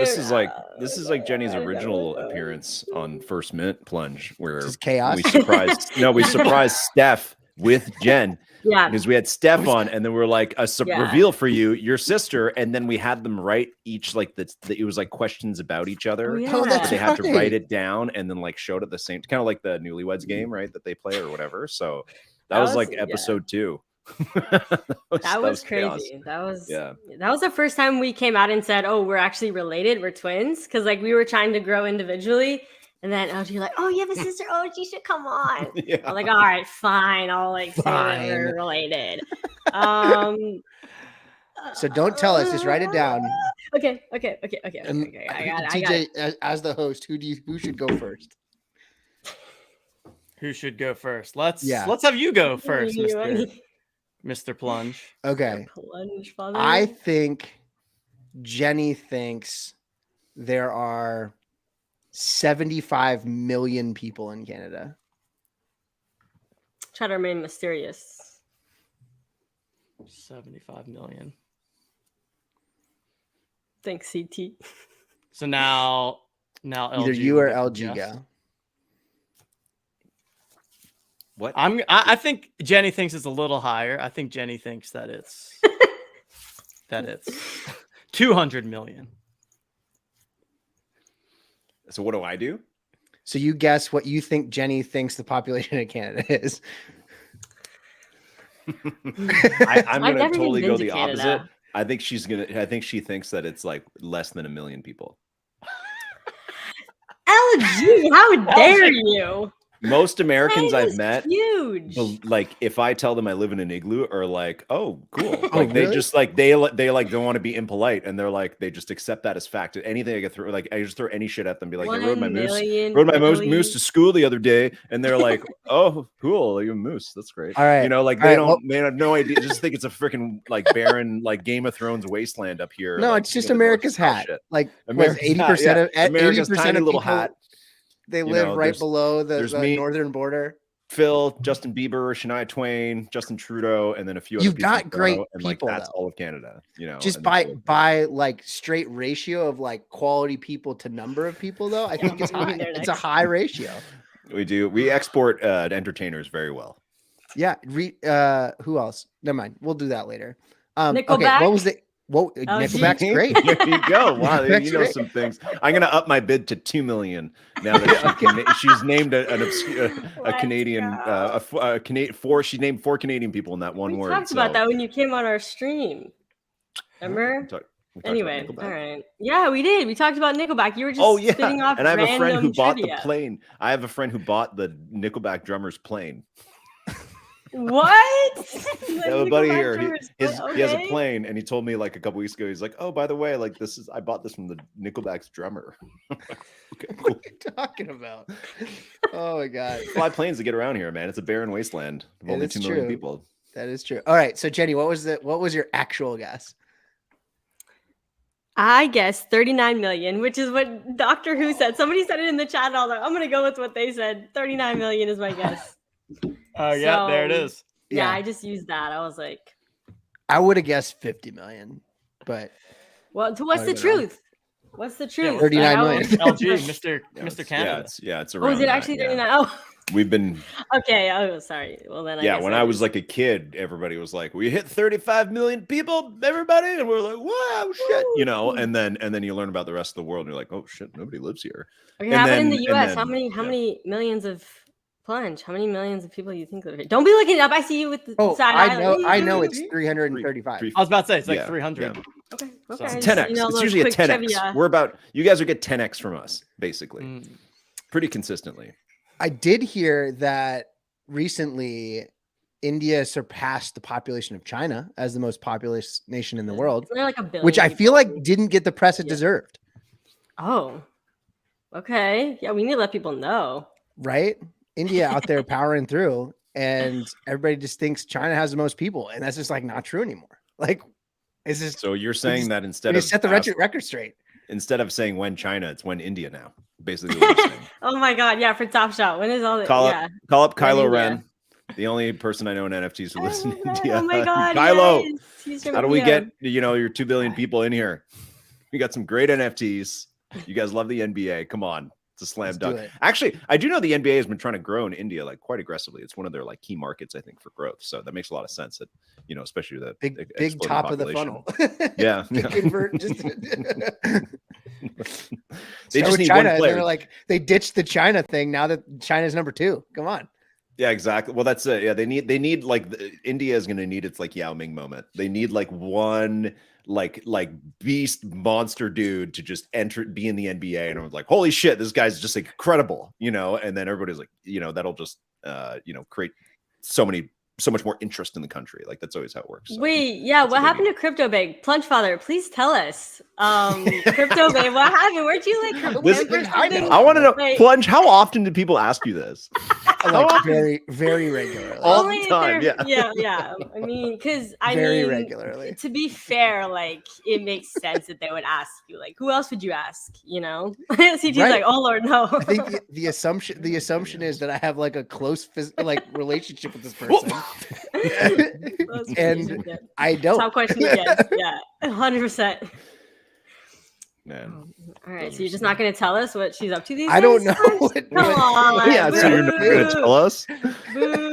this is like Jenny's original appearance on First Mint Plunge, where Just chaos? we surprised Steph with Jen. Yeah. Because we had Steph on, and then we were like Yeah. reveal for you, your sister, and then we had them write each like it was like questions about each other. Oh, yeah. Oh, that's But they had to right. write it down and then like showed at the same, kind of like the Newlyweds game, right? That they play or whatever. So that was like yeah. episode 2. That was chaos. crazy. That was the first time we came out and said, "Oh, we're actually related. We're twins." Because like we were trying to grow individually, and then LG like, "Oh, you have a sister. Oh, she should come on." Yeah. I'm like, "All right, fine. I'll like say that we're Fine. related." So don't tell us. Just write it down. Okay. I got it. TJ, as the host, who should go first? Who should go first? Let's Yeah. have you go first, You want Mr. me- Mr. Plunge. Okay. Plunge, father. I think Jenny thinks there are 75 million people in Canada. try to remain mysterious. 75 million. Thanks, CT. So now Either LG you will or get to LG guess. go. What? I think Jenny thinks it's a little higher. I think Jenny thinks that it's 200 million. So what do I do? So you guess what you think Jenny thinks the population of Canada is. I'm I've gonna never totally even go been the to opposite. Canada. I think she thinks that it's like less than 1 million people. LG, how dare you? Most Americans China's I've met, huge. like if I tell them I live in an igloo, are like, "Oh, cool." Oh, Like they really? just like they like don't want to be impolite, and they're like they just accept that as fact. Anything I get through, like I just throw any shit at them, be like, "I rode my 1 moose, million moose Italy. to school the other day," and they're like, "Oh, cool, you have a moose. That's great." All right, you know, like all they right, don't, well- they have no idea. Just think it's a freaking like barren, like Game of Thrones wasteland up here. No, like, it's just the North America's South hat. shit. Like America's 80% hat, of yeah. America's 80% tiny of little people, hat. they You live know, right there's- below the there's me, northern border. Phil, Justin Bieber, Shania Twain, Justin Trudeau, and then a few other You've people. got in great Toronto, and like people, that's though. all of Canada. You know, Just and by like straight ratio of like quality people to number of people, though, I think it's high. It's a high ratio. we export entertainers very well. Yeah. Who else? Never mind. We'll do that later. Okay. Nickelback? What was the? What LG. Nickelback's great. There you go. Wow, Nickelback's you know great. some things. I'm gonna up my bid to 2 million now that she's named a Canadian, She named 4 Canadian people in that one We word. talked about that when you came on our stream. Remember? We talked about Anyway, Nickelback. all right. Yeah, we did. We talked about Nickelback. You were just Oh yeah, spitting off and I have a friend who random bought trivia. the plane. I have a friend who bought the Nickelback drummer's plane. What? I have a buddy Nickelback here. drummer's He has a okay. plane, and he told me like a couple weeks ago. He's like, "Oh, by the way, like I bought this from the Nickelback's drummer." Okay, cool. What are you talking about? Oh my god. Fly planes to get around here, man. It's a barren wasteland of only 2 million people. That is true. All right. So Jenny, what was your actual guess? I guess 39 million, which is what Doctor Who said. Somebody said it in the chat, and I was like, I'm gonna go with what they said. 39 million is my guess. Oh yeah, there it So, is. Yeah, Yeah. I just used that. I was like, I would have guessed 50 million, but well, so what's I the don't know. truth? What's the truth? 39 Like, I million. was- LG, Mr. Canada. Yeah, it's Oh, around. is it that, actually yeah. 39? Oh, We've been okay. Oh, sorry. Well, then yeah, guess when I was like a kid, everybody was like, "We hit 35 million people, everybody," and we're like, "Wow, shit," you know. And then you learn about the rest of the world, and you're like, "Oh shit, nobody lives here." Okay, And how about in then- the and U.S.? then- How many millions of plunge? How many millions of people you think live here? Don't be looking it up. I see you with the oh, side I eye. know, like, I know it's 335. I was about to say it's like Yeah, 300. yeah. Okay, It's okay. 10x. You know, It's little usually a quick 10x. trivia. We're about you guys will get 10x from us, basically, Mm. pretty consistently. I did hear that recently India surpassed the population of China as the most populous nation in the world, Isn't there like a billion which I people? feel like didn't get the press it deserved, Oh, okay. Yeah, we need to let people know. right? India out there powering through, and everybody just thinks China has the most people, and that's just like not true anymore. Like, it's just So you're saying that we instead just of set the record straight. instead of saying when China, it's when India now. Basically, what you're saying. Oh my God, yeah, for Top Shot. When is all the Call yeah? up When Kylo India. Ren, the only person I know in NFTs who lives in India. Oh my God, Kylo, yes, he's from how do we India. get your 2 billion people in here? We got some great NFTs. You guys love the NBA. Come on. It's a slam Let's do dunk. it. Actually, I do know the NBA has been trying to grow in India like quite aggressively. It's one of their like key markets, I think, for growth. So that makes a lot of sense. That especially the Big exploding top of the population. funnel. Yeah, Big yeah. convert, just They Start just with need China, one and player. they're like they ditched the China thing. Now that China's number 2, come on. Yeah, exactly. Well, that's it. Yeah, they need like India is going to need its like Yao Ming moment. They need like one like beast monster dude to just be in the NBA, and I was like, holy shit, this guy's just like incredible, And then everybody's like, that'll just create so much more interest in the country. Like that's always how it works. So. Wait, yeah, what happened to Crypto Big? Plunge Father, please tell us. Crypto Big, what happened? Weren't you like Listen, hemp or something? I want to know, Like, Plunge. How often do people ask you this? Like very, very regularly. All only the if time. they're- Yeah. yeah. I mean, because Very regularly. To be fair, like it makes sense that they would ask you. Like, who else would you ask? CG's Right. like, oh Lord, no. I think the assumption is that I have like a close relationship with this person, and I don't. Top question again. Yeah, 100%. Man. All right, so you're just not going to tell us what she's up to these I don't days? know. Come on. Yeah, so you're not going to tell us?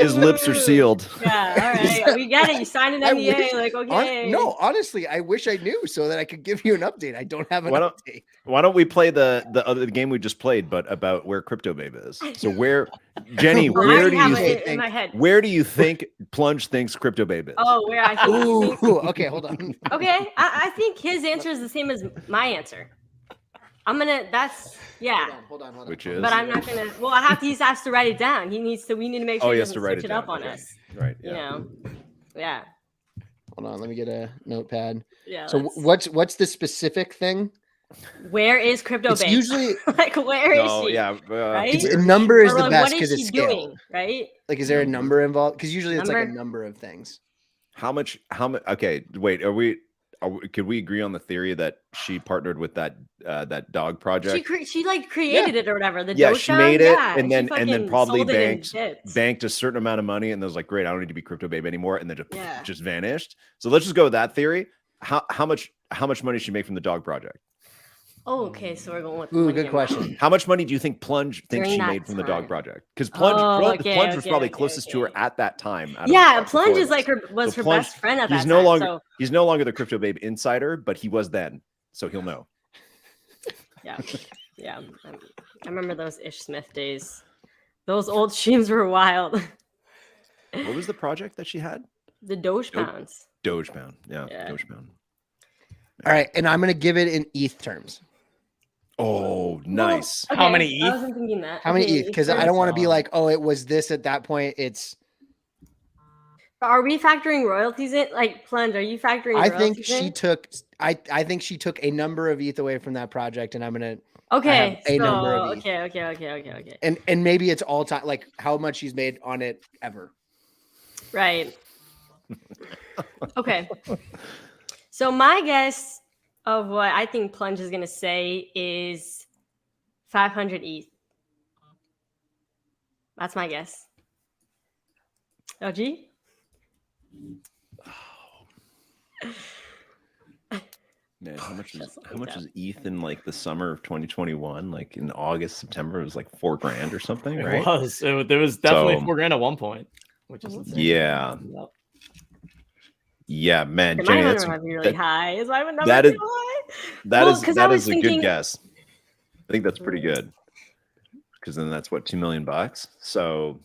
His lips are sealed. Yeah, all right. We get it. You signed an I NDA. wish- Like, okay. No, honestly, I wish I knew so that I could give you an update. I don't have an update. Why don't we play the game we just played, but about where Crypto Babe is? So Jenny, Well, I where already do have you it in my head. where do you think Plunge thinks Crypto Babe is? Oh, where I think. Ooh, okay, hold on. Okay, I think his answer is the same as my answer. That's yeah. Hold on. Which is. But I'm not gonna. Well, he has to write it down. We need to make sure Oh, he he has doesn't to write switch it it up down. on Okay. us. Right. You Yeah. know. Yeah. Hold on, let me get a notepad. Yeah. So what's the specific thing? Where is Crypto It's Babe? usually like where is No, she? yeah. Right? it's, a number is Or, the like, best what is because it's she scale. doing? Right? Like, is there a number involved? Because usually it's like a Number? number of things. How much? Okay, wait. Could we agree on the theory that she partnered with that dog project? She like created it or whatever. The Yeah, Doge she made it, yeah, and she then fucking probably sold it in bits. banked a certain amount of money, and was like, great, I don't need to be Crypto Babe anymore, and then Yeah. just vanished. So let's just go with that theory. How much money did she make from the dog project? Oh, okay. So we're going with Ooh, money good amount. question. How much money do you think Plunge thinks During she that made from the dog time. project? Because Plunge Oh, Plunge was okay, probably okay, closest to her at that time. out of- Yeah, of the Plunge four is of like us. was So her Plunge- best friend at he's that no time. longer So he's no longer the Crypto Babe insider, but he was then, so he'll know. yeah, yeah. I remember those Ish Smith days. Those old streams were wild. What was the project that she had? The Doge pounds. Doge Pound. Yeah, Yeah. Doge Pound. All right, and I'm gonna give it in ETH terms. Oh, nice. Okay, How many I ETH? wasn't thinking that. How many Okay, ETH? Because I don't want to be like, oh, it was this at that point. It's. Are we factoring royalties in? Like Plunge, are you factoring? I royalties think she in? took. I think she took a number of ETH away from that project, and I'm gonna. Okay, I have a number of ETH. okay. And maybe it's all time, like how much she's made on it ever. Right. Okay. So my guess of what I think Plunge is gonna say is 500 ETH. That's my guess. OG? Man, how much is ETH in like the summer of 2021? Like in August, September, it was like $4,000 or something, It right? was. There was definitely So- $4,000 at one point, which is insane. Yeah. Yep. Yeah, man, It Jenny, might that's number be really that- high. Is my number that is too high? that Well, is 'cause I that was is a thinking- good guess. I think that's pretty good. Because then that's what $2 million. So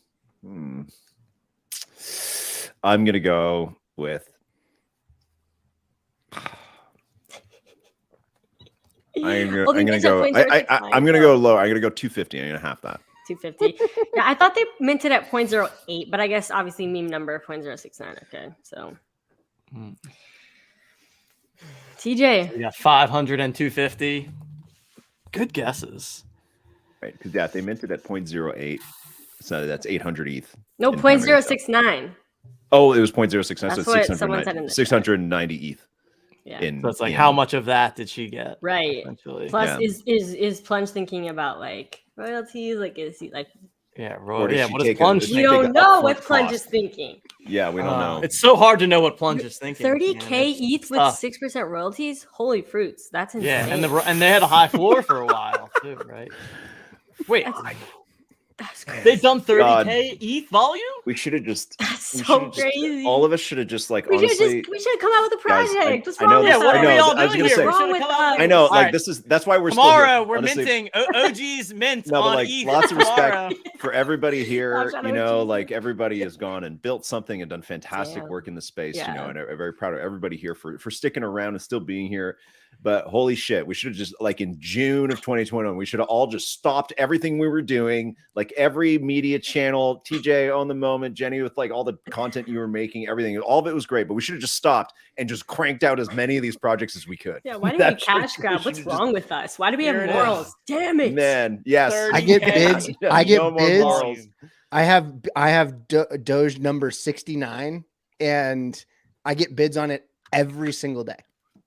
I'm gonna go with. I'm Well, gonna these are go. points that are I'm gonna go low. I'm gonna go 250. I'm gonna half that. 250. Yeah, I thought they minted at 0.08, but I guess obviously meme number 0.069. Okay, so TJ. We got 500 and 250. Good guesses. Right, because yeah, they minted at 0.08. So that's 800 ETH. No, in primary sale. 0.069. Oh, it was 0.069. So That's it's what someone said in the chat. 690 ETH. Yeah. So it's like, how much of that did she get? Right. Essentially. Plus, Yeah. is Plunge thinking about like royalties? Like, is he like? Yeah, Or does yeah. she What is take a- Plunge does she You thinking? take don't a know what upfront Plunge cost? is thinking. Yeah, we don't know. It's so hard to know what Plunge is thinking. 30K man. ETH It's with tough. 6% royalties. Holy fruits! That's insane. Yeah, and they had a high floor for a while too, right? Wait, That's crazy. they dumped 30K God. ETH volume? We should have just. That's we so should've just- crazy. all of us should have just like We should honestly. have come out with a Guys, project. What's I wrong know with this- us? what are we all I was doing gonna here? say- We Wrong should've with come out us? I know, All like right. this is that's why we're Tomorrow still here, we're honestly. minting OG's mint No, but on like ETH. lots of tomorrow. respect for everybody here. Shout You out know, OGs. like everybody has gone and built something and done fantastic Damn. work in the space. You Yeah. know, and I'm very proud of everybody here for sticking around and still being here. But holy shit, we should have just like in June of 2021, we should have all just stopped everything we were doing. Like every media channel, TJ on the moment, Jenny with like all the content you were making, everything, all of it was great. But we should have just stopped and just cranked out as many of these projects as we could. Yeah, why do we That should- cash we grab? should What's have just- wrong with us? Why do we have Here it morals? is. Damn it. Man, yes. 30K. I get bids. I get No more bids. morals. I have Doge number 69, and I get bids on it every single day.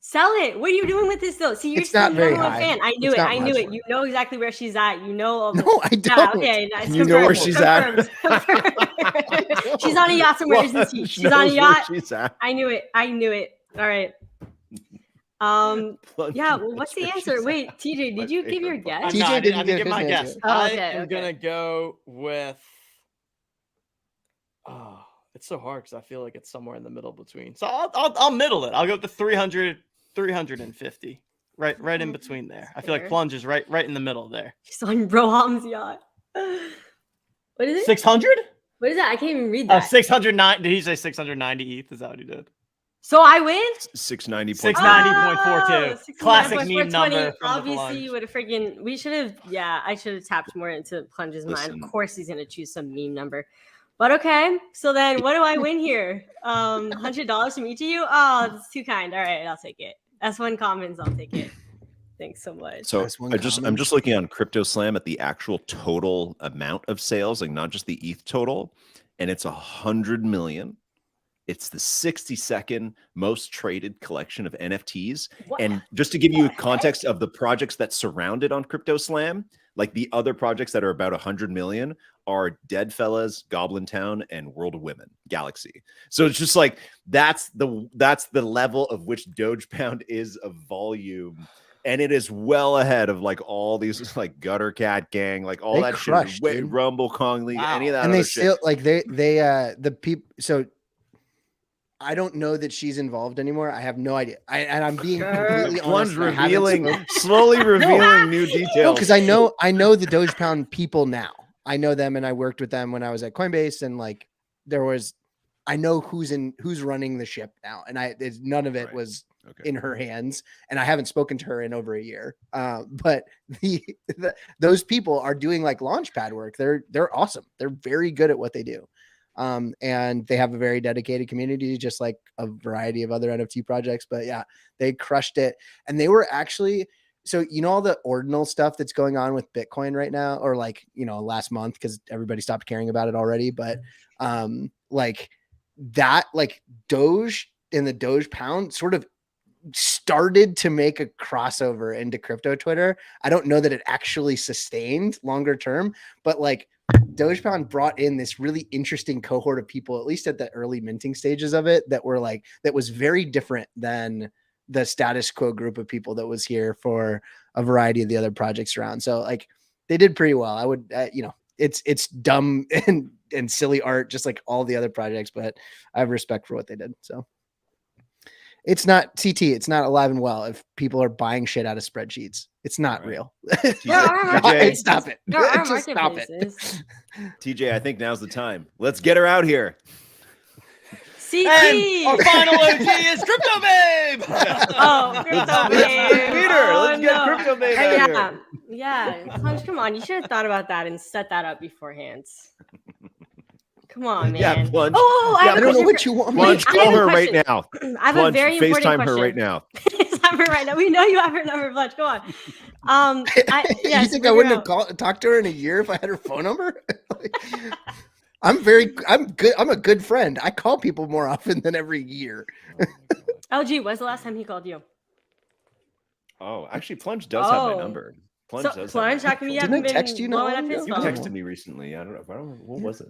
Sell it. What are you doing with this though? See, you're It's not the number very one high. fan. I knew It's it. not I knew much. it. You know exactly where she's at. You know all the No, I Yeah, don't. okay, that's You know where confirmed. she's at. Confirmed. She's on a yacht somewhere, isn't she? She She's on a knows where yacht. she's at. I knew it. I knew it. All right. Yeah. Well, what's the answer? Wait, TJ, did you give your guess? TJ No, I didn't didn't give give my his guess. answer. Oh, I okay, am okay. gonna go with. Oh, it's so hard because I feel like it's somewhere in the middle between. So I'll middle it. I'll go with the 350. Right in between there. I feel like Fair. Plunge is right in the middle there. She's on Broham's yacht. What is it? 600? What is that? I can't even read that. 609. Did he say 690 ETH? Is that what he did? So I win? 690.42. 690.42. Classic meme 420. number. From the Obviously, plunge. you would have freaking. We should have. Yeah, I should have tapped more into Plunge's mind. Listen. Of course, he's gonna choose some meme number. But okay, so then what do I win here? $100 from each of you? Oh, that's too kind. All right, I'll take it. S1 Commons, I'll take it. Thanks so much. So S1 I'm just looking on CryptoSlam at the actual total amount of sales, like not just the ETH total, and it's 100 million. It's the 62nd most traded collection of NFTs. What? And just to give you context of the projects that surround it on CryptoSlam, like the other projects that are about 100 million are Deadfellas, Goblin Town, and World of Women, Galaxy. So it's just like that's the level of which Dogepound is of volume. And it is well ahead of like all these like Gutter Cat Gang, like all They that crushed, shit, dude. Rumble Kong League, any of that. And other they shit. still like they the people. So I don't know that she's involved anymore. I have no idea. I'm being completely Plunge honest. I haven't revealing, spoken- slowly revealing new No, details. because I know the Dogepound people now. I know them, and I worked with them when I was at Coinbase, and like I know who's running the ship now, and none of it was in her hands, and I haven't spoken to her in over a year. But those people are doing like Launchpad work. They're awesome. They're very good at what they do. And they have a very dedicated community, just like a variety of other NFT projects. But yeah, they crushed it. And they were actually, so you know all the ordinal stuff that's going on with Bitcoin right now, or like, last month, because everybody stopped caring about it already. But like that, like Doge and the Doge pound sort of started to make a crossover into crypto Twitter. I don't know that it actually sustained longer term, but like Dogepound brought in this really interesting cohort of people, at least at the early minting stages of it, that was very different than the status quo group of people that was here for a variety of the other projects around. So like they did pretty well. I would, it's dumb and silly art, just like all the other projects, but I have respect for what they did. So it's not CT. It's not alive and well if people are buying shit out of spreadsheets. It's not real. Stop it. There are Just stop it. marketplaces. TJ, I think now's the time. Let's get her out here. CT. And our final OG is Crypto Babe. Oh, Crypto Babe. Peter, Oh, let's get no. Crypto Babe Hey, out yeah, here. yeah. Punch, come on. You should have thought about that and set that up beforehand. Come on, man. Yeah, Plunge. Oh, I, Yeah, have a I don't know question what for- you want. Wait, Plunge, I have call a her right question. now. I have Plunge, a very important FaceTime question. her right now. FaceTime her right now. We know you have her number, Plunge. Come on. You think I wouldn't have talked to her in a year if I had her phone number? I'm good. I'm a good friend. I call people more often than every year. LG, when's the last time he called you? Oh, actually, Plunge does have my Oh. number. Plunge So, does. have Plunge, my how come you number. haven't been blowing up his You phone? texted me recently. I don't know. What was it?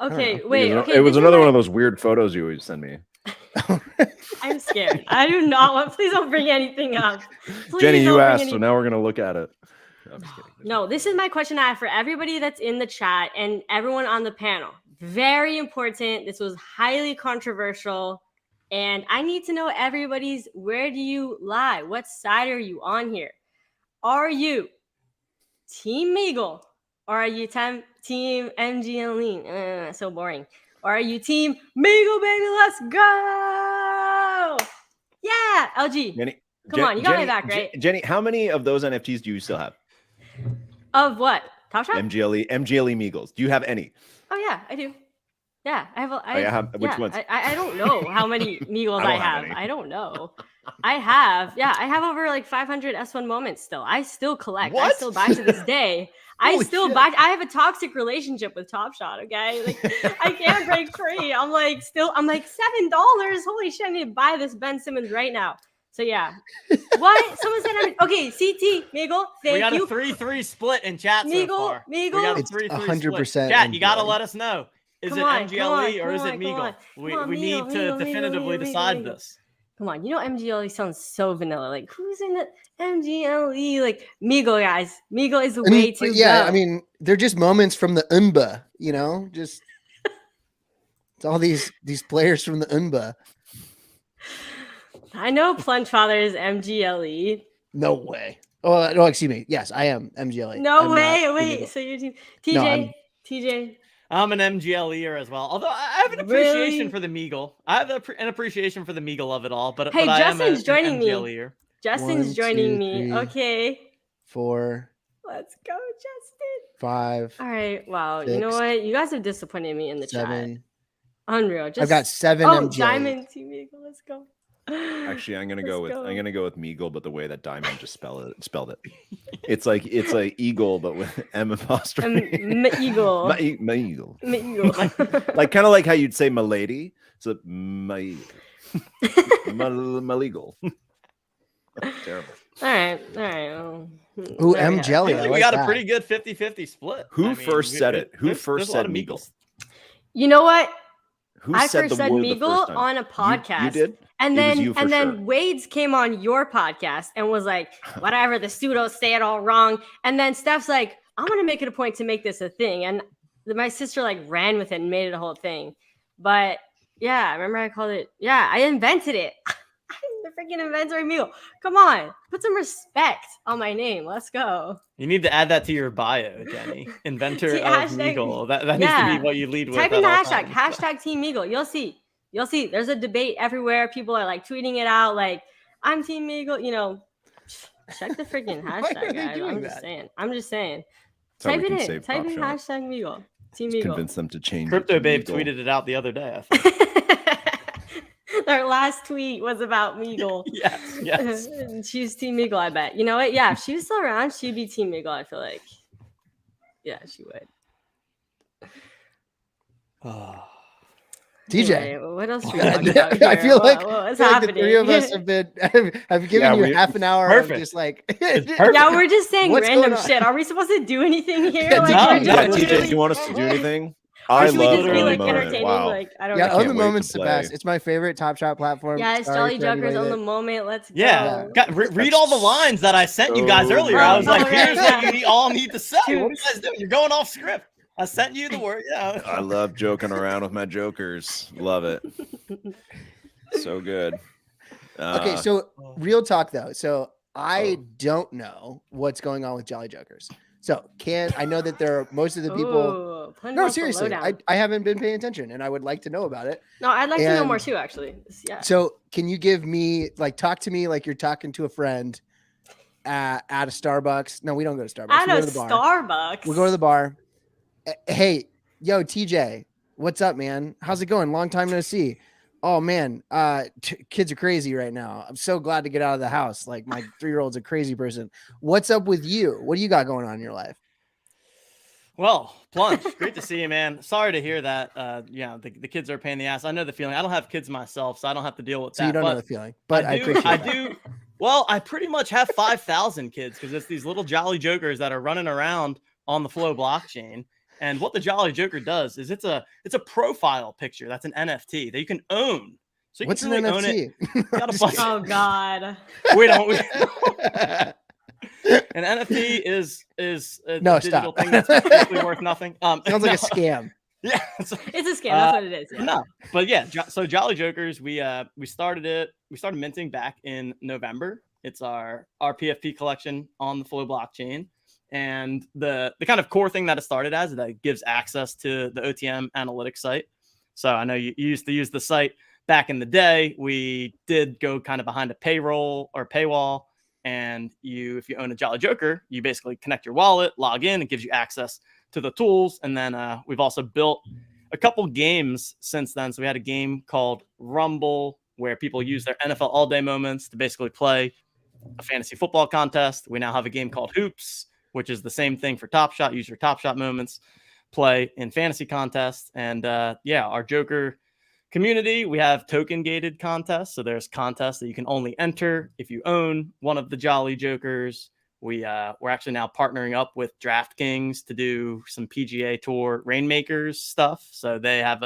Okay, wait. Okay, it was this is another what- one of those weird photos you always send me. I'm scared. I do not want. Please don't bring anything up. Please Jenny, don't you bring asked, so any- now we're gonna look at it. No, I'm just kidding. No, this is my question I have for everybody that's in the chat and everyone on the panel. Very important. This was highly controversial. And I need to know everybody's, where do you lie? What side are you on here? Are you Team Meagle? Or are you Team MG and Lean? So boring. Or are you Team Meagle, baby? Let's go! Yeah, LG. Jenny, Come on, you got my back, right? Jenny, how many of those NFTs do you still have? Of what? Top Shot? MGLE Meagles. Do you have any? Oh yeah, I do. Yeah, I have. Which yeah, ones? I don't know how many Meagles I I don't have have. any. I don't know. I have. Yeah, I have over like 500 S1 moments still. I still collect. I What? still buy to this day. I Holy still shit. buy. I have a toxic relationship with Top Shot. Okay, like I can't break free. I'm like $7. Holy shit! I need to buy this Ben Simmons right now. So yeah. What? Someone said okay. CT Meagle. Thank We got you. a 3-3 split in chat so Meagle, far. Meagle. We got a It's 3-3 100% split. Chat, you got to MGLE. let us know. Is Come it on, MGLE or come is on, it come Meagle? on. We Come on, need Meagle, to Meagle, definitively Meagle, decide Meagle. this. Come on, you know MGLE sounds so vanilla. Like who's in the MGLE? Like Meagle, guys. Meagle is the And, way to yeah, go. I mean, they're just moments from the Unba, just it's all these players from the Unba. I know Plunge Father is MGLE. No way. Oh no, excuse me. Yes, I am MGLA. No I'm way. not Wait, Meagle. so you're team No, TJ. I'm- TJ. I'm an MGLer as well. Although I have an appreciation Really? for the Meagle. I have an appreciation for the Meagle of it all. But Hey, but I am Justin's an joining me. MGLer. Justin's 1, joining 2, me. 3, Okay. 4, Let's go, Justin. 5. All right. Wow. You know 6, what? You guys have disappointed me in the chat. 7. Unreal. Just I've got 7 Oh, MGLs. Diamond Team Eagle. Let's go. Actually, I'm gonna go Let's with go. I'm gonna go with Meagle, but the way that Diamond just spelled it. It's like eagle, but with M apostrophe. Eagle. My eagle. Eagle. Like kind of like how you'd say my lady. So my legal. Terrible. All right. Well, Ooh, there we have it. Jelly. I I think we like got a that. pretty good 50-50 split. Who I mean, first said it? Who first there's a lot said of Meagle? You know what? Who I said first the said word the Meagle first time? on a podcast. You did? And It was then you for and then sure. Wade's came on your podcast and was like, whatever, the pseudos say it all wrong. And then Steph's like, I'm gonna make it a point to make this a thing. And my sister like ran with it and made it a whole thing. But yeah, I remember I called it, I invented it. I'm the freaking inventor of Meagle. Come on, put some respect on my name. Let's go. You need to add that to your bio, Jenny. Inventor See, of hashtag- Meagle. That needs to be what you lead with. Type in the at all hashtag, times. hashtag Team Meagle. You'll see. There's a debate everywhere. People are like tweeting it out, like, I'm Team Meagle. You know, check the freaking Why are hashtag, they guys. doing I'm just that? saying. That's how Type we it can in. save Type Top in Shot. hashtag Meagle. Team Let's Meagle. convince them to change. it Crypto to Babe Meagle. tweeted it out the other day. I think. Their last tweet was about Meagle. yes. And she's Team Meagle, I bet. You know what? Yeah, if she was still around, she'd be Team Meagle, I feel like. Yeah, she would. TJ. Anyway, what else should we talk about I here? feel like, What's I feel like happening? the three of us have been have given you half an hour perfect. of just like Yeah, we're just saying What's random going on? shit. Are we supposed to do anything here? Yeah, Like, no, we're no, just TJ, do literally- you want us to do anything? Or I should we love just be Own the like Moment. entertaining? Wow. Like, I don't Yeah, know. Own the Can't wait to Moment's the play. best. It's my favorite Top Shot platform. Yeah, it's Sorry Jolly for Jokers anybody on the that- moment. Let's go. Yeah, read all the lines that I sent you guys so earlier. I was like, good. here's what you all need to say. Shoot. What are you guys doing? You're going off script. I sent you the word. Yeah. I love joking around with my jokers. Love it. So good. Okay, so real talk though. So I don't know what's going on with Jolly Jokers. So I know that there are most of the people. Ooh, plenty No, more for seriously, lowdown. I haven't been paying attention, and I would like to know about it. No, I'd like to know more And too, actually. Yeah. So can you give me talk to me like you're talking to a friend at a Starbucks? No, we don't go to Starbucks. At We a go to the bar. Starbucks. We go to the bar. Hey, yo, TJ, what's up, man? How's it going? Long time no see. Oh man, kids are crazy right now. I'm so glad to get out of the house. Like my 3-year-old's a crazy person. What's up with you? What do you got going on in your life? Well, Plunge, great to see you, man. Sorry to hear that. The kids are a pain in the ass. I know the feeling. I don't have kids myself, so I don't have to deal with So that. you don't know but the feeling, but I do. appreciate I that. do. Well, I pretty much have 5,000 kids because it's these little Jolly Jokers that are running around on the Flow blockchain. And what the Jolly Joker does is it's a profile picture that's an NFT that you can own. So you What's can an really own it. NFT? You gotta buy- Oh God. we don't. An NFT is a No, digital stop. thing that's basically worth nothing. Sounds like a no. scam. Yeah, It's a scam. That's what it is. Yeah. No, but yeah, so Jolly Jokers, we started it. We started minting back in November. It's our PFP collection on the Flow blockchain, and the kind of core thing that it started as is that it gives access to the OTM analytics site. So I know you used to use the site back in the day. We did go kind of behind a payroll or paywall, and if you own a Jolly Joker, you basically connect your wallet, log in, it gives you access to the tools. And then we've also built a couple games since then. So we had a game called Rumble where people use their NFL all day moments to basically play a fantasy football contest. We now have a game called Hoops, which is the same thing for Top Shot. Use your Top Shot moments, play in fantasy contests. And our Joker community, we have token gated contests. So there's contests that you can only enter if you own one of the Jolly Jokers. We're actually now partnering up with DraftKings to do some PGA Tour Rainmakers stuff. So they have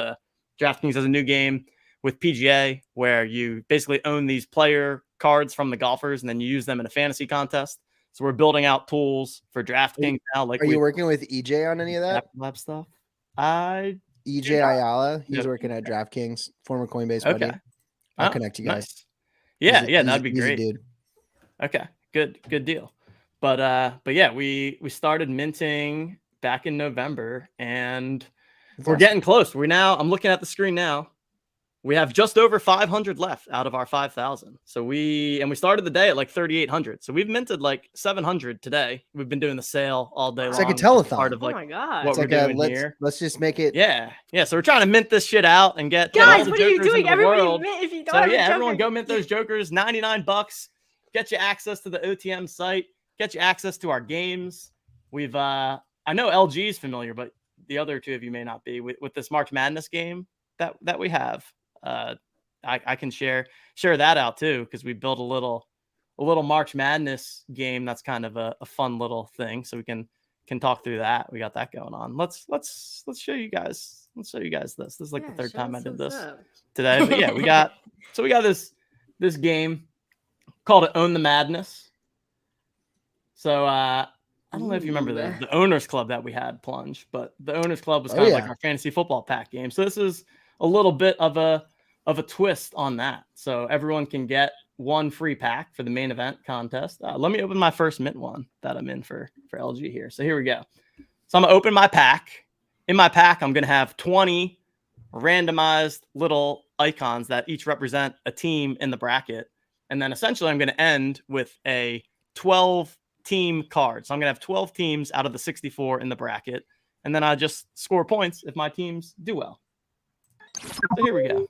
DraftKings has a new game with PGA where you basically own these player cards from the golfers and then you use them in a fantasy contest. So we're building out tools for DraftKings now. Like, Are you working with EJ on any of that? Lab stuff? EJ Ayala, he's Yep. working at DraftKings, former Coinbase buddy. Okay. I'll Oh, connect you guys. nice. Yeah, that'd be he's a great. dude. Okay, good deal. But yeah, we started minting back in November, and We're getting close. I'm looking at the screen now. We have just over 500 left out of our 5,000. So we started the day at like 3,800. So we've minted like 700 today. We've been doing the sale all day It's long. like a telethon. Part of Oh like my god. what It's we're like doing here. let's just make it. Yeah. So we're trying to mint this shit out and get all Guys, the what are you jokers doing? into the Everybody world. mint if you don't So have a yeah, everyone joker. go mint those jokers. $99. Get you access to the OTM site. Get you access to our games. We've I know LG is familiar, but the other two of you may not be with this March Madness game that we have. I can share that out too, because we built a little March Madness game that's kind of a fun little thing, so we can talk through that. We got that going on. Let's show you guys. Let's show you guys this. This is like the third time I did this today. But yeah, we got this game called Own the Madness. So I don't know if you remember the Owners Club that we had, Plunge, but the Owners Club was kind of like our fantasy football pack game. So this is a little bit of a twist on that. So everyone can get one free pack for the main event contest. Let me open my first mint one that I'm in for LG here. So here we go. So I'm gonna open my pack. In my pack, I'm gonna have 20 randomized little icons that each represent a team in the bracket. And then essentially I'm gonna end with a 12 team card. So I'm gonna have 12 teams out of the 64 in the bracket. And then I just score points if my teams do well. So here we go.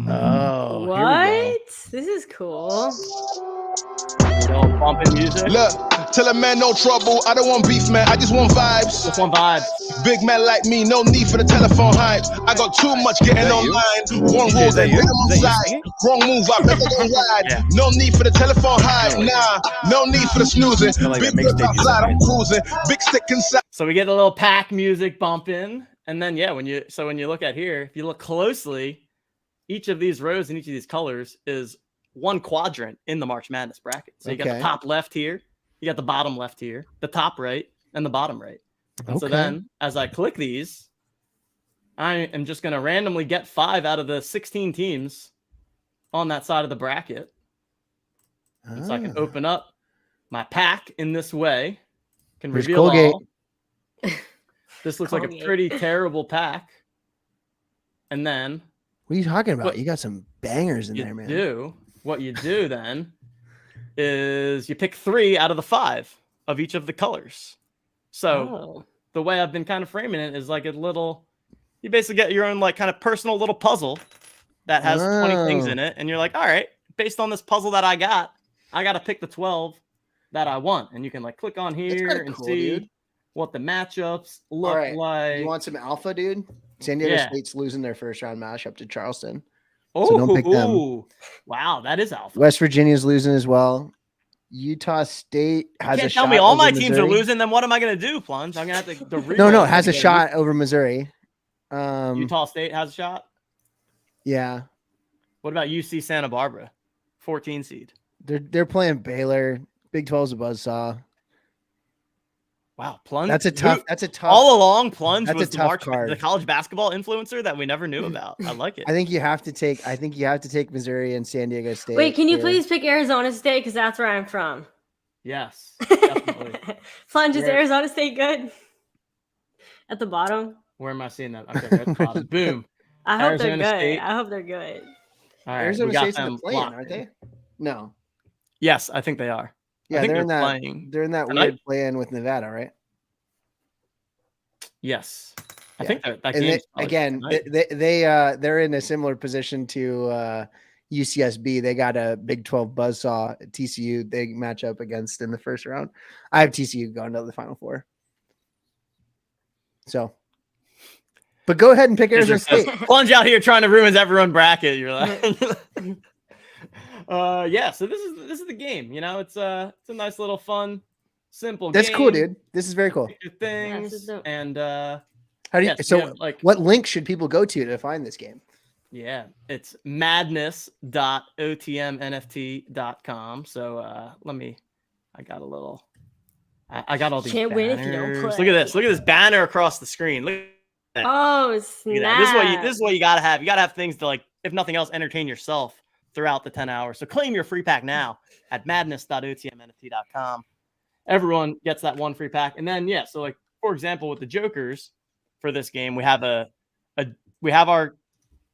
Oh, What? This is cool. Bumping music. Look, tell a man no trouble. I don't want beef, man. I just want vibes. Just want vibes. Big man like me, no need for the telephone hype. I got too much getting online. One rule that hit on side. Wrong move, I better go ride. No need for the telephone hype. Nah, no need for the snoozing. Big whip outside, I'm cruising. Big stick inside. So we get a little pack music bumping. And then yeah, when you look at here, if you look closely, each of these rows and each of these colors is one quadrant in the March Madness bracket. So you got the top left here, you got the bottom left here, the top right, and the bottom right. And so then as I click these, I am just going to randomly get 5 out of the 16 teams on that side of the bracket. And so I can open up my pack in this way. Can Here's reveal Colgate. all. This looks like a pretty terrible pack. And then What are you talking about? You got some bangers in there, man. What you do then is you pick 3 out of the 5 of each of the colors. So the way I've been kind of framing it is like you basically get your own like kind of personal little puzzle that has 20 things in it. And you're like, all right, based on this puzzle that I got to pick the 12 that I want. And you can like click on here and see what the matchups look like. You want some alpha, dude? San Diego Yeah. State's losing their first round matchup to Charleston. Oh, So don't pick them. Wow, that is alpha. West Virginia's losing as well. Utah State has You a can't shot. tell me all over my teams are Missouri. losing. Then what am I going to do, Plunge? I'm going to have to No, reroll has a again. shot over Missouri. Utah State has a shot. Yeah, What about UC Santa Barbara, 14 seed? they're playing Baylor. Big 12's a buzzsaw. Wow, Plunge. That's a tough. All along, Plunge That's was a the tough card. the college basketball influencer that we never knew about. I like it. I think you have to take Missouri and San Diego State. Wait, can you here. please pick Arizona State? Because that's where I'm from. Yes, definitely. Plunge, is Where- Arizona State good? At the bottom? Where am I seeing that? Okay, at the bottom. Boom. I hope Arizona they're good. State. I hope they're good. All right, Arizona we got State's in them the play-in, locked aren't in. they? No. Yes, I think they are. Yeah, I think they're in that. playing. They're in that tonight. weird play-in with Nevada, right? Yes, I Yeah. think that And game's they, probably again, tonight. they're in a similar position to UCSB. They got a Big 12 buzzsaw at TCU. They match up against in the first round. I have TCU going to the Final Four. So, but go ahead and pick Arizona State. Plunge out here trying to ruin everyone's bracket. You're like, yeah. So this is the game. You know, it's a nice little fun, simple. That's game. cool, dude. This is very cool. Pick your things and How do you? yes, So, we have, like, what link should people go to find this game? yeah, it's madness.otmnft.com. So I got a little. I got all these Can't win if you don't banners. play. Look at this. Look at this banner across the screen. Look at that. Oh, Look at snap. that. This is what you gotta have. You gotta have things to, like, if nothing else, entertain yourself throughout the 10 hours. So claim your free pack now at madness.otmnft.com. Everyone gets that one free pack. And then so like for example, with the Jokers for this game, we have we have our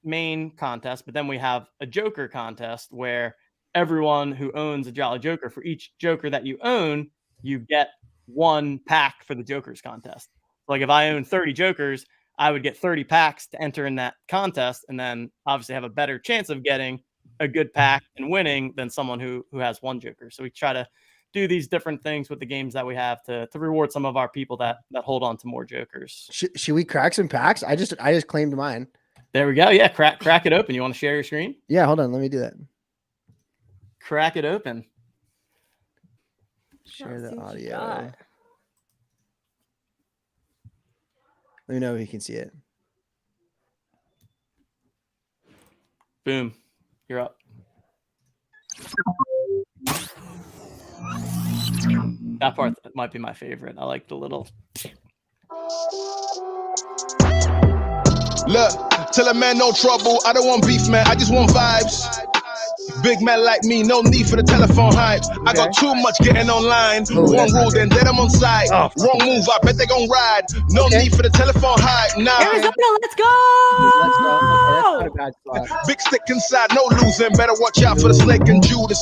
main contest, but then we have a Joker contest where everyone who owns a Jolly Joker, for each Joker that you own, you get one pack for the Jokers contest. Like if I own 30 Jokers, I would get 30 packs to enter in that contest, and then obviously have a better chance of getting a good pack and winning than someone who has one Joker. So we try to do these different things with the games that we have to reward some of our people that hold on to more Jokers. Should we crack some packs? I just claimed mine. There we go. Yeah, crack it open. You want to share your screen? Yeah, hold on. Let me do that. Crack it open. Share the audio. Let me know if you can see it. Boom. You're up. That part might be my favorite. I like the little. Look, tell a man no trouble. I don't want beef, man. I just want vibes. Big man like me, no need for the telephone hype. I got too much getting online. One rule, then I'm on site. Wrong move, I bet they gon' ride. No need for the telephone hype. Nah. Arizona, let's go! Big stick inside, no losing. Better watch out for the snake and Judas.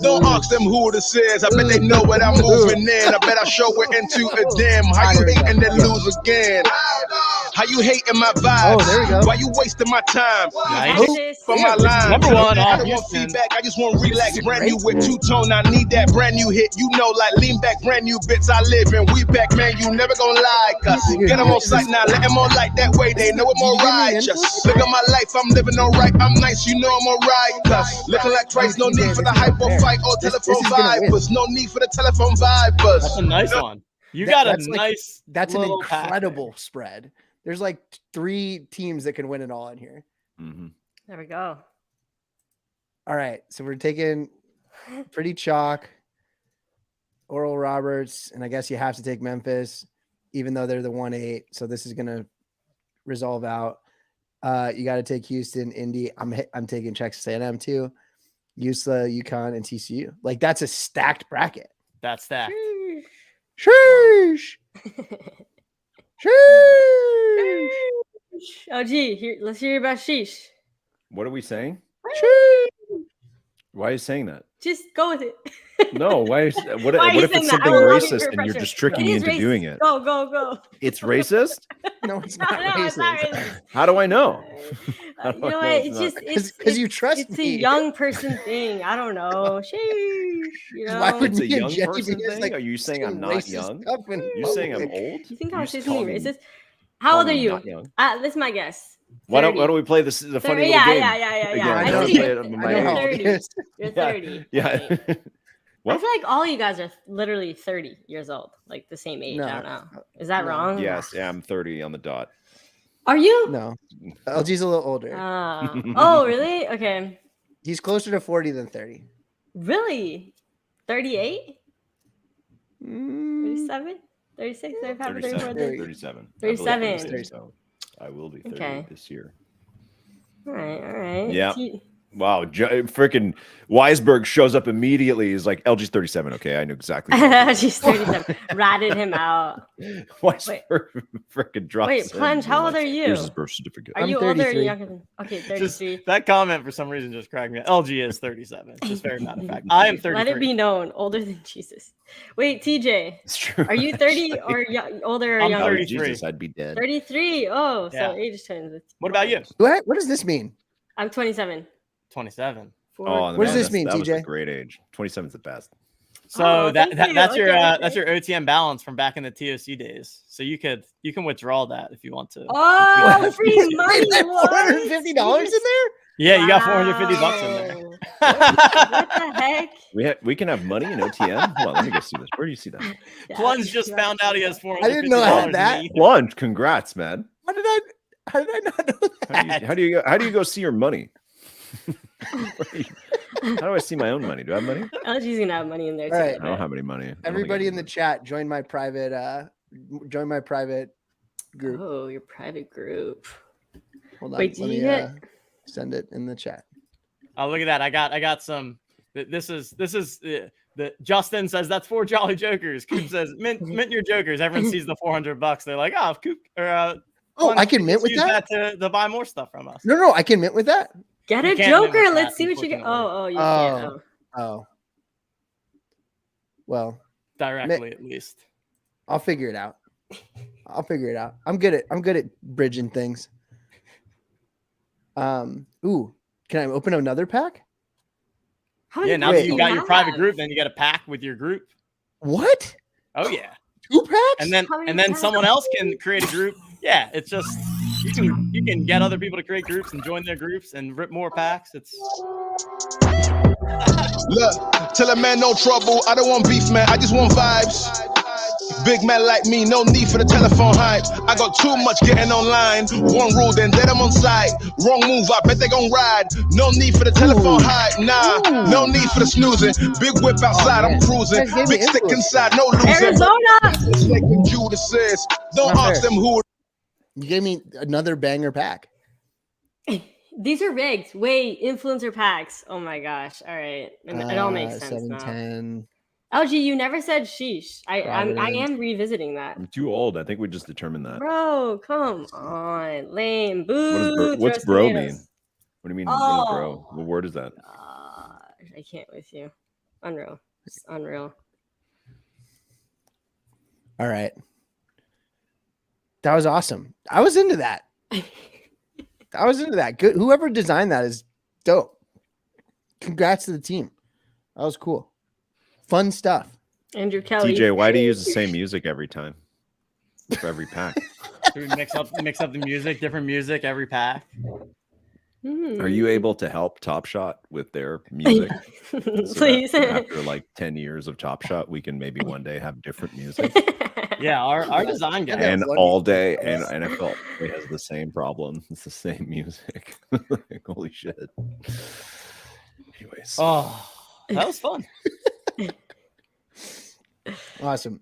Don't ask them who this is. I bet they know what I'm moving in. I bet I show it into a dim. How you hate and then lose again? How you hating my vibes? Oh, there we go. Why you wasting my time? Nice. For my line. Number one, I don't want feedback. I just want relax. Brand new with two-tone. I need that brand new hit. You know, like lean back, brand new bits I live in. We back, man. You never gonna lie. Cause get them on sight now. Let them on like that way. They know I'm alright. Just look at my life. I'm living alright. I'm nice. You know I'm alright. Cause looking like Christ. No need for the hype or fight or telephone vibers. No need for the telephone vibers. That's a nice one. You got a nice. That's an little pack incredible spread. There's like 3 teams that can win it all in here. There we go. All right. So we're taking Pretty Chalk, Oral Roberts, and I guess you have to take Memphis, even though they're the 1-8. So this is going to resolve out. You got to take Houston, Indy. I'm taking Texas A&M too. UCLA, UConn, and TCU. Like that's a stacked bracket. That's stacked. Sheesh. Oh, gee, let's hear about sheesh. What are we saying? Why are you saying that? Just go with it. No, why is what Why are you if saying it's that? something I will not be racist peer and you're pressure. just tricking It me is into racist. doing it? Go. It's racist? No, it's not No, racist. it's not racist. How do I know? You know what? It's just because you trust it's me. a young person thing. I don't know. Sheesh. You know. Why would It's a me and young Jenny person be just, thing? like, Are you saying I'm saying not racist young? stuff in You saying I'm public? old? You think I You was just saying calling me- racist? How old are calling me you? not young. This is my guess. Why 30. don't we play the funny 30, little yeah, game? yeah. Again, I don't see play it. it at You're my age. 30. You're 30. Yeah. I feel like all you guys are literally 30 years old, like the same age. I don't know. Is that wrong? Yes, yeah, I'm 30 on the dot. Are you? No. LG's a little older. Oh, really? Okay. He's closer to 40 than 30. Really? 38? 37? 36? 35? 37. 34? 37. 37. So I will be 30 Okay. this year. All right. Yeah. Wow. Freaking Weisberg shows up immediately. He's like, LG's 37. Okay. I know exactly. She's 37. Ratted him out. Weisberg freaking drops Wait, in. Plunge, how old are you? Here's his birth certificate. Are you older or younger than? Okay, 33. Just, that comment for some reason just cracked me up. LG is 37. Just very matter of fact. I am 33. Let it be known, older than Jesus. Wait, TJ. It's true. Are you 30 or older or I'm younger? 33. Jesus, I'd be dead. 33. Oh, so Yeah. age twins. What about you? What does this mean? I'm 27. 27. Oh, What does this that's- mean, that was a TJ? great age. 27 is the best. So Oh, that's thank you. your Okay. that's your OTM balance from back in the TOC days. So you can withdraw that if you want to. Oh, free money. $450 in there? Yeah, you got $450 in there. What the heck? We can have money in OTM. Hold on, let me go see this. Where do you see that? Plunge just found out he has $450. I didn't know I had that. Plunge, congrats, man. How did I not know that? How do you go see your money? How do I see my own money? Do I have money? LG's gonna have money in there too. All right. I don't have any money. I don't think I Everybody have in the chat, join my private group. Oh, your private group. Hold on. Wait, do let you me get? send it in the chat. Oh, look at that. I got some. This is Justin says that's 4 Jolly Jokers. Coop says mint your Jokers. Everyone sees the $400. They're like, oh, Coop or I can mint with use that. to buy more stuff from us. No, I can mint with that. Get You a can't mint Joker. with Let's that, see what you get. unfortunately. You can't. Oh. Well, Directly, at least. I'll figure it out. I'm good at bridging things. Ooh, can I open another pack? Yeah, now that you got your private group, then you got a pack with your group. What? Oh yeah, 2 packs? And then someone else can create a group. Yeah, it's just you can get other people to create groups and join their groups and rip more packs. It's Look, tell a man no trouble. I don't want beef, man. I just want vibes. Big man like me, no need for the telephone hype. I got too much getting online. One rule, then let them on site. Wrong move, I bet they gon' ride. No need for the telephone hype. Nah, no need for the snoozing. Big whip outside, I'm cruising. Big stick inside, no losing. Arizona! It's like when Judas says, don't ask them who. You gave me another banger pack. These are rigged. Wait, influencer packs. Oh my gosh. All right. It all makes sense now. 710. LG, you never said sheesh. I Providence. am revisiting that. I'm too old. I think we just determined that. Bro, come on. Lame. Boo. What's throw bro tomatoes. mean? What do you mean? What is bro? Oh. What word is that? I can't with you. Unreal. It's unreal. All right. That was awesome. I was into that. Good. Whoever designed that is dope. Congrats to the team. That was cool. Fun stuff. Andrew Kelly. TJ, why do you use the same music every time for every pack? Do we mix up the music, different music every pack? Are you able to help Top Shot with their music? Please. After like 10 years of Top Shot, we can maybe one day have different music. Yeah, our design guy. And all day, and NFL has the same problem. It's the same music. Like, holy shit. Anyways. Oh, that was fun. Awesome.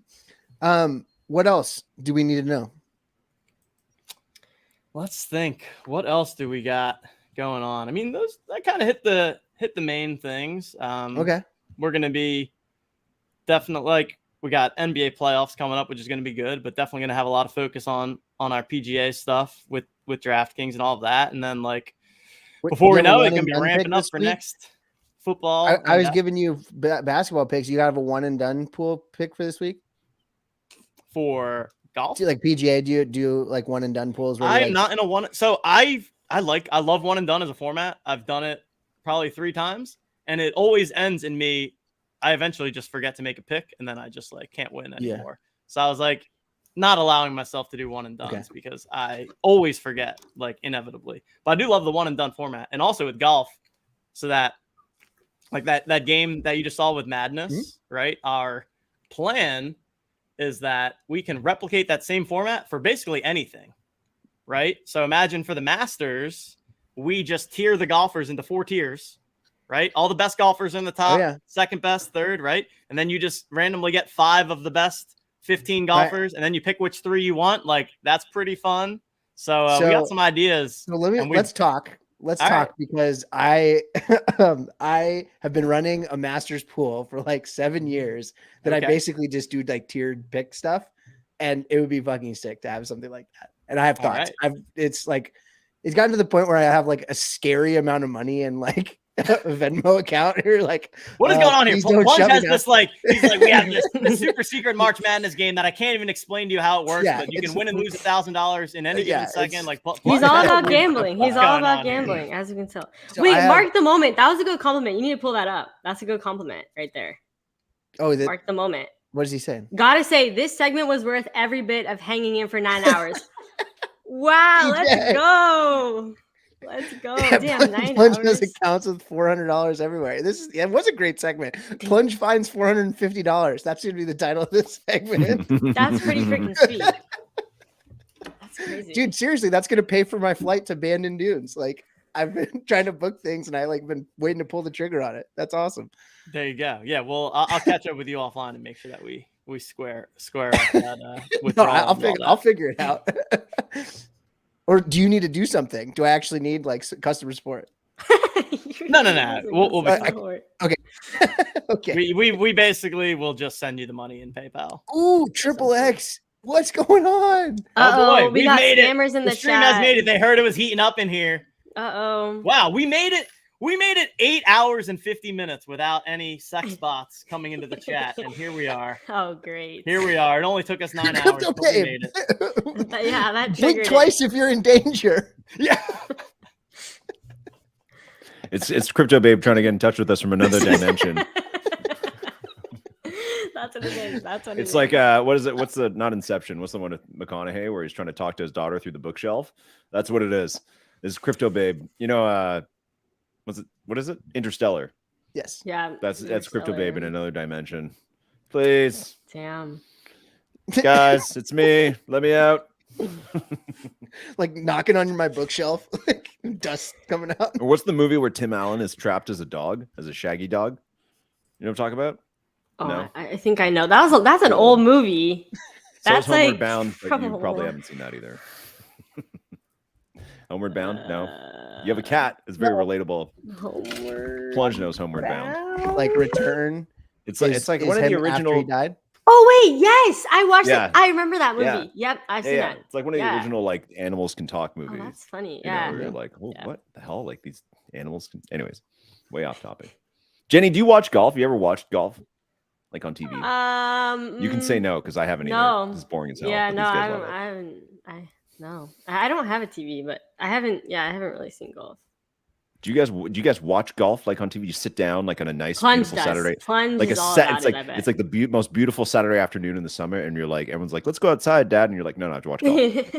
What else do we need to know? Let's think. What else do we got going on? I mean, that kind of hit the main things. Okay. We're gonna be definitely we got NBA playoffs coming up, which is gonna be good, but definitely gonna have a lot of focus on our PGA stuff with DraftKings and all of that. And then before we know it, gonna be ramping up for next football. I was giving you basketball picks. You have a one and done pool pick for this week for golf. Do you like PGA? Do you do like one and done pools? I'm not in a one. So I love one and done as a format. I've done it probably 3 times, and it always ends in me. I eventually just forget to make a pick, and then I just can't win anymore. Yeah. So I was not allowing myself to do one and dones because I always forget inevitably. But I do love the one and done format, and also with golf, so that that game that you just saw with Madness, right? Our plan is that we can replicate that same format for basically anything, right? So imagine for the Masters, we just tier the golfers into 4 tiers, right? All the best golfers in the top, second best, third, right? And then you just randomly get 5 of the best 15 golfers, and then you pick which 3 you want. That's pretty fun. So we got some ideas. So let's talk. Let's talk because I have been running a Masters pool for 7 years that I basically just do tiered pick stuff, and it would be fucking sick to have something like that. And I have thoughts. It's gotten to the point where I have a scary amount of money in a Venmo account. You're what is going on here? Plunge has this we have this super secret March Madness game that I can't even explain to you how it works, but you can win and lose $1,000 in any given second. He's all about gambling. He's all about gambling, as you can tell. So wait, mark the moment. That was a good compliment. You need to pull that up. That's a good compliment right there. Oh, mark the moment. What is he saying? Gotta say, this segment was worth every bit of hanging in for 9 hours. Wow, let's go. Let's go. Damn, 9 Plunge hours. has accounts with $400 everywhere. It was a great segment. Plunge finds $450. That should be the title of this segment. That's pretty freaking sweet. That's crazy. Dude, seriously, that's gonna pay for my flight to Bandon Dunes. I've been trying to book things and I been waiting to pull the trigger on it. That's awesome. There you go. Yeah, well, I'll catch up with you offline and make sure that we square up that I'll figure it out. Or do you need to do something? Do I actually need customer support? No. We'll be fine. Okay. Okay. We basically will just send you the money in PayPal. Ooh, triple X. What's going on? Uh-oh, we we've got made it. scammers in the stream has chat. made it. They heard it was heating up in here. Uh-oh. Wow, we made it. We made it 8 hours and 50 minutes without any sex bots coming into the chat, and here we are. Oh, great. Here we are. It only took us 9 hours, but we made it. Yeah, that Blink triggered twice if you're in danger. Yeah. It's Crypto Babe trying to get in touch with us from another dimension. That's what it is. That's what it It's is. like what is it? What's the not Inception? What's the one with McConaughey where he's trying to talk to his daughter through the bookshelf? That's what it is. This is Crypto Babe. You know, what is it? Interstellar. Yes. Yeah. That's Crypto Babe in Interstellar. another dimension. Please, Damn. guys, it's me. Let me out. Like knocking on my bookshelf, like dust coming out. Or what's the movie where Tim Allen is trapped as a dog, as a shaggy dog? You know what I'm talking about? Oh, No. I think I know. That's an old movie. So That's is Homeward like Bound, but you probably Oh. haven't seen that either. Homeward Bound? No. You have a cat. It's very relatable. Homeward Plunge knows Homeward Bound. Like Return. It's like is one of the him after original. he died. Oh wait, yes, I watched Yeah. it. I remember that movie. Yeah. Yep, I've seen Yeah, that. it's like one of the Yeah. original like animals can talk Oh, movies. that's funny. You know, Yeah. where you're like, oh, what the hell? Like these animals can... Anyways, way off topic. Jenny, do you watch golf? You ever watched golf? Like on TV? You can say no because I haven't no. either. This is boring as hell. Yeah, but no, these I guys don't. love it. I haven't. I don't have a TV, but I haven't. Yeah, I haven't really seen golf. Do you guys watch golf like on TV? You sit down like on a nice Plunge beautiful does. Saturday, Plunge like is a all set. about It's it, like I it's like the most beautiful Saturday afternoon in the summer, and you're like, everyone's like, let's go outside, Dad, and you're like, no, I have to watch golf.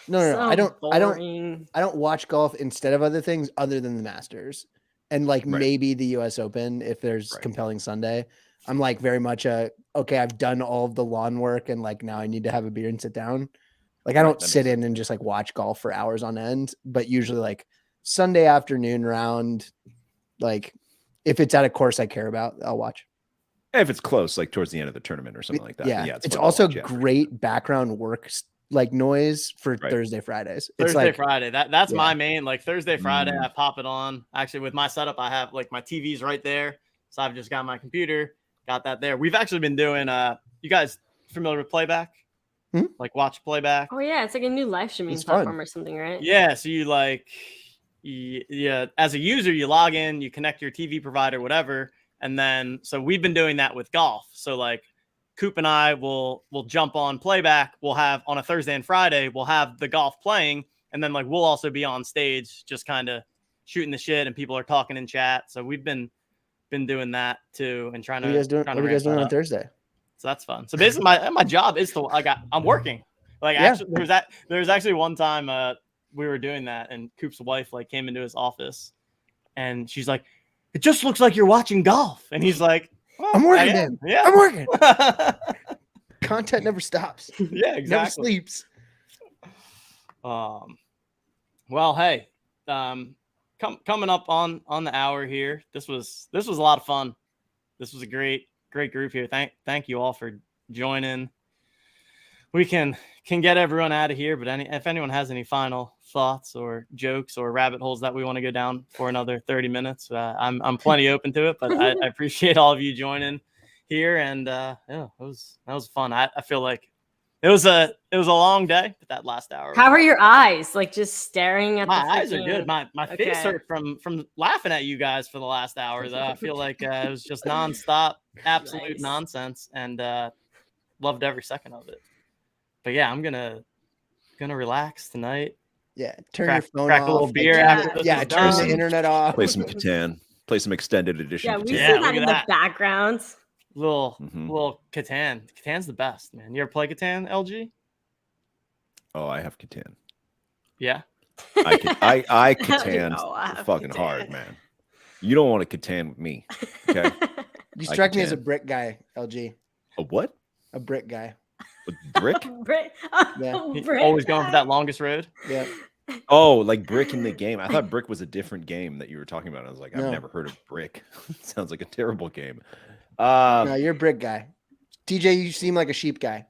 No. I don't boring. watch golf instead of other things other than the Masters and like Right. maybe the US Open if there's compelling Sunday. I'm like very much okay, I've done all of the lawn work and like now I need to have a beer and sit down. Like I don't that sit in and just like watch golf for hours on end, but usually like Sunday afternoon round, like if it's at a course I care about, I'll watch. If it's close, like towards the end of the tournament or something like that. Yeah, Yeah, it's fun to also watch, yeah. great background work like noise for Thursday, Fridays. It's Thursday, like Friday. That's Yeah. my main. Like Thursday, Friday, Mm. I pop it on. Actually, with my setup, I have like my TV's right there, so I've just got my computer, got that there. We've actually been doing. You guys familiar with Playback? Like watch Playback. Oh yeah, it's like a new live streaming It's fun. platform or something, right? Yeah, so you like, yeah, as a user, you log in, you connect your TV provider, whatever, and then so we've been doing that with golf. So like, Coop and I will jump on Playback. We'll have on a Thursday and Friday, we'll have the golf playing, and then like we'll also be on stage, just kind of shooting the shit, and people are talking in chat. So we've been doing that too, and trying what to. are you guys doing? trying What to are you guys ramp doing that on up. Thursday? So that's fun. So basically, my job is to I'm working. Like Yeah. actually, there's actually one time we were doing that, and Coop's wife like came into his office, and she's like, "It just looks like you're watching golf," and he's like, well, I'm I working, am. man. Yeah, I'm working. Content never stops. Yeah, Never exactly. sleeps. Well, hey, coming up on the hour here. This was a lot of fun. This was a great group here. Thank you all for joining. We can get everyone out of here, but if anyone has any final thoughts or jokes or rabbit holes that we want to go down for another 30 minutes, I'm plenty open to it. But I appreciate all of you joining here, and yeah, that was fun. I feel like it was a long day, but that last hour. How are your eyes? Like just staring at My the eyes are freaking- good. My face Okay. hurt from laughing at you guys for the last hour. Though I feel like it was just nonstop, absolute Nice. nonsense, and loved every second of it. But yeah, I'm gonna relax tonight. Yeah, turn Crack- your phone crack off. a little like, beer turn after the- this yeah, is turn done. the internet off. Play some Catan. Play some extended edition. Yeah, we Catan. see Yeah, that look in at the that. background. Little Catan. Catan's the best, man. You ever play Catan, LG? Oh, I have Catan. Yeah. I Catan Oh, I have fucking Catan. hard, man. You don't want to Catan with me, okay? You I strike me as a Catan. brick guy, LG. A what? A brick guy. A brick? Yeah. Always going for that longest road. Yeah. Oh, like Brick in the game. I thought Brick was a different game that you were talking about. I was like, I've No. never heard of Brick. Sounds like a terrible game. No, you're a brick guy. TJ, you seem like a sheep guy.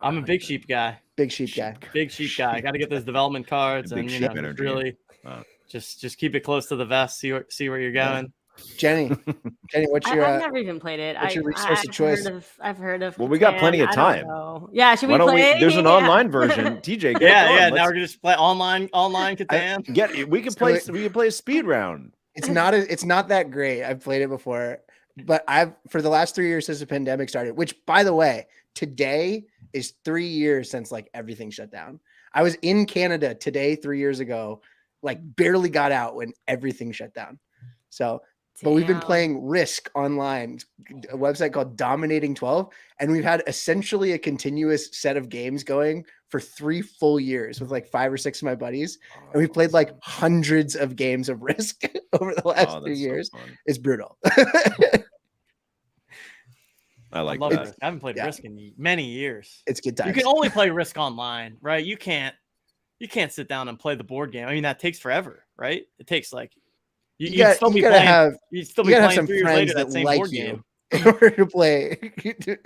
I'm a big sheep guy. Big sheep guy. Big sheep guy. I got to get those development cards Big and sheep just energy. really just keep it close to the vest. See where you're going. Jenny, what's your? I've never even played it. What's your resource of choice? I've heard of. Well, we got plenty of Catan. I don't time. know. Yeah, should we Why don't play? There's an Yeah. online version. TJ, get Yeah, going. yeah. Now Let's we're gonna just play online Catan. we can play. We can play a speed round. It's not that great. I've played it before, but for the last 3 years since the pandemic started, which by the way, today is 3 years since like everything shut down. I was in Canada today 3 years ago, like barely got out when everything shut down. So, but we've been playing Risk online, a website called Dominating 12, and we've had essentially a continuous set of games going for 3 full years with like 5 or 6 of my buddies, and we played like hundreds of games of Risk over the last 3 years. It's brutal. I like love that. Risk. I haven't played Risk in many years. It's good You times. can only play Risk online, right? You can't sit down and play the board game. I mean, that takes forever, right? It takes like you'd still be playing. You'd still be playing 3 years later that same board game. in order to play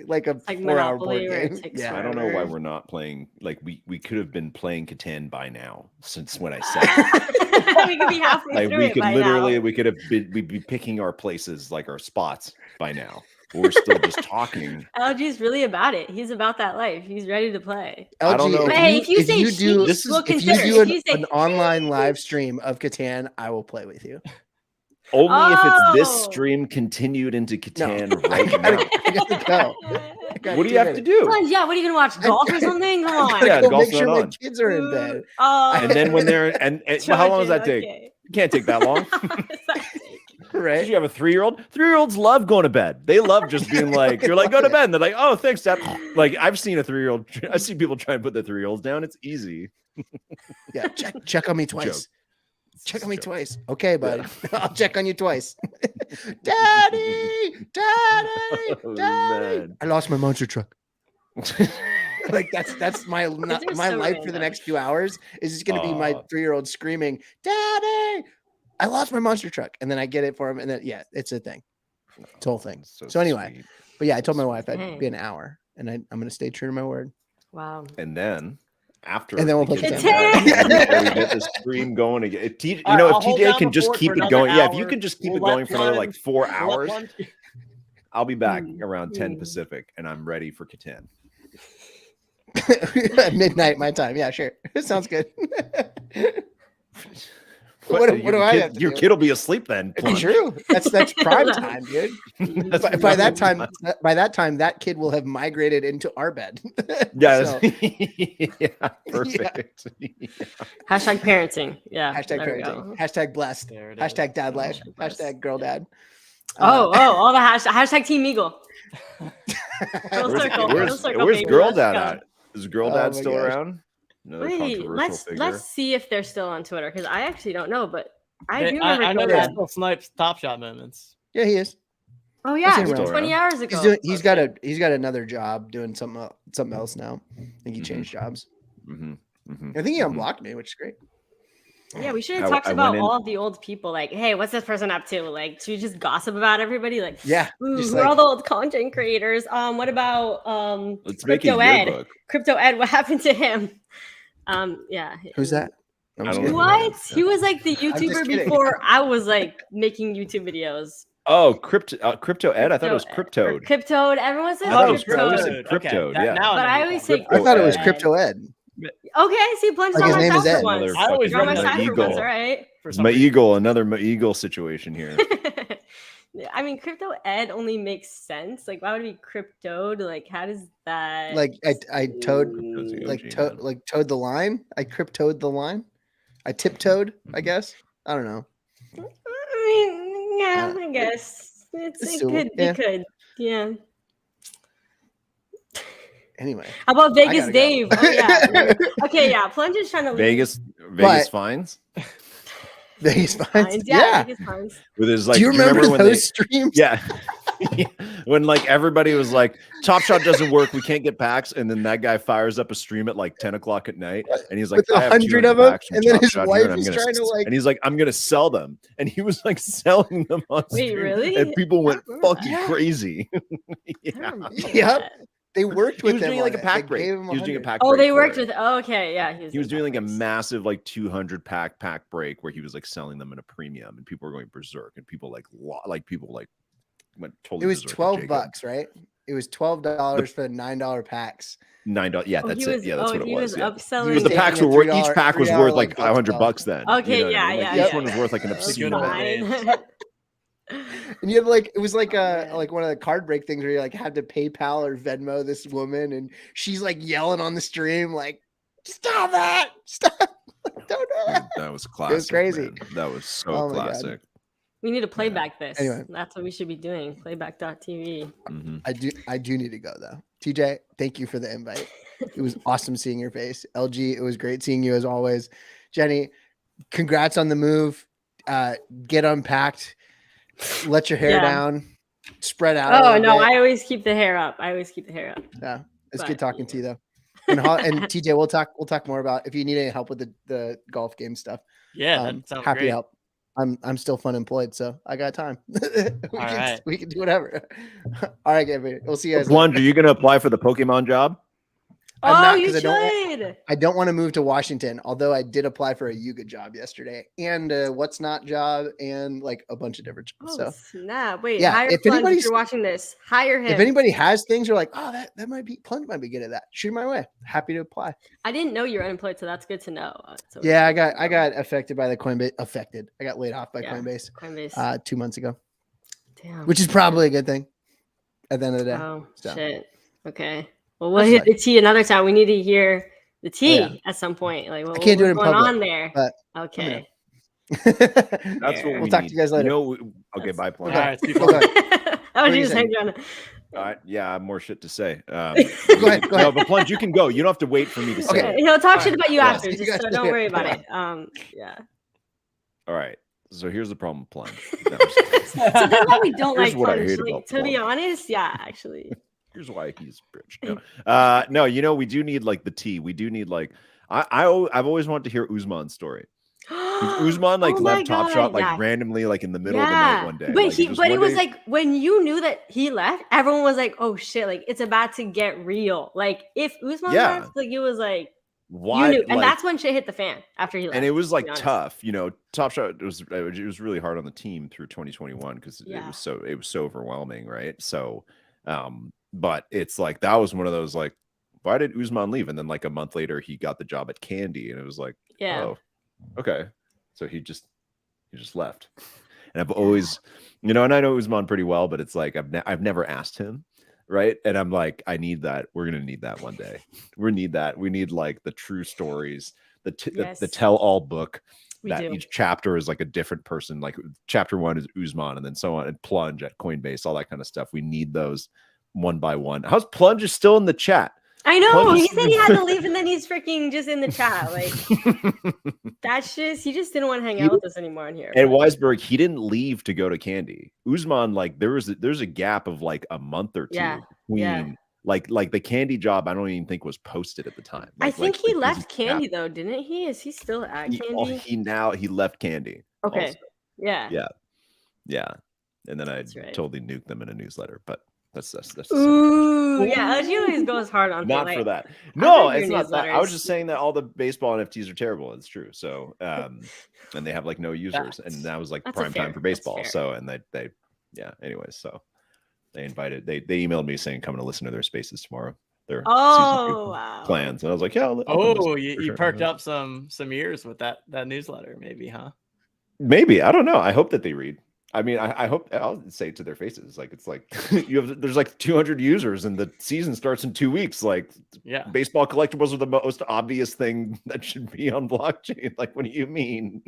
like a Like 4-hour board Monopoly, where it game. takes Yeah, I don't know why we're not playing. Like we could have been playing Catan by now. Since when I said we could be halfway like through we it could by literally now. we'd be picking our places, like our spots by now. But we're still just talking. LG's really about it. He's about that life. He's ready to play. I don't know. But hey, if you say do sheesh, we'll if you consider. do If you say an online live stream of Catan, I will play with you. Only if it's this Oh. stream continued into Catan right now. I gotta go. What do you have to do? Plunge, yeah, what are you gonna watch? Golf or something? Come on. Yeah, Go golf's make sure not my on. kids are in bed. Oh, And then when they're and how long does that take? okay. It can't take that long. Right? You have a 3-year-old. 3-year-olds love going to bed. They love just being like, you're like, go to bed. And they're like, oh, thanks, Dad. Like I've seen a 3-year-old. I see people try and put their 3-year-olds down. It's easy. Yeah, check on me twice. Check on me twice. Okay, bud. I'll check on you twice. Daddy, daddy, Oh, daddy. man. I lost my monster truck. Like that's my are my so life for the random. next few hours is just gonna be my 3-year-old screaming, "Daddy, I lost my monster truck," and then I get it for him, and then it's a thing. It's a whole thing. So anyway, but yeah, I told my wife I'd be an hour, and I'm gonna stay true to my word. Wow. And then after And then we'll we play get Catan. done, we get the stream going again. You All know, right, I'll if hold TJ down can the just fort keep for it another going. Yeah, if you hour. can just keep We'll it let going for another like 4 Plunge- hours, we'll let Plunge- I'll be back around 10 Pacific, and I'm ready for Catan. Midnight my time. Yeah, sure. It sounds good. What do Your I kid- have to Your do? kid will be asleep then. Plunge. True. That's prime time, dude. That's by that prime time, that kid will have migrated into our bed. Yeah, So, yeah, perfect. Hashtag parenting. Yeah. hashtag there we go. parenting. Hashtag blessed. There it Hashtag dad life. Hashtag girl dad. Oh, all the hashtag Team Eagle. Full Where's, circle. where's, full circle, where's baby. Girl Let's Dad go. at? Is Girl Oh Dad my still gosh. around? Another Wait, controversial let's figure. see if they're still on Twitter because I actually don't know, but I They- do remember I know Girl there's Dad. still Snipes Top Shot moments. Yeah, he is. Oh yeah, He's around. 20 hours ago. He's got another job doing something else now. I think he changed jobs. I think he unblocked me, which is great. Yeah, we should I- have talked I about went in- all of the old people. Like, hey, what's this person up to? Like, should we just gossip about everybody? Like, Yeah, ooh, just who are like- all the old content creators? What about Let's make a Crypto Ed? yearbook. Crypto Ed, what happened to him? Yeah. Who's that? I'm just I don't kidding. know. What? He was like the just YouTuber kidding. before I was like making YouTube videos. Oh, Crypto Ed. I thought it was Crypto- Cryptoed. Cryptoed. Everyone says I thought it was Cryptoed. Cryptoed. that- Yeah. now But I know always who say you're talking I thought it was Crypto Ed. Crypto Ed. Okay, see, Plunge Like on his my name is side Ed. for once. Another I always You're on my fucking side for eagle. once, all right? For some My reason. eagle, another eagle situation here. I mean, Crypto Ed only makes sense. Like, why would it be cryptoed? Like, how does that? Like I towed Crypto's the like OG, towed the line. I cryptoed the line. I tiptoed, I guess. I don't know. I mean, yeah, I guess it's it doable. could. Yeah. It could. Yeah. Anyway. How about I Vegas gotta go. Dave? Oh yeah. Okay, yeah. Plunge is trying to leave. Vegas But- fines Vegas Fines. finds. Yeah, Yeah. Vegas Fines. with his like. Do you remember when those streams? Yeah. When like everybody was like, Top Shot doesn't work, we can't get packs, and then that guy fires up a stream at like 10 o'clock at night, and he's like, With I have 100 200 of 'em, packs from and then Top his Shot wife here, and I'm is gonna trying to, s- like- and he's like, I'm gonna sell them, and he was like selling them on Wait, stream, really? and people went remember fucking that. crazy. I Yeah. don't remember Yep. that. They worked He with was him doing on like a it. pack They break. gave him He was doing a 100. pack Oh, break. they for worked it. with. Oh, okay, yeah. He was doing like a massive like 200 pack break where he was like selling them at a premium, and people were going berserk, and people people went totally. It was berserk at Jacob. $12, right? It was $12 for the $9 packs. $9. Yeah, Oh, that's he it. was- Yeah, that's oh, what it he was Yeah. upselling But the it. packs Taking were a worth. Each pack was $3 worth like like $500 then. Okay, you know what I mean? yeah, Like, yeah, each yeah. one was worth like an That was obscene amount. fine. And you had like it was like like one of the card break things where you like had to PayPal or Venmo this woman, and she's like yelling on the stream like, "Stop that! Stop! Don't do that!" That was classic. crazy. Man. That was so Oh my God. classic. We need to playback this. Anyway. That's what we should be doing. Playback.tv. Mm-hmm. I do need to go though. TJ, thank you for the invite. It was awesome seeing your face. LG, it was great seeing you as always. Jenny, congrats on the move. Get unpacked. Let your hair Yeah. down. Spread out. a Oh little no, bit. I always keep the hair up. Yeah, it's But, good talking to you though. And TJ, we'll talk more about if you need any help with the golf game stuff. Yeah, that sounds happy great. to help. I'm still fun employed, so I got time. right. We can do whatever. All right, everybody. We'll see you guys. Plunge, are you going to apply for the Pokemon job? I'm Oh, not, you 'cause should. I don't want to move to Washington, although I did apply for a Yuga job yesterday and a What's Not job and like a bunch of different jobs. Oh So snap! Wait, Yeah, hire if Plunge anybody's- if you're watching this. Hire him. if anybody has things you're like, oh, that might be Plunge might be good at that, shoot my way. Happy to apply. I didn't know you were unemployed, so that's good to know. So Yeah, I got affected by the Coinbase. I got laid off by Yeah, Coinbase. Coinbase. 2 months ago, Damn. which is probably a good thing at the end of the day. Oh So. shit. Okay. Well, we'll That's hit fine. the tea another time. We need to hear the tea yeah. at some point. Like, I can't do it in what's going public, on there? but Okay. That's what We'll we talk need. to you guys later. You know, okay, bye, Plunge. All right, Steve. Hold on. Oh, What she are you just saying? hanged on. All right, yeah, I have more shit to say. Go ahead. No, but Plunge, you can go. You don't have to wait for me to say Okay. it. He'll talk All shit right. about you Yeah. after, See you just guys so don't later. worry about Bye. it. Yeah. All right. So here's the problem with Plunge. No, So that's why we don't Here's like what I Plunge. hate Like, about to be Plunge. honest, yeah, actually. Here's why he's rich. No, you know, we do need like the tea. We do need like I've always wanted to hear Usman's story. Usman like Oh my left Top God, Shot like yeah. randomly like in the middle of the night one day. But Like, just but it one was day- like when you knew that he left, everyone was like, "Oh shit! Like it's about to get real." Like if Usman Yeah. left, like it was like why you knew, and like, that's when shit hit the fan after he left. and it was to like be honest. tough, you know. Top Shot it was really hard on the team through 2021 because Yeah. it was so overwhelming, right? So, but it's like that was one of those like, why did Usman leave? And then like a month later, he got the job at Candy, and it was like, Yeah. oh, okay, so he just left. And I've always, you know, and I know Usman pretty well, but it's like I've never asked him. Right. And I'm like, I need that. We're going to need that one day. We need that. We need like the true stories, the Yes. tell all book We that do. each chapter is like a different person. Like chapter 1 is Usman and then so on, and Plunge at Coinbase, all that kind of stuff. We need those one by one. How's Plunge is still in the chat? I know. Plunge He is- said he had to leave, and then he's freaking just in the chat. Like that's just he just didn't want to hang out with us anymore in here. And Weisberg, he didn't leave to go to Candy. Usman, like there's a gap of like a month or two Yeah, between yeah. like the Candy job. I don't even think was posted at the time. I Like- think like, he like, left there's a Candy gap. though, didn't he? Is he still at He, Candy? he left Candy. Okay. also. Yeah. Yeah. And then I right. totally nuked them in a newsletter, but that's Ooh, yeah. She always goes hard on not things, for like, that. I No, read it's your not that. I was newsletters. just saying that all the baseball NFTs are terrible. It's true. So, and they have like no users, and that was like that's prime fair. time for That's baseball. fair. So, and they, yeah. Anyways, so they emailed me saying come to listen to their spaces tomorrow. Their season Oh, 2 wow. plans, and I was like, yeah. I'll come Oh, listen you, for you sure. perked up some ears with that newsletter, maybe, huh? Maybe, I don't know. I hope that they read. I mean, I hope I'll say it to their faces. Like it's like there's like 200 users and the season starts in 2 weeks. Like, Yeah. baseball collectibles are the most obvious thing that should be on blockchain. Like, what do you mean?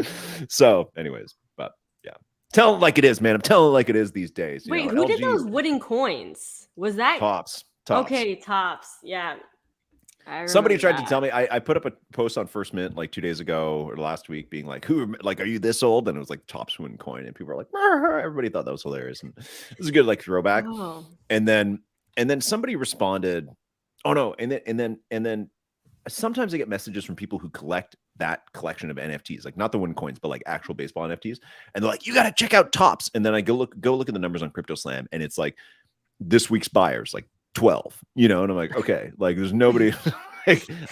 So, anyways, but yeah, tell it like it is, man. I'm telling it like it is these days. you Wait, know, who did LG those wooden coins? Was that Tops? Okay, tops. Yeah. I Somebody remember tried to that. tell me I put up a post on First Mint like 2 days ago or last week being like, are you this old? And it was like Tops wooden coin, and people were like, "Rrr." Everybody thought that was hilarious, and it was a good like throwback. Oh. And then somebody responded, oh no, and then sometimes I get messages from people who collect that collection of NFTs, like not the wooden coins, but like actual baseball NFTs, and they're like, you got to check out Tops. And then I go look at the numbers on CryptoSlam, and it's like this week's buyers, like 12, you know, and I'm like, okay, like there's nobody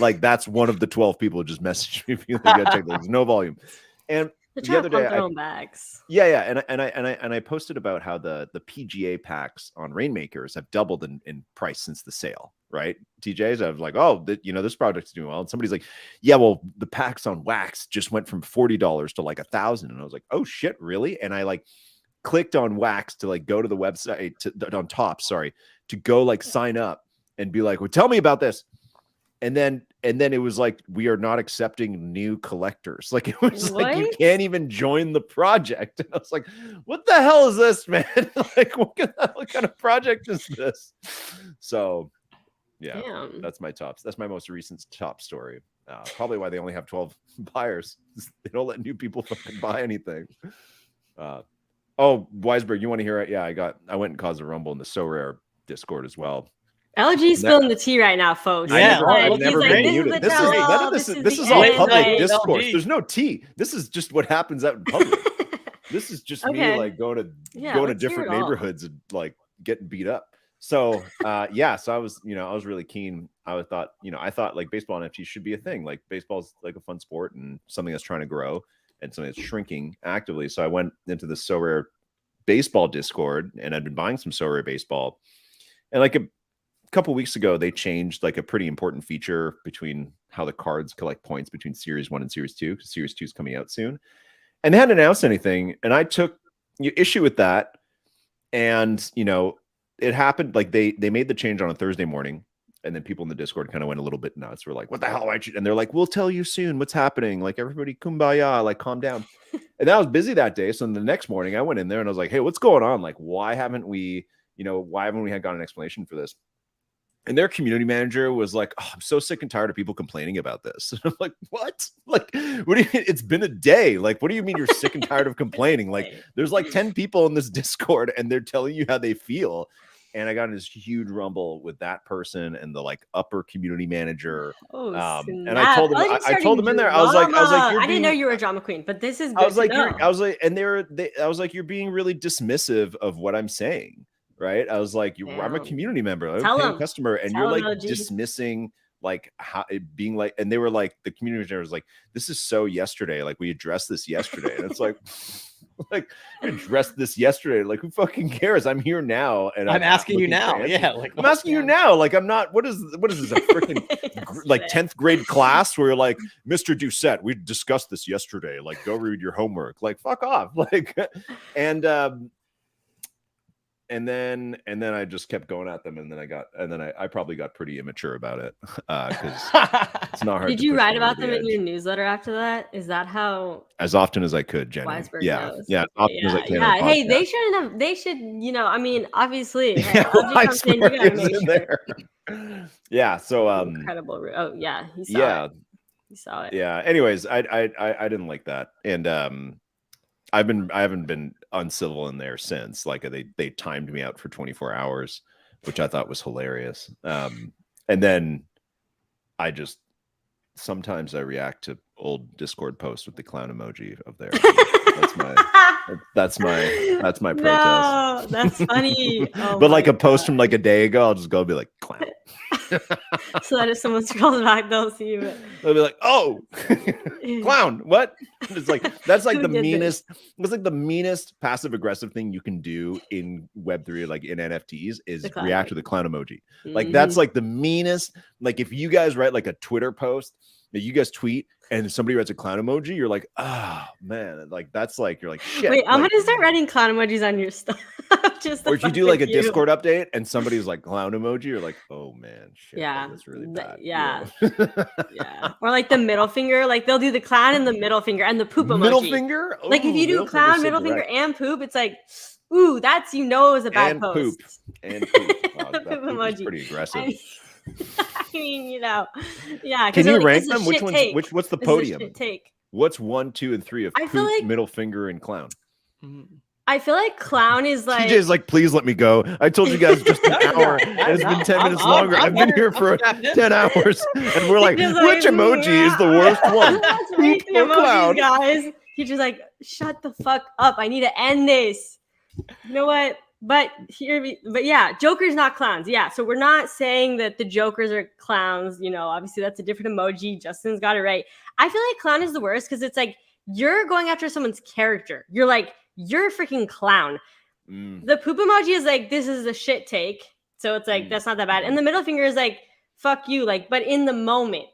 like that's one of the 12 people who just messaged me. You gotta check, there's no volume. And the other day, I posted about how the PGA packs on Rainmakers have doubled in price since the sale, right? TJs, I was like, oh, this project's doing well. And somebody's like, yeah, well, the packs on Wax just went from $40 to like $1,000. And I was like, oh shit, really? And I like clicked on Wax to like go to the website on top, to go like sign up and be like, well, tell me about this. And then it was like, we are not accepting new collectors. Like it was like, you can't even join the project. And I was like, what the hell is this, man? Like, what kind of project is this? So yeah, that's my tops. That's my most recent top story. Probably why they only have 12 buyers. They don't let new people fucking buy anything. Oh, Weisberg, you want to hear it? Yeah, I went and caused a rumble in the So Rare Discord as well. LG's spilling the tea right now, folks. Yeah, I've never been muted. This is all public discourse. There's no tea. This is just what happens out in public. This is just me like going to different neighborhoods and like getting beat up. So so I was really keen. I thought like baseball NFTs should be a thing. Like baseball's like a fun sport and something that's trying to grow and something that's shrinking actively. So I went into the So Rare Baseball Discord and I'd been buying some So Rare Baseball, and like a couple weeks ago they changed like a pretty important feature between how the cards collect points between Series 1 and Series 2, because Series 2 is coming out soon, and they hadn't announced anything, and I took issue with that. And it happened like they made the change on a Thursday morning, and then people in the Discord kind of went a little bit nuts. We're like, what the hell? And they're like, we'll tell you soon what's happening, like everybody kumbaya, like calm down. And I was busy that day, so the next morning I went in there and I was like, hey, what's going on? Like, why haven't we had gotten an explanation for this? And their community manager was like, oh, I'm so sick and tired of people complaining about this. And I'm like, what? Like, what do you mean? It's been a day. Like, what do you mean you're sick and tired of complaining? Like, there's like 10 people in this Discord and they're telling you how they feel. And I got in this huge rumble with that person and the like upper community manager. And I told them in there, I was like, I didn't know you were a drama queen, but this is good. I was like, you're being really dismissive of what I'm saying. Right. I was like, I'm a community member, I'm a paying customer, and you're like dismissing like how it being like, and they were like, the community manager was like, this is so yesterday. Like we addressed this yesterday. And it's like we addressed this yesterday. Like who fucking cares? I'm here now. And I'm asking you now. Yeah. Like I'm asking you now. Like I'm not, what is this? A freaking like 10th grade class where you're like, Mr. Doucette, we discussed this yesterday. Like go read your homework. Like fuck off. Like, and then I just kept going at them, and then I probably got pretty immature about it because it's not hard. Did you write about them in your newsletter after that? Is that how? As often as I could, Jenny. Weisberg Yeah, knows. yeah, as often as I can. Yeah. Hey, they shouldn't have. They should. I mean, obviously. Hey, Weisberg is in there. Yeah. So incredible. Oh yeah, he saw it. He saw it. Yeah. Anyways, I didn't like that, and I haven't been uncivil in there since. Like they timed me out for 24 hours, which I thought was hilarious. And then sometimes I react to old Discord posts with the clown emoji up there. That's my protest. No, that's funny. Oh but like a post from like a day ago, I'll just go be like clown. So that if someone scrolls back, they'll see you. They'll be like, "Oh, clown! What?" It's like that's like the meanest. It's like the meanest passive aggressive thing you can do in Web3, like in NFTs, is react to the clown emoji. Like that's like the meanest. Like if you guys write like a Twitter post that you guys tweet and somebody writes a clown emoji, you're like, oh man, like that's like you're like shit. Wait, I'm like, gonna start writing clown emojis on your stuff. Just or if you do like a Discord update and somebody's like clown emoji, you're like, oh man, shit, yeah, that's really bad. Yeah. Yeah. Or like the middle finger, like they'll do the clown and the middle finger and the poop emoji. Middle finger? Ooh, like if you do clown, middle finger, and poop, it's like, ooh, that's it was a bad and post. Poop. And poop. Wow, The poop emoji. Pretty aggressive. I mean, yeah. Can you like, rank them? Which one's what's the This is a podium? shit take. What's 1, 2, and 3 of I feel poop, like- middle finger, and clown? I feel like clown is like TJ's like, please let me go. I told you guys just an hour. And it's been 10 minutes longer. I've been here for 10 hours. And we're like, He's which like, emoji is the worst one? That's Poop ranking or emojis, clown? guys. He's just like, shut the fuck up. I need to end this. You know what? But yeah, Jokers, not clowns. Yeah, so we're not saying that the Jokers are clowns. You know, obviously that's a different emoji. Justin's got it right. I feel like clown is the worst because it's like you're going after someone's character. You're like, you're a freaking clown. The poop emoji is like, this is a shit take. So it's like, that's not that bad. And the middle finger is like, fuck you. Like, but in the moment.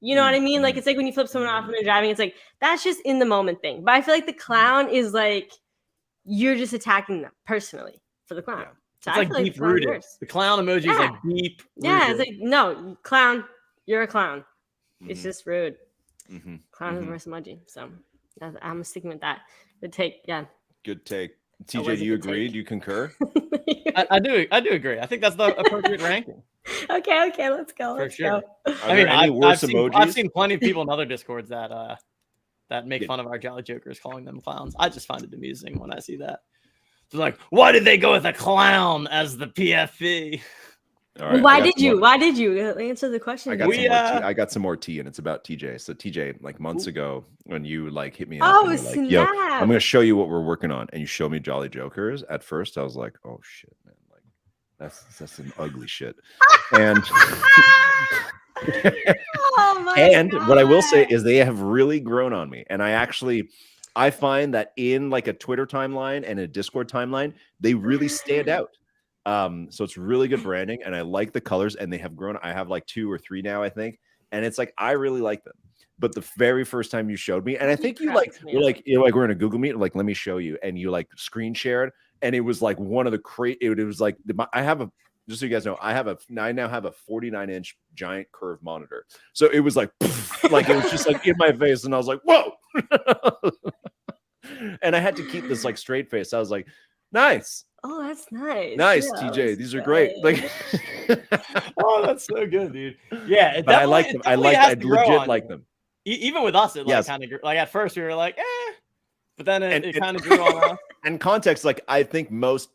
You know what I mean? Like, it's like when you flip someone off when they're driving, it's like, that's just in the moment thing. But I feel like the clown is like, you're just attacking them personally for the clown. So It's I like feel deep the clown's rooted. worse. The clown emoji is like deep. Yeah, it's rooted. like, no, clown, you're a clown. It's just rude. Mm-hmm. Clown is the worst emoji. So I'm sticking with that. The take, yeah. Good take. That was TJ, a do you good agree? take. Do you concur? I do agree. I think that's the appropriate ranking Okay, let's go. for Let's sure. go. I mean, any worse I've emojis? seen plenty of people in other discords that make fun of our Jolly Jokers, calling them clowns. I just find it amusing when I see that. It's like, why did they go with a clown as the PFP? All right, Why did you? Why did you answer the question? I got some more tea. I got some more tea, and it's about TJ. So TJ, like months ago, when you like hit me up, Oh, and you're like, "Yo, snap. I'm gonna show you what we're working on," and you show me Jolly Jokers. At first, I was like, "Oh shit, man! Like that's some ugly shit." And Oh my and what I will say is they have really grown on me, and I find that in like a Twitter timeline and a Discord timeline, they really stand out. So it's really good branding, and I like the colors, and they have grown. I have like 2 or 3 now, I think, and it's like I really like them. But the very first time you showed me, and I think you like we're in a Google Meet, like let me show you, and you like screen shared, and it was like one of the it was like I have a, just so you guys know, I now have a 49-inch giant curved monitor. So it was like like it was just like in my face, and I was like, whoa. And I had to keep this like straight face. I was like, nice. Oh, that's nice. Nice, Yeah, TJ. These are great. Like, oh, that's so good, dude. Yeah, it but I definitely- like it them. I definitely like. has I to grow legit on like you. them. Even with us, it like Yes. kind of like at first we were like, but then it kind of grew on us. And context, like I think most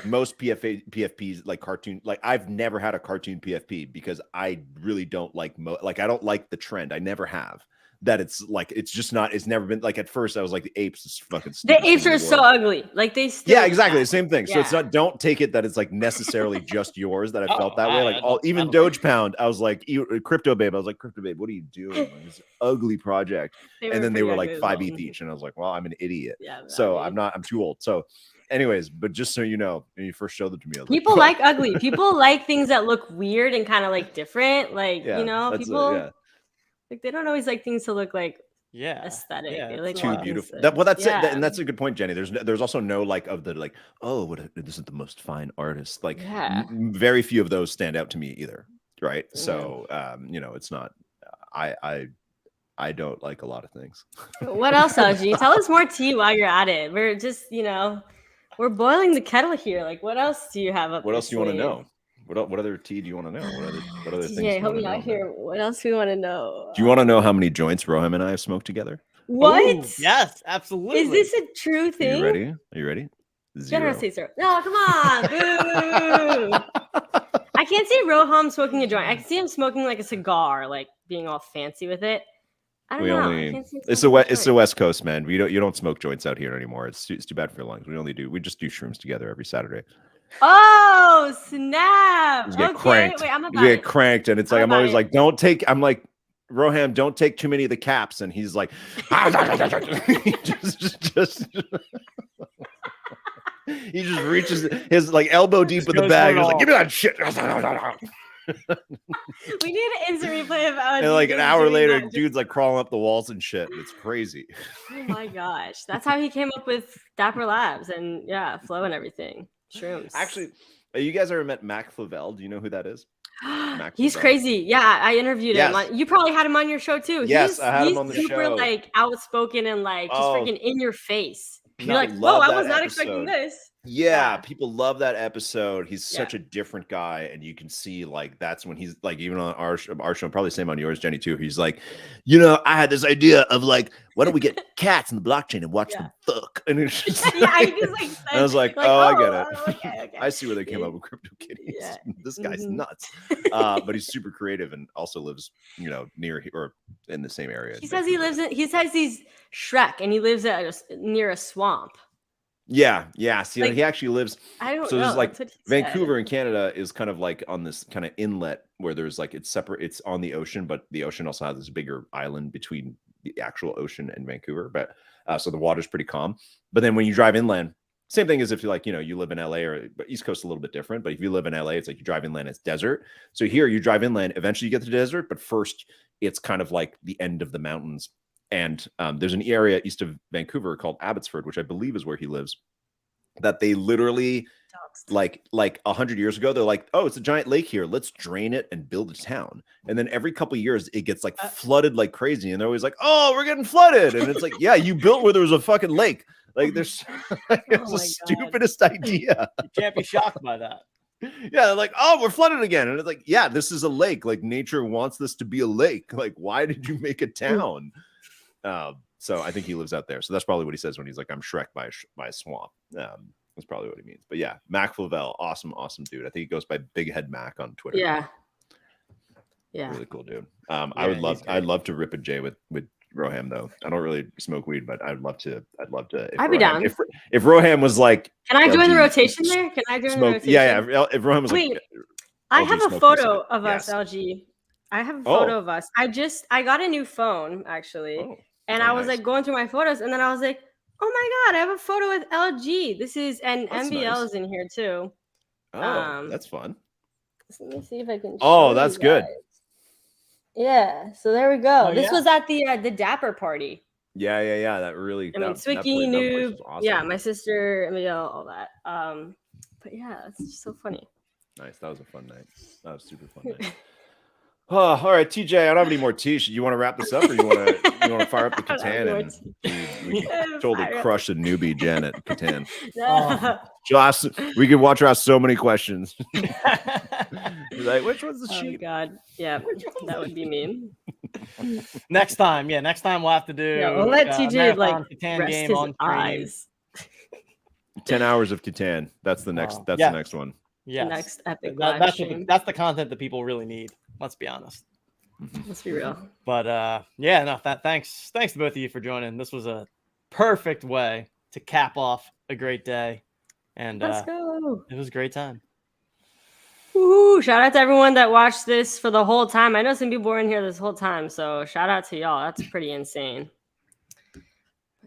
most PFPs like cartoon, like I've never had a cartoon PFP because I really don't like I don't like the trend. I never have. That it's like it's just not. It's never been like at first. I was like the apes is fucking. The stupidest apes thing in are the so world. ugly. Like they still Yeah, exactly yeah. the same thing. So it's Yeah. not. Don't take it that it's like necessarily just yours. That I felt that way. Like I all even Doge Pound. I was like Crypto Babe. I was like Crypto Babe. What are you doing? Like, this ugly project. They And were then they pretty were like ugly as 5 well. ETH each, and I was like, well, I'm an idiot. Yeah, So I'm too old. So, anyways, but just so you know, when you first showed it to me, I was People like, like ugly. People like things that look weird and kind of like different. Like Yeah, you know, that's people yeah. like they don't always like things to look like yeah aesthetic. yeah, They like Too want things beautiful. to- Well, that's it, yeah. and that's a good point, Jenny. There's also no like of the like, oh, this is the most fine artist. Like, Yeah. very few of those stand out to me either, right? So, you know, it's not. I don't like a lot of things. What else, LG? Tell us more tea while you're at it. We're just, we're boiling the kettle here. Like, what else do you have up? What else do you want to your sleeve? know? What other tea do you want to know? What other things? do TJ, you help wanna me know, out man? here. What else do we want to know? Do you want to know how many joints Roham and I have smoked together? What? Ooh, yes, absolutely. Is this a true Are thing? you ready? Are you ready? General 0. say zero. No, come on. Boo. I can't see Roham smoking a joint. I can see him smoking like a cigar, like being all fancy with it. I don't We know. I only can't see him it's smoking a the West Coast, man. You don't smoke joints out here anymore. It's too bad for your lungs. We just do shrooms together every Saturday. Oh, snap. You get Okay, cranked. wait, I'm You about get it. cranked, and it's like I'm I'm always about like, don't take. I'm like, Roham, don't take too many of the caps, and he's like, he just reaches his like elbow deep in the goes bag. for it He's like, all. give me that shit. We need an instant replay of And like an DJ hour doing later, that. dude's like crawling up the walls and shit. It's crazy. Oh my gosh. That's how he came up with Dapper Labs and Flow and everything. Shrooms. Actually, you guys ever met Mac Flavel? Do you know who that is? Mac He's Flavel. crazy. Yeah, I interviewed him. Yes. You probably had him on your show too. Yes, I had him on the super show. like outspoken and like just Oh. freaking in your face. You're People like, whoa, love I that was not expecting episode. this. Yeah, people love that episode. He's Yeah. such a different guy, and you can see like that's when he's like even on our show, probably same on yours, Jenny too. He's like, I had this idea of like, why don't we get cats in the blockchain and watch them fuck? And it's just, Yeah, he just like I was like, said, oh, I get it. okay. I see where they came up with Crypto Kitties. Yeah. This guy's Mhm. nuts, but he's super creative and also lives, near or in the same area. He says he says he's Shrek and he lives near a swamp. Yeah, yeah. See, Like, he actually lives. I don't So know. there's like That's what he Vancouver in Canada is kind of like on this kind of inlet where there's like it's separate. It's on the ocean, but the ocean also has this bigger island between the actual ocean and Vancouver. But so the water's pretty calm. But then when you drive inland, same thing as if you like you live in LA or but East Coast a little bit different. But if you live in LA, it's like you drive inland, it's desert. So here you drive inland, eventually you get to the desert, but first it's kind of like the end of the mountains. And there's an area east of Vancouver called Abbotsford, which I believe is where he lives, that they literally like 100 years ago, they're like, oh, it's a giant lake here. Let's drain it and build a town. And then every couple of years it gets like flooded like crazy. And they're always like, oh, we're getting flooded. And it's like, yeah, you built where there was a fucking lake. Like there's it's the stupidest idea. You can't be shocked by that. Yeah, they're like, oh, we're flooded again. And it's like, yeah, this is a lake. Like nature wants this to be a lake. Like, why did you make a town? So I think he lives out there. So that's probably what he says when he's like, I'm Shrek by a swamp. That's probably what he means. But yeah, Mac Flavel, awesome dude. I think he goes by Big Head Mac on Twitter. Yeah. Yeah. Really cool dude. I'd love to rip a J with Roham though. I don't really smoke weed, but I'd love to. I'd be down. If Roham was like, Can I join the rotation there? Can I join the rotation? Yeah. If Roham was Wait, like, I LG have a smoking photo cigarette. of us, Yes. LG. I have a photo Oh. of us. I got a new phone actually, and very I was nice. like going through my photos, and then I was like, oh my god, I have a photo with LG. This is and That's MBL nice. is in here too. Oh, that's fun. So let me see if I can. Oh, show that's you good. guys. Yeah, so there we go. Oh, This yeah. was at the Dapper party. Yeah. That really. I mean, that Swicky, place Noob, was awesome. yeah, my sister, MBL, all that. But yeah, it's just so funny. Nice. That was a fun night. That was a super fun night. Oh, all right, TJ. I don't have any more tea. You want to wrap this up, or you want to fire up the I don't have Catan more and we Yeah, can totally fire up. crush the newbie Janet Catan. No. Josh, we could watch her ask so many questions. Like, which one's the Oh sheep? god, yeah, that would be mean. Next time we'll have to do. Yeah, we'll let TJ marathon like Catan rest game his on stream. eyes. 10 hours of Catan. That's the next. That's yeah. the next one. Yes. Next epic That- live stream. that's the content that people really need. Let's be honest. Let's be real. But yeah, no, thanks to both of you for joining. This was a perfect way to cap off a great day, and Let's go. it was a great time. Woohoo! Shout out to everyone that watched this for the whole time. I know some people were in here this whole time, so shout out to y'all. That's pretty insane.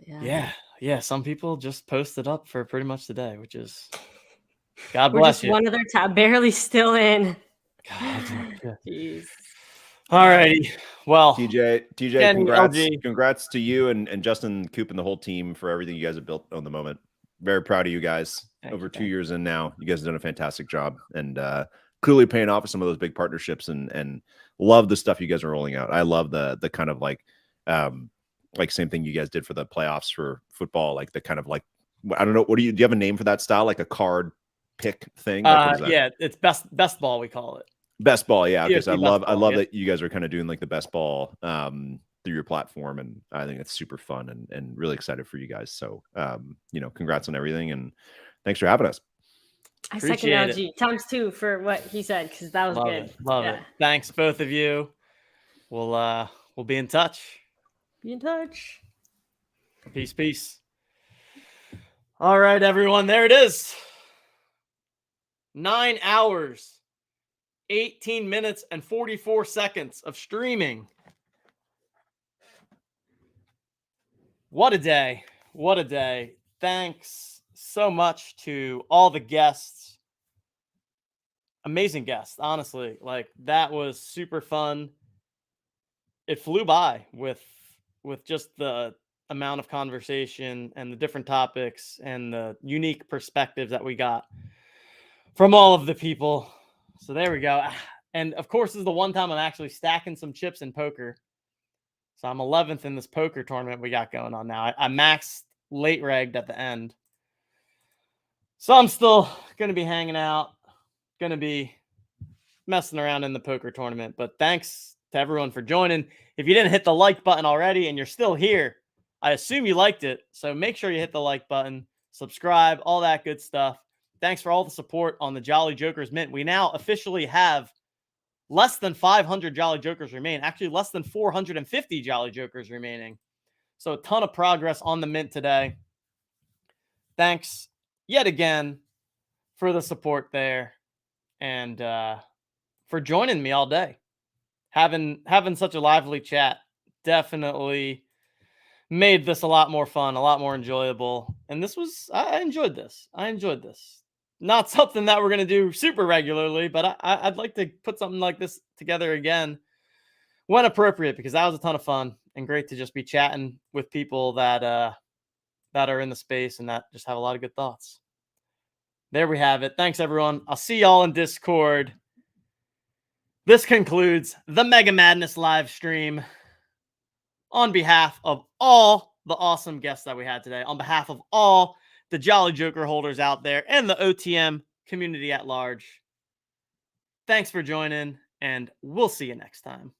Yeah. Some people just posted up for pretty much the day, which is God We're bless just you. one other tab, barely still in. Jeez. All righty. Well, TJ, Ken, congrats, LG. congrats to you and Justin Coop and the whole team for everything you guys have built on the moment. Very proud of you guys. Over 2 years in now, you guys have done a fantastic job and clearly paying off with some of those big partnerships and love the stuff you guys are rolling out. I love the kind of like same thing you guys did for the playoffs for football, like the kind of like I don't know, do you have a name for that style, like a card pick thing? Like, what is that? Yeah, it's best ball we call it. Best ball, yeah. Because PFC I love best ball, yeah. that you guys are kind of doing like the best ball through your platform, and I think it's super fun and really excited for you guys. So congrats on everything and thanks for having us. I second Appreciate it. LG times 2 for what he said because that was Love good. it. Love it. Thanks both of you. We'll be in touch. Be in touch. Peace. All right, everyone. There it is. 9 hours, 18 minutes, and 44 seconds of streaming. What a day. What a day. Thanks so much to all the guests. Amazing guests, honestly. Like, that was super fun. It flew by with just the amount of conversation and the different topics and the unique perspectives that we got from all of the people. So there we go. And of course, this is the one time I'm actually stacking some chips in poker. So I'm 11th in this poker tournament we got going on now. I maxed late regged at the end. So I'm still going to be hanging out, going to be messing around in the poker tournament. But thanks to everyone for joining. If you didn't hit the like button already and you're still here, I assume you liked it. So make sure you hit the like button, subscribe, all that good stuff. Thanks for all the support on the Jolly Jokers Mint. We now officially have less than 500 Jolly Jokers remain. Actually, less than 450 Jolly Jokers remaining. So a ton of progress on the Mint today. thanks yet again for the support there and for joining me all day. Having such a lively chat definitely made this a lot more fun, a lot more enjoyable. And I enjoyed this. Not something that we're going to do super regularly, but I'd like to put something like this together again when appropriate, because that was a ton of fun and great to just be chatting with people that are in the space and that just have a lot of good thoughts. There we have it. Thanks, everyone. I'll see y'all in Discord. This concludes the Mega Madness live stream. On behalf of all the awesome guests that we had today, on behalf of all the Jolly Joker holders out there and the OTM community at large, thanks for joining, and we'll see you next time.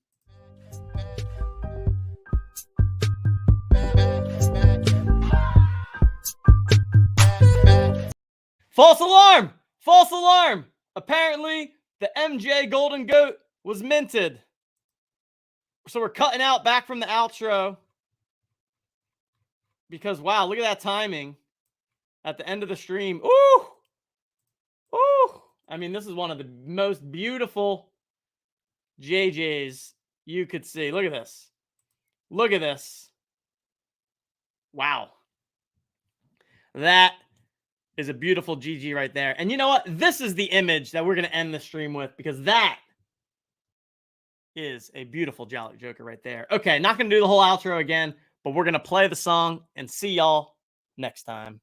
False alarm! False alarm! Apparently, the MJ Golden Goat was minted. So we're cutting out back from the outro because, wow, look at that timing at the end of the stream. Ooh! Ooh! I mean, this is one of the most beautiful JJs you could see. Look at this. Look at this. Wow. That is a beautiful GG right there. And you know what? This is the image that we're going to end the stream with, because that is a beautiful Jolly Joker right there. Okay, not going to do the whole outro again, but we're going to play the song and see y'all next time.